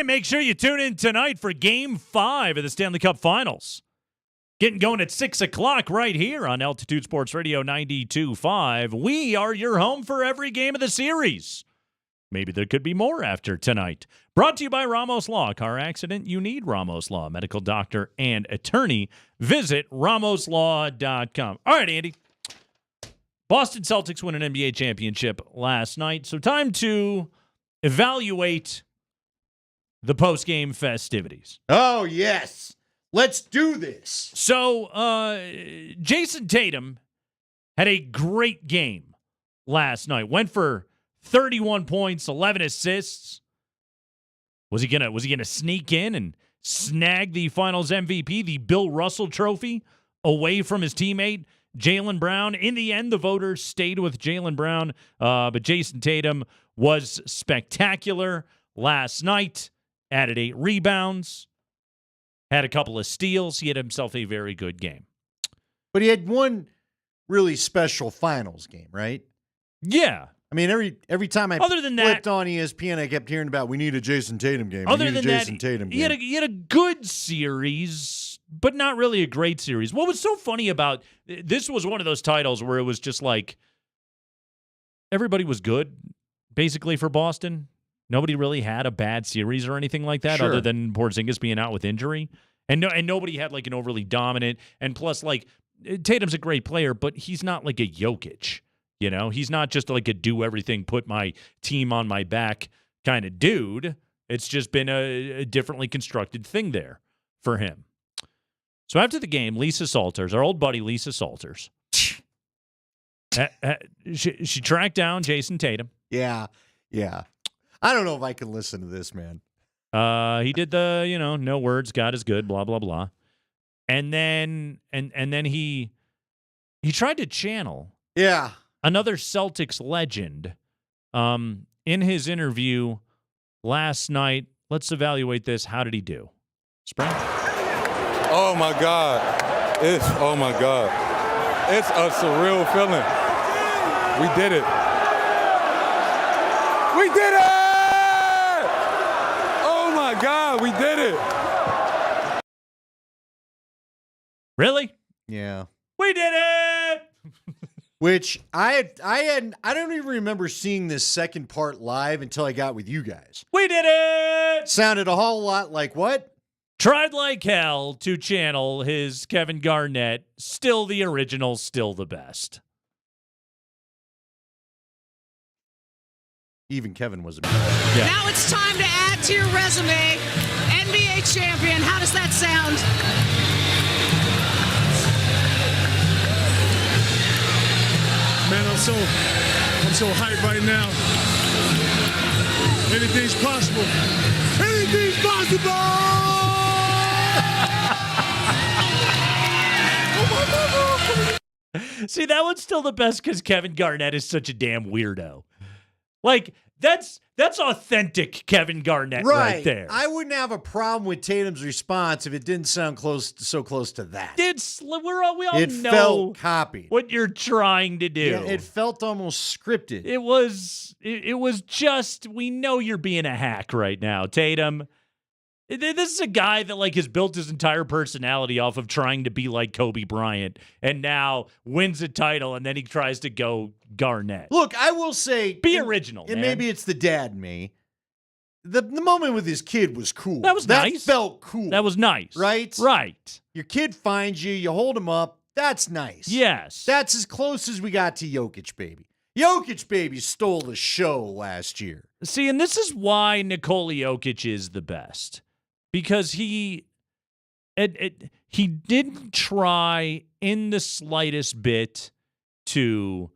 Hey, make sure you tune in tonight for Game 5 of the Stanley Cup Finals. Getting going at 6 o'clock right here on Altitude Sports Radio 92.5. We are your home for every game of the series. Maybe there could be more after tonight. Brought to you by Ramos Law. Car accident, you need Ramos Law. Medical doctor and attorney. Visit ramoslaw.com. All right, Andy. Boston Celtics win an NBA championship last night. So time to evaluate the post-game festivities. Oh, yes. Let's do this. So, Jason Tatum had a great game last night. Went for 31 points, 11 assists. Was he gonna sneak in and snag the Finals MVP, the Bill Russell Trophy, away from his teammate Jaylen Brown? In the end, the voters stayed with Jaylen Brown, but Jason Tatum was spectacular last night. Added 8 rebounds. Had a couple of steals. He had himself a very good game. But he had one really special finals game, right? Yeah. I mean, every time I Other than flipped that, on ESPN, I kept hearing about we need a Jason Tatum game. Other than that, he had a good series, but not really a great series. What was so funny about this was one of those titles where it was just like everybody was good, basically, for Boston. Nobody really had a bad series or anything like that, other than Porzingis being out with injury, and nobody had like an overly dominant. And plus, like Tatum's a great player, but he's not like a Jokic. You know, he's not just like a do everything, put my team on my back kind of dude. It's just been a differently constructed thing there for him. So after the game, Lisa Salters, our old buddy Lisa Salters, she tracked down Jason Tatum. Yeah. I don't know if I can listen to this, man. He did the, no words, God is good, blah, blah, blah. And then he tried to channel another Celtics legend in his interview last night. Let's evaluate this. How did he do? Spring? Oh, my God. It's a surreal feeling. We did it. We did it! Oh, my God, we did it. Really? Yeah. We did it! Which I don't even remember seeing this second part live until I got with you guys. We did it! Sounded a whole lot like what? Tried like hell to channel his Kevin Garnett, still the original, still the best. Even Kevin was a yeah. Now it's time to add to your resume. NBA champion. How does that sound? Man, I'm so hyped right now. Anything's possible. Anything's possible! See, that one's still the best because Kevin Garnett is such a damn weirdo. Like, that's authentic Kevin Garnett right there. I wouldn't have a problem with Tatum's response if it didn't sound so close to that. We all know felt copied. What you're trying to do. Yeah, it felt almost scripted. It was just, we know you're being a hack right now, Tatum. This is a guy that like has built his entire personality off of trying to be like Kobe Bryant and now wins a title and then he tries to go Garnett. Look, I will say... Be original, and man. Maybe it's the dad in me. The moment with his kid was cool. That was nice. That felt cool. That was nice. Right? Right. Your kid finds you, you hold him up. That's nice. Yes. That's as close as we got to Jokic, baby. Jokic, baby, stole the show last year. See, and this is why Nikola Jokic is the best. Because he didn't try in the slightest bit to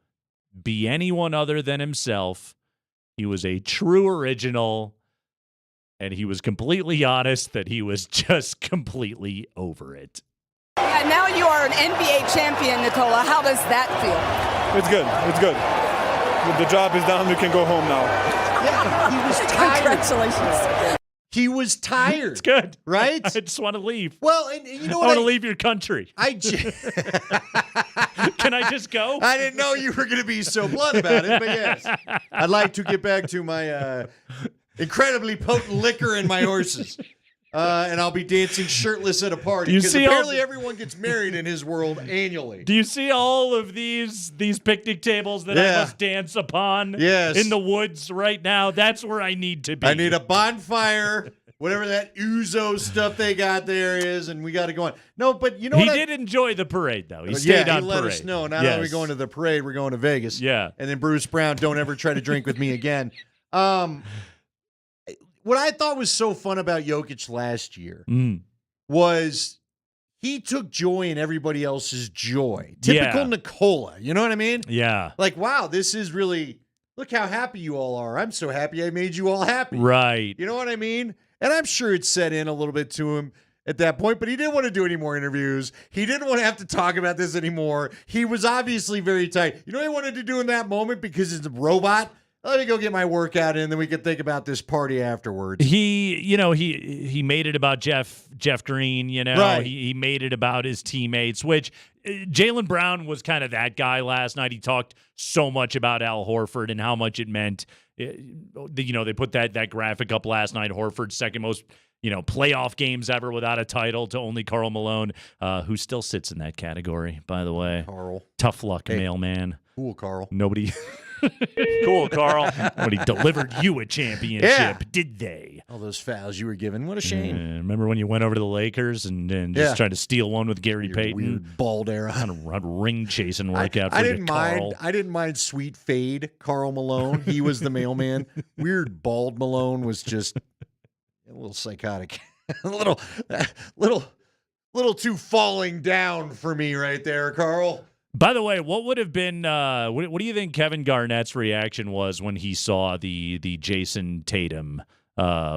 be anyone other than himself. He was a true original, and he was completely honest that he was just completely over it. Yeah, now you are an NBA champion, Nikola. How does that feel? It's good. It's good. The job is done. We can go home now. Yeah, he was tired. Congratulations. He was tired. It's good. Right? I just want to leave. Well, and you know what? I want to leave your country. Can I just go? I didn't know you were going to be so blunt about it, but yes. I'd like to get back to my incredibly potent liquor in my horses. And I'll be dancing shirtless at a party. You Because see apparently everyone gets married in his world annually. Do you see all of these picnic tables that I must dance upon Yes. in the woods right now? That's where I need to be. I need a bonfire, whatever that ouzo stuff they got there is, and we got to go on. No, but you know He what? did enjoy the parade, though. He stayed on he let parade. us know. Not only are we going to the parade, we're going to Vegas. Yeah. And then Bruce Brown, don't ever try to drink with me again. What I thought was so fun about Jokic last year was he took joy in everybody else's joy. Typical Nikola. You know what I mean? Yeah. Like, wow, this is really, look how happy you all are. I'm so happy I made you all happy. Right. You know what I mean? And I'm sure it set in a little bit to him at that point, but he didn't want to do any more interviews. He didn't want to have to talk about this anymore. He was obviously very tight. You know what he wanted to do in that moment because he's a robot? Let me go get my workout in, then we can think about this party afterwards. He made it about Jeff Green, Right. He made it about his teammates, which Jaylen Brown was kind of that guy last night. He talked so much about Al Horford and how much it meant. They put that graphic up last night. Horford's second most playoff games ever without a title to only Karl Malone, who still sits in that category, by the way. Carl. Tough luck, mailman. Cool, Carl. Nobody. Cool, Carl. Nobody delivered you a championship, did they? All those fouls you were given. What a shame. Remember when you went over to the Lakers and just tried to steal one with Gary Payton? Weird bald era. Kind of ring chasing workout for I you, didn't Carl. mind. I didn't mind sweet fade Karl Malone. He was the mailman. Weird bald Malone was just a little psychotic. a little too falling down for me right there, Carl. By the way, what would have been? What do you think Kevin Garnett's reaction was when he saw the Jason Tatum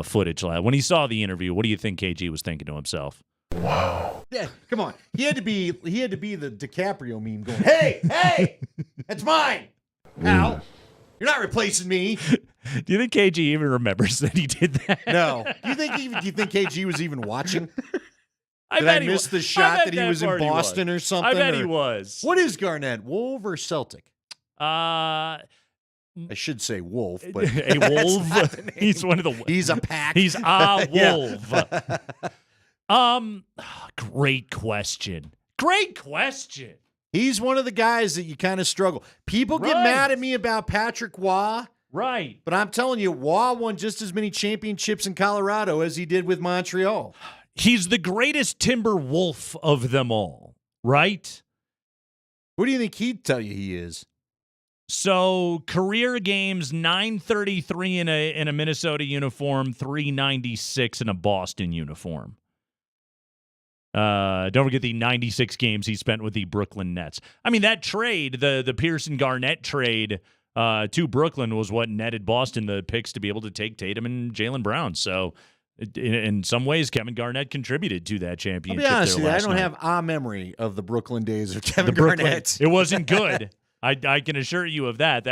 footage? When he saw the interview, what do you think KG was thinking to himself? Wow. Yeah, come on. He had to be the DiCaprio meme going, hey, that's mine. Al, you're not replacing me. Do you think KG even remembers that he did that? No. Do you think KG was even watching? I Did I miss the shot that he was in Boston or something? I bet he was. What is Garnett, Wolf or Celtic? I should say Wolf, but a wolf. He's one of the. He's a pack. He's a wolf. Great question. Great question. He's one of the guys that you kind of struggle. People get mad at me about Patrick Waugh. Right. But I'm telling you, Waugh won just as many championships in Colorado as he did with Montreal. He's the greatest Timber Wolf of them all, right? What do you think he'd tell you he is? So, career games, 933 in a Minnesota uniform, 396 in a Boston uniform. Don't forget the 96 games he spent with the Brooklyn Nets. I mean, that trade, the Pearson-Garnett trade to Brooklyn was what netted Boston the picks to be able to take Tatum and Jaylen Brown. So, in some ways, Kevin Garnett contributed to that championship. I'll be honest with you, I don't night. have a memory of the Brooklyn days of Kevin Garnett. It wasn't good. I can assure you of that.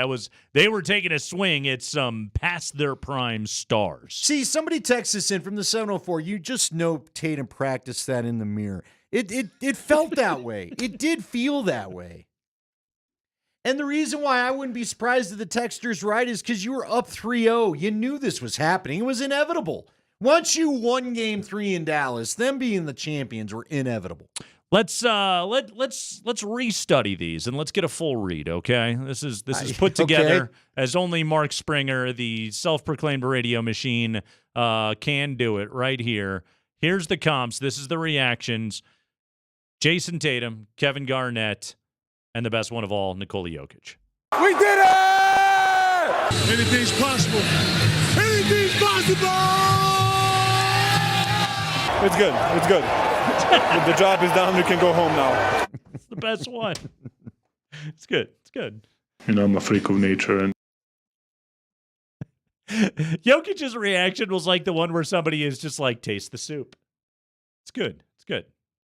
They were taking a swing at some past their prime stars. See, somebody texts us in from the 704. You just know Tatum practiced that in the mirror. It felt that way. It did feel that way. And the reason why I wouldn't be surprised if the texter's right is because you were up 3-0. You knew this was happening. It was inevitable. Once you won Game 3 in Dallas, them being the champions were inevitable. Let's restudy these and let's get a full read, okay? This is put together as only Mark Springer, the self-proclaimed radio machine, can do it right here. Here's the comps. This is the reactions. Jason Tatum, Kevin Garnett, and the best one of all, Nikola Jokic. We did it! Anything's possible. Anything's possible! It's good. It's good. The job is done. We can go home now. It's the best one. It's good. It's good. I'm a freak of nature. And Jokic's reaction was like the one where somebody is just like, taste the soup. It's good. It's good.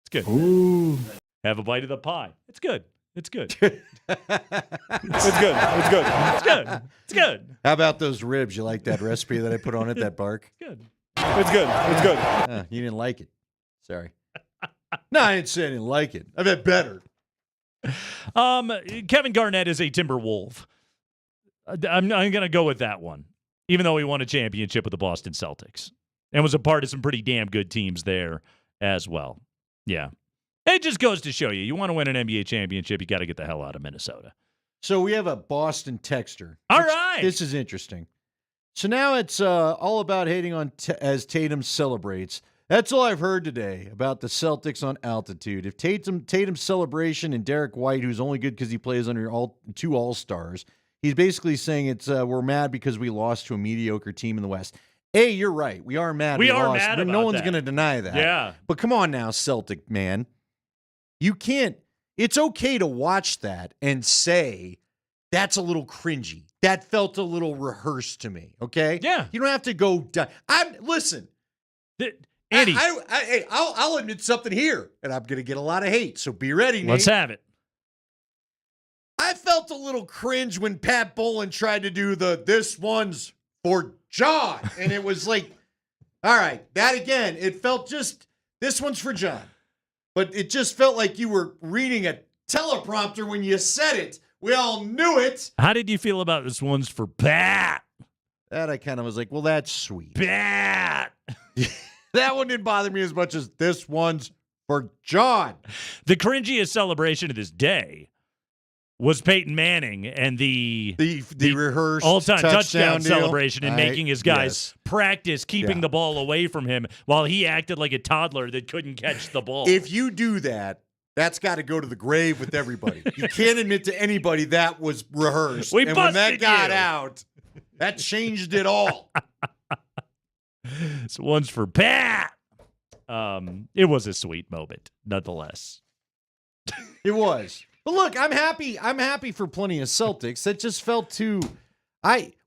It's good. Ooh. Have a bite of the pie. It's good. It's good. It's good. It's good. It's good. It's good. How about those ribs? You like that recipe that I put on it, that bark? Good. It's good. It's good. You didn't like it. Sorry. No, I didn't say I didn't like it. I bet better. Kevin Garnett is a Timberwolf. I'm going to go with that one. even though he won a championship with the Boston Celtics and was a part of some pretty damn good teams there as well. Yeah. It just goes to show you want to win an NBA championship, you got to get the hell out of Minnesota. So we have a Boston texter. All right. This is interesting. So now it's all about hating on as Tatum celebrates. That's all I've heard today about the Celtics on altitude. If Tatum's celebration and Derek White, who's only good because he plays under two All-Stars, he's basically saying it's we're mad because we lost to a mediocre team in the West. A, you're right. We are mad. We are lost. mad about No one's that. going to deny that. Yeah. But come on now, Celtic man. You can't. It's okay to watch that and say, that's a little cringy. That felt a little rehearsed to me. Okay. Yeah. You don't have to go. Listen, Andy. I'll admit something here, and I'm going to get a lot of hate. So be ready, Nate. Let's have it. I felt a little cringe when Pat Bolin tried to do this one's for John, and it was like, all right, that again. It felt just this one's for John, but it just felt like you were reading a teleprompter when you said it. We all knew it. How did you feel about this one's for Pat? That I kind of was like, well, that's sweet. Pat. That one didn't bother me as much as this one's for John. The cringiest celebration of this day was Peyton Manning and the rehearsed all-time touchdown deal. celebration and making his guys practice keeping Yeah. the ball away from him while he acted like a toddler that couldn't catch the ball. If you do that, that's got to go to the grave with everybody. You can't admit to anybody that was rehearsed. We and when that busted got you. out, that changed it all. This one's for Pat. It was a sweet moment, nonetheless. It was. But look, I'm happy. I'm happy for plenty of Celtics. That just felt too.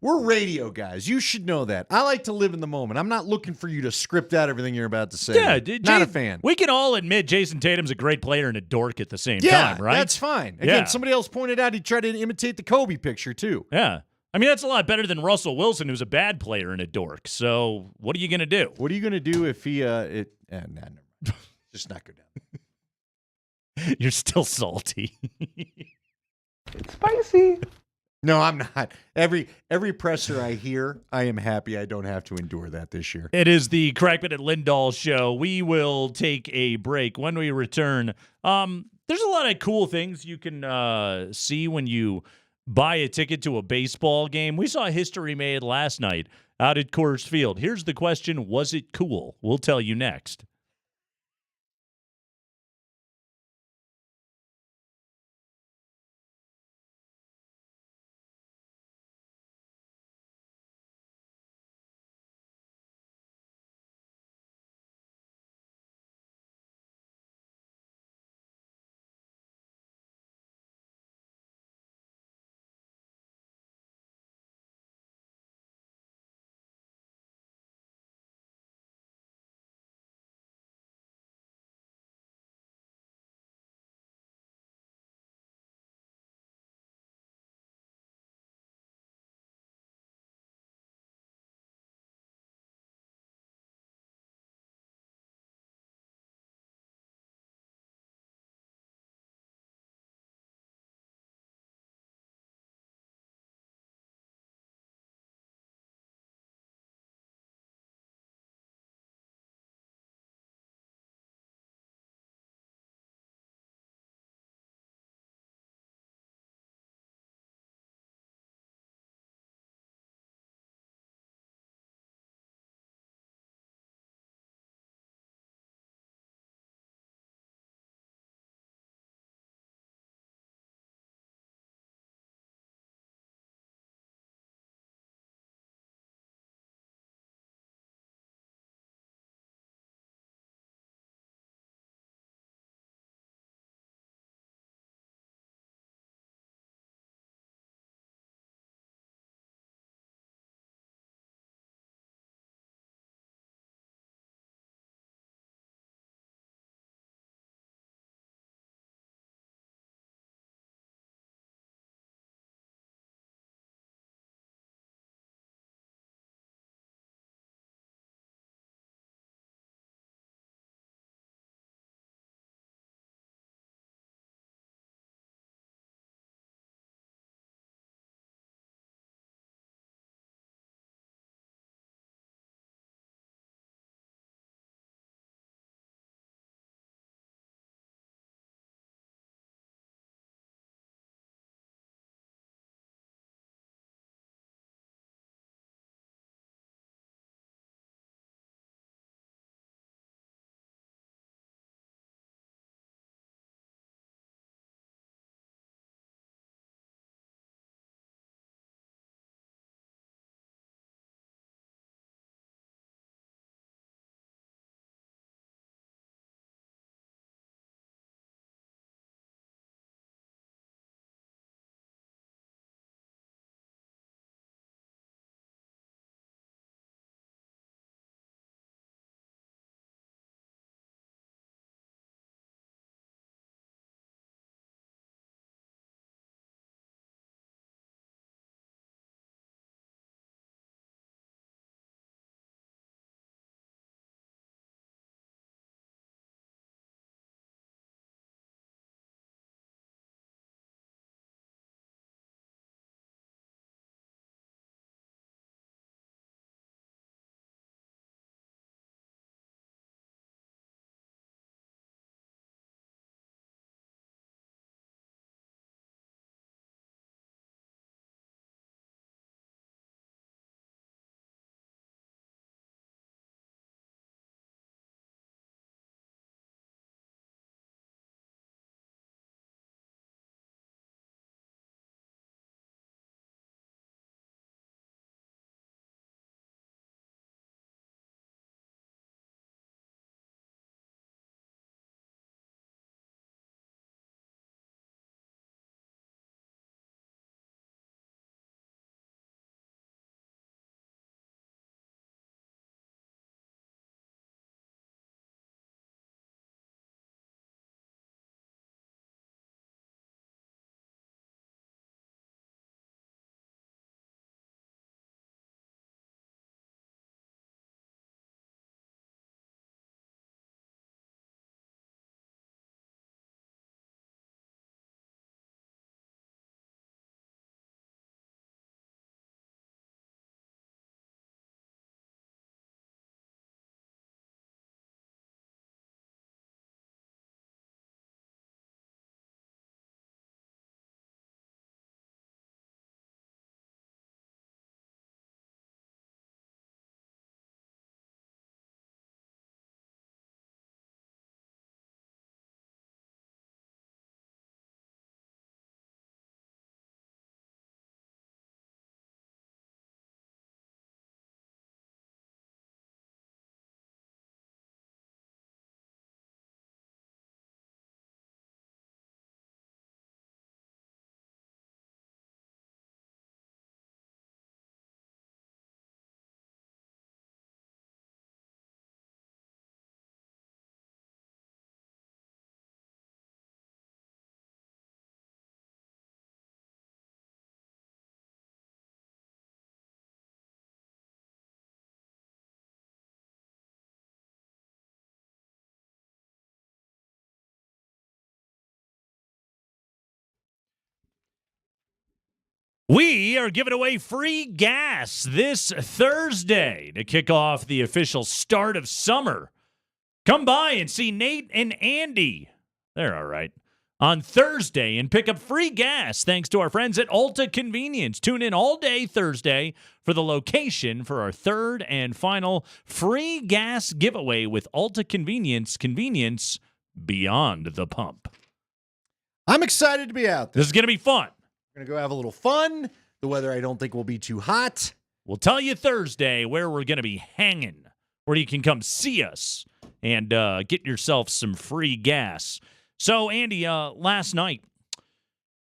We're radio guys. You should know that. I like to live in the moment. I'm not looking for you to script out everything you're about to say. Yeah, not a fan. We can all admit Jason Tatum's a great player and a dork at the same Yeah, time, right? that's fine. Again, Yeah. somebody else pointed out he tried to imitate the Kobe picture too. Yeah. I mean, that's a lot better than Russell Wilson, who's a bad player and a dork. So what are you going to do? What are you going to do if he? Never mind. Just not go down. You're still salty. It's spicy. No, I'm not. Every presser I hear, I am happy I don't have to endure that this year. It is the Crackman at Lindahl show. We will take a break. When we return, there's a lot of cool things you can see when you buy a ticket to a baseball game. We saw history made last night out at Coors Field. Here's the question: was it cool? We'll tell you next. We are giving away free gas this Thursday to kick off the official start of summer. Come by and see Nate and Andy. They're all right. On Thursday and pick up free gas thanks to our friends at Ulta Convenience. Tune in all day Thursday for the location for our third and final free gas giveaway with Ulta Convenience. Convenience beyond the pump. I'm excited to be out there. This is going to be fun. We're going to go have a little fun. The weather I don't think will be too hot. We'll tell you Thursday where we're going to be hanging, where you can come see us and get yourself some free gas. So, Andy, last night,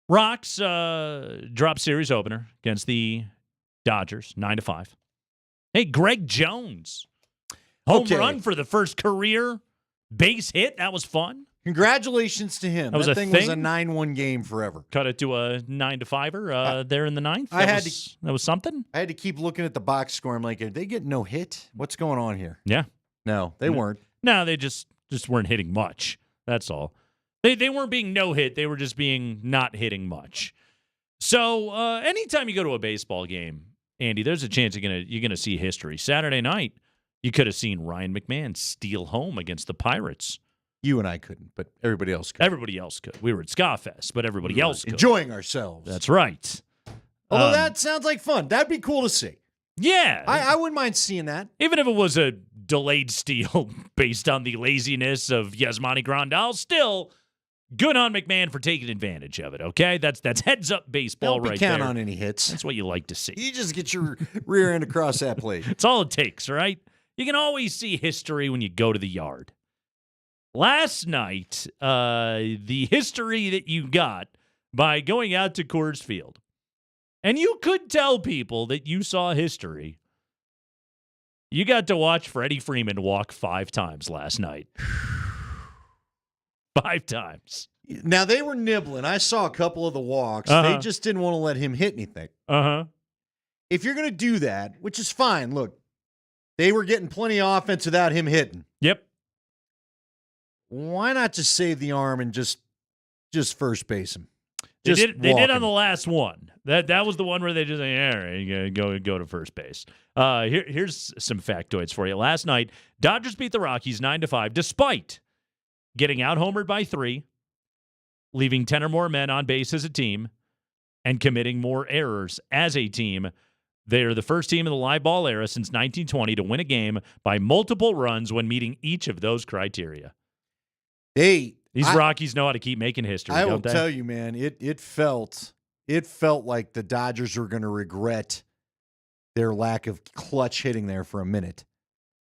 Rocks dropped series opener against the Dodgers, 9-5. Hey, Greg Jones, home run for the first career base hit. That was fun. Congratulations to him. That thing was a 9-1 game forever. Cut it to a 9-5er there in the ninth. That was something. I had to keep looking at the box score. I'm like, are they getting no hit? What's going on here? Yeah. No, they weren't. No, they just weren't hitting much. That's all. They weren't being no hit. They were just being not hitting much. So anytime you go to a baseball game, Andy, there's a chance you're gonna see history. Saturday night, you could have seen Ryan McMahon steal home against the Pirates. You and I couldn't, but everybody else could. Everybody else could. We were at Ska-Fest, but everybody else could. Enjoying ourselves. That's right. Although that sounds like fun. That'd be cool to see. Yeah. I wouldn't mind seeing that. Even if it was a delayed steal based on the laziness of Yasmani Grandal, still good on McMahon for taking advantage of it, okay? That's heads-up baseball Don't right count there. on any hits. That's what you like to see. You just get your rear end across that plate. It's all it takes, right? You can always see history when you go to the yard. Last night, the history that you got by going out to Coors Field, and you could tell people that you saw history. You got to watch Freddie Freeman walk 5 times last night. 5 times. Now, they were nibbling. I saw a couple of the walks. Uh-huh. They just didn't want to let him hit anything. Uh-huh. If you're going to do that, which is fine, look, they were getting plenty of offense without him hitting. Yep. Why not just save the arm and just first base him? They did on the last one. That was the one where they just say, all right, you go to first base. Here's some factoids for you. Last night, Dodgers beat the Rockies 9-5, despite getting out-homered by 3, leaving 10 or more men on base as a team, and committing more errors as a team. They are the first team in the live ball era since 1920 to win a game by multiple runs when meeting each of those criteria. These Rockies know how to keep making history, I don't will they? tell you, man, it felt like the Dodgers were going to regret their lack of clutch hitting there for a minute,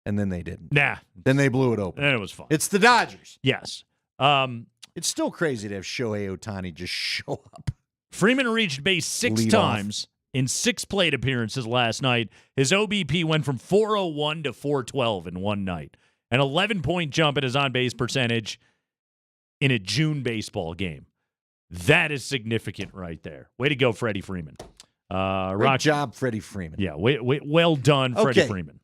and then they didn't. Nah. Then they blew it open. And it was fun. It's the Dodgers. Yes. It's still crazy to have Shohei Ohtani just show up. Freeman reached base 6 Lead times in 6 plate appearances last night. His OBP went from 401 to 412 in one night. An 11-point jump in his on-base percentage in a June baseball game. That is significant right there. Way to go, Freddie Freeman. Great job, Freddie Freeman. Yeah, well done, Freddie Freeman.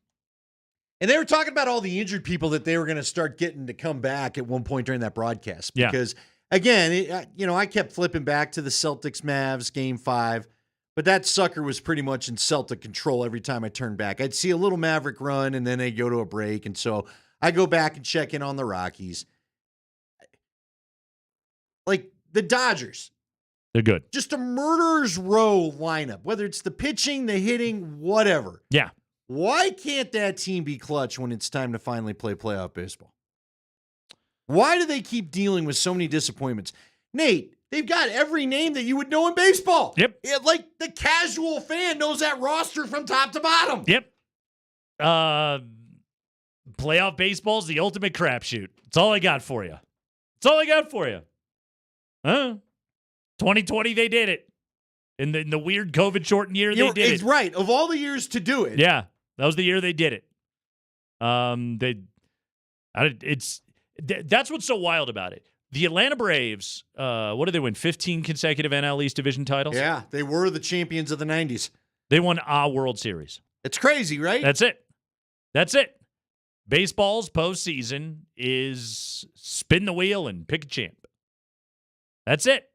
And they were talking about all the injured people that they were going to start getting to come back at one point during that broadcast. Because, again, I kept flipping back to the Celtics-Mavs Game 5, but that sucker was pretty much in Celtic control every time I turned back. I'd see a little Maverick run, and then they'd go to a break, and so I go back and check in on the Rockies. Like, the Dodgers. They're good. Just a murderer's row lineup, whether it's the pitching, the hitting, whatever. Yeah. Why can't that team be clutch when it's time to finally play playoff baseball? Why do they keep dealing with so many disappointments? Nate, they've got every name that you would know in baseball. Yep. Like the casual fan knows that roster from top to bottom. Yep. Playoff baseball's the ultimate crapshoot. That's all I got for you. That's all I got for you. Huh? 2020, they did it. In the weird COVID shortened year, they did it. Right. Of all the years to do it. Yeah. That was the year they did it. That's what's so wild about it. The Atlanta Braves, what did they win? 15 consecutive NL East division titles? Yeah. They were the champions of the 90s. They won a World Series. It's crazy, right? That's it. Baseball's postseason is spin the wheel and pick a champ. That's it.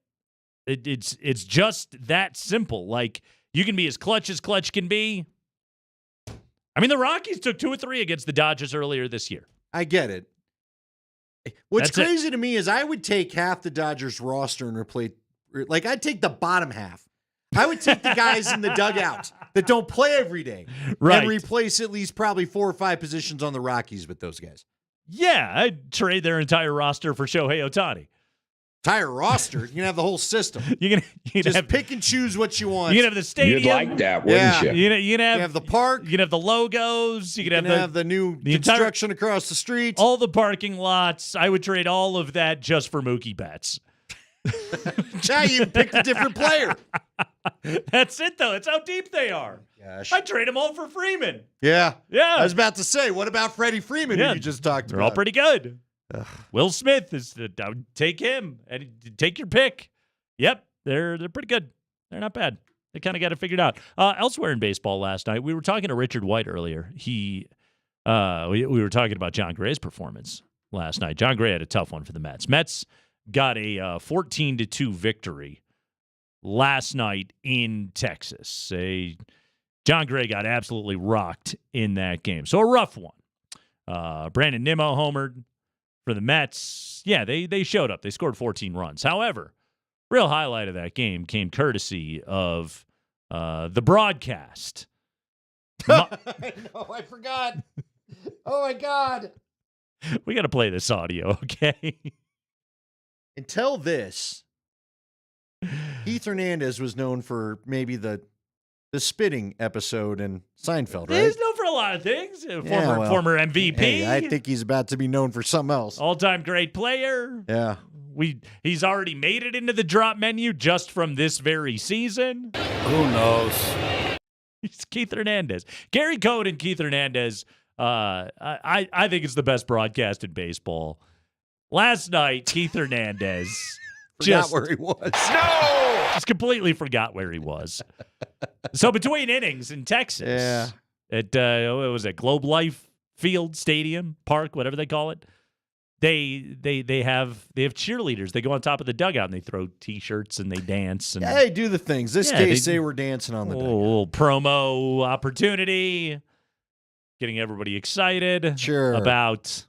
It's just that simple. Like, you can be as clutch can be. I mean, the Rockies took 2 or 3 against the Dodgers earlier this year. I get it. What's That's crazy to me is I would take half the Dodgers roster and replace, like, I'd take the bottom half. I would take the guys in the dugout that don't play every day Right. and replace at least probably 4 or 5 positions on the Rockies with those guys. Yeah, I'd trade their entire roster for Shohei Ohtani. Entire roster? You can have the whole system. You can Just have, pick and choose what you want. you can have the stadium. You'd like that, wouldn't you? You can have the park. You can have the logos. You can have the new construction across the street. All the parking lots. I would trade all of that just for Mookie Betts. Now you picked a different player. That's it, though. That's how deep they are. Gosh. I'd trade them all for Freeman. Yeah. Yeah. I was about to say, what about Freddie Freeman, who you just talked They're about? all pretty good. Will Smith I would take him and take your pick. Yep, they're pretty good. They're not bad. They kind of got it figured out. Elsewhere in baseball last night, we were talking to Richard White earlier. We were talking about John Gray's performance last night. John Gray had a tough one for the Mets. Mets got a 14-2 victory last night in Texas. John Gray got absolutely rocked in that game. So a rough one. Brandon Nimmo homered for the Mets. Yeah, they showed up. They scored 14 runs. However, real highlight of that game came courtesy of the broadcast. I know, I forgot. Oh, my God. We got to play this audio, okay? Until this, Keith Hernandez was known for maybe the spitting episode in Seinfeld, right? He's known for a lot of things. Former MVP. Hey, I think he's about to be known for something else. All-time great player. Yeah. He's already made it into the drop menu just from this very season. Who knows? It's Keith Hernandez. Gary Cohen and Keith Hernandez, I think it's the best broadcast in baseball. Last night, Keith Hernandez Forgot where he was. just completely forgot where he was. So between innings in Texas, at what was it, Globe Life Field, Stadium, Park, whatever they call it, they have cheerleaders. They go on top of the dugout and they throw T-shirts and they dance. And They do the things. This case, they were dancing on the dugout. little promo opportunity, getting everybody excited about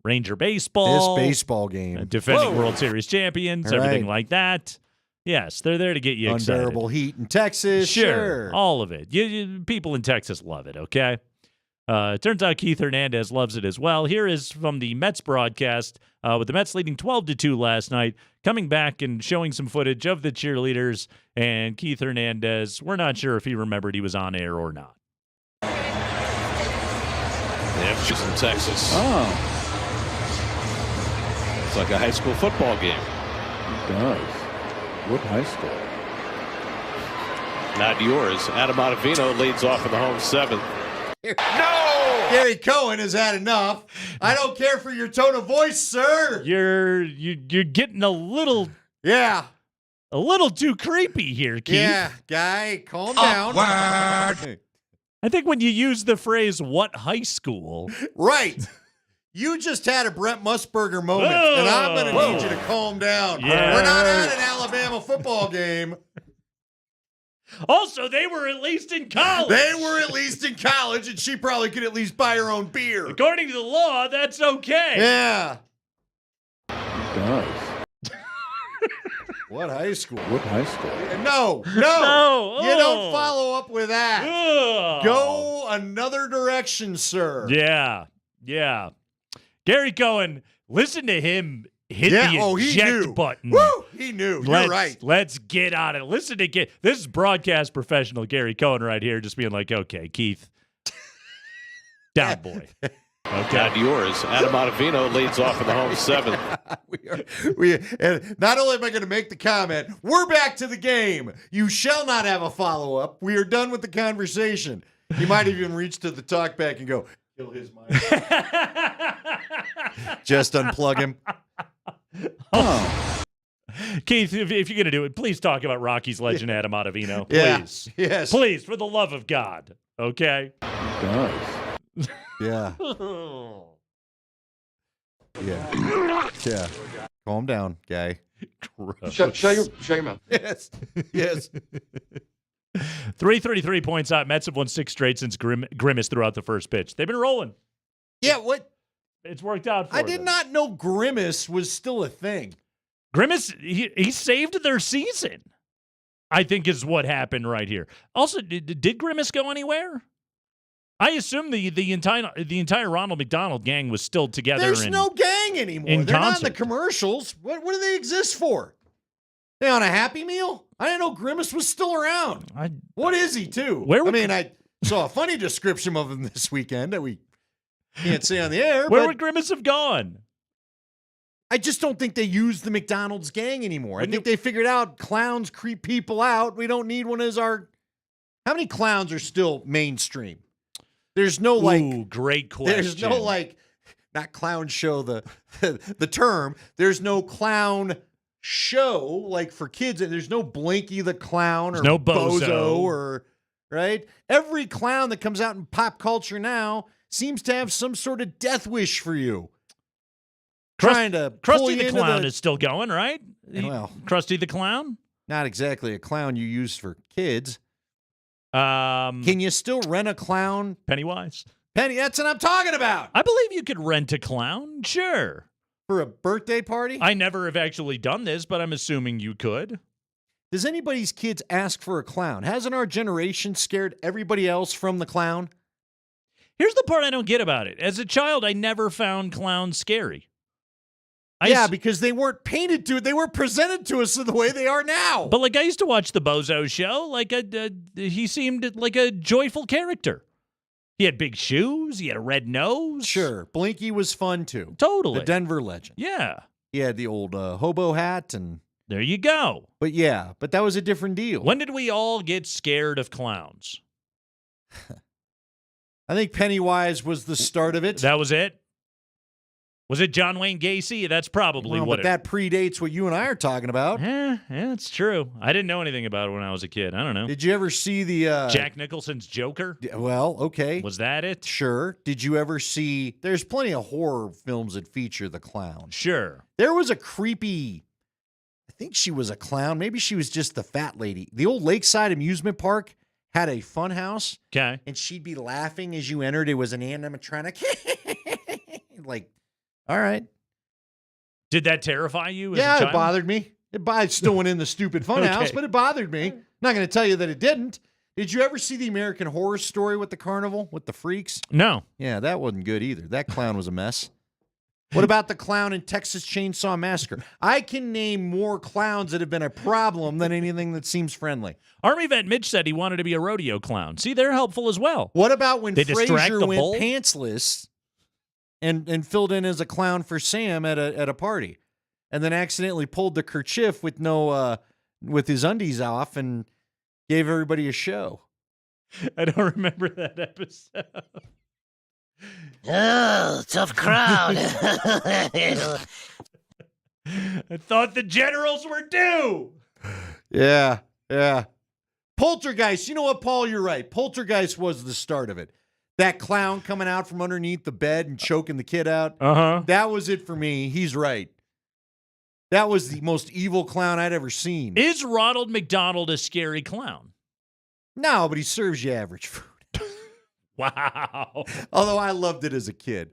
Ranger baseball. This baseball game. Defending World Series champions, everything like that. Yes, they're there to get you excited. Unbearable heat in Texas. Sure. All of it. People in Texas love it, okay? It turns out Keith Hernandez loves it as well. Here is from the Mets broadcast with the Mets leading 12-2 last night, coming back and showing some footage of the cheerleaders and Keith Hernandez. We're not sure if he remembered he was on air or not. Yeah, just in Texas. Oh. It's like a high school football game. It does. What high school? Not yours. Adam Ottavino leads off in the home seventh. No! Gary Cohen has had enough. I don't care for your tone of voice, sir. You're getting a little too creepy here, Keith. Yeah, guy, calm down. I think when you use the phrase "what high school," right. You just had a Brent Musburger moment, and I'm going to need you to calm down. Yeah. We're not at an Alabama football game. Also, they were at least in college. They were at least in college, and she probably could at least buy her own beer. According to the law, that's okay. Yeah. It does. What high school? What high school? No. You don't follow up with that. Go another direction, sir. Yeah. Gary Cohen, listen to him hit the eject button. Woo! He knew. You're right. Let's get on it. Listen to this is broadcast professional Gary Cohen right here, just being like, okay, Keith, down boy. Okay. Not yours. Adam Ottavino leads off in the home seventh. And not only am I going to make the comment, we're back to the game. You shall not have a follow-up. We are done with the conversation. He might even reach to the talkback and go, kill his mind. Just unplug him. Oh. Keith, if you're going to do it, please talk about Rockies legend Adam Ottavino. Please. Yeah. Yes. Please, for the love of God. Okay? It does. Yeah. Yeah. Calm down, guy. Shut your mouth. Yes. Yes. 333 points out. Mets have won 6 straight since Grimace threw out the first pitch. They've been rolling. Yeah, what? It's worked out for I them. did not know Grimace was still a thing. Grimace, he saved their season, I think is what happened right here. Also, did Grimace go anywhere? I assume the entire Ronald McDonald gang was still together. There's no gang anymore. They're not in the commercials. What do they exist for? They on a Happy Meal? I didn't know Grimace was still around. What is he, too? I saw a funny description of him this weekend that we can't say on the air. Where would Grimace have gone? I just don't think they use the McDonald's gang anymore. I think they figured out clowns creep people out. We don't need one as our... How many clowns are still mainstream? There's no great question. There's no not clown show the term. There's no clown show like for kids. There's no Blinky the Clown or no Bozo or right. Every clown that comes out in pop culture now seems to have some sort of death wish for you. Trying to Krusty the Clown is still going, right? Well, Krusty the Clown? Not exactly a clown you use for kids. Can you still rent a clown? Pennywise. That's what I'm talking about. I believe you could rent a clown, sure. For a birthday party? I never have actually done this, but I'm assuming you could. Does anybody's kids ask for a clown? Hasn't our generation scared everybody else from the clown? Here's the part I don't get about it. As a child, I never found clowns scary. Because they weren't painted to it. They weren't presented to us the way they are now. But I used to watch the Bozo show. He seemed like a joyful character. He had big shoes. He had a red nose. Sure. Blinky was fun, too. Totally. The Denver legend. Yeah. He had the old hobo hat. And there you go. But that was a different deal. When did we all get scared of clowns? I think Pennywise was the start of it. That was it? Was it John Wayne Gacy? That's probably what but that predates what you and I are talking about. Yeah, it's true. I didn't know anything about it when I was a kid. I don't know. Did you ever see the... Jack Nicholson's Joker? Well, okay. Was that it? Sure. Did you ever see... There's plenty of horror films that feature the clown. Sure. There was a creepy... I think she was a clown. Maybe she was just the fat lady. The old Lakeside Amusement Park had a fun house. Okay. And she'd be laughing as you entered. It was an animatronic. All right. Did that terrify you as a child? It bothered me. I still went in the stupid fun house, but it bothered me. Not going to tell you that it didn't. Did you ever see the American Horror Story with the carnival, with the freaks? No. Yeah, that wasn't good either. That clown was a mess. What about the clown in Texas Chainsaw Massacre? I can name more clowns that have been a problem than anything that seems friendly. Army vet Mitch said he wanted to be a rodeo clown. See, they're helpful as well. What about when Frasier went bull? pantsless and filled in as a clown for Sam at a party, and then accidentally pulled the kerchief with with his undies off and gave everybody a show? I don't remember that episode. Oh, tough crowd. I thought the generals were due. Yeah. Poltergeist. You know what, Paul? You're right. Poltergeist was the start of it. That clown coming out from underneath the bed and choking the kid out. Uh-huh. That was it for me. He's right. That was the most evil clown I'd ever seen. Is Ronald McDonald a scary clown? No, but he serves you average food. Wow. Although I loved it as a kid.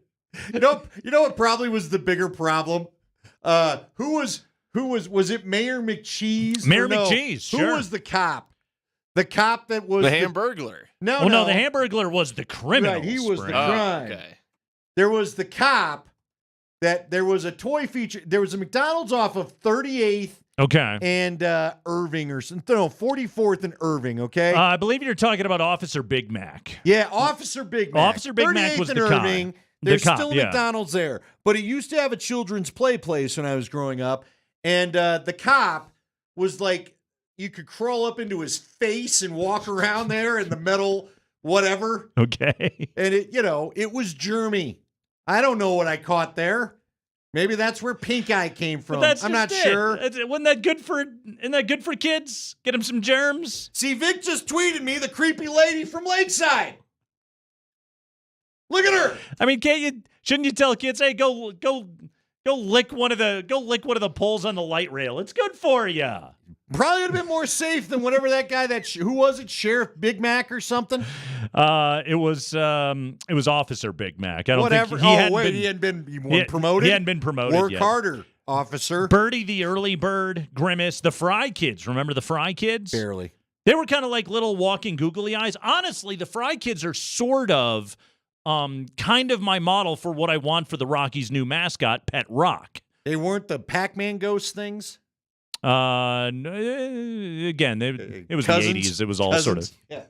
You know what probably was the bigger problem? Who was it Mayor McCheese? Mayor McCheese, sure. Who was the cop? The cop that was the Hamburglar. No, the Hamburglar was the criminal. Right, he was the crime. Okay. There was the cop that there was a toy feature. There was a McDonald's off of 38th. Okay. And Irving or something. No, 44th and Irving, okay? I believe you're talking about Officer Big Mac. Yeah, Officer Big Mac. Officer Big Mac was the Irving. cop. There's still McDonald's there. But it used to have a children's play place when I was growing up. And the cop was like, you could crawl up into his face and walk around there in the metal whatever. Okay. And it was germy. I don't know what I caught there. Maybe that's where pink eye came from. I'm not sure. Wasn't that good for kids? Get them some germs. See, Vic just tweeted me the creepy lady from Lakeside. Look at her. I mean, shouldn't you tell kids, hey, go lick one of the poles on the light rail? It's good for you. Probably would have been more safe than whatever that guy who was it, Sheriff Big Mac or something? It was Officer Big Mac. I don't Whatever. think he hadn't been promoted. He hadn't been promoted Work yet. harder, officer. Birdie the early bird, Grimace, the Fry Kids. Remember the Fry Kids? Barely. They were kind of like little walking googly eyes. Honestly, the Fry Kids are sort of kind of my model for what I want for the Rockies' new mascot, Pet Rock. They weren't the Pac-Man ghost things? Again, it was Cousins? the 80s. It was all sort of. Yeah.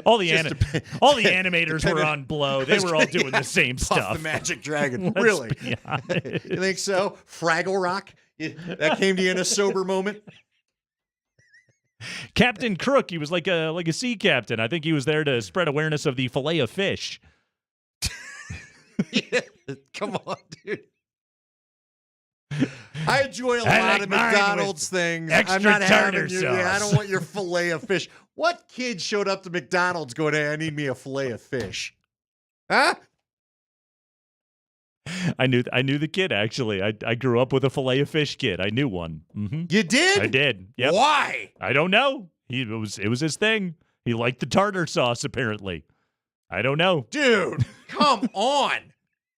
All the animators were on blow. They were all doing the same Puff stuff. the Magic Dragon. Let's Really? be honest. You think so? Fraggle Rock? That came to you in a sober moment? Captain Crook, he was like a sea captain. I think he was there to spread awareness of the fillet of fish. Yeah. Come on, dude. I enjoy a lot of McDonald's things. Extra I'm not having tartar your, I sauce. don't want your fillet of fish. What kid showed up to McDonald's going, hey, I need me a fillet of fish? Huh? I knew the kid, actually. I grew up with a fillet of fish kid. I knew one. Mm-hmm. You did? I did. Yep. Why? I don't know. It was his thing. He liked the tartar sauce, apparently. I don't know. Dude, come on.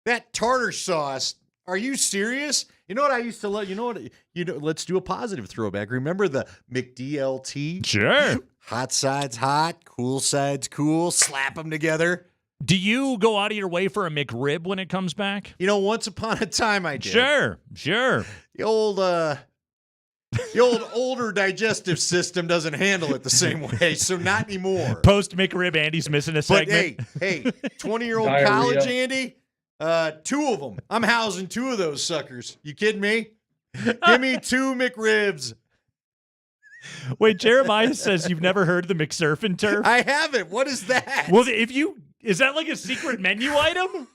That tartar sauce. Are you serious? You know what I used to love? Let's do a positive throwback. Remember the McDLT? Sure. Hot sides hot, cool sides cool. Slap them together. Do you go out of your way for a McRib when it comes back? Once upon a time I did. Sure. The old older digestive system doesn't handle it the same way, so not anymore. Post McRib, Andy's missing a segment. But hey, 20-year-old Diarrhea. college Andy, 2 of them. I'm housing 2 of those suckers. You kidding me? Give me 2 McRibs. Wait, Jeremiah says you've never heard the McSurf and Turf? I haven't. What is that? Well, is that like a secret menu item?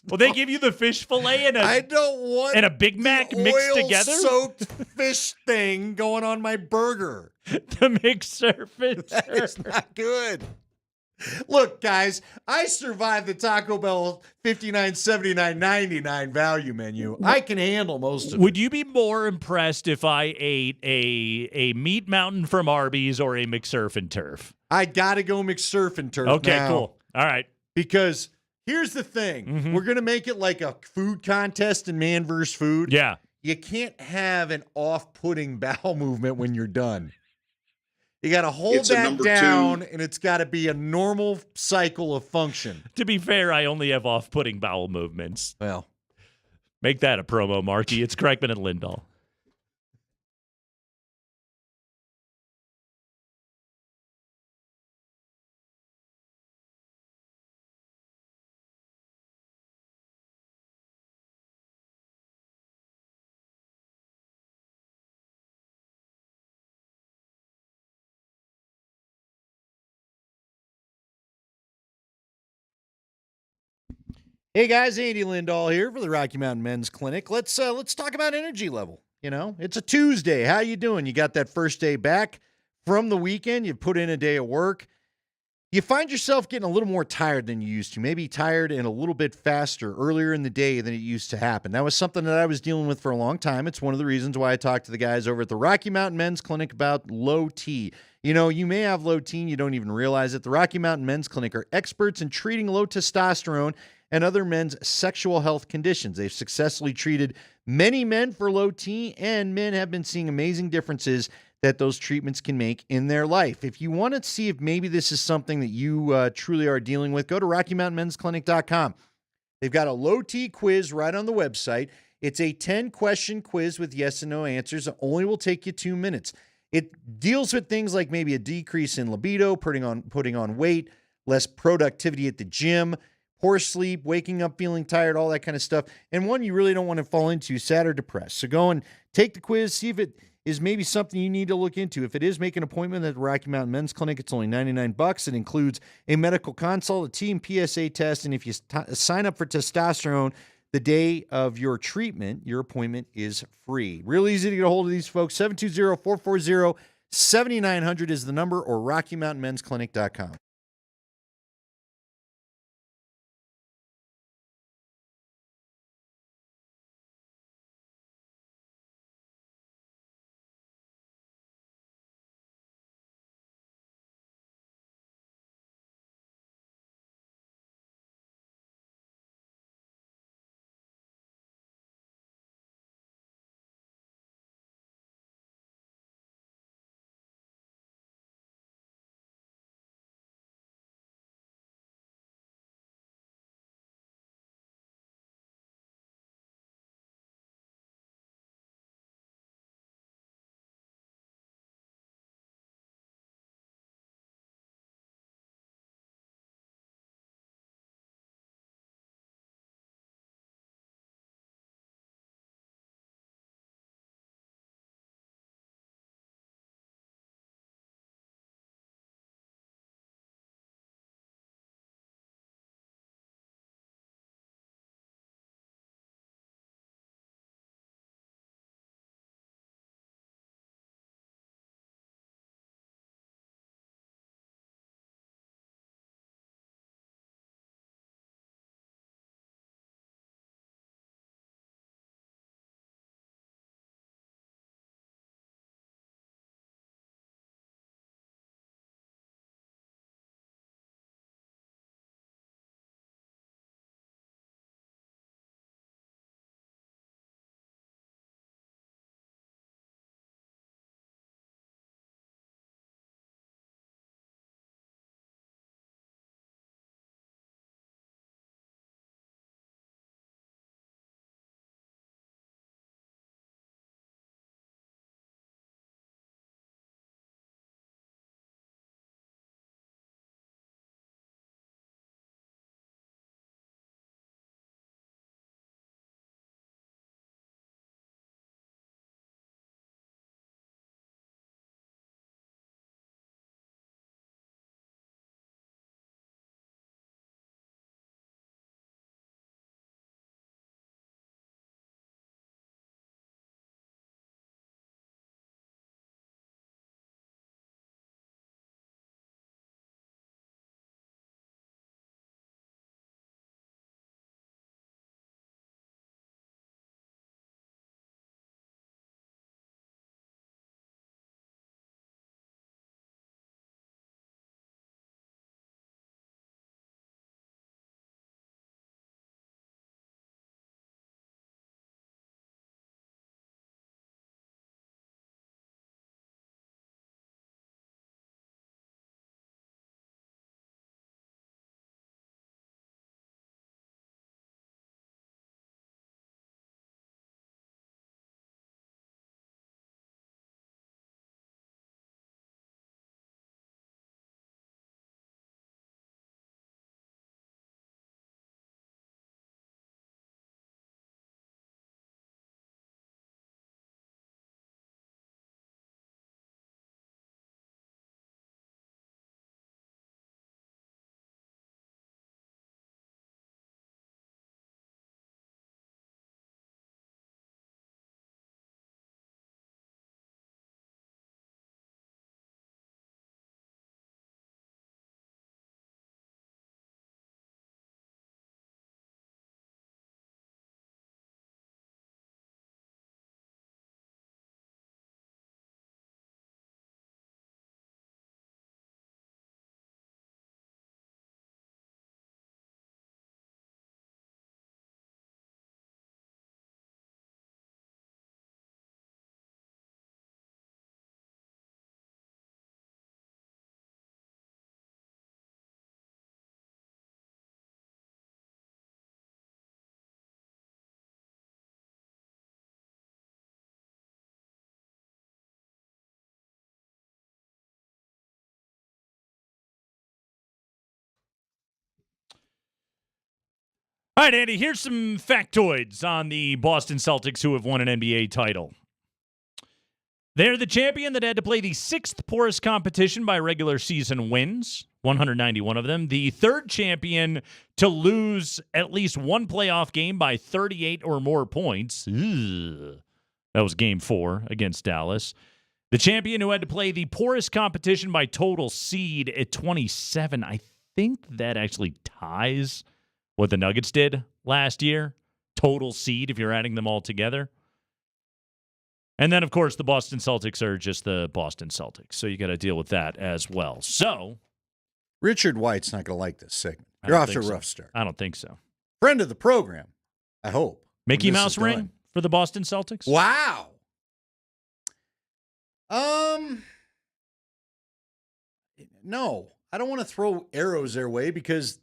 Will they give you the fish fillet and I don't want a Big Mac mixed together? Oil-soaked fish thing going on my burger. The McSurf and Turf. That is not good. Look, guys, I survived the Taco Bell $59.79.99 value menu. I can handle most of it. Would you be more impressed if I ate a Meat Mountain from Arby's or a McSurf and Turf? I got to go McSurf and Turf Okay, now. cool. All right. Because here's the thing. Mm-hmm. We're going to make it like a food contest in Man vs. Food. Yeah. You can't have an off-putting bowel movement when you're done. You got to hold that down, and it's got to be a normal cycle of function. To be fair, I only have off-putting bowel movements. Well, make that a promo, Marky. It's Kreckman and Lindahl. hey guys, Andy Lindahl here for the Rocky Mountain Men's Clinic. Let's talk about energy level. It's a Tuesday. How you doing? You got that first day back from the weekend. You put in a day of work. You find yourself getting a little more tired than you used to. Maybe tired and a little bit faster earlier in the day than it used to happen. That was something that I was dealing with for a long time. It's one of the reasons why I talked to the guys over at the Rocky Mountain Men's Clinic about low T. You may have low T and you don't even realize it. The Rocky Mountain Men's Clinic are experts in treating low testosterone and other men's sexual health conditions. They've successfully treated many men for low T, and men have been seeing amazing differences that those treatments can make in their life. If you want to see if maybe this is something that you truly are dealing with, go to RockyMountainMen'sClinic.com. They've got a low T quiz right on the website. It's a 10-question quiz with yes and no answers. It only will take you 2 minutes. It deals with things like maybe a decrease in libido, putting on weight, less productivity at the gym, poor sleep, waking up feeling tired, all that kind of stuff. And one you really don't want to fall into, sad or depressed. So go and take the quiz, see if it is maybe something you need to look into. If it is, make an appointment at the Rocky Mountain Men's Clinic. It's only $99. It includes a medical consult, a T and PSA test, and if you sign up for testosterone the day of your treatment, your appointment is free. Real easy to get a hold of these folks. 720-440-7900 is the number, or RockyMountainMen'sClinic.com. All right, Andy, here's some factoids on the Boston Celtics who have won an NBA title. They're the champion that had to play the sixth poorest competition by regular season wins, 191 of them. The third champion to lose at least one playoff game by 38 or more points. Ugh. That was game 4 against Dallas. The champion who had to play the poorest competition by total seed at 27. I think that actually ties what the Nuggets did last year. Total seed, if you're adding them all together. And then, of course, the Boston Celtics are just the Boston Celtics. So you got to deal with that as well. So Richard White's not going to like this segment. You're off to a rough start. I don't think so. Friend of the program, I hope. Mickey Mouse ring for the Boston Celtics? Wow. No. I don't want to throw arrows their way because,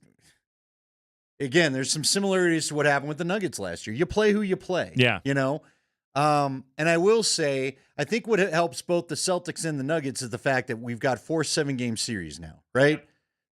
again, there's some similarities to what happened with the Nuggets last year. You play who you play. Yeah. You know? And I will say, I think what helps both the Celtics and the Nuggets is the fact that we've got 4 7-game series now, right?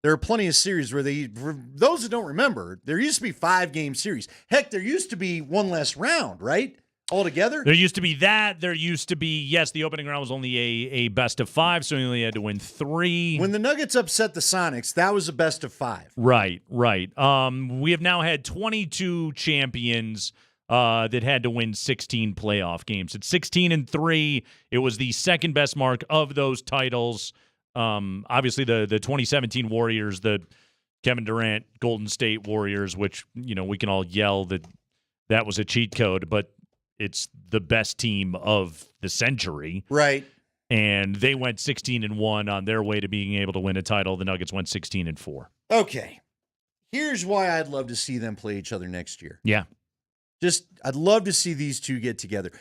There are plenty of series where for those who don't remember, there used to be 5-game series. Heck, there used to be one less round, right? Altogether? There used to be that. There used to be, yes, the opening round was only a best of 5, so you only had to win 3. When the Nuggets upset the Sonics, that was a best of 5. Right. We have now had 22 champions that had to win 16 playoff games. At 16-3, it was the second best mark of those titles. Obviously, the 2017 Warriors, the Kevin Durant Golden State Warriors, which we can all yell that was a cheat code, but it's the best team of the century. Right. And they went 16-1 on their way to being able to win a title. The Nuggets went 16-4. Okay. Here's why I'd love to see them play each other next year. Yeah. I'd love to see these two get together.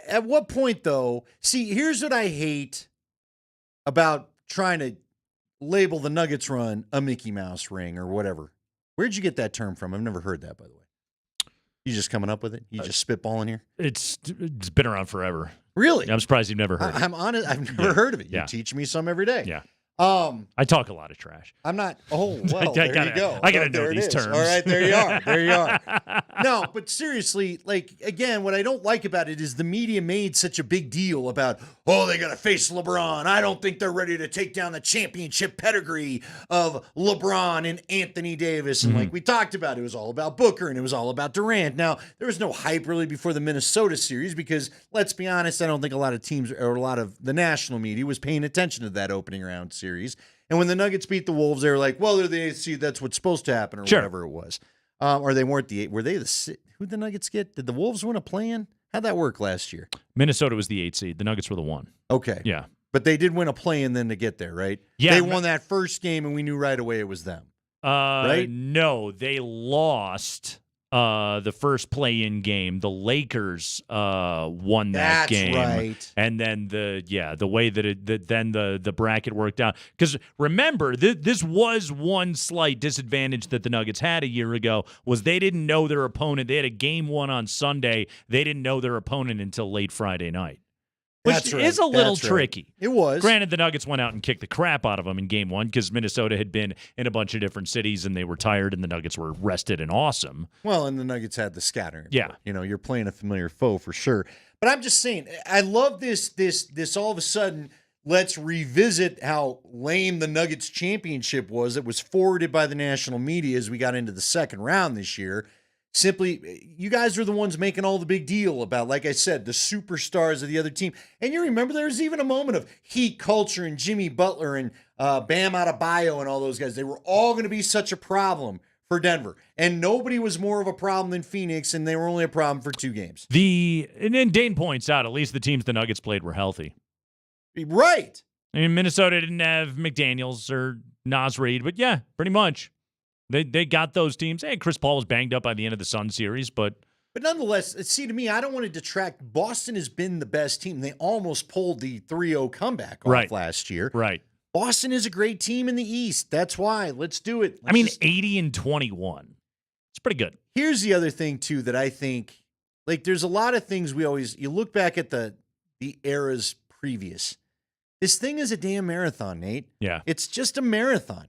At what point, though? See, here's what I hate about trying to label the Nuggets run a Mickey Mouse ring or whatever. Where'd you get that term from? I've never heard that, by the way. You just coming up with it? You just spitballing here? It's been around forever. Really? I'm surprised you've never heard it. I'm honest. I've never heard of it. You teach me some every day. Yeah. I talk a lot of trash. I'm not. Oh, well, there you go. I got to know these terms. All right, there you are. There you are. No, but seriously, again, what I don't like about it is the media made such a big deal about, they got to face LeBron. I don't think they're ready to take down the championship pedigree of LeBron and Anthony Davis. And like we talked about, it was all about Booker and it was all about Durant. Now, there was no hype really before the Minnesota series because, let's be honest, I don't think a lot of teams or a lot of the national media was paying attention to that opening round series. And when the Nuggets beat the Wolves, they were like, well, they're the 8th seed. That's what's supposed to happen or whatever it was. Or they weren't the 8th. Were they who'd the Nuggets get? Did the Wolves win a play-in? How'd that work last year? Minnesota was the 8th seed. The Nuggets were the 1. Okay. Yeah. But they did win a play-in then to get there, right? Yeah. They won that first game, and we knew right away it was them. Right? No, they lost the first play-in game. The Lakers won that game. That's right. And then the way that then the bracket worked out. Because remember, this was one slight disadvantage that the Nuggets had a year ago was they didn't know their opponent. They had a game 1 on Sunday. They didn't know their opponent until late Friday night. Which is a little tricky. It was. Granted, the Nuggets went out and kicked the crap out of them in game 1 because Minnesota had been in a bunch of different cities and they were tired and the Nuggets were rested and awesome. Well, and the Nuggets had the scattering. Yeah. You're playing a familiar foe for sure. But I'm just saying, I love this all of a sudden, let's revisit how lame the Nuggets championship was. It was forwarded by the national media as we got into the second round this year. Simply, you guys are the ones making all the big deal about, like I said, the superstars of the other team. And you remember there was even a moment of Heat culture and Jimmy Butler and Bam Adebayo and all those guys. They were all going to be such a problem for Denver. And nobody was more of a problem than Phoenix, and they were only a problem for 2 games. And then Dane points out, at least the teams the Nuggets played were healthy. Right. I mean, Minnesota didn't have McDaniels or Naz Reid, but yeah, pretty much. They got those teams. Hey, Chris Paul was banged up by the end of the Sun series, but nonetheless, see, to me, I don't want to detract. Boston has been the best team. They almost pulled the 3-0 comeback off last year. Right. Boston is a great team in the East. That's why. Let's do it. 80-21. It's pretty good. Here's the other thing, too, that I think, there's a lot of things you look back at the eras previous. This thing is a damn marathon, Nate. Yeah. It's just a marathon.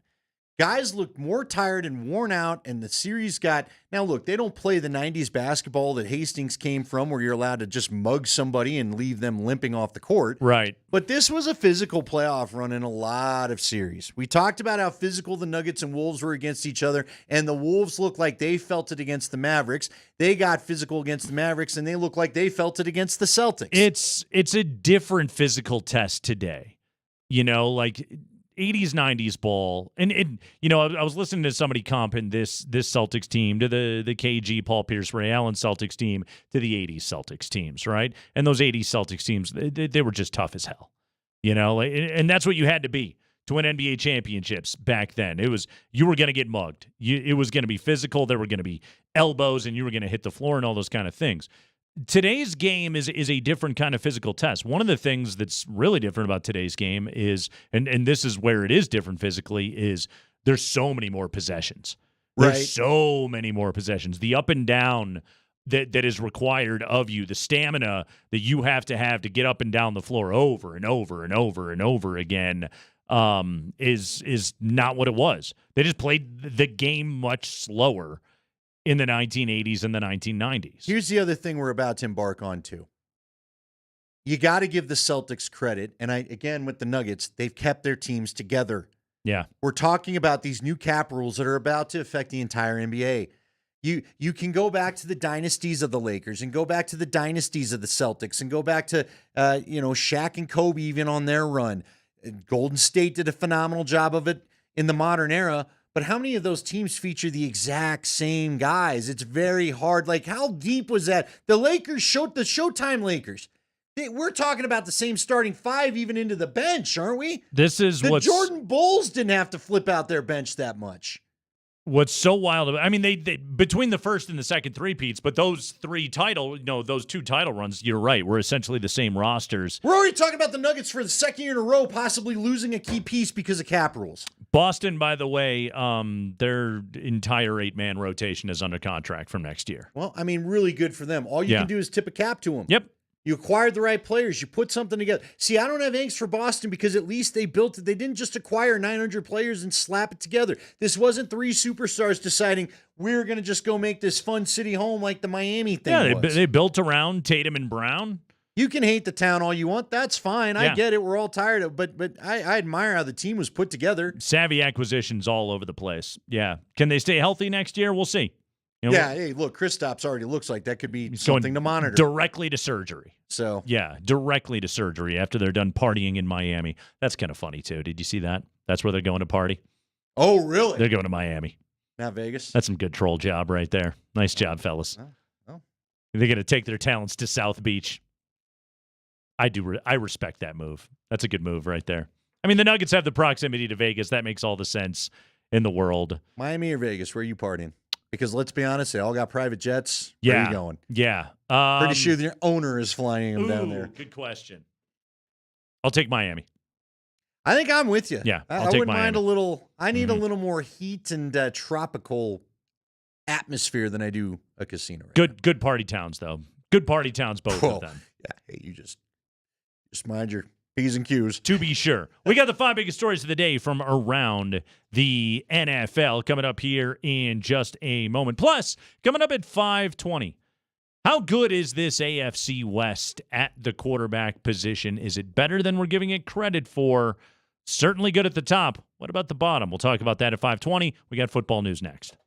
Guys looked more tired and worn out, and the series got... Now, look, they don't play the 90s basketball that Hastings came from where you're allowed to just mug somebody and leave them limping off the court. Right. But this was a physical playoff run in a lot of series. We talked about how physical the Nuggets and Wolves were against each other, and the Wolves looked like they felt it against the Mavericks. They got physical against the Mavericks, and they looked like they felt it against the Celtics. It's a different physical test today. You know, like 80s, 90s ball. And I was listening to somebody comping this Celtics team to the KG, Paul Pierce, Ray Allen Celtics team to the 80s Celtics teams, right? And those 80s Celtics teams, they were just tough as hell. You know, and that's what you had to be to win NBA championships back then. You were going to get mugged. It was going to be physical. There were going to be elbows, and you were going to hit the floor and all those kind of things. Today's game is a different kind of physical test. One of the things that's really different about today's game is, and this is where it is different physically, is there's so many more possessions. There's Right. so many more possessions. The up and down that is required of you, the stamina that you have to get up and down the floor over and over and over and over again, is not what it was. They just played the game much slower in the 1980s and the 1990s. Here's the other thing we're about to embark on, too. You got to give the Celtics credit. And again, with the Nuggets, they've kept their teams together. Yeah. We're talking about these new cap rules that are about to affect the entire NBA. You can go back to the dynasties of the Lakers and go back to the dynasties of the Celtics and go back to, Shaq and Kobe even on their run. Golden State did a phenomenal job of it in the modern era. But how many of those teams feature the exact same guys? It's very hard. Like, how deep was that? The Showtime Lakers. We're talking about the same starting five even into the bench, aren't we? This is the what's Jordan Bulls didn't have to flip out their bench that much. What's so wild about, I mean, they between the first and the second three-peats, but those those two title runs, you're right, were essentially the same rosters. We're already talking about the Nuggets for the second year in a row, possibly losing a key piece because of cap rules. Boston, by the way, their entire 8-man rotation is under contract from next year. Well, I mean, really good for them. All you can do is tip a cap to them. Yep. You acquired the right players. You put something together. See, I don't have angst for Boston because at least they built it. They didn't just acquire 900 players and slap it together. This wasn't three superstars deciding we're going to just go make this fun city home like the Miami thing was. They built around Tatum and Brown. You can hate the town all you want. That's fine. I Yeah. get it. We're all tired of it. But I admire how the team was put together. Savvy acquisitions all over the place. Yeah. Can they stay healthy next year? We'll see. Hey, look, Kristaps already looks like that could be He's something going to monitor. Directly to surgery. So yeah, directly to surgery after they're done partying in Miami. That's kind of funny too. Did you see that? That's where they're going to party. Oh, really? They're going to Miami. Not Vegas? That's some good troll job right there. Nice job, fellas. Oh. They're going to take their talents to South Beach. I respect that move. That's a good move right there. I mean, the Nuggets have the proximity to Vegas. That makes all the sense in the world. Miami or Vegas? Where are you partying? Because let's be honest, they all got private jets. Yeah. Where are you going? Yeah. Pretty sure their owner is flying them down there. Good question. I'll take Miami. I think I'm with you. Yeah, I I'll take wouldn't mind Miami. a little. I need a little more heat and tropical atmosphere than I do a casino. Good party towns, though. Good party towns, both of them. Yeah. Hey, you just mind your P's and Q's. To be sure. We got the 5 biggest stories of the day from around the NFL coming up here in just a moment. Plus, coming up at 5:20. How good is this AFC West at the quarterback position? Is it better than we're giving it credit for? Certainly good at the top. What about the bottom? We'll talk about that at 5:20. We got football news next.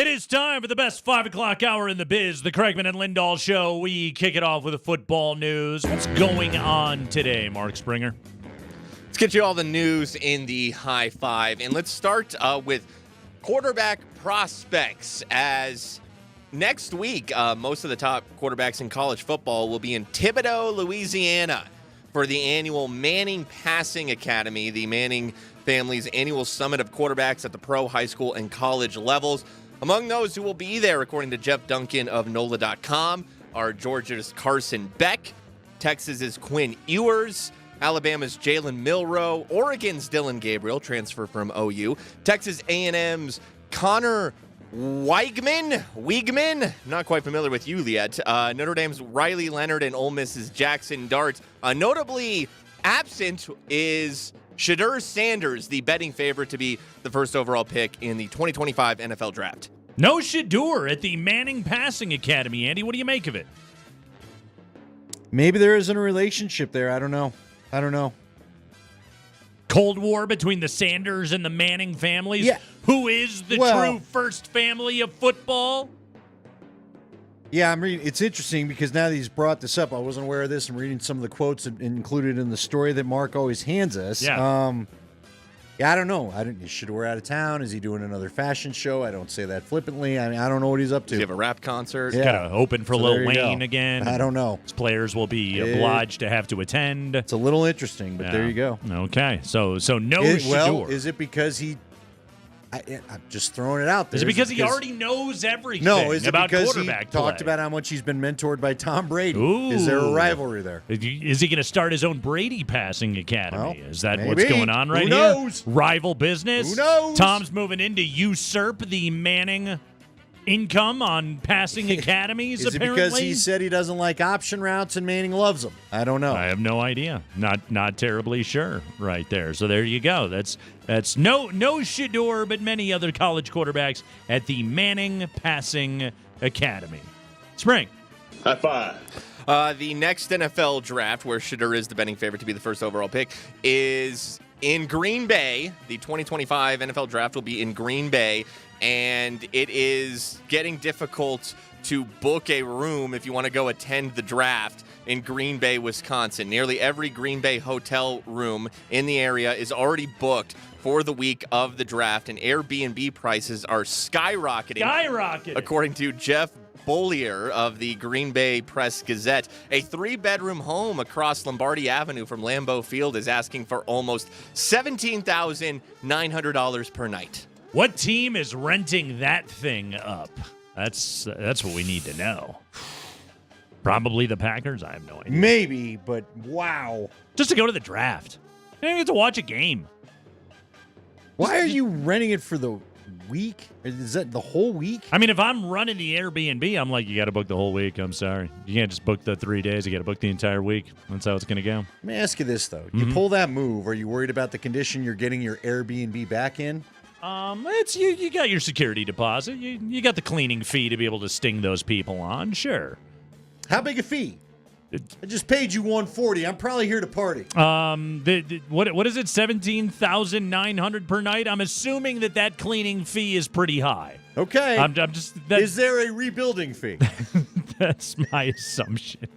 It is time for the best 5 o'clock hour in the biz, the Craigman and Lindahl Show. We kick it off with the football news. What's going on today, Mark Springer? Let's get you all the news in the high five. And let's start with quarterback prospects, as next week, most of the top quarterbacks in college football will be in Thibodaux, Louisiana for the annual Manning Passing Academy, the Manning family's annual summit of quarterbacks at the pro, high school, and college levels. Among those who will be there, according to Jeff Duncan of NOLA.com, are Georgia's Carson Beck, Texas's Quinn Ewers, Alabama's Jalen Milroe, Oregon's Dylan Gabriel, transfer from OU, Texas A&M's Connor Weigman, not quite familiar with you yet, Notre Dame's Riley Leonard, and Ole Miss's Jackson Dart. Notably absent is Shedeur Sanders, the betting favorite to be the first overall pick in the 2025 NFL Draft. No Shedeur at the Manning Passing Academy. Andy, what do you make of it? Maybe there isn't a relationship there. I don't know. Cold War between the Sanders and the Manning families? Yeah. Who is the true first family of football? Yeah, I'm reading. It's interesting because now that he's brought this up, I wasn't aware of this. I'm reading some of the quotes included in the story that Mark always hands us. Yeah. I don't know. Is Shedeur out of town? Is he doing another fashion show? I don't say that flippantly. I mean, I don't know what he's up to. Does he have a rap concert? He's got to open for Lil Wayne again. I don't know. His players will be obliged to have to attend. It's a little interesting, but there you go. Okay, so no Shedeur. Well, is it because he? I'm just throwing it out there. Is it because he already knows everything? No, is it about because he quarterback talked play? about how much he's been mentored by Tom Brady? Ooh. Is there a rivalry there? Is he going to start his own Brady Passing Academy? Well, is that maybe. what's going on right Who knows? here? Rival business? Who knows? Tom's moving in to usurp the Manning income on passing academies, Is apparently? it because he said he doesn't like option routes and Manning loves them? I don't know. I have no idea. Not terribly sure right there. So there you go. That's no Shedeur, but many other college quarterbacks at the Manning Passing Academy. Spring. High five. The next NFL draft, where Shedeur is the betting favorite to be the first overall pick, is in Green Bay. The 2025 NFL draft will be in Green Bay, and it is getting difficult to book a room if you want to go attend the draft in Green Bay, Wisconsin. Nearly every Green Bay hotel room in the area is already booked for the week of the draft, and Airbnb prices are skyrocketing. According to Jeff Bollier of the Green Bay Press Gazette, a 3-bedroom home across Lombardi Avenue from Lambeau Field is asking for almost $17,900 per night. What team is renting that thing up? That's what we need to know. Probably the Packers. I have no idea. Maybe, but wow. Just to go to the draft. I didn't get to watch a game. Why are you renting it for the week? Is that the whole week? I mean, if I'm running the Airbnb, I'm like, you got to book the whole week. I'm sorry. You can't just book the 3 days. You got to book the entire week. That's how it's going to go. Let me ask you this, though. You pull that move, are you worried about the condition you're getting your Airbnb back in? It's you got your security deposit. You got the cleaning fee to be able to sting those people on. Sure. How big a fee? I just paid you $140. I'm probably here to party. What is it? $17,900 per night. I'm assuming that cleaning fee is pretty high. Okay. I'm just. Is there a rebuilding fee? That's my assumption.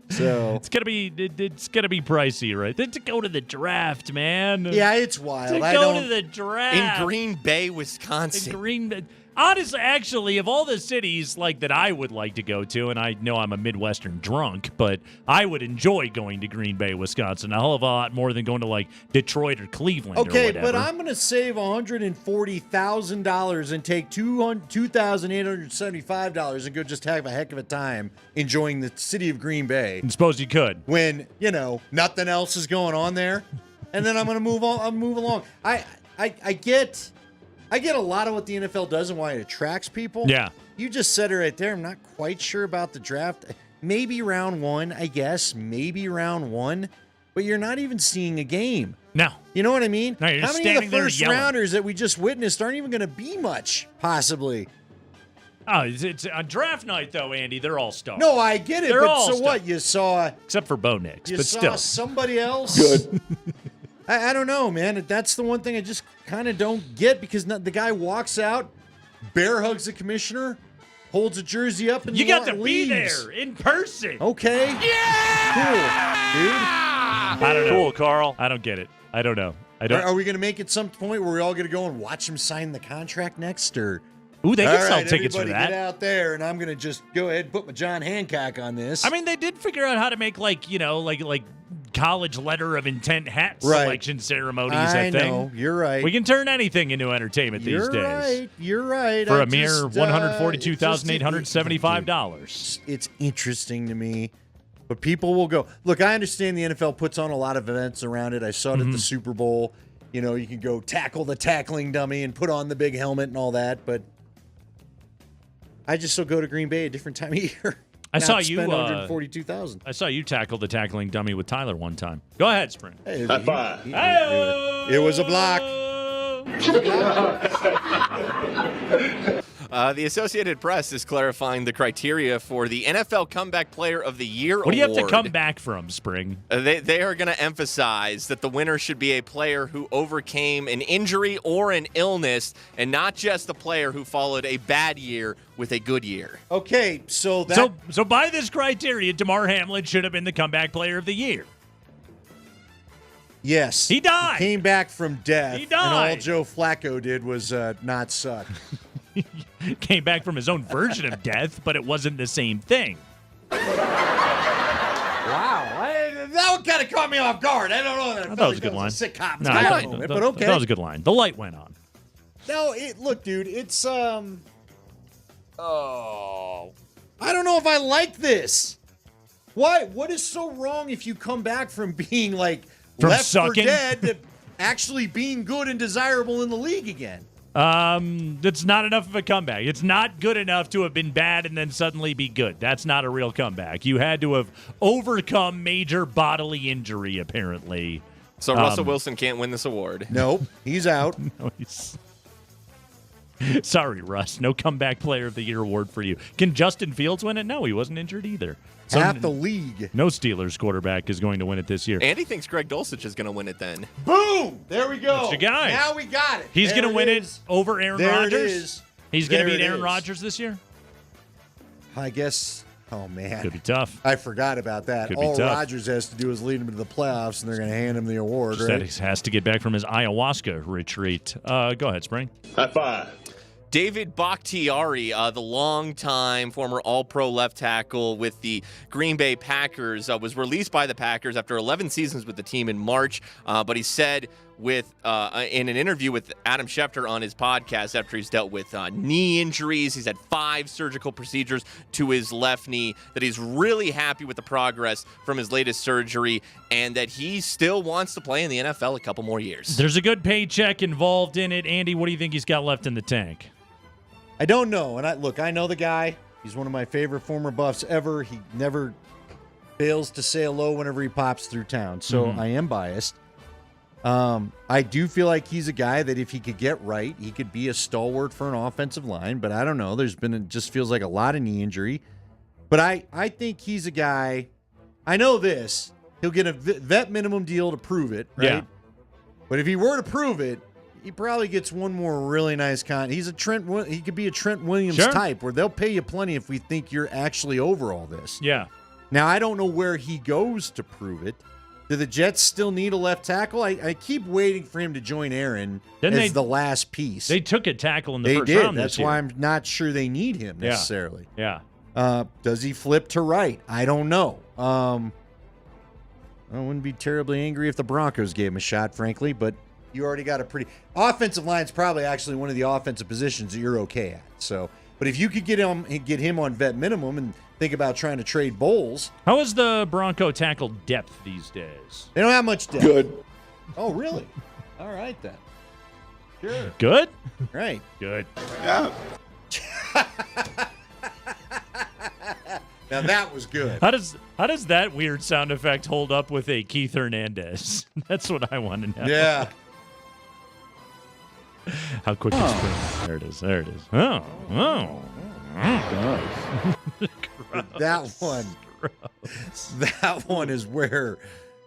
So it's gonna be pricey, right? To go to the draft, man. Yeah, it's wild. To go to the draft in Green Bay, Wisconsin. Honestly, actually, of all the cities like that I would like to go to, and I know I'm a Midwestern drunk, but I would enjoy going to Green Bay, Wisconsin a hell of a lot more than going to like Detroit or Cleveland. Okay, or whatever. but I'm going to save $140,000 and take $2,875 and go just have a heck of a time enjoying the city of Green Bay. I suppose you could. When, nothing else is going on there. And then I'm going to move on. I'll move along. I get a lot of what the NFL does and why it attracts people. Yeah. You just said it right there. I'm not quite sure about the draft. Maybe round one, I guess. Maybe round one. But you're not even seeing a game. No. You know what I mean? No, you're How just many of the standing there first yelling. rounders that we just witnessed aren't even going to be much, possibly? Oh, it's on draft night, though, Andy. They're all stars. No, I get it. They're but all so stars. what? You saw... Except for Bo Nix, You but saw still. somebody else? Good. I don't know, man. That's the one thing I just kind of don't get because the guy walks out, bear hugs the commissioner, holds a jersey up, and you got to leaves. be there in person. Okay. Yeah. Cool, dude. I don't know. Cool, Carl. I don't get it. I don't know. Are we going to make it some point where we're all going to go and watch him sign the contract next, or? Ooh, they can sell right, tickets for that. Get out there, and I'm going to just go ahead and put my John Hancock on this. I mean, they did figure out how to make like college letter of intent hat Right. selection ceremonies. I I think. know, you're right. We can turn anything into entertainment these days. You're right. For a mere $142,875. It's interesting to me. But people will go. Look, I understand the NFL puts on a lot of events around it. I saw it at the Super Bowl. You know, you can go tackle the tackling dummy and put on the big helmet and all that. But I just still go to Green Bay a different time of year. I saw you spend $142,000. I saw you tackle the tackling dummy with Tyler one time. Go ahead, Spring. Hey, High five. It was a block. The Associated Press is clarifying the criteria for the NFL Comeback Player of the Year What do you have to award. come back from, Spring? They are going to emphasize that the winner should be a player who overcame an injury or an illness, and not just a player who followed a bad year with a good year. Okay, so that So by this criteria, DeMar Hamlin should have been the Comeback Player of the Year. yes, He died. He came back from death. He died. And all Joe Flacco did was not suck. Came back from his own version of death, but it wasn't the same thing. Wow, that one kind of caught me off guard. I don't know. I thought it was a good line. Sitcom No, kind I of thought- moment, that- but okay. That was a good line. The light went on. No, look, dude, it's I don't know if I like this. Why? What is so wrong if you come back from being like From left sucking? for dead to actually being good and desirable in the league again? That's not enough of a comeback. It's not good enough to have been bad and then suddenly be good. That's not a real comeback. You had to have overcome major bodily injury, apparently. So Russell Wilson can't win this award. Nope, he's out. No, sorry, Russ. No Comeback Player of the Year award for you. Can Justin Fields win it? No, he wasn't injured either. So Half the league. No Steelers quarterback is going to win it this year. Andy thinks Greg Dulcich is going to win it then. Boom! There we go. That's your guy. Now we got it. He's going to win is. it over Aaron There Rodgers? it is. He's going to There beat it Aaron is. Rodgers this year? I guess. Oh man, Could be tough. I forgot about that. Could be All tough. Rodgers has to do is lead him to the playoffs, and they're going to hand him the award. Just Right? that he has to get back from his ayahuasca retreat. Go ahead, Spring. High five. David Bakhtiari, the longtime former All-Pro left tackle with the Green Bay Packers, was released by the Packers after 11 seasons with the team in March. But he said in an interview with Adam Schefter on his podcast after he's dealt with knee injuries, he's had 5 surgical procedures to his left knee, that he's really happy with the progress from his latest surgery and that he still wants to play in the NFL a couple more years. There's a good paycheck involved in it. Andy, what do you think he's got left in the tank? I don't know. And I know the guy. He's one of my favorite former Buffs ever. He never fails to say hello whenever he pops through town. So I am biased. I do feel like he's a guy that if he could get right, he could be a stalwart for an offensive line. But I don't know. It just feels like a lot of knee injury. But I think he's a guy. I know this. He'll get a vet minimum deal to prove it, right? Yeah. But if he were to prove it, he probably gets one more really nice He's he could be a Trent Williams Sure. type where they'll pay you plenty if we think you're actually over all this. Yeah. Now, I don't know where he goes to prove it. Do the Jets still need a left tackle? I keep waiting for him to join Aaron as the last piece. They took a tackle in the They first did. round That's this year. why I'm not sure they need him Yeah. necessarily. Yeah. Does he flip to right? I don't know. I wouldn't be terribly angry if the Broncos gave him a shot, frankly, but you already got a pretty offensive line's probably actually one of the offensive positions that you're okay at. So, but if you could get him on vet minimum and think about trying to trade Bowles. How is the Bronco tackle depth these days? They don't have much depth. Good. Oh, really? All right then. Sure. Good? Right. Good. Yeah. Now that was good. How does that weird sound effect hold up with a Keith Hernandez? That's what I want to know. Yeah. How quick is Spring? There it is. There it is. Oh. That one. That one is where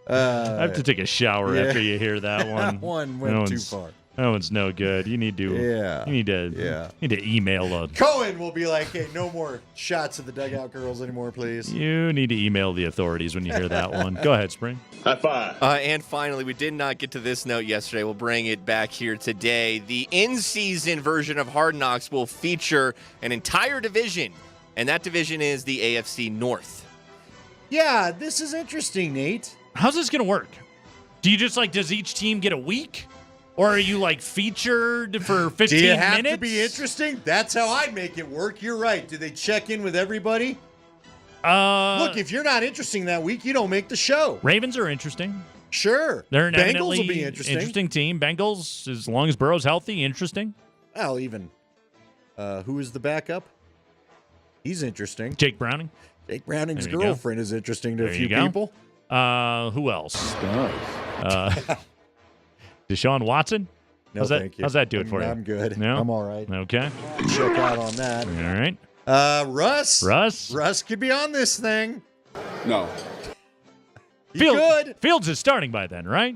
I have to take a shower after you hear that one. That one went too far. That one's no good. You need to. Yeah. You need to email a. Cohen will be like, "Hey, no more shots of the dugout girls anymore, please." You need to email the authorities when you hear that one. Go ahead, Spring. High five. And finally, we did not get to this note yesterday. We'll bring it back here today. The in-season version of Hard Knocks will feature an entire division, and that division is the AFC North. Yeah, this is interesting, Nate. How's this going to work? Do you just does each team get a week? Or are you featured for 15 minutes? Do you have to be interesting? That's how I'd make it work. You're right. Do they check in with everybody? Look, if you're not interesting that week, you don't make the show. Ravens are interesting. Sure. They're an Bengals will be interesting. Team. Bengals, as long as Burrow's healthy, interesting. Well, even who is the backup? He's interesting. Jake Browning. Jake Browning's girlfriend is interesting to a few people. Who else? Deshaun Watson? No, thank you. How's that do it for you? I'm good. No? I'm all right. Okay. Check out on that. All right. Russ. Russ could be on this thing. No. He could. Fields is starting by then, right?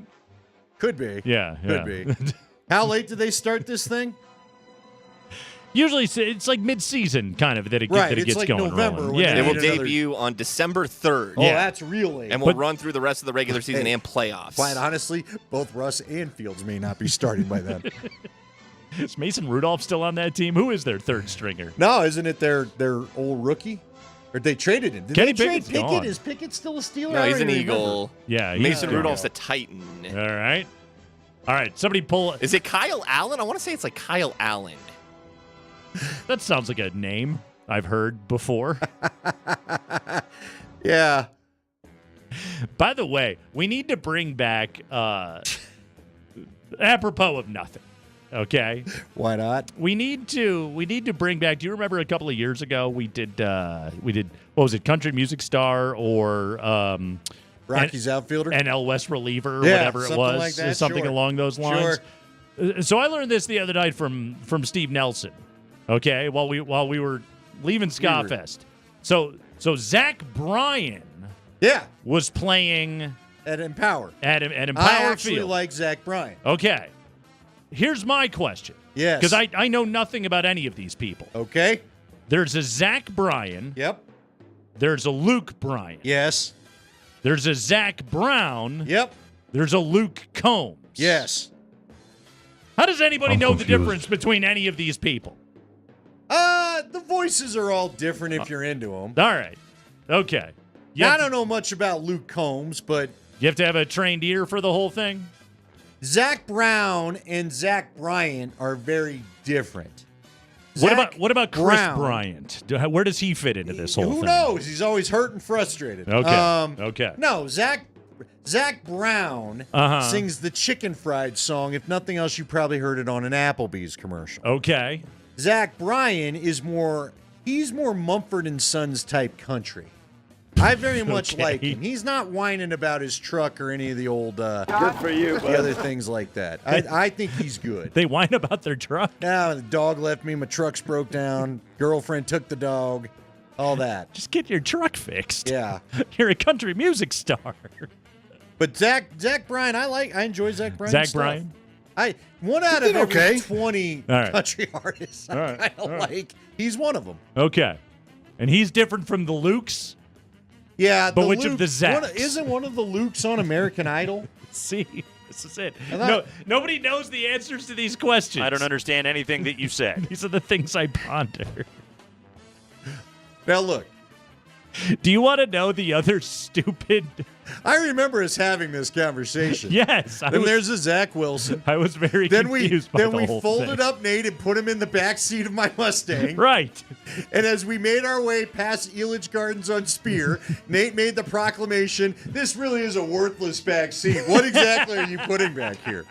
Could be. Yeah. Could be. How late do they start this thing? Usually it's mid-season kind of that it gets going. November. Yeah. It will debut on December 3rd. Oh, that's real late. And we'll run through the rest of the regular season and playoffs. Quite honestly, both Russ and Fields may not be starting by then. Is Mason Rudolph still on that team? Who is their third stringer? No, isn't it their old rookie? Or they traded him. Did Kenny they trade Pickett's Pickett? gone. Is Pickett still a Steeler? No, he's an Eagle. Yeah. Mason Rudolph's a Titan. All right. Somebody pull. Is it Kyle Allen? I want to say it's Kyle Allen. That sounds like a name I've heard before. Yeah. By the way, we need to bring back apropos of nothing. Okay. Why not? We need to bring back. Do you remember a couple of years ago we did what was it, Country Music Star or Rockies outfielder? NL West reliever or whatever it was. Like that. Something sure. along those lines. Sure. So I learned this the other night from Steve Nelson. Okay, while we were leaving Ska-Fest. So Zach Bryan was playing at Empower. At Empower I actually Field. like Zach Bryan. Okay. Here's my question. Yes. Because I know nothing about any of these people. Okay. There's a Zach Bryan. Yep. There's a Luke Bryan. Yes. There's a Zach Brown. Yep. There's a Luke Combs. Yes. How does anybody know the difference between any of these people? The voices are all different if you're into them. All right. Okay. I don't know much about Luke Combs, but you have to have a trained ear for the whole thing? Zach Brown and Zach Bryant are very different. What about Chris Bryant? Where does he fit into this whole thing? Who knows? He's always hurt and frustrated. Okay. Okay. No, Zach Brown sings the Chicken Fried song. If nothing else, you probably heard it on an Applebee's commercial. Okay. Zach Bryan is more Mumford & Sons type country. I very much like him. He's not whining about his truck or any of the old good for you, the other things like that. I think he's good. They whine about their truck? Yeah, the dog left me, my truck's broke down, girlfriend took the dog, all that. Just get your truck fixed. Yeah. You're a country music star. But Zach Bryan, I enjoy Zach Bryan. Zach Bryan? One out of every 20 country artists I kind of like. He's one of them. Okay. And he's different from the Lukes? Yeah. But which of the Zacks? Isn't one of the Lukes on American Idol? See, this is it. Nobody knows the answers to these questions. I don't understand anything that you said. These are the things I ponder. Now, look. Do you want to know the other stupid... I remember us having this conversation. Yes. There's a Zach Wilson. I was very confused by the whole thing. Then we folded up Nate and put him in the back seat of my Mustang. Right. And as we made our way past Elitch Gardens on Spear, Nate made the proclamation, this really is a worthless back seat. What exactly are you putting back here?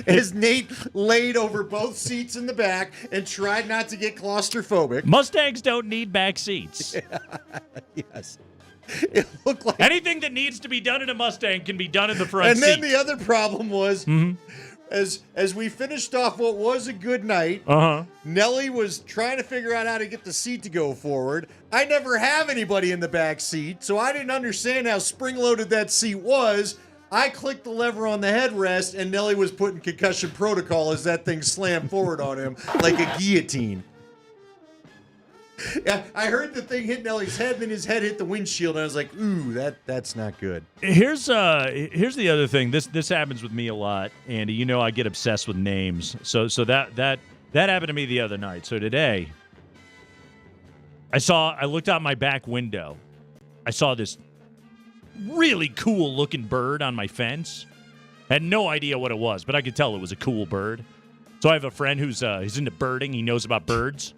As Nate laid over both seats in the back and tried not to get claustrophobic. Mustangs don't need back seats. Yes. It looked like anything that needs to be done in a Mustang can be done in the front seat. And then seat. the other problem was as we finished off what was a good night, Nelly was trying to figure out how to get the seat to go forward. I never have anybody in the back seat, so I didn't understand how spring-loaded that seat was. I clicked the lever on the headrest, and Nelly was put in concussion protocol as that thing slammed forward on him like a guillotine. Yeah, I heard the thing hit Nelly's head, then his head hit the windshield, and I was like, ooh, that's not good. Here's the other thing. This happens with me a lot, Andy. You know I get obsessed with names. So that happened to me the other night. So today, I looked out my back window. I saw this really cool looking bird on my fence. I had no idea what it was, but I could tell it was a cool bird. So I have a friend who's he's into birding. He knows about birds.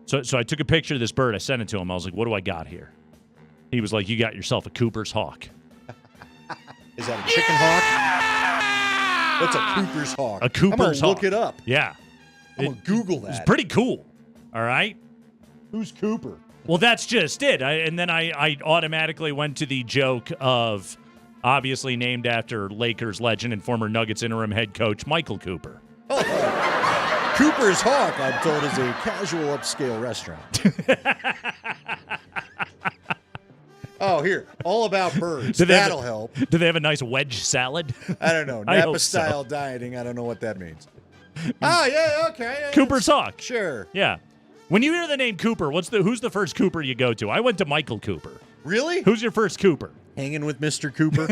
So I took a picture of this bird. I sent it to him. I was like, what do I got here? He was like, you got yourself a Cooper's hawk. Is that a chicken hawk? What's a Cooper's hawk? A Cooper's I'm gonna hawk. look it up. Yeah. I'm going to Google that. It's pretty cool. All right? Who's Cooper? Well, that's just it. And then I automatically went to the joke of obviously named after Lakers legend and former Nuggets interim head coach Michael Cooper. Cooper's Hawk, I'm told, is a casual upscale restaurant. Oh, here. All about birds. That'll help. Do they have a nice wedge salad? I don't know. I hope Napa-style so. dieting. I don't know what that means. Oh, yeah, okay. Yeah, Cooper's Hawk. Sure. Yeah. When you hear the name Cooper, who's the first Cooper you go to? I went to Michael Cooper. Really? Who's your first Cooper? Hanging with Mr. Cooper.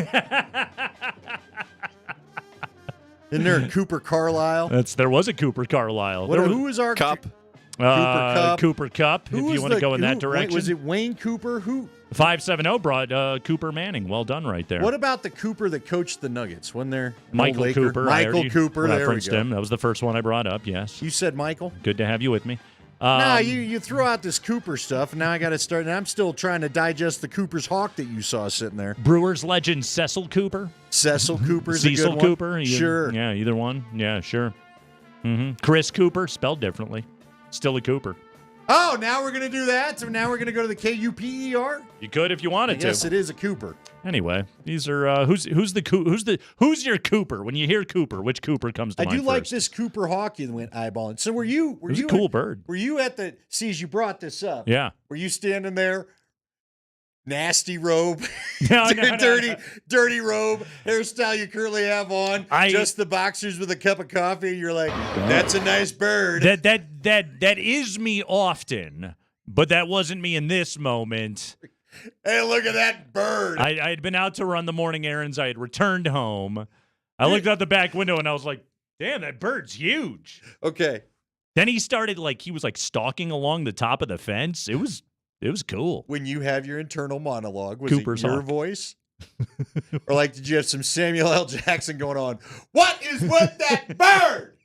Isn't there a Cooper Carlisle? There was a Cooper Carlisle. Who was our Cup? Cooper Cup, if you want to go in that direction. Was it Wayne Cooper? Who? 570 brought Cooper Manning. Well done right there. What about the Cooper that coached the Nuggets? Wasn't there Michael Cooper. Michael Cooper. There we Referenced go. him. That was the first one I brought up, yes. You said Michael? Good to have you with me. No, you threw out this Cooper stuff, and now I got to start. And I'm still trying to digest the Cooper's Hawk that you saw sitting there. Brewers legend Cecil Cooper. Cecil Cooper's Cecil a good one. Cooper. Sure. Yeah, either one. Yeah, sure. Chris Cooper, spelled differently. Still a Cooper. Oh, now we're going to do that? So now we're going to go to the K-U-P-E-R? You could if you wanted to. Yes, it is a Cooper. Anyway, these are who's your Cooper? When you hear Cooper, which Cooper comes to I mind do like first? this Cooper Hawk you went eyeballing. So were you It was a cool bird. Were you at the as you brought this up? Yeah. Were you standing there? Nasty robe, No. dirty robe, hairstyle you currently have on, just the boxers with a cup of coffee. You're like, that's a nice bird. That is me often, but that wasn't me in this moment. Hey, look at that bird. I had been out to run the morning errands. I had returned home. I looked out the back window and I was like, damn, that bird's huge. Okay. Then he started he was stalking along the top of the fence. It was cool. When you have your internal monologue, was Cooper's it your Hawk. voice? Or did you have some Samuel L. Jackson going on? What is with that bird?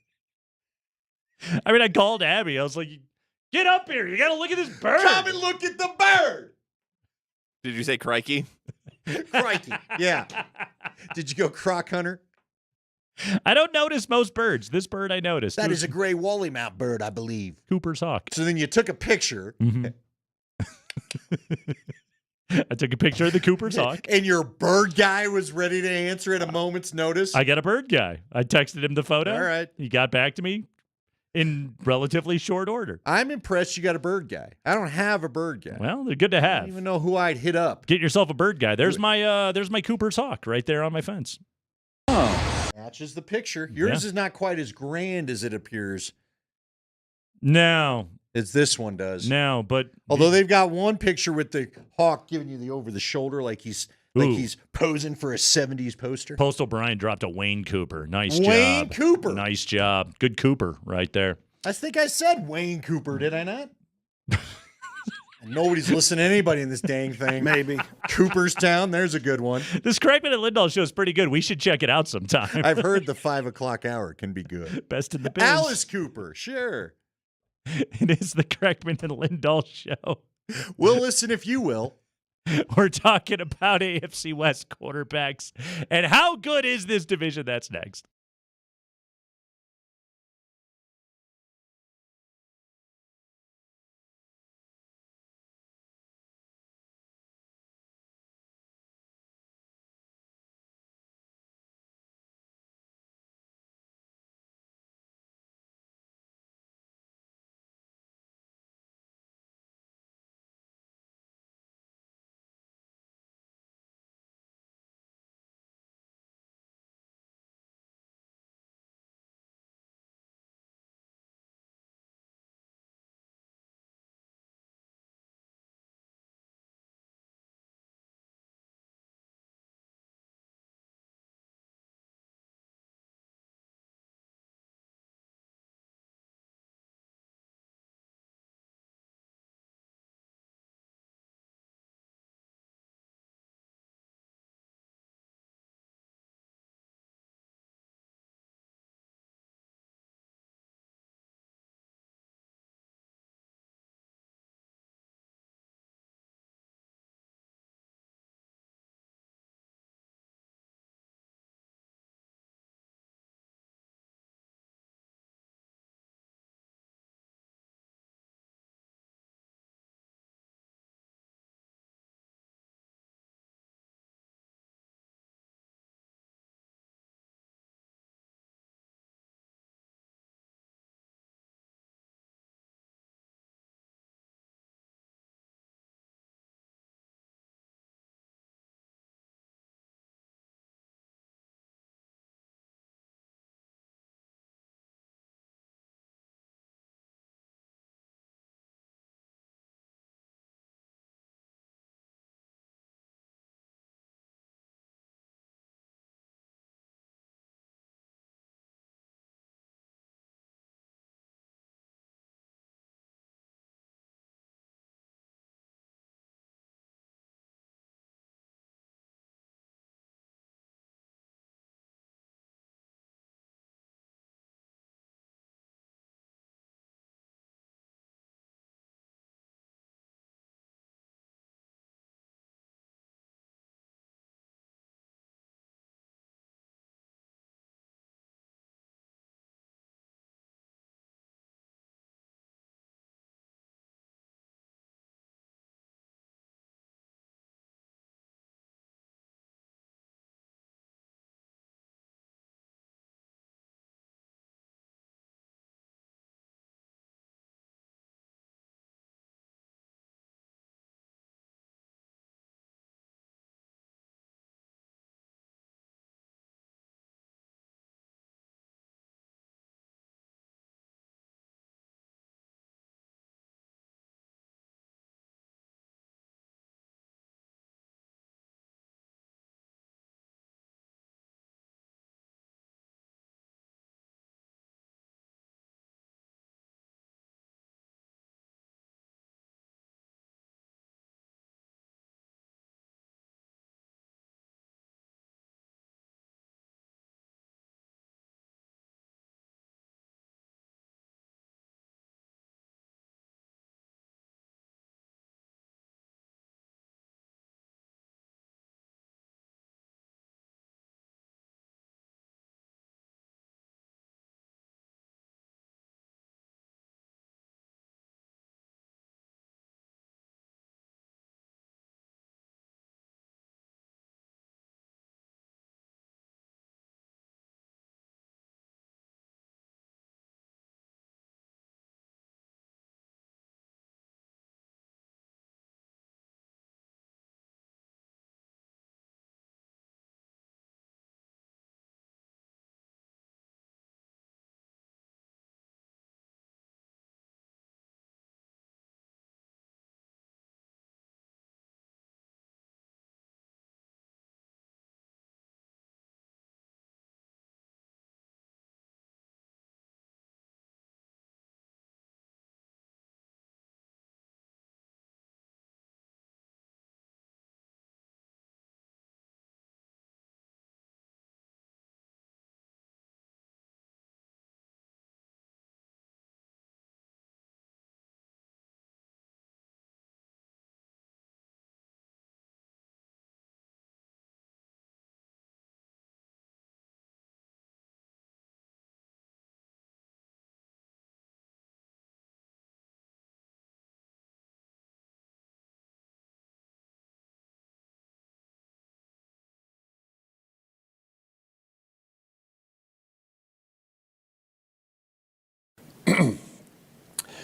I mean, I called Abby. I was like, get up here. You got to look at this bird. Come and look at the bird. Did you say crikey? Crikey. Yeah. Did you go croc hunter? I don't notice most birds. This bird I noticed. That is a gray woolly mount bird, I believe. Cooper's Hawk. So then you took a picture. I took a picture of the Cooper's Hawk. And your bird guy was ready to answer at a moment's notice? I got a bird guy. I texted him the photo. All right. He got back to me in relatively short order. I'm impressed you got a bird guy. I don't have a bird guy. Well, they're good to have. I don't even know who I'd hit up. Get yourself a bird guy. There's my Cooper's Hawk right there on my fence. Oh. Matches the picture. Yours is not quite as grand as it appears. No. As this one does. No, but although they've got one picture with the hawk giving you the over the shoulder like he's posing for a 70s poster. Postal Brian dropped a Wayne Cooper. Nice job. Wayne Cooper. Nice job. Good Cooper right there. I think I said Wayne Cooper, did I not? Nobody's listening to anybody in this dang thing. Maybe. Cooperstown, there's a good one. This Craigman and Lindahl show is pretty good. We should check it out sometime. I've heard the 5 o'clock hour can be good. Best in the biz. Alice Cooper, sure. It is the Craigman and Lindahl show. We'll listen if you will. We're talking about AFC West quarterbacks and how good is this division? That's next.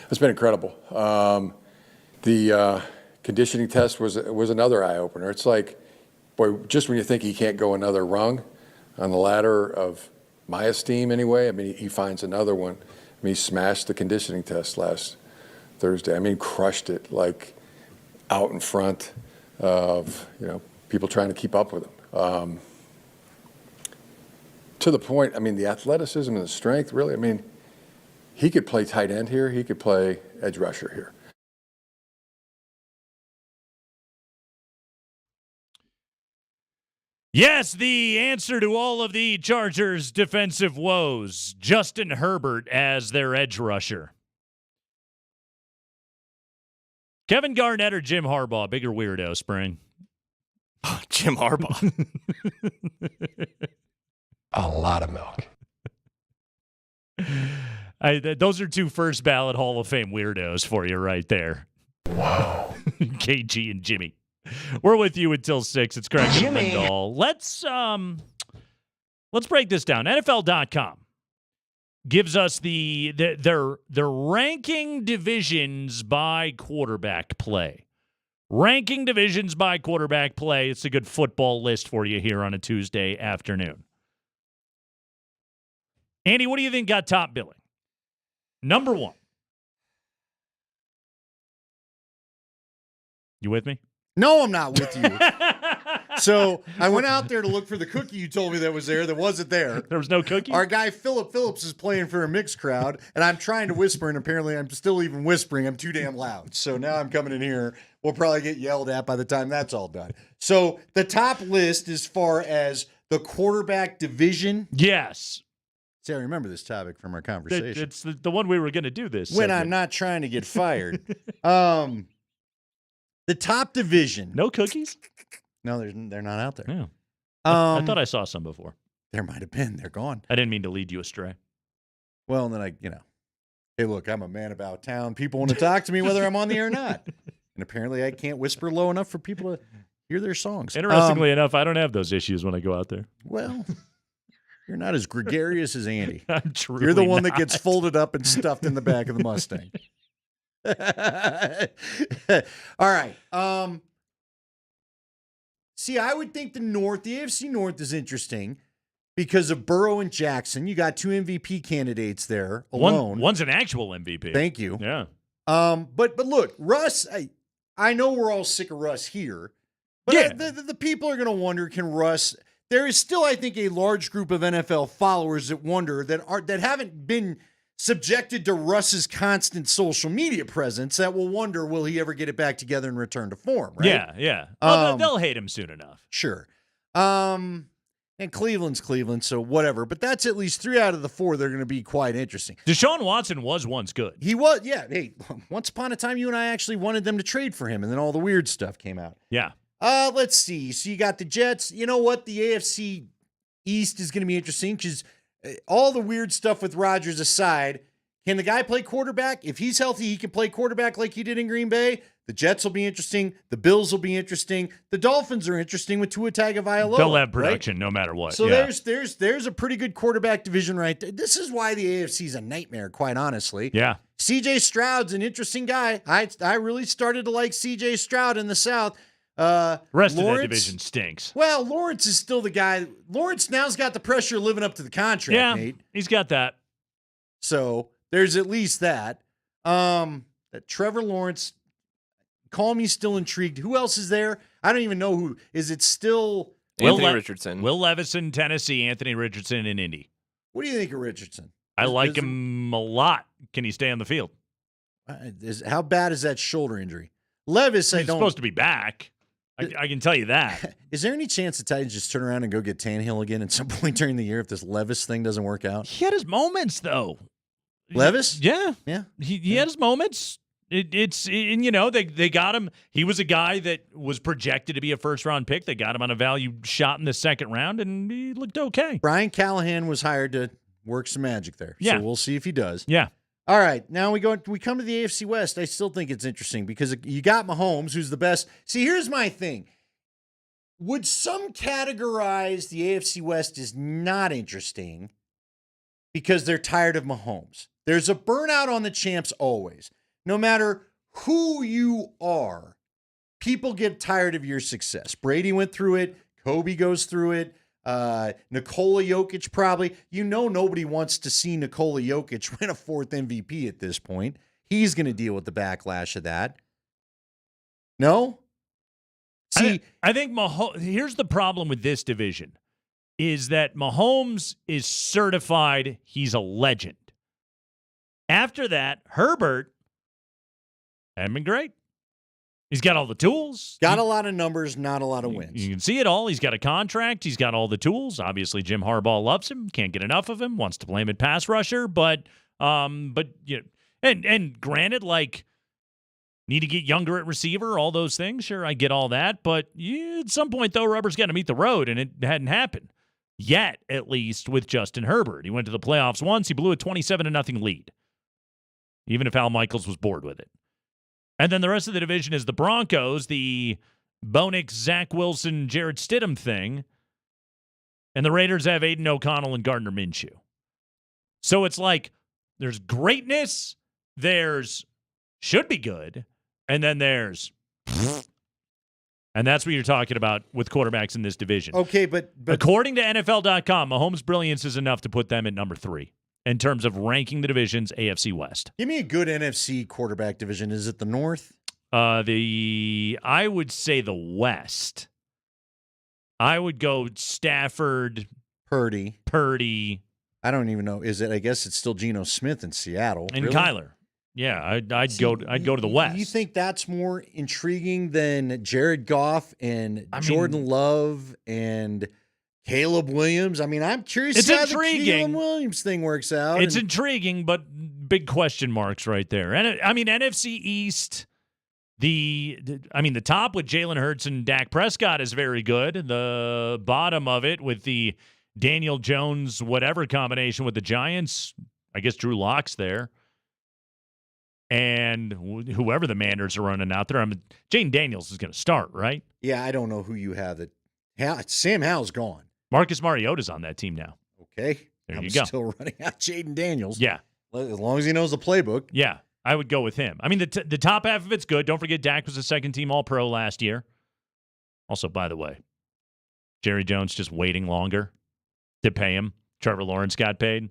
It's been incredible. The conditioning test was another eye opener. It's like, boy, just when you think he can't go another rung on the ladder of my esteem anyway, I mean, he finds another one. I mean, he smashed the conditioning test last Thursday. I mean, crushed it, like out in front of, people trying to keep up with him. To the point, I mean, the athleticism and the strength, really, I mean, he could play tight end here. He could play edge rusher here. Yes, the answer to all of the Chargers' defensive woes, Justin Herbert as their edge rusher. Kevin Garnett or Jim Harbaugh, bigger weirdo, Spring? Jim Harbaugh. A lot of milk. Those are two first ballot Hall of Fame weirdos for you right there. Wow. KG and Jimmy. We're with you until 6. It's Craig and Lindahl. Let's break this down. NFL.com gives us their ranking divisions by quarterback play. Ranking divisions by quarterback play. It's a good football list for you here on a Tuesday afternoon. Andy, what do you think got top billing? Number 1. You with me? No, I'm not with you. So I went out there to look for the cookie you told me that was there. That wasn't there. There was no cookie? Our guy Philip Phillips is playing for a mixed crowd, and I'm trying to whisper, and apparently I'm still even whispering. I'm too damn loud. So now I'm coming in here. We'll probably get yelled at by the time that's all done. So the top list as far as the quarterback division. Yes. See, I remember this topic from our conversation. It's the one we were going to do this. When I'm not trying to get fired. The top division. No cookies? No, they're not out there. Yeah. I thought I saw some before. There might have been. They're gone. I didn't mean to lead you astray. Well, and then hey, look, I'm a man about town. People want to talk to me whether I'm on the air or not. And apparently I can't whisper low enough for people to hear their songs. Interestingly enough, I don't have those issues when I go out there. Well, you're not as gregarious as Andy. I'm truly You're the one not. that gets folded up and stuffed in the back of the Mustang. All right. See, I would think the AFC North is interesting because of Burrow and Jackson. You got 2 MVP candidates there alone. One's an actual MVP. Thank you. Yeah. But look, Russ, I know we're all sick of Russ here, but Yeah. the people are going to wonder, can Russ? There is still, I think, a large group of NFL followers that wonder that haven't been subjected to Russ's constant social media presence that will wonder, will he ever get it back together and return to form, right? Yeah. Well, they'll hate him soon enough. Sure. And Cleveland's Cleveland, so whatever. But that's at least 3 out of the 4 that are going to be quite interesting. Deshaun Watson was once good. He was, yeah. Hey, once upon a time, you and I actually wanted them to trade for him, and then all the weird stuff came out. Yeah. Let's see. So you got the Jets. You know what? The AFC East is going to be interesting because all the weird stuff with Rodgers aside, can the guy play quarterback? If he's healthy, he can play quarterback like he did in Green Bay. The Jets will be interesting. The Bills will be interesting. The Dolphins are interesting with Tua Tagovailoa. They'll have production no matter what. So yeah. there's a pretty good quarterback division right there. This is why the AFC is a nightmare, quite honestly. Yeah. CJ Stroud's an interesting guy. I really started to like CJ Stroud in the South. Rest of that division stinks. Well, Lawrence is still the guy. Lawrence now's got the pressure of living up to the contract, Yeah, Nate. he's got that. So there's at least that. That Trevor Lawrence, call me still intrigued. Who else is there? I don't even know who. Is it still Anthony Richardson? Will Levis in Tennessee, Anthony Richardson in Indy. What do you think of Richardson? I like him a lot. Can he stay on the field? How bad is that shoulder injury? Levis, He's supposed to be back. I can tell you that. Is there any chance the Titans just turn around and go get Tannehill again at some point during the year if this Levis thing doesn't work out? He had his moments, though. Levis? Yeah. Yeah. He had his moments. They got him. He was a guy that was projected to be a first-round pick. They got him on a value shot in the second round, and he looked okay. Brian Callahan was hired to work some magic there. Yeah. So we'll see if he does. Yeah. All right, now we come to the AFC West. I still think it's interesting because you got Mahomes, who's the best. See, here's my thing. Would some categorize the AFC West as not interesting because they're tired of Mahomes. There's a burnout on the champs always. No matter who you are, people get tired of your success. Brady went through it. Kobe goes through it. Nikola Jokic probably. Nobody wants to see Nikola Jokic win a 4th MVP at this point. He's going to deal with the backlash of that. No? See, I think Mahomes, here's the problem with this division, is that Mahomes is certified he's a legend. After that, Herbert hasn't been great. He's got all the tools. Got a lot of numbers, not a lot of wins. You can see it all. He's got a contract. He's got all the tools. Obviously, Jim Harbaugh loves him. Can't get enough of him. Wants to play him at pass rusher. But you know, and granted, like, need to get younger at receiver, all those things. Sure, I get all that. But at some point, though, rubber's got to meet the road, and it hadn't happened yet, at least with Justin Herbert. He went to the playoffs once. He blew a 27-0 lead, even if Al Michaels was bored with it. And then the rest of the division is the Broncos, the Bo Nix, Zach Wilson, Jarrett Stidham thing. And the Raiders have Aiden O'Connell and Gardner Minshew. So it's like there's greatness, there's should be good, and then there's and that's what you're talking about with quarterbacks in this division. Okay, but according to NFL.com, Mahomes' brilliance is enough to put them at number 3 in terms of ranking the division's AFC West. Give me a good NFC quarterback division. Is it the North? I would say the West. I would go Stafford, Purdy. I don't even know. Is it? I guess it's still Geno Smith in Seattle. And really? Kyler. Yeah, I'd go to the West. You think that's more intriguing than Jared Goff and Jordan Love and Caleb Williams? I mean, I'm curious it's how intriguing. the Caleb Williams thing works out. It's intriguing, but big question marks right there. And I mean, NFC East, the top with Jalen Hurts and Dak Prescott is very good. The bottom of it with the Daniel Jones whatever combination with the Giants, I guess Drew Lock's there. And whoever the Manders are running out there, Jaden Daniels is going to start, right? Yeah, I don't know who you have. Sam Howell's gone. Marcus Mariota's on that team now. Okay. There you go. Still running out Jaden Daniels. Yeah. As long as he knows the playbook. Yeah, I would go with him. I mean, the top half of it's good. Don't forget Dak was a second-team All-Pro last year. Also, by the way, Jerry Jones just waiting longer to pay him. Trevor Lawrence got paid.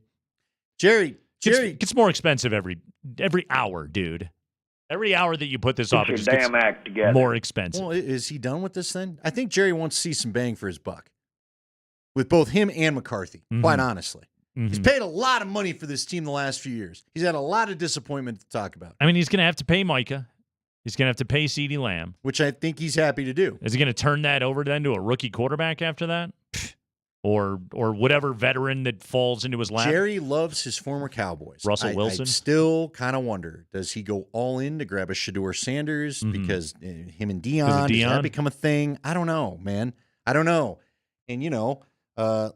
Jerry. It's more expensive every hour, dude. Every hour that you put this off, it just gets act together. More expensive. Well, is he done with this then? I think Jerry wants to see some bang for his buck with both him and McCarthy, quite honestly. Mm-hmm. He's paid a lot of money for this team the last few years. He's had a lot of disappointment to talk about. I mean, he's going to have to pay Micah. He's going to have to pay CeeDee Lamb. Which I think he's happy to do. Is he going to turn that over then to a rookie quarterback after that? Or whatever veteran that falls into his lap. Jerry loves his former Cowboys. Russell Wilson. I still kind of wonder, does he go all in to grab a Shedeur Sanders because him and Deion, does that become a thing? I don't know, man. I don't know. And,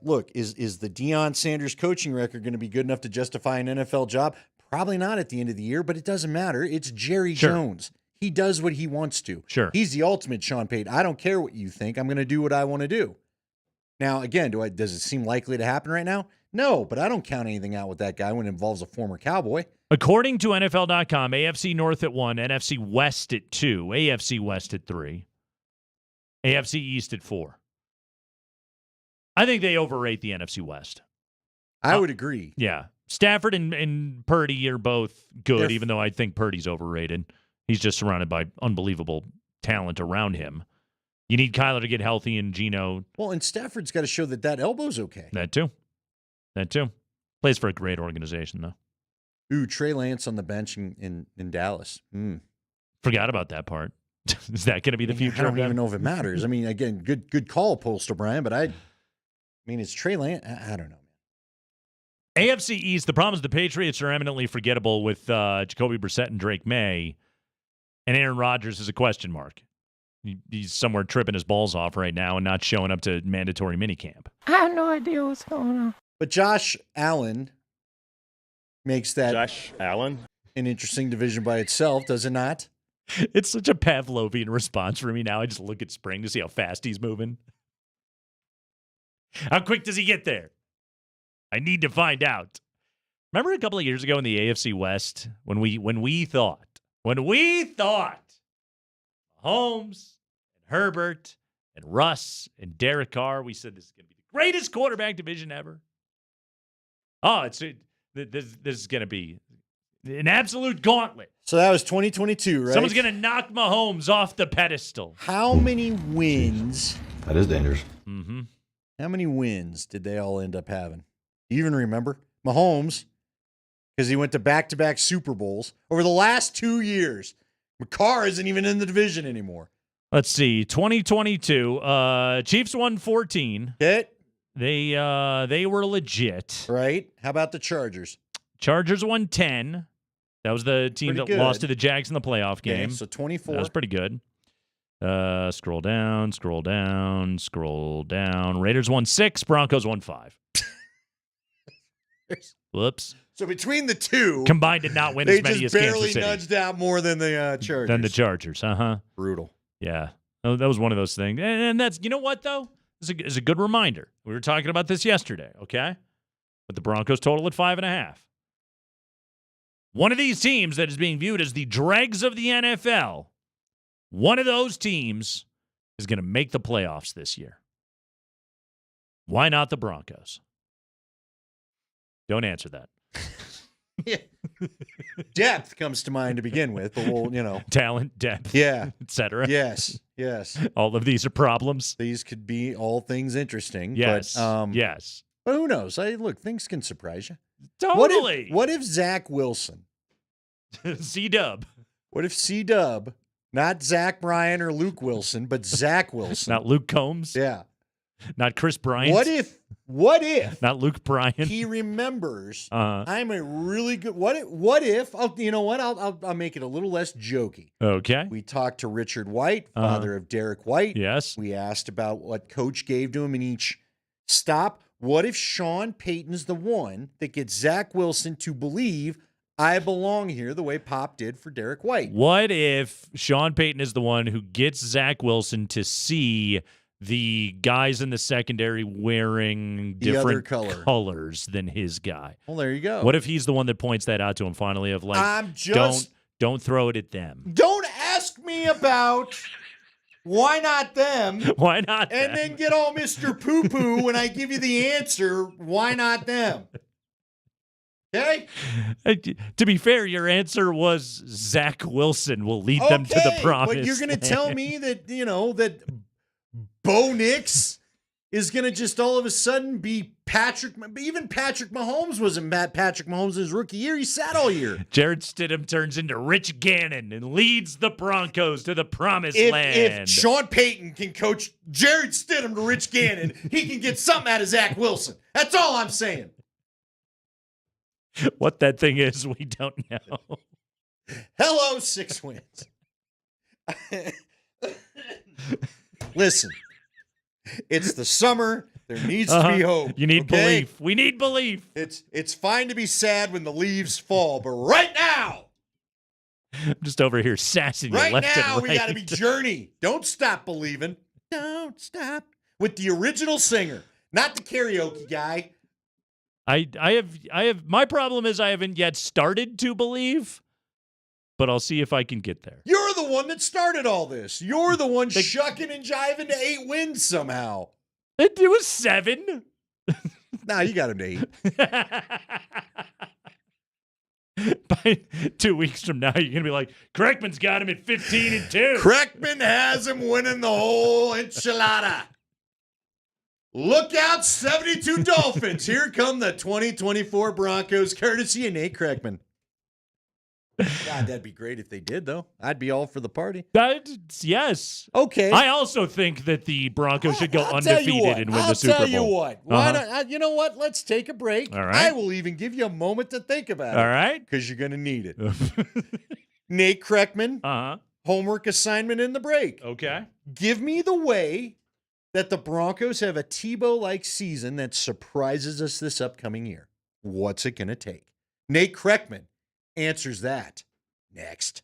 look, is the Deion Sanders coaching record going to be good enough to justify an NFL job? Probably not at the end of the year, but it doesn't matter. It's Jerry Jones. He does what he wants to. Sure. He's the ultimate Sean Payton. I don't care what you think. I'm going to do what I want to do. Now, again, does it seem likely to happen right now? No, but I don't count anything out with that guy when it involves a former Cowboy. According to NFL.com, AFC North at 1, NFC West at 2, AFC West at 3, AFC East at 4. I think they overrate the NFC West. I would agree. Yeah. Stafford and Purdy are both good, even though I think Purdy's overrated. He's just surrounded by unbelievable talent around him. You need Kyler to get healthy and Geno. Well, and Stafford's got to show that elbow's okay. That too. Plays for a great organization, though. Ooh, Trey Lance on the bench in Dallas. Forgot about that part. Is that going to be the future? I don't even know if it matters. I mean, again, good call, Post O'Brien, but I mean, it's Trey Lance. I don't know. AFC East, the problem is the Patriots are eminently forgettable with Jacoby Brissett and Drake May, and Aaron Rodgers is a question mark. He's somewhere tripping his balls off right now and not showing up to mandatory minicamp. I have no idea what's going on. But Josh Allen makes that an interesting division by itself, does it not? It's such a Pavlovian response for me now. I just look at Spring to see how fast he's moving. How quick does he get there? I need to find out. Remember a couple of years ago in the AFC West when we thought Holmes and Herbert and Russ and Derek Carr, we said this is going to be the greatest quarterback division ever. Oh, this is going to be an absolute gauntlet. So that was 2022, right? Someone's going to knock Mahomes off the pedestal. How many wins? That is dangerous. Mm-hmm. How many wins did they all end up having? Do you even remember? Mahomes, because he went to back-to-back Super Bowls over the last 2 years. Carr isn't even in the division anymore. Let's see. 2022. Chiefs won 14. Okay. They were legit. Right. How about the Chargers? Chargers won 10. That was the team Pretty that good. lost to the Jags in the playoff game. Okay, so 24. That was pretty good. Scroll down. Raiders won 6. Broncos won 5. Whoops. So between the two, Combined did not win as many as they Kansas just City. barely nudged out more than the Chargers. Than the Chargers. Brutal. Yeah. Oh, that was one of those things. And that's, you know what, though? It's a good reminder. We were talking about this yesterday, okay? But the Broncos total at 5.5. One of these teams that is being viewed as the dregs of the NFL, one of those teams is going to make the playoffs this year. Why not the Broncos? Don't answer that. Depth comes to mind to begin with, but we'll, Talent, depth, yeah, etc. Yes. All of these are problems. These could be all things interesting. Yes. But, yes. But who knows? Look, things can surprise you. Totally. What if Zach Wilson? C-Dub. What if C-Dub, not Zach Bryan or Luke Wilson, but Zach Wilson? Not Luke Combs? Yeah. Not Chris Bryant? What if? Not Luke Bryant? He remembers, I'm a really good, what if, I'll make it a little less jokey. Okay. We talked to Richard White, father of Derek White. Yes. We asked about what coach gave to him in each stop. What if Sean Payton's the one that gets Zach Wilson to believe I belong here the way Pop did for Derek White? What if Sean Payton is the one who gets Zach Wilson to see the guys in the secondary wearing different colors than his guy? Well, there you go. What if he's the one that points that out to him finally of like, don't throw it at them. Don't ask me about why not them. Why not them? And then get all Mr. Poo-Poo when I give you the answer, why not them? Okay? To be fair, your answer was Zach Wilson will lead them to the promise. But you're going to tell me that, that Bo Nix is going to just all of a sudden be Patrick. Even Patrick Mahomes wasn't Patrick Mahomes in his rookie year. He sat all year. Jared Stidham turns into Rich Gannon and leads the Broncos to the promised land. If Sean Payton can coach Jared Stidham to Rich Gannon, he can get something out of Zach Wilson. That's all I'm saying. What that thing is, we don't know. Hello, 6 wins. Listen, it's the summer. There needs to be hope. You need belief. We need belief. It's fine to be sad when the leaves fall, but right now, I'm just over here sassing you right left now, and right. we got to be Journey. Don't stop believing. Don't stop. With the original singer, not the karaoke guy. I have my problem is I haven't yet started to believe, but I'll see if I can get there. You're the one that started all this. You're the one shucking and jiving to 8 wins somehow. It was 7. Nah, you got him to 8. By 2 weeks from now, you're gonna be like, Kreckman's got him at 15-2. Kreckman has him winning the whole enchilada. Look out, 72 Dolphins. Here come the 2024 Broncos, courtesy of Nate Kreckman. God, that'd be great if they did, though. I'd be all for the party. Yes. Okay. I also think that the Broncos should go undefeated and win the Super Bowl. I'll tell you what. Why not? You know what? Let's take a break. All right. I will even give you a moment to think about it. All right. Because you're going to need it. Nate Kreckman, homework assignment in the break. Okay. Give me the way that the Broncos have a Tebow-like season that surprises us this upcoming year. What's it going to take? Nate Kreckman answers that next.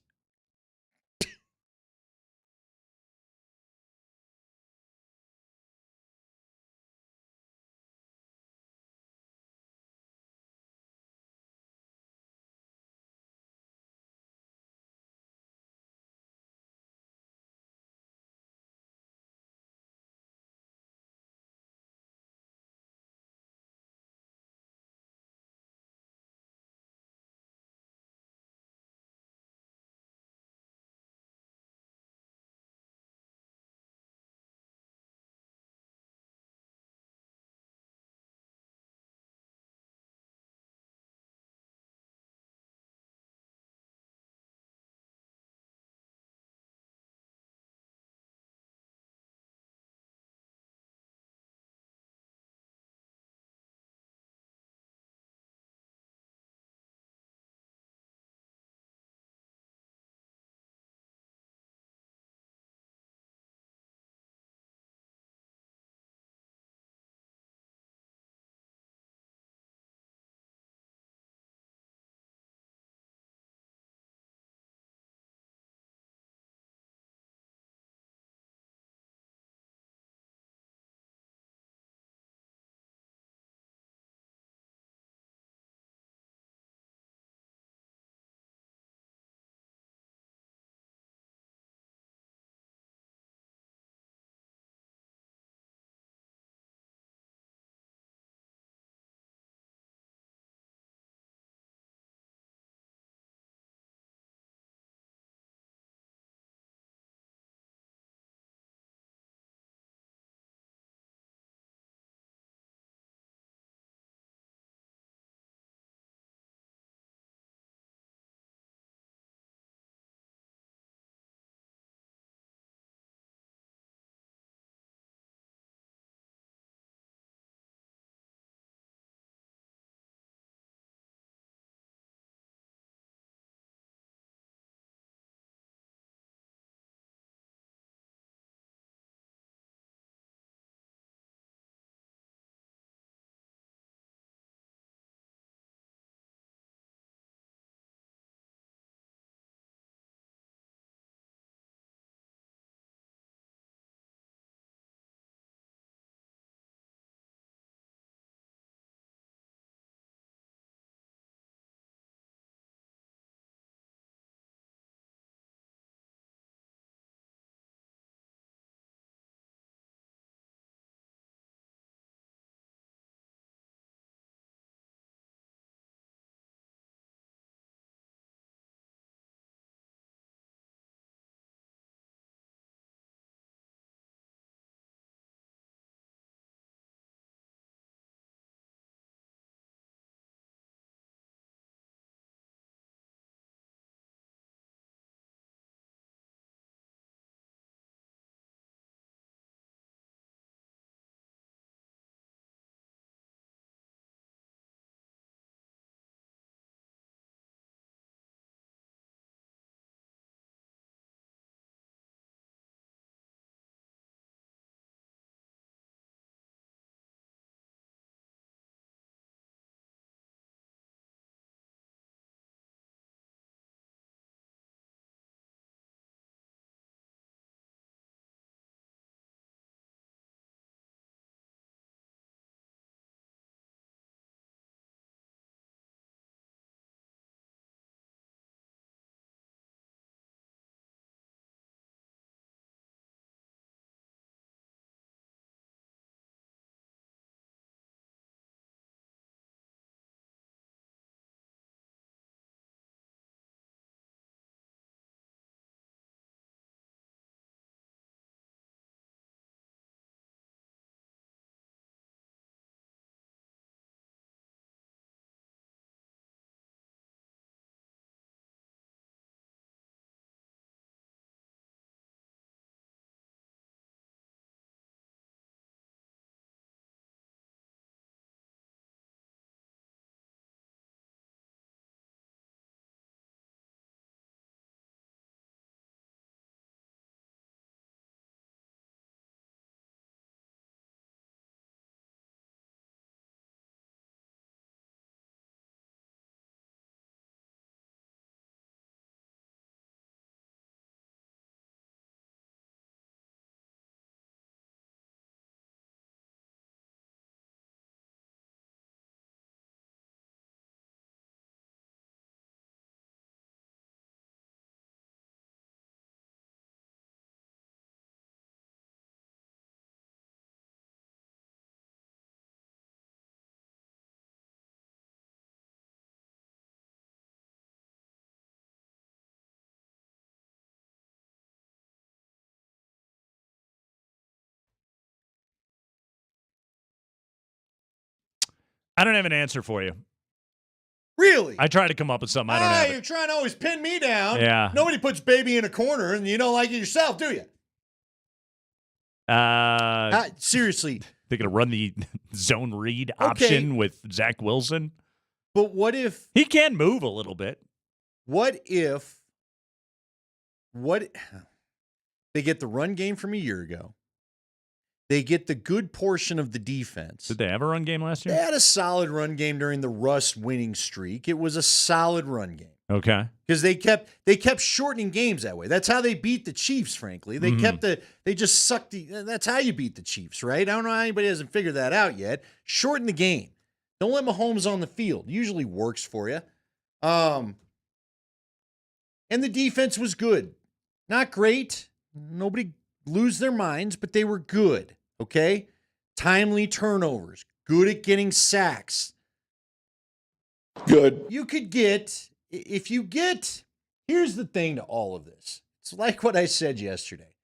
I don't have an answer for you. Really? I try to come up with something. I don't have You're it. trying to always pin me down. Yeah. Nobody puts baby in a corner, and you don't like it yourself, do you? Seriously. They're going to run the zone read option with Zach Wilson. But what if he can move a little bit? What if they get the run game from a year ago? They get the good portion of the defense. Did they have a run game last year? They had a solid run game during the Russ winning streak. It was a solid run game. Okay. Because they kept shortening games that way. That's how they beat the Chiefs, frankly. They they just sucked that's how you beat the Chiefs, right? I don't know how anybody hasn't figured that out yet. Shorten the game. Don't let Mahomes on the field. Usually works for you. And the defense was good. Not great. Nobody lose their minds, but they were good. Okay? Timely turnovers. Good at getting sacks. Good. You could get, here's the thing to all of this. It's like what I said yesterday.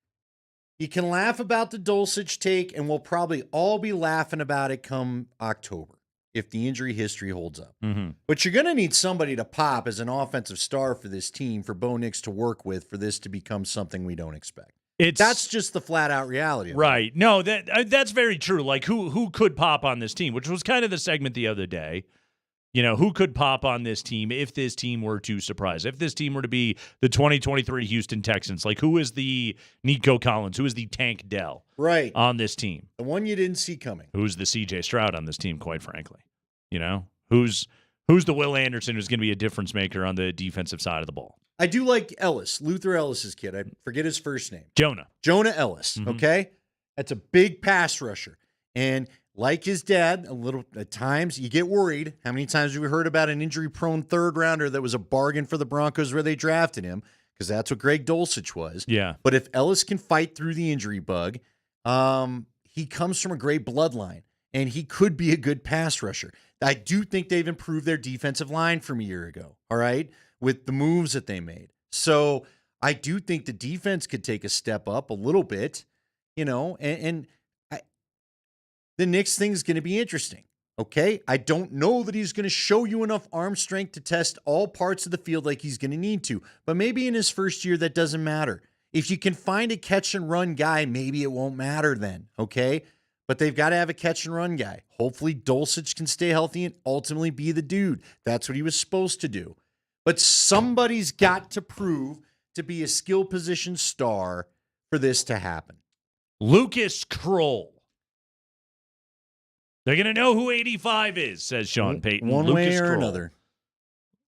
You can laugh about the Dulcich take, and we'll probably all be laughing about it come October if the injury history holds up. Mm-hmm. But you're going to need somebody to pop as an offensive star for this team, for Bo Nix to work with, for this to become something we don't expect. That's just the flat out reality of right. it. No, that's very true. Like who could pop on this team, which was kind of the segment the other day. You know, who could pop on this team if this team were to surprise? If this team were to be the 2023 Houston Texans, like who is the Nico Collins? Who is the Tank Dell on this team? The one you didn't see coming. Who's the CJ Stroud on this team, quite frankly? You know, who's the Will Anderson who's going to be a difference maker on the defensive side of the ball? I do like Ellis, Luther Ellis's kid. I forget his first name. Jonah Ellis, okay? That's a big pass rusher. And like his dad, a little at times you get worried. How many times have we heard about an injury-prone third rounder that was a bargain for the Broncos where they drafted him? Because that's what Greg Dulcich was. Yeah. But if Ellis can fight through the injury bug, he comes from a great bloodline, and he could be a good pass rusher. I do think they've improved their defensive line from a year ago, all right, with the moves that they made. So I do think the defense could take a step up a little bit, you know, and the Knicks thing is going to be interesting, okay? I don't know that he's going to show you enough arm strength to test all parts of the field like he's going to need to, but maybe in his first year that doesn't matter. If you can find a catch-and-run guy, maybe it won't matter then, okay? But they've got to have a catch-and-run guy. Hopefully Dulcich can stay healthy and ultimately be the dude. That's what he was supposed to do. But somebody's got to prove to be a skill position star for this to happen. Lucas Kroll. They're going to know who 85 is, says Sean Payton. One Lucas way or Kroll. another.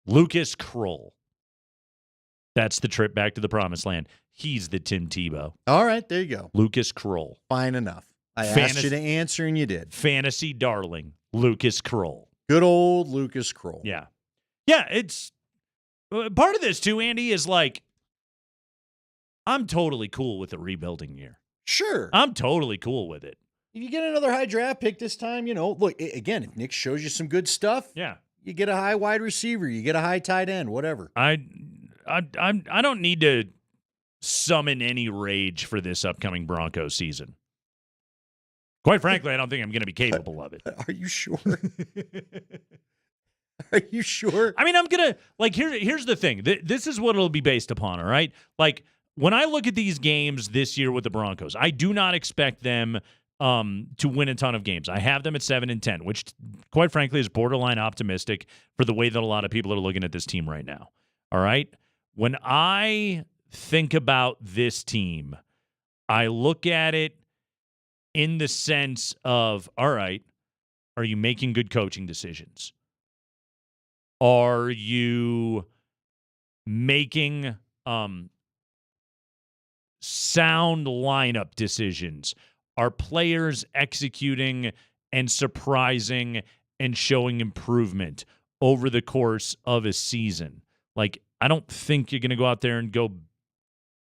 Lucas Kroll. That's the trip back to the promised land. He's the Tim Tebow. All right, there you go. Lucas Kroll. Fine enough. I asked you to answer, and you did. Fantasy darling, Lucas Kroll. Good old Lucas Kroll. Yeah. Yeah, it's part of this, too, Andy, is like, I'm totally cool with a rebuilding year. Sure. I'm totally cool with it. If you get another high draft pick this time, you know, look, again, if Nick shows you some good stuff, yeah, you get a high wide receiver, you get a high tight end, whatever. I don't need to summon any rage for this upcoming Broncos season. Quite frankly, I don't think I'm going to be capable of it. Are you sure? Are you sure? I mean, I'm going to, like, here's the thing. This is what it'll be based upon, all right? Like, when I look at these games this year with the Broncos, I do not expect them to win a ton of games. I have them at 7-10, which, quite frankly, is borderline optimistic for the way that a lot of people are looking at this team right now. All right? When I think about this team, I look at it in the sense of, all right, are you making good coaching decisions? Are you making sound lineup decisions? Are players executing and surprising and showing improvement over the course of a season? Like, I don't think you're going to go out there and go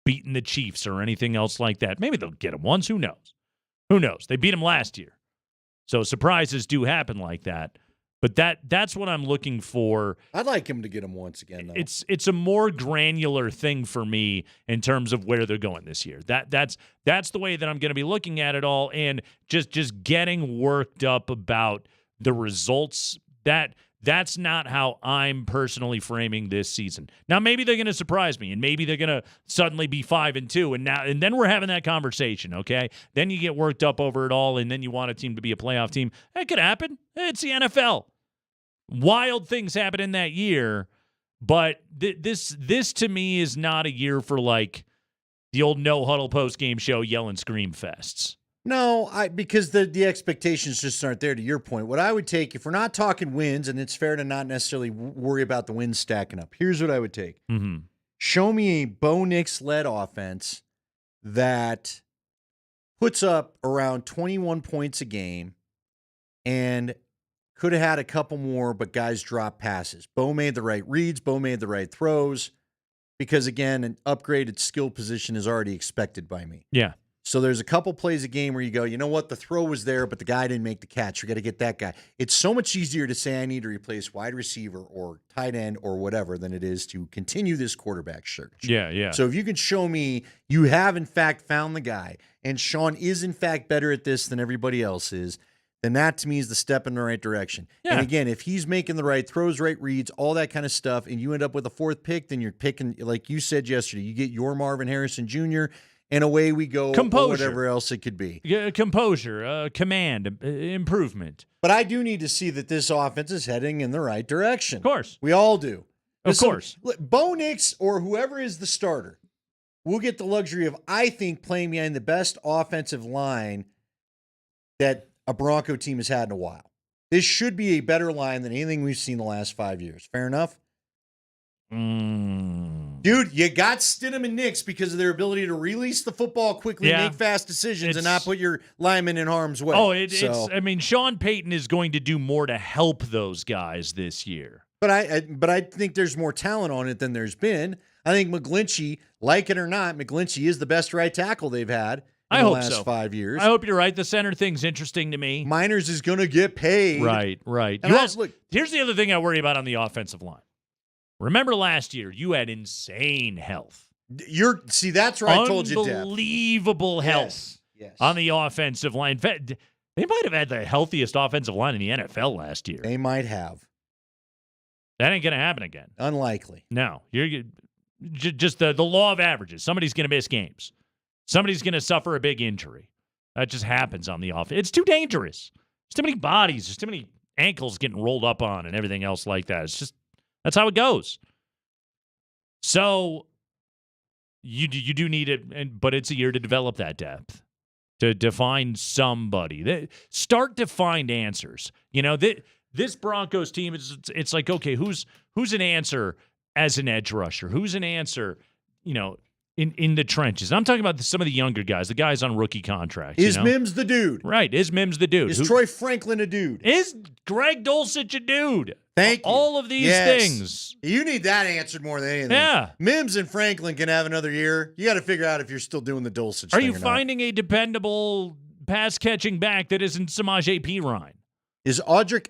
beating the Chiefs or anything else like that. Maybe they'll get them once. Who knows? Who knows? They beat them last year. So surprises do happen like that. But that's what I'm looking for. I'd like him to get him once again, though. It's a more granular thing for me in terms of where they're going this year. That's the way that I'm going to be looking at it all, and just getting worked up about the results, that's not how I'm personally framing this season. Now, maybe they're going to surprise me, and maybe they're going to suddenly be 5-2, and then we're having that conversation, okay? Then you get worked up over it all, and then you want a team to be a playoff team. That could happen. It's the NFL. Wild things happen in that year, but this to me is not a year for like the old no huddle post game show yell and scream fests. No, because the expectations just aren't there, to your point. What I would take, if we're not talking wins, and it's fair to not necessarily worry about the wins stacking up, here's what I would take. Mm-hmm. Show me a Bo Nix-led offense that puts up around 21 points a game and could have had a couple more, but guys dropped passes. Bo made the right reads. Bo made the right throws because, again, an upgraded skill position is already expected by me. Yeah. So there's a couple plays a game where you go, you know what, the throw was there, but the guy didn't make the catch. We got to get that guy. It's so much easier to say I need to replace wide receiver or tight end or whatever than it is to continue this quarterback search. Yeah. So if you can show me you have, in fact, found the guy, and Sean is, in fact, better at this than everybody else is, then that, to me, is the step in the right direction. Yeah. And, again, if he's making the right throws, right reads, all that kind of stuff, and you end up with a fourth pick, then you're picking, like you said yesterday, you get your Marvin Harrison Jr., and away we go, Composure. Or whatever else it could be. Yeah, composure, command, improvement. But I do need to see that this offense is heading in the right direction. Of course. We all do. Of course. Bo Nix or whoever is the starter will get the luxury of, I think, playing behind the best offensive line that a Bronco team has had in a while. This should be a better line than anything we've seen the last 5 years. Fair enough? Dude, you got Stidham and Nix because of their ability to release the football quickly, make fast decisions, and not put your linemen in harm's way. Oh, it's. I mean, Sean Payton is going to do more to help those guys this year. But I think there's more talent on it than there's been. I think McGlinchey, like it or not, McGlinchey is the best right tackle they've had in the last 5 years. I hope you're right. The center thing's interesting to me. Miners is going to get paid. Right. And here's the other thing I worry about on the offensive line. Remember last year, you had insane health. That's where I told you, Deb. Unbelievable health on the offensive line. They might have had the healthiest offensive line in the NFL last year. They might have. That ain't going to happen again. Unlikely. No. You're just the law of averages. Somebody's going to miss games. Somebody's going to suffer a big injury. That just happens on the offense. It's too dangerous. There's too many bodies. There's too many ankles getting rolled up on and everything else like that. It's just, that's how it goes. So you do need it, but it's a year to develop that depth, to define somebody. Start to find answers. You know, this Broncos team, it's like, okay, who's an answer as an edge rusher? Who's an answer, in the trenches? I'm talking about some of the younger guys, the guys on rookie contracts. Is Mims the dude? Right. Is Mims the dude? Is Troy Franklin a dude? Is Greg Dulcich a dude? Thank you. All of these things. You need that answered more than anything. Yeah. Mims and Franklin can have another year. You got to figure out if you're still doing the Dulcich Are thing you or finding a dependable pass-catching back that isn't Samaje Perine? Is Audric